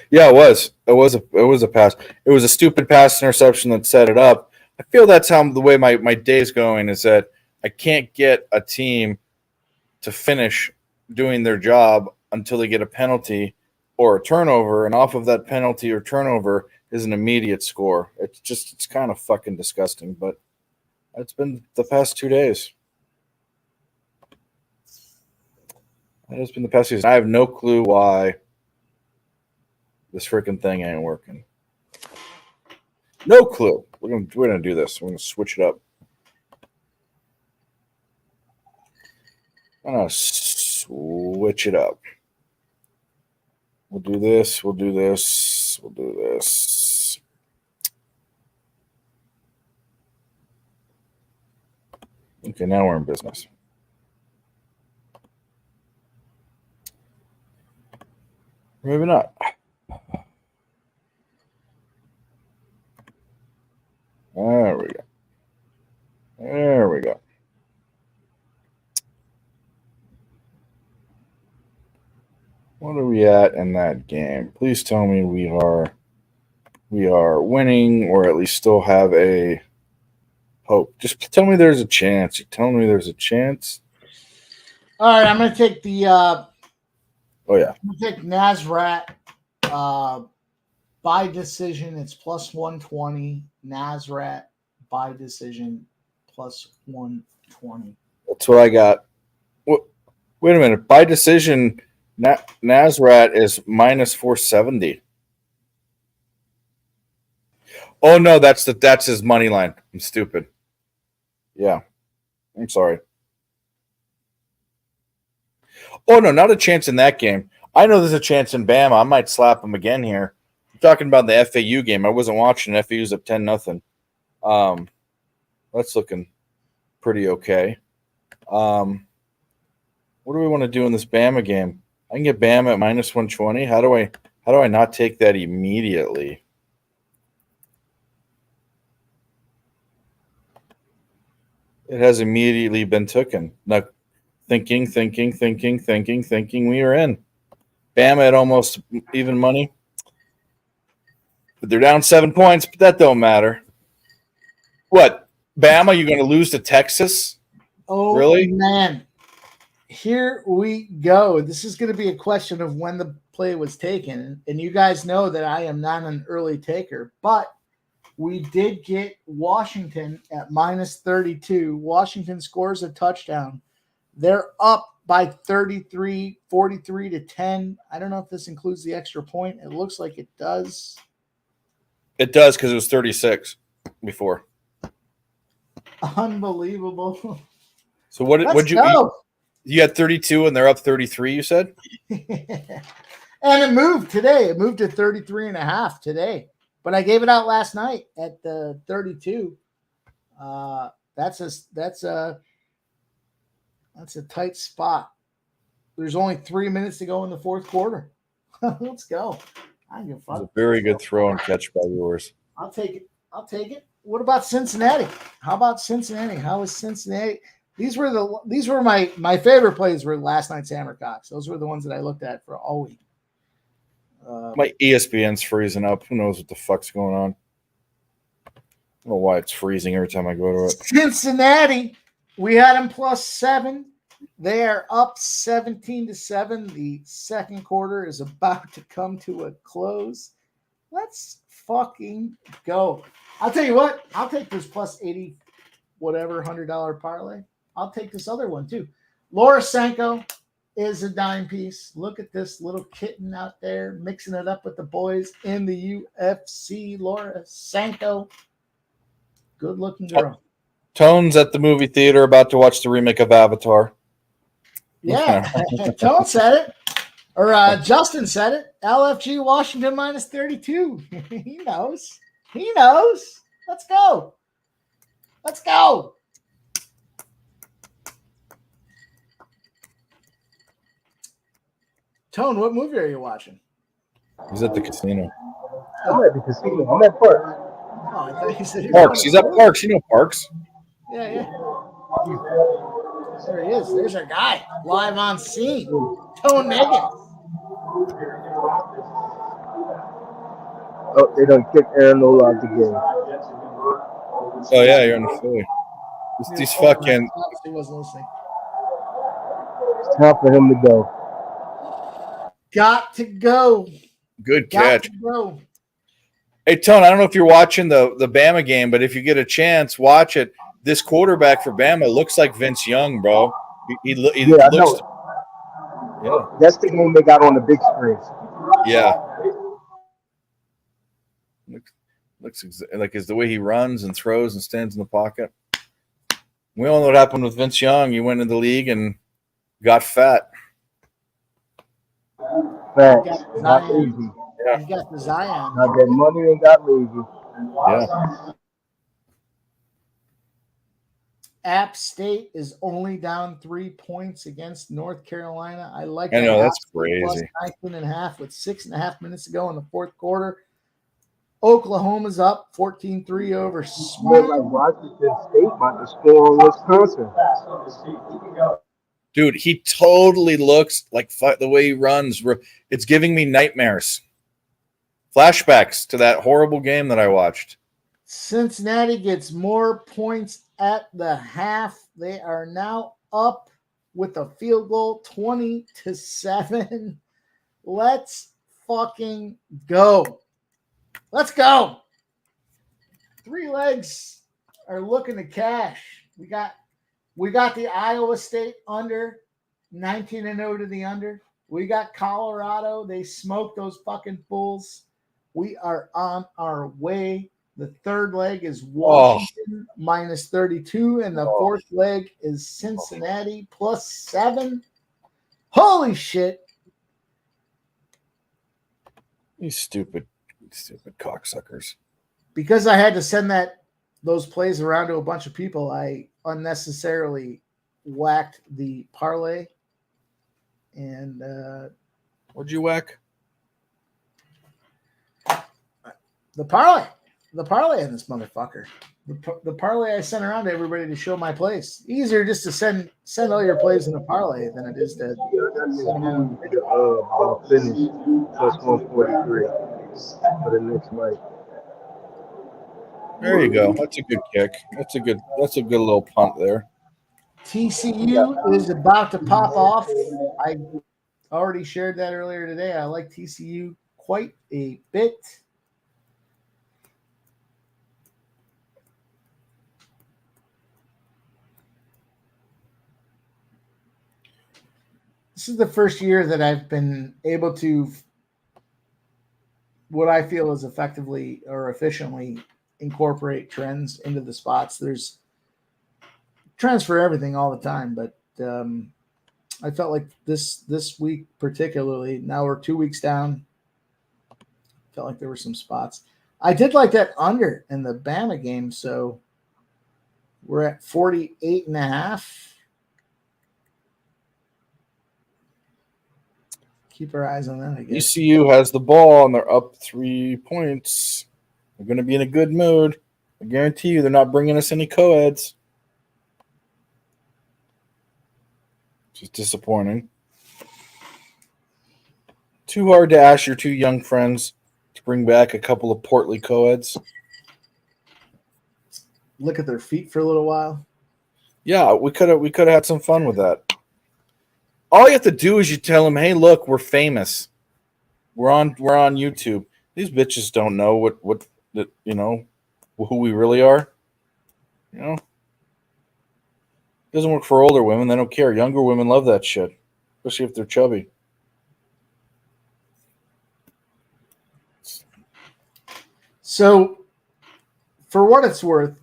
Yeah, it was. It was a pass. It was a stupid pass interception that set it up. I feel that's how the way my day's going is that I can't get a team to finish doing their job until they get a penalty or a turnover, and off of that penalty or turnover is an immediate score. It's kind of fucking disgusting, but it's been the past 2 days. It's been the past season. I have no clue why this freaking thing ain't working. No clue. We're gonna do this. We're gonna switch it up. I'm gonna switch it up. We'll do this. We'll do this. We'll do this. Okay, now we're in business. Maybe not. There we go. There we go. What are we at in that game? Please tell me we are winning, or at least still have a hope. Just tell me there's a chance. You're telling me there's a chance? All right, I'm going to take the Oh yeah. I'm going to take Nazrat by decision. It's plus 120. Nazrat by decision plus 120. That's what I got. Wait a minute. By decision, Nazrat is minus 470. Oh no, that's his money line. I'm stupid. Yeah. I'm sorry. Oh no, not a chance in that game. I know there's a chance in Bama. I might slap him again here. I'm talking about the FAU game. I wasn't watching. FAU's up 10-0. That's looking pretty okay. What do we want to do in this Bama game? I can get Bama at minus 120. How do I not take that immediately? It has immediately been taken. Now, thinking. We are in. Bama at almost even money. But they're down 7 points, but that don't matter. What? Bama, you're going to lose to Texas? Oh, really? Man. Here we go. This is going to be a question of when the play was taken. And you guys know that I am not an early taker, but we did get Washington at minus 32. Washington scores a touchdown. They're up by 33, 43 to 10. I don't know if this includes the extra point. It looks like it does. It does because it was 36 before. Unbelievable. So what'd you go. You had 32 and they're up 33, you said? And it moved today. It moved to 33 and a half today. But I gave it out last night at the 32. That's a tight spot. There's only 3 minutes to go in the fourth quarter. Let's go. I don't give a fuck. It was a very good throw and catch by yours. I'll take it. What about Cincinnati? How about Cincinnati? How is Cincinnati? These were my favorite plays were last night's Hammercocks. Those were the ones that I looked at for all week. My ESPN's freezing up. Who knows what the fuck's going on? I don't know why it's freezing every time I go to it. Cincinnati, we had them plus 7. They are up 17-7. The second quarter is about to come to a close. Let's fucking go. I'll tell you what. I'll take this plus 80, whatever, $100 parlay. I'll take this other one too. Laura Sanko is a dime piece. Look at this little kitten out there mixing it up with the boys in the UFC. Laura Sanko. Good looking girl. Tone's at the movie theater about to watch the remake of Avatar. Yeah, Tone said it. Or Justin said it. LFG Washington minus 32. He knows. He knows. Let's go. Let's go. Tone, what movie are you watching? He's at the casino. I'm at the casino. I'm at Parks. Oh, I thought you said you were Parks. going He's to at Philly. Parks. You know Parks. Yeah, yeah. There he is. There's our guy live on scene. Tone Megan. Oh, they done kicked Aaron Nola out the game. Oh yeah, you're in the Philly. These fucking. He wasn't listening. It's time for him to go. Got to go. Good Got catch. to go. Hey Tone, I don't know if you're watching the Bama game, but if you get a chance, watch it. This quarterback for Bama looks like Vince Young, bro. He Yeah, I looks. know. Yeah. That's the game they got on the big screen. Yeah. Looks like is the way he runs and throws and stands in the pocket. We all know what happened with Vince Young. He went in the league and got fat. Facts. Not easy. He's got the Zion. Got that money and got lazy. Yeah. App State is only down 3 points against North Carolina. I like I that. know, App that's State plus crazy. 19.5 with 6.5 minutes to go in the fourth quarter. Oklahoma's up 14-3 over Look like Washington State about to score on Wisconsin. Dude, he totally looks like the way he runs. It's giving me nightmares. Flashbacks to that horrible game that I watched. Cincinnati gets more points at the half. They are now up with a field goal 20-7. Let's fucking go. Let's go. Three legs are looking to cash. We got the Iowa State under 19-0 to the under. We got Colorado. They smoked those fucking fools. We are on our way. The third leg is Washington minus 32, and the fourth leg is Cincinnati plus 7. Holy shit. You stupid cocksuckers. Because I had to send those plays around to a bunch of people, I unnecessarily whacked the parlay. And what'd you whack? The parlay in this motherfucker. The parlay I sent around to everybody to show my plays. Easier just to send all your plays in a parlay than it is to finish plus 143 for the next fight. There you go. That's a good kick. That's a good little punt there. TCU is about to pop off. I already shared that earlier today. I like TCU quite a bit. This is the first year that I've been able to, what I feel is effectively or efficiently incorporate trends into the spots. There's trends for everything all the time, but I felt like this week particularly, now we're 2 weeks down, felt like there were some spots. I did like that under in the Bama game, so we're at 48.5. Keep our eyes on that, I guess. ECU has the ball and they're up 3 points. They're going to be in a good mood. I guarantee you they're not bringing us any co-eds. Which is disappointing. Too hard to ask your two young friends to bring back a couple of portly co-eds. Look at their feet for a little while. Yeah, we could have had some fun with that. All you have to do is you tell them, "Hey, look, we're famous. We're on YouTube. These bitches don't know what who we really are. You know, it doesn't work for older women. They don't care. Younger women love that shit, especially if they're chubby." So, for what it's worth,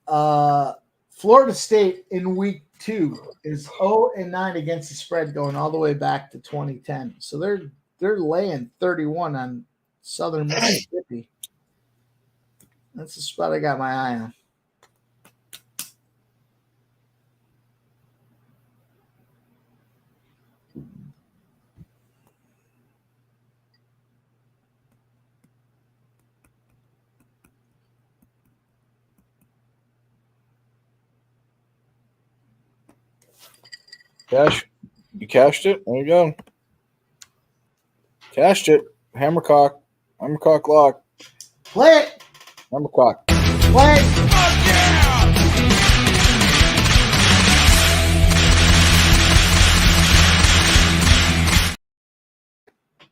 Florida State in week 2 is 0-9 against the spread, going all the way back to 2010. So they're laying 31 on Southern Mississippi. That's the spot I got my eye on. You cashed it. There you go. Cashed it. Hammercock lock. Play it. Hammercock. Play it.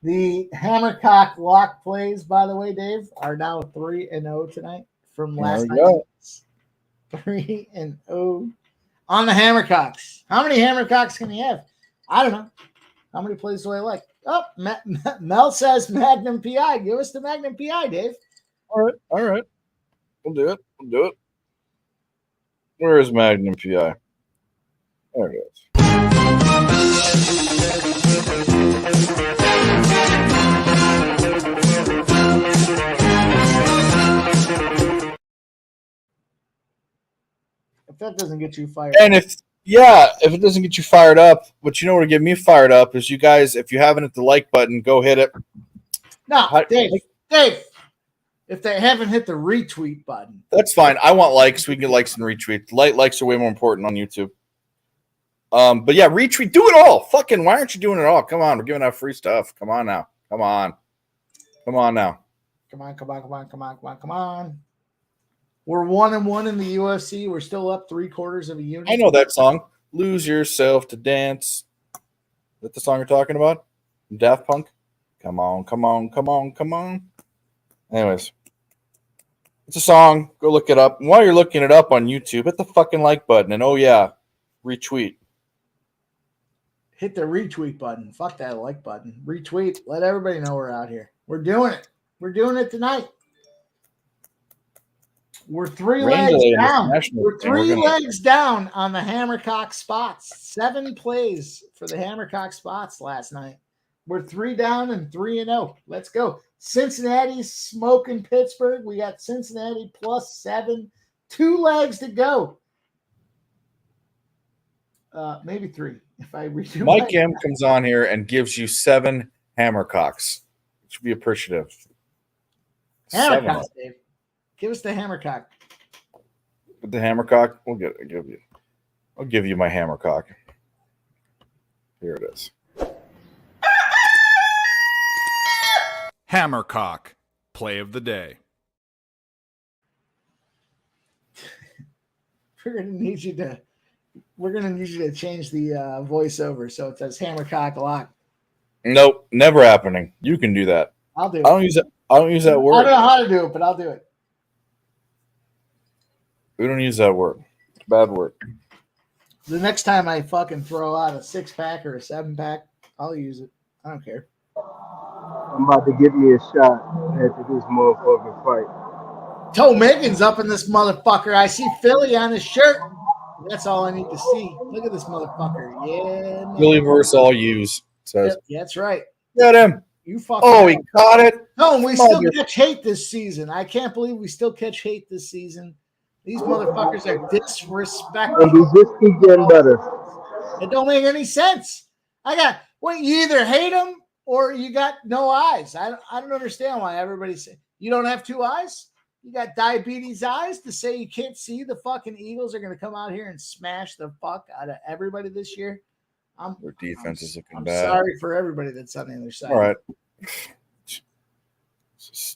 The Hammercock lock plays, by the way, Dave, are now 3-0 tonight from last There we night. go. 3-0 on the Hammercocks. How many Hammercocks can you have? I don't know. How many plays do I like? Oh, Mel says Magnum PI. Give us the Magnum PI, Dave. All right. We'll do it. Where is Magnum PI? There it is. If that doesn't get you fired And if it doesn't get you fired up, but you know what would get me fired up is you guys, if you haven't hit the like button, go hit it. No, Dave, if they haven't hit the retweet button. That's fine. I want likes. We can get likes and retweets. Likes are way more important on YouTube. But yeah, retweet. Do it all. Fucking, why aren't you doing it all? Come on. We're giving out free stuff. Come on now. Come on now. Come on. We're 1-1 in the UFC. We're still up 3/4 of a unit. I know that song. Lose yourself to dance. Is that the song you're talking about? Daft Punk? Come on. Anyways. It's a song. Go look it up. And while you're looking it up on YouTube, hit the fucking like button. And oh yeah, retweet. Hit the retweet button. Fuck that like button. Retweet. Let everybody know we're out here. We're doing it. We're doing it tonight. We're three legs down. We're three legs down on the Hammercock spots. 7 plays for the Hammercock spots last night. We're 3 down and 3-0. Let's go. Cincinnati's smoking Pittsburgh. We got Cincinnati +7. 2 legs to go. Maybe 3 if I redo. Mike M comes on here and gives you 7 Hammercocks. You should be appreciative. Hammercock, Dave. Give us the Hammercock. With the Hammercock, I'll give you my Hammercock. Here it is. Hammercock, play of the day. We're gonna need you to change the voiceover so it says Hammercock lock. Nope, never happening. You can do that. I'll do it. I don't use that word. I don't know how to do it, but I'll do it. We don't use that word. It's a bad word. The next time I fucking throw out a 6-pack or a 7-pack, I'll use it. I don't care. I'm about to give me a shot after this motherfucking fight. Toe Megan's up in this motherfucker. I see Philly on his shirt. That's all I need to see. Look at this motherfucker. Yeah, man. Philly versus all U's. Says. Yeah, that's right. Get him. You fucking. Oh, he caught it. No, we still catch hate this season. I can't believe we still catch hate this season. These motherfuckers are disrespectful. And we just keep getting better. It don't make any sense. You either hate them or you got no eyes. I don't understand why everybody say you don't have 2 eyes. You got diabetes eyes to say you can't see the fucking Eagles are going to come out here and smash the fuck out of everybody this year. Their defense is looking I'm bad. sorry for everybody that's on the other side. All right. This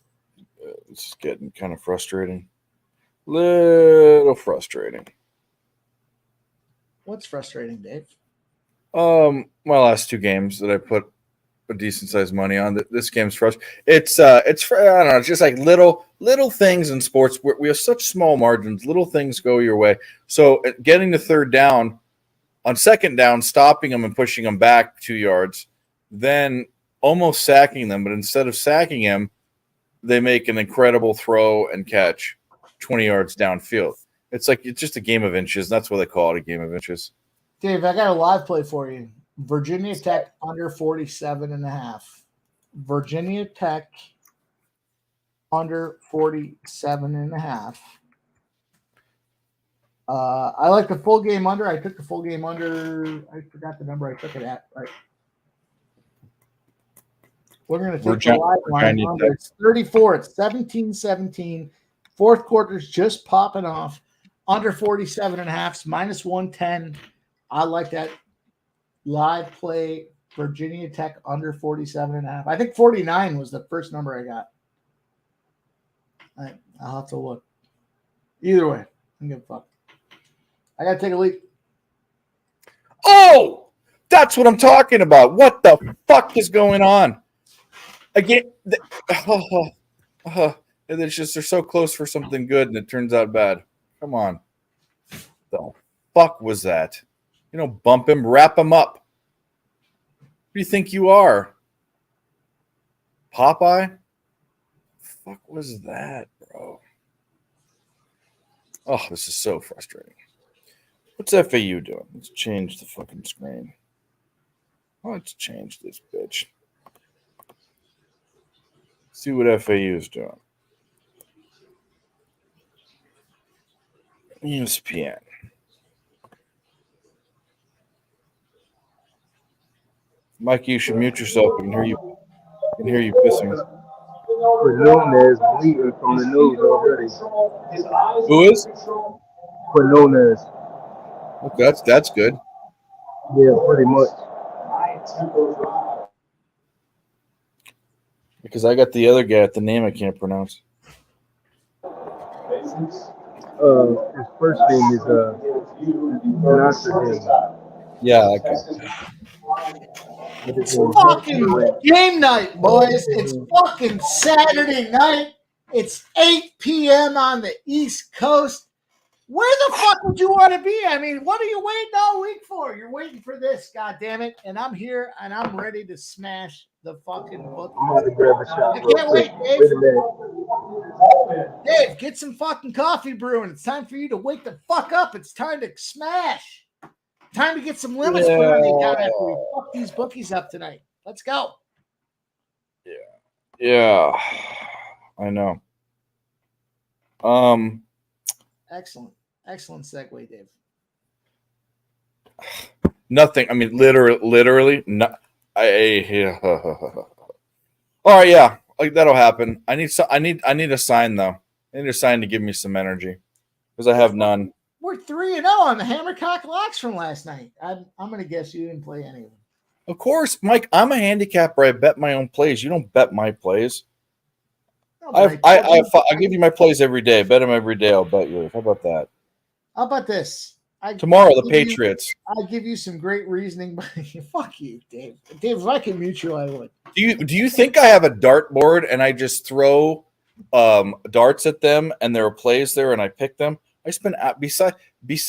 is getting kind of frustrating. Little frustrating. What's frustrating, Dave? My last 2 games that I put a decent sized money on. This game's frustrating. It's I don't know. It's just like little things in sports. We have such small margins. Little things go your way. So getting the 3rd down, on 2nd down, stopping them and pushing them back 2 yards, then almost sacking them. But instead of sacking him, they make an incredible throw and catch 20 yards downfield. It's just a game of inches. That's what they call it, a game of inches. Dave, I got a live play for you. Virginia Tech under 47.5. Virginia Tech under 47.5. I like the full game under. I took the full game under. I forgot the number I took it at. Right. We're going to take the live line under. It's 34. It's 17-17. 4th quarter's just popping off. Under 47.5, -110. I like that. live play Virginia Tech under 47.5. I think 49 was the first number I got. I'll have to look. Either way, I don't give a fuck. I got to take a leak. Oh, that's what I'm talking about. What the fuck is going on? Again, and it's just they're so close for something good, and it turns out bad. Come on, the fuck was that? You know, bump him, wrap him up. Who do you think you are, Popeye? Fuck was that, bro? Oh, this is so frustrating. What's FAU doing? Let's change the fucking screen. Let's change this bitch. See what FAU is doing. ESPN. Mike, you should mute yourself. I can hear you pissing. Quinones bleeding from the nose already. Who is? Quinones. Okay, that's good. Yeah, pretty much. Because I got the other guy at the name I can't pronounce. His first name is Nasser. Yeah, okay. It's fucking game night, boys. It's fucking Saturday night. It's 8 p.m. on the East Coast. Where the fuck would you want to be? I mean, what are you waiting all week for? You're waiting for this, goddammit. And I'm here and I'm ready to smash the fucking book. I'm about to grab a shot. I can't wait, Dave. Wait a minute. Dave, get some fucking coffee brewing. It's time for you to wake the fuck up. It's time to smash. Time to get some limits put on the account after we fuck these bookies up tonight. Let's go. Yeah, I know. Excellent segue, Dave. Nothing. I mean, literally. No. All right, yeah, like that'll happen. I need a sign though. I need a sign to give me some energy because I have none. We're 3-0 on the Hammercock locks from last night. I'm going to guess you didn't play any of them. Of course, Mike. I'm a handicapper. I bet my own plays. You don't bet my plays. No, I give you my plays every day. Bet them every day. I'll bet you. How about that? How about this? Tomorrow, the Patriots. I'll give you some great reasoning, but fuck you, Dave. Dave, if I can mute you, I would. Do you think I have a dartboard and I just throw darts at them and there are plays there and I pick them? I spend beside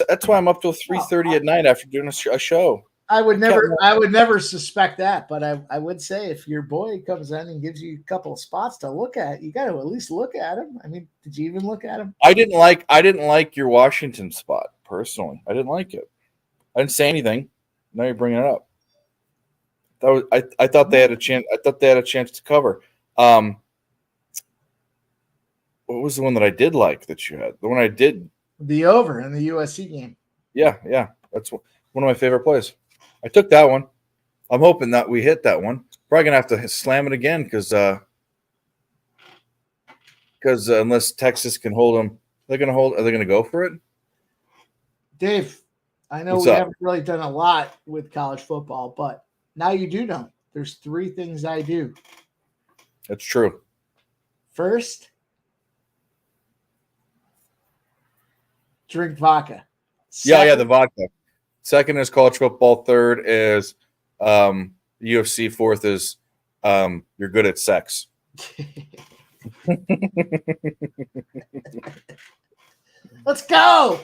that's why I'm up till 3:30 at night after doing a show. I would never suspect that, but I would say if your boy comes in and gives you a couple of spots to look at, you got to at least look at him. I mean, did you even look at him? I didn't like your Washington spot personally. I didn't like it. I didn't say anything. Now you're bringing it up. I thought they had a chance. I thought they had a chance to cover. What was the one that I did like that you had? The one I did. The over in the USC game. Yeah. That's one of my favorite plays. I took that one. I'm hoping that we hit that one. Probably gonna have to slam it again because unless Texas can hold them, are they gonna go for it? Dave, I know What's we up? haven't really done a lot with college football, but now you do know. There's 3 things I do. That's true. First, drink vodka. Yeah, the vodka. Second is college football. Third is UFC. Fourth is you're good at sex. Let's go.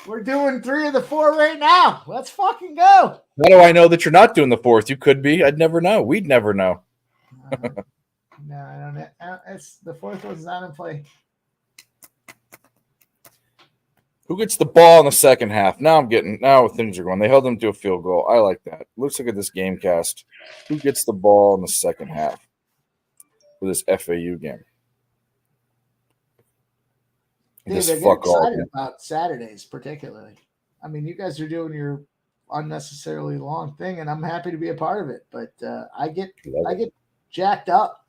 We're doing 3 of the 4 right now. Let's fucking go. How do I know that you're not doing the fourth? You could be. I'd never know. We'd never know. No, I don't know. It's the 4th one's not in play. Who gets the ball in the second half? Now things are going. They held them to a field goal. I like that. Let's look at this game cast. Who gets the ball in the second half for this FAU game? Dude, I get excited about Saturdays, particularly. I mean, you guys are doing your unnecessarily long thing, and I'm happy to be a part of it. But I get jacked up.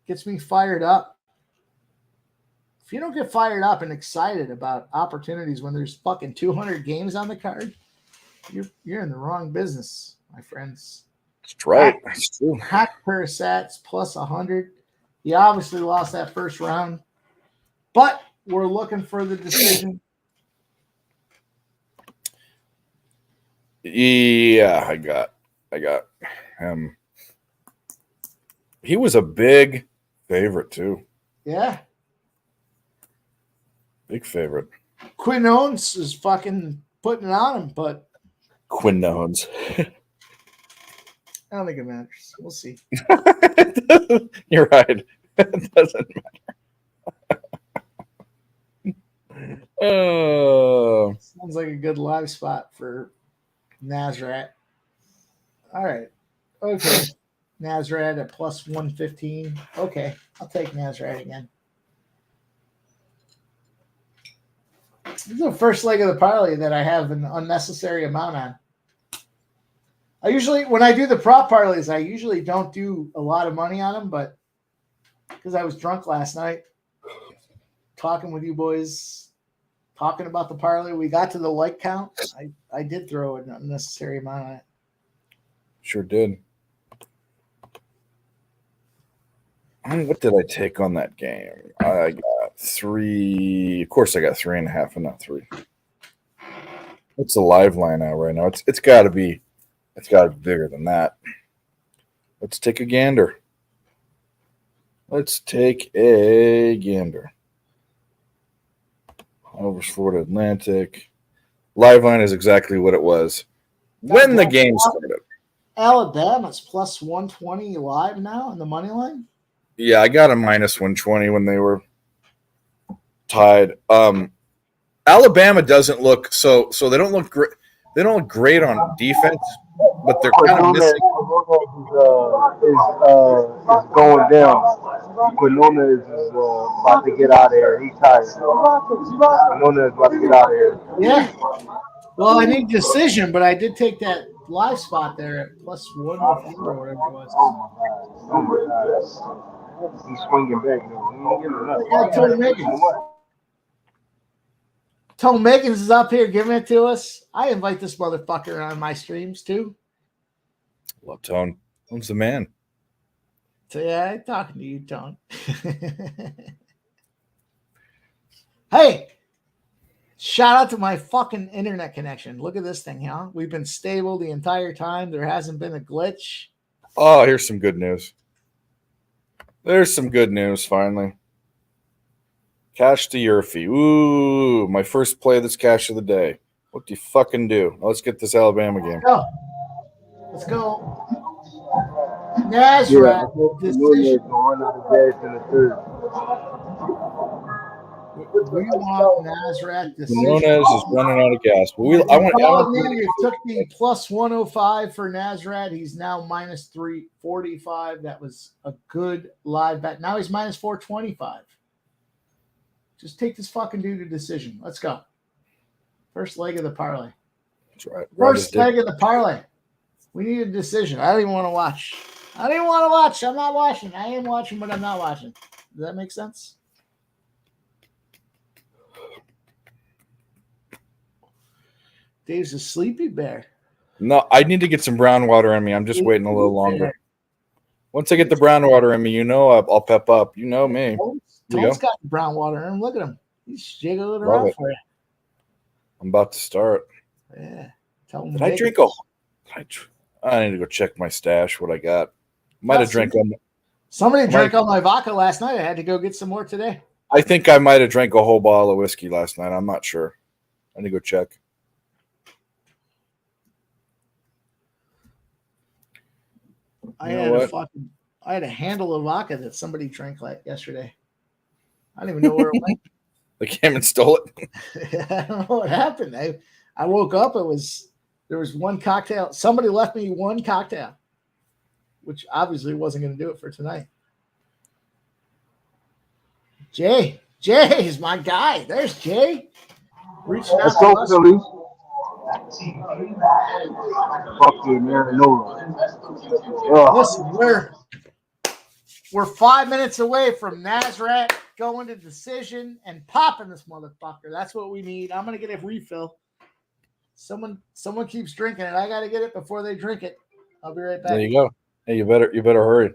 Gets me fired up. If you don't get fired up and excited about opportunities when there's fucking 200 games on the card, You're in the wrong business, my friends. That's right. That's true. Hack pair of sats plus 100. He obviously lost that first round, but we're looking for the decision. Yeah, I got him. He was a big favorite too. Yeah. Big favorite. Quinones is fucking putting it on him, but Quinones. I don't think it matters. We'll see. You're right. It doesn't matter. Sounds like a good live spot for Nazrat. All right. Okay. Nazrat at plus 115. Okay. I'll take Nazrat again. This is the first leg of the parlay that I have an unnecessary amount on. I usually, when I do the prop parlays, I usually don't do a lot of money on them, but because I was drunk last night, talking with you boys, talking about the parlay, we got to the like count. I did throw an unnecessary amount on it. Sure did. What did I take on that game? I got 3. Of course, I got 3.5 and not 3. What's the live line out right now? It's got to be bigger than that. Let's take a gander. Overs Florida Atlantic. Live line is exactly what it was when the game started. Alabama's plus 120 live now in the money line. Yeah, I got a minus 120 when they were tied. Alabama doesn't look so they don't look great. They don't look great on defense, but they're kind of missing. Is going down. Quinona is about to get out of here. He's tired. Quinona is about to get out of here. Yeah. Well, I need decision, but I did take that live spot there at plus 104 or whatever it was. Oh my God. He's swinging back. Yeah, Tone Meggins is up here giving it to us. I invite this motherfucker on my streams too. Love Tone. Tone's the man. So yeah, I'm talking to you, Tone. Hey, shout out to my fucking internet connection. Look at this thing, huh? We've been stable the entire time. There hasn't been a glitch. Oh, here's some good news. There's some good news finally. Cash to Yurfie. Ooh, my first play of this cash of the day. What do you fucking do? Let's get this Alabama game. Let's go. Nazareth. We want Nazareth decision. Nunez is running out of gas. You took the plus 105 for Nazareth. He's now minus 345. That was a good live bet. Now he's minus 425. Just take this fucking dude to decision. Let's go. First leg of the parlay. That's right. First leg of the parlay. We need a decision. I don't even want to watch. I'm not watching. I am watching, but I'm not watching. Does that make sense? Dave's a sleepy bear. No, I need to get some brown water in me. I'm just waiting a little longer. Once I get the brown water in me, I'll pep up. You know me. Tone's got brown water in him. Look at him. He's jiggling around for you. I'm about to start. Yeah. Tell him. Did I drink I need to go check my stash, what I got. Might have drank on. Somebody drank all my vodka last night. I had to go get some more today. I think I might have drank a whole bottle of whiskey last night. I'm not sure. I need to go check. I had a handle of vodka that somebody drank like yesterday. I don't even know where it went. They came and stole it. I don't know what happened. I woke up. There was one cocktail. Somebody left me one cocktail, which obviously wasn't going to do it for tonight. Jay is my guy. There's Jay. Reaching out to us. Fuck you, Marinova. Listen, we're 5 minutes away from Nazareth going to decision and popping this motherfucker. That's what we need. I'm gonna get a refill. Someone keeps drinking it. I got to get it before they drink it. I'll be right back. There you go. Hey, you better hurry.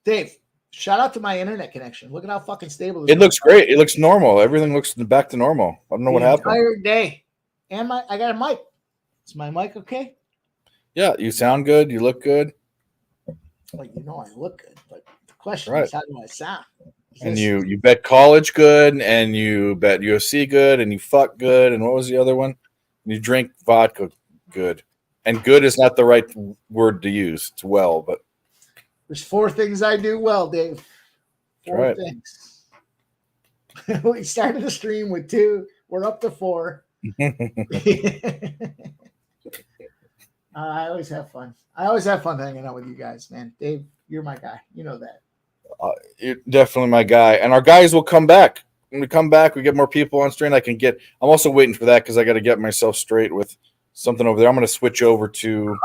Dave, shout out to my internet connection. Look at how fucking stable It looks great. It looks normal. Everything looks back to normal. I don't know what happened. Entire day. And I got a mic. Is my mic okay? Yeah, you sound good. You look good. Well, you know I look good, but the question Right. is, how do I sound? And you bet college good, and you bet UFC good, and you fuck good, and what was the other one? You drink vodka good. And good is not the right word to use. It's well, but There's 4 things I do well, Dave. 4 right. things. We started the stream with 2. We're up to 4. I always have fun. I always have fun hanging out with you guys, man. Dave, you're my guy. You know that. You're definitely my guy. And our guys will come back. When we come back, we get more people on stream. I'm also waiting for that because I got to get myself straight with something over there. I'm going to switch over to.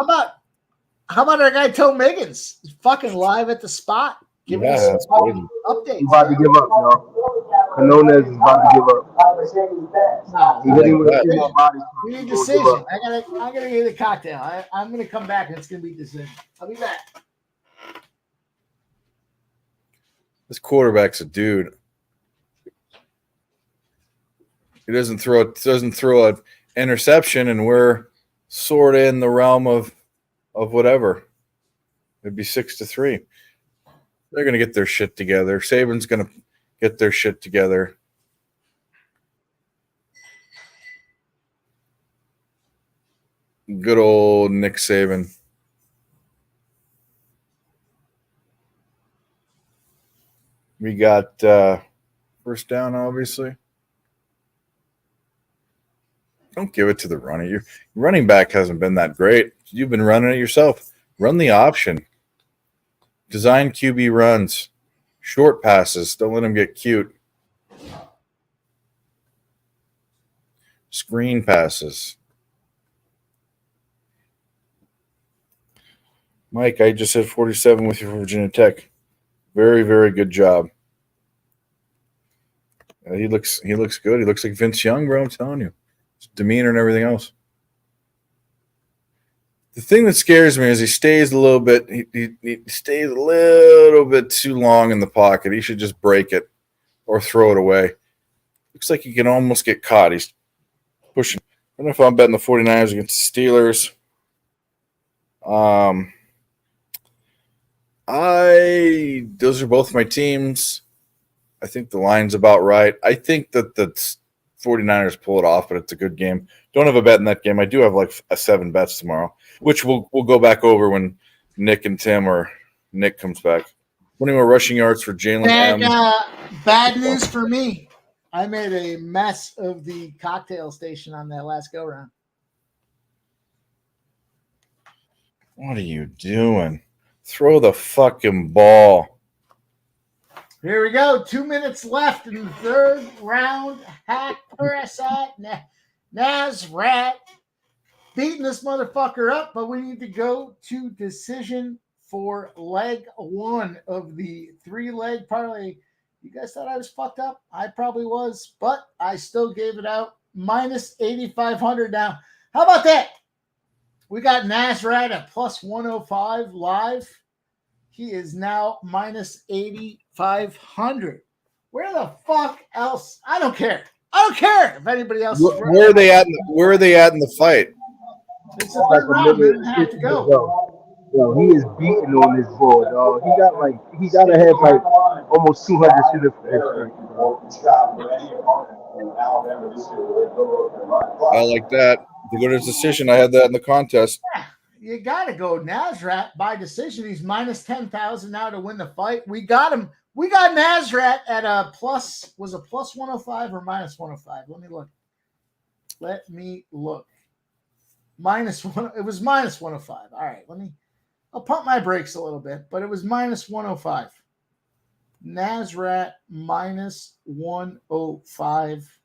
How about our guy Toe Miggins? He's fucking live at the spot. Giving us some updates. He's about to give up, y'all. Canonez is about to give up. No, He hit him with a few more bodies. we need decision. I gotta get a cocktail. I'm gonna come back and it's gonna be decision. I'll be back. This quarterback's a dude. He doesn't throw an interception, and we're sort of in the realm of whatever. It'd be 6-3. They're gonna get their shit together. Saban's gonna get their shit together. Good old Nick Saban. We got first down, obviously. Don't give it to the runner. Your running back hasn't been that great. You've been running it yourself. Run the option. Design QB runs. Short passes. Don't let them get cute. Screen passes. Mike, I just hit 47 with you from Virginia Tech. Very, very good job. He looks good. He looks like Vince Young, bro. I'm telling you. His demeanor and everything else. The thing that scares me is he stays a little bit. He stays a little bit too long in the pocket. He should just break it or throw it away. Looks like he can almost get caught. He's pushing. I don't know if I'm betting the 49ers against the Steelers. Those are both my teams. I think the line's about right. I think that the 49ers pull it off, but it's a good game. Don't have a bet in that game. I do have like 7 bets tomorrow, which we'll go back over when Nick and Tim or Nick comes back. 20 more rushing yards for Jalen M. Bad news for me. I made a mess of the cocktail station on that last go round. What are you doing? Throw the fucking ball. Here we go. 2 minutes left in the third round. Hack Parasite Nazrat beating this motherfucker up, but we need to go to decision for leg 1 of the 3-leg parlay. You guys thought I was fucked up? I probably was, but I still gave it out. Minus 8,500 now. How about that? We got Nazrat at plus 105 live. He is now minus 8,500. Where the fuck else? I don't care. I don't care if anybody else. Where are they at? Where are they at in the fight? It's a third round. Minute and a half to go. Yo, he is beating on this board, dog. He got to have like almost 200 shooter for I like that. To go to his decision, I had that in the contest. Yeah, you got to go Nazrat by decision. He's minus 10,000 now to win the fight. We got him. We got Nazrat at a plus. Was it plus 105 or minus 105? Let me look. Minus 1. It was minus 105. All right. I'll pump my brakes a little bit, but it was minus 105. Nazrat minus 105.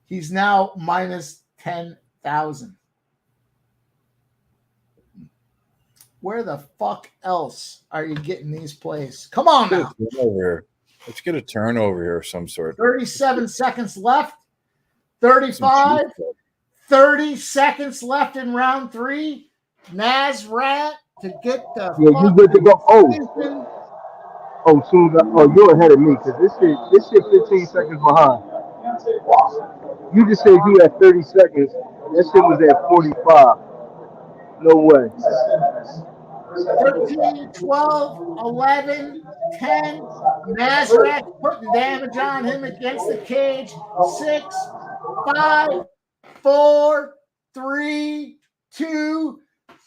He's now minus 10,000. Where the fuck else are you getting these plays? Come on now. Let's get a turnover here of some sort. 37 seconds left. 35. 30 seconds left in round 3. Nazrat to get the Yeah, you good to go. decision. You're ahead of me because this shit 15 seconds behind. You just said you had 30 seconds. That shit was at 45. No way. 13, 12, 11, 10. Nazareth putting damage on him against the cage. 6, 5, 4, 3, 2.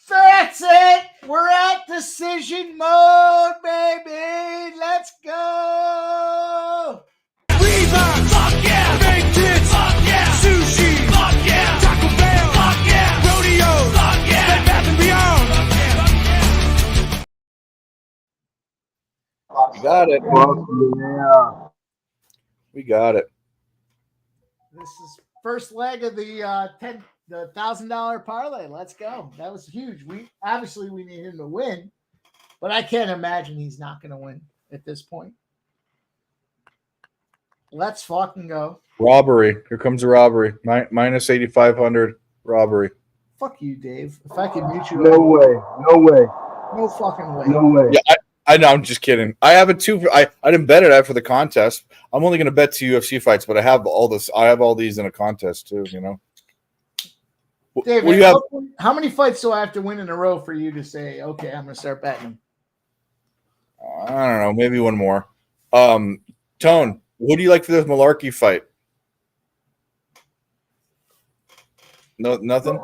That's it. We're at decision mode, baby. Let's go. Reebok, fuck yeah. Big tits, fuck yeah. Sushi, fuck yeah. Taco Bell, fuck yeah. Rodeo, fuck yeah. Bed Bath and Beyond. We got it. Yeah. We got it. This is first leg of the $1,000 parlay. Let's go. That was huge. We need him to win, but I can't imagine he's not going to win at this point. Let's fucking go. Robbery. Here comes a robbery. Minus 8,500 robbery. Fuck you, Dave. If I could mute you. No way. No way. No fucking way. No way. Yeah, I know. I'm just kidding. I have a two. I didn't bet it out for the contest. I'm only going to bet 2 UFC fights, but I have all this. I have all these in a contest too. You know. Dave, What do you have? how many fights do I have to win in a row for you to say, okay, I'm going to start betting them? I don't know. Maybe one more. Tone. What do you like for this Malarkey fight? No, nothing.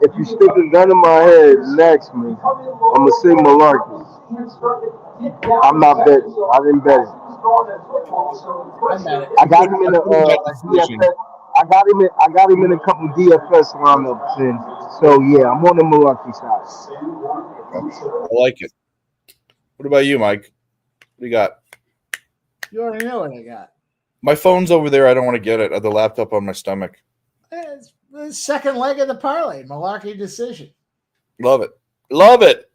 If you stick a gun in my head and ask me, I'm gonna say malarkey. I'm not betting. I didn't bet it. I got him in a DFS. I got him in a couple DFS lineups, and so yeah, I'm on the malarkey side. I like it. What about you, Mike? What do you got? You already know what I got. My phone's over there. I don't want to get it. I have the laptop on my stomach. It's the second leg of the parlay. Malarkey decision. Love it. Love it.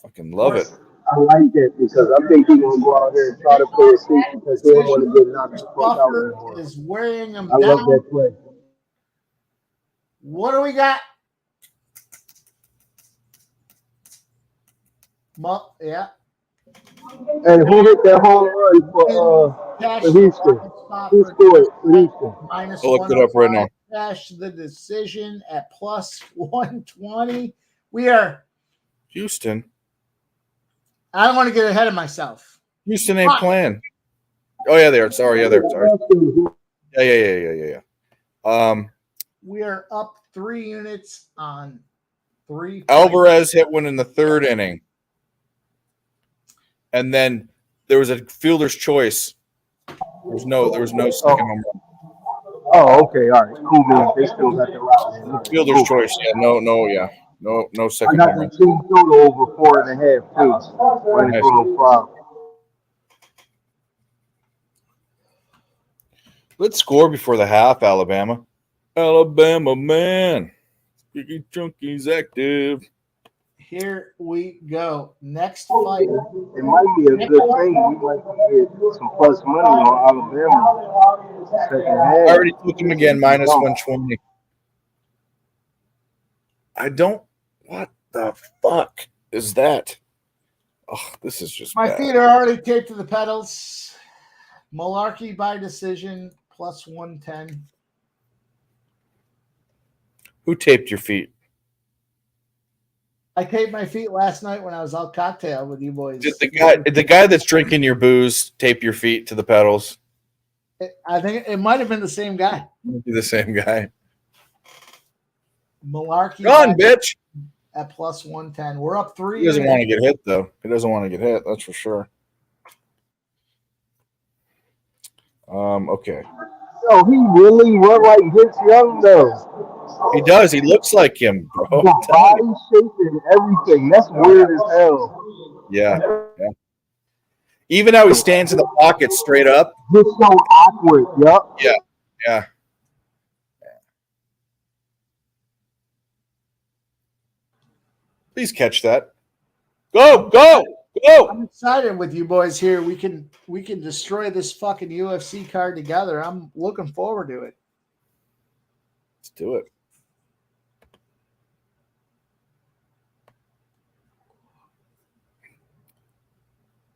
Fucking love it. I like it because I think he's gonna go out here and try to play it safe because they don't want to get knocked the fuck out anymore. Is wearing him I down. love that play. What do we got? Yeah. And who hit that home run for Houston? Who scored for Houston? Minus I'll look it up right now. Cash the decision at plus 120. We are. Houston. I don't want to get ahead of myself. Houston ain't playing. Oh yeah, they are. Sorry, yeah, they're sorry. Yeah. We are up 3 units on 3. Alvarez hit one in the 3rd inning. And then there was a fielder's choice. There was no second home run. Oh, okay, all right, cool, man. They still got the route. Fielder's choice, yeah. No I second got home the run. team total over 4.5 too. When it's on 5. Let's score before the half, Alabama. Alabama, man. Sticky Chunky's active. Here we go. Next fight. It might be a good thing. We might get some plus money on Alabama. Second half. I already took him again, minus 120. I don't. What the fuck is that? Oh, this is just My bad. feet are already taped to the pedals. Malarkey by decision, plus 110. Who taped your feet? I taped my feet last night when I was out cocktail with you boys. Did the guy that's drinking your booze tape your feet to the pedals? I think it might have been the same guy. Be the same guy. Malarkey. Run, bitch. At plus 110. We're up 3. He doesn't want to get hit, though. He doesn't want to get hit. That's for sure. Okay. Yo, he really run like Vince Young, though. He does. He looks like him, bro. The body shape and everything. That's weird as hell. Yeah. Even how he stands in the pocket straight up. Just so awkward. Yup. Yeah. Please catch that. Go. I'm excited with you boys here. We can destroy this fucking UFC card together. I'm looking forward to it. Let's do it.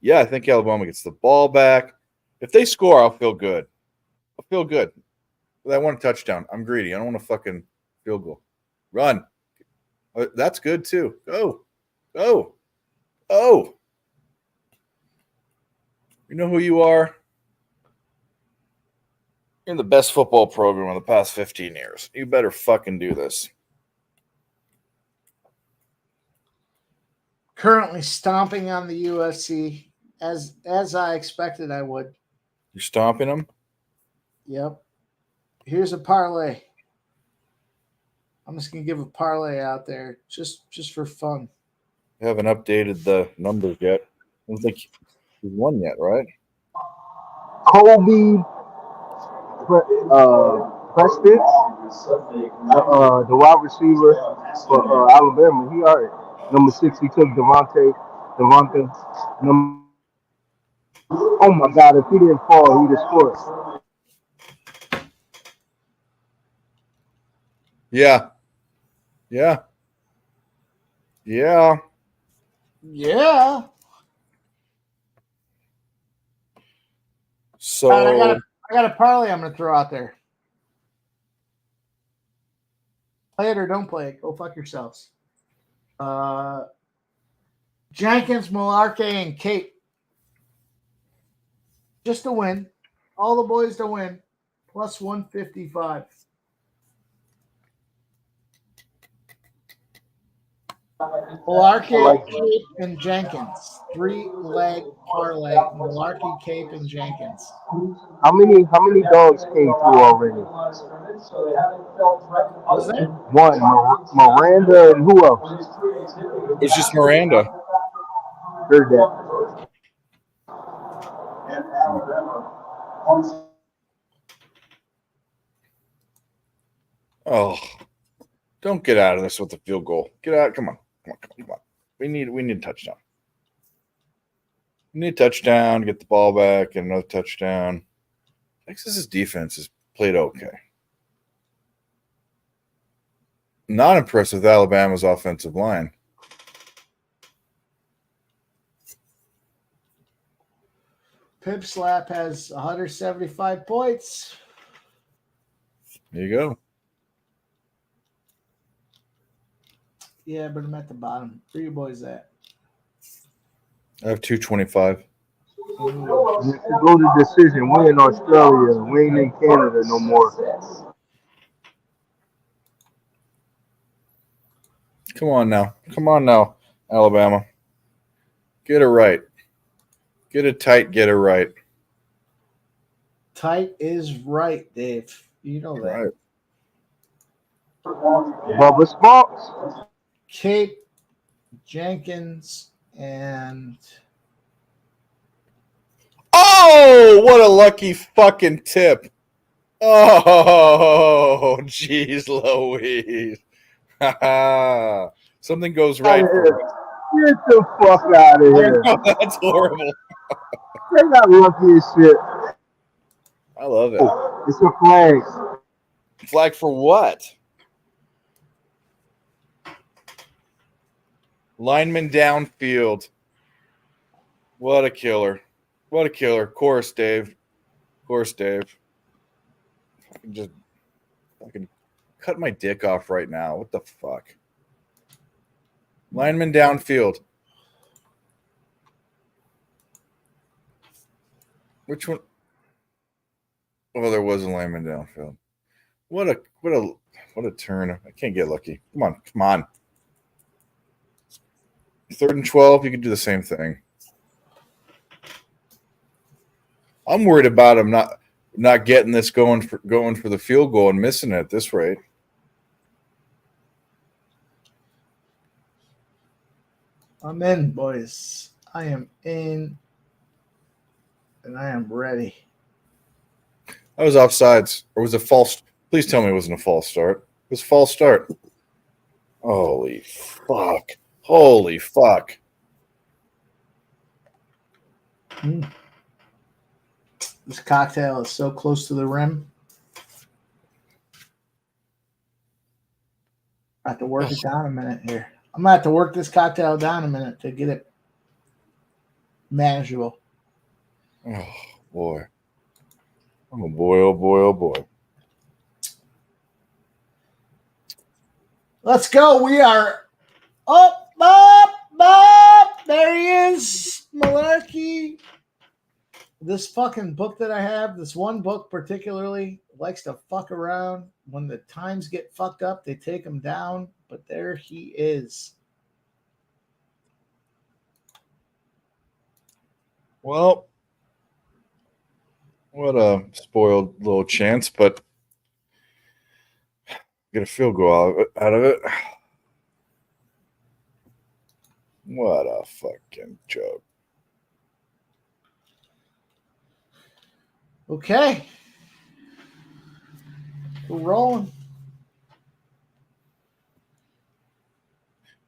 Yeah, I think Alabama gets the ball back. If they score, I'll feel good. I'll feel good. But I want a touchdown. I'm greedy. I don't want a fucking field goal. Run. That's good too. Go. Go. Oh. You know who you are? You're in the best football program in the past 15 years. You better fucking do this. Currently stomping on the UFC as I expected I would. You're stomping them? Yep. Here's a parlay. I'm just gonna give a parlay out there just for fun. I haven't updated the numbers yet. I don't think he's won yet, right? Kobe Preston, the wide receiver for Alabama, he already number 6. He took Devontae. Oh my God! If he didn't fall, he'd have scored. Yeah. Yeah. Yeah. Yeah. So All right, I got a parlay I'm gonna throw out there. Play it or don't play it. Go fuck yourselves. Jenkins, Malarkey, and Kate. Just to win. All the boys to win. Plus 155. Malarkey, Cape, and Jenkins. 3-leg parlay. Malarkey, Cape, and Jenkins. How many dogs came through already? Was there? One, Miranda, and who else? it's just Miranda. Heard that. Oh, don't get out of this with the field goal. Get out. Come on. We need a touchdown. We need a touchdown, get the ball back, and another touchdown. Texas's defense has played okay. Not impressed with Alabama's offensive line. Pip Slap has 175 points. There you go. Yeah, but I'm at the bottom. Where you boys at? I have 225. Go to decision. We're in Australia. We ain't in Canada no more. Come on now, Alabama. Get it right. Get it tight, get it right. Tight is right, Dave. You know that. Right. Bubba Sparks. Cape, Jenkins, and Oh, what a lucky fucking tip. Oh, jeez Louise. Something goes right. Get the fuck out of here. That's horrible. They got lucky as shit. I love it. It's a flag. Flag for what? Lineman downfield. What a killer. What a killer. Of course, Dave. I can cut my dick off right now. What the fuck? Lineman downfield. Which one? Oh, there was a lineman downfield. What a turn. I can't get lucky. Come on. 3rd and 12, you can do the same thing. I'm worried about him not getting this going for the field goal and missing it at this rate. I'm in, boys. I am in, and I am ready. I was offsides, or was it false? Please tell me it wasn't a false start. It was a false start. Holy fuck. This cocktail is so close to the rim. I have to work it down a minute here. I'm gonna have to work this cocktail down a minute to get it manageable. Oh boy. Oh boy, oh boy, oh boy. Let's go. We are up. There he is, Malarkey. This fucking book that I have, this one book particularly, likes to fuck around. When the times get fucked up, they take him down. But there he is. Well, what a spoiled little chance, but get a field goal out of it. What a fucking joke. Okay. We're rolling.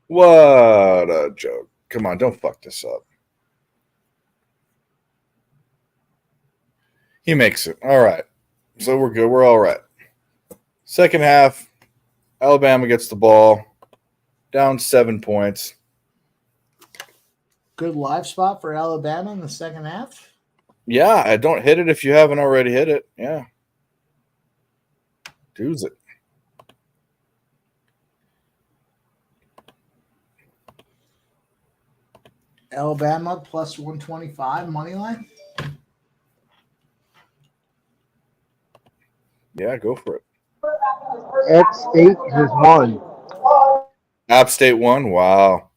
What a joke. Come on, don't fuck this up. He makes it. All right. So we're good. We're all right. Second half, Alabama gets the ball. Down 7 points. Good live spot for Alabama in the second half. Yeah, I don't hit it if you haven't already hit it. Yeah. Do's it. Alabama plus 125 money line. Yeah, go for it. App State has won. App State won. Wow.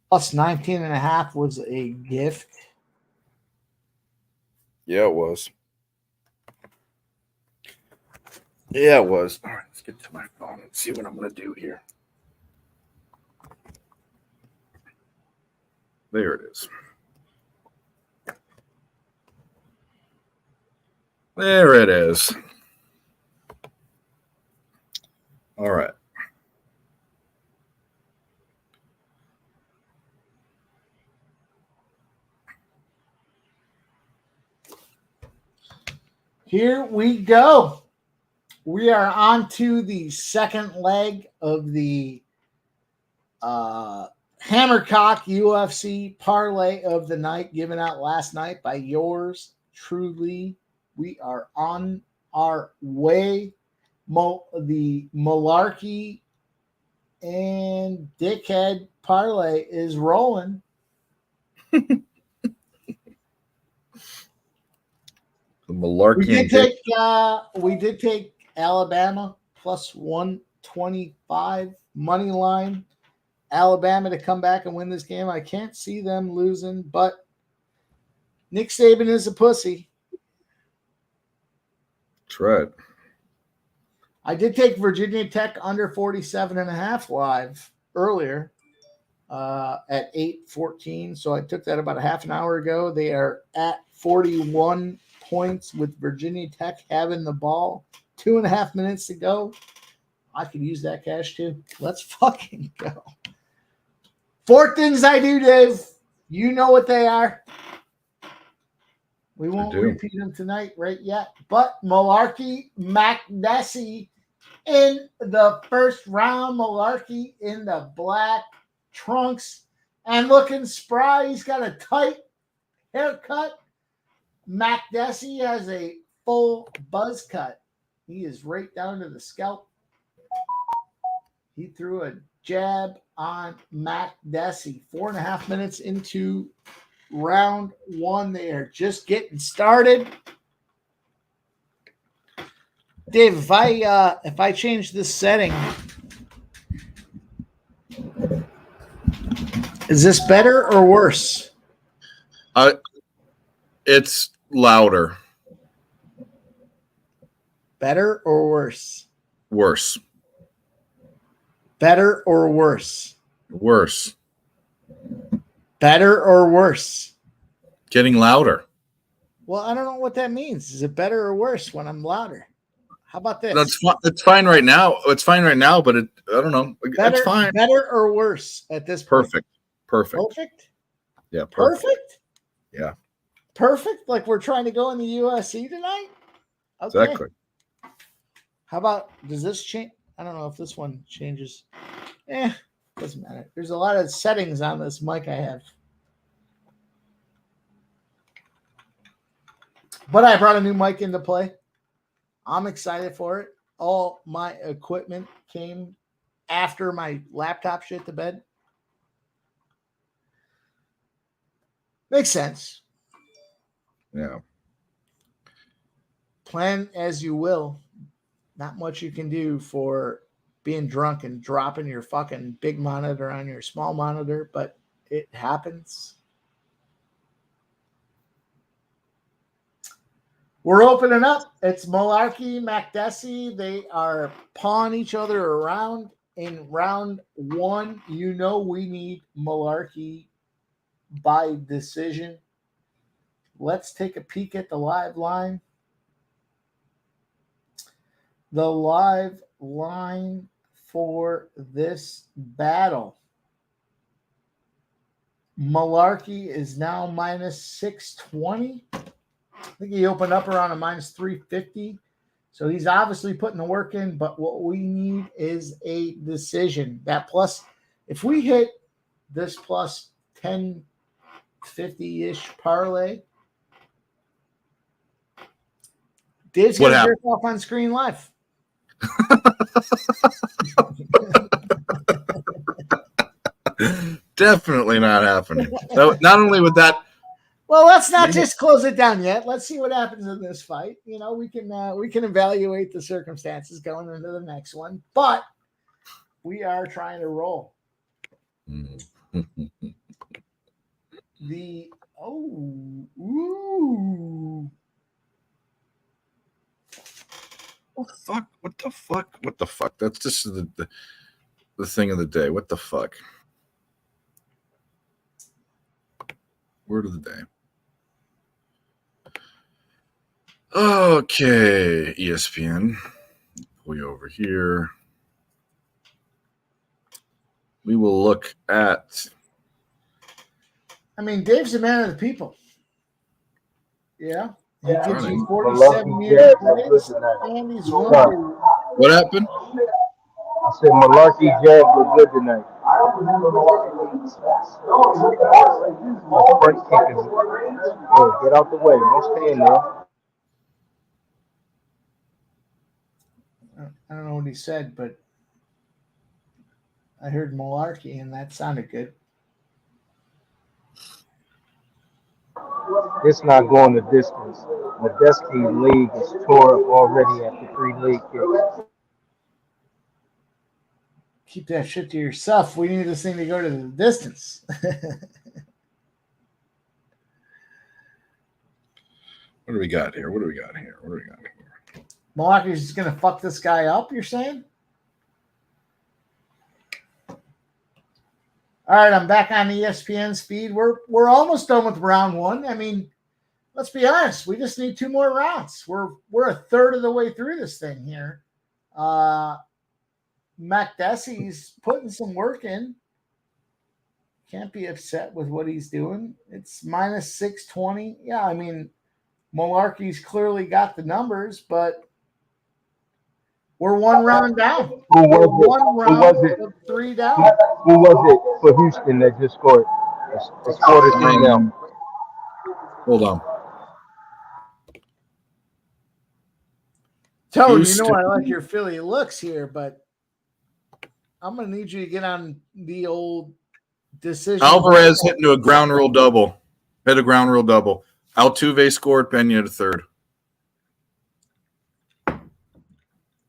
Plus 19.5 was a gift. Yeah, it was. Yeah, it was. All right, let's get to my phone and see what I'm going to do here. There it is. There it is. All right. Here we go. We are on to the second leg of the Hammercock UFC parlay of the night given out last night by yours truly. We are on our way. The Malarkey and Dickhead parlay is rolling. The Malarkey. We did take Alabama plus 125 money line. Alabama to come back and win this game. I can't see them losing, but Nick Saban is a pussy. That's right. I did take Virginia Tech under 47.5 live earlier at 8:14. So I took that about a half an hour ago. They are at 41 points with Virginia Tech having the ball. 2.5 minutes to go. I could use that cash too. Let's fucking go. 4 things I do, Dave. You know what they are. We won't repeat them tonight right yet. But Malarkey McNessy in the first round. Malarkey in the black trunks and looking spry. He's got a tight haircut. McNessy has a full buzz cut. He is right down to the scalp. He threw a jab on McNessy. 4.5 minutes into round one. They are just getting started. Dave, if I change this setting, is this better or worse? It's louder. Better or worse? Worse. Better or worse? Worse. Better or worse? Getting louder. Well, I don't know what that means. Is it better or worse when I'm louder? How about this? It's fine right now. It's fine right now, but I don't know. Better, it's fine. Better or worse at this point? Perfect. Perfect? Yeah, Perfect? Yeah, Perfect? Like we're trying to go in the USC tonight? Okay. exactly. How about, does this change? I don't know if this one changes. Doesn't matter. There's a lot of settings on this mic I have. But I brought a new mic into play. I'm excited for it. All my equipment came after my laptop shit to bed. Makes sense. Yeah. Plan as you will. Not much you can do for being drunk and dropping your fucking big monitor on your small monitor, but it happens. We're opening up. It's Malarkey, MacDessie. They are pawing each other around in round one. You know we need Malarkey by decision. Let's take a peek at the live line. The live line for this battle. Malarkey is now minus 620. I think he opened up around a minus 350. So he's obviously putting the work in, but what we need is a decision. That plus, if we hit this plus 1050-ish parlay, Dave's going to jerk off on screen live. Definitely not happening. So not only with that. Well, let's not just close it down yet. Let's see what happens in this fight. You know, we can evaluate the circumstances going into the next one, but we are trying to roll. What the fuck? That's just the thing of the day. What the fuck? Word of the day. Okay, ESPN. Pull you over here. We will look at. I mean, Dave's a man of the people. Yeah. He Yeah. gives you Malarkey 47 years Jazz points, look good tonight. and he's won. What happened? I said Malarkey Jazz look good tonight. Front kick is, get out the way. Don't stay in there. I don't know what he said, but I heard Malarkey, and that sounded good. It's not going the distance. Medeski's league is tore up already after 3 league kicks. Keep that shit to yourself. We need this thing to go to the distance. What do we got here? Malarkey's just going to fuck this guy up, you're saying? All right, I'm back on ESPN speed. We're almost done with round one. I mean, let's be honest. We just need 2 more rounds. We're a third of the way through this thing here. MacDessie's putting some work in. Can't be upset with what he's doing. It's minus 620. Yeah, I mean, Malarkey's clearly got the numbers, but we're 1 round down. Who was it? Of 3 down. Who was it for Houston that just scored? They scored it 3 down. Hold on. Tone, Houston. you know I like your Philly looks here, but I'm going to need you to get on the old decision. Alvarez hit into a ground rule double. Hit a ground rule double. Altuve scored. Pena to third.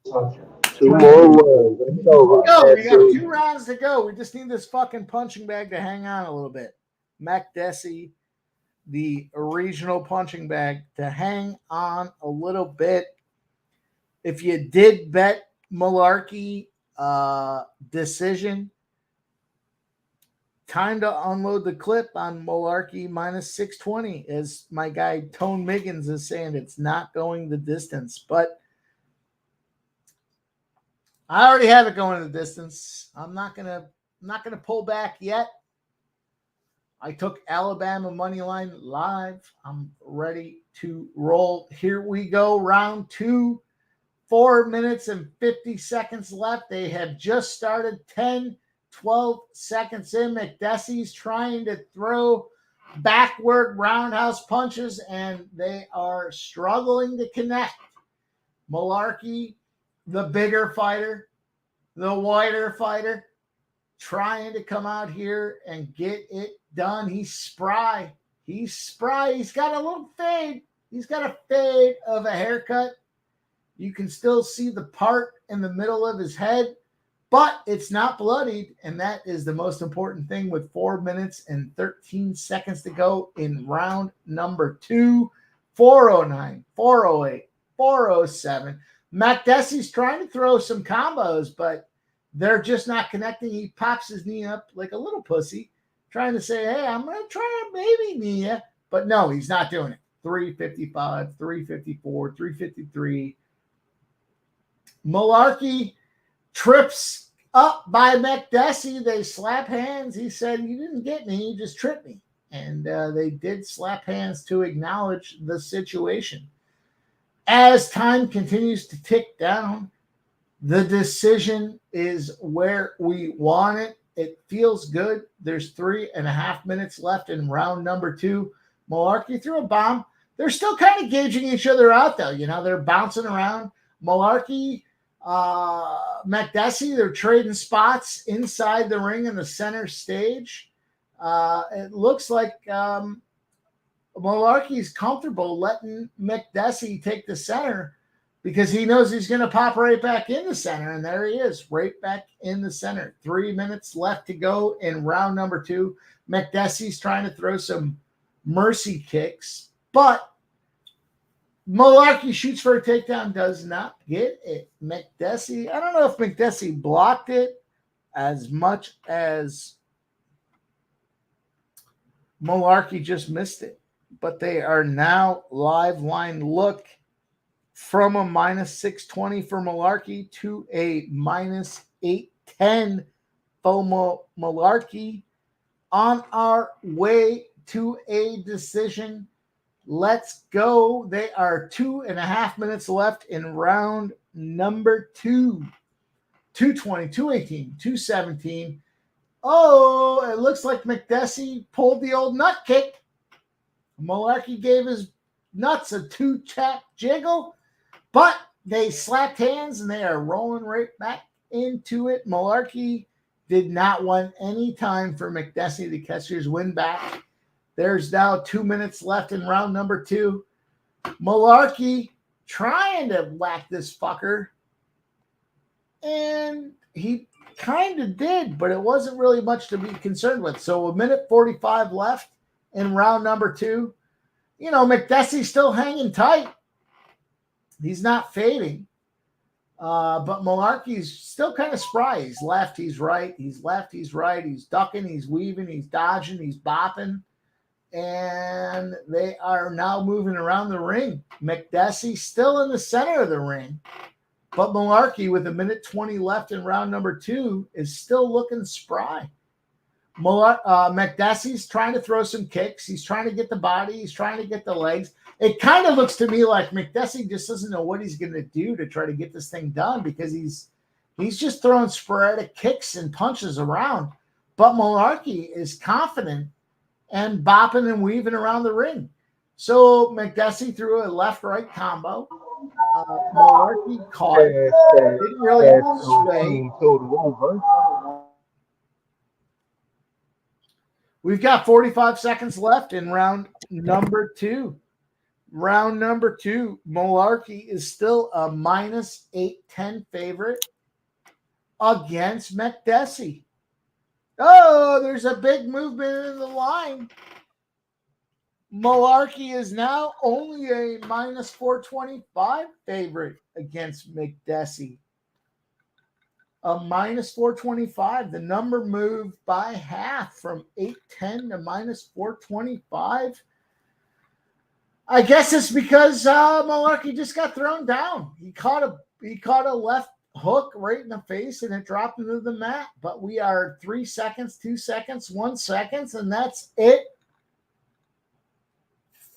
2 more rounds. Let's go. Go. We got 2 rounds to go. We just need this fucking punching bag to hang on a little bit. MacDessie, the regional punching bag, to hang on a little bit. If you did bet Malarkey decision, time to unload the clip on Malarkey minus 620, as my guy Tone Miggins is saying it's not going the distance, but I already have it going the distance. I'm not gonna pull back yet. I took Alabama money line live. I'm ready to roll. Here we go. Round 2. 4 minutes and 50 seconds left. They have just started. 10, 12 seconds in. McDessie's trying to throw backward roundhouse punches, and they are struggling to connect. Malarkey, the bigger fighter, the wider fighter, trying to come out here and get it done. He's spry. He's spry. He's got a little fade. He's got a fade of a haircut. You can still see the part in the middle of his head, but it's not bloodied, and that is the most important thing with 4 minutes and 13 seconds to go in round number 2. 409, 408, 407. McDessie's trying to throw some combos, but they're just not connecting. He pops his knee up like a little pussy, trying to say, hey, I'm going to try a baby knee. But no, he's not doing it. 355, 354, 353. Malarkey trips up by McDessie. They slap hands. He said, you didn't get me, you just tripped me. And they did slap hands to acknowledge the situation. As time continues to tick down, the decision is where we want it. It feels good. There's 3.5 minutes left in round number 2. Malarkey threw a bomb. They're still kind of gauging each other out, though. You know, they're bouncing around. Malarkey, McDessie, they're trading spots inside the ring in the center stage. It looks like Malarkey's comfortable letting McDessie take the center because he knows he's going to pop right back in the center, and there he is, right back in the center. 3 minutes left to go in round number 2. McDessie's trying to throw some mercy kicks, but Malarkey shoots for a takedown, does not get it. McDessie, I don't know if McDessie blocked it as much as Malarkey just missed it, but they are now live line look from a minus 620 for Malarkey to a minus 810 for Malarkey on our way to a decision. Let's go. They are 2.5 minutes left in round number 2. 220, 218, 217. Oh, it looks like McDessie pulled the old nut kick. Malarkey gave his nuts a 2-tap jiggle, but they slapped hands and they are rolling right back into it. Malarkey did not want any time for McDessie to catch his win back. There's now 2 minutes left in round number 2. Malarkey trying to whack this fucker. And he kind of did, but it wasn't really much to be concerned with. So 1:45 left in round number 2. You know, McDessie's still hanging tight. He's not fading. But Malarkey's still kind of spry. He's left, he's right. He's left, he's right. He's ducking, he's weaving, he's dodging, he's bopping. And they are now moving around the ring. McDessie still in the center of the ring. But Malarkey, with 1:20 left in round number 2, is still looking spry. McDessie's trying to throw some kicks. He's trying to get the body. He's trying to get the legs. It kind of looks to me like McDessie just doesn't know what he's going to do to try to get this thing done because he's just throwing sporadic kicks and punches around. But Malarkey is confident and bopping and weaving around the ring. So McDessie threw a left-right combo. Malarkey caught it. Didn't really sway. We've got 45 seconds left in round number 2. Round number 2, Malarkey is still a minus 810 favorite against McDessie. Oh, there's a big movement in the line. Malarkey is now only a minus 425 favorite against McDessie. A minus 425. The number moved by half from 810 to minus 425. I guess it's because Malarkey just got thrown down. He caught a left hook right in the face and it dropped into the mat. But we are 3 seconds, 2 seconds, 1 second, and that's it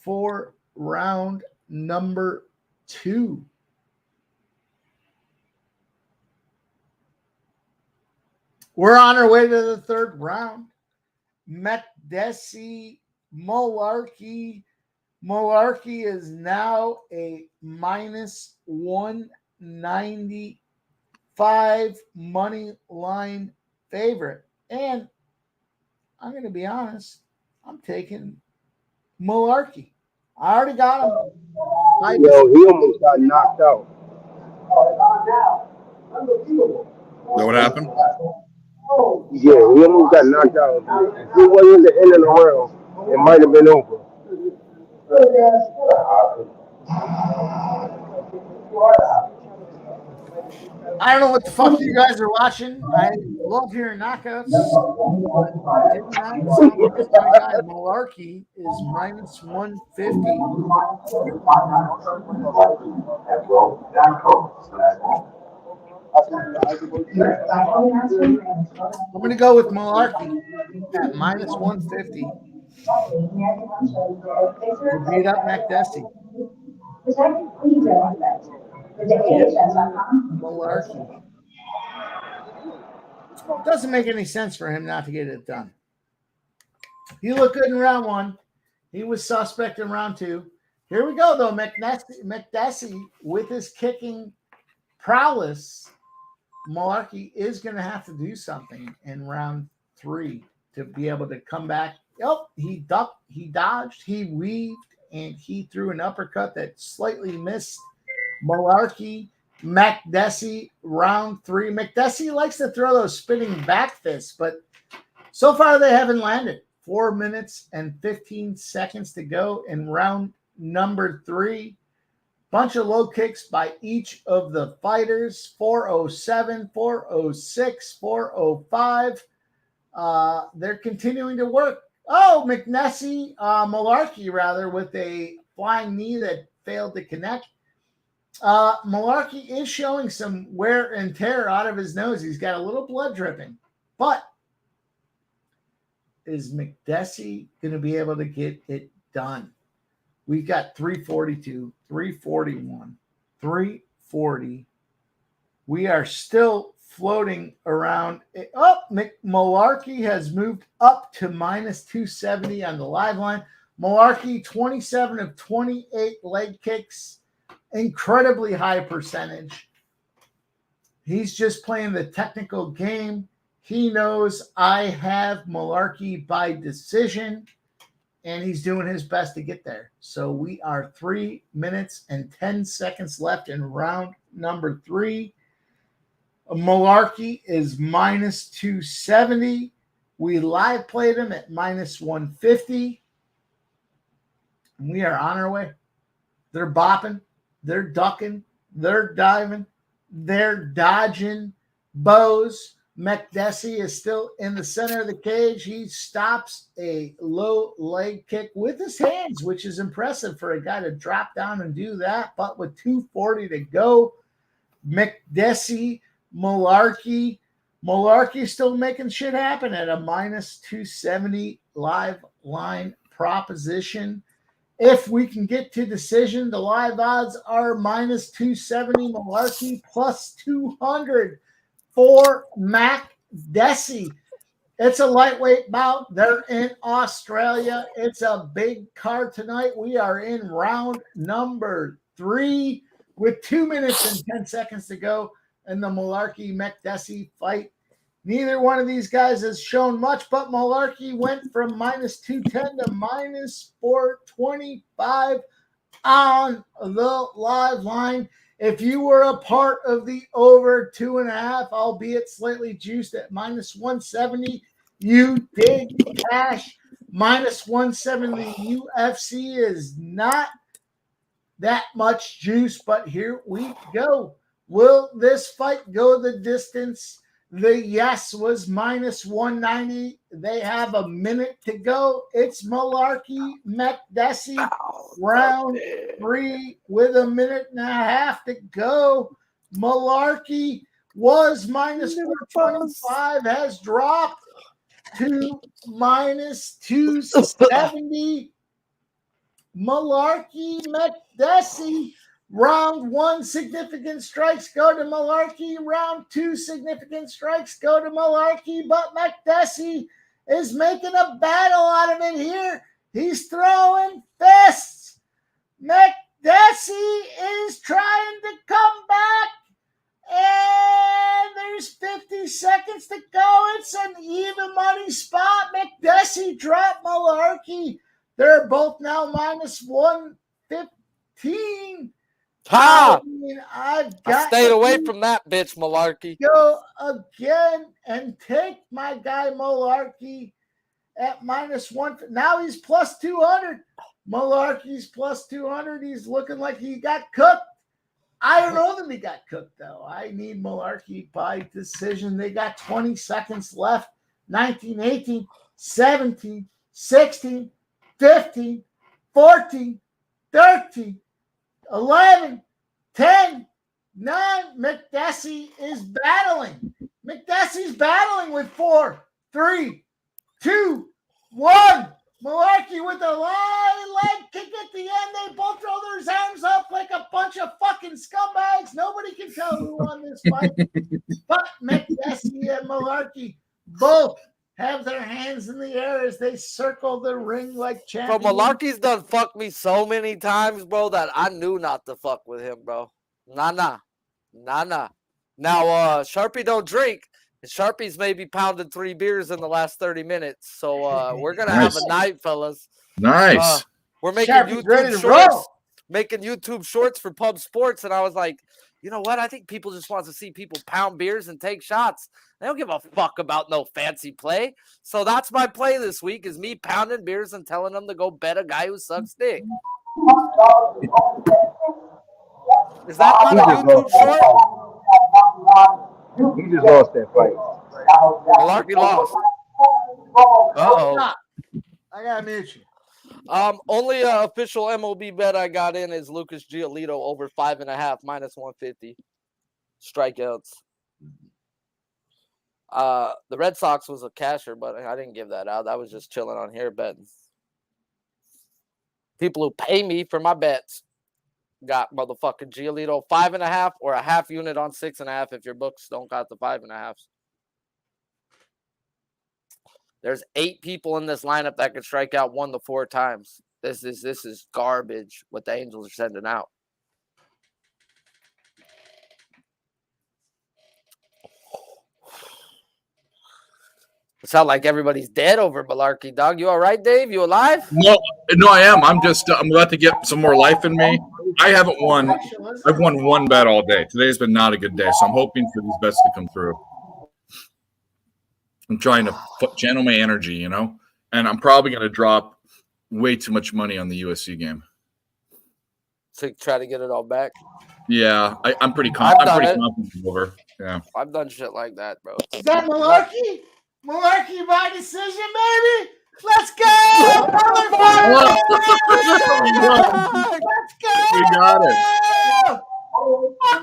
for round number 2. We're on our way to the third round. Macdesi Malarkey. Malarkey is now a minus 195 money line favorite. And I'm going to be honest, I'm taking Malarkey. I already got him. Yo, he almost got knocked out. That what happened? Yeah, he almost got knocked out. If he wasn't the end of the round, it might have been over. I don't know what the fuck you guys are watching. I love hearing knockouts, but it did not sound like my guy Malarkey is minus 150. I'm going to go with Malarkey at minus 150 to beat up Macdesi. Give me Malarkey. Doesn't make any sense for him not to get it done. He looked good in round 1. He was suspect in round 2. Here we go, though. Macdesi with his kicking prowess. Malarkey is going to have to do something in round 3 to be able to come back. Oh, he ducked, he dodged, he weaved, and he threw an uppercut that slightly missed Malarkey. Macdesi, round 3. Macdesi likes to throw those spinning back fists, but so far they haven't landed. 4 minutes and 15 seconds to go in round number 3. Bunch of low kicks by each of the fighters. 407, 406, 405. They're continuing to work. Oh, Malarkey rather, with a flying knee that failed to connect. Malarkey is showing some wear and tear out of his nose. He's got a little blood dripping. But is Macdesi going to be able to get it done? We've got 342, 341, 340. We are still floating around. Oh, Malarkey has moved up to minus 270 on the live line. Malarkey, 27 of 28 leg kicks. Incredibly high percentage. He's just playing the technical game. He knows I have Malarkey by decision, and he's doing his best to get there. So we are 3 minutes and 10 seconds left in round number 3. Malarkey is minus 270. We live played him at minus 150. We are on our way. They're bopping. They're ducking. They're diving. They're dodging bows. Macdesi is still in the center of the cage. He stops a low leg kick with his hands, which is impressive for a guy to drop down and do that. But with 2:40 to go, Macdesi, Malarkey still making shit happen at a minus 270 live line proposition. If we can get to decision, the live odds are minus 270 Malarkey, plus 200 for Macdesi. It's a lightweight bout. They're in Australia. It's a big card tonight. We are in round number 3 with 2 minutes and 10 seconds to go in the Malarkey-Macdesi fight. Neither one of these guys has shown much, but Malarkey went from minus 210 to minus 425 on the live line. If you were a part of the over 2.5, albeit slightly juiced at minus 170, you did cash. Minus 170 UFC is not that much juice, but here we go. Will this fight go the distance? The yes was minus 190. They have a minute to go. It's Malarkey, Macdesi, round 3 with a minute and a half to go. Malarkey was minus 425, has dropped to minus 270. Malarkey McDessie. Round 1, significant strikes go to Malarkey. Round 2, significant strikes go to Malarkey. But McDessie is making a battle out of it here. He's throwing fists. McDessie is trying to come back. And there's 50 seconds to go. It's an even money spot. McDessie dropped Malarkey. They're both now minus 115. Ha! I mean, I stayed away from that bitch, Malarkey. Go again and take my guy Malarkey at minus 1. Now he's plus 200. Malarkey's plus 200. He's looking like he got cooked. I don't know that he got cooked, though. I need Malarkey by decision. They got 20 seconds left. 19, 18, 17, 16, 15, 14, 13, 11, 10, 9. McDessie is battling. McDessie's battling with 4, 3, 2, 1. Malarkey with a leg kick at the end. They both throw their arms up like a bunch of fucking scumbags. Nobody can tell who won this fight. But McDessie and Malarkey both have their hands in the air as they circle the ring like champions. Bro, Malarkey's done fucked me so many times, bro, that I knew not to fuck with him, bro. Nah. Now, Sharpie don't drink. Sharpie's maybe pounded 3 beers in the last 30 minutes. So we're going to have a night, fellas. Nice. We're making Sharpie's ready YouTube to roll. shorts. Making YouTube shorts for Pub Sports. And I was like, you know what? I think people just want to see people pound beers and take shots. They don't give a fuck about no fancy play. So that's my play this week is me pounding beers and telling them to go bet a guy who sucks dick. Is that not a YouTube short? He just lost that fight. Malarkey lost. Uh-oh. I gotta mute you. Only official MLB bet I got in is Lucas Giolito over 5.5 minus 150 strikeouts. The Red Sox was a casher, but I didn't give that out. I was just chilling on here betting. People who pay me for my bets got motherfucking Giolito 5.5 or a half unit on 6.5 if your books don't got the 5.5s. There's 8 people in this lineup that could strike out 1 to 4 times. This is garbage what the Angels are sending out. It sounds like everybody's dead over Malarkey, dog. You all right, Dave? You alive? No, I am. I'm about to get some more life in me. I haven't won. I've won 1 bet all day. Today's been not a good day, so I'm hoping for these bets to come through. I'm trying to channel my energy, and I'm probably going to drop way too much money on the USC game. To try to get it all back? Yeah, I'm pretty confident over. Yeah. I've done shit like that, bro. Is that Malarkey? Malarkey by decision, baby. Let's go, motherfucker! Let's go! We got it.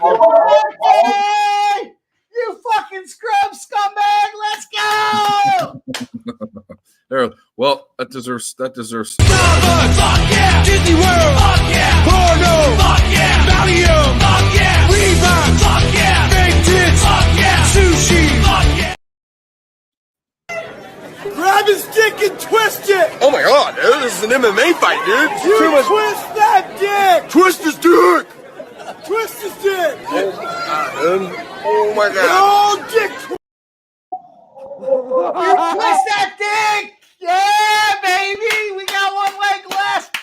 Malarkey! You fucking scrub scumbag! Let's go! There. Well, that deserves. Fuck yeah! Disney World! Fuck yeah! Porno! Fuck yeah! Valium! Fuck yeah! Reebok! Fuck yeah! Fake tits! Fuck yeah! Sushi! Fuck yeah! Grab his dick and twist it! Oh my god, dude, this is an MMA fight, dude. You twist that dick! Twist his dick! Twist his dick! Oh my god, dude. Oh my god. No dick! You twist that dick! Yeah, baby! We got 1 leg left.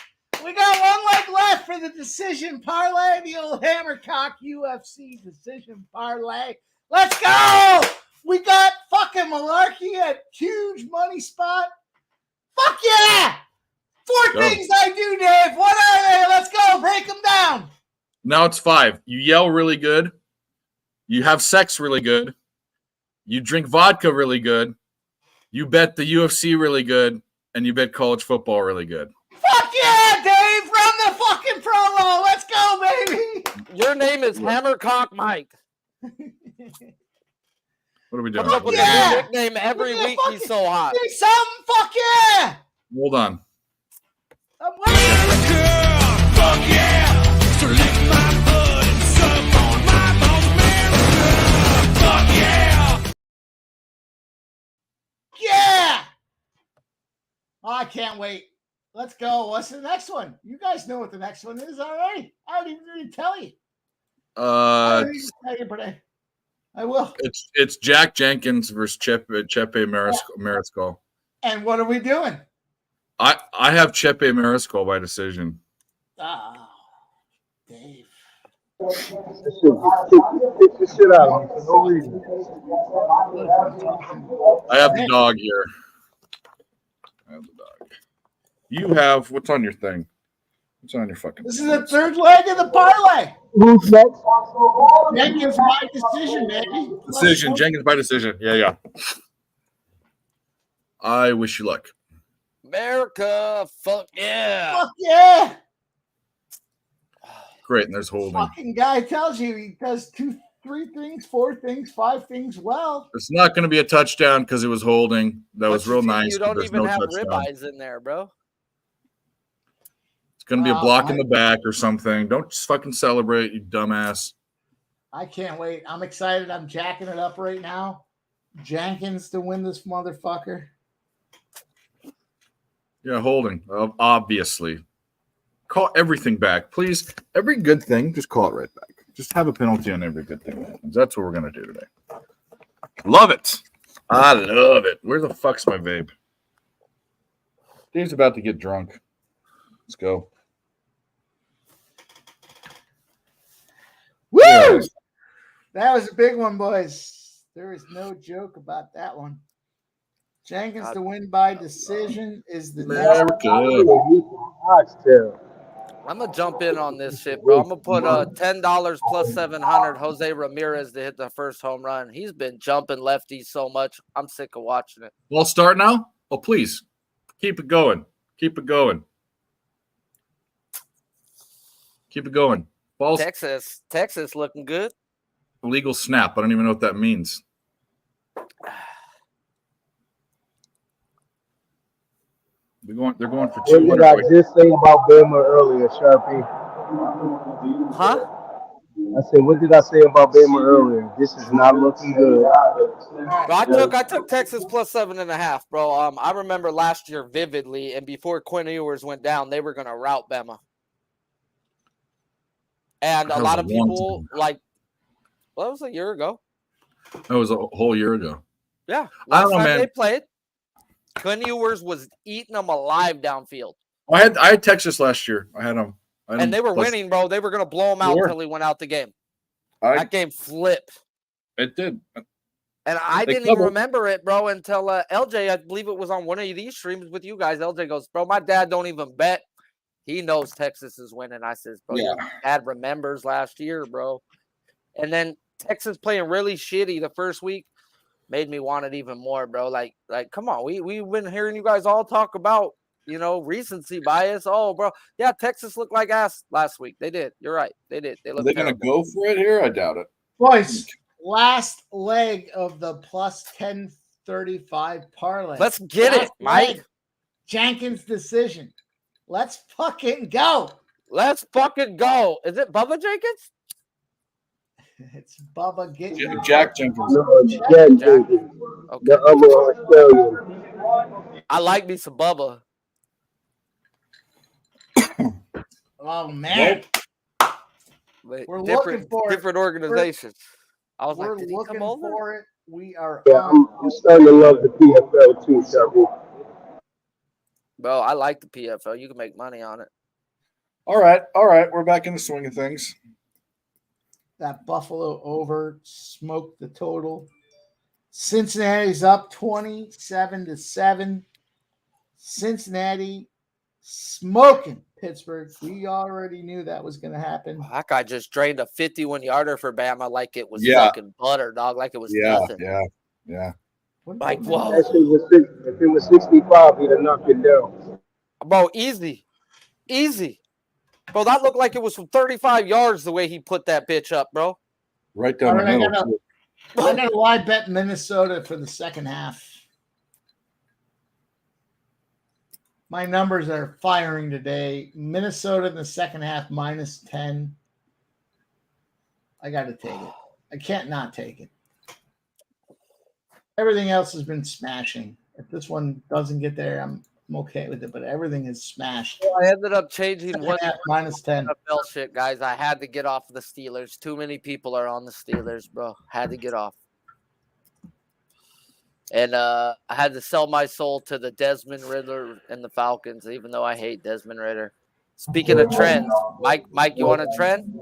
We got 1 leg left for the decision parlay, the old Hammercock UFC decision parlay. Let's go! We got fucking Malarkey at huge money spot. Fuck yeah! 4 things I do, Dave. What are they? Let's go. Break them down. Now it's 5. You yell really good. You have sex really good. You drink vodka really good. You bet the UFC really good. And you bet college football really good. Fuck yeah, Dave. Run the fucking promo. Let's go, baby. Your name is Hammercock Mike. What are we doing? Comes up with a new nickname every week. He's so hot. Give me something. Fuck yeah. Hold on. I'm waiting. Fuck yeah! So lick my butt and suck on my bone, America! Fuck yeah! Yeah. Oh, I can't wait. Let's go. What's the next one? You guys know what the next one is already. I don't even need to tell you. I don't need to tell you, but I will. It's Jack Jenkins versus Chepe Mariscal. And what are we doing? I have Chepe Mariscal by decision. Ah, Dave. Kick the shit out of him for no reason. I have the dog here. You have what's on your thing? What's on your fucking? This is the third leg of the parlay. Who's next? Jenkins by decision, baby. Decision. Jenkins by decision. Yeah. I wish you luck. America, fuck yeah. Fuck yeah. Great, and there's holding. Fucking guy tells you he does 2, 3 things, 4 things, 5 things well. It's not going to be a touchdown because it was holding. That was real nice. You don't there's even no have touchdown. ribeyes in there, bro. It's going to be a block in the back or something. Don't just fucking celebrate, you dumbass. I can't wait. I'm excited. I'm jacking it up right now. Jenkins to win this motherfucker. Yeah, holding. Obviously. Call everything back, please. Every good thing, just call it right back. Just have a penalty on every good thing that happens. That's what we're going to do today. Love it. I love it. Where the fuck's my vape? Dave's about to get drunk. Let's go. Woo! Yeah. That was a big one, boys. There is no joke about that one. Jenkins to win by decision is the next. I'm gonna jump in on this shit, bro. I'm gonna put $10 plus 700. Jose Ramirez to hit the first home run. He's been jumping lefties so much. I'm sick of watching it. Well, start now. Oh, please keep it going. Keep it going. Keep it going. Balls. Texas looking good. Illegal snap. I don't even know what that means. They're going for two. What did I just say about Bama earlier, Sharpie? Huh? I said, what did I say about Bama earlier? This is not looking good. Bro, I took Texas plus 7.5, bro. I remember last year vividly, and before Quinn Ewers went down, they were gonna rout Bama. And a lot of people that was a year ago. That was a whole year ago. Yeah, I last don't know, time man. they played, Quinn Ewers was eating them alive downfield. I had Texas last year. I had them. And they were winning, bro. They were going to blow them out until he went out the game. That game flipped. It did. And I didn't even remember it, bro, until LJ, I believe it was on one of these streams with you guys. LJ goes, bro, my dad don't even bet. He knows Texas is winning. I says, bro, your dad remembers last year, bro. And then Texas playing really shitty the first week made me want it even more, bro. Like, come on. We've been hearing you guys all talk about, recency bias. Oh, bro. Yeah, Texas looked like ass last week. They did. You're right. They did. They Are looked they going to go for it here? I doubt it. Boys, last leg of the plus 1035 parlay. Let's get it, Mike. Jenkins decision. Let's fucking go. Let's fucking go. Is it Bubba Jenkins? It's Bubba getting Jack Jenkins. No, Jack Jenkins. Okay. The other Australian. I like me some Bubba. Oh man. We're looking for different organizations. I was We're like, did he looking come over? for it. We are Yeah, I'm starting to love the PFL too, Sharpie. Bro, I like the PFL. You can make money on it. All right. We're back in the swing of things. that Buffalo over smoked the total. Cincinnati's up 27-7. Cincinnati smoking Pittsburgh. We already knew that was going to happen. That guy just drained a 51-yarder for Bama like it was Yeah. fucking butter, dog. Like it was nothing. Yeah. Like, whoa. That shit was if it was 65, he'd have knocked it down. Bro, easy. Bro, that looked like it was from 35 yards the way he put that bitch up, bro. Right down the middle. I'm going to live bet Minnesota for the second half. My numbers are firing today. Minnesota in the second half -10. I got to take it. I can't not take it. Everything else has been smashing. If this one doesn't get there, I'm okay with it. But everything is smashed. Well, I ended up changing Second one half -10. NFL shit, guys. I had to get off the Steelers. Too many people are on the Steelers, bro. Had to get off. And I had to sell my soul to the Desmond Ritter and the Falcons, even though I hate Desmond Ritter. Speaking of trends, Mike, you want a trend?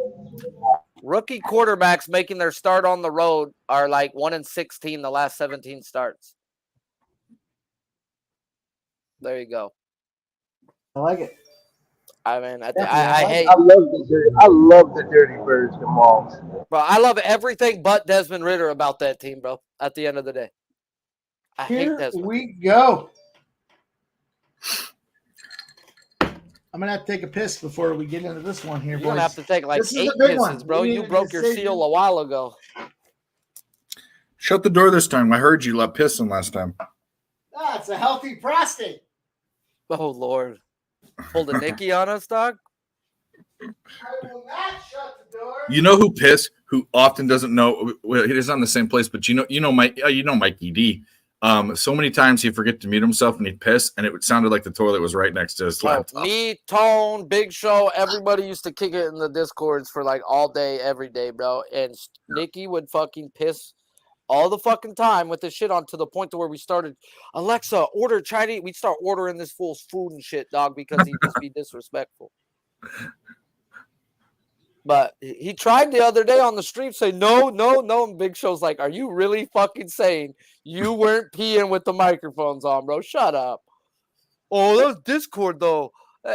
Rookie quarterbacks making their start on the road are like 1-16 the last 17 starts. There you go. I like it. I mean, I I hate. love the dirty birds, the Malls. Bro, I love everything but Desmond Ritter about that team, bro. At the end of the day, I hate Here Desmond. we go. I'm gonna have to take a piss before we get into this one here, You're boys. gonna have to take like This is 8 the big pisses, one. bro. We need You a broke your decision. seal a while ago. Shut the door this time. I heard you let pissing last time. Ah, it's a healthy prostate. Oh Lord, holding Nikki on us, dog. I will not shut the door. You know who piss? Who often doesn't know? Well, he is on the same place, but you know, Mikey D. So many times he'd forget to mute himself and he'd piss, and it sounded like the toilet was right next to his laptop. Me, Tone, Big Show, everybody used to kick it in the Discords for like all day, every day, bro. And Nikki would fucking piss all the fucking time with this shit on to the point to where we started, Alexa, order Chinese. We'd start ordering this fool's food and shit, dog, because he'd just be disrespectful. But he tried the other day on the stream say, no. And Big Show's like, are you really fucking saying you weren't peeing with the microphones on, bro? Shut up. Oh, that was Discord, though.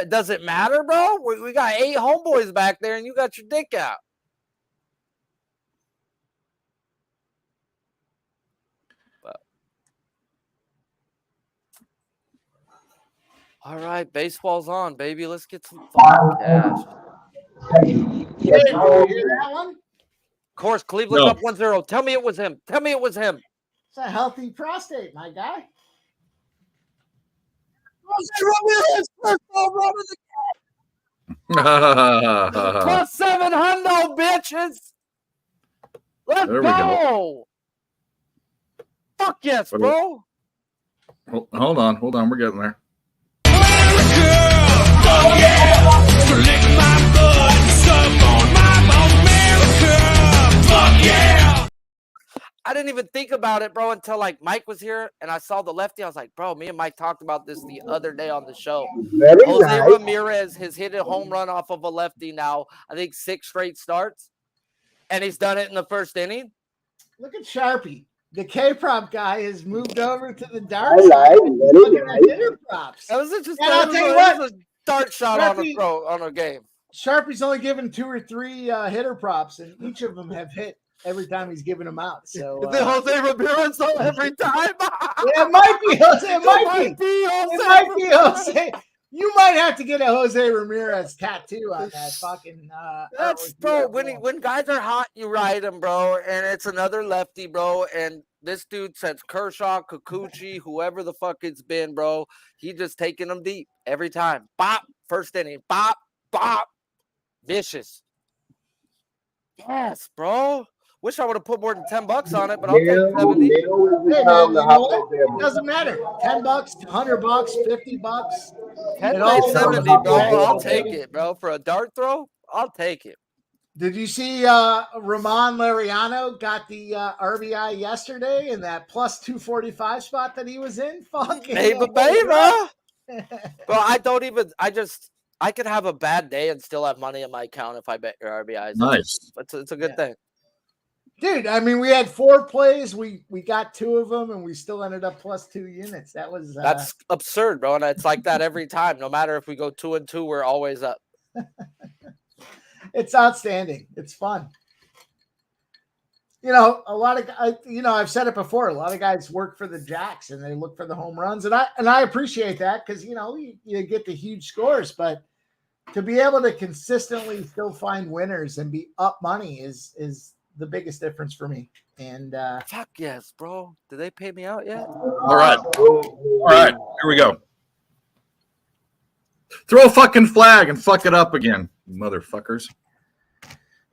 Does it matter, bro? We got 8 homeboys back there, and you got your dick out. But. All right, baseball's on, baby. Let's get some fucking cash. You hear that one? Of course, Cleveland No. up 1-0. Tell me it was him. Tell me it was him. It's a healthy prostate, my guy. First home run of the game. Plus 700, bitches. Let's There we go. Fuck yes, bro. Hold on. We're getting there. I didn't even think about it, bro, until like Mike was here and I saw the lefty. I was like, bro, me and Mike talked about this the other day on the show. Very Jose nice. Ramirez has hit a home run off of a lefty now, I think 6 straight starts. And he's done it in the first inning. Look at Sharpie. The K-prop guy has moved over to the I dark like side. it. Very Looking at nice. hitter props. That was just And I'll tell you what, a dart shot Sharpie- on a game. Sharpie's only given 2 or 3 hitter props, and each of them have hit every time he's given them out. So The Jose Ramirez though every time. Yeah, it might be Jose. It might be. Jose. It might be Jose. You might have to get a Jose Ramirez tattoo on that fucking. That's bro. When guys are hot, you ride them, bro. And it's another lefty, bro. And this dude since Kershaw, Kikuchi, whoever the fuck it's been, bro, he just taking them deep every time. Bop, first inning. Bop, bop, vicious. Yes, bro. Wish I would have put more than $10 on it, but I'll take 70. Hey man, you know what? It doesn't matter. $10, $100, $50. 10 It all by 70, comes bro. back, I'll baby. take it, bro. For a dart throw, I'll take it. Did you see Ramon Laureano got the RBI yesterday in that plus 245 spot that he was in? Fucking Baby, bro. Bro, I could have a bad day and still have money in my account if I bet your RBIs. Nice. It's a good thing. Dude, I mean, we had 4 plays. We got 2 of them, and we still ended up plus 2 units. That was That's absurd, bro. And it's like that every time. No matter if we go 2-2, we're always up. it's outstanding. It's fun. You know, a lot of I've said it before. A lot of guys work for the jacks and they look for the home runs, and I appreciate that because you get the huge scores, but to be able to consistently still find winners and be up money is the biggest difference for me. And fuck yes, bro. Did they pay me out yet? All right. All right. Here we go. Throw a fucking flag and fuck it up again, motherfuckers.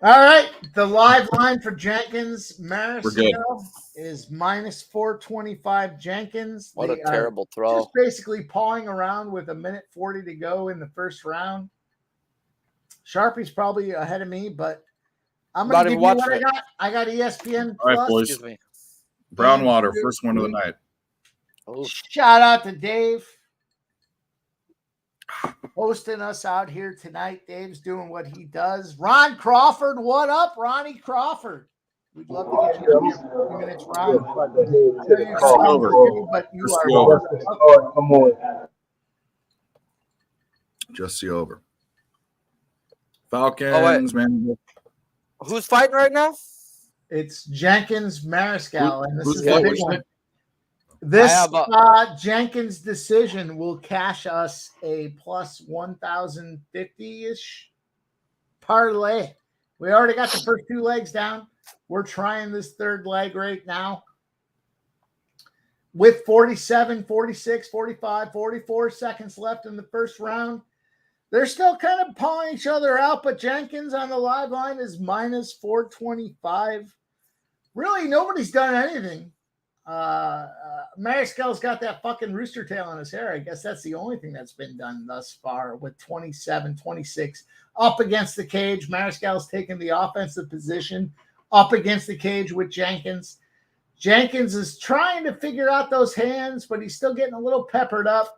all right, the live line for Jenkins We're good. Mariscal is minus 425 Jenkins. What They a terrible throw. just basically pawing around with 1:40 to go in the first round. Sharpie's probably ahead of me, but I'm going to give you what I got. I got ESPN All right, Plus. boys. Brown water, first one of the night. Shout out to Dave hosting us out here tonight. Dave's doing what he does. Ron Crawford, what up, Ronnie Crawford? We'd love to get you a few minutes, Ron. But you Just are the over. Come on. Just the over. Falcons, man. Who's fighting right now? It's Jenkins Mariscal, and this who's is the big fighting? one. This Jenkins decision will cash us a plus 1,050-ish parlay. We already got the first two legs down. We're trying this third leg right now. With 47, 46, 45, 44 seconds left in the first round. They're still kind of pawing each other out, but Jenkins on the live line is minus 425. Really, nobody's done anything. Mariscal's got that fucking rooster tail in his hair. I guess that's the only thing that's been done thus far with 27, 26 up against the cage. Mariscal's taking the offensive position up against the cage with Jenkins. Jenkins is trying to figure out those hands, but he's still getting a little peppered up.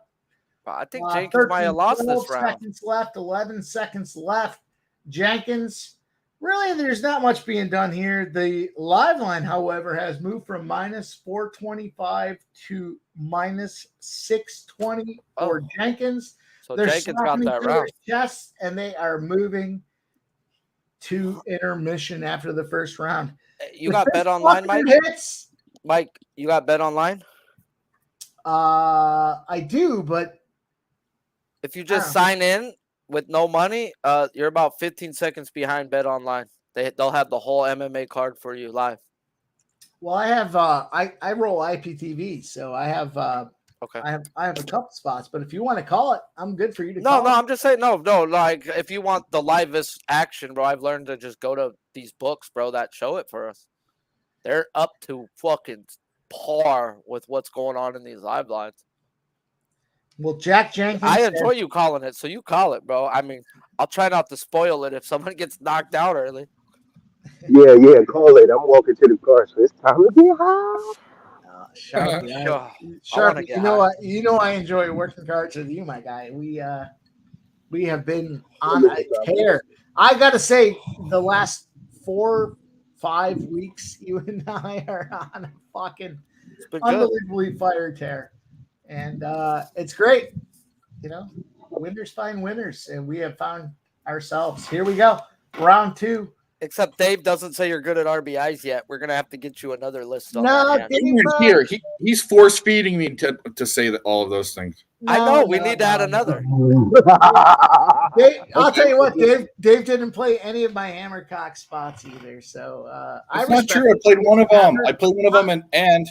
I think Jenkins might have lost this round. seconds left, 11 seconds left. Jenkins, really, there's not much being done here. The live line, however, has moved from minus 425 to minus 620 for Jenkins. So They're Jenkins got slapping that each other's round. chests, and they are moving to intermission after the first round. You got bet online, Mike? Hits. Mike, you got bet online? I do, but if you just sign in with no money, you're about 15 seconds behind bet online. They'll have the whole MMA card for you live. Well, I have I roll IPTV, so I have okay. I have a couple spots, but if you want to call it, I'm good for you to No, call no, it. I'm just saying no. Like if you want the livest action, bro, I've learned to just go to these books, bro, that show it for us. They're up to fucking par with what's going on in these live lines. Well, Jack Jenkins. I enjoy you calling it, so you call it, bro. I mean, I'll try not to spoil it if someone gets knocked out early. Yeah, call it. I'm walking to the car, so it's time to get high. Sharpie, I Sharpie, you know I enjoy working cards with you, my guy. We have been on a tear. I gotta say, the last 4-5 weeks, you and I are on a fucking unbelievably fire tear. And it's great. You know, winners find winners, and we have found ourselves. Here we go. Round 2. Except Dave doesn't say you're good at RBIs yet. We're going to have to get you another list on that. Here, he's force feeding me to say that all of those things. I know. We need to add another. I'll tell you what, Dave didn't play any of my hammercock spots either. So It's not true. I played one of them. And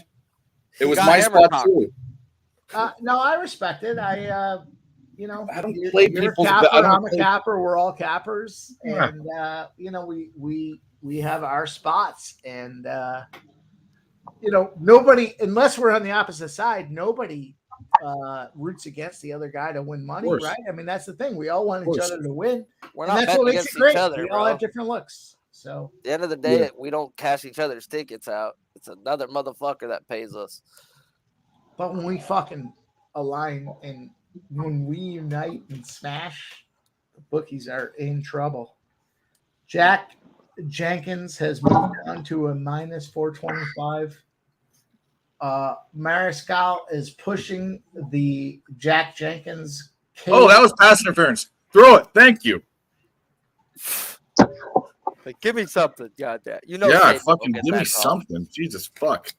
it was my spot too. No, I respect it. I don't play you're people's. a capper, I don't I'm a capper. We're all cappers, Yeah. and we have our spots, and nobody, unless we're on the opposite side, nobody roots against the other guy to win money, right? I mean, that's the thing. We all want each other to win. We're and not that's what betting makes against it great. each other, We bro. all have different looks. So At the end of the day, we don't cash each other's tickets out. It's another motherfucker that pays us. But when we fucking align and when we unite and smash, the bookies are in trouble. Jack Jenkins has moved on to a minus 425. Mariscal is pushing the Jack Jenkins case. Oh, that was pass interference. Throw it. Thank you. Like, give me something, goddamn. Yeah, Dave fucking will get give me that call. something. Jesus fuck.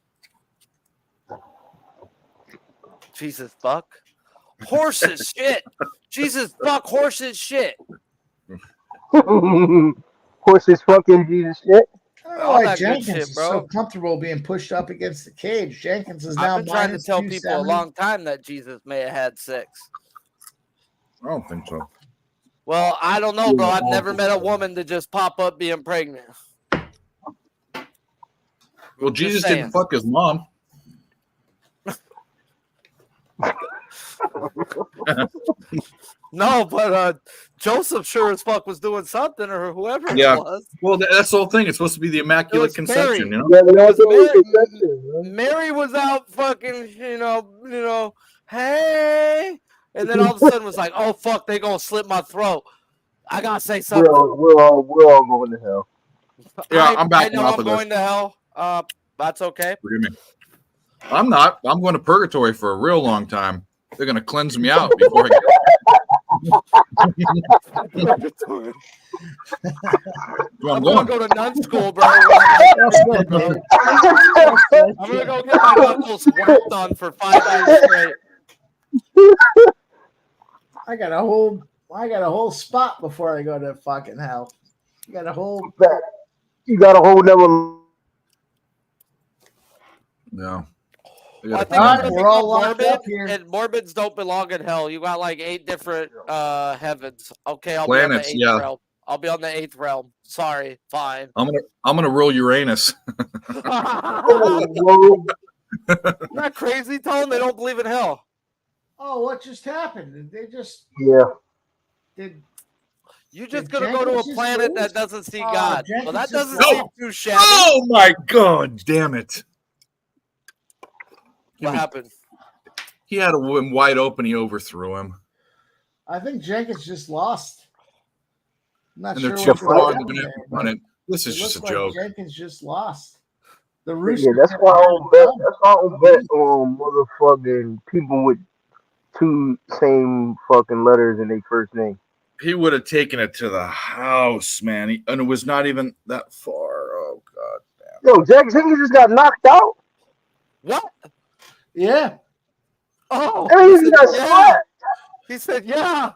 Jesus fuck. Horses shit. Jesus fuck horses shit. Horses fucking Jesus shit. I don't know all why that good Jenkins shit, is bro. so comfortable being pushed up against the cage. Jenkins is I've now been trying to minus tell people a 270. long time that Jesus may have had 6. I don't think so. Well, I don't know, bro. I've never met a woman to just pop up being pregnant. Well, Just Jesus saying. didn't fuck his mom. No, but Joseph sure as fuck was doing something, or whoever Yeah. it was. Well, that's the whole thing. It's supposed to be the It Immaculate was Conception, Mary. you know? It was Mary was out fucking, hey, and then all of a sudden was like, oh fuck, they gonna slit my throat. I gotta say something. We're all going to hell. Yeah, I'm I backing know off I'm of this. going to hell. That's okay. Forgive me. I'm not. I'm going to purgatory for a real long time. They're going to cleanse me out before I Purgatory. Well, I'm going. gonna go to nun school, bro. When I'm 50, bro. I'm gonna go get my knuckles worked on for 5 years straight. I got a whole spot before I go to fucking hell. I got a whole. You got a whole nother. No. Well, I think I'm gonna become morbid, and morbids don't belong in hell. You got like 8 different heavens. Okay, I'll Planets, be on the 8th yeah. realm. I'll be on the 8th realm. Sorry, fine. I'm gonna rule Uranus. Isn't that crazy, Tone? They don't believe in hell. Oh, what just happened? Did they just? Yeah. Did You just Did gonna go to a Jenkins just planet lose? that doesn't see Oh, God? Jenkins Well, that just doesn't seem lost. too shabby. Oh my God! Damn it! What happened? He had him wide open. He overthrew him. I think Jenkins just lost. I'm not And they're sure too what's far. going They're on gonna there, run but it. This is it just a looks like joke. Jenkins just lost. The Yeah, rooster. that's why I don't bet. That's why I don't bet on motherfucking people with 2 same fucking letters in their first name. He would have taken it to the house, man. And it was not even that far. Oh God. Yo, Jack Jenkins just got knocked out. What? Yeah. Oh, I mean, he he said, got yeah. slapped. He said, yeah.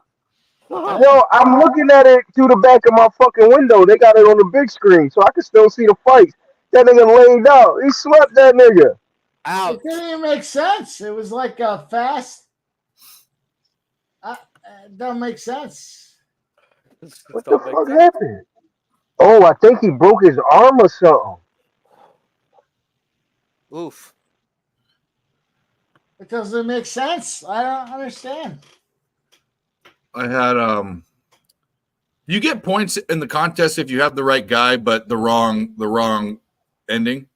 Yo, I'm looking at it through the back of my fucking window. They got it on the big screen, so I can still see the fights. That nigga laid out. He slapped that nigga. Ouch. It didn't even make sense. It was like a fast. It don't make sense. What the fuck happened? Oh, I think he broke his arm or something. Oof. It doesn't make sense. I don't understand. I had you get points in the contest if you have the right guy, but the wrong ending.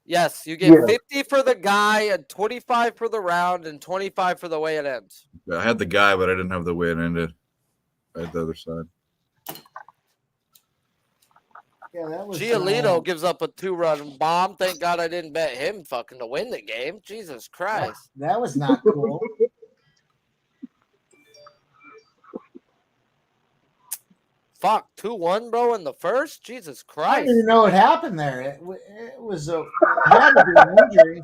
Yes, you get 50 for the guy and 25 for the round and 25 for the way it ends. I had the guy, but I didn't have the way it ended. I had the other side. Yeah, that was. Giolito gives up a 2-run bomb. Thank God I didn't bet him fucking to win the game. Jesus Christ. That was not cool. Fuck, 2-1, bro, in the first? Jesus I Christ. didn't even know what happened there. It was it had to be an injury.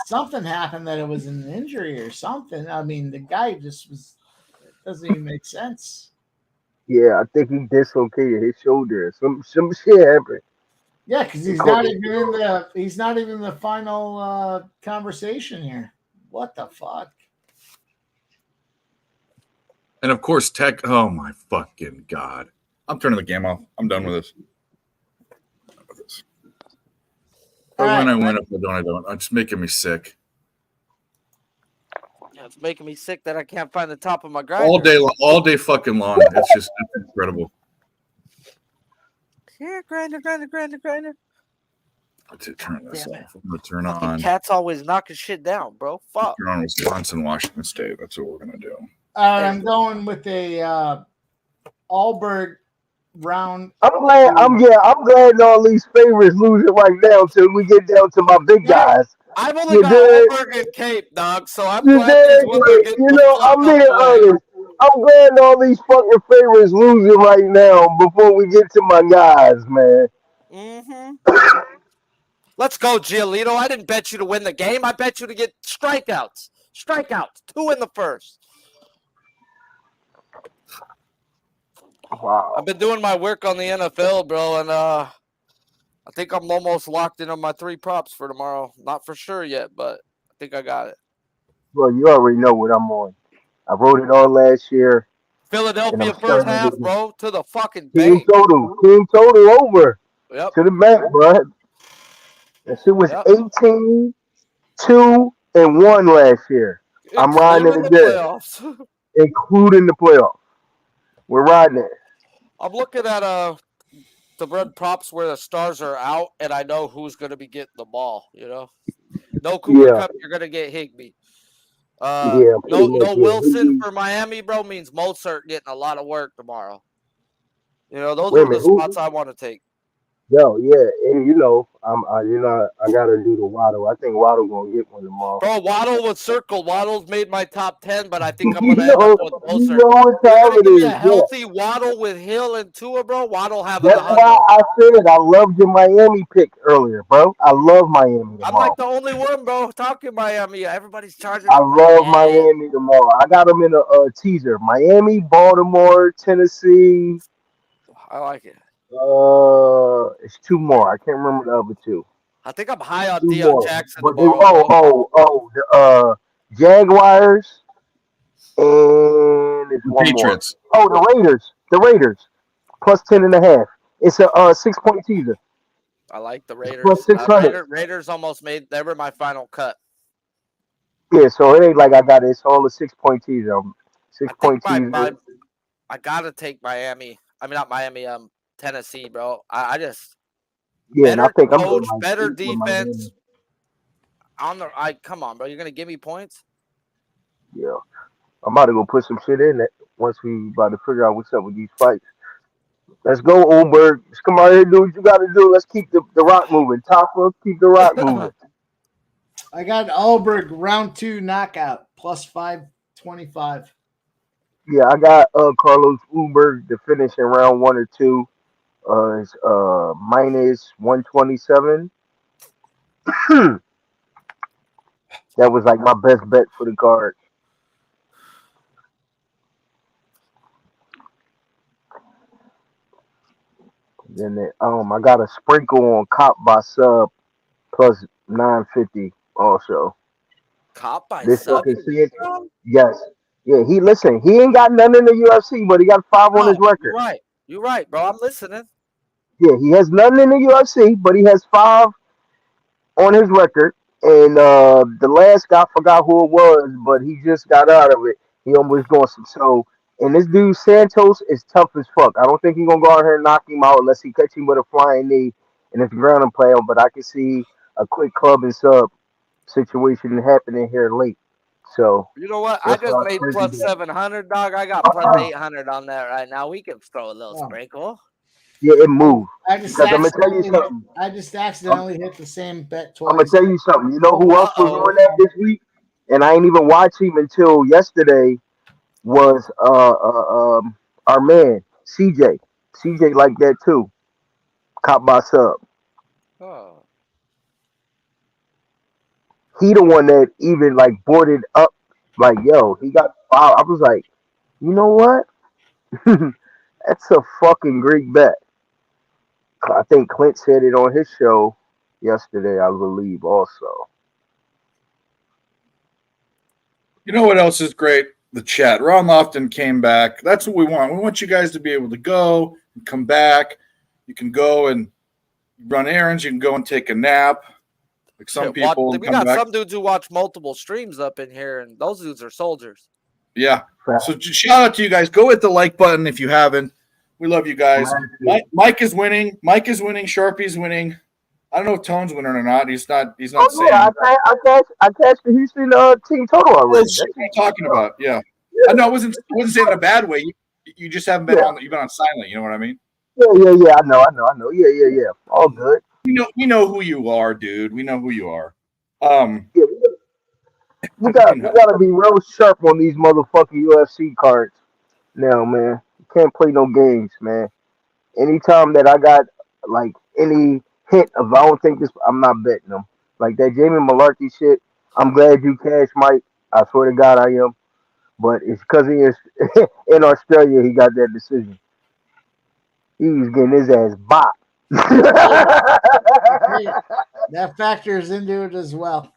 Something happened that it was an injury or something. I mean, the guy just was. It doesn't even make sense. Yeah, I think he dislocated his shoulder. Some shit happened. Yeah, because he's not even in the final conversation here. What the fuck? And of course, Tech. Oh my fucking God! I'm turning the game off. I'm done with this. When I win, if I don't. It's making me sick. Yeah, it's making me sick that I can't find the top of my grinder. All day fucking long. It's incredible. Yeah, grinder. To turn this Damn it. off. I'm gonna turn Fucking on. cat's always knocking shit down, bro. Fuck. Turn on Wisconsin, Washington State. That's what we're gonna do. I'm going with a Allbird round. I'm glad all these favorites losing right now till we get down to my big guys. I've only got Allberg and Cape, dog, so I'm You glad these did, ones are getting I'm being honest. I'm glad all these fucking favorites losing right now before we get to my guys, man. Mm-hmm. Let's go, Giolito. I didn't bet you to win the game. I bet you to get strikeouts. 2 in the first. Wow. I've been doing my work on the NFL, bro, and I think I'm almost locked in on my 3 props for tomorrow. Not for sure yet, but I think I got it. Well, you already know what I'm on. I wrote it all last year, and I'm Philadelphia first starting half, it. bro, to the fucking Team bank. total over Yep. to the bank, bro. That shit was Yep. 18, 2, and 1 last year. I'm riding it Including the again, playoffs. including the playoffs. We're riding it. I'm looking at the red props where the stars are out, and I know who's going to be getting the ball. You know, no Cooper Yeah, Cup, you're going to get Higbee. yeah, pretty much. No Yeah. Wilson for Miami, bro, means Mozart getting a lot of work tomorrow. You know, those Wait a are the minute, spots I want to take. Yo, yeah, and I gotta do the Waddle. I think Waddle gonna get one tomorrow. Bro, Waddle was circled. Waddle's made my top 10, but I think I'm you going to end up know, with you Mozart. know what You're time going to it give me a is. Yeah, healthy Waddle with Hill and Tua, bro? Waddle having that's the why 100. I said I loved your Miami pick earlier, bro. I love Miami I'm like tomorrow. the only one, bro, talking Miami. Everybody's charging I them like, love Miami tomorrow. I got them in a teaser: Miami, Baltimore, Tennessee. I like it. It's 2 more. I can't remember the other 2. I think I'm high on 2 Deion more. Jackson But they tomorrow, bro. the Jaguars. And it's The one more. Patriots. Oh, the Raiders. The Raiders. Plus 10.5. It's a 6-point teaser. I like the It's plus Raiders. 600. Raiders almost made. They were my final cut. Yeah, so it ain't like I got it. It's all a 6-point teaser. Six I think point teaser. I gotta take Miami. I mean, not Miami. Tennessee, bro. I just Yeah, and I better think I'm coach, going like better 2 for Miami. defense. Come on, bro. You're gonna give me points. Yeah. I'm about to go put some shit in it once we about to figure out what's up with these fights. Let's go, Oldberg. Let's come out here and do what you got to do. Let's keep the rock moving. Topper, keep the rock moving. I got Alberg round 2 knockout plus 525. Yeah, I got Carlos Uber to finish in round 1 or 2. It's minus 127. That was like my best bet for the card. Then I got a sprinkle on Cop by sub plus 950 also. Cop by This sub. fucking see it? Yes. Yeah, he ain't got none in the UFC, but he got 5 on his No, record. you're right, bro. I'm listening. Yeah, he has none in the UFC, but he has 5 on his record. And the last guy, I forgot who it was, but he just got out of it. He almost going some. So, and this dude Santos is tough as fuck. I don't think he's gonna go out here and knock him out unless he catch him with a flying knee and it's ground and play him. But I can see a quick club and sub situation happening here late. So You know what? I that's just why I made figured plus that. 700, dog. I got plus 800 on that right now. We can throw a little sprinkle. Yeah, it moved. I just Because I'm gonna tell you accidentally hit, something. I just accidentally hit the same bet I'm gonna twice. tell you something. You know who else was Uh-oh. on that this week? And I ain't even watch him until yesterday. Was our man CJ. CJ like that too. Cop by sub. Oh. He the one that even like boarded up. Like yo, he got fouled. I was like, you know what? That's a fucking Greek bet. I think Clint said it on his show yesterday. I believe also. You know what else is great? The chat. Ron Lofton came back. That's what we want. We want you guys to be able to go and come back. You can go and run errands. You can go and take a nap. Like some Shit, people we come got back. some dudes who watch multiple streams up in here, and those dudes are soldiers. Yeah. So shout out to you guys. Go hit the like button if you haven't. We love you guys. Mike is winning. Mike is winning. Sharpie's winning. I don't know if Tone's winning or not. He's not saying. Yeah, I catched the Houston team total already. That's what I'm talking about. Yeah. I know I wasn't saying in a bad way. You just haven't been on. You've been on silent. You know what I mean? Yeah. I know. Yeah. All good. We know who you are, dude. We know who you are. Yeah, we gotta be real sharp on these motherfucking UFC cards now, man. You can't play no games, man. Anytime that I got like any hint of I don't think this, I'm not betting them. Like that Jamie Malarkey shit. I'm glad you cashed, Mike. I swear to God, I am. But it's because he is in Australia. He got that decision. He was getting his ass bopped. That factors into it as well.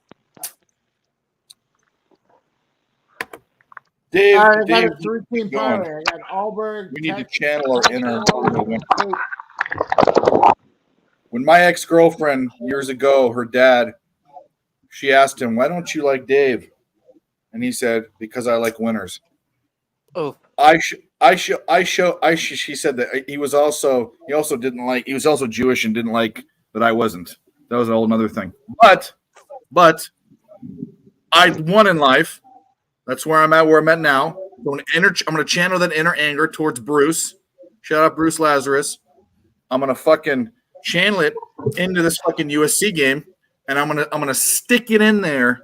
Dave, All right, I got Dave, a three-team keep going. parlay. I got Auburn. We need to Texas, channel our inner Oklahoma State. When my ex-girlfriend years ago, her dad, she asked him, "Why don't you like Dave?" And he said, "Because I like winners." Oh, She said that he also Jewish and didn't like that I wasn't. That was a whole other thing. But I won in life. That's where I'm at now. I'm going to channel that inner anger towards Bruce. Shout out Bruce Lazarus. I'm going to fucking channel it into this fucking USC game, and I'm gonna stick it in there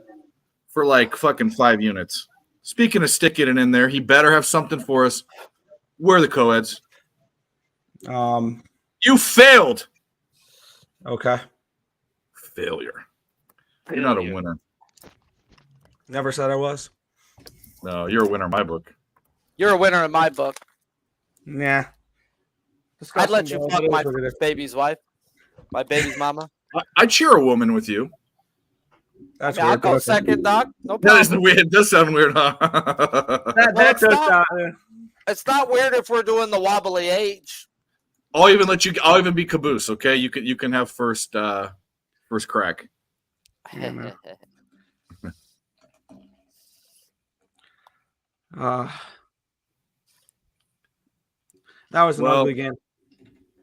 for like fucking 5 units. Speaking of sticking it in there, he better have something for us. We're the co-eds. You failed. Okay. Failure. You're not a winner. Never said I was. No, you're a winner in my book. You're a winner in my book. Nah. I'd let you fuck my baby's wife, my baby's mama. I'd cheer a woman with you. That's I'll go second, Doc. No That is problem. weird. It does sound weird, huh? It's not weird if we're doing the wobbly age. I'll even be caboose. Okay, you can have first crack. That was an ugly game.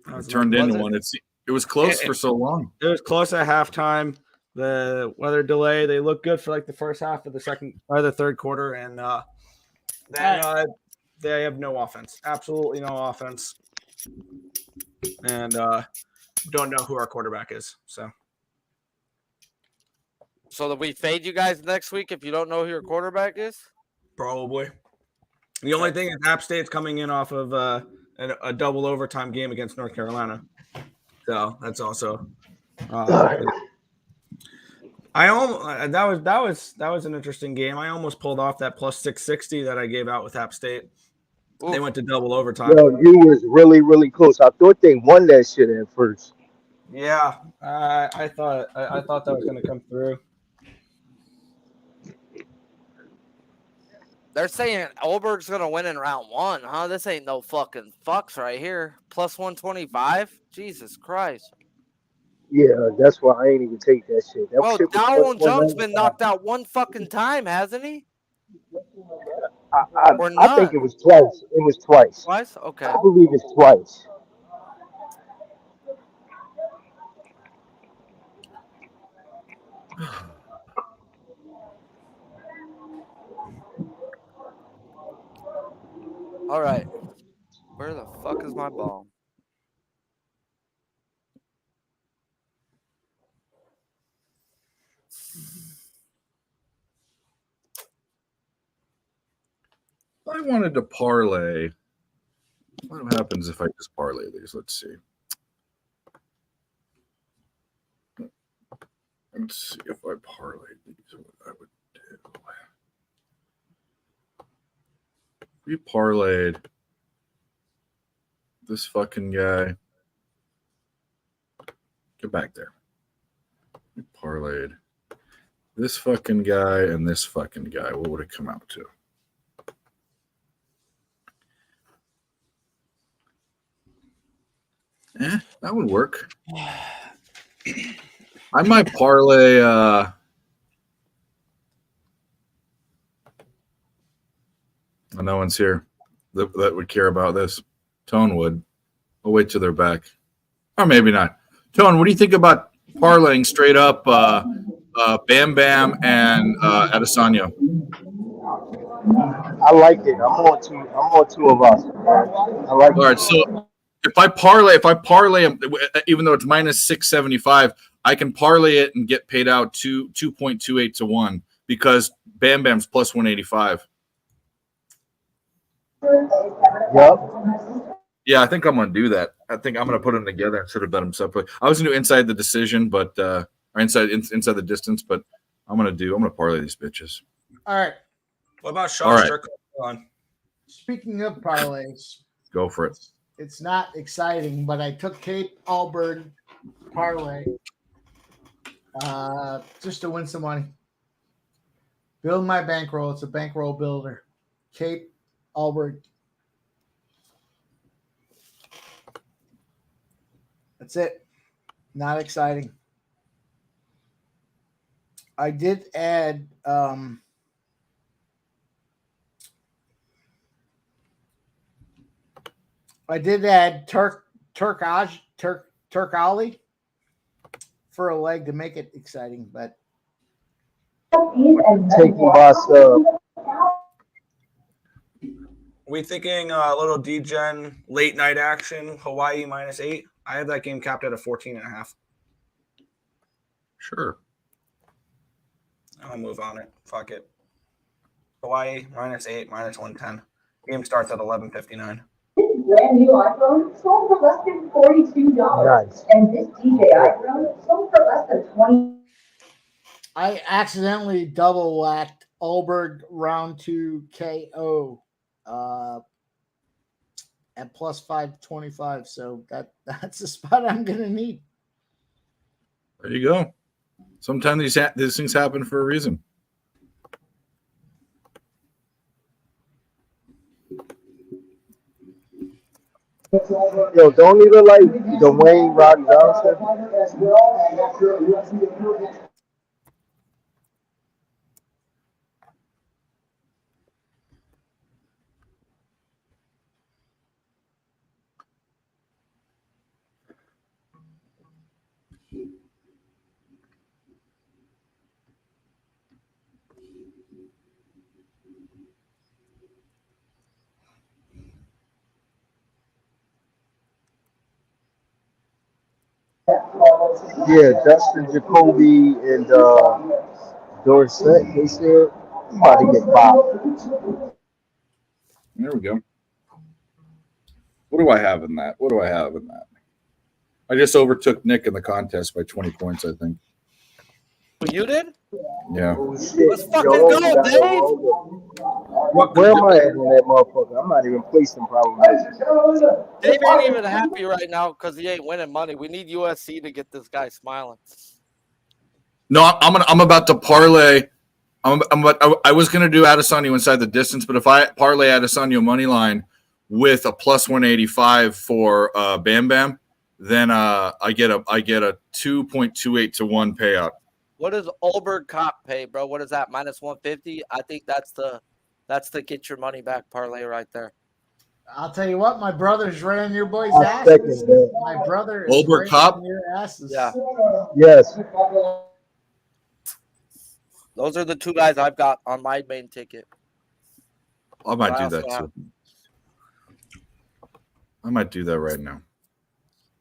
It turned into one. It was close for so long. It was close at halftime. The weather delay. They looked good for like the first half of the third quarter, and then they have no offense. Absolutely no offense, and don't know who our quarterback is. So that we fade you guys next week if you don't know who your quarterback is? Probably. The only thing is App State's coming in off of a double overtime game against North Carolina. So that's also that was an interesting game. I almost pulled off that plus 660 that I gave out with App State. Oof. They went to double overtime. Yo, you was really, really close. I thought they won that shit at first. Yeah, I thought that was going to come through. They're saying Oberg's going to win in round 1, huh? This ain't no fucking fucks right here. Plus 125? Jesus Christ. Yeah, that's why I ain't even take that shit. That Well, shit was Donald plus Junk's been 195. knocked out one fucking time, hasn't he? I think it was twice. It was twice. Twice? Okay. I believe it's twice. All right. Where the fuck is my ball? I wanted to parlay. What happens if I just parlay these? Let's see. Let's see if I parlay these, what I would do. We parlayed this fucking guy. Get back there. We parlayed this fucking guy and this fucking guy. What would it come out to? That would work. I might parlay no one's here that would care about this. Tone would. I'll wait till they're back. Or maybe not. Tone, what do you think about parlaying straight up Bam Bam and Adesanya? I like it. I'm on two of us. I like All right, so if I parlay them, even though it's minus 675, I can parlay it and get paid out 2.28 to 1 because Bam Bam's plus 185. Yep. Yeah, I think I'm gonna do that. I think I'm gonna put them together instead of bet them separately. I was gonna do inside the decision, but or inside the distance, but I'm gonna parlay these bitches. All right. What about All Sean right. Strickland? Speaking of parlays, Go for it. It's not exciting, but I took Cape Auburn parlay just to win some money. Build my bankroll. It's a bankroll builder. Cape Auburn. That's it. Not exciting. I did add Turk Ali for a leg to make it exciting, but Taking my sub. We thinking a little D-Gen late night action, Hawaii -8. I have that game capped at a 14.5. Sure. I'll move on it. Fuck it. Hawaii -8, -110. Game starts at 11:59. Brand new iPhone sold for less than $42. Nice. And this DJ iPhone sold for less than $20. I accidentally double whacked Alberg round 2 KO at plus 525. So that's the spot I'm gonna need. There you go. Sometimes these things happen for a reason. Yo, don't he look like Dwayne Rock Johnson? Yeah, Dustin Jacoby and Dorsett, they said about to get bopped. There we go. What do I have in that? I just overtook Nick in the contest by 20 points, I think. You did? Yeah. Let's fucking go, Dave. Where am I at in that motherfucker? I'm not even placing probably. Dave ain't even happy right now because he ain't winning money. We need USC to get this guy smiling. No, I'm about to parlay. I was going to do Adesanya inside the distance, but if I parlay Adesanya money line with a plus 185 for Bam Bam, then I get a 2.28 to 1 payout. What does Olberg Cop pay, bro? What is that? Minus 150? I think that's the get your money back parlay right there. I'll tell you what, my brother's right on your boys' I'll asses. second that. My brother is Olberg right Cop? on your asses. Yeah. Yes. Those are the two guys I've got on my main ticket. I might do also that have- too. I might do that right now.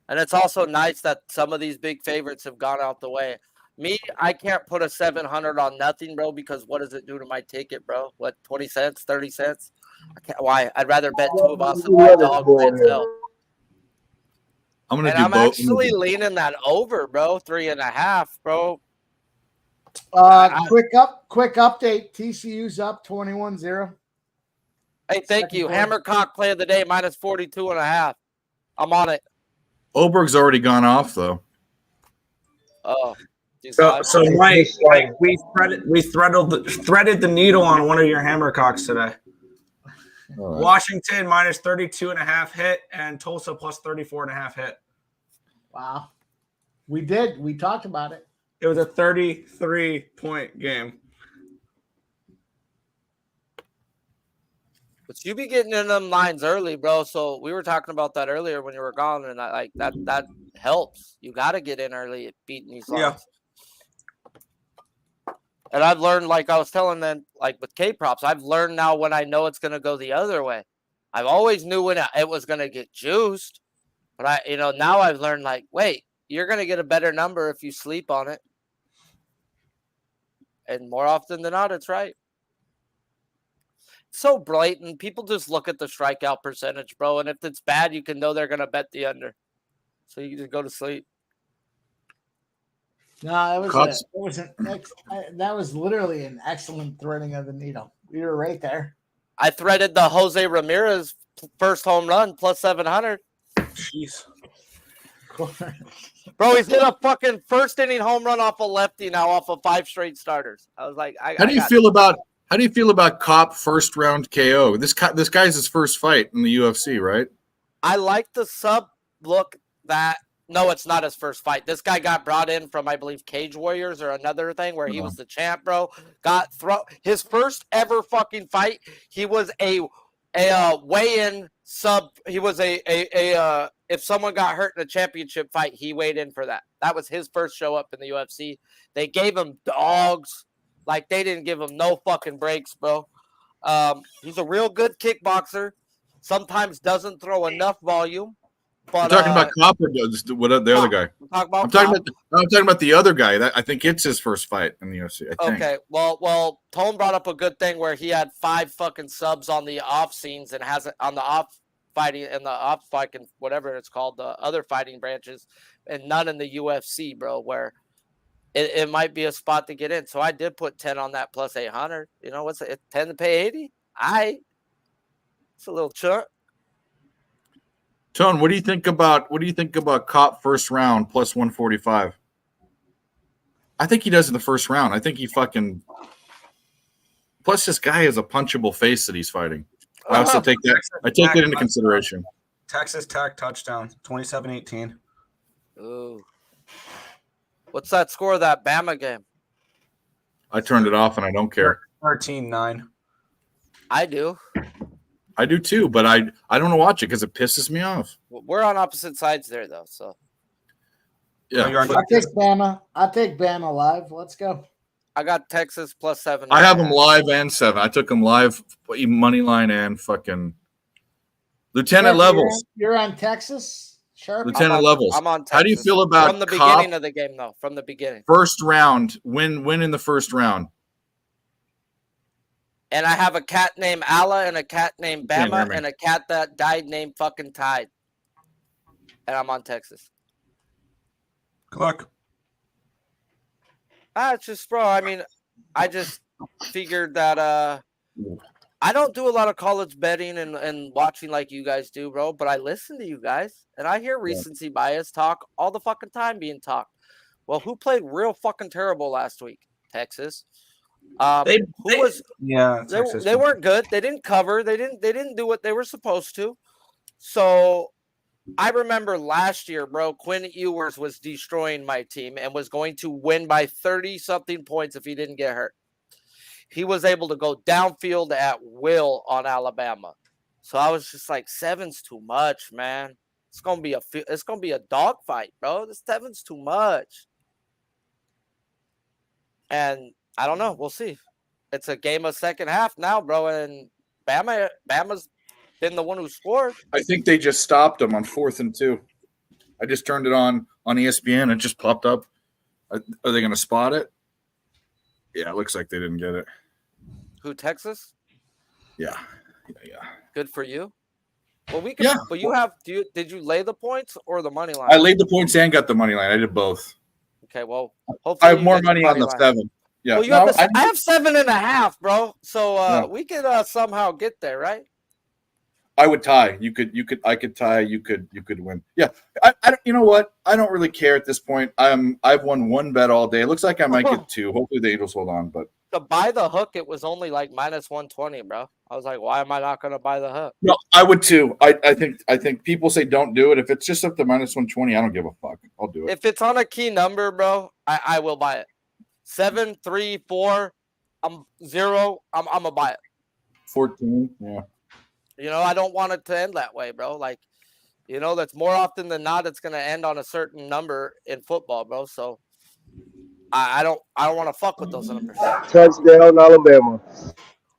And it's also nice that some of these big favorites have gone out the way. Me, I can't put a 700 on nothing, bro, because what does it do to my ticket, bro? What, 20 cents, 30 cents? I can't. Why? I'd rather bet two of us and my dog wins hell. I'm gonna And do I'm both. actually leaning that over, bro. 3.5, bro. Quick update. TCU's up 21-0. Hey, thank you. Hammercock play of the day, minus 42.5. I'm on it. Oberg's already gone off though. Oh. So Mike, we threaded the needle on one of your Hammercocks today. Right. Washington minus 32.5 hit and Tulsa plus 34.5 hit. Wow. We did. We talked about it. It was a 33-point game. But you be getting in them lines early, bro. So we were talking about that earlier when you were gone, and I like that helps. You got to get in early at beating these lines. Yeah. And I've learned, like I was telling them, like with K-props, I've learned now when I know it's going to go the other way. I've always knew when it was going to get juiced, but now I've learned, like, wait, you're going to get a better number if you sleep on it. And more often than not, it's right. So blatant. People just look at the strikeout percentage, bro. And if it's bad, you can know they're going to bet the under. So you just go to sleep. No, that was literally an excellent threading of the needle. We were right there. I threaded the Jose Ramirez first home run plus 700. Jeez. Bro, he's hit a fucking first inning home run off a lefty now off of 5 straight starters. I was like, How do you feel about Cop first round KO? This guy's his first fight in the UFC, right? I like the sub look that. No, it's not his first fight. This guy got brought in from, I believe, Cage Warriors or another thing where he was the champ, bro. Got his first ever fucking fight. He was a weigh-in sub. He was if someone got hurt in a championship fight, he weighed in for that. That was his first show up in the UFC. They gave him dogs. Like, they didn't give him no fucking breaks, bro. He's a real good kickboxer. Sometimes doesn't throw enough volume. But, I'm talking about Cop or what the other guy? I'm talking about the other guy. I think it's his first fight in the UFC. I think. Okay, well, Tone brought up a good thing where he had 5 fucking subs on the off scenes and hasn't on the off fighting and the off fighting whatever it's called, the other fighting branches, and none in the UFC, bro. Where it might be a spot to get in. So I did put 10 on that plus 800. You know what's it? 10 to pay 80? It's a little chunk. Tone, what do you think about Cop first round plus 145? I think he does in the first round. I think he fucking. Plus, this guy has a punchable face that he's fighting. I also take that. I take that into consideration. Texas Tech touchdown, 27-18. Ooh. What's that score of that Bama game? I turned it off and I don't care. 13-9. I do. I do too, but I don't want to watch it because it pisses me off. We're on opposite sides there, though. So yeah, I'll take Bama. I'll take Bama live. Let's go. I got Texas plus 7. I have them live and 7. I took them live, money line and fucking lieutenant levels. You're on Texas, sharp. Lieutenant levels. I'm on Texas. How do you feel about from the Cop, beginning of the game, though? From the beginning. First round, win in the first round. And I have a cat named Allah and a cat named Bama and a cat that died named fucking Tide. And I'm on Texas. Good luck. It's just, bro, I mean, I just figured that I don't do a lot of college betting and watching like you guys do, bro, but I listen to you guys. And I hear recency bias talk all the fucking time being talked. Well, who played real fucking terrible last week? Texas. They weren't good. They didn't cover. They didn't do what they were supposed to. So I remember last year, bro, Quinn Ewers was destroying my team and was going to win by 30-something points if he didn't get hurt. He was able to go downfield at will on Alabama. So I was just like, 7's too much, man. It's gonna be a dogfight, bro. This 7's too much. And I don't know. We'll see. It's a game of second half now, bro. And Bama's been the one who scored. I think they just stopped them on 4th and 2. I just turned it on ESPN. It just popped up. Are they going to spot it? Yeah, it looks like they didn't get it. Who, Texas? Yeah. Good for you. Well, we can. Yeah. But you have. Did you lay the points or the money line? I laid the points and got the money line. I did both. Okay. Well, hopefully I have more money on the line. 7. Yeah. Well, I have 7.5, bro. So we could somehow get there, right? I would tie. I could tie. You could win. Yeah. I you know what? I don't really care at this point. I've won 1 bet all day. It looks like I might get 2. Hopefully the Eagles hold on, but to buy the hook, it was only like minus 120, bro. I was like, why am I not going to buy the hook? No, I would too. I think people say don't do it. If it's just up to minus 120, I don't give a fuck. I'll do it. If it's on a key number, bro, I will buy it. 7, 3, 4, 0. I'm gonna buy it. 14, yeah. You know, I don't want it to end that way, bro. Like, you know, that's more often than not, it's gonna end on a certain number in football, bro. So I don't want to fuck with those numbers. Touchdown, Alabama.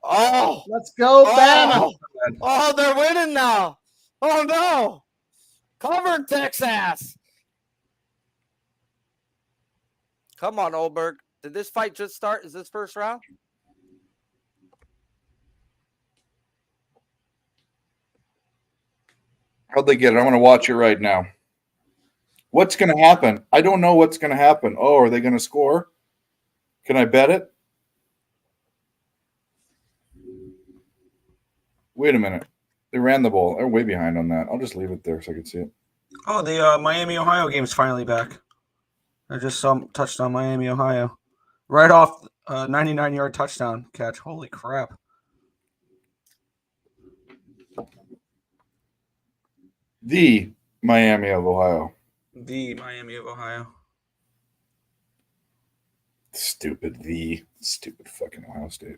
Oh, let's go, Bama. Oh, they're winning now. Oh no, covered Texas. Come on, Oberg. Did this fight just start? Is this first round? How'd they get it? I'm going to watch it right now. What's going to happen? I don't know what's going to happen. Oh, are they going to score? Can I bet it? Wait a minute. They ran the ball. They're way behind on that. I'll just leave it there so I can see it. Oh, the Miami Ohio game's finally back. I just touched on Miami Ohio, right off 99-yard touchdown catch. Holy crap! The Miami of Ohio. The Miami of Ohio. Stupid fucking Ohio State.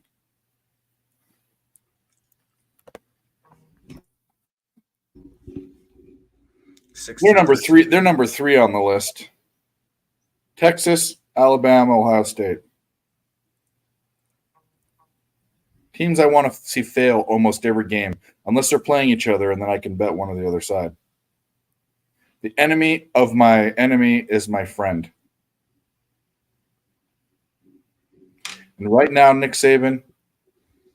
They're number 3. They're number 3 on the list. Texas, Alabama, Ohio State. Teams I want to see fail almost every game, unless they're playing each other, and then I can bet one or the other side. The enemy of my enemy is my friend. And right now, Nick Saban,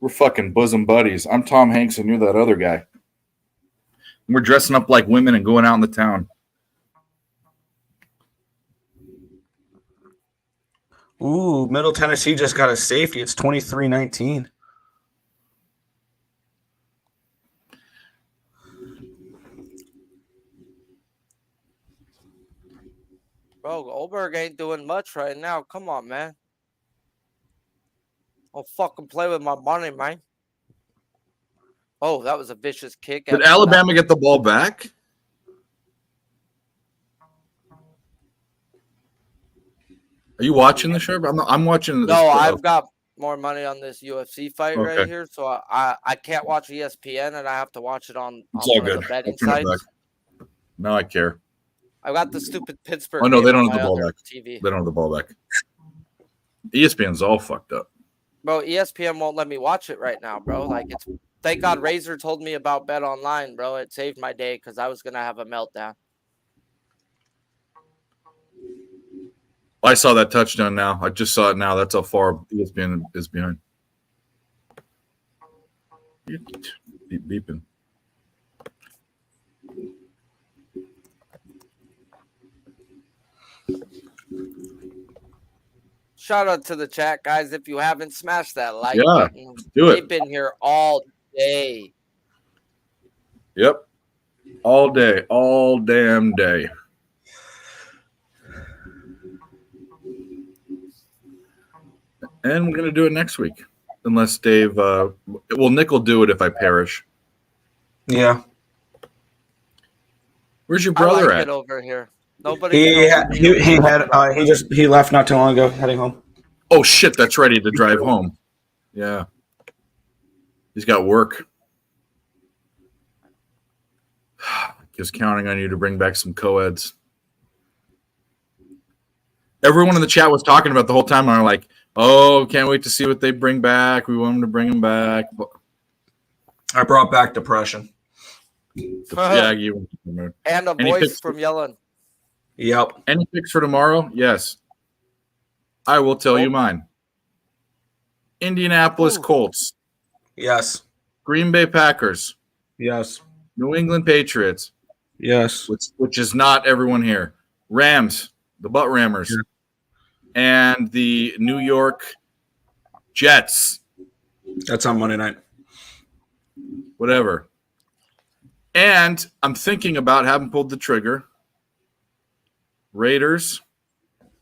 we're fucking bosom buddies. I'm Tom Hanks, and you're that other guy. And we're dressing up like women and going out in the town. Ooh, Middle Tennessee just got a safety. It's 23-19. Bro, Goldberg ain't doing much right now. Come on, man. I'll fucking play with my money, man. Oh, that was a vicious kick. Did Alabama get the ball back? Are you watching the show? I'm watching this. No, I've got more money on this UFC fight Okay. right here, so I can't watch ESPN, and I have to watch it on It's all one good. of the betting I'll turn it sites. back. Now I care. I've got the stupid Pittsburgh. Oh no, they game don't on have the my ball other back. TV. They don't have the ball back. ESPN's all fucked up. Bro, ESPN won't let me watch it right now, bro. Like, it's thank God Razor told me about Bet Online, bro. It saved my day because I was gonna have a meltdown. I saw that touchdown now. I just saw it now. That's how far ESPN is behind. Beep, beeping. Shout out to the chat, guys. If you haven't smashed that like Yeah, button, do it. they've been here all day. Yep. All day. All damn day. And we're going to do it next week. Unless Dave, well, Nick will do it if I perish. Yeah. Where's your I brother like at? it over here. Nobody. He left not too long ago, heading home. Oh, shit. That's ready to drive home. Yeah. He's got work. Just counting on you to bring back some co-eds. Everyone in the chat was talking about the whole time. And I'm like, oh, can't wait to see what they bring back. We want them to bring them back. I brought back depression. Yeah, you. And a Any voice picks- from Yellen. Yep. Any picks for tomorrow? Yes. I will tell you mine. Indianapolis Colts. Yes. Green Bay Packers. Yes. New England Patriots. Yes. Which is not everyone here. Rams, the butt rammers. And the New York Jets. That's on Monday night. Whatever. And I'm thinking about, haven't pulled the trigger, Raiders,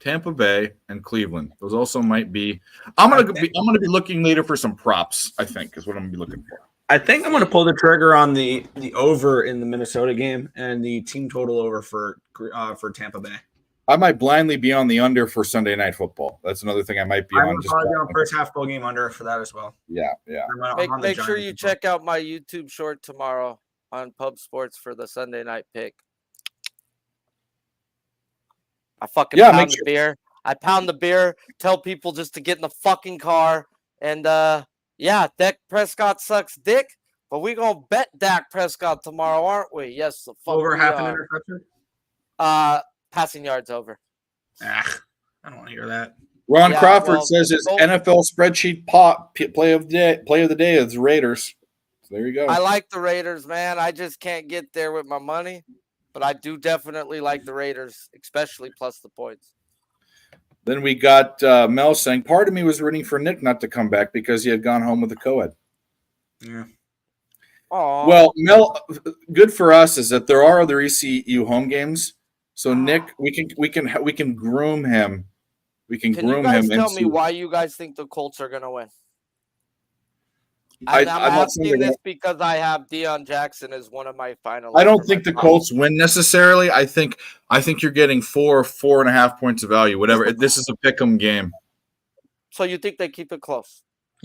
Tampa Bay, and Cleveland. Those also might be. I'm gonna be looking later for some props. I think is what I'm gonna be looking for. I think I'm going to pull the trigger on the over in the Minnesota game and the team total over for Tampa Bay. I might blindly be on the under for Sunday Night Football. That's another thing I might be I'm on. going to Just probably be on first half full game under for that as well. yeah. Make sure you check out my YouTube short tomorrow on Pub Sports for the Sunday night pick. I fucking pound the beer. I pound the beer, tell people just to get in the fucking car. And yeah, Dak Prescott sucks dick, but we gonna bet Dak Prescott tomorrow, aren't we? Yes, the fuck Over we half an are. interception? Passing yards over. I don't want to hear that. Ron Yeah, Crawford well, says his go- NFL spreadsheet play of the day is Raiders. So there you go. I like the Raiders, man. I just can't get there with my money, but I do definitely like the Raiders, especially plus the points. Then we got Mel saying, part of me was rooting for Nick not to come back because he had gone home with a co-ed. Yeah. Oh, Well, Mel, good for us is that there are other ECU home games. So Nick, we can groom him. We can can you groom guys him tell me into. why you guys think the Colts are gonna win? I'm I'm not saying asking they're this because I have Deion Jackson as one of my finalists. I don't for think my the final. Colts win necessarily. I think you're getting 4.5 points of value. Whatever. This is a pick'em game. So you think they keep it close?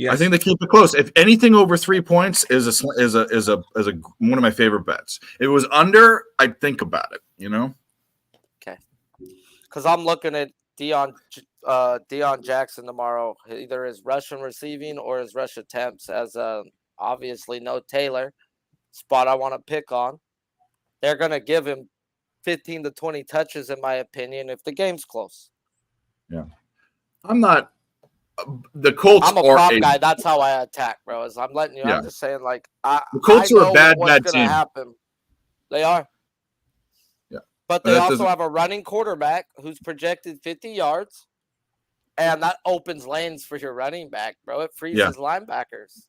I think they keep it close. If anything over 3 points is one of my favorite bets. If it was under, I'd think about it. You know. Okay. Because I'm looking at Deion Jackson tomorrow. Either his rushing receiving or his rush attempts as obviously no Taylor spot I want to pick on. They're gonna give him 15 to 20 touches, in my opinion, if the game's close. Yeah. I'm not. The Colts I'm a are prop guy. That's how I attack, bro. Is I'm letting you. Yeah. I'm just saying, like I Colts are a know bad what's gonna team. happen. They are. Yeah. But they also have a running quarterback who's projected 50 yards, and that opens lanes for your running back, bro. It freezes linebackers.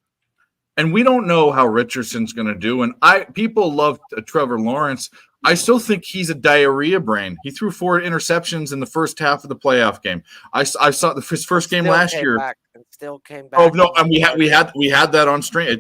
And we don't know how Richardson's going to do. And people love Trevor Lawrence. I still think he's a diarrhea brain. He threw 4 interceptions in the first half of the playoff game. I saw his first game last year. Still came back. Oh no, and we had that on stream.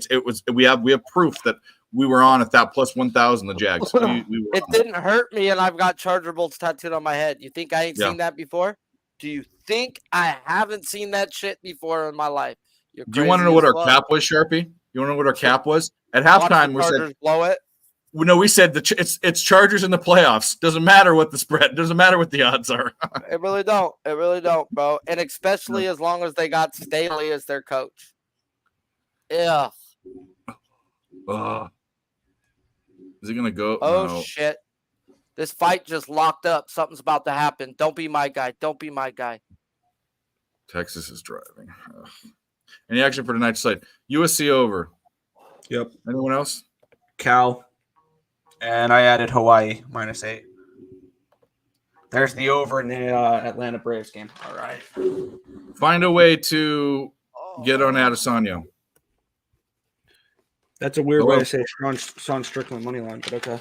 We have proof that we were on at that plus 1,000. The Jags. It didn't hurt me, and I've got Charger bolts tattooed on my head. You think I ain't Yeah. seen that before? Do you think I haven't seen that shit before in my life? Do you want to know what our cap was, Sharpie? You want to know what our cap was? At halftime, we said blow it. No, we said it's Chargers in the playoffs. Doesn't matter what the spread. Doesn't matter what the odds are. It really don't. It really don't, bro. And especially as long as they got Staley as their coach. Yeah. Is he gonna go? Oh No. shit! This fight just locked up. Something's about to happen. Don't be my guy. Don't be my guy. Texas is driving. Ugh. Any action for tonight's slate? USC over. Yep. Anyone else? Cal. And I added Hawaii -8. There's the over in the Atlanta Braves game. All right. Find a way to get on Adesanya. That's a weird Hello? way to say Sean Strickland money line, but okay.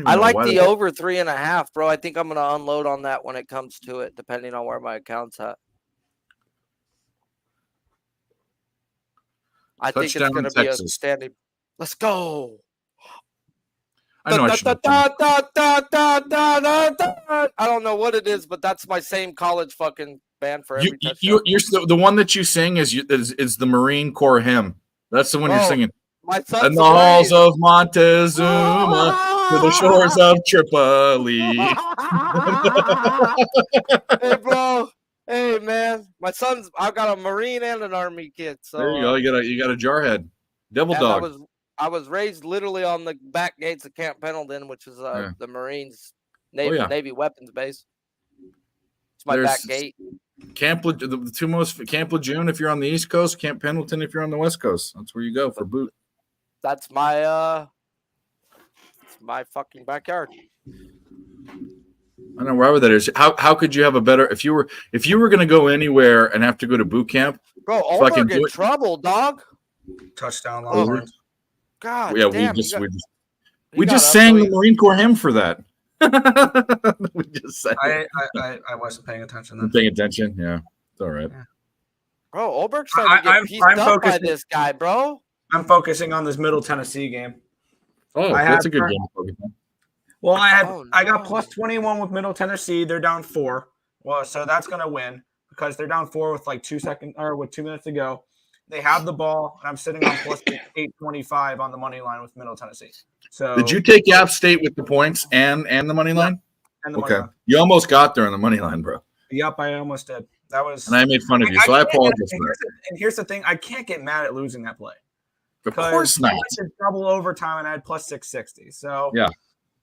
I like the over 3.5, bro. I think I'm gonna unload on that when it comes to it, depending on where my account's at. I think it's Touchdown gonna be a Texas. standing. Let's go. I know I should have I don't know what it is, but that's my same college fucking band for every touchdown. You're the one that you sing is the Marine Corps hymn. That's the one you're singing. My son's in the halls of Montezuma to the shores of Tripoli. Hey, bro. Hey, man. I've got a Marine and an Army kid. So There you go. You got a jarhead. Devil and dog. I was raised literally on the back gates of Camp Pendleton, which is the Marines Navy weapons base. It's my back gate. The two most Camp Lejeune if you're on the East Coast, Camp Pendleton if you're on the West Coast. That's where you go for boot. That's my fucking backyard. I don't know wherever that is. How could you have a better if you were going to go anywhere and have to go to boot camp? Bro, Ulberg in trouble, dog. Touchdown Longhorns. God, yeah, damn, we just sang the Marine Corps hymn for that. We just sang. I wasn't paying attention. Then. Paying attention, yeah, it's all right. Bro, Ulberg's starting to get pieced up by this guy, bro. I'm focusing on this Middle Tennessee game. Oh, that's a good game. Well, I got plus 21 with Middle Tennessee. They're down 4. Well, so that's gonna win because they're down 4 with like 2 minutes to go. They have the ball, and I'm sitting on plus 825 on the money line with Middle Tennessee. So did you take App State with the points and the money line? And the money line. You almost got there on the money line, bro. Yep, I almost did. That was, and I made fun of you, so I apologize for that. And here's the thing: I can't get mad at losing that play. Of course not. It's a double overtime, and I had plus 660. So yeah.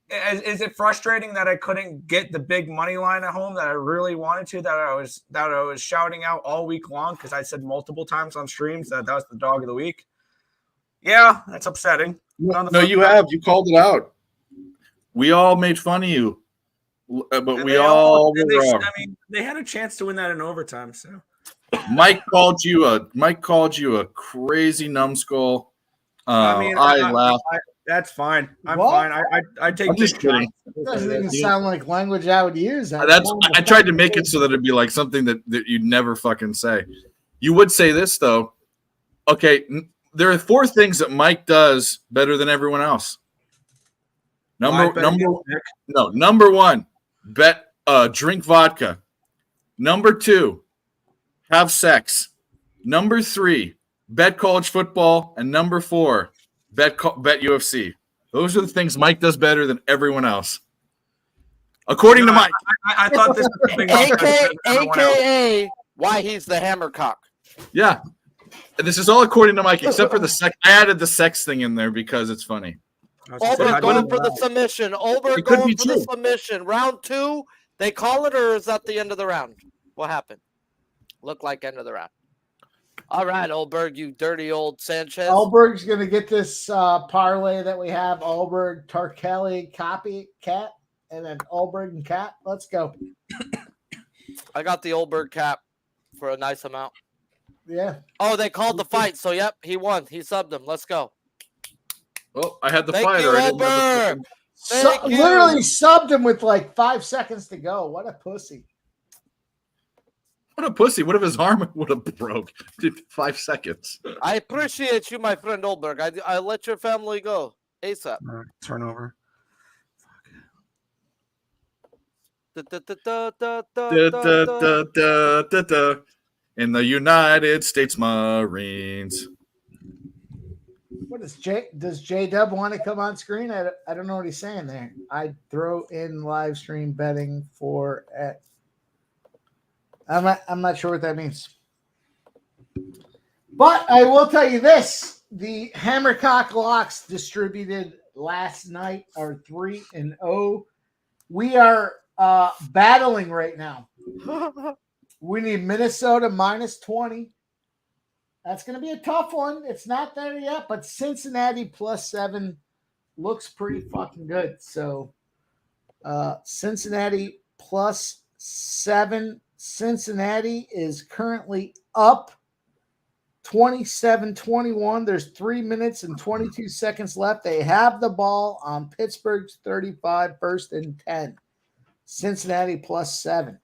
Is it frustrating that I couldn't get the big money line at home that I really wanted to? That I was shouting out all week long because I said multiple times on streams that was the dog of the week. Yeah, that's upsetting. No, you have. You called it out. We all made fun of you, but we all were wrong. I mean, they had a chance to win that in overtime. So Mike called you a crazy numbskull. I laugh. that's fine. I'm What? fine. I take I'm just big kidding. shots. Doesn't even sound like language I would use. I tried to make it so that it'd be like something that you'd never fucking say. You would say this though. Okay, there are 4 things that Mike does better than everyone else. Number 1, drink vodka. Number 2, have sex. Number 3, bet college football, and number 4, bet UFC. Those are the things Mike does better than everyone else, according to Mike. I thought this was something AKA why he's the hammercock. Yeah, and this is all according to Mike, except for the sex. I added the sex thing in there because it's funny. Olberg going for the submission. Olberg It could going be for the true. submission. Round 2, they call it, or is that the end of the round? What happened? Look like end of the round. All right, Olberg, you dirty old Sanchez. Olberg's going to get this parlay that we have. Olberg, Tarkelli, Cat, and then Olberg and Cat. Let's go. I got the Olberg cap for a nice amount. Yeah. Oh, they called the fight. So, yep, he won. He subbed him. Let's go. Oh, I had the Thank fighter. you, I didn't have Olberg. the Literally subbed him with like 5 seconds to go. What a pussy. What a pussy. What if his arm would have broke? Dude, 5 seconds. I appreciate you, my friend Olberg. I let your family go ASAP. Turnover. In the United States Marines. What is does J-Dub want to come on screen? I don't know what he's saying there. I throw in live stream betting for at. I'm not sure what that means. But I will tell you this. The Hammercock locks distributed last night are 3-0. We are battling right now. We need Minnesota minus 20. That's going to be a tough one. It's not there yet, but Cincinnati plus 7 looks pretty fucking good. So Cincinnati plus 7. Cincinnati is currently up 27-21. There's 3 minutes and 22 seconds left. They have the ball on Pittsburgh's 35, 1st and 10. Cincinnati plus 7.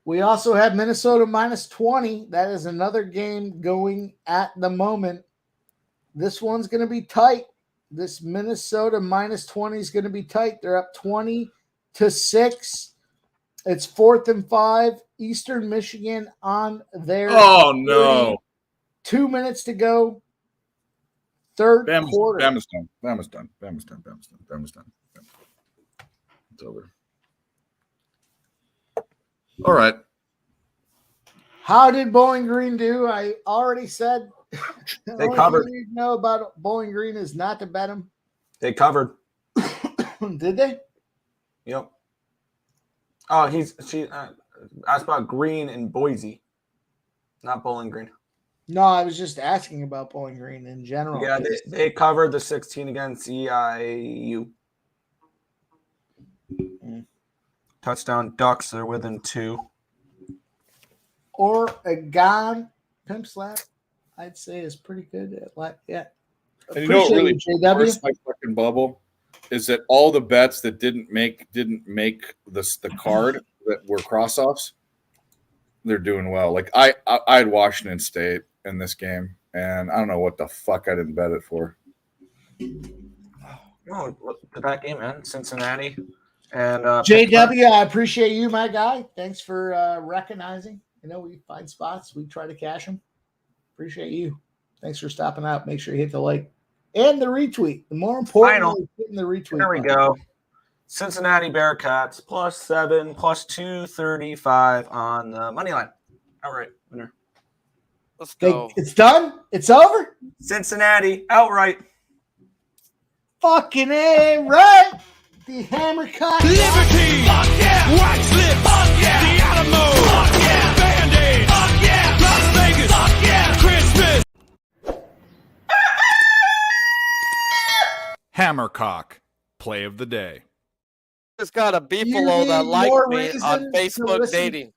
We also have Minnesota minus 20. That is another game going at the moment. This one's going to be tight. This Minnesota minus 20 is going to be tight. They're up 20-6. It's 4th and 5. Eastern Michigan on their. Oh, no. 2 minutes to go. Third quarter. Bama's done. It's over. All right. How did Bowling Green do? I already said. They covered. Thing you know about Bowling Green is not to bet them. They covered. Did they? Yep. Oh, she asked about Green in Boise, not Bowling Green. No, I was just asking about Bowling Green in general. Yeah, they covered the 16 against EIU. Touchdown Ducks. They're within 2. Oregon Pimp Slap, I'd say, is pretty good. Yeah. And you know what really JW? burst my fucking bubble is that all the bets that didn't make the card that were cross-offs, they're doing well. Like I had Washington State in this game, and I don't know what the fuck I didn't bet it for. No, look at that game, man. Cincinnati and JW, I appreciate you, my guy. Thanks for recognizing. You know, we find spots, we try to cash them. Appreciate you. Thanks for stopping out. Make sure you hit the like and the retweet. The more important is hitting the retweet. There we go. Cincinnati Bearcats plus 7, plus 235 on the money line. Outright winner. Let's go. It's done. It's over. Cincinnati outright. Fucking A, right? The Hammercock. Liberty. Fuck yeah. White slip. Fuck yeah. The Alamo. Fuck yeah. Band-Aid. Fuck yeah. Las Vegas. Fuck yeah. Christmas. Hammercock, play of the day. Just got a beef You below that need like more me reason on to Facebook listen. dating.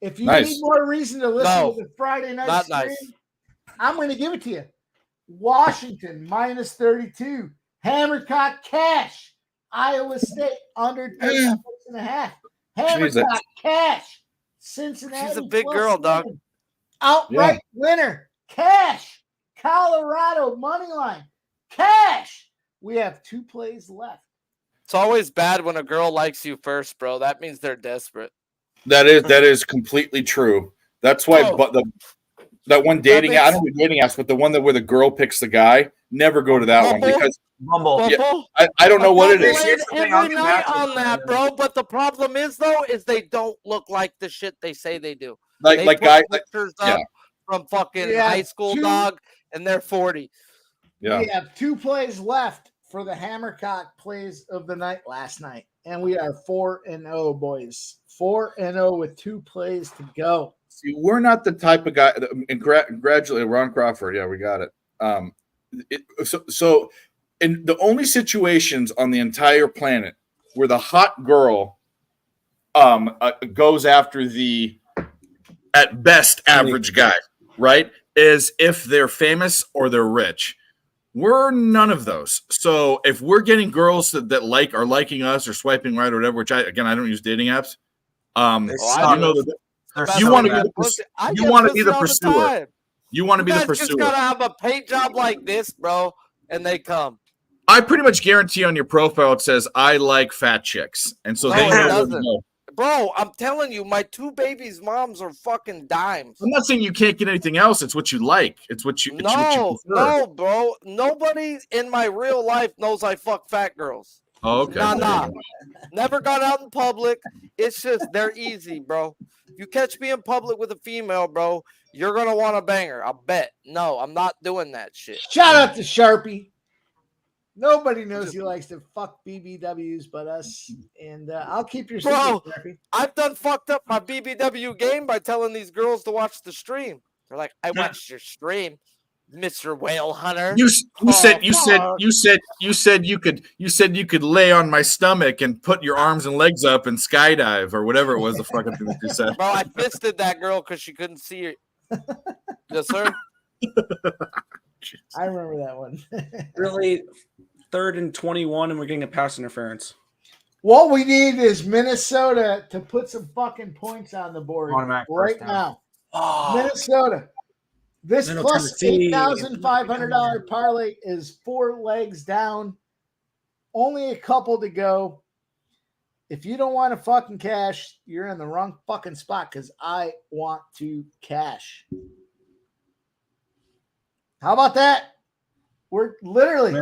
If you Nice. need more reason to listen No, to the Friday night not stream, nice. I'm going to give it to you. Washington minus 32. Hammercock cash. Iowa State under 36.5. Hammercock cash. Cincinnati. She's a big plus girl, dog. 7. Outright winner. Cash. Colorado money line. Cash. We have 2 plays left. It's always bad when a girl likes you first, bro. That means they're desperate. That is completely true. That's why, but that one dating app, I don't know dating apps, but the one where the girl picks the guy, never go to that one because Bumble. Bumble? Yeah, I don't know what it is. Played every night on that, bro. But the problem is, though, is they don't look like the shit they say they do. Like they put guys, pictures up from fucking high school, dog, and they're 40. Yeah. We have 2 plays left for the Hammercock plays of the night last night, and we are 4-0, boys. 4-0 with 2 plays to go. See, we're not the type of guy. And congratulate Ron Crawford. Yeah, we got it. So in the only situations on the entire planet where the hot girl goes after the at best average guy, right, is if they're famous or they're rich. We're none of those. So if we're getting girls that are liking us or swiping right or whatever, which I don't use dating apps. You want to be the pursuer. You want to be the pursuer. Just gotta have a paint job like this, bro, and they come. I pretty much guarantee on your profile it says I like fat chicks, and so they know where to go. Bro, I'm telling you, my 2 babies' moms are fucking dimes. I'm not saying you can't get anything else. It's what you like. It's what you. No, bro. Nobody in my real life knows I fuck fat girls. Oh, okay. Nah. Never got out in public. It's just they're easy, bro. If you catch me in public with a female, bro, you're gonna want to bang her. I bet. No, I'm not doing that shit. Shout out to Sharpie. Nobody knows he likes to fuck BBWs but us. And I'll keep your secret, Sharpie. I've done fucked up my BBW game by telling these girls to watch the stream. They're like, I watched your stream, Mr. Whale Hunter. You said you could lay on my stomach and put your arms and legs up and skydive or whatever it was the fucking thing that you said. Bro, I fisted that girl because she couldn't see it. Yes, sir. I remember that one. Really, 3rd and 21, and we're getting a pass interference. What we need is Minnesota to put some fucking points on the board right now. Minnesota. This plus $8,500 parlay is 4 legs down. Only a couple to go. If you don't want to fucking cash, you're in the wrong fucking spot because I want to cash. How about that? We're literally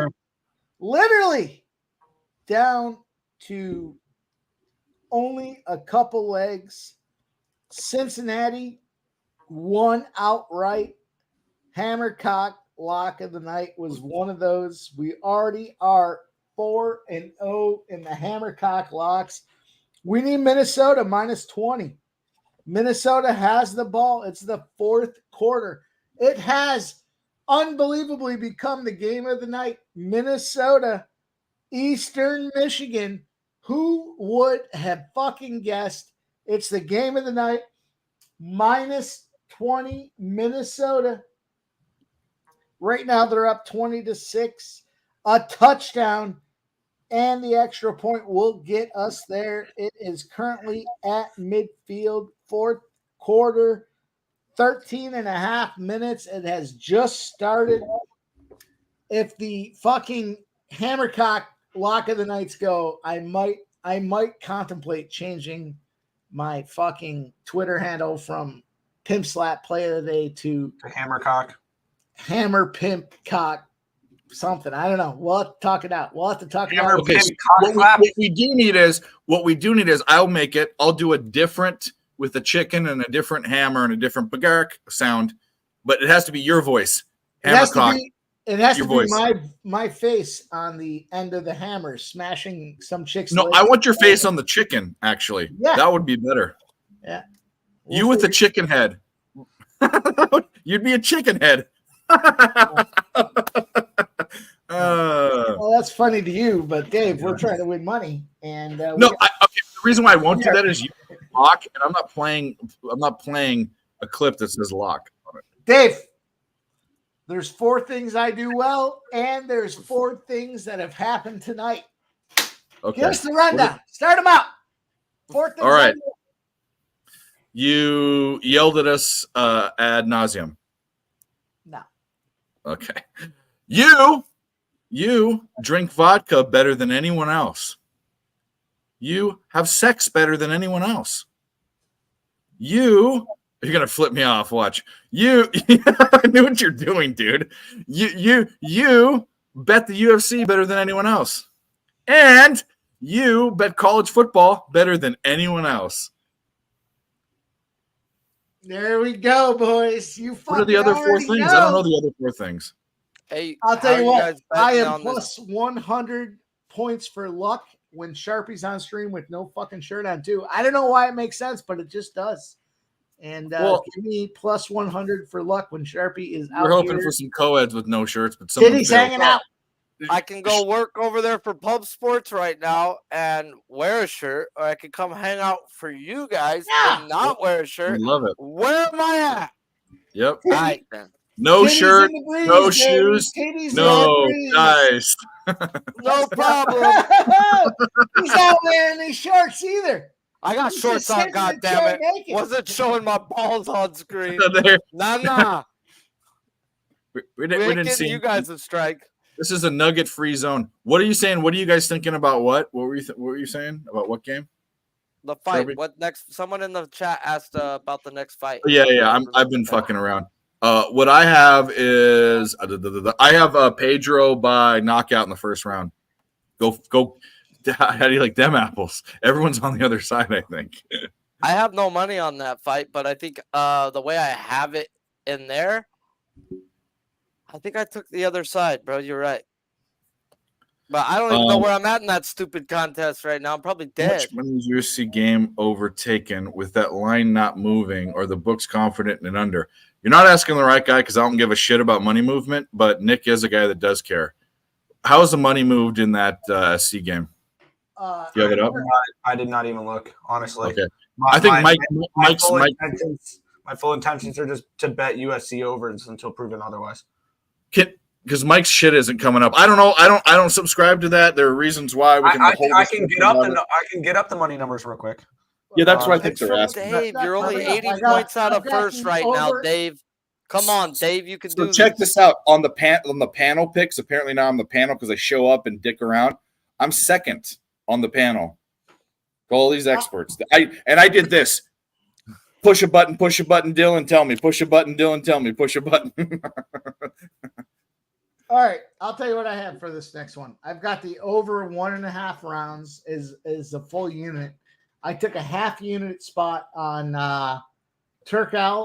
down to only a couple legs. Cincinnati won outright. Hammercock lock of the night was one of those. We already are 4-0 in the Hammercock locks. We need Minnesota minus 20. Minnesota has the ball. It's the 4th quarter. It has unbelievably become the game of the night. Minnesota, Eastern Michigan. Who would have fucking guessed? It's the game of the night. Minus 20 Minnesota. Right now they're up 20-6. A touchdown and the extra point will get us there. It is currently at midfield, 4th quarter, 13.5 minutes. It has just started. If the fucking Hammercock lock of the nights go, I might contemplate changing my fucking Twitter handle from Pimp Slap Player of the Day to Hammercock. Hammer Pimp Cock something. I don't know. We'll have to talk it out. Okay, so what we do need is I'll make it. I'll do a different with a chicken and a different hammer and a different bagark sound, but it has to be your voice. It has to be my face on the end of the hammer smashing some chick's No, leg. I want your face on the chicken, actually. Yeah. That would be better. Yeah. You with the chicken head. You'd be a chicken head. Well, that's funny to you, but Dave, we're trying to win money, and okay. The reason why I won't do that is you lock, and I'm not playing a clip that says lock on it. Dave, There's 4 things I do well, and there's 4 things that have happened tonight. Okay. Give us the rundown. Start them out. 4 things. All right. I do. You yelled at us ad nauseum. No. Okay. You drink vodka better than anyone else. You have sex better than anyone else. You're gonna flip me off. Watch. I knew what you're doing, dude. You bet the UFC better than anyone else. And you bet college football better than anyone else. There we go, boys. You fucking What are the other 4 already things? know. I don't know the other 4 things. Hey, I'll tell you what. guys I betting am on this? plus 100 points for luck when Sharpie's on stream with no fucking shirt on too. I don't know why it makes sense, but it just does. And give me plus 100 for luck when Sharpie is out. We're hoping here. for some co-eds with no shirts, but someone Titties failed. hanging out. I can go work over there for Pub Sports right now and wear a shirt, or I can come hang out for you guys and not wear a shirt. We love it. Where am I at? Yep. All right, then. No Titties shirt, in the breeze, no baby. shoes, Titties in no the breeze. dice. No problem. He's not wearing these shorts either. I got He's shorts just on, sitting in the goddammit. chair naked. Wasn't showing my balls on screen. There. Nah. We We're didn't getting see you guys a strike. This is a nugget-free zone. What are you saying? What are you guys thinking about? What were you saying about what game? The fight. Sharpie? What next? Someone in the chat asked about the next fight. Yeah. I've been fucking around. What I have is I have Pedro by knockout in the first round. Go. How do you like them apples? Everyone's on the other side, I think. I have no money on that fight, but I think the way I have it in there, I think I took the other side, bro. You're right. But I don't even know where I'm at in that stupid contest right now. I'm probably dead. When was your UFC game overtaken with that line not moving or the books confident and under? You're not asking the right guy because I don't give a shit about money movement, but Nick is a guy that does care. How is the money moved in that SC game? Do you have it up? I did not even look, honestly. Okay. I think Mike's my full intentions are just to bet USC overs until proven otherwise. Because Mike's shit isn't coming up. I don't know. I don't subscribe to that. There are reasons why we can. I can get up the money numbers real quick. Yeah, that's what I think they're asking. Dave, you're only 80 points out of first right now, Dave. Come on, Dave. You can do this. Check this out on the panel picks. Apparently now I'm the panel because I show up and dick around. I'm second on the panel. All these experts. I did this. Push a button, Dylan, tell me. Push a button, Dylan, tell me. Push a button. All right, I'll tell you what I have for this next one. I've got the over 1.5 rounds is a full unit. I took a half unit spot on Turkalj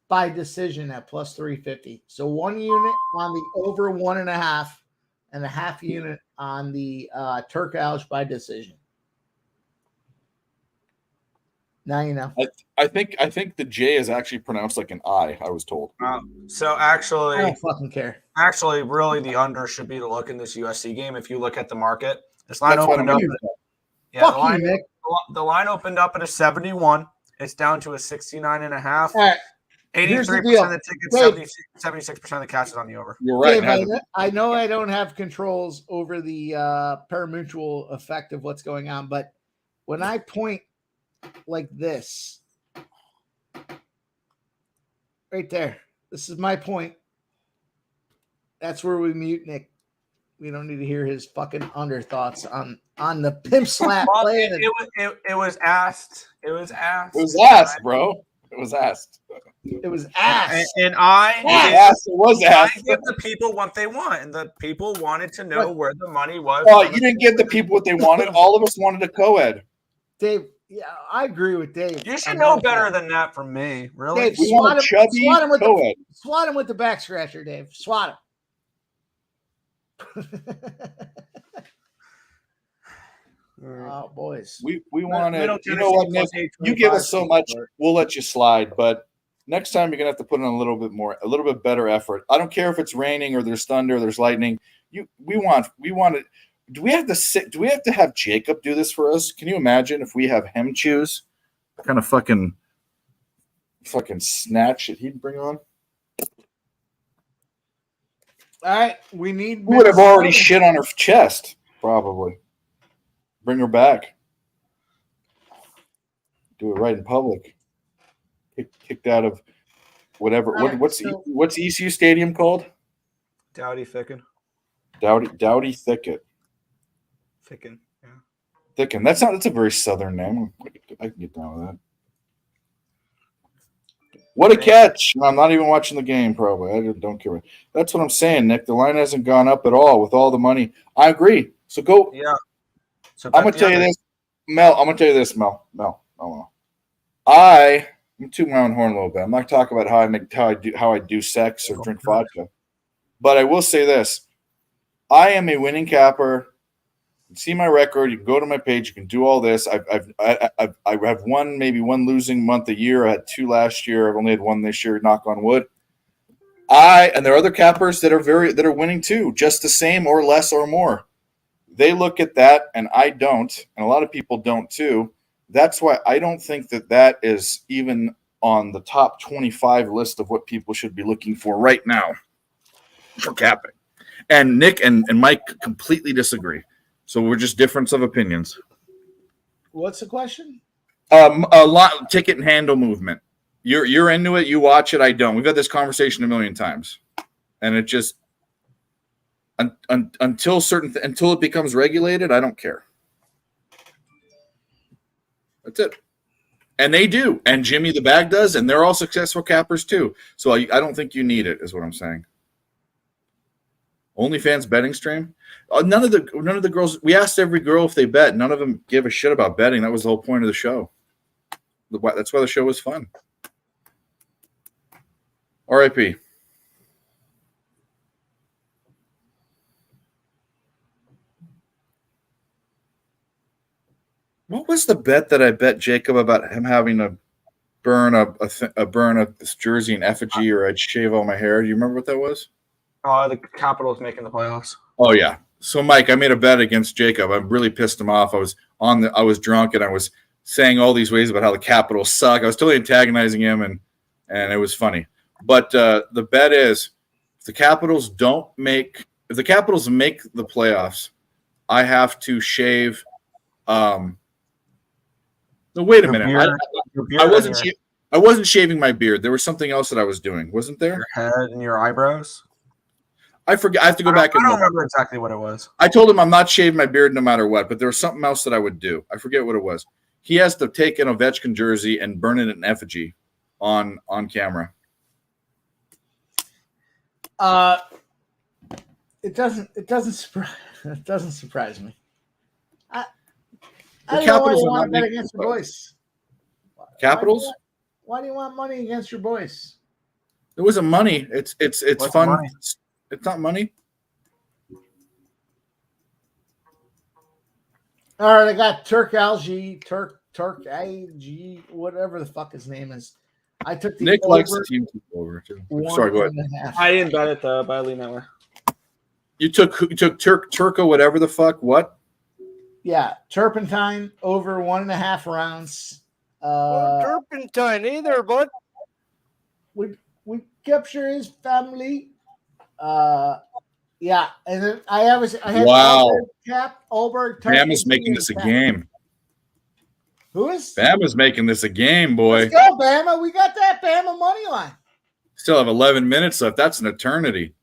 by decision at plus 350. So 1 unit on the over 1.5 and a half unit on the Turkalj by decision. Now you know. I think the J is actually pronounced like an I was told. So actually, I don't fucking care. Actually, really, the under should be the look in this USC game. If you look at the market, this line That's what opened I'm up. doing. Fuck you, Nick. The line opened up at a 71. It's down to a 69.5. All right. 83% of the tickets, 76% of the cash is on the over. You're right. Dave, I know I don't have controls over the parimutuel effect of what's going on, but when I point like this, right there, this is my point. That's where we mute Nick. We don't need to hear his fucking under thoughts on the pimp slap play. It was asked. It was asked. It was asked, bro. It was asked. It was asked. And I was asked. I give the people what they want, and the people wanted to know where the money was. Oh, you didn't give the people what they wanted. All of us wanted a co-ed. Dave, yeah, I agree with Dave. You should know better than that from me. Really? Dave, We want a chubby co-ed. swat him with the back scratcher, Dave. Swat him. Oh, boys. We want to. You know what, Nick? You give us so much, we'll let you slide. But next time you're gonna have to put in a little bit better effort. I don't care if it's raining or there's thunder, or there's lightning. We want it. Do we have to have Jacob do this for us? Can you imagine if we have him choose? What kind of fucking fucking snatch that he'd bring on. All right, we need. Who would have already Minnesota. shit on her chest, probably. Bring her back. Do it right in public. Kicked out of whatever. All right, What's ECU Stadium called? Dowdy Thicken. Dowdy Thicket. Thicken. Yeah. Thicken. That's a very southern name. I can get down with that. What a catch! I'm not even watching the game. Probably. I don't care. That's what I'm saying, Nick. The line hasn't gone up at all with all the money. I agree. So go. Yeah. So I'm gonna tell you this, Mel. I'm gonna tell you this, Mel. I'm tooting my own horn a little bit. I'm not talking about how I do sex or drink vodka, but I will say this: I am a winning capper. You can see my record. You can go to my page. You can do all this. I've won maybe one losing month a year. I had 2 last year. I've only had 1 this year. Knock on wood. And there are other cappers that are winning too, just the same or less or more. They look at that, and I don't, and a lot of people don't too. That's why I don't think that is even on the top 25 list of what people should be looking for right now for capping. And Nick and Mike completely disagree. So we're just difference of opinions. What's the question? A lot ticket and handle movement. You're into it. You watch it. I don't. We've had this conversation a million times, and it just until it becomes regulated, I don't care. That's it. And they do. And Jimmy the Bag does, and they're all successful cappers too. So I don't think you need it, is what I'm saying. OnlyFans betting stream? None of the girls. We asked every girl if they bet. None of them give a shit about betting. That was the whole point of the show. That's why the show was fun. R.I.P. What was the bet that I bet Jacob about him having to burn this jersey in effigy, or I'd shave all my hair? Do you remember what that was? The Capitals making the playoffs. Oh yeah. So Mike, I made a bet against Jacob. I really pissed him off. I was drunk and I was saying all these ways about how the Capitals suck. I was totally antagonizing him, and it was funny. But the bet is if the Capitals make the playoffs, I have to shave. No, wait a minute. I wasn't shaving my beard. There was something else that I was doing, wasn't there? Your head and your eyebrows. I forget. I have to go back. I don't remember exactly what it was. I told him I'm not shaving my beard no matter what, but there was something else that I would do. I forget what it was. He has to take an Ovechkin jersey and burn it in effigy on camera. It doesn't surprise me. I don't know why you want to bet against your boys. Capitals? Why do you want money against your boys? It wasn't money. It's fun. Money? It's not money. All right, I got Turk Algae, whatever the fuck his name is. I took the Nick over. likes the team to go over too. Sorry, go ahead. I didn't bet it though, but I lean that way. You took Turco, whatever the fuck. What? Yeah, Turpentine over 1.5 rounds. Turpentine either, bud. We capture his family. Yeah, and then I had Wow. Oberg. Bama's making this a game. Who is? Bama's making this a game, boy. Let's go, Bama. We got that Bama money line. Still have 11 minutes left. That's an eternity.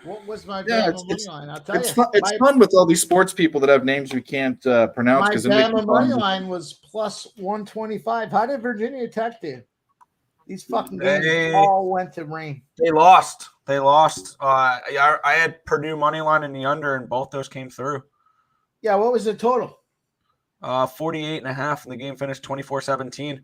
What was my Bama money line? I'll tell you. It's fun with all these sports people that have names we can't pronounce. My because Bama money line was plus 125. How did Virginia Tech do? These fucking games all went to rain. They lost. I had Purdue money line in the under, and both those came through. Yeah, what was the total? 48.5, and the game finished 24-17.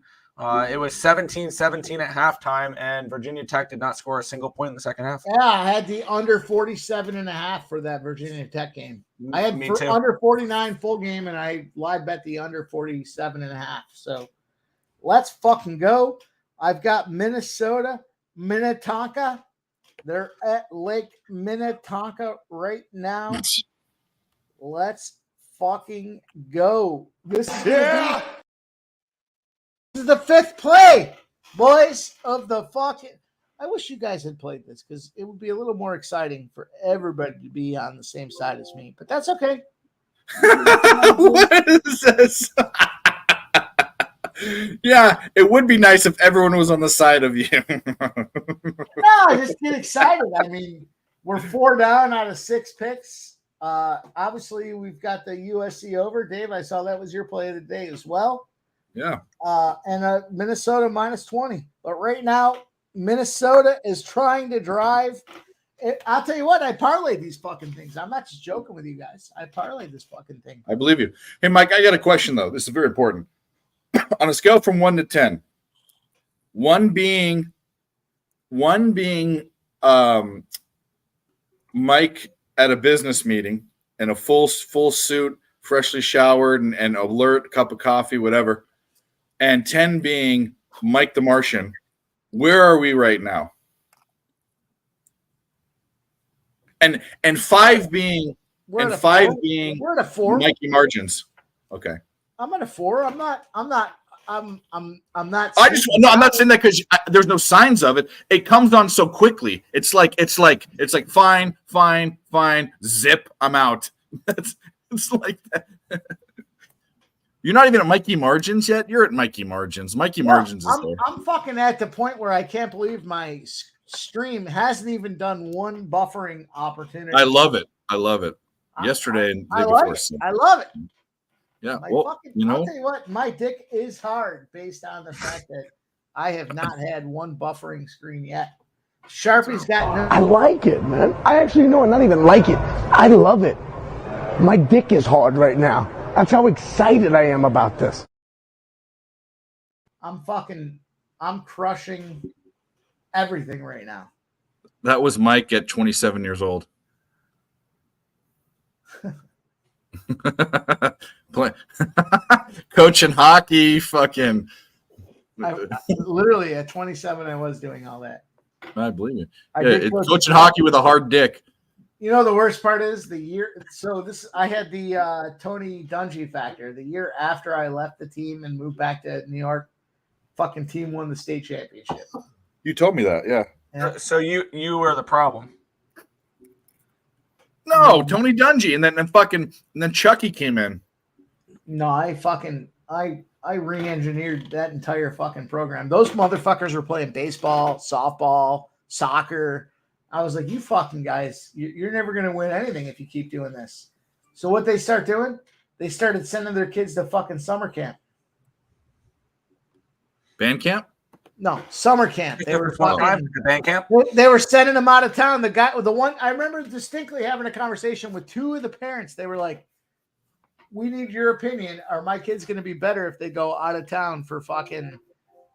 It was 17-17 at halftime, and Virginia Tech did not score a single point in the second half. Yeah, I had the under 47.5 for that Virginia Tech game. I had Me too. under 49 full game, and I live bet the under 47.5. So let's fucking go. I've got Minnesota, Minnetonka. They're at Lake Minnetonka right now. Let's fucking go. This is gonna be. This is the 5th play, boys, of the fucking. I wish you guys had played this because it would be a little more exciting for everybody to be on the same side as me. But that's okay. What is this? Yeah, it would be nice if everyone was on the side of you. No, I just get excited. I mean, we're 4 down out of 6 picks. Obviously, we've got the USC over. Dave, I saw that was your play of the day as well. Yeah. And Minnesota minus 20. But right now, Minnesota is trying to drive. I'll tell you what, I parlayed these fucking things. I'm not just joking with you guys. I parlayed this fucking thing. I believe you. Hey, Mike, I got a question, though. This is very important. On a scale from 1 to 10, one being Mike at a business meeting in a full suit, freshly showered and alert, cup of coffee, whatever, and 10 being Mike the Martian, where are we right now? And 5 being We're and at a 5 4. being We're at a 4. Mikey Margins. Okay. I'm at a 4. I'm not. I'm not. I'm not saying that because there's no signs of it. It comes on so quickly. It's like fine, zip. I'm out. It's like that. You're not even at Mikey Margins yet. You're at Mikey Margins. Mikey Margins is there. I'm fucking at the point where I can't believe my stream hasn't even done one buffering opportunity. I love it. Yesterday and the day before. I love it. Yeah. I'll tell you what, my dick is hard based on the fact that I have not had one buffering screen yet. Sharpie's got no. I like it, man. I actually not even like it. I love it. My dick is hard right now. That's how excited I am about this. I'm crushing everything right now. That was Mike at 27 years old. Coaching hockey, fucking. Literally at 27, I was doing all that. I believe you. It's coaching hockey with a hard dick. You know the worst part is the year. So I had the Tony Dungy factor. The year after I left the team and moved back to New York, fucking team won the state championship. You told me that, yeah. So you were the problem. No, Tony Dungy, and then Chucky came in. No, I re-engineered that entire fucking program. Those motherfuckers were playing baseball, softball, soccer. I was like, you fucking guys, you're never going to win anything if you keep doing this. So what they start doing, they started sending their kids to fucking summer camp. Band camp? No, summer camp. They were fucking band camp. They were sending them out of town. I remember distinctly having a conversation with 2 of the parents. They were like, we need your opinion. Are my kids going to be better if they go out of town for fucking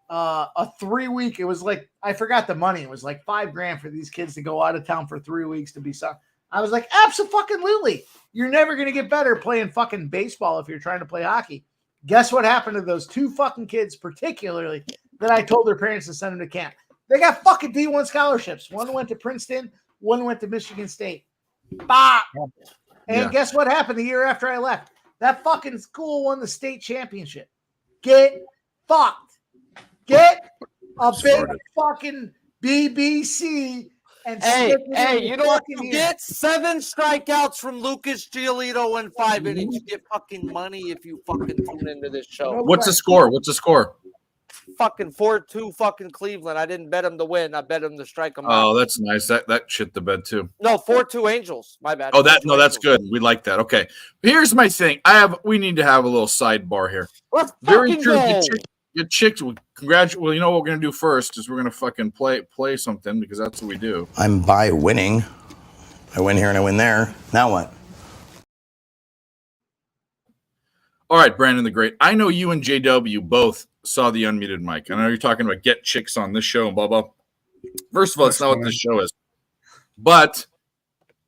a 3-week? It was like, I forgot the money. It was like $5,000 for these kids to go out of town for 3 weeks to be some. I was like, absolutely. You're never going to get better playing fucking baseball if you're trying to play hockey. Guess what happened to those 2 fucking kids, particularly that I told their parents to send them to camp? They got fucking D1 scholarships. One went to Princeton, one went to Michigan State. Bop. And guess what happened the year after I left? That fucking school won the state championship. Get fucked. Get a big fucking BBC and hey, you know what you get? 7 strikeouts from Lucas Giolito in 5 innings. You get fucking money if you fucking tune into this show. What's the score? Fucking 4-2 fucking Cleveland. I didn't bet them to win. I bet them to strike them out. Oh, that's nice. That shit the bed too. No, 4-2 Angels. My bad. Oh, that's good. We like that. Okay. Here's my thing. We need to have a little sidebar here. Let's Very fucking true. go. Get chicks. Well, you know what we're gonna do first is we're gonna fucking play something because that's what we do. I'm by winning. I win here and I win there. Now what? All right, Brandon the Great. I know you and JW both saw the unmuted mic. I know you're talking about get chicks on this show and blah blah. First of all, it's not what this show is. But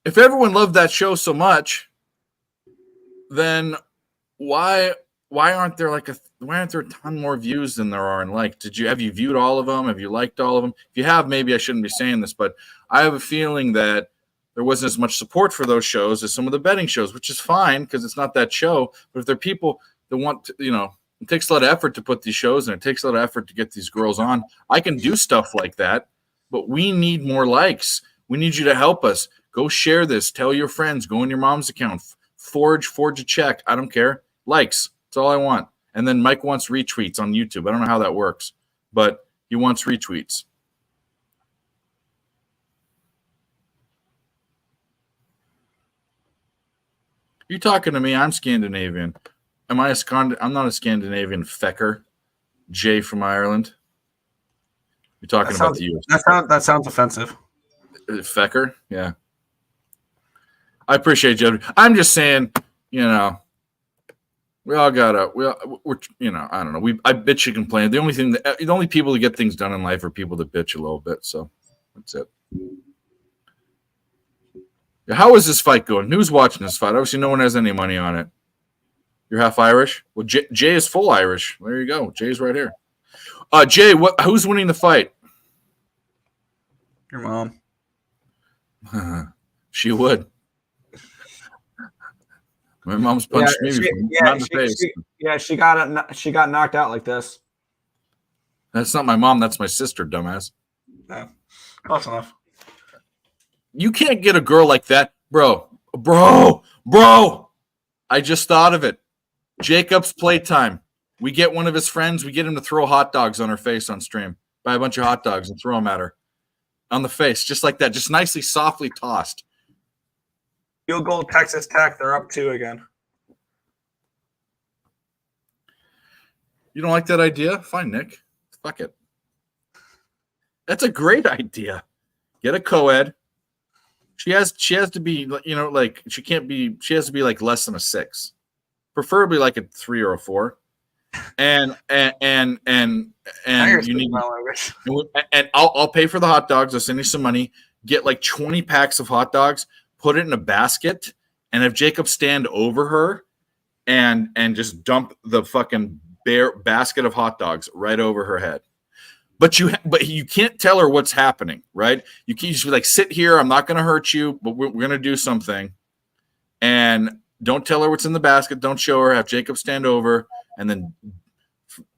if everyone loved that show so much, then why aren't there a ton more views than there are and liked? Have you viewed all of them? Have you liked all of them? If you have, maybe I shouldn't be saying this, but I have a feeling that there wasn't as much support for those shows as some of the betting shows, which is fine because it's not that show. But if there are people that want to, it takes a lot of effort to put these shows and it takes a lot of effort to get these girls on. I can do stuff like that, but we need more likes. We need you to help us. Go share this. Tell your friends. Go in your mom's account. Forge a check. I don't care. Likes. That's all I want. And then Mike wants retweets on YouTube. I don't know how that works, but he wants retweets. You talking to me? I'm Scandinavian. I'm not a Scandinavian fecker. Jay from Ireland. You're talking about the US. That sounds offensive. Fecker? Yeah. I appreciate you. I'm just saying, we all gotta, we're I don't know. I bitch and complain. The only people that get things done in life are people that bitch a little bit. So that's it. How is this fight going? Who's watching this fight? Obviously, no one has any money on it. You're half Irish? Well, Jay is full Irish. There you go. Jay's right here. Jay, who's winning the fight? Your mom. She would. My mom's punched me before. Not in the face. She got knocked out like this. That's not my mom. That's my sister, dumbass. Yeah, close enough. You can't get a girl like that. Bro. I just thought of it. Jacob's playtime. We get one of his friends. We get him to throw hot dogs on her face on stream. Buy a bunch of hot dogs and throw them at her. On the face. Just like that. Just nicely, softly tossed. Field goal, Texas Tech. They're up 2 again. You don't like that idea? Fine, Nick. Fuck it. That's a great idea. Get a co-ed. She has to be, she has to be like less than a 6, preferably like a 3 or a 4. And you need, and I'll pay for the hot dogs. I'll send you some money. Get like 20 packs of hot dogs, put it in a basket, and have Jacob stand over her and just dump the fucking bare basket of hot dogs right over her head. But you can't tell her what's happening, right? You can just be like, sit here. I'm not going to hurt you, but we're going to do something. And don't tell her what's in the basket. Don't show her. Have Jacob stand over and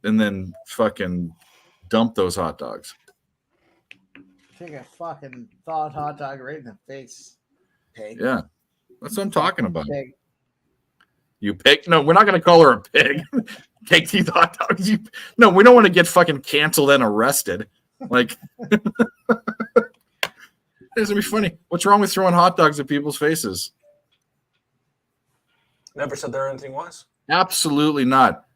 then fucking dump those hot dogs. Take a fucking thawed hot dog right in the face. Pig. Yeah, that's what I'm talking about. Pig. You pig? No, we're not going to call her a pig. Take these hot dogs. No, we don't want to get fucking canceled and arrested. Like, it's gonna be funny. What's wrong with throwing hot dogs at people's faces? Never said there anything was. Absolutely not.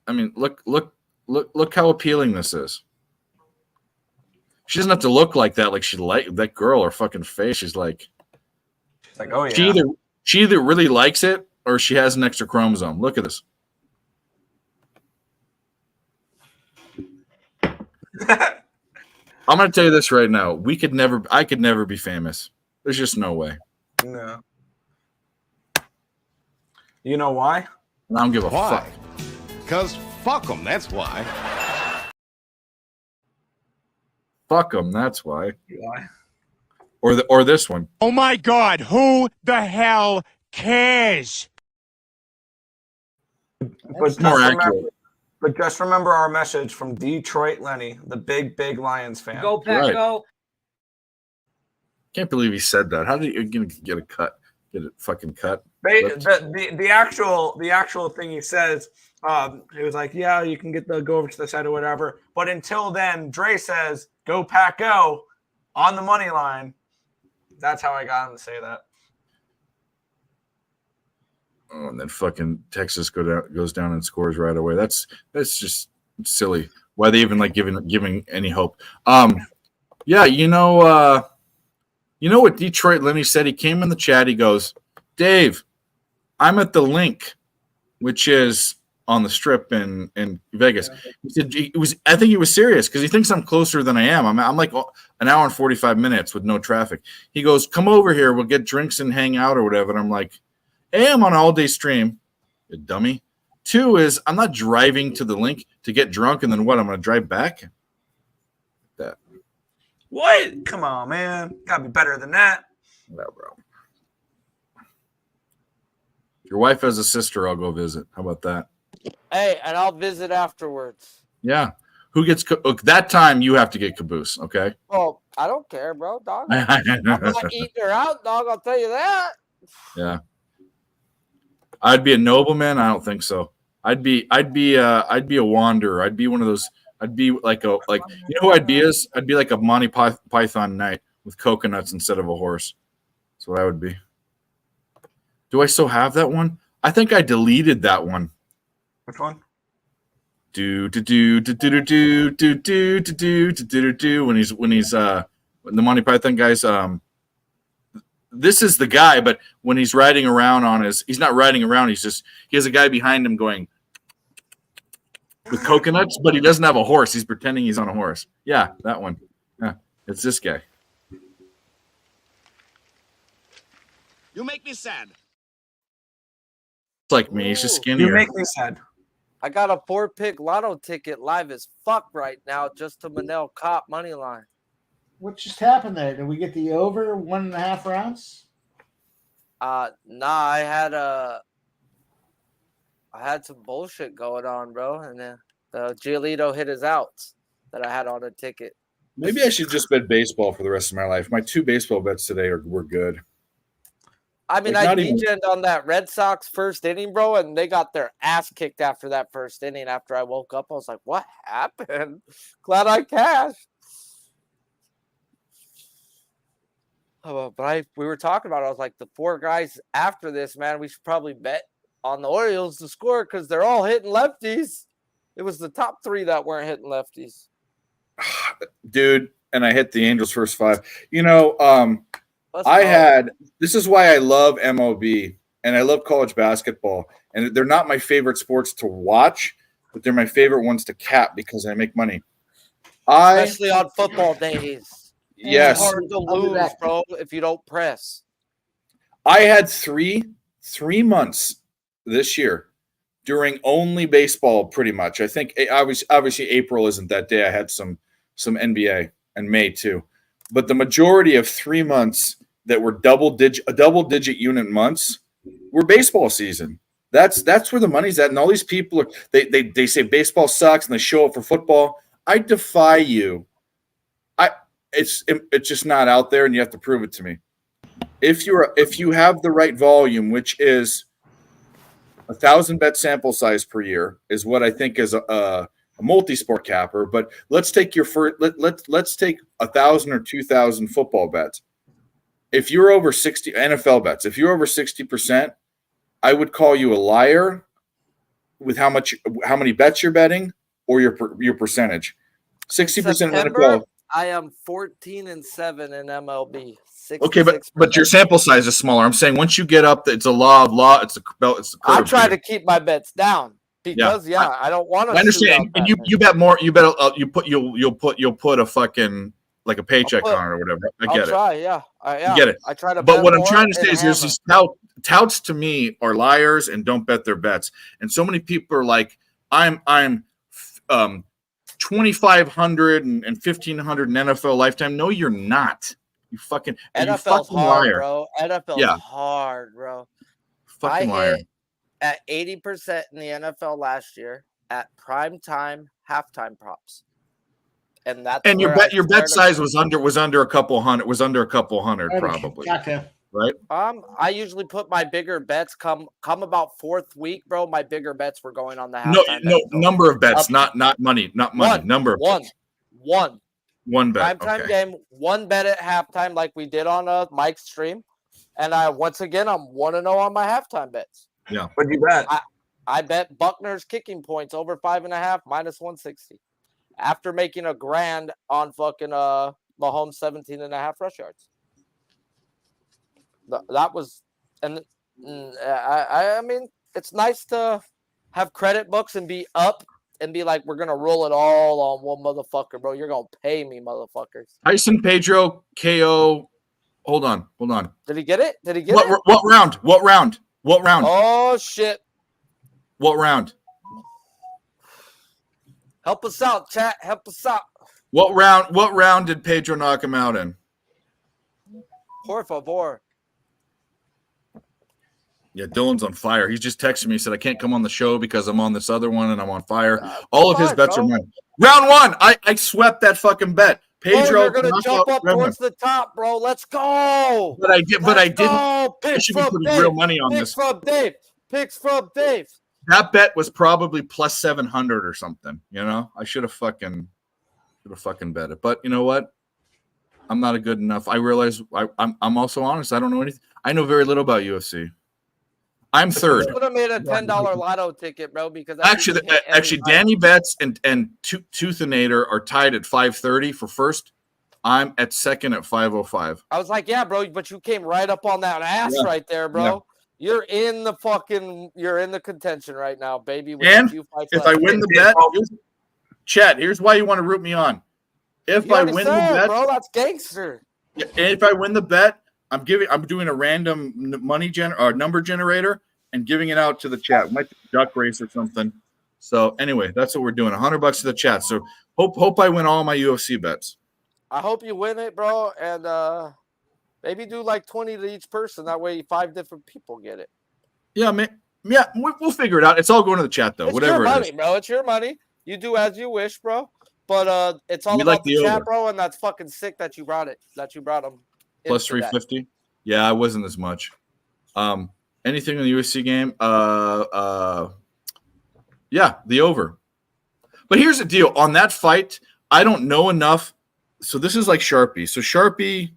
I mean, look how appealing this is. She doesn't have to look like that. Like she like that girl, her fucking face. She's like, oh yeah. She either really likes it or she has an extra chromosome. Look at this. I'm going to tell you this right now. I could never be famous. There's just no way. No. You know why? I don't give a fuck. Because fuck them, that's why. Fuck them, that's why. Why? Or this one. Oh my God, who the hell cares? But just remember our message from Detroit Lenny, the big Lions fan. Go Pack, go! Can't believe he said that. How did you get a cut? Get it fucking cut? The actual thing he says, it was like, yeah, you can go over to the side or whatever. But until then, Dre says, "Go Pack, go!" on the money line. That's how I got him to say that. Oh, and then fucking Texas goes down and scores right away. That's just silly. Why they even like giving any hope? Yeah, you know what Detroit Lenny said? He came in the chat. He goes, "Dave, I'm at the link, which is on the strip in Vegas." He said I think he was serious because he thinks I'm closer than I am. I'm like an hour and 45 minutes with no traffic. He goes, "Come over here. We'll get drinks and hang out or whatever." And I'm like, A, I'm on an all-day stream, you dummy. 2 is I'm not driving to the link to get drunk and then what? I'm going to drive back? That. What? Come on, man. Got to be better than that. Whatever, bro. Your wife has a sister. I'll go visit. How about that? Hey, and I'll visit afterwards. Yeah. Who gets that time? You have to get caboose. Okay. Well, I don't care, bro. Dog. I'm not eating her out, dog. I'll tell you that. Yeah. I'd be a nobleman. I don't think so. I'd be a wanderer. I'd be one of those. I'd be like you know who I'd be is? I'd be like a Monty Python knight with coconuts instead of a horse. That's what I would be. Do I still have that one? I think I deleted that one. Which one? When the Monty Python guys this is the guy, but when he's riding around he's not riding around, he has a guy behind him going with coconuts, but he doesn't have a horse. He's pretending he's on a horse. Yeah, that one. Yeah, it's this guy. You make me sad. It's like me. He's just skinnier. You make me sad. I got a 4-pick lotto ticket live as fuck right now just to Manel Cop money line. What just happened there? Did we get the over 1.5 rounds? Nah, I had some bullshit going on, bro, and then the Giolito hit his outs that I had on a ticket. Maybe I should just bet baseball for the rest of my life. My 2 baseball bets today were good. I mean, I degened on that Red Sox first inning, bro, and they got their ass kicked after that first inning. After I woke up, I was like, what happened? Glad I cashed. But we were talking about it. I was like, the 4 guys after this, man, we should probably bet on the Orioles to score because they're all hitting lefties. It was the top 3 that weren't hitting lefties. Dude, and I hit the Angels first 5. You know, this is why I love MLB and I love college basketball. And they're not my favorite sports to watch, but they're my favorite ones to cap because I make money. Especially on football days. Yes. It's hard to lose, bro, if you don't press. I had three months this year during only baseball pretty much. I think obviously April isn't that day. I had some NBA and May too. But the majority of 3 months that were double digit unit months were baseball season. That's where the money's at. And all these people they say baseball sucks and they show up for football. I defy you. It's just not out there, and you have to prove it to me. If you have the right volume, which is 1,000 bet sample size per year, is what I think is a multi-sport capper. But let's take let's take 1,000 or 2,000 football bets. If you're over 60 NFL bets, if you're over 60%, I would call you a liar with how many bets you're betting or your percentage. 60% NFL. I am 14-7 in MLB. Okay, but your sample size is smaller. I'm saying once you get up, it's a law. It's the I try to keep my bets down because I don't want to. I understand, and you bet more. You bet you'll put a fucking like a paycheck on it or whatever. I get it. I get it. I try to. But what I'm more trying to say and is these touts to me are liars and don't bet their bets. And so many people are like, I'm 2,500 and 1,500 in NFL lifetime. No, you're not. You fucking NFL's hard, liar, bro. NFL's hard, bro. Fucking liar. Hit at 80% in the NFL last year at prime time halftime props. And that's your bet size was under a couple hundred probably. Right? I usually put my bigger bets come about 4th week, bro. My bigger bets were going on the halftime. No, number of bets, not money, number of bets. One bet. Primetime game, 1 bet at halftime, like we did on Mike's stream. And I'm 1-0 on my halftime bets. Yeah. What'd you bet? I bet Buckner's kicking points over 5.5 minus 160. After making a grand on fucking Mahomes 17.5 rush yards. That was, and I mean, it's nice to have credit books and be up and be like, we're gonna roll it all on one motherfucker, bro. You're gonna pay me, motherfuckers. Tyson Pedro KO. Hold on. Did he get it? What round? Oh shit! What round? Help us out, chat. Help us out. What round did Pedro knock him out in? Por favor. Yeah, Dylan's on fire. He's just texted me. He said, I can't come on the show because I'm on this other one and I'm on fire. All of his bets are mine. Round one, I swept that fucking bet. Pedro, you're gonna jump up towards the top, bro. Let's go. But I did, but I didn't. I Picks should be from putting Dave. real money on Picks this. from Dave. Picks from Dave. That bet was probably plus 700 or something. You know, I should have fucking bet it. But you know what? I'm not a good enough. I realize I'm also honest. I don't know anything. I know very little about UFC. I'm third. You would have made a $10 lotto ticket, bro. Because Actually, Danny Betts and Toothinator are tied at 530 for first. I'm at second at 505. I was like, yeah, bro, but you came right up on that ass right there, bro. Yeah. You're in the contention right now, baby. With And a few fights if left. I win the bet, Chet, here's why you want to root me on. If I win the bet, bro, that's gangster. If I win the bet, I'm doing a random number generator and giving it out to the chat. Might be duck race or something. So anyway, that's what we're doing. $100 to the chat. So hope I win all my UFC bets. I hope you win it, bro, and maybe do like 20 to each person. That way, 5 different people get it. Yeah, man. Yeah, we'll figure it out. It's all going to the chat though. It's Whatever your money, it is, bro. It's your money. You do as you wish, bro. But it's all We about like the the chat, over. bro. And that's fucking sick that you brought it. That you brought them plus 350. Yeah, I wasn't as much. Anything in the UFC game? Yeah, the over. But here's the deal on that fight. I don't know enough. So this is like Sharpie. So Sharpie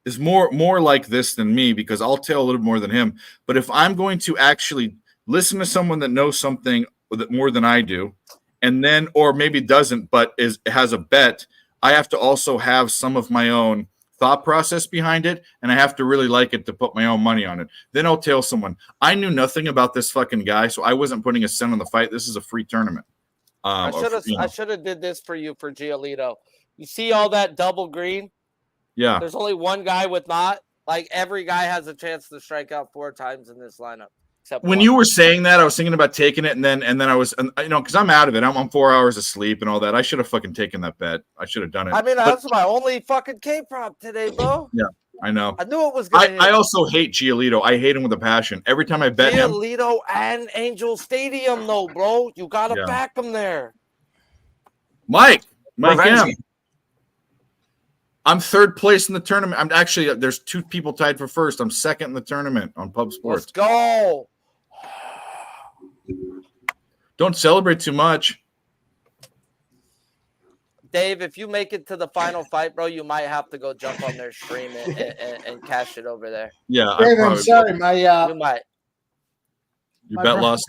is more like this than me because I'll tell a little more than him. But if I'm going to actually listen to someone that knows something more than I do, and then or maybe doesn't, but has a bet, I have to also have some of my own thought process behind it, and I have to really like it to put my own money on it. Then I'll tell someone I knew nothing about this fucking guy, so I wasn't putting a cent on the fight. This is a free tournament. I should have did this for you for Giolito. You see all that double green? Yeah. There's only one guy with not. Like every guy has a chance to strike out 4 times in this lineup. Except When one. you were saying that, I was thinking about taking it, and then I was, because I'm out of it. I'm on 4 hours of sleep and all that. I should have fucking taken that bet. I should have done it. I mean, But- that's my only fucking K prop today, bro. yeah, I know. I knew it was gonna hit. I also hate Giolito. I hate him with a passion. Every time I bet him, Giolito and Angel Stadium, though, bro. You gotta Yeah. back him there. Mike Revenge. M. I'm third place in the tournament. I'm actually there's 2 people tied for first. I'm second in the tournament on Pub Sports. Let's go. Don't celebrate too much. Dave, if you make it to the final fight, bro, you might have to go jump on their stream and cash it over there. Yeah, Dave, I'm sorry, you might. Your My bet bro- lost.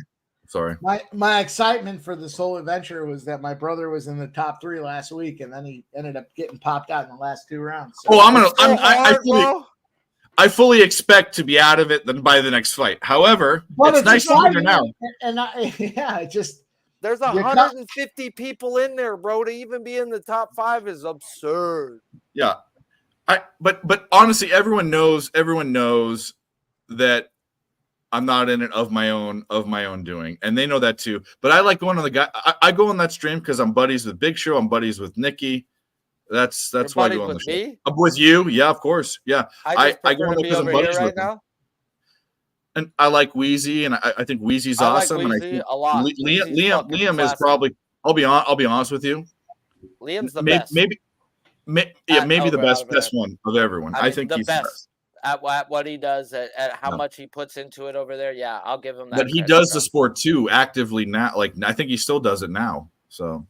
Sorry. My excitement for this whole adventure was that my brother was in the top 3 last week, and then he ended up getting popped out in the last 2 rounds. So- I fully expect to be out of it then by the next fight. However, But it's nice to be there exciting, now. And yeah, it just There's You got- 150 people in there, bro. To even be in the top 5 is absurd. Yeah. But honestly, everyone knows that I'm not in it of my own doing, and they know that too. But I like going on the guy. I go on that stream because I'm buddies with Big Show. I'm buddies with Nikki. That's why I buddies go on the with show. me? I'm with you, yeah, of course, yeah. I just go prefer on to there be because I'm over here buddies right with them. now. And I like Wheezy, and I think Wheezy's I like awesome. Wheezy and I think a lot. Wheezy's fucking Liam is classic. probably. I'll be honest with you. Liam's the Maybe, best. maybe the best one of everyone. I mean, think the he's best at what he does, at how much he puts into it over there. Yeah, I'll give him that. But he credit, does bro. the sport too actively now. Like I think he still does it now. So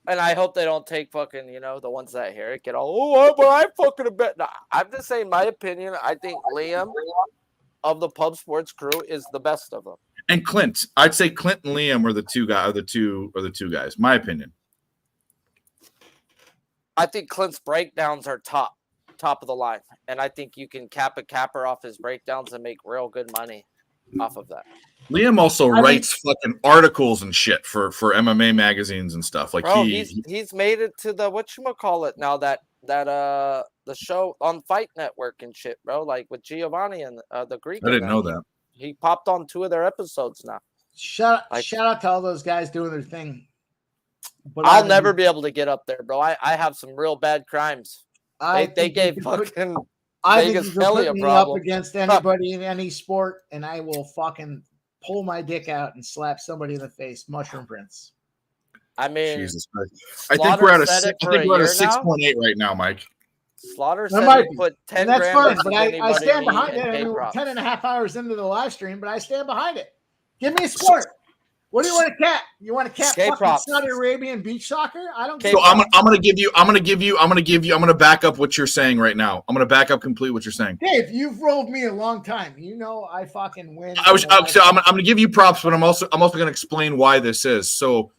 And I hope they don't take fucking, the ones that hear it get all, but I fucking a bet. Nah, I'm just saying my opinion. I think Liam of the Pub Sports crew is the best of them. and Clint, I'd say Clint and Liam are the two guys. My opinion. I think Clint's breakdowns are top of the line. And I think you can cap a capper off his breakdowns and make real good money off of that. Liam also writes fucking articles and shit for MMA magazines and stuff. Like Bro, he's made it to the whatchamacallit now that the show on Fight Network and shit, bro. Like with Giovanni and the Greek. I didn't and know them. that. He popped on 2 of their episodes now. shout out to all those guys doing their thing. But I'll never be able to get up there, bro. I have some real bad crimes. I They think gave you could put- fucking I think Vegas you can Kelly put a me problem. up against anybody in any sport, and I will fucking pull my dick out and slap somebody in the face. Mushroom Prince. I mean, Jesus Christ. I think Slaughter we're at a said it I for think a we're at a year now. 6.8 right now, Mike. Slaughter That said might he'd be. put 10 And that's grand fine, versus but I anybody stand in behind E it. and I K mean, we're props. 10 and a half hours into the live stream, but I stand behind it. Give me a sport. What do you want to cap? You want to cap K fucking props. Saudi Arabian beach soccer? I don't K give So a fuck. I'm gonna back up what you're saying right now. I'm gonna back up complete what you're saying. Dave, you've rolled me a long time. You know I fucking win. I'm gonna give you props, but I'm also gonna explain why this is. So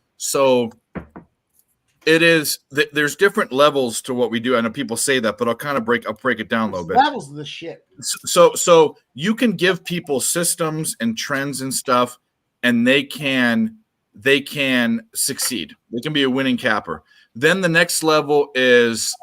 it is there's different levels to what we do. I know people say that, but I'll break it down a little bit. Levels of the shit. So you can give people systems and trends and stuff, and they can succeed. They can be a winning capper. Then the next level is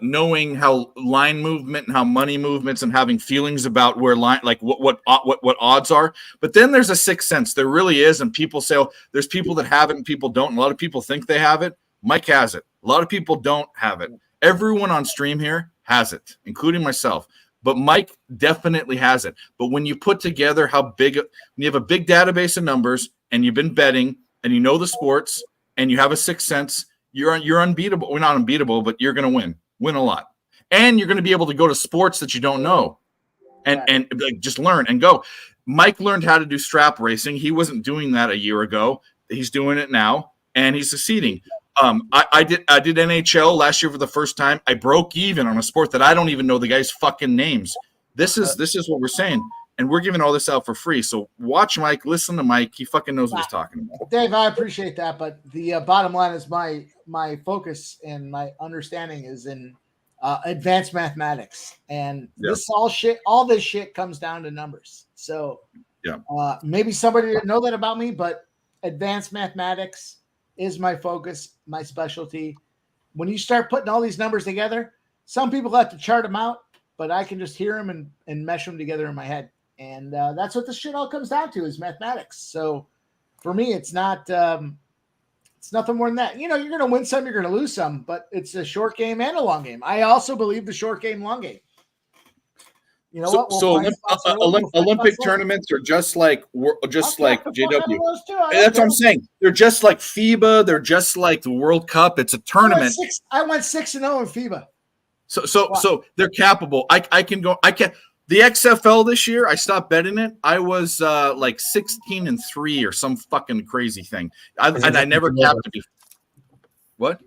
knowing how line movement and how money movements and having feelings about where line, like what odds are. But then there's a sixth sense. There really is, and people say, oh, there's people that have it and people don't. And a lot of people think they have it. Mike has it. A lot of people don't have it. Everyone on stream here has it, including myself. But Mike definitely has it. But when you put together when you have a big database of numbers and you've been betting and you know the sports and you have a sixth sense, you're unbeatable. We're not unbeatable, but you're going to win a lot. And you're going to be able to go to sports that you don't know and like, just learn and go. Mike learned how to do strap racing. He wasn't doing that a year ago. He's doing it now, and he's succeeding. I did NHL last year for the first time. I broke even on a sport that I don't even know the guys' fucking names. This is what we're saying, and we're giving all this out for free. So watch Mike, listen to Mike. He fucking knows what he's talking about. Dave, I appreciate that, but the bottom line is my focus and my understanding is in advanced mathematics, and all this shit comes down to numbers. So maybe somebody didn't know that about me, but advanced mathematics is my focus, my specialty. When you start putting all these numbers together, some people have to chart them out, but I can just hear them and mesh them together in my head. And that's what this shit all comes down to is mathematics. So for me, it's not it's nothing more than that. You know, you're going to win some, you're going to lose some, but it's a short game and a long game. I also believe the short game, long game. You know what? Olympic tournaments are just like JW. That's what I'm saying. They're just like FIBA. They're just like the World Cup. It's a tournament. I went 6-0 in FIBA. So they're capable. I can go. The XFL this year, I stopped betting it. I was like 16-3 or some fucking crazy thing. I never capped it before. What?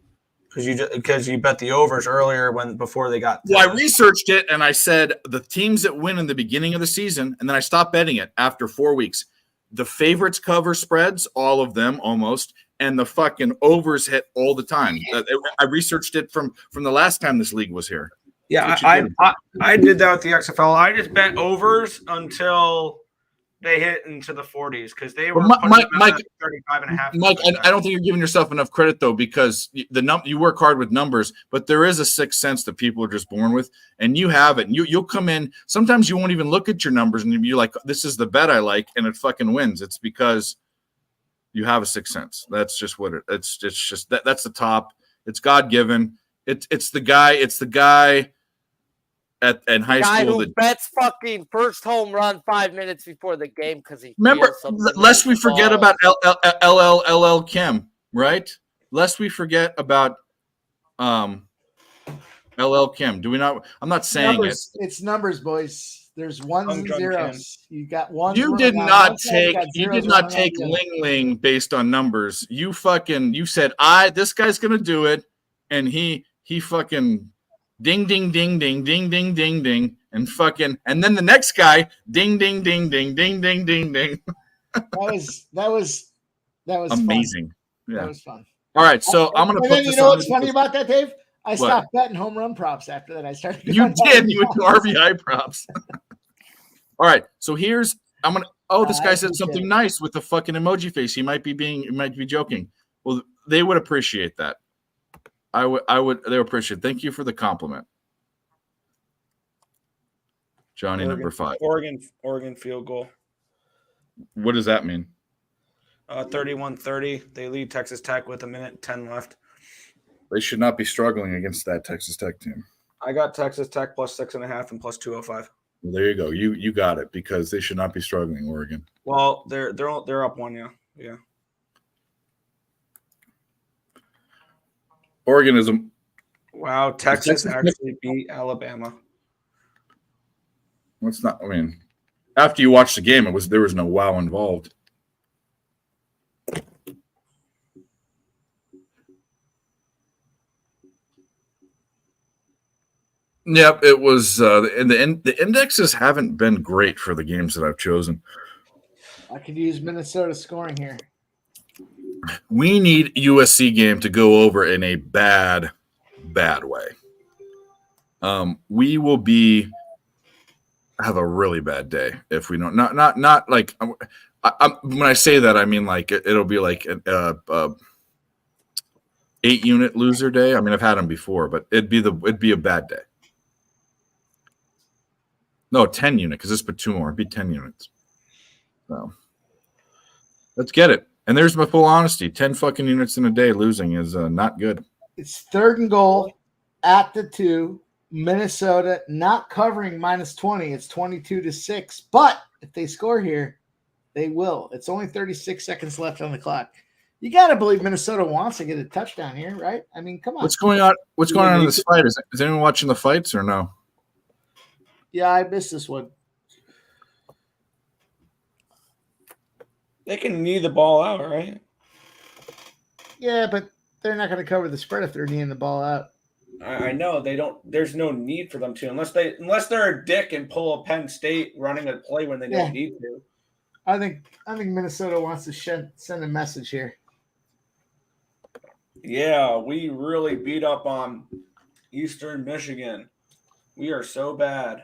Because you bet the overs earlier before they got. Well, I researched it and I said the teams that win in the beginning of the season, and then I stopped betting it after 4 weeks. The favorites cover spreads, all of them almost, and the fucking overs hit all the time. I researched it from the last time this league was here. Yeah, I did that with the XFL. I just bet overs until they hit into the 40s because they were Mike, 35.5. Mike, I don't think you're giving yourself enough credit though, because you work hard with numbers, but there is a sixth sense that people are just born with, and you have it. And you'll come in. Sometimes you won't even look at your numbers, and you're like, "This is the bet I like," and it fucking wins. It's because you have a sixth sense. That's just what it's just that's the top. It's God given. It's the guy. At high school, who bets fucking first home run 5 minutes before the game because he remember. Lest we forget about LL Kim, right? Lest we forget about LL Kim. Do we not? I'm not saying numbers, It's numbers, boys. There's ones and zeros. You got one. You did not take Ling Ling based on numbers. You said this guy's gonna do it, and he fucking. Ding, ding, ding, ding, ding, ding, ding, ding, and then the next guy, ding, ding, ding, ding, ding, ding, ding, ding. That was amazing. Fun. Yeah. That was fun. All right, so I'm gonna. And then you know what's funny about that, Dave? I stopped betting home run props after that. I started. You did. You went to RBI props. All right, so here's I'm gonna. Oh, this guy said something nice with the fucking emoji face. He might be joking. Well, they would appreciate that. I would. They would appreciate it. Thank you for the compliment, Johnny. Number 5. Oregon field goal. What does that mean? 31-30. They lead Texas Tech with 1:10 left. They should not be struggling against that Texas Tech team. I got Texas Tech plus 6.5 and plus 205. Well, there you go. You got it because they should not be struggling, Oregon. Well, they're up one, yeah. Oregon is a Wow, Texas actually beat Alabama. It's not. I mean, after you watch the game, there was no wow involved. Yep, it was. And the indexes haven't been great for the games that I've chosen. I could use Minnesota scoring here. We need USC game to go over in a bad way. We will have a really bad day if we don't. Not like. When I say that, I mean like it'll be like a 8-unit loser day. I mean, I've had them before, but it'd be a bad day. No, 10-unit because it's but 2 more. It'd be 10 units. So let's get it. And there's my full honesty: 10 fucking units in a day losing is not good. It's 3rd and goal at the 2. Minnesota not covering minus 20. It's 22-6. But if they score here, they will. It's only 36 seconds left on the clock. You got to believe Minnesota wants to get a touchdown here, right? I mean, come on. What's going on? What's going on in this fight? Is anyone watching the fights or no? Yeah, I missed this one. They can knee the ball out, right? Yeah, but they're not going to cover the spread if they're kneeing the ball out. I know they don't. There's no need for them to, unless they're a dick and pull a Penn State running a play when they don't need to. I think Minnesota wants to send a message here. Yeah, we really beat up on Eastern Michigan. We are so bad.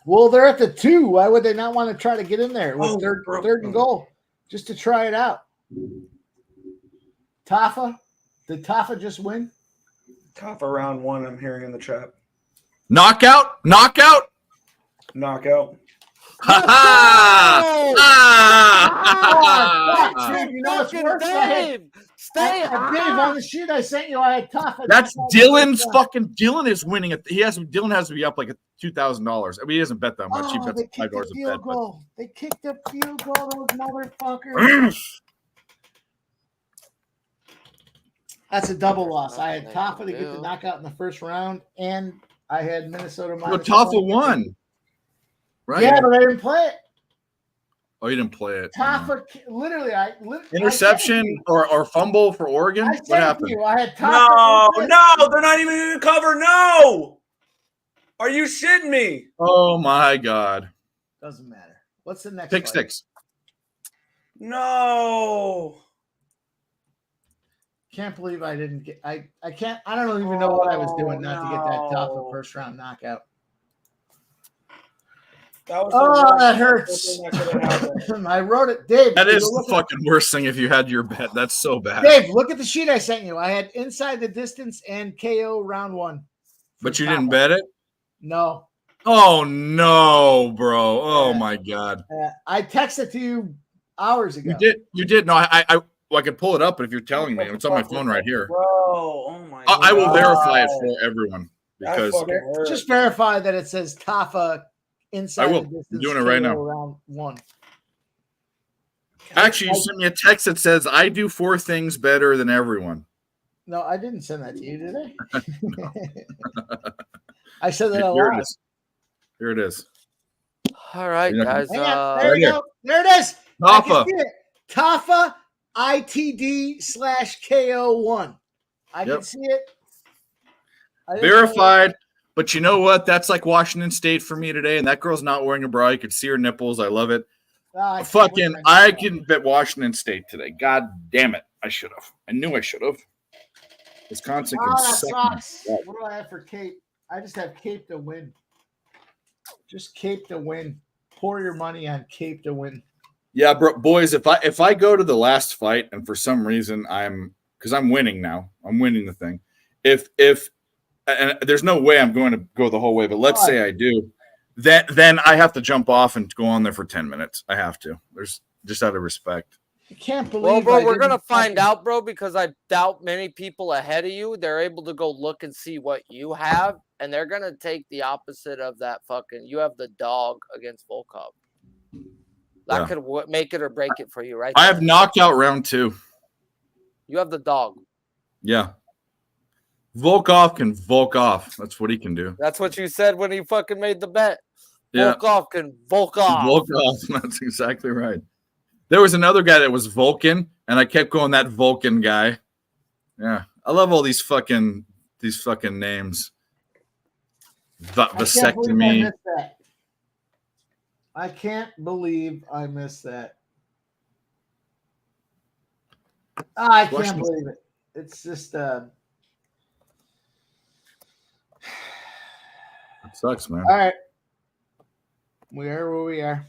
Well, they're at the 2. Why would they not want to try to get in there with third and goal just to try it out? Tafa? Did Tafa just win? Tafa round 1, I'm hearing in the chat. Knockout. Dude, you know what's worse? Dave, on the sheet I sent you, I had Tafa. That's Dylan's fucking. Dylan is winning it. Dylan has to be up like $2,000. I mean, he doesn't bet that much. He bets $5 a bet. They kicked a field goal, those motherfuckers. That's a double loss. I had Tafa to get the knockout in the first round, and I had Minnesota minus. So Tafa won, right? Yeah, but I didn't play it. Oh, you didn't play it. Tafa, literally, Interception or fumble for Oregon? What happened? I had Tafa. No, they're not even going to cover. No. Are you shitting me? Oh, my God. Doesn't matter. What's the next Pick fight? 6. No. Can't believe I didn't get. I don't even know what I was doing not to get that Tafa first round knockout. That hurts. I wrote it, Dave. That is the fucking worst thing if you had your bet. That's so bad. Dave, look at the sheet I sent you. I had inside the distance and KO round 1. But you didn't bet it? No. Oh, no, bro. Oh, my God. I texted to you hours ago. You did. No, I could pull it up, but if you're telling me, it's on my phone right here. Bro, oh my God. I will verify it for everyone because just verify that it says Tafa inside. I will. The distance, I'm doing it right now. Round 1. Actually, you sent me a text that says, I do 4 things better than everyone. No, I didn't send that to you, did I? I said that Here it is. Here it is. All right, guys. There you go. There it is. Tafa. Tafa ITD/KO1. I can see it. Verified. But you know what? That's like Washington State for me today. And that girl's not wearing a bra. You could see her nipples. I love it. I can bet Washington State today. God damn it. I should have. I knew I should have. Wisconsin can that suck. sucks. What do I have for Cape? I just have Cape to win. Just Cape to win. Pour your money on Cape to win. Yeah, bro, boys, if I go to the last fight and for some reason because I'm winning now. I'm winning the thing. And there's no way I'm going to go the whole way, but let's say I do. Then I have to jump off and go on there for 10 minutes. I have to. There's just out of respect. I can't believe. Well, bro, I we're gonna didn't find fucking- out, bro, because I doubt many people ahead of you. They're able to go look and see what you have, and they're gonna take the opposite of that. Fucking, you have the dog against Volkov. That Yeah. could make it or break it for you, right? I there. have knockout round 2. You have the dog. Yeah. Volkov can Volk off. That's what he can do. That's what you said when he fucking made the bet. Yeah. Volkov can Volk off. Volk off. That's exactly right. There was another guy that was Vulcan, and I kept going that Vulcan guy. Yeah. I love all these fucking names. Vasectomy. I can't believe I missed that. I can't believe it. It's just It sucks, man. all right. We are where we are.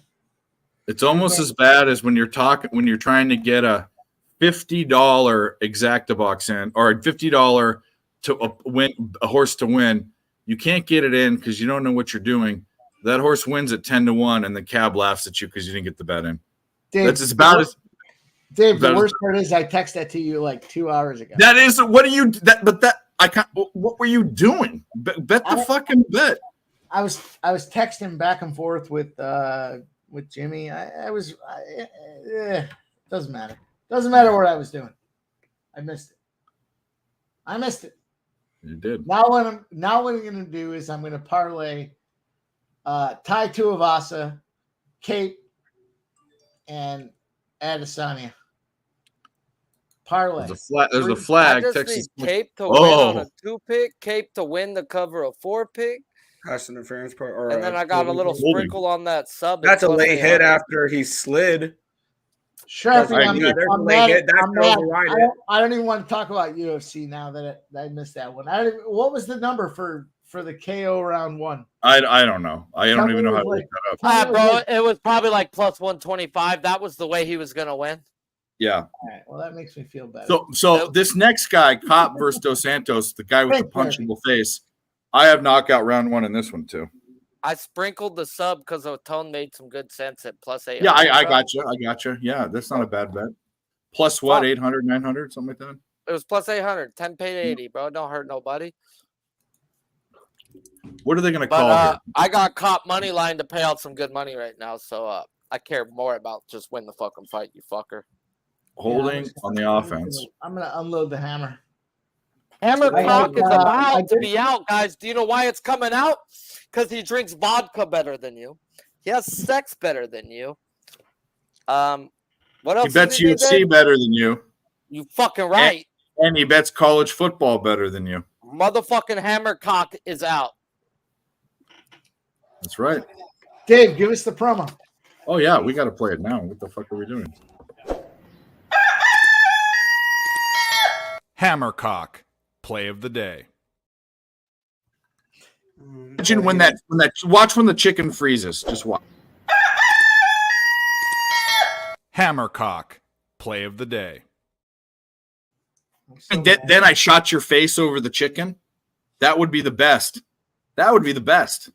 It's almost as bad as when you're trying to get a $50 Exactabox in, or a $50 to win a horse to win. You can't get it in because you don't know what you're doing. That horse wins at 10-1, and the cab laughs at you because you didn't get the bet in. Dave, That's about as Dave, the about as- worst part is I texted that to you like 2 hours ago. That is what are you that? But that I can't. What were you doing? Bet the fucking bet. I was texting back and forth with Jimmy. Doesn't matter. Doesn't matter what I was doing. I missed it. You did. Now what I'm gonna do is I'm gonna parlay Tai Tuivasa, Kate, and Adesanya. Parlay. There's a flag. I just Texas. need Cape to win on a 2-pick, Cape to win the cover of 4-pick, Pass interference part, or and then I got a little sprinkle on that sub. That's a plus late hit 800. after he slid. Sharpie, That's- I'm yeah, there's a mad. late hit. That's I'm the mad. override I hit. don't even want to talk about UFC now that I missed that one. What was the number for the KO round 1? I don't know. I don't even know how to look that up. Bro, it was probably like plus 125. That was the way he was gonna win. Yeah. All right. Well, that makes me feel better. So this next guy, Cop versus Dos Santos, the guy with the punchable face, I have knockout round 1 in this one too. I sprinkled the sub because Otone made some good sense at plus 800. Yeah, I bro. got you. I got you. Yeah, that's not a bad bet. Plus what? 800, 900, something like that. It was plus 800. 10 paid 80, bro. Don't hurt nobody. What are they going to But call here? I got cop money line to pay out some good money right now, so I care more about just win the fucking fight, you fucker. Holding on the offense. I'm gonna unload the hammer. Hammercock is I about to did- be out, guys. Do you know why it's coming out? Because he drinks vodka better than you. He has sex better than you. What else? He bets did he UFC do? better than you. You fucking right. And he bets college football better than you. Motherfucking Hammercock is out. That's right. Dave, give us the promo. Oh, yeah, we got to play it now. What the fuck are we doing? Hammercock, play of the day. Imagine when watch when the chicken freezes. Just watch. Hammercock, play of the day. And then I shot your face over the chicken. That would be the best. That would be the best.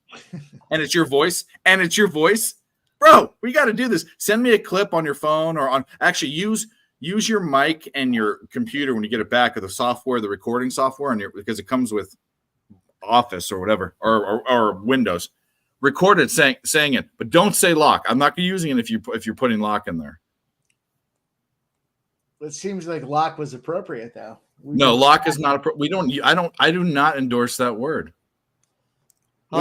And it's your voice. And it's your voice. Bro, we got to do this. Send me a clip on your phone or on actually use your mic and your computer when you get it back of the software, the recording software, and because it comes with Office or whatever or Windows. Record it saying it, but don't say lock. I'm not using it if you're putting lock in there. It seems like lock was appropriate though. No, lock is not. I do not endorse that word. We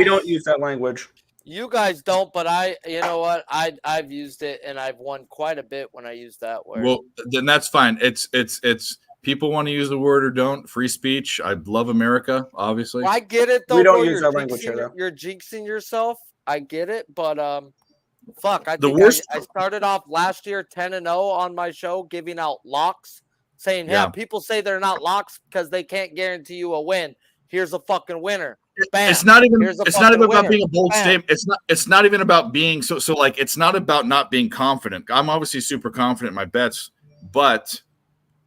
don't use that language. You guys don't, but you know what? I've used it and I've won quite a bit when I use that word. Well, then that's fine. It's people want to use the word or don't. Free speech. I love America, obviously. I get it though. We don't bro. use You're that language here, though. You're jinxing yourself. I get it, but fuck. I The think worst- I started off last year 10-0 on my show, giving out locks, saying, "Yeah, people say they're not locks because they can't guarantee you a win. Here's a fucking winner." Bam. It's not even. Here's a It's not even fucking about winner. being a bold Bam. statement. It's not even about being so. Like it's not about not being confident. I'm obviously super confident in my bets, but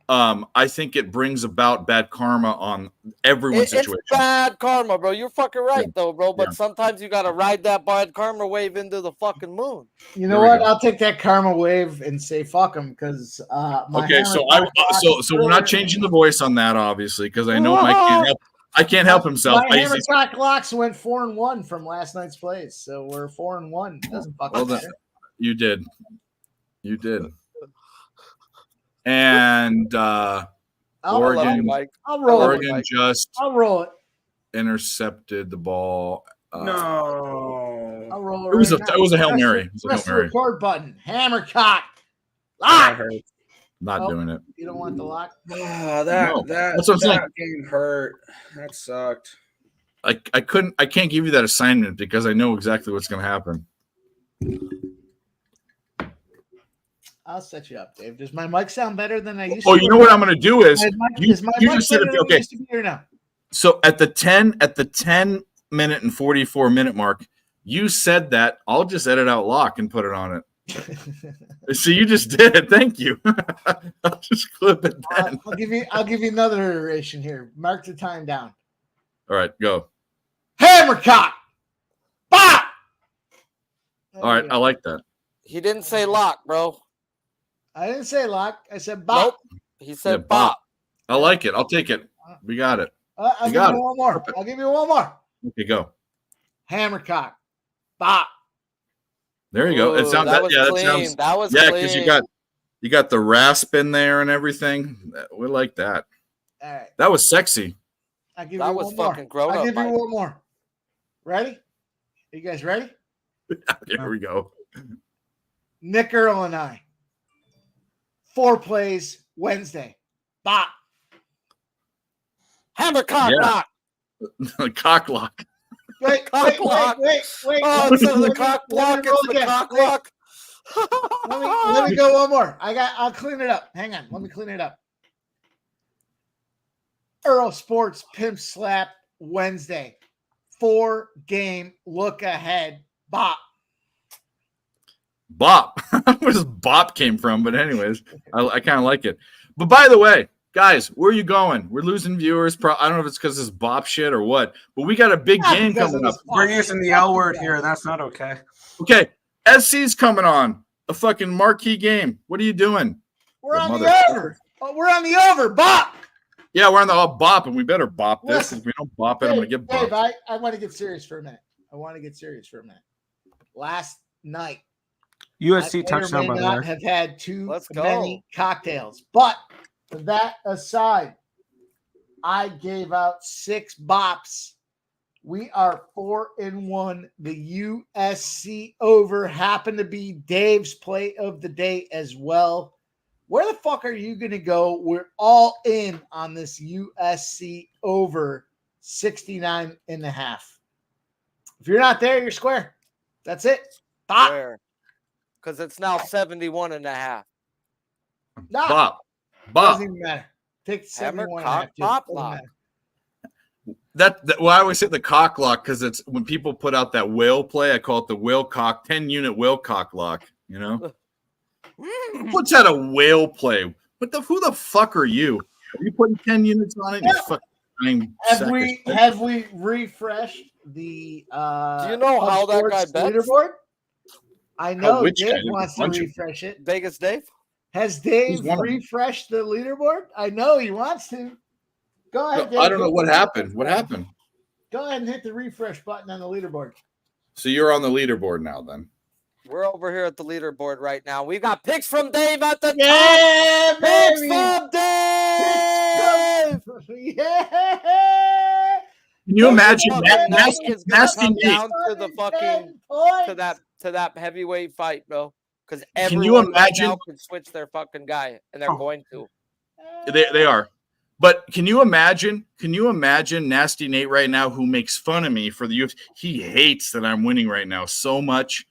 I think it brings about bad karma on everyone's situation. It's bad karma, bro. You're fucking right, Yeah. though, bro. But Yeah. sometimes you gotta ride that bad karma wave into the fucking moon. You know what? I'll take that karma wave and say fuck them because my Okay, so we're not changing the voice on that, obviously, because I know Mike can't help. I can't help himself. My Hammercock locks went 4-1 from last night's plays, so we're 4-1. Doesn't fucking matter. You did. And Oregon I'll roll it. intercepted the ball. No, I'll roll It was right it was a now. Hail Mary. It was a Press Hail the Mary. record button. Hammercock. Lock. Not doing it. You don't want the lock? That's what I'm saying. game hurt. That sucked. I can't give you that assignment because I know exactly what's going to happen. I'll set you up, Dave. Does my mic sound better than I used to? Oh, you know what I'm going to do is you my mic just said better it. than it Okay. used to be or no? So at the 10 minute and 44 minute mark, you said that. I'll just edit out lock and put it on it. So you just did it. Thank you. I'll just clip it then. I'll give you another iteration here. Mark the time down. All right, go. Hammercock. Bop. All right, I like that. He didn't say lock, bro. I didn't say lock. I said bop. Nope. He said Yeah, bop. I like it. I'll take it. We got it. I'll give you one more. I'll give you one more. Okay, go. Hammercock. Bop. There you go. It sounds that was clean. sounds That was because clean. you got the rasp in there and everything. We like that. All right. That was sexy. I'll give That you was one more. fucking grown I'll up, give you Mike. one more. Ready? Are you guys ready? Here we go. Nick Earl and I. 4 plays Wednesday. Bop. Hammercock Yeah. lock. Cock lock. Wait. Cock lock. Oh, instead of the cock block, it's the cock lock. Let me go one more. I'll clean it up. Hang on. Let me clean it up. Earl Sports Pimp Slap Wednesday. 4-game look ahead. Bop. Bop. Where does bop came from? But anyways, I kind of like it. But by the way, guys, where are you going? We're losing viewers. I don't know if it's because it's bop shit or what, but we got a big game coming up. We're using the L word here. That's not okay. Okay, SC's coming on. A fucking marquee game. What are you doing? We're on the over. Oh, we're on the over. Bop. Yeah, we're on the bop, and we better bop this. Listen, If we don't bop it, I'm going to get bopped. Dave, I want to get serious for a minute. Last night, USC I may or touchdown, may by the not way. have had too Let's go. many cocktails. But that aside, I gave out 6 bops. We are 4-1. The USC over happened to be Dave's play of the day as well. Where the fuck are you going to go? We're all in on this USC over 69.5. If you're not there, you're square. That's it. Bop. Because it's now 71.5. Nah. Bop. Doesn't even matter. Take Hammer, 71.5. cock, too. pop, Doesn't lock. matter. Well, I always say the cock lock because it's when people put out that whale play, I call it the whale cock, 10-unit whale cock lock, you know? What's that a whale play? Who the fuck are you? Are you putting 10 units on it? You fucking Have we refreshed the Do you know how that guy bets? leaderboard? I know which Dave guy? wants to Bunch of- refresh it. Vegas Dave? Has Dave He's one of them. refreshed the leaderboard? I know he wants to. Go ahead, Dave. I don't know what happened. What happened? Go ahead and hit the refresh button on the leaderboard. So you're on the leaderboard now then. We're over here at the leaderboard right now. We got picks from Dave at the Yeah, top. Picks baby. from Dave. Yeah. Can you imagine that It's gonna nasty come Nate? down to the fucking to that heavyweight fight, bro. Because Can everyone you right imagine? now can switch their fucking guy, and they're going to. They are. But can you imagine? Can you imagine Nasty Nate right now, who makes fun of me for the UFC? He hates that I'm winning right now so much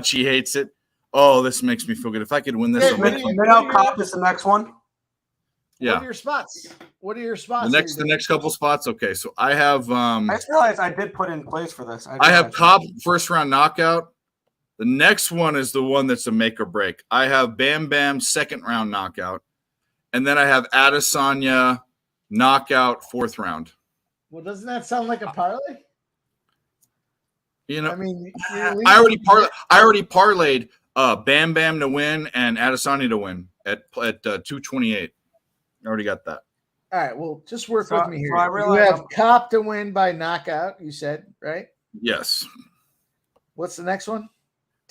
he hates it. Oh, this makes me feel good. If I could win this, Mid-out cop is the next one. yeah. What are your spots? The next couple spots. Okay, so I have I just realized I did put in place for this. I have Cobb first round knockout. The next one is the one that's a make or break. I have Bam Bam second round knockout. and then I have Adesanya knockout 4th round. Well, doesn't that sound like a parlay? You know, I mean, I already parlayed Bam Bam to win and Adesanya to win at 228. I already got that. All right, well, just work So- with me here. so I You realize have I'm- Cop to win by knockout, you said, right? Yes. What's the next one?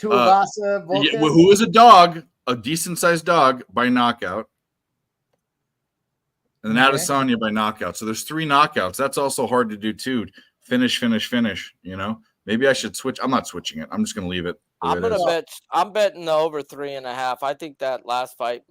Tuivasa, Volkan? Yeah, who is a dog, a decent sized dog by knockout. And then Okay. Adesanya by knockout. So there's 3 knockouts. That's also hard to do too. Finish, you know? Maybe I should switch. I'm not switching it. I'm just going to leave it. the way I'm it gonna is. bet. I'm betting the over 3.5. I think that last fight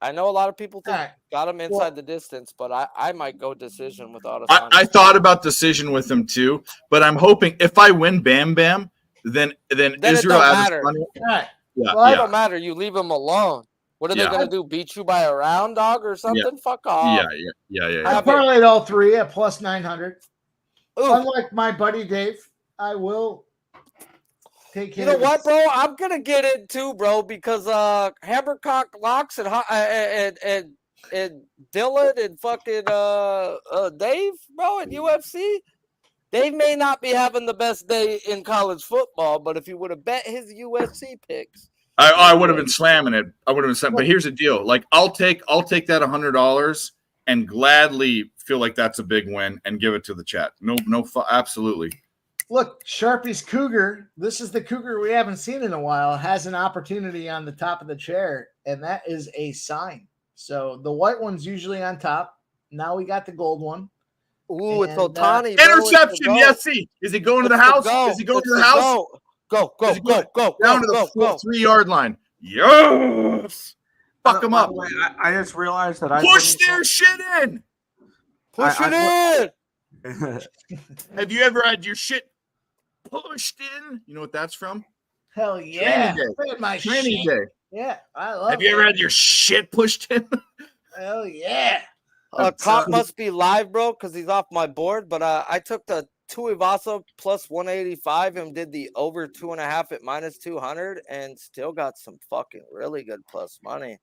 I know a lot of people think got him inside the distance, but I might go decision with Adesanya. I thought about decision with him too, but I'm hoping if I win Bam Bam, then Then it Israel don't matter. Adesanya. Right. Yeah, Well, it yeah. don't matter. You leave him alone. What are they Yeah. gonna do? Beat you by a round, dog, or something? Fuck off. Yeah. I parlayed all 3 at plus 900. Unlike my buddy Dave, I will take You his. know what, bro? I'm gonna get it too, bro, because Hammercock Locks and Dylan and fucking Dave, bro, at UFC. Dave may not be having the best day in college football, but if you would have bet his UFC picks, I would have been slamming it. I would have been slamming. But here's the deal: like I'll take that $100 and gladly feel like that's a big win and give it to the chat. Absolutely. Look, Sharpie's Cougar. This is the Cougar we haven't seen in a while. Has an opportunity on the top of the chair, and that is a sign. So the white one's usually on top. Now we got the gold one. Ooh, it's And, Otani. bro. Interception. Yes, is he going to the house? Is he going to the house? Go, Down to the 3-yard line. Yes. Fuck him up. I just realized that Push their shit in. Push it in. Have you ever had your shit pushed in? You know what that's from? Hell yeah. Training day. Yeah, I love Have you ever had your shit pushed in? Hell yeah. Cop must be live, bro, because he's off my board. But I took the Tuivasa plus 185 and did the over 2.5 at minus 200 and still got some fucking really good plus money.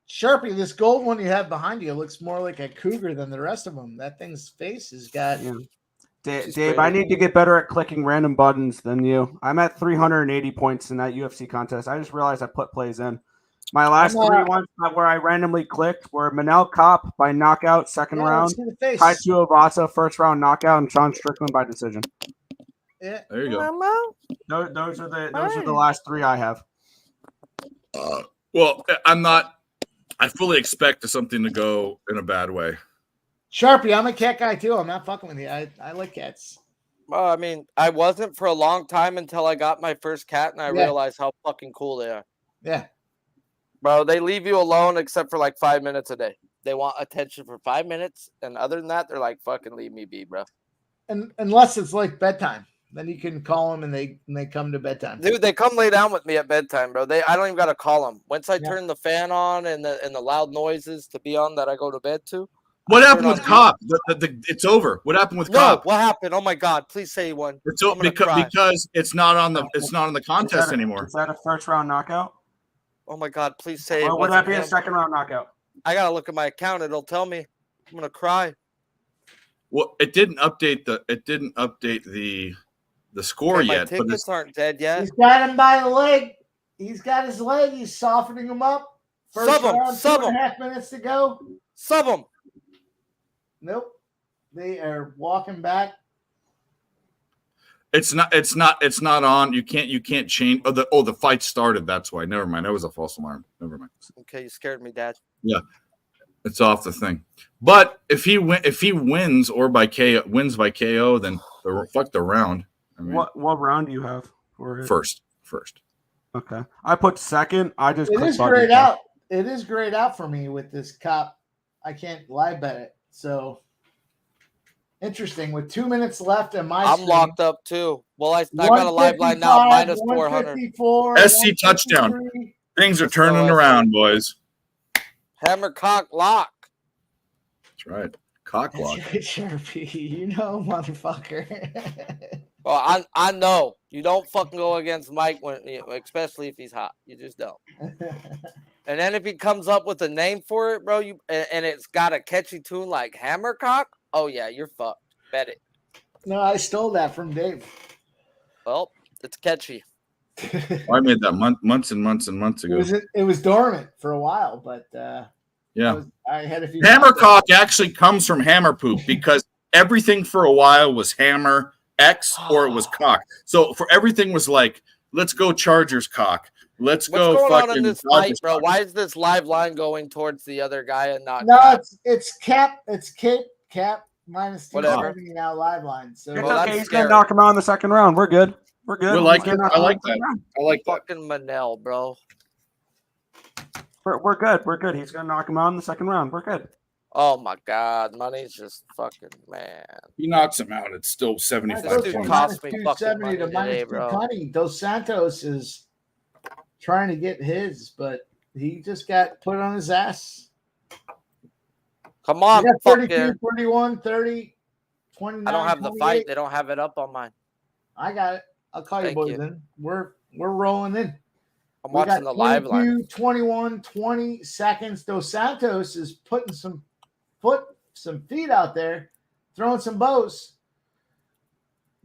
Sharpie, this gold one you have behind you looks more like a cougar than the rest of them. That thing's face has got. Dave, I need to get better at clicking random buttons than you. I'm at 380 points in that UFC contest. I just realized I put plays in. My last 3 ones where I randomly clicked were Manel Kopp by knockout, second round. Tai Tuivasa, first round knockout, and Sean Strickland by decision. Yeah. There you go. Those are the last 3 I have. Well, I fully expect something to go in a bad way. Sharpie, I'm a cat guy too. I'm not fucking with you. I like cats. Well, I mean, I wasn't for a long time until I got my first cat and I realized how fucking cool they are. Yeah. Bro, they leave you alone except for like 5 minutes a day. They want attention for 5 minutes. And other than that, they're like, fucking leave me be, bro. And unless it's like bedtime, then you can call them and they come to bedtime. Dude, they come lay down with me at bedtime, bro. I don't even got to call them. Once I turn the fan on and the loud noises to be on that I go to bed to. What happened with Cobb? It's over. What happened with Cobb? What happened? Oh my God! Please say one. It's because it's not on the contest anymore. Is that a first round knockout? Oh my God! Please say. Or would that be a second round knockout? I gotta look at my account. It'll tell me. I'm gonna cry. Well, it didn't update the score My yet. But tickets aren't dead yet. He's got him by the leg. He's got his leg. He's softening him up. First round, 2.5 minutes to go. Sub him. Nope. They are walking back. It's not on. You can't change. The fight started. That's why. Never mind. That was a false alarm. Never mind. Okay, you scared me, Dad. Yeah, it's off the thing. But if he wins or wins by KO, then fuck the round. I mean, what round do you have for it? First. Okay, I put second. I just It is grayed out. It is grayed out for me with this Cop. I can't live bet it. So interesting. With 2 minutes left in my I'm locked up too. Well, I got a live line now, minus 400. SC touchdown. Things are turning around, boys. Hammercock lock. That's right. Cock lock. Sharpie, you know, motherfucker. Well, I know you don't fucking go against Mike especially if he's hot. You just don't. And then if he comes up with a name for it, bro, and it's got a catchy tune like Hammercock, oh yeah, you're fucked. Bet it. No, I stole that from Dave. Well, it's catchy. I made that months and months and months ago. It was dormant for a while, but Yeah. I had a few. Hammercock actually comes from hammer poop because everything for a while was hammer X or it was cock. So for everything was like, let's go Chargers cock. Let's What's go going fucking on in this Dodgers fight, bro? cock. Why is this live line going towards the other guy and not? No, Cap? it's cap minus Whatever. 270 now live line. So It's okay. He's gonna knock him out in the second round. We're good. We're good. We like He's it. gonna knock I him out like in the second that. round. I like that. Fucking Manel, bro. We're good. We're good. He's gonna knock him out in the second round. We're good. Oh my God, money's just fucking man. He knocks him out. It's still This 75 dude points. cost me fucking 270 to money minus today, bro. 220. Dos Santos is trying to get his, but he just got put on his ass. Come on, He got 32, fucker. 31, 30, 29. I don't have the 28. fight. They don't have it up on mine. I got it. I'll call you Thank boys you. in. We're rolling in. I'm We got watching the live line. 22, 21, 20 seconds. Dos Santos is putting some feet out there, throwing some bows.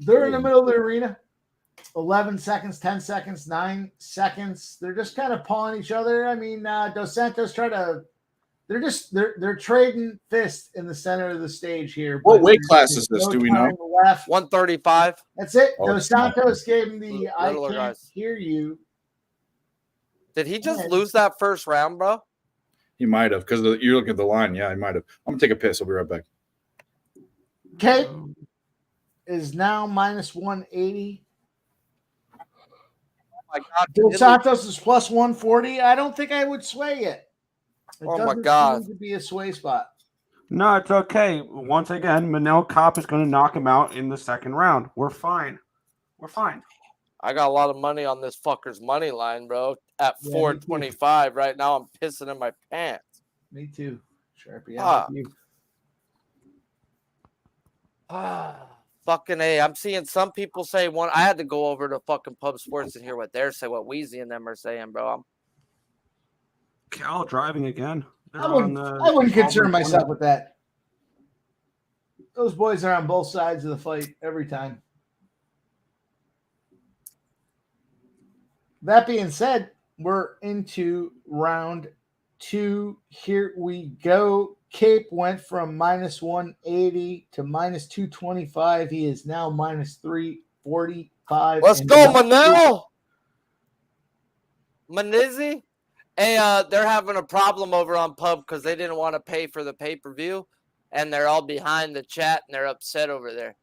They're in the middle of the arena. 11 seconds, 10 seconds, 9 seconds. They're just kind of pawing each other. I mean, Dos Santos they're trading fists in the center of the stage here. What but weight there's class is this? no Do we time know? left. 135. That's it. Oh, Dos Santos gave him the I Littler can't guys. hear you. Did he just Man. lose that first round, bro? He might have because you're looking at the line. Yeah, he might have. I'm gonna take a piss. I'll be right back. Cape is now minus 180. Oh my God. Dos Santos is plus 140. I don't think I would sway it. It Oh my doesn't God. seem to be a sway spot. No, it's okay. Once again, Manel Kopp is going to knock him out in the second round. We're fine. We're fine. I got a lot of money on this fucker's money line, bro. At Yeah, 425 right now, I'm pissing in my pants. Me too. Sharpie. Ah. I'm with you. Fucking A. I'm seeing some people say one. I had to go over to fucking Pub Sports and hear what they're saying, what Wheezy and them are saying, bro. Cal driving again. They're I wouldn't concern Auburn myself corner. with that. Those boys are on both sides of the fight every time. That being said, we're into round 2. Here we go. Cape went from minus 180 to minus 225. He is now minus 345. Let's And go, Manel. Manizzi. Hey, they're having a problem over on Pub because they didn't want to pay for the pay-per-view, and they're all behind the chat, and they're upset over there.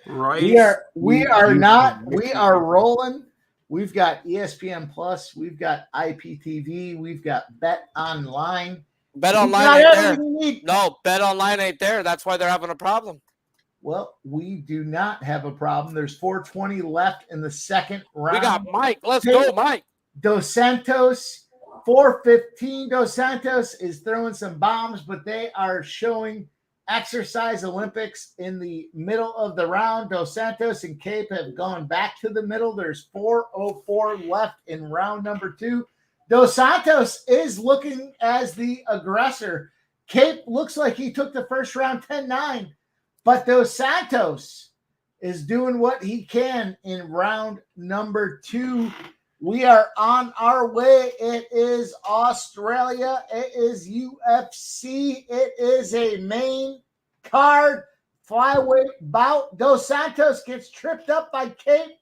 Right. We are rolling. We've got ESPN Plus, we've got IPTV, we've got Bet Online. Bet We've Online got ain't there. everything we need. No, Bet Online ain't there. That's why they're having a problem. Well, we do not have a problem. There's 420 left in the second round. We got Mike. Let's go, Mike. Dos Santos, 415. Dos Santos is throwing some bombs, but they are showing exercise Olympics in the middle of the round. Dos Santos and Cape have gone back to the middle. There's 404 left in round number 2. Dos Santos is looking as the aggressor. Cape looks like he took the first round 10-9, but Dos Santos is doing what he can in round number 2. We are on our way. It is Australia. It is UFC. It is a main card flyweight bout. Dos Santos gets tripped up by Cape.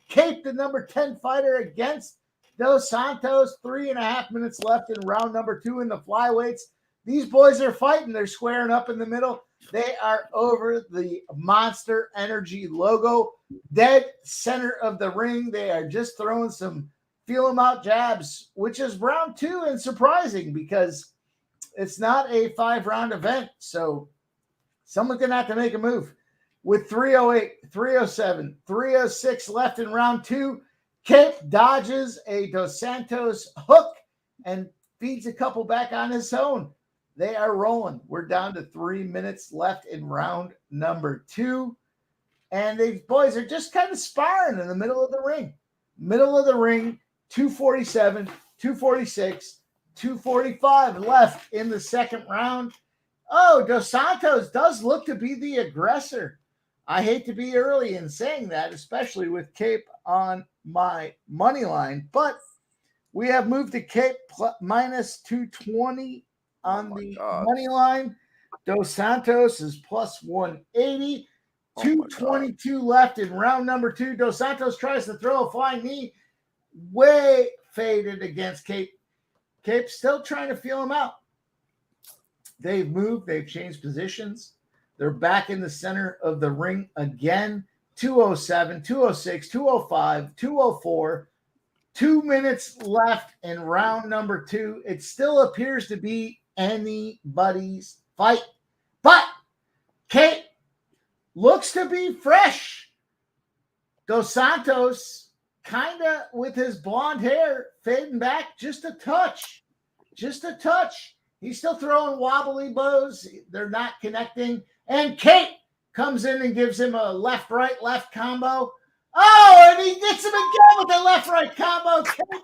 Cape, the number 10 fighter, against Dos Santos. 3.5 minutes left in round number 2 in the flyweights. These boys are fighting. They're squaring up in the middle. They are over the Monster Energy logo. Dead center of the ring. They are just throwing some feel them out jabs, which is round 2 and surprising because it's not a 5-round event. So someone's going to have to make a move. With 308, 307, 306 left in round 2, Cape dodges a Dos Santos hook and feeds a couple back on his own. They are rolling. We're down to 3 minutes left in round number 2. And these boys are just kind of sparring in the middle of the ring. Middle of the ring, 247, 246, 245 left in the second round. Oh, Dos Santos does look to be the aggressor. I hate to be early in saying that, especially with Cape on my money line, but we have moved to Cape minus 220 on the money line. Dos Santos is plus 180. 222 left in round number 2. Dos Santos tries to throw a flying knee. Way faded against Cape. Cape's still trying to feel him out. They've moved. They've changed positions. They're back in the center of the ring again. 207, 206, 205, 204. 2 minutes left in round number 2. It still appears to be anybody's fight. But Cape looks to be fresh. Dos Santos, kind of with his blonde hair fading back just a touch. Just a touch. He's still throwing wobbly bows. They're not connecting. And Cape comes in and gives him a left-right left combo. Oh, and he gets him again with the left-right combo. Cape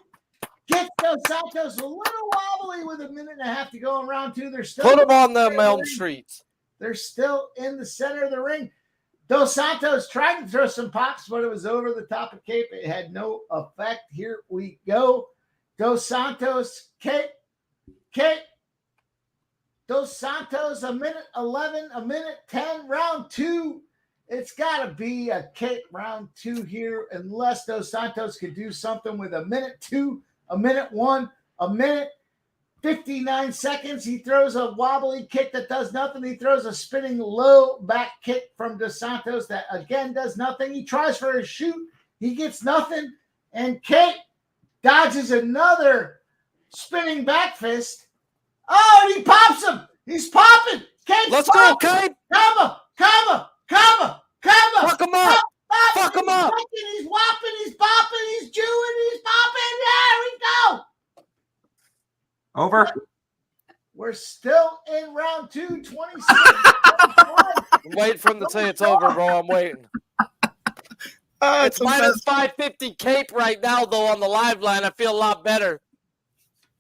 gets Dos Santos a little wobbly with a minute and a half to go in round 2. They're still put him on the Elm Streets. They're still in the center of the ring. Dos Santos tried to throw some pops, but it was over the top of Cape. It had no effect. Here we go. Dos Santos, Cape. Dos Santos, a minute 11, a minute 10, round 2. It's got to be a Cape round 2 here, unless Dos Santos could do something with a minute 2, a minute 1, a minute 59 seconds. He throws a wobbly kick that does nothing. He throws a spinning low back kick from Dos Santos that again does nothing. He tries for a shoot. He gets nothing. And Cape dodges another spinning back fist. Oh, and he pops him. He's popping. Cape's Let's popping. go, Cape. Come on. Fuck him up. Fuck him up. He's whopping. He's bopping. He's chewing. He's popping. There we go. Over. We're still in round 2, 26. Wait for him to say it's over, bro. I'm waiting. It's minus 550 Cape right now, though, on the live line. I feel a lot better.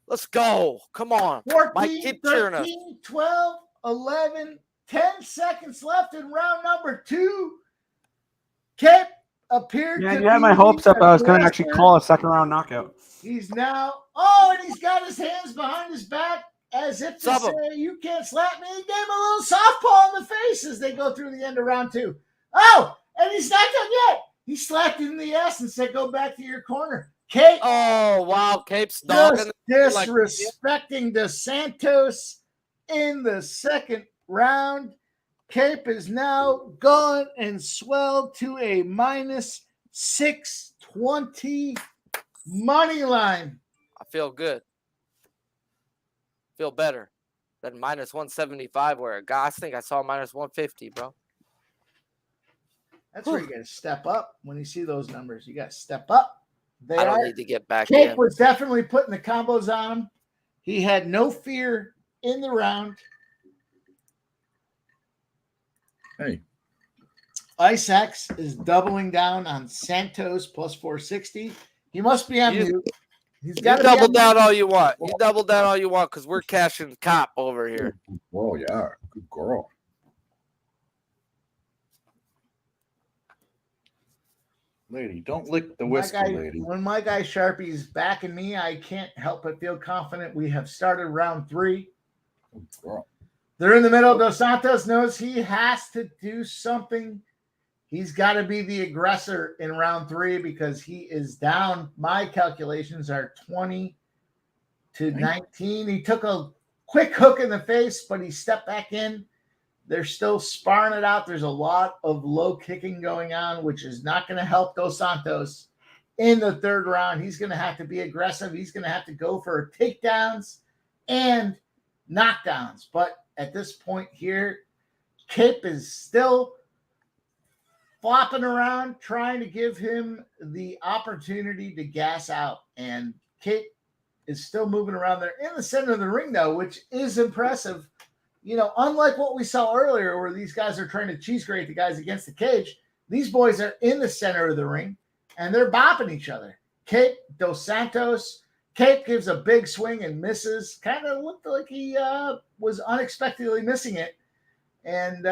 Let's go. Come on. 14, Mike, keep cheering us. 13, 12, 11, 10 seconds left in round number 2. Cape appeared to you had my be hopes up. I was going to actually aggressor. call a second round knockout. He's now, and he's got his hands behind his back as if to say, you can't slap me. He gave him a little softball in the face as they go through the end of round 2. Oh, and he's not done yet. He slapped him in the ass and said, go back to your corner. Cape. Oh, wow. Cape's Just dogging. disrespecting Dos Santos in the second round. Cape is now gone and swelled to a minus 620 money line. I feel good. Feel better than minus 175 where I think I saw minus 150, bro. That's where you got to step up when you see those numbers. You got to step up. I don't need to get back Cape in. was definitely putting the combos on him. He had no fear in the round. Hey. Ice X is doubling down on Santos plus 460. He must be on mute. He's got to double down all you want. You double down all you want because we're cashing cop over here. Oh, yeah. Good girl. Lady, don't lick the whiskey, lady. When my guy Sharpie's backing me, I can't help but feel confident. We have started round 3. Girl. They're in the middle. Dos Santos knows he has to do something. He's got to be the aggressor in round 3 because he is down. My calculations are 20 to 19. He took a quick hook in the face, but he stepped back in. They're still sparring it out. There's a lot of low kicking going on, which is not going to help Dos Santos in the third round. He's going to have to be aggressive. He's going to have to go for takedowns and knockdowns. But at this point here, Cape is still flopping around, trying to give him the opportunity to gas out. And Cape is still moving around there in the center of the ring, though, which is impressive. You know, unlike what we saw earlier where these guys are trying to cheese grate the guys against the cage, These boys are in the center of the ring, and they're bopping each other. Cape, Dos Santos. Cape gives a big swing and misses. Kind of looked like he was unexpectedly missing it. And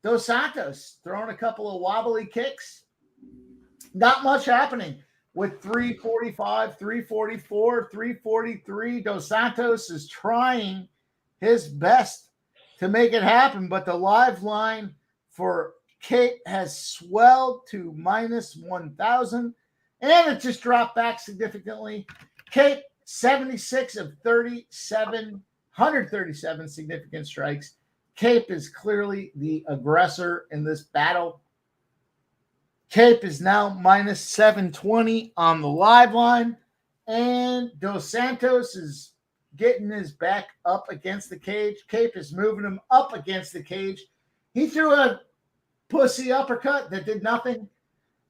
Dos Santos throwing a couple of wobbly kicks. Not much happening with 345, 344, 343. Dos Santos is trying his best to make it happen, but the live line for Cape has swelled to minus 1,000, and it just dropped back significantly. Cape, 76 of 37, 137 significant strikes. Cape is clearly the aggressor in this battle. Cape is now minus 720 on the live line, and Dos Santos is getting his back up against the cage. Cape is moving him up against the cage. He threw a pussy uppercut that did nothing,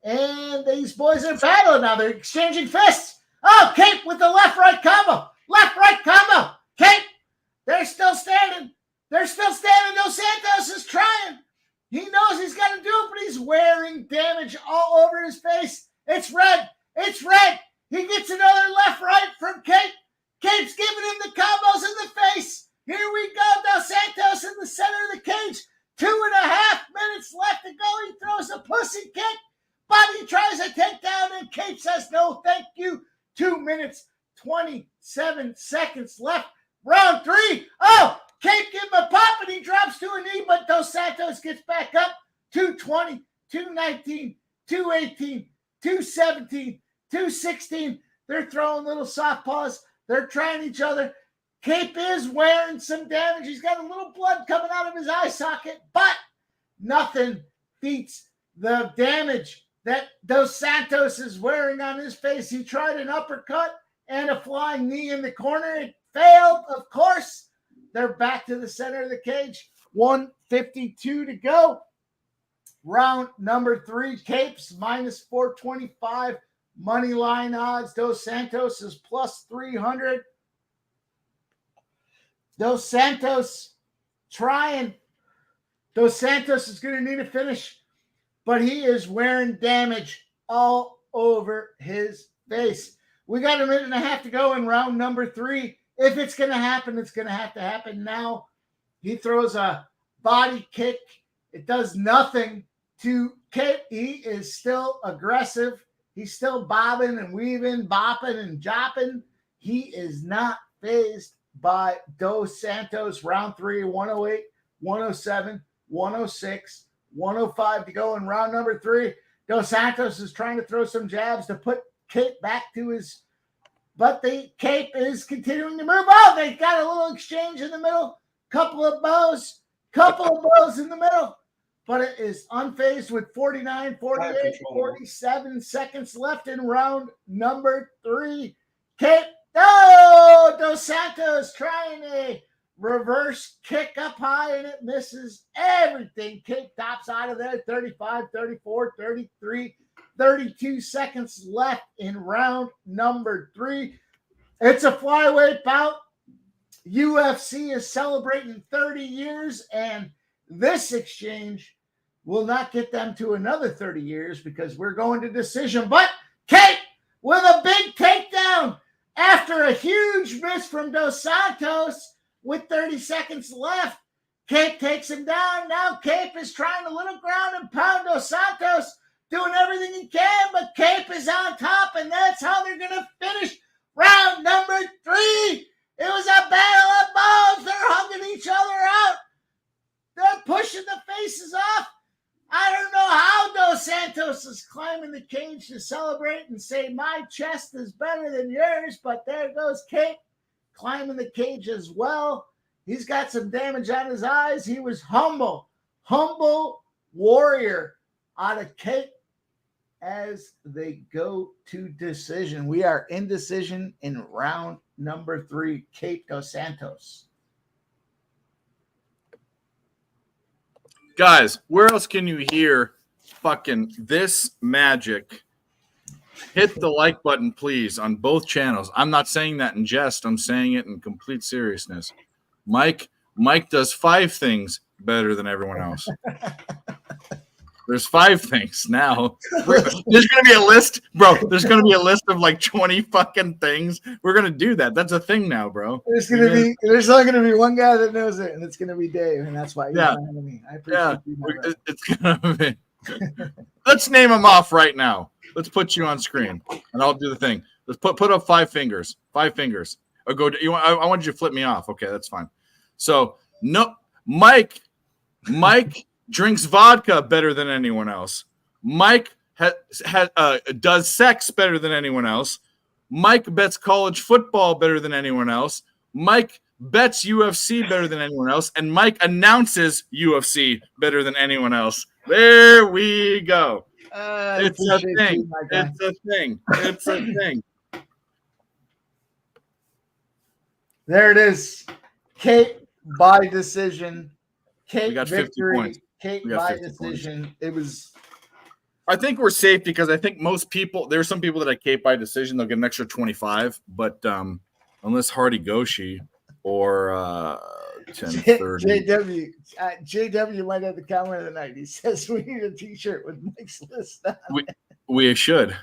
and these boys are battling now. They're exchanging fists. Oh, Cape with the left-right combo. Left-right combo. Cape, they're still standing. They're still standing. Dos Santos is trying. He knows he's got to do it, but he's wearing damage all over his face. It's red. It's red. He gets another left-right from Cape. Cape's giving him the combos in the face. Here we go. Dos Santos in the center of the cage. 2.5 minutes left to go. He throws a pussy kick, but he tries a takedown, and Cape says, no, thank you. 2 minutes, 27 seconds left. Round 3. Oh, Cape give him a pop, and he drops to a knee, but Dos Santos gets back up. 220, 219, 218, 217, 216. They're throwing little softpaws. They're trying each other. Cape is wearing some damage. He's got a little blood coming out of his eye socket, but nothing beats the damage that Dos Santos is wearing on his face. He tried an uppercut and a flying knee in the corner. It failed, of course. They're back to the center of the cage. 152 to go. Round number 3. Capes minus 425. Money line odds. Dos Santos is plus 300. Dos Santos trying. Dos Santos is going to need a finish, but he is wearing damage all over his face. We got 1.5 minutes to go in round number 3. If it's going to happen, it's going to have to happen now. He throws a body kick. It does nothing to Cape. He is still aggressive. He's still bobbing and weaving, bopping and jopping. He is not fazed by Dos Santos. Round 3, 108, 107, 106, 105 to go in round number 3. Dos Santos is trying to throw some jabs to put Cape back to his, but the Cape is continuing to move. Oh, they got a little exchange in the middle. Couple of bows in the middle. But it is unfazed with 49, 48, 47 seconds left in round number 3. Cape, oh, Dos Santos trying a reverse kick up high, and it misses everything. Cape tops out of there. 35, 34, 33, 32 seconds left in round number 3. It's a flyweight bout. UFC is celebrating 30 years, and this exchange will not get them to another 30 years because we're going to decision. But Cape with a big takedown after a huge miss from Dos Santos with 30 seconds left. Cape takes him down. Now Cape is trying to little ground and pound Dos Santos, doing everything he can, but Cape is on top, and that's how they're going to finish round number 3. It was a battle of bows. They're hugging each other out. They're pushing the faces off. I don't know how Dos Santos is climbing the cage to celebrate and say, my chest is better than yours, but there goes Cape climbing the cage as well. He's got some damage on his eyes. He was humble warrior out of Cape as they go to decision. We are in decision in round number 3, Cape Dos Santos. Guys, where else can you hear fucking this magic? Hit the like button, please, on both channels. I'm not saying that in jest. I'm saying it in complete seriousness. Mike does 5 things better than everyone else. There's 5 things now. There's going to be a list, bro. There's going to be a list of like 20 fucking things. We're going to do that. That's a thing now, bro. There's only going to be one guy that knows it, and it's going to be Dave, and that's why he's my enemy. I appreciate you. It's going to be. Let's name them off right now. Let's put you on screen, and I'll do the thing. Let's put up 5 fingers. 5 fingers. Or go. I want you to flip me off. Okay, that's fine. So no, Mike drinks vodka better than anyone else. Mike does sex better than anyone else. Mike bets college football better than anyone else. Mike bets UFC better than anyone else. And Mike announces UFC better than anyone else. There we go. It's a thing. It's a thing. It's a thing. There it is. Kate by decision. Kate got victory. 50 points. Kate by decision. Points. It was. I think we're safe because I think most people. There's some people that I Kate by decision. They'll get an extra 25. But unless Hardy Goshi or 1030. JW might have the comment of the night. He says we need a T-shirt with Mike's list on it. We should.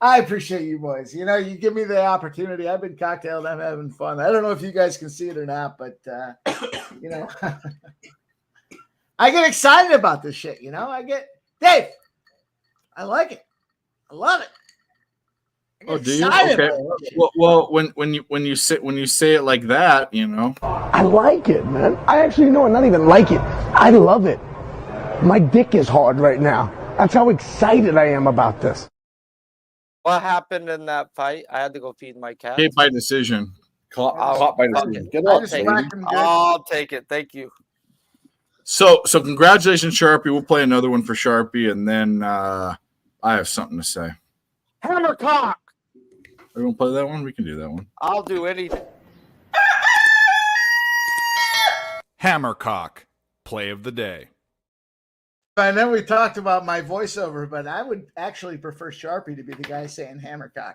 I appreciate you boys. You know, you give me the opportunity. I've been cocktailed. I'm having fun. I don't know if you guys can see it or not, but you know, I get excited about this shit. You know, Dave. I like it. I love it. Oh, do you? Okay. Well, when you say it like that, you know. I like it, man. I actually know, not even like it. I love it. My dick is hard right now. That's how excited I am about this. What happened in that fight? I had to go feed my cat. Kate by decision. Caught by decision. Get up, I'll take it. Thank you. So congratulations, Sharpie. We'll play another one for Sharpie, and then I have something to say. Hammercock. Everyone play that one? We can do that one. I'll do anything. Hammercock, play of the day. I know we talked about my voiceover, but I would actually prefer Sharpie to be the guy saying Hammercock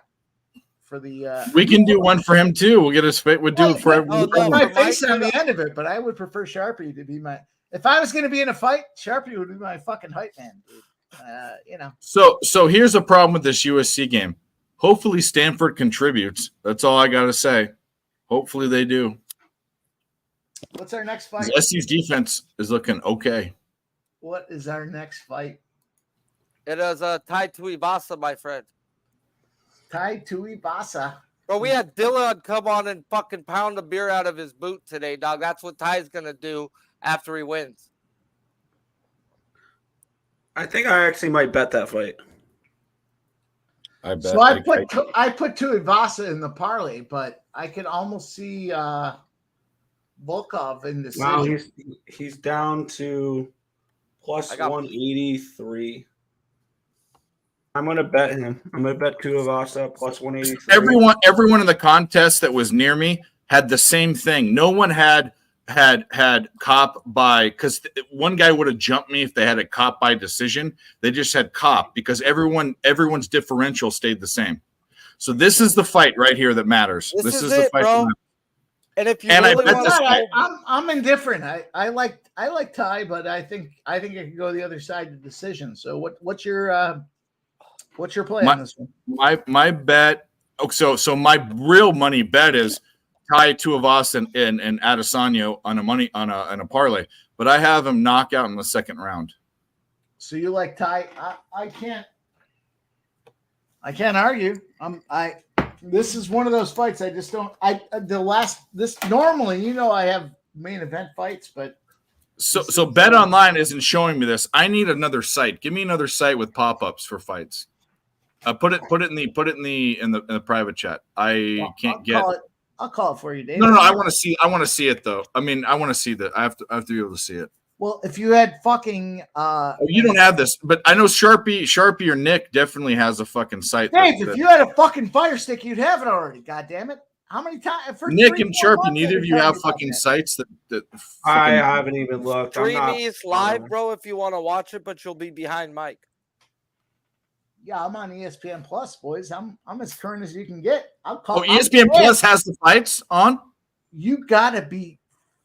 for the. We can do one for him too. We'll get his face. We'll do it for everyone. My face on the end of it, but I would prefer Sharpie to be my. If I was going to be in a fight, Sharpie would be my fucking hype man, dude. You know. So here's a problem with this USC game. Hopefully Stanford contributes. That's all I got to say. Hopefully they do. What's our next fight? SC's defense is looking okay. What is our next fight? It is Tai Tuivasa, my friend. Tai Tuivasa. Bro, we had Dillon come on and fucking pound a beer out of his boot today, dog. That's what Ty's going to do after he wins. I think I actually might bet that fight. I bet. So I put Tuivasa in the parlay, but I could almost see Volkov in the. Wow, he's down to plus 183. I'm gonna bet him. I'm gonna bet Tuivasa plus 183. Everyone in the contest that was near me had the same thing. No one had cop by, because one guy would have jumped me if they had a cop by decision. They just had cop because everyone's differential stayed the same. So this is the fight right here that matters. This is the fight. Bro. And if you I'm indifferent. I like Ty, but I think I could go the other side to decision. So what's your play on this one? My bet. So my real money bet is Ty Tuivasa and Adesanya on a parlay, but I have him knock out in the second round. So you like Ty? I can't argue. This is one of those fights I just don't. Normally, I have main event fights, but so Bet Online isn't showing me this. I need another site. Give me another site with pop-ups for fights. Put it in the private chat. Can't get. I'll call it for you, Dave. No. I want to see it though. I mean, I want to see that. I have to be able to see it. Well, if you had fucking you don't have this, but I know Sharpie or Nick definitely has a fucking site. Dave, if you had a fucking Fire Stick, you'd have it already. God damn it! How many times? Nick and Sharpie, neither of you have fucking sites that I haven't even looked. Streamy's live, bro. If you want to watch it, but you'll be behind Mike. Yeah, I'm on ESPN Plus, boys. I'm as current as you can get. ESPN Plus has the fights on. You gotta be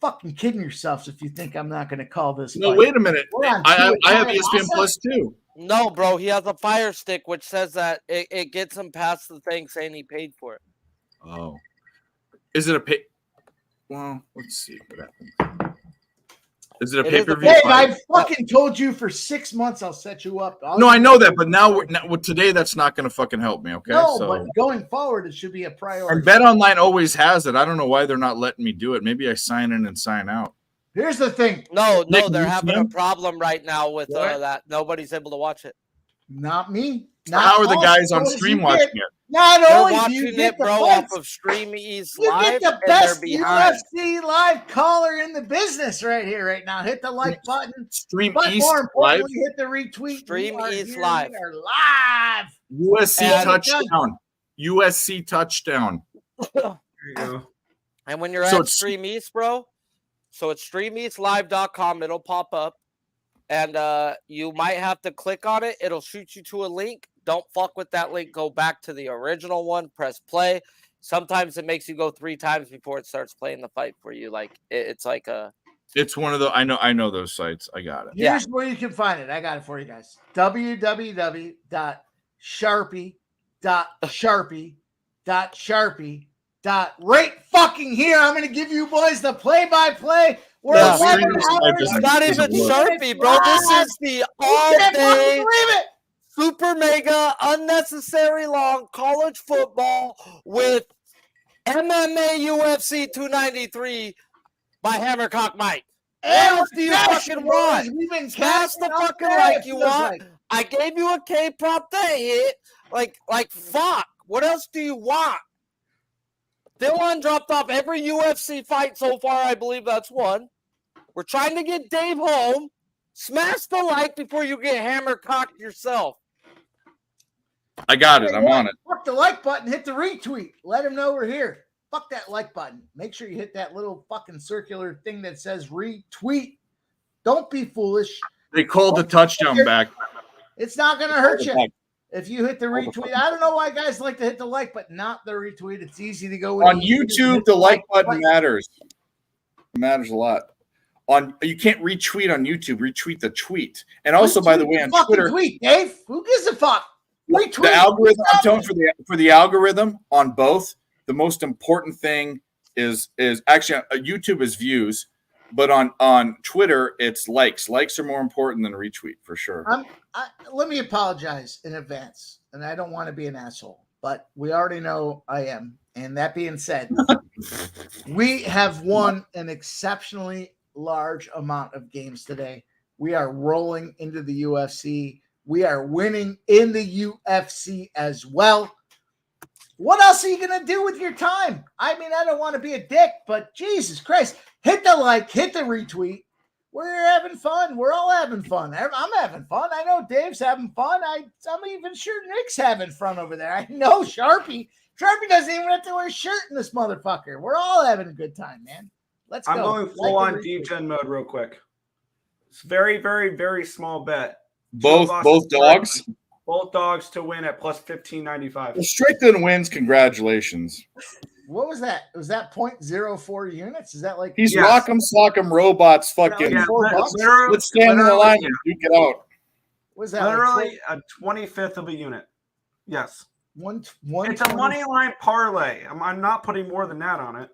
fucking kidding yourselves if you think I'm not going to call this. No, fight. wait a minute. We're on I two have entire ESPN assets. Plus too. No, bro, he has a Fire Stick, which says that it gets him past the thing saying he paid for it. Oh, is it a pay? Well, let's see what happens. Is it a pay per view? Hey, I fucking told you for 6 months I'll set you up. No, I know that, but now today that's not going to fucking help me. Okay, No, so but going forward, it should be a priority. and BetOnline always has it. I don't know why they're not letting me do it. Maybe I sign in and sign out. Here's the thing. No, Nick, they're you having a can? problem right now with What? that. Nobody's able to watch it. Not me. So how are the all guys on as you stream get. watching it? Not They're only do watching you get it, the bro, fights, off of Stream East you Live, get the and they're best behind. UFC live caller in the business right here, right now. Hit the like button. Stream But East more importantly, Live? hit the retweet. Stream We are East here. Live. We are live. USC And- touchdown. USC touchdown. There you go. And when you're So at it's- Stream East, bro, so it's streameastlive.com. It'll pop up, and you might have to click on it. It'll shoot you to a link. Don't fuck with that link. Go back to the original one. Press play. Sometimes it makes you go 3 times before it starts playing the fight for you. Like it's like a. It's one of the I know those sites. I got it. Here's where you can find it. I got it for you guys. www.sharpie.sharpie.right fucking here. I'm going to give you boys the play-by-play. We're Yeah. 11 Stream East hours. Live It's not even doesn't work. Sharpie, bro. This is the You can't fucking all-day believe it. super mega unnecessary long college football with MMA UFC 293 by Hammercock Mike. What else do you fucking want? We've been Smash the cashing out fucking there, like it you feels want. like. I gave you a K prop that hit. Like fuck. What else do you want? Dylan dropped off every UFC fight so far. I believe that's one. We're trying to get Dave home. Smash the like before you get hammer cocked yourself. I got it. I'm on it. Fuck the like button. Hit the retweet. Let him know we're here. Fuck that like button. Make sure you hit that little fucking circular thing that says retweet. Don't be foolish. They called the touchdown back. It's not going to hurt Hold it you. back. If you hit the retweet, I don't know why guys like to hit the like, but not the retweet. It's easy to go with On YouTube, the like button matters. It matters a lot. You can't retweet on YouTube. Retweet the tweet. And also, by the way, on fucking Twitter, tweet, Dave. Who gives a fuck? Retweet. the algorithm. I'm telling you, for the algorithm on both, the most important thing is actually YouTube is views, but on Twitter it's likes. Likes are more important than retweet for sure. Let me apologize in advance, and I don't want to be an asshole, but we already know I am. And that being said, we have won an exceptionally large amount of games today. We are rolling into the UFC. We are winning in the UFC as well. What else are you going to do with your time? I mean, I don't want to be a dick, but Jesus Christ, hit the like, hit the retweet. We're having fun. We're all having fun. I'm having fun. I know Dave's having fun. I'm even sure Nick's having fun over there. I know Sharpie. Sharpie doesn't even have to wear a shirt in this motherfucker. We're all having a good time, man. Let's go. I'm going full on DGen mode real quick. It's very, very, very small bet. Both dogs? Both dogs to win at plus 1595. Well, Strickland wins. Congratulations. What was that? Was that 0.04 units? Is that like He's rock'em sock'em robots fucking. Yeah, let's stand in the line and duke it out. Was that literally a 25th of a unit? Yes. One. It's a money line parlay. I'm not putting more than that on it.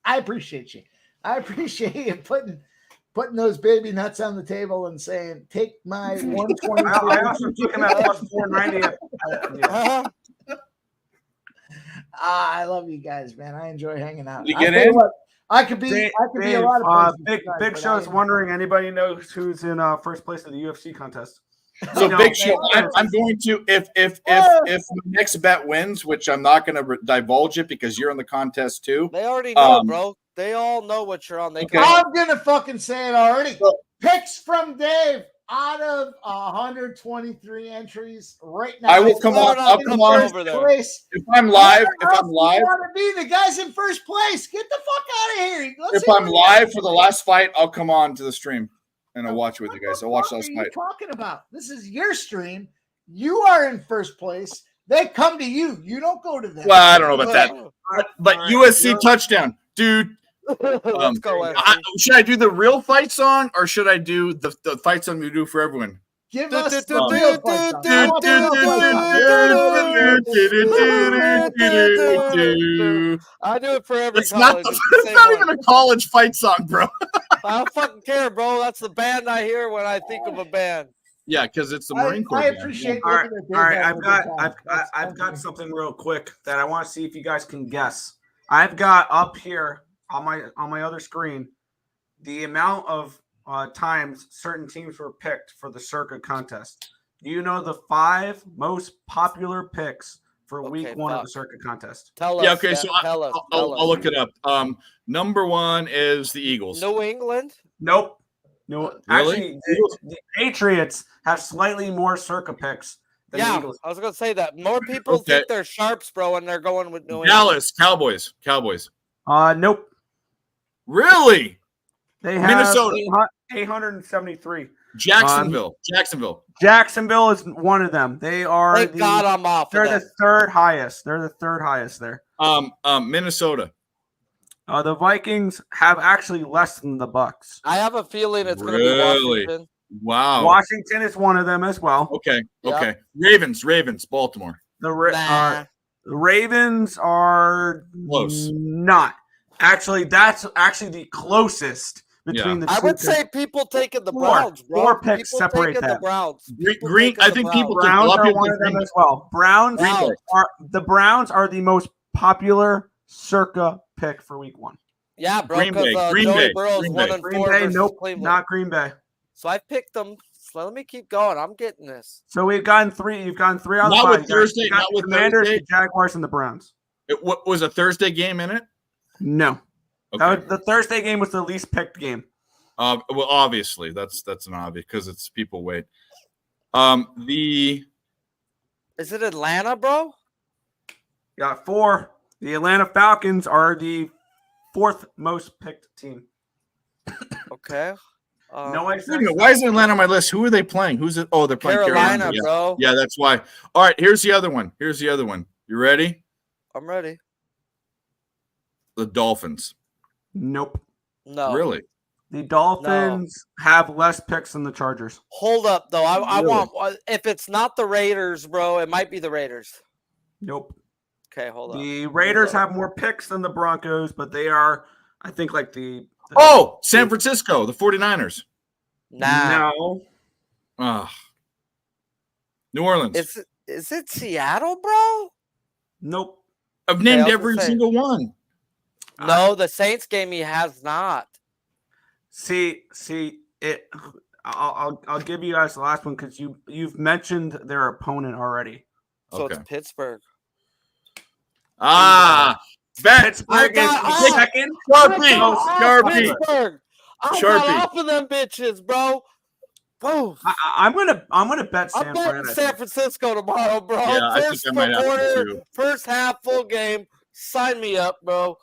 I appreciate you. I appreciate you putting those baby nuts on the table and saying, "Take my 120." I also took him at plus 490. I love you guys, man. I enjoy hanging out. You get I tell you in? what, I could be a lot of places Big besides, Show's but I- wondering anybody knows who's in first place of the UFC contest. So No, Big Show, I'm going to if my next bet wins, which I'm not going to divulge it because you're in the contest too. They already know, bro. They all know what you're on. They can. I'm gonna fucking say it already. Picks from Dave out of 123 entries right now. I will come on. I'll come on over there. Place. If I'm live, want to be the guys in first place? Get the fuck out of here. Let's if I'm live for the last fight, I'll come on to the stream and I'll watch it with you guys. I'll watch the last What are you fight. talking about? This is your stream. You are in first place. They come to you. You don't go to them. Well, I don't know about that. But USC touchdown, dude. Let's go, Should I do the real fight song or should I do the fight song we do for everyone? Give us the real fight song. I want the real fight song. I do it for every It's not, college. it's not even a college fight song, bro. I don't fucking care, bro. That's the band I hear when I think of a band. Yeah, because it's the Marine Corps. I band. appreciate All right, looking at all right. Dave having a good time. I've got something real quick that I want to see if you guys can guess. I've got up here on my other screen the amount of times certain teams were picked for the Circa contest. Do you know the 5 most popular picks for week 1 of the Circa contest? Tell us. Yeah, okay, so tell us. I'll look it up. Number 1 is the Eagles. New England? Nope. No, Really? actually, the Patriots have slightly more Circa picks than the Eagles. I was gonna say that more people think they're sharps, bro, and they're going with New England. Dallas Cowboys. Nope. Really? They have Minnesota. 873. Jacksonville. Jacksonville is one of them. They are. Thank God I'm off. They're the third highest. They're the third highest there. Minnesota. The Vikings have actually less than the Bucks. I have a feeling it's going to be Washington. Wow. Washington is one of them as well. Okay. Yep. Ravens, Baltimore. The Ravens are close. Not. Actually, that's actually the closest between the two. I would say people taking the Browns, bro. 4 picks People separate taking that. The Browns. I think people Browns think are one of them as well. Browns are the most popular Circa pick for week 1. Yeah, bro. Green Bay. Joey Burrow's 1-4 versus Nope, Cleveland. not Green Bay. So I picked them. So let me keep going. I'm getting this. So we've gotten 3. You've gotten 3 out of Not 5. with Thursday. Not with Commanders, Thursday. the Jaguars, and the Browns. What was a Thursday game in it? No. Okay. The Thursday game was the least picked game. Well, obviously that's an obvious because it's people wait. Is it Atlanta, bro? Got 4. The Atlanta Falcons are the 4th most picked team. Okay. No way. Why isn't Atlanta on my list? Who are they playing? Who's it? Oh, they're playing Carolina, Yeah. bro. Yeah, that's why. All right, here's the other one. You ready? I'm ready. The Dolphins. Nope. No. Really? The Dolphins have less picks than the Chargers. Hold up, though. I Really? want. If it's not the Raiders, bro, it might be the Raiders. Nope. Okay, hold on. The Raiders have more picks than the Broncos, but they are, I think, like the San Francisco, the 49ers. Nah. No. New Orleans. Is it Seattle, bro? Nope. I've named every single one. No, the Saints game he has not. See it. I'll give you guys the last one because you've mentioned their opponent already. So it's Pittsburgh. Pittsburgh is second. Sharpie. I got Sharpie. off of them bitches, bro. Boom. I'm gonna bet San I'm betting Fran. San Francisco tomorrow, bro. Yeah, I think I might have to quarter, too. first half, full game. Sign me up, bro.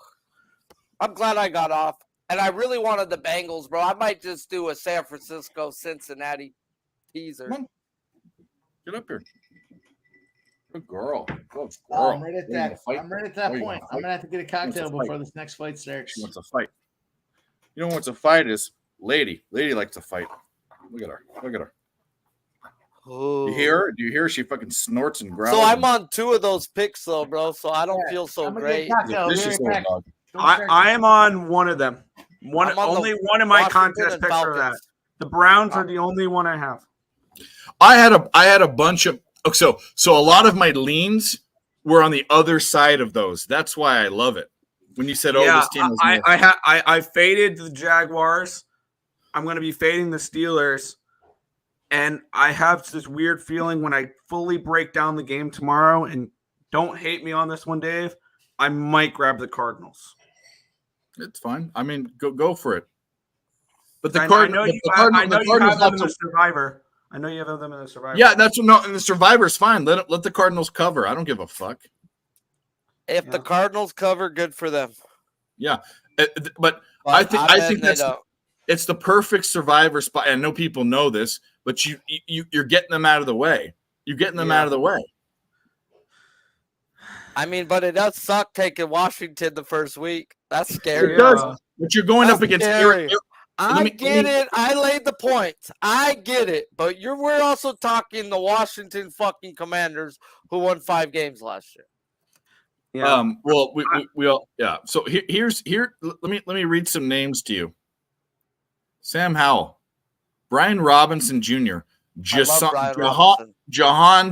I'm glad I got off. And I really wanted the Bengals, bro. I might just do a San Francisco Cincinnati teaser. Get up here. Good girl. Good Oh, girl. I'm ready at You that. wanna fight? I'm ready at that Oh, you point. wanna I'm gonna have to get a cocktail fight? before this next fight starts. She wants to fight. You know what's a fight is? Lady. Lady likes to fight. Look at her. Look at her. You hear her? Do you hear her? She fucking snorts and growls. So I'm on 2 of those picks, though, bro. So I don't feel so I'm gonna great. get a cocktail. Vicious Be right little back. dog. I am on one of them. I'm on Only the one of my Washington contest and picks are that. Falcons. The Browns are the only one I have. I had a bunch of so a lot of my leans were on the other side of those. That's why I love it. When you said, "Oh, Yeah, this team is more. I faded the Jaguars. I'm going to be fading the Steelers, and I have this weird feeling when I fully break down the game tomorrow. And don't hate me on this one, Dave. I might grab the Cardinals. It's fine. I mean, go for it. But the I Cardinals, know you have them in the Survivor. I know you have them in the Survivor. Yeah, that's no. And the Survivor's fine. Let the Cardinals cover. I don't give a fuck. If the Cardinals cover, good for them. Yeah, but I think they don't. it's the perfect Survivor spot. And I know people know this, but you're getting them out of the way. You're getting them out of the way. I mean, but it does suck taking Washington the first week. That's scary. It does. But you're going up against scary. let me- it. I laid the points. I get it. But we're also talking the Washington fucking Commanders who won 5 games last year. Yeah. Well, we all So let me read some names to you. Sam Howell, Brian Robinson Jr., Jahan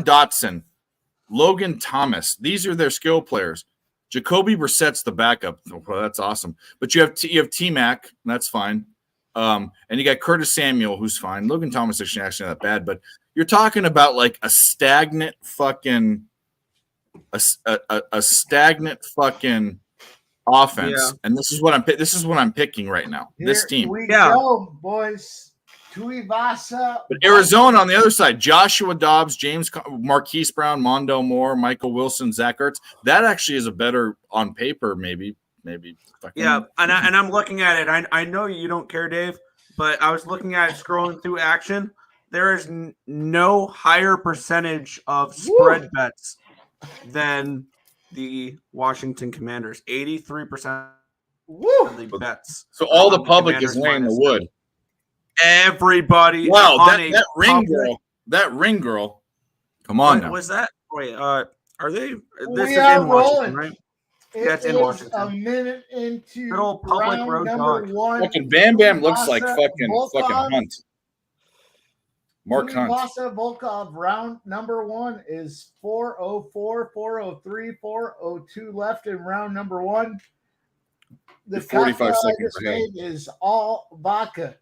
Dotson, Logan Thomas. These are their skill players. Jacoby Brissett's the backup. Well, that's awesome. But you have T-Mac. That's fine. And you got Curtis Samuel, who's fine. Logan Thomas is actually not bad. But you're talking about like a stagnant fucking stagnant fucking offense. Yeah. And this is what I'm picking right now. This team. We go, boys. Tuivasa. But Arizona on the other side, Joshua Dobbs, Marquise Brown, Mondo Moore, Michael Wilson, Zach Ertz. That actually is a better on paper, maybe. Yeah, and I'm looking at it. I know you don't care, Dave, but I was looking at it, scrolling through action. There is no higher percentage of spread bets than the Washington Commanders. 83% of the bets. So all the public is laying the wood. Everybody. Wow, that ring girl. Come on now. Was that? Wait, are they? This We is are in Washington, rolling. right? It Yeah, it's in is Washington. a minute into Good old public round road number dog. 1. Fucking Bam Bam looks like Tuivasa, fucking Volkov. Hunt. Mark Hunt. Tuivasa, Volkov, round number 1 is 404, 403, 402 left in round number 1. The 45 cocktail I seconds just ahead. made is all vodka.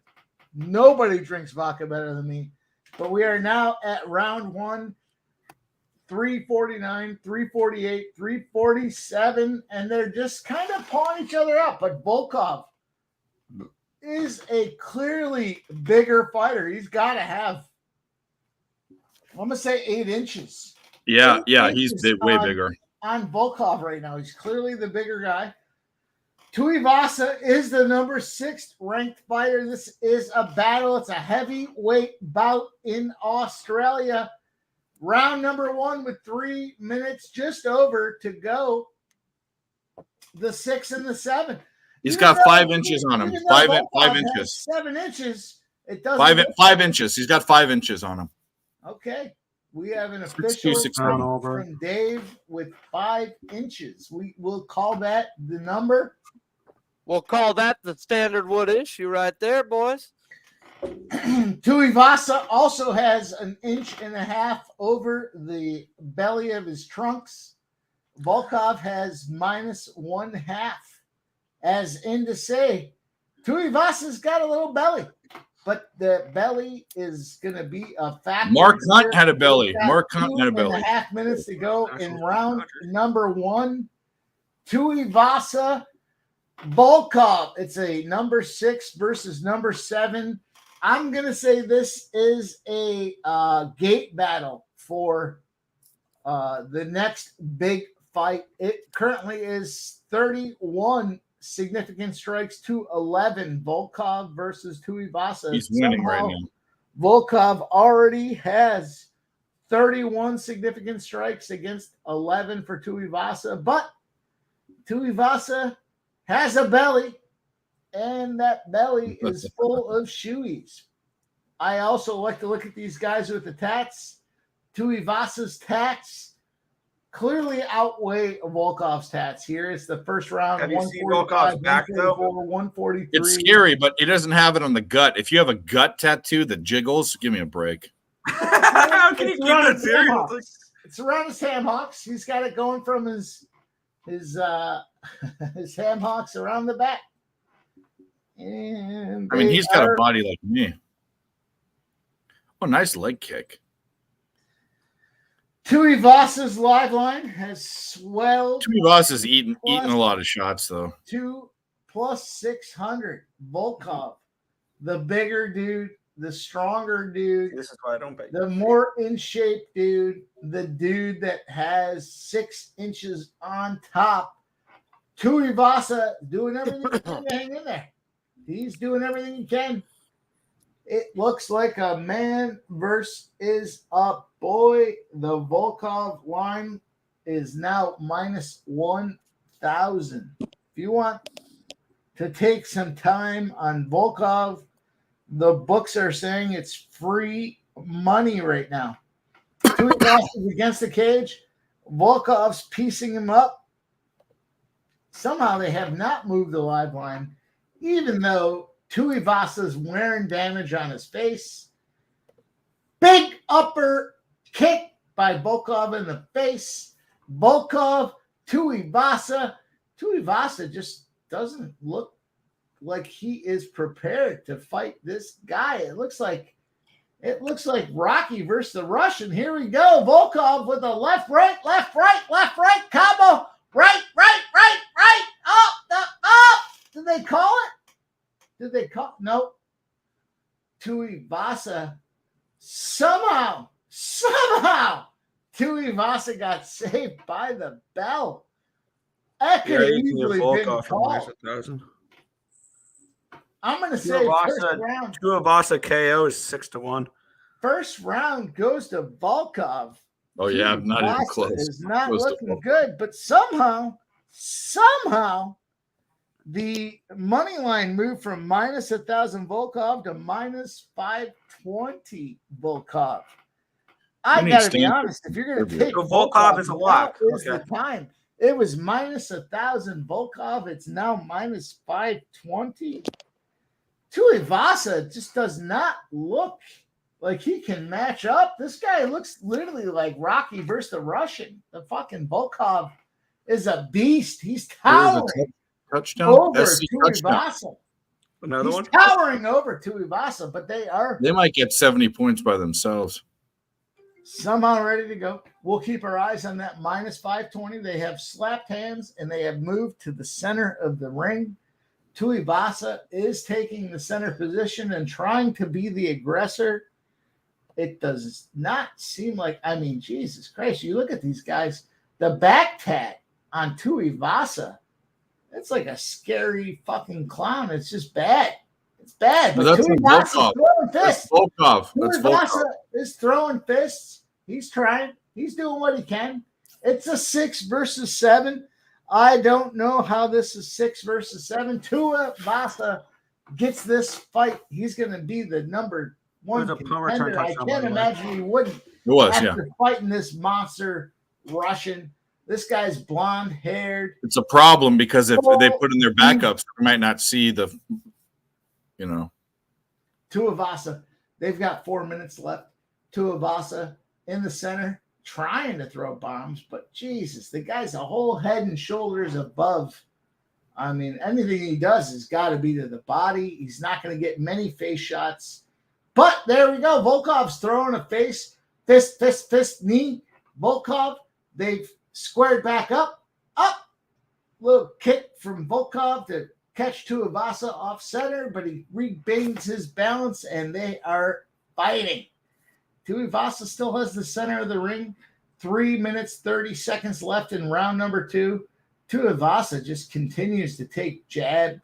Nobody drinks vodka better than me. But we are now at round 1, 349, 348, 347, and they're just kind of pawing each other up. But Volkov is a clearly bigger fighter. He's got to have, I'm going to say 8 inches. Yeah, 8 he's inches way bigger. On Volkov right now. He's clearly the bigger guy. Tuivasa is the number 6 ranked fighter. This is a battle. It's a heavyweight bout in Australia. Round number 1 with 3 minutes just over to go. The 6 and the 7. He's got 5 inches on him. 5 inches. 7 inches. It doesn't. 5 inches. He's got 5 inches on him. Okay. We have an official 6'2", from Dave with 5 inches. We will call that the number. We'll call that the standard wood issue right there, boys. Tuivasa also has 1.5 inches over the belly of his trunks. Volkov has -1/2. As in to say, Tuivasa's got a little belly, but the belly is going to be a factor. Mark Hunt had a belly. Mark Hunt had a belly. 2.5 minutes to go in round number 1. Tuivasa, Volkov. It's a number 6 versus number 7. I'm going to say this is a gate battle for the next big fight. It currently is 31 significant strikes to 11. Volkov versus Tuivasa. He's winning right now. Volkov already has 31 significant strikes against 11 for Tuivasa, but Tuivasa has a belly, and that belly is full of shoeies. I also like to look at these guys with the tats. Tuivasa's tats clearly outweigh Volkov's tats here. It's the first round. Have you seen Volkov's back, though? 143. It's scary, but he doesn't have it on the gut. If you have a gut tattoo that jiggles, give me a break. How can you keep it serious? It's around his ham hocks. He's got it going from his his ham hocks around the back. And I mean, they he's got a are- body like me. Oh, nice leg kick. Tuivasa's live line has swelled Tuivasa is eating a lot of shots, though. to +600. Volkov, the bigger dude, the stronger dude. This is why I don't bet. The more in shape dude, the dude that has 6 inches on top. Tuivasa doing everything he can to hang in there. He's doing everything he can. It looks like a man versus a boy. The Volkov line is now minus 1,000. If you want to take some time on Volkov, the books are saying it's free money right now. Tuivasa against the cage. Volkov's piecing him up. Somehow they have not moved the live line, even though Tuivasa's wearing damage on his face. Big upper kick by Volkov in the face. Volkov, Tuivasa. Tuivasa just doesn't look like he is prepared to fight this guy. It looks like Rocky versus the Russian. Here we go. Volkov with a left, right combo. Right. Up. Did they call it? No. Tuivasa somehow Tuivasa got saved by the bell. That could have easily been called. I'm going to say first round. Tuivasa KO is 6-1. First round goes to Volkov. Oh yeah, not even close. Is not looking good, but somehow, the money line moved from minus 1,000 Volkov to minus 520 Volkov. I got to be honest. If you're going to take Volkov is a lock. Is the time? It was minus 1,000 Volkov. It's now minus 520. Tuivasa just does not look like he can match up. This guy looks literally like Rocky versus the Russian. The fucking Volkov is a beast. He's towering over Tuivasa. Another one? Towering over Tuivasa, but they might get 70 points by themselves. Somehow ready to go. We'll keep our eyes on that minus 520. They have slapped hands and they have moved to the center of the ring. Tuivasa is taking the center position and trying to be the aggressor. It does not seem like, Jesus Christ, you look at these guys, the back tat on Tuivasa, it's like a scary fucking clown. It's just bad. It's bad. But Tuivasa throwing fists. Tuivasa is throwing fists. He's trying. He's doing what he can. It's a 6 versus 7. I don't know how this is 6 versus 7. Tuivasa gets this fight. He's going to be the number one contender. I can't imagine he wouldn't. After fighting this monster Russian. This guy's blonde haired. It's a problem because if they put in their backups, they might not see the, Tuivasa. They've got 4 minutes left. Tuivasa in the center, trying to throw bombs, but Jesus, the guy's a whole head and shoulders above. Anything he does has got to be to the body. He's not going to get many face shots. But there we go. Volkov's throwing a fist, knee. Volkov, they've squared back up. Little kick from Volkov to catch Tuivasa off center, but he regains his balance, and they are fighting. Tuivasa still has the center of the ring. 3 minutes, 30 seconds left in round number 2. Tuivasa just continues to take jab.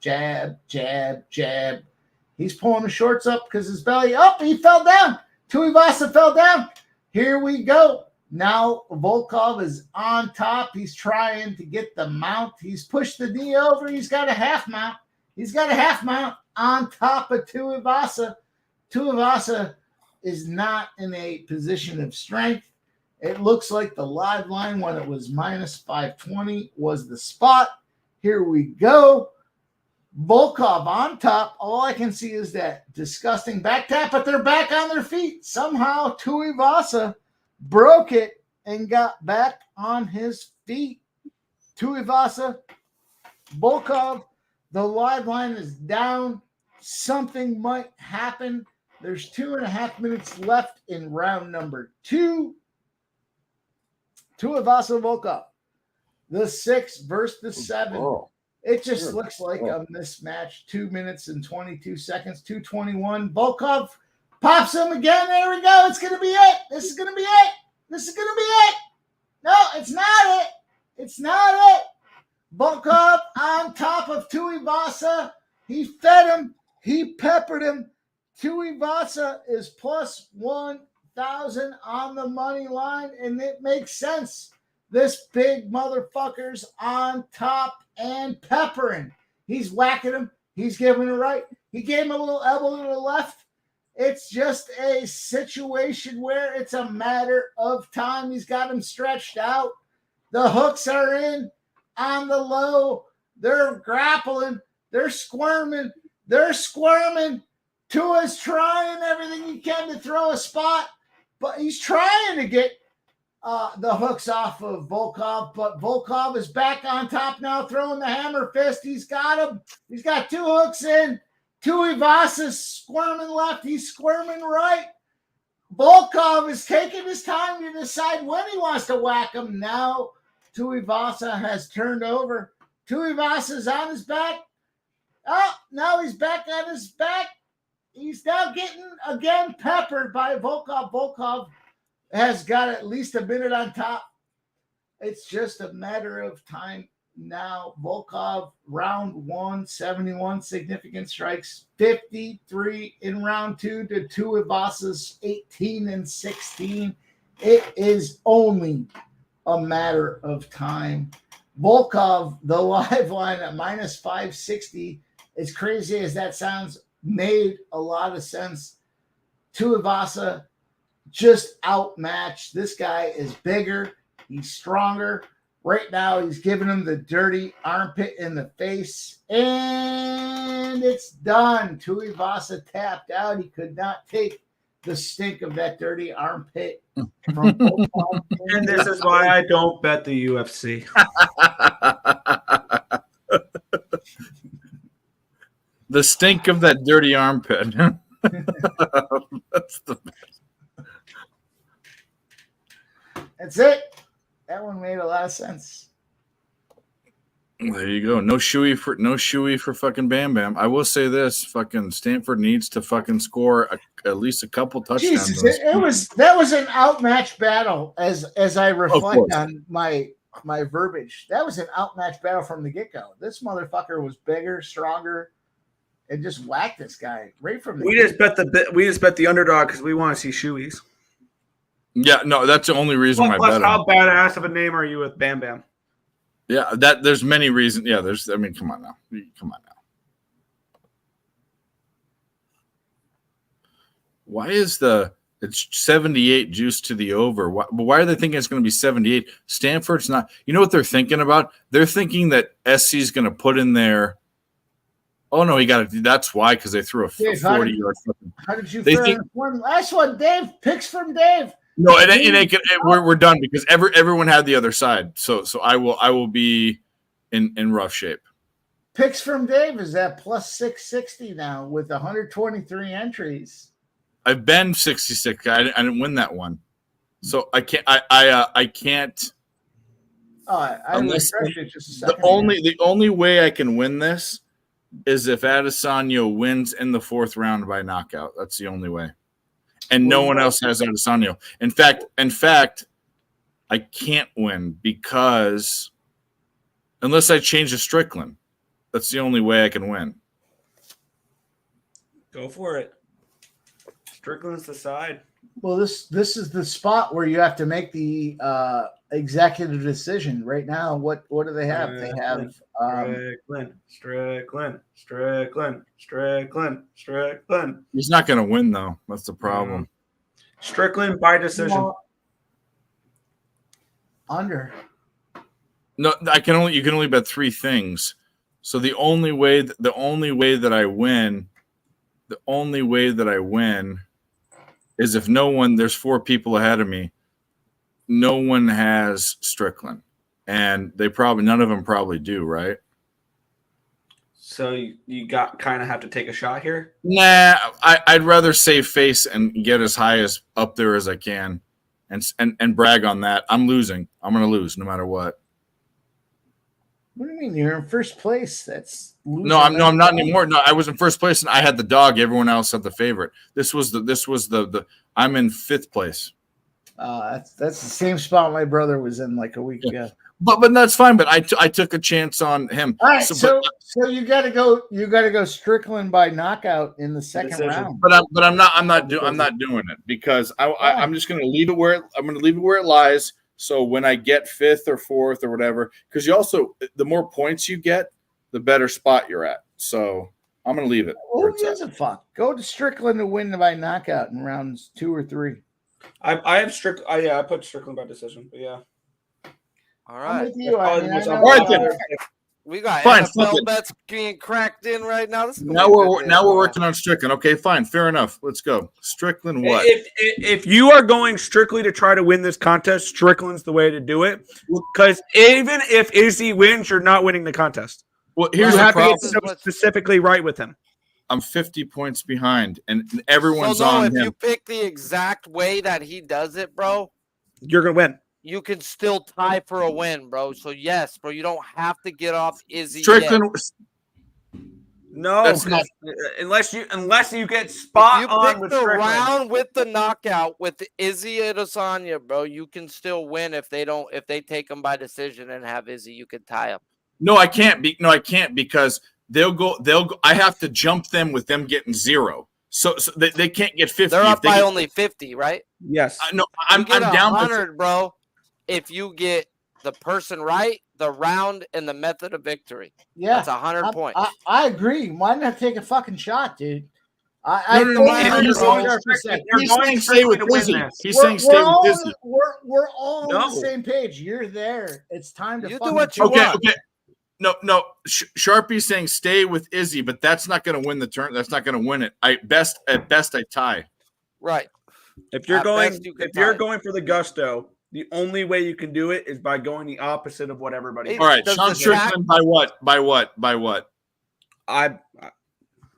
He's pulling the shorts up because his belly up. He fell down. Tuivasa fell down. Here we go. Now Volkov is on top. He's trying to get the mount. He's pushed the knee over. He's got a half mount. On top of Tuivasa. Tuivasa is not in a position of strength. It looks like the live line when it was minus 520 was the spot. Here we go. Volkov on top. All I can see is that disgusting back tap, but they're back on their feet. Somehow Tuivasa broke it and got back on his feet. Tuivasa, Volkov, the live line is down. Something might happen. There's 2.5 minutes left in round number 2. Tuivasa, Volkov, the 6 versus the 7. Oh, it just looks like a mismatch. 2 minutes and 22 seconds, 2:21. Volkov pops him again. There we go. It's going to be it. This is going to be it. No, it's not it. It's not it. Volkov on top of Tuivasa. He fed him. He peppered him. Tuivasa is plus 1,000 on the money line, and it makes sense. This big motherfucker's on top and peppering. He's whacking him. He's giving it right. He gave him a little elbow to the left. It's just a situation where it's a matter of time. He's got him stretched out. The hooks are in on the low. They're grappling. They're squirming. They're squirming. Tua's trying everything he can to throw a spot, but he's trying to get the hooks off of Volkov, but Volkov is back on top now, throwing the hammer fist. He's got him. He's got 2 hooks in. Tuivasa squirming left. He's squirming right. Volkov is taking his time to decide when he wants to whack him. Now Tuivasa has turned over. Tuivasa's on his back. Oh, now he's back on his back. He's now getting, again, peppered by Volkov. Volkov has got at least a minute on top. It's just a matter of time now. Volkov, round 1, 71 significant strikes, 53 in round 2 to Tuivasa's 18 and 16. It is only a matter of time. Volkov, the live line at minus 560, as crazy as that sounds, made a lot of sense. Tuivasa just outmatched. This guy is bigger. He's stronger. Right now, he's giving him the dirty armpit in the face. And it's done. Tuivasa tapped out. He could not take the stink of that dirty armpit from Volkov. And this is why I don't bet the UFC. The stink of that dirty armpit. That's the That's it. That one made a lot of sense. There you go. No shoey for fucking Bam Bam. I will say this: fucking Stanford needs to fucking score at least a couple touchdowns. Jesus, that was an outmatched battle. As I reflect on my verbiage, that was an outmatched battle from the get-go. This motherfucker was bigger, stronger, and just whacked this guy right from the We just bet the underdog because we want to see shoeys. Yeah, no, that's the only reason I bet him. How badass of a name are you with Bam Bam? Yeah, there's many reasons. Yeah, come on now. Why is it's 78 juice to the over? Why are they thinking it's going to be 78? Stanford's not. You know what they're thinking about? They're thinking that SC is going to put in there. Oh no, he got it. That's why, because they threw a 40-yard. How did you fare one last one, Dave? Picks from Dave. No, we're done because everyone had the other side. So I will be in rough shape. Picks from Dave is at plus 660 now with 123 entries. I've been 66. I didn't win that one, so I can't. I can't. I refreshed it just a second. The only way I can win this is if Adesanya wins in the 4th round by knockout. That's the only way. And no one else has Adesanya. In fact, I can't win because unless I change to Strickland, that's the only way I can win. Go for it. Strickland's the side. Well, this is the spot where you have to make the executive decision. Right now, what do they have? They have Strickland. He's not going to win though. That's the problem. Strickland by decision. Under. No, you can only bet 3 things. So the only way that I win is if there's 4 people ahead of me. No one has Strickland, and none of them probably do, right? So you kind of have to take a shot here. Nah, I'd rather save face and get as high as up there as I can, and brag on that. I'm losing. I'm going to lose no matter what. What do you mean? You're in first place. That's no, I'm not anymore. No, I was in first place and I had the dog. Everyone else had the favorite. This was the. I'm in 5th place. That's the same spot my brother was in like a week ago. But that's fine. But I took a chance on him. All right, so you got to go Strickland by knockout in the 2nd round. But I'm not doing it because I'm just going to leave it where it lies. So when I get 5th or 4th or whatever, because you also, the more points you get, the better spot you're at. So I'm going to leave it. Who gives a fuck? Go to Strickland to win by knockout in rounds 2 or 3. I have Strickland. I put Strickland by decision. But yeah. All I'm right. with you. I mean, I know, All right, then. We got Fine, fuck NFL it. bets being cracked in right now. This is gonna Now be a we're good now day, we're boy. working on Strickland. Okay, fine, fair enough. Let's go. Strickland, what? If you are going strictly to try to win this contest, Strickland's the way to do it. Because even if Izzy wins, you're not winning the contest. Well, You here's the have to problem. get so specifically right with him. I'm 50 points behind, and everyone's So, no, on if him. you pick the exact way that he does it, bro, you're gonna win. You can still tie for a win, bro. So yes, bro, you don't have to get off Izzy Strickland. yet. No, That's not- unless you get spot If you on pick with the Strickland. round with the knockout with Izzy Adesanya, bro, you can still win if they take him by decision and have Izzy, you can tie him. No, I can't I can't because they'll go. I have to jump them with them getting 0. So they can't get 50. They're If up they by get, only 50, right? Yes. No, You get I'm down by 100, bro. If you get the person right, the round, and the method of victory. Yeah. That's 100 points. I agree. Why not take a fucking shot, dude? No, he's saying stay with Izzy. He's saying stay with Izzy. We're all on the No. same page. You're there. It's time to fucking Okay. No. Sharpie's saying stay with Izzy, but that's not going to win the turn. That's not going to win it. At best, I tie. Right. If you're At going, best, you can if you're tie. going for the gusto, the only way you can do it is by going the opposite of what everybody. All right, Sean Strickland by what? By what?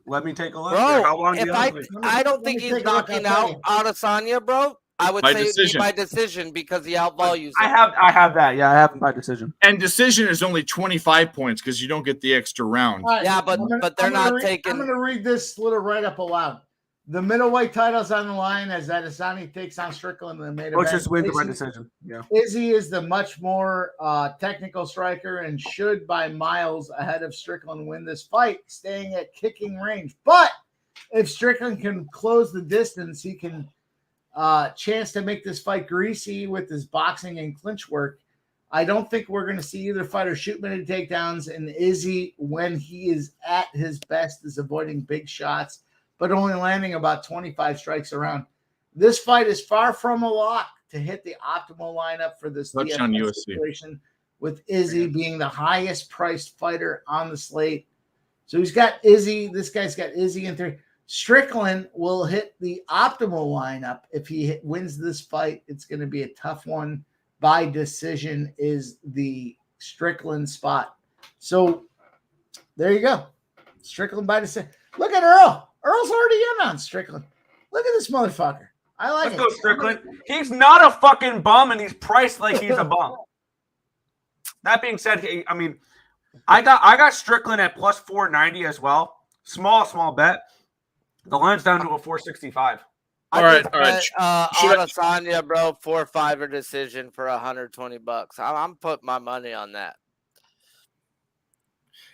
Let me take a look. Bro, here. How long do if you have me? I don't think he's knocking out Adesanya, bro. I would By say it'd be decision. by decision because he outvalues I him. have that. Yeah, I have him by decision. And decision is only 25 points because you don't get the extra round. All right, Yeah, but they're not taking. I'm going to read this little write-up aloud. The middleweight title's on the line as Adesanya takes on Strickland in the main event. Just wins by decision. Yeah. Izzy is the much more technical striker and should by miles ahead of Strickland win this fight, staying at kicking range. But if Strickland can close the distance, he can chance to make this fight greasy with his boxing and clinch work. I don't think we're going to see either fighter shoot many takedowns, and Izzy, when he is at his best, is avoiding big shots, but only landing about 25 strikes around. This fight is far from a lock to hit the optimal lineup for this Touch on DFS UFC. situation, with Izzy being the highest priced fighter on the slate. So he's got Izzy. This guy's got Izzy in 3. Strickland will hit the optimal lineup. If he wins this fight, it's going to be a tough one. By decision is the Strickland spot. So there you go. Strickland by decision. Look at Earl. Earl's already in on Strickland. Look at this motherfucker. I like Let's it. go, Strickland. He's not a fucking bum, and he's priced like he's a bum. That being said, I mean, I got Strickland at plus 490 as well. Small bet. The line's down to a 465. All right. Adesanya, bro, 4-5 decision for $120. I'm putting my money on that.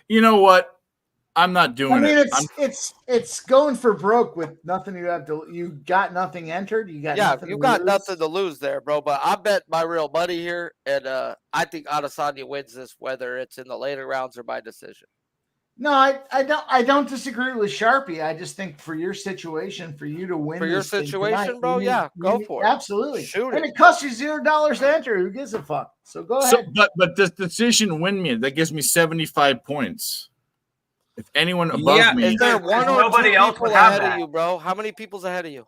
You know what? I'm not doing I mean, it. it's going for broke with nothing. You got nothing entered. You got nothing you to got lose. nothing to lose there, bro. But I bet my real money here, and I think Adesanya wins this, whether it's in the later rounds or by decision. No, I don't disagree with Sharpie. I just think for your situation, for you to win For your this thing situation, tonight, bro, you go need- for it. Absolutely. Shoot and it. it costs you $0 to enter. Who gives a fuck? So go ahead. But the decision win me. That gives me 75 points. If anyone above me, Is there one or nobody two else people would have ahead that. of you, bro? How many people's ahead of you?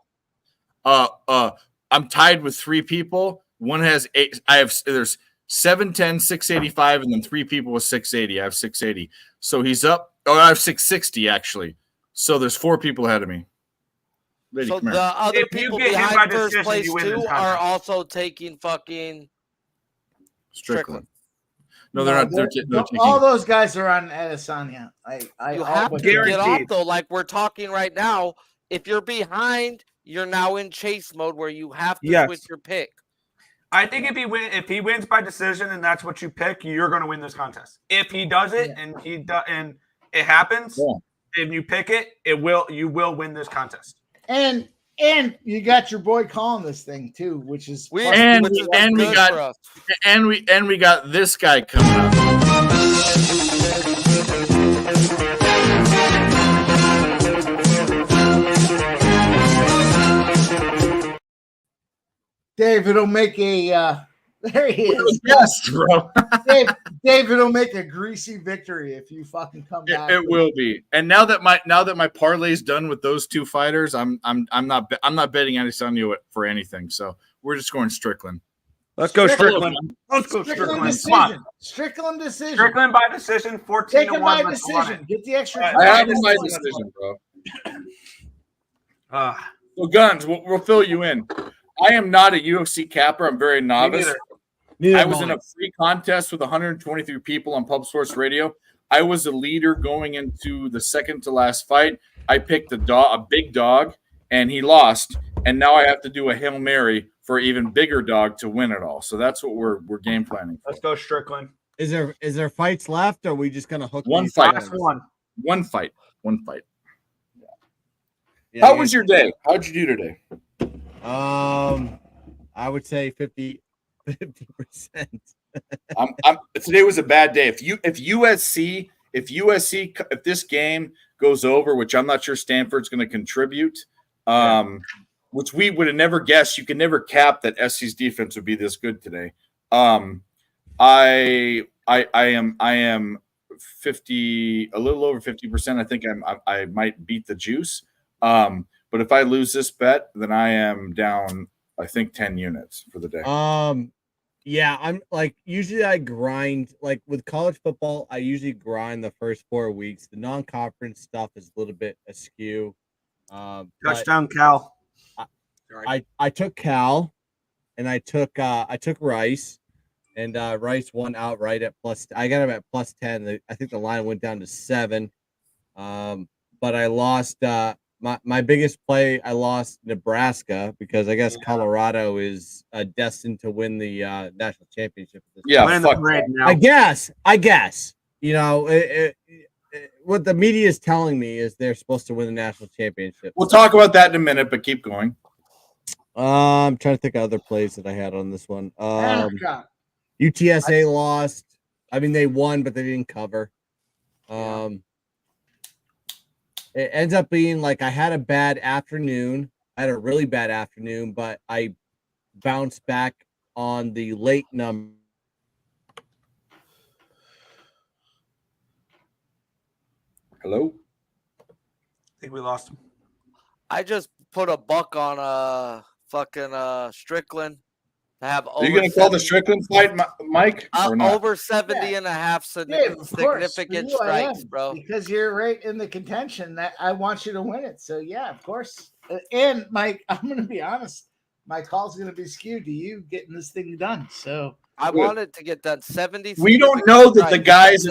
I'm tied with 3 people. One has 8. There's 710, 685, and then 3 people with 680. I have 680. So he's up. Oh, I have 660 actually. So there's 4 people ahead of me. Lady, So come the here. other If you people get hit by behind first decision, place you win this too contest. are also taking fucking Strickland. No, they're not. They're taking. all those guys are on Adesanya. You all have but to get off guaranteed. though. Like we're talking right now, if you're behind, you're now in chase mode where you have to Yes. switch your pick. I think if he wins by decision and that's what you pick, you're going to win this contest. If he does it and it happens, and you pick it, you will win this contest. And And you got your boy calling this thing too, which is we plus and two. we got this guy coming up. David will make a there he is. Yes, bro. David will make a greasy victory if you fucking come back. It will be. And now that my parlay's done with those two fighters, I'm not betting Adesanya for anything. So we're just going Strickland. Let's go Strickland. Let's go Strickland. Decision. Strickland decision. Strickland by decision. 14-1. Take him by decision. Get the extra. I have him by decision, bro. So Guns, we'll fill you in. I am not a UFC capper. I'm very novice. I was in a free contest with 123 people on Pub Sports Radio. I was a leader going into the second to last fight. I picked a big dog, and he lost. And now I have to do a Hail Mary for an even bigger dog to win it all. So that's what we're game planning for. Let's go Strickland. Is there fights left, or are we just gonna hook one these fight? guys? One fight. Yeah, How was your day? How'd you do today? I would say 50%. Today was a bad day. If this game goes over, which I'm not sure Stanford's going to contribute, which we would have never guessed. You can never cap that SC's defense would be this good today. I am 50, a little over 50%. I think I might beat the juice. But if I lose this bet, then I am down, I think, 10 units for the day. Yeah, I'm like, usually I grind, like with college football, I usually grind the first 4 weeks. The non-conference stuff is a little bit askew. Touchdown, Cal. I took Cal, and I took Rice, and Rice won outright at plus. I got him at plus 10. I think the line went down to 7. But I lost my biggest play. I lost Nebraska because I guess Colorado is destined to win the national championship. Yeah, fuck I guess. You know, what the media is telling me is they're supposed to win the national championship. We'll talk about that in a minute, but keep going. I'm trying to think of other plays that I had on this one. UTSA lost. I mean, they won, but they didn't cover. It ends up being like I had a bad afternoon. I had a really bad afternoon, but I bounced back on the late number. Hello? I think we lost him. I just put a buck on fucking Strickland to have over. Are you going to call the Strickland fight, Mike? Or not? Over 70 and a half significant strikes, bro. Because you're right in the contention that I want you to win it. So yeah, of course. And Mike, I'm going to be honest. My call's going to be skewed to you getting this thing done. So I wanted to get done 70. We don't know that the guys.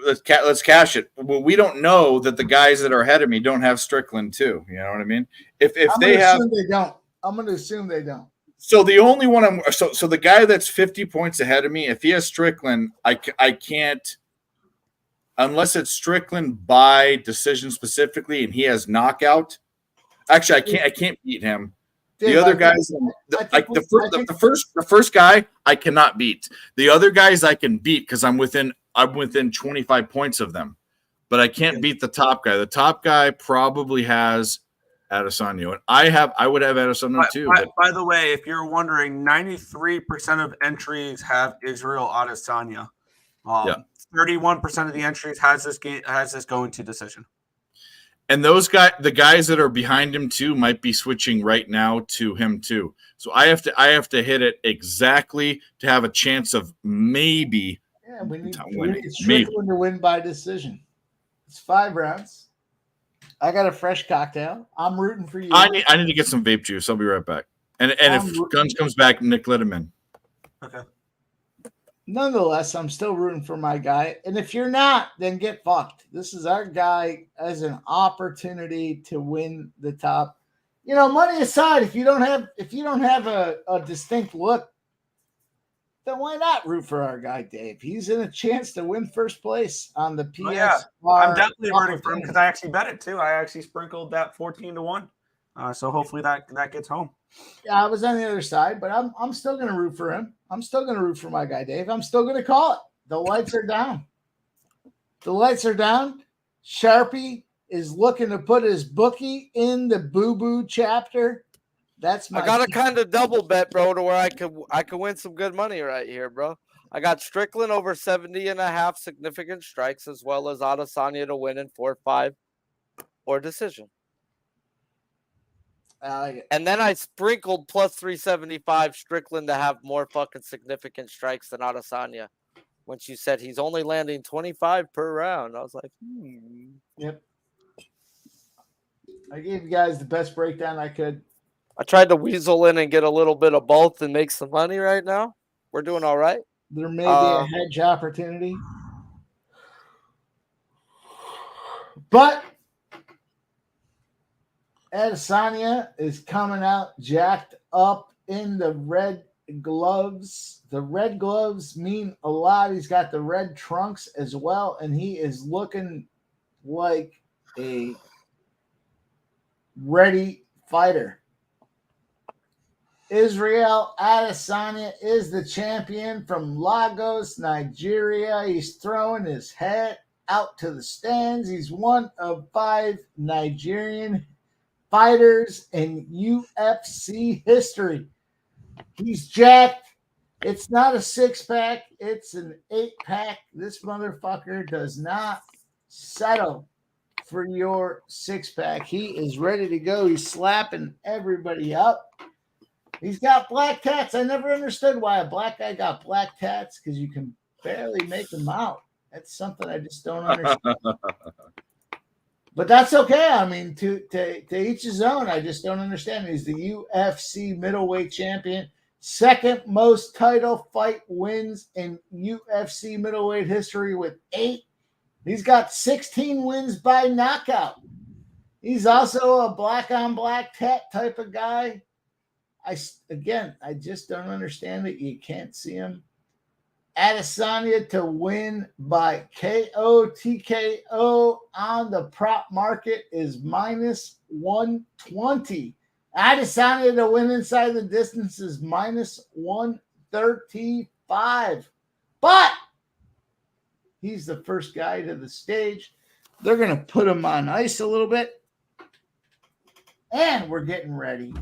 Let's cash it. Well, we don't know that the guys that are ahead of me don't have Strickland too. You know what I mean? If they have, they don't. I'm going to assume they don't. So the only one so the guy that's 50 points ahead of me, if he has Strickland, I can't, unless it's Strickland by decision specifically, and he has knockout. Actually, I can't beat him. The other guys, the first guy I cannot beat. The other guys I can beat because I'm within 25 points of them, but I can't beat the top guy. The top guy probably has Adesanya, and I would have Adesanya too. By the way, if you're wondering, 93% of entries have Israel Adesanya. 31% of the entries has this going to decision. And those guys, the guys that are behind him too, might be switching right now to him too. So I have to hit it exactly to have a chance of maybe. Yeah, we need Strickland to win by decision. It's 5 rounds. I got a fresh cocktail. I'm rooting for you. I need to get some vape juice. I'll be right back. And if Guns comes back, Nick, let him in. Okay. Nonetheless, I'm still rooting for my guy. And if you're not, then get fucked. This is our guy as an opportunity to win the top. You know, money aside, if you don't have a distinct look, then why not root for our guy Dave? He's in a chance to win first place on the PSR. Oh, yeah. I'm definitely rooting for him because I actually bet it too. I actually sprinkled that 14-1. So hopefully that gets home. Yeah, I was on the other side, but I'm still going to root for him. I'm still going to root for my guy Dave. I'm still going to call it. The lights are down. The lights are down. Sharpie is looking to put his bookie in the boo-boo chapter. That's my. I got a kind of double bet, bro, to where I could win some good money right here, bro. I got Strickland over 70.5 significant strikes, as well as Adesanya to win in 4-5 or decision. I like it. And then I sprinkled plus 375 Strickland to have more fucking significant strikes than Adesanya. When she said he's only landing 25 per round, I was like, Yep. I gave you guys the best breakdown I could. I tried to weasel in and get a little bit of both and make some money right now. We're doing all right. There may be a hedge opportunity. But Adesanya is coming out jacked up in the red gloves. The red gloves mean a lot. He's got the red trunks as well, and he is looking like a ready fighter. Israel Adesanya is the champion from Lagos, Nigeria. He's throwing his head out to the stands. He's one of 5 Nigerian fighters in UFC history. He's jacked. It's not a 6-pack. It's an 8-pack. This motherfucker does not settle for your 6-pack. He is ready to go. He's slapping everybody up. He's got black tats. I never understood why a black guy got black tats, because you can barely make them out. That's something I just don't understand. But that's okay. I mean, to each his own. I just don't understand. He's the UFC middleweight champion. Second most title fight wins in UFC middleweight history with 8. He's got 16 wins by knockout. He's also a black on black tat type of guy. I just don't understand it. You can't see him. Adesanya to win by KO TKO on the prop market is minus 120. Adesanya to win inside the distance is minus 135. But he's the first guy to the stage. They're going to put him on ice a little bit. And we're getting ready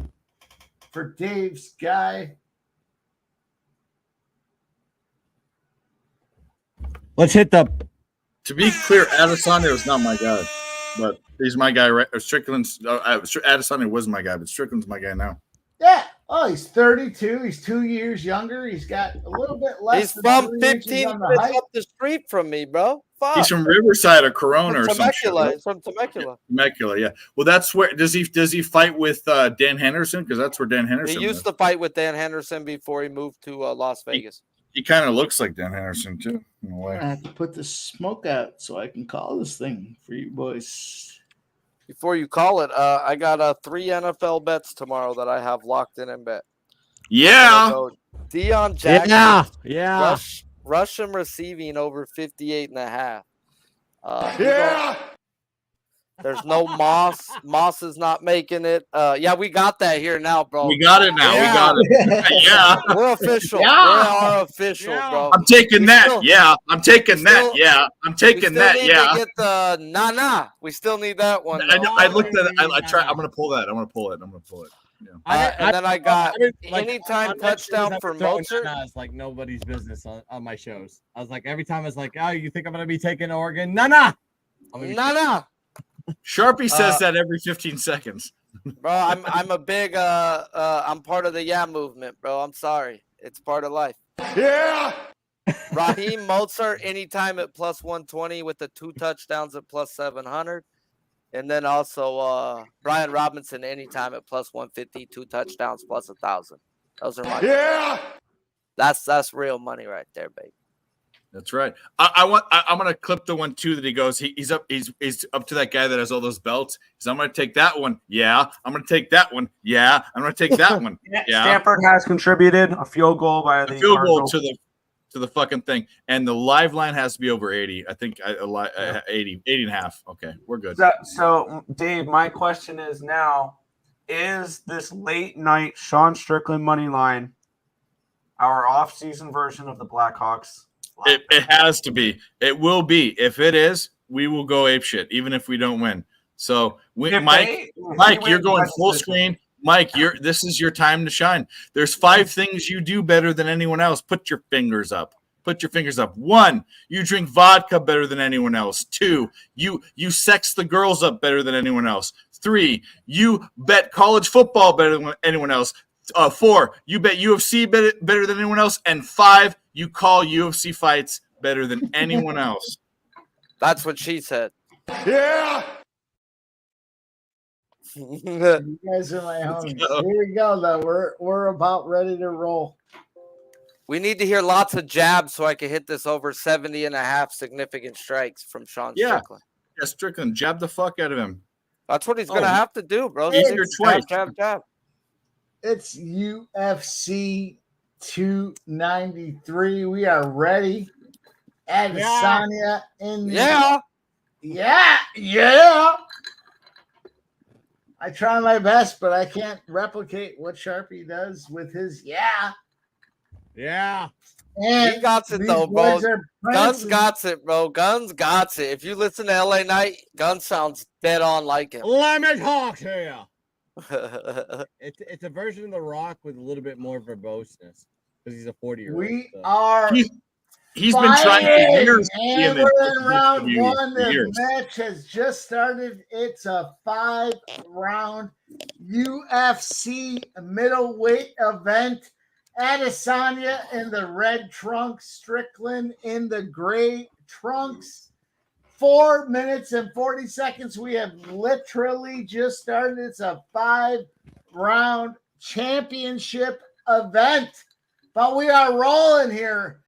for Dave's guy. Let's hit the. To be clear, Adesanya is not my guy, but he's my guy. Right? Strickland's Adesanya was my guy, but Strickland's my guy now. Yeah. Oh, he's 32. He's 2 years younger. He's got a little bit less. He's from 15 minutes up the street from me, bro. Fuck. He's from Riverside or Corona or something. He's from Temecula. Temecula, yeah. Well, that's where does he fight with Dan Henderson? Because that's where Dan Henderson. He used to fight with Dan Henderson before he moved to Las Vegas. He kind of looks like Dan Henderson too, in a way. I have to put the smoke out so I can call this thing for you boys. Before you call it, I got 3 NFL bets tomorrow that I have locked in and bet. Yeah. Deion Jackson. Yeah. Russian receiving over 58.5. There's no Moss. Moss is not making it. Yeah, we got that here now, bro. We got it now. Yeah. We got it. Yeah. We're official. Yeah. We are official, bro. I'm taking that. Yeah. I'm taking that. Yeah. I'm taking that. We Yeah. need to get the nah. We still need that one. I looked at it. I tried. I'm gonna pull that. I'm gonna pull it. Yeah. And then I got like, anytime on my touchdown shows, for I'm throwing Mozart. nanas like nobody's business on my shows. I was like, every time I was like, oh, you think I'm gonna be taking Oregon? Nah. Sharpie says that every 15 seconds. Bro, I'm a big I'm part of the movement, bro. I'm sorry. It's part of life. Yeah. Raheem Mozart anytime at plus 120 with the 2 touchdowns at plus 700. And then also Brian Robinson anytime at plus 150, 2 touchdowns plus 1,000. Those are my Yeah. That's real money right there, baby. That's right. I'm gonna clip the one too that he goes. He's up to that guy that has all those belts. I'm gonna take that one. Yeah. I'm gonna take that one. Yeah. I'm gonna take that one. Yeah. Stanford has contributed a field goal by the Field goal Cardinals. to the fucking thing, and the live line has to be over 80. I think 80 and a half. Okay, we're good. So Dave, my question is now: is this late night Sean Strickland money line our off-season version of the Blackhawks? It has to be. It will be. If it is, we will go apeshit, even if we don't win. So, Mike, you're going full screen. Mike, this is your time to shine. There's 5 things you do better than anyone else. Put your fingers up. Put your fingers up. 1, you drink vodka better than anyone else. 2, you sex the girls up better than anyone else. 3, you bet college football better than anyone else. 4, you bet UFC better than anyone else. And 5, you call UFC fights better than anyone else. That's what she said. Yeah. You guys are my homies. Here we go, though. We're about ready to roll. We need to hear lots of jabs so I can hit this over 70 and a half significant strikes from Sean Strickland. Yeah, Strickland, jab the fuck out of him. That's what he's going to have to do, bro. He's here twice. Jab. It's UFC 293. We are ready. Adesanya in the Yeah. I try my best, but I can't replicate what Sharpie does with his Yeah. And he got it though, bro. Guns got it, bro. Guns got it. If you listen to LA Knight, Guns sounds dead on like him. Let me talk to you. It's a version of The Rock with a little bit more verboseness because he's a 40-year-old. We are. He's been trying for years. And we're in round 1. The match has just started. It's a 5-round UFC middleweight event. Adesanya in the red trunks, Strickland in the gray trunks. 4 minutes and 40 seconds. We have literally just started. It's a 5-round championship event. But we are rolling here.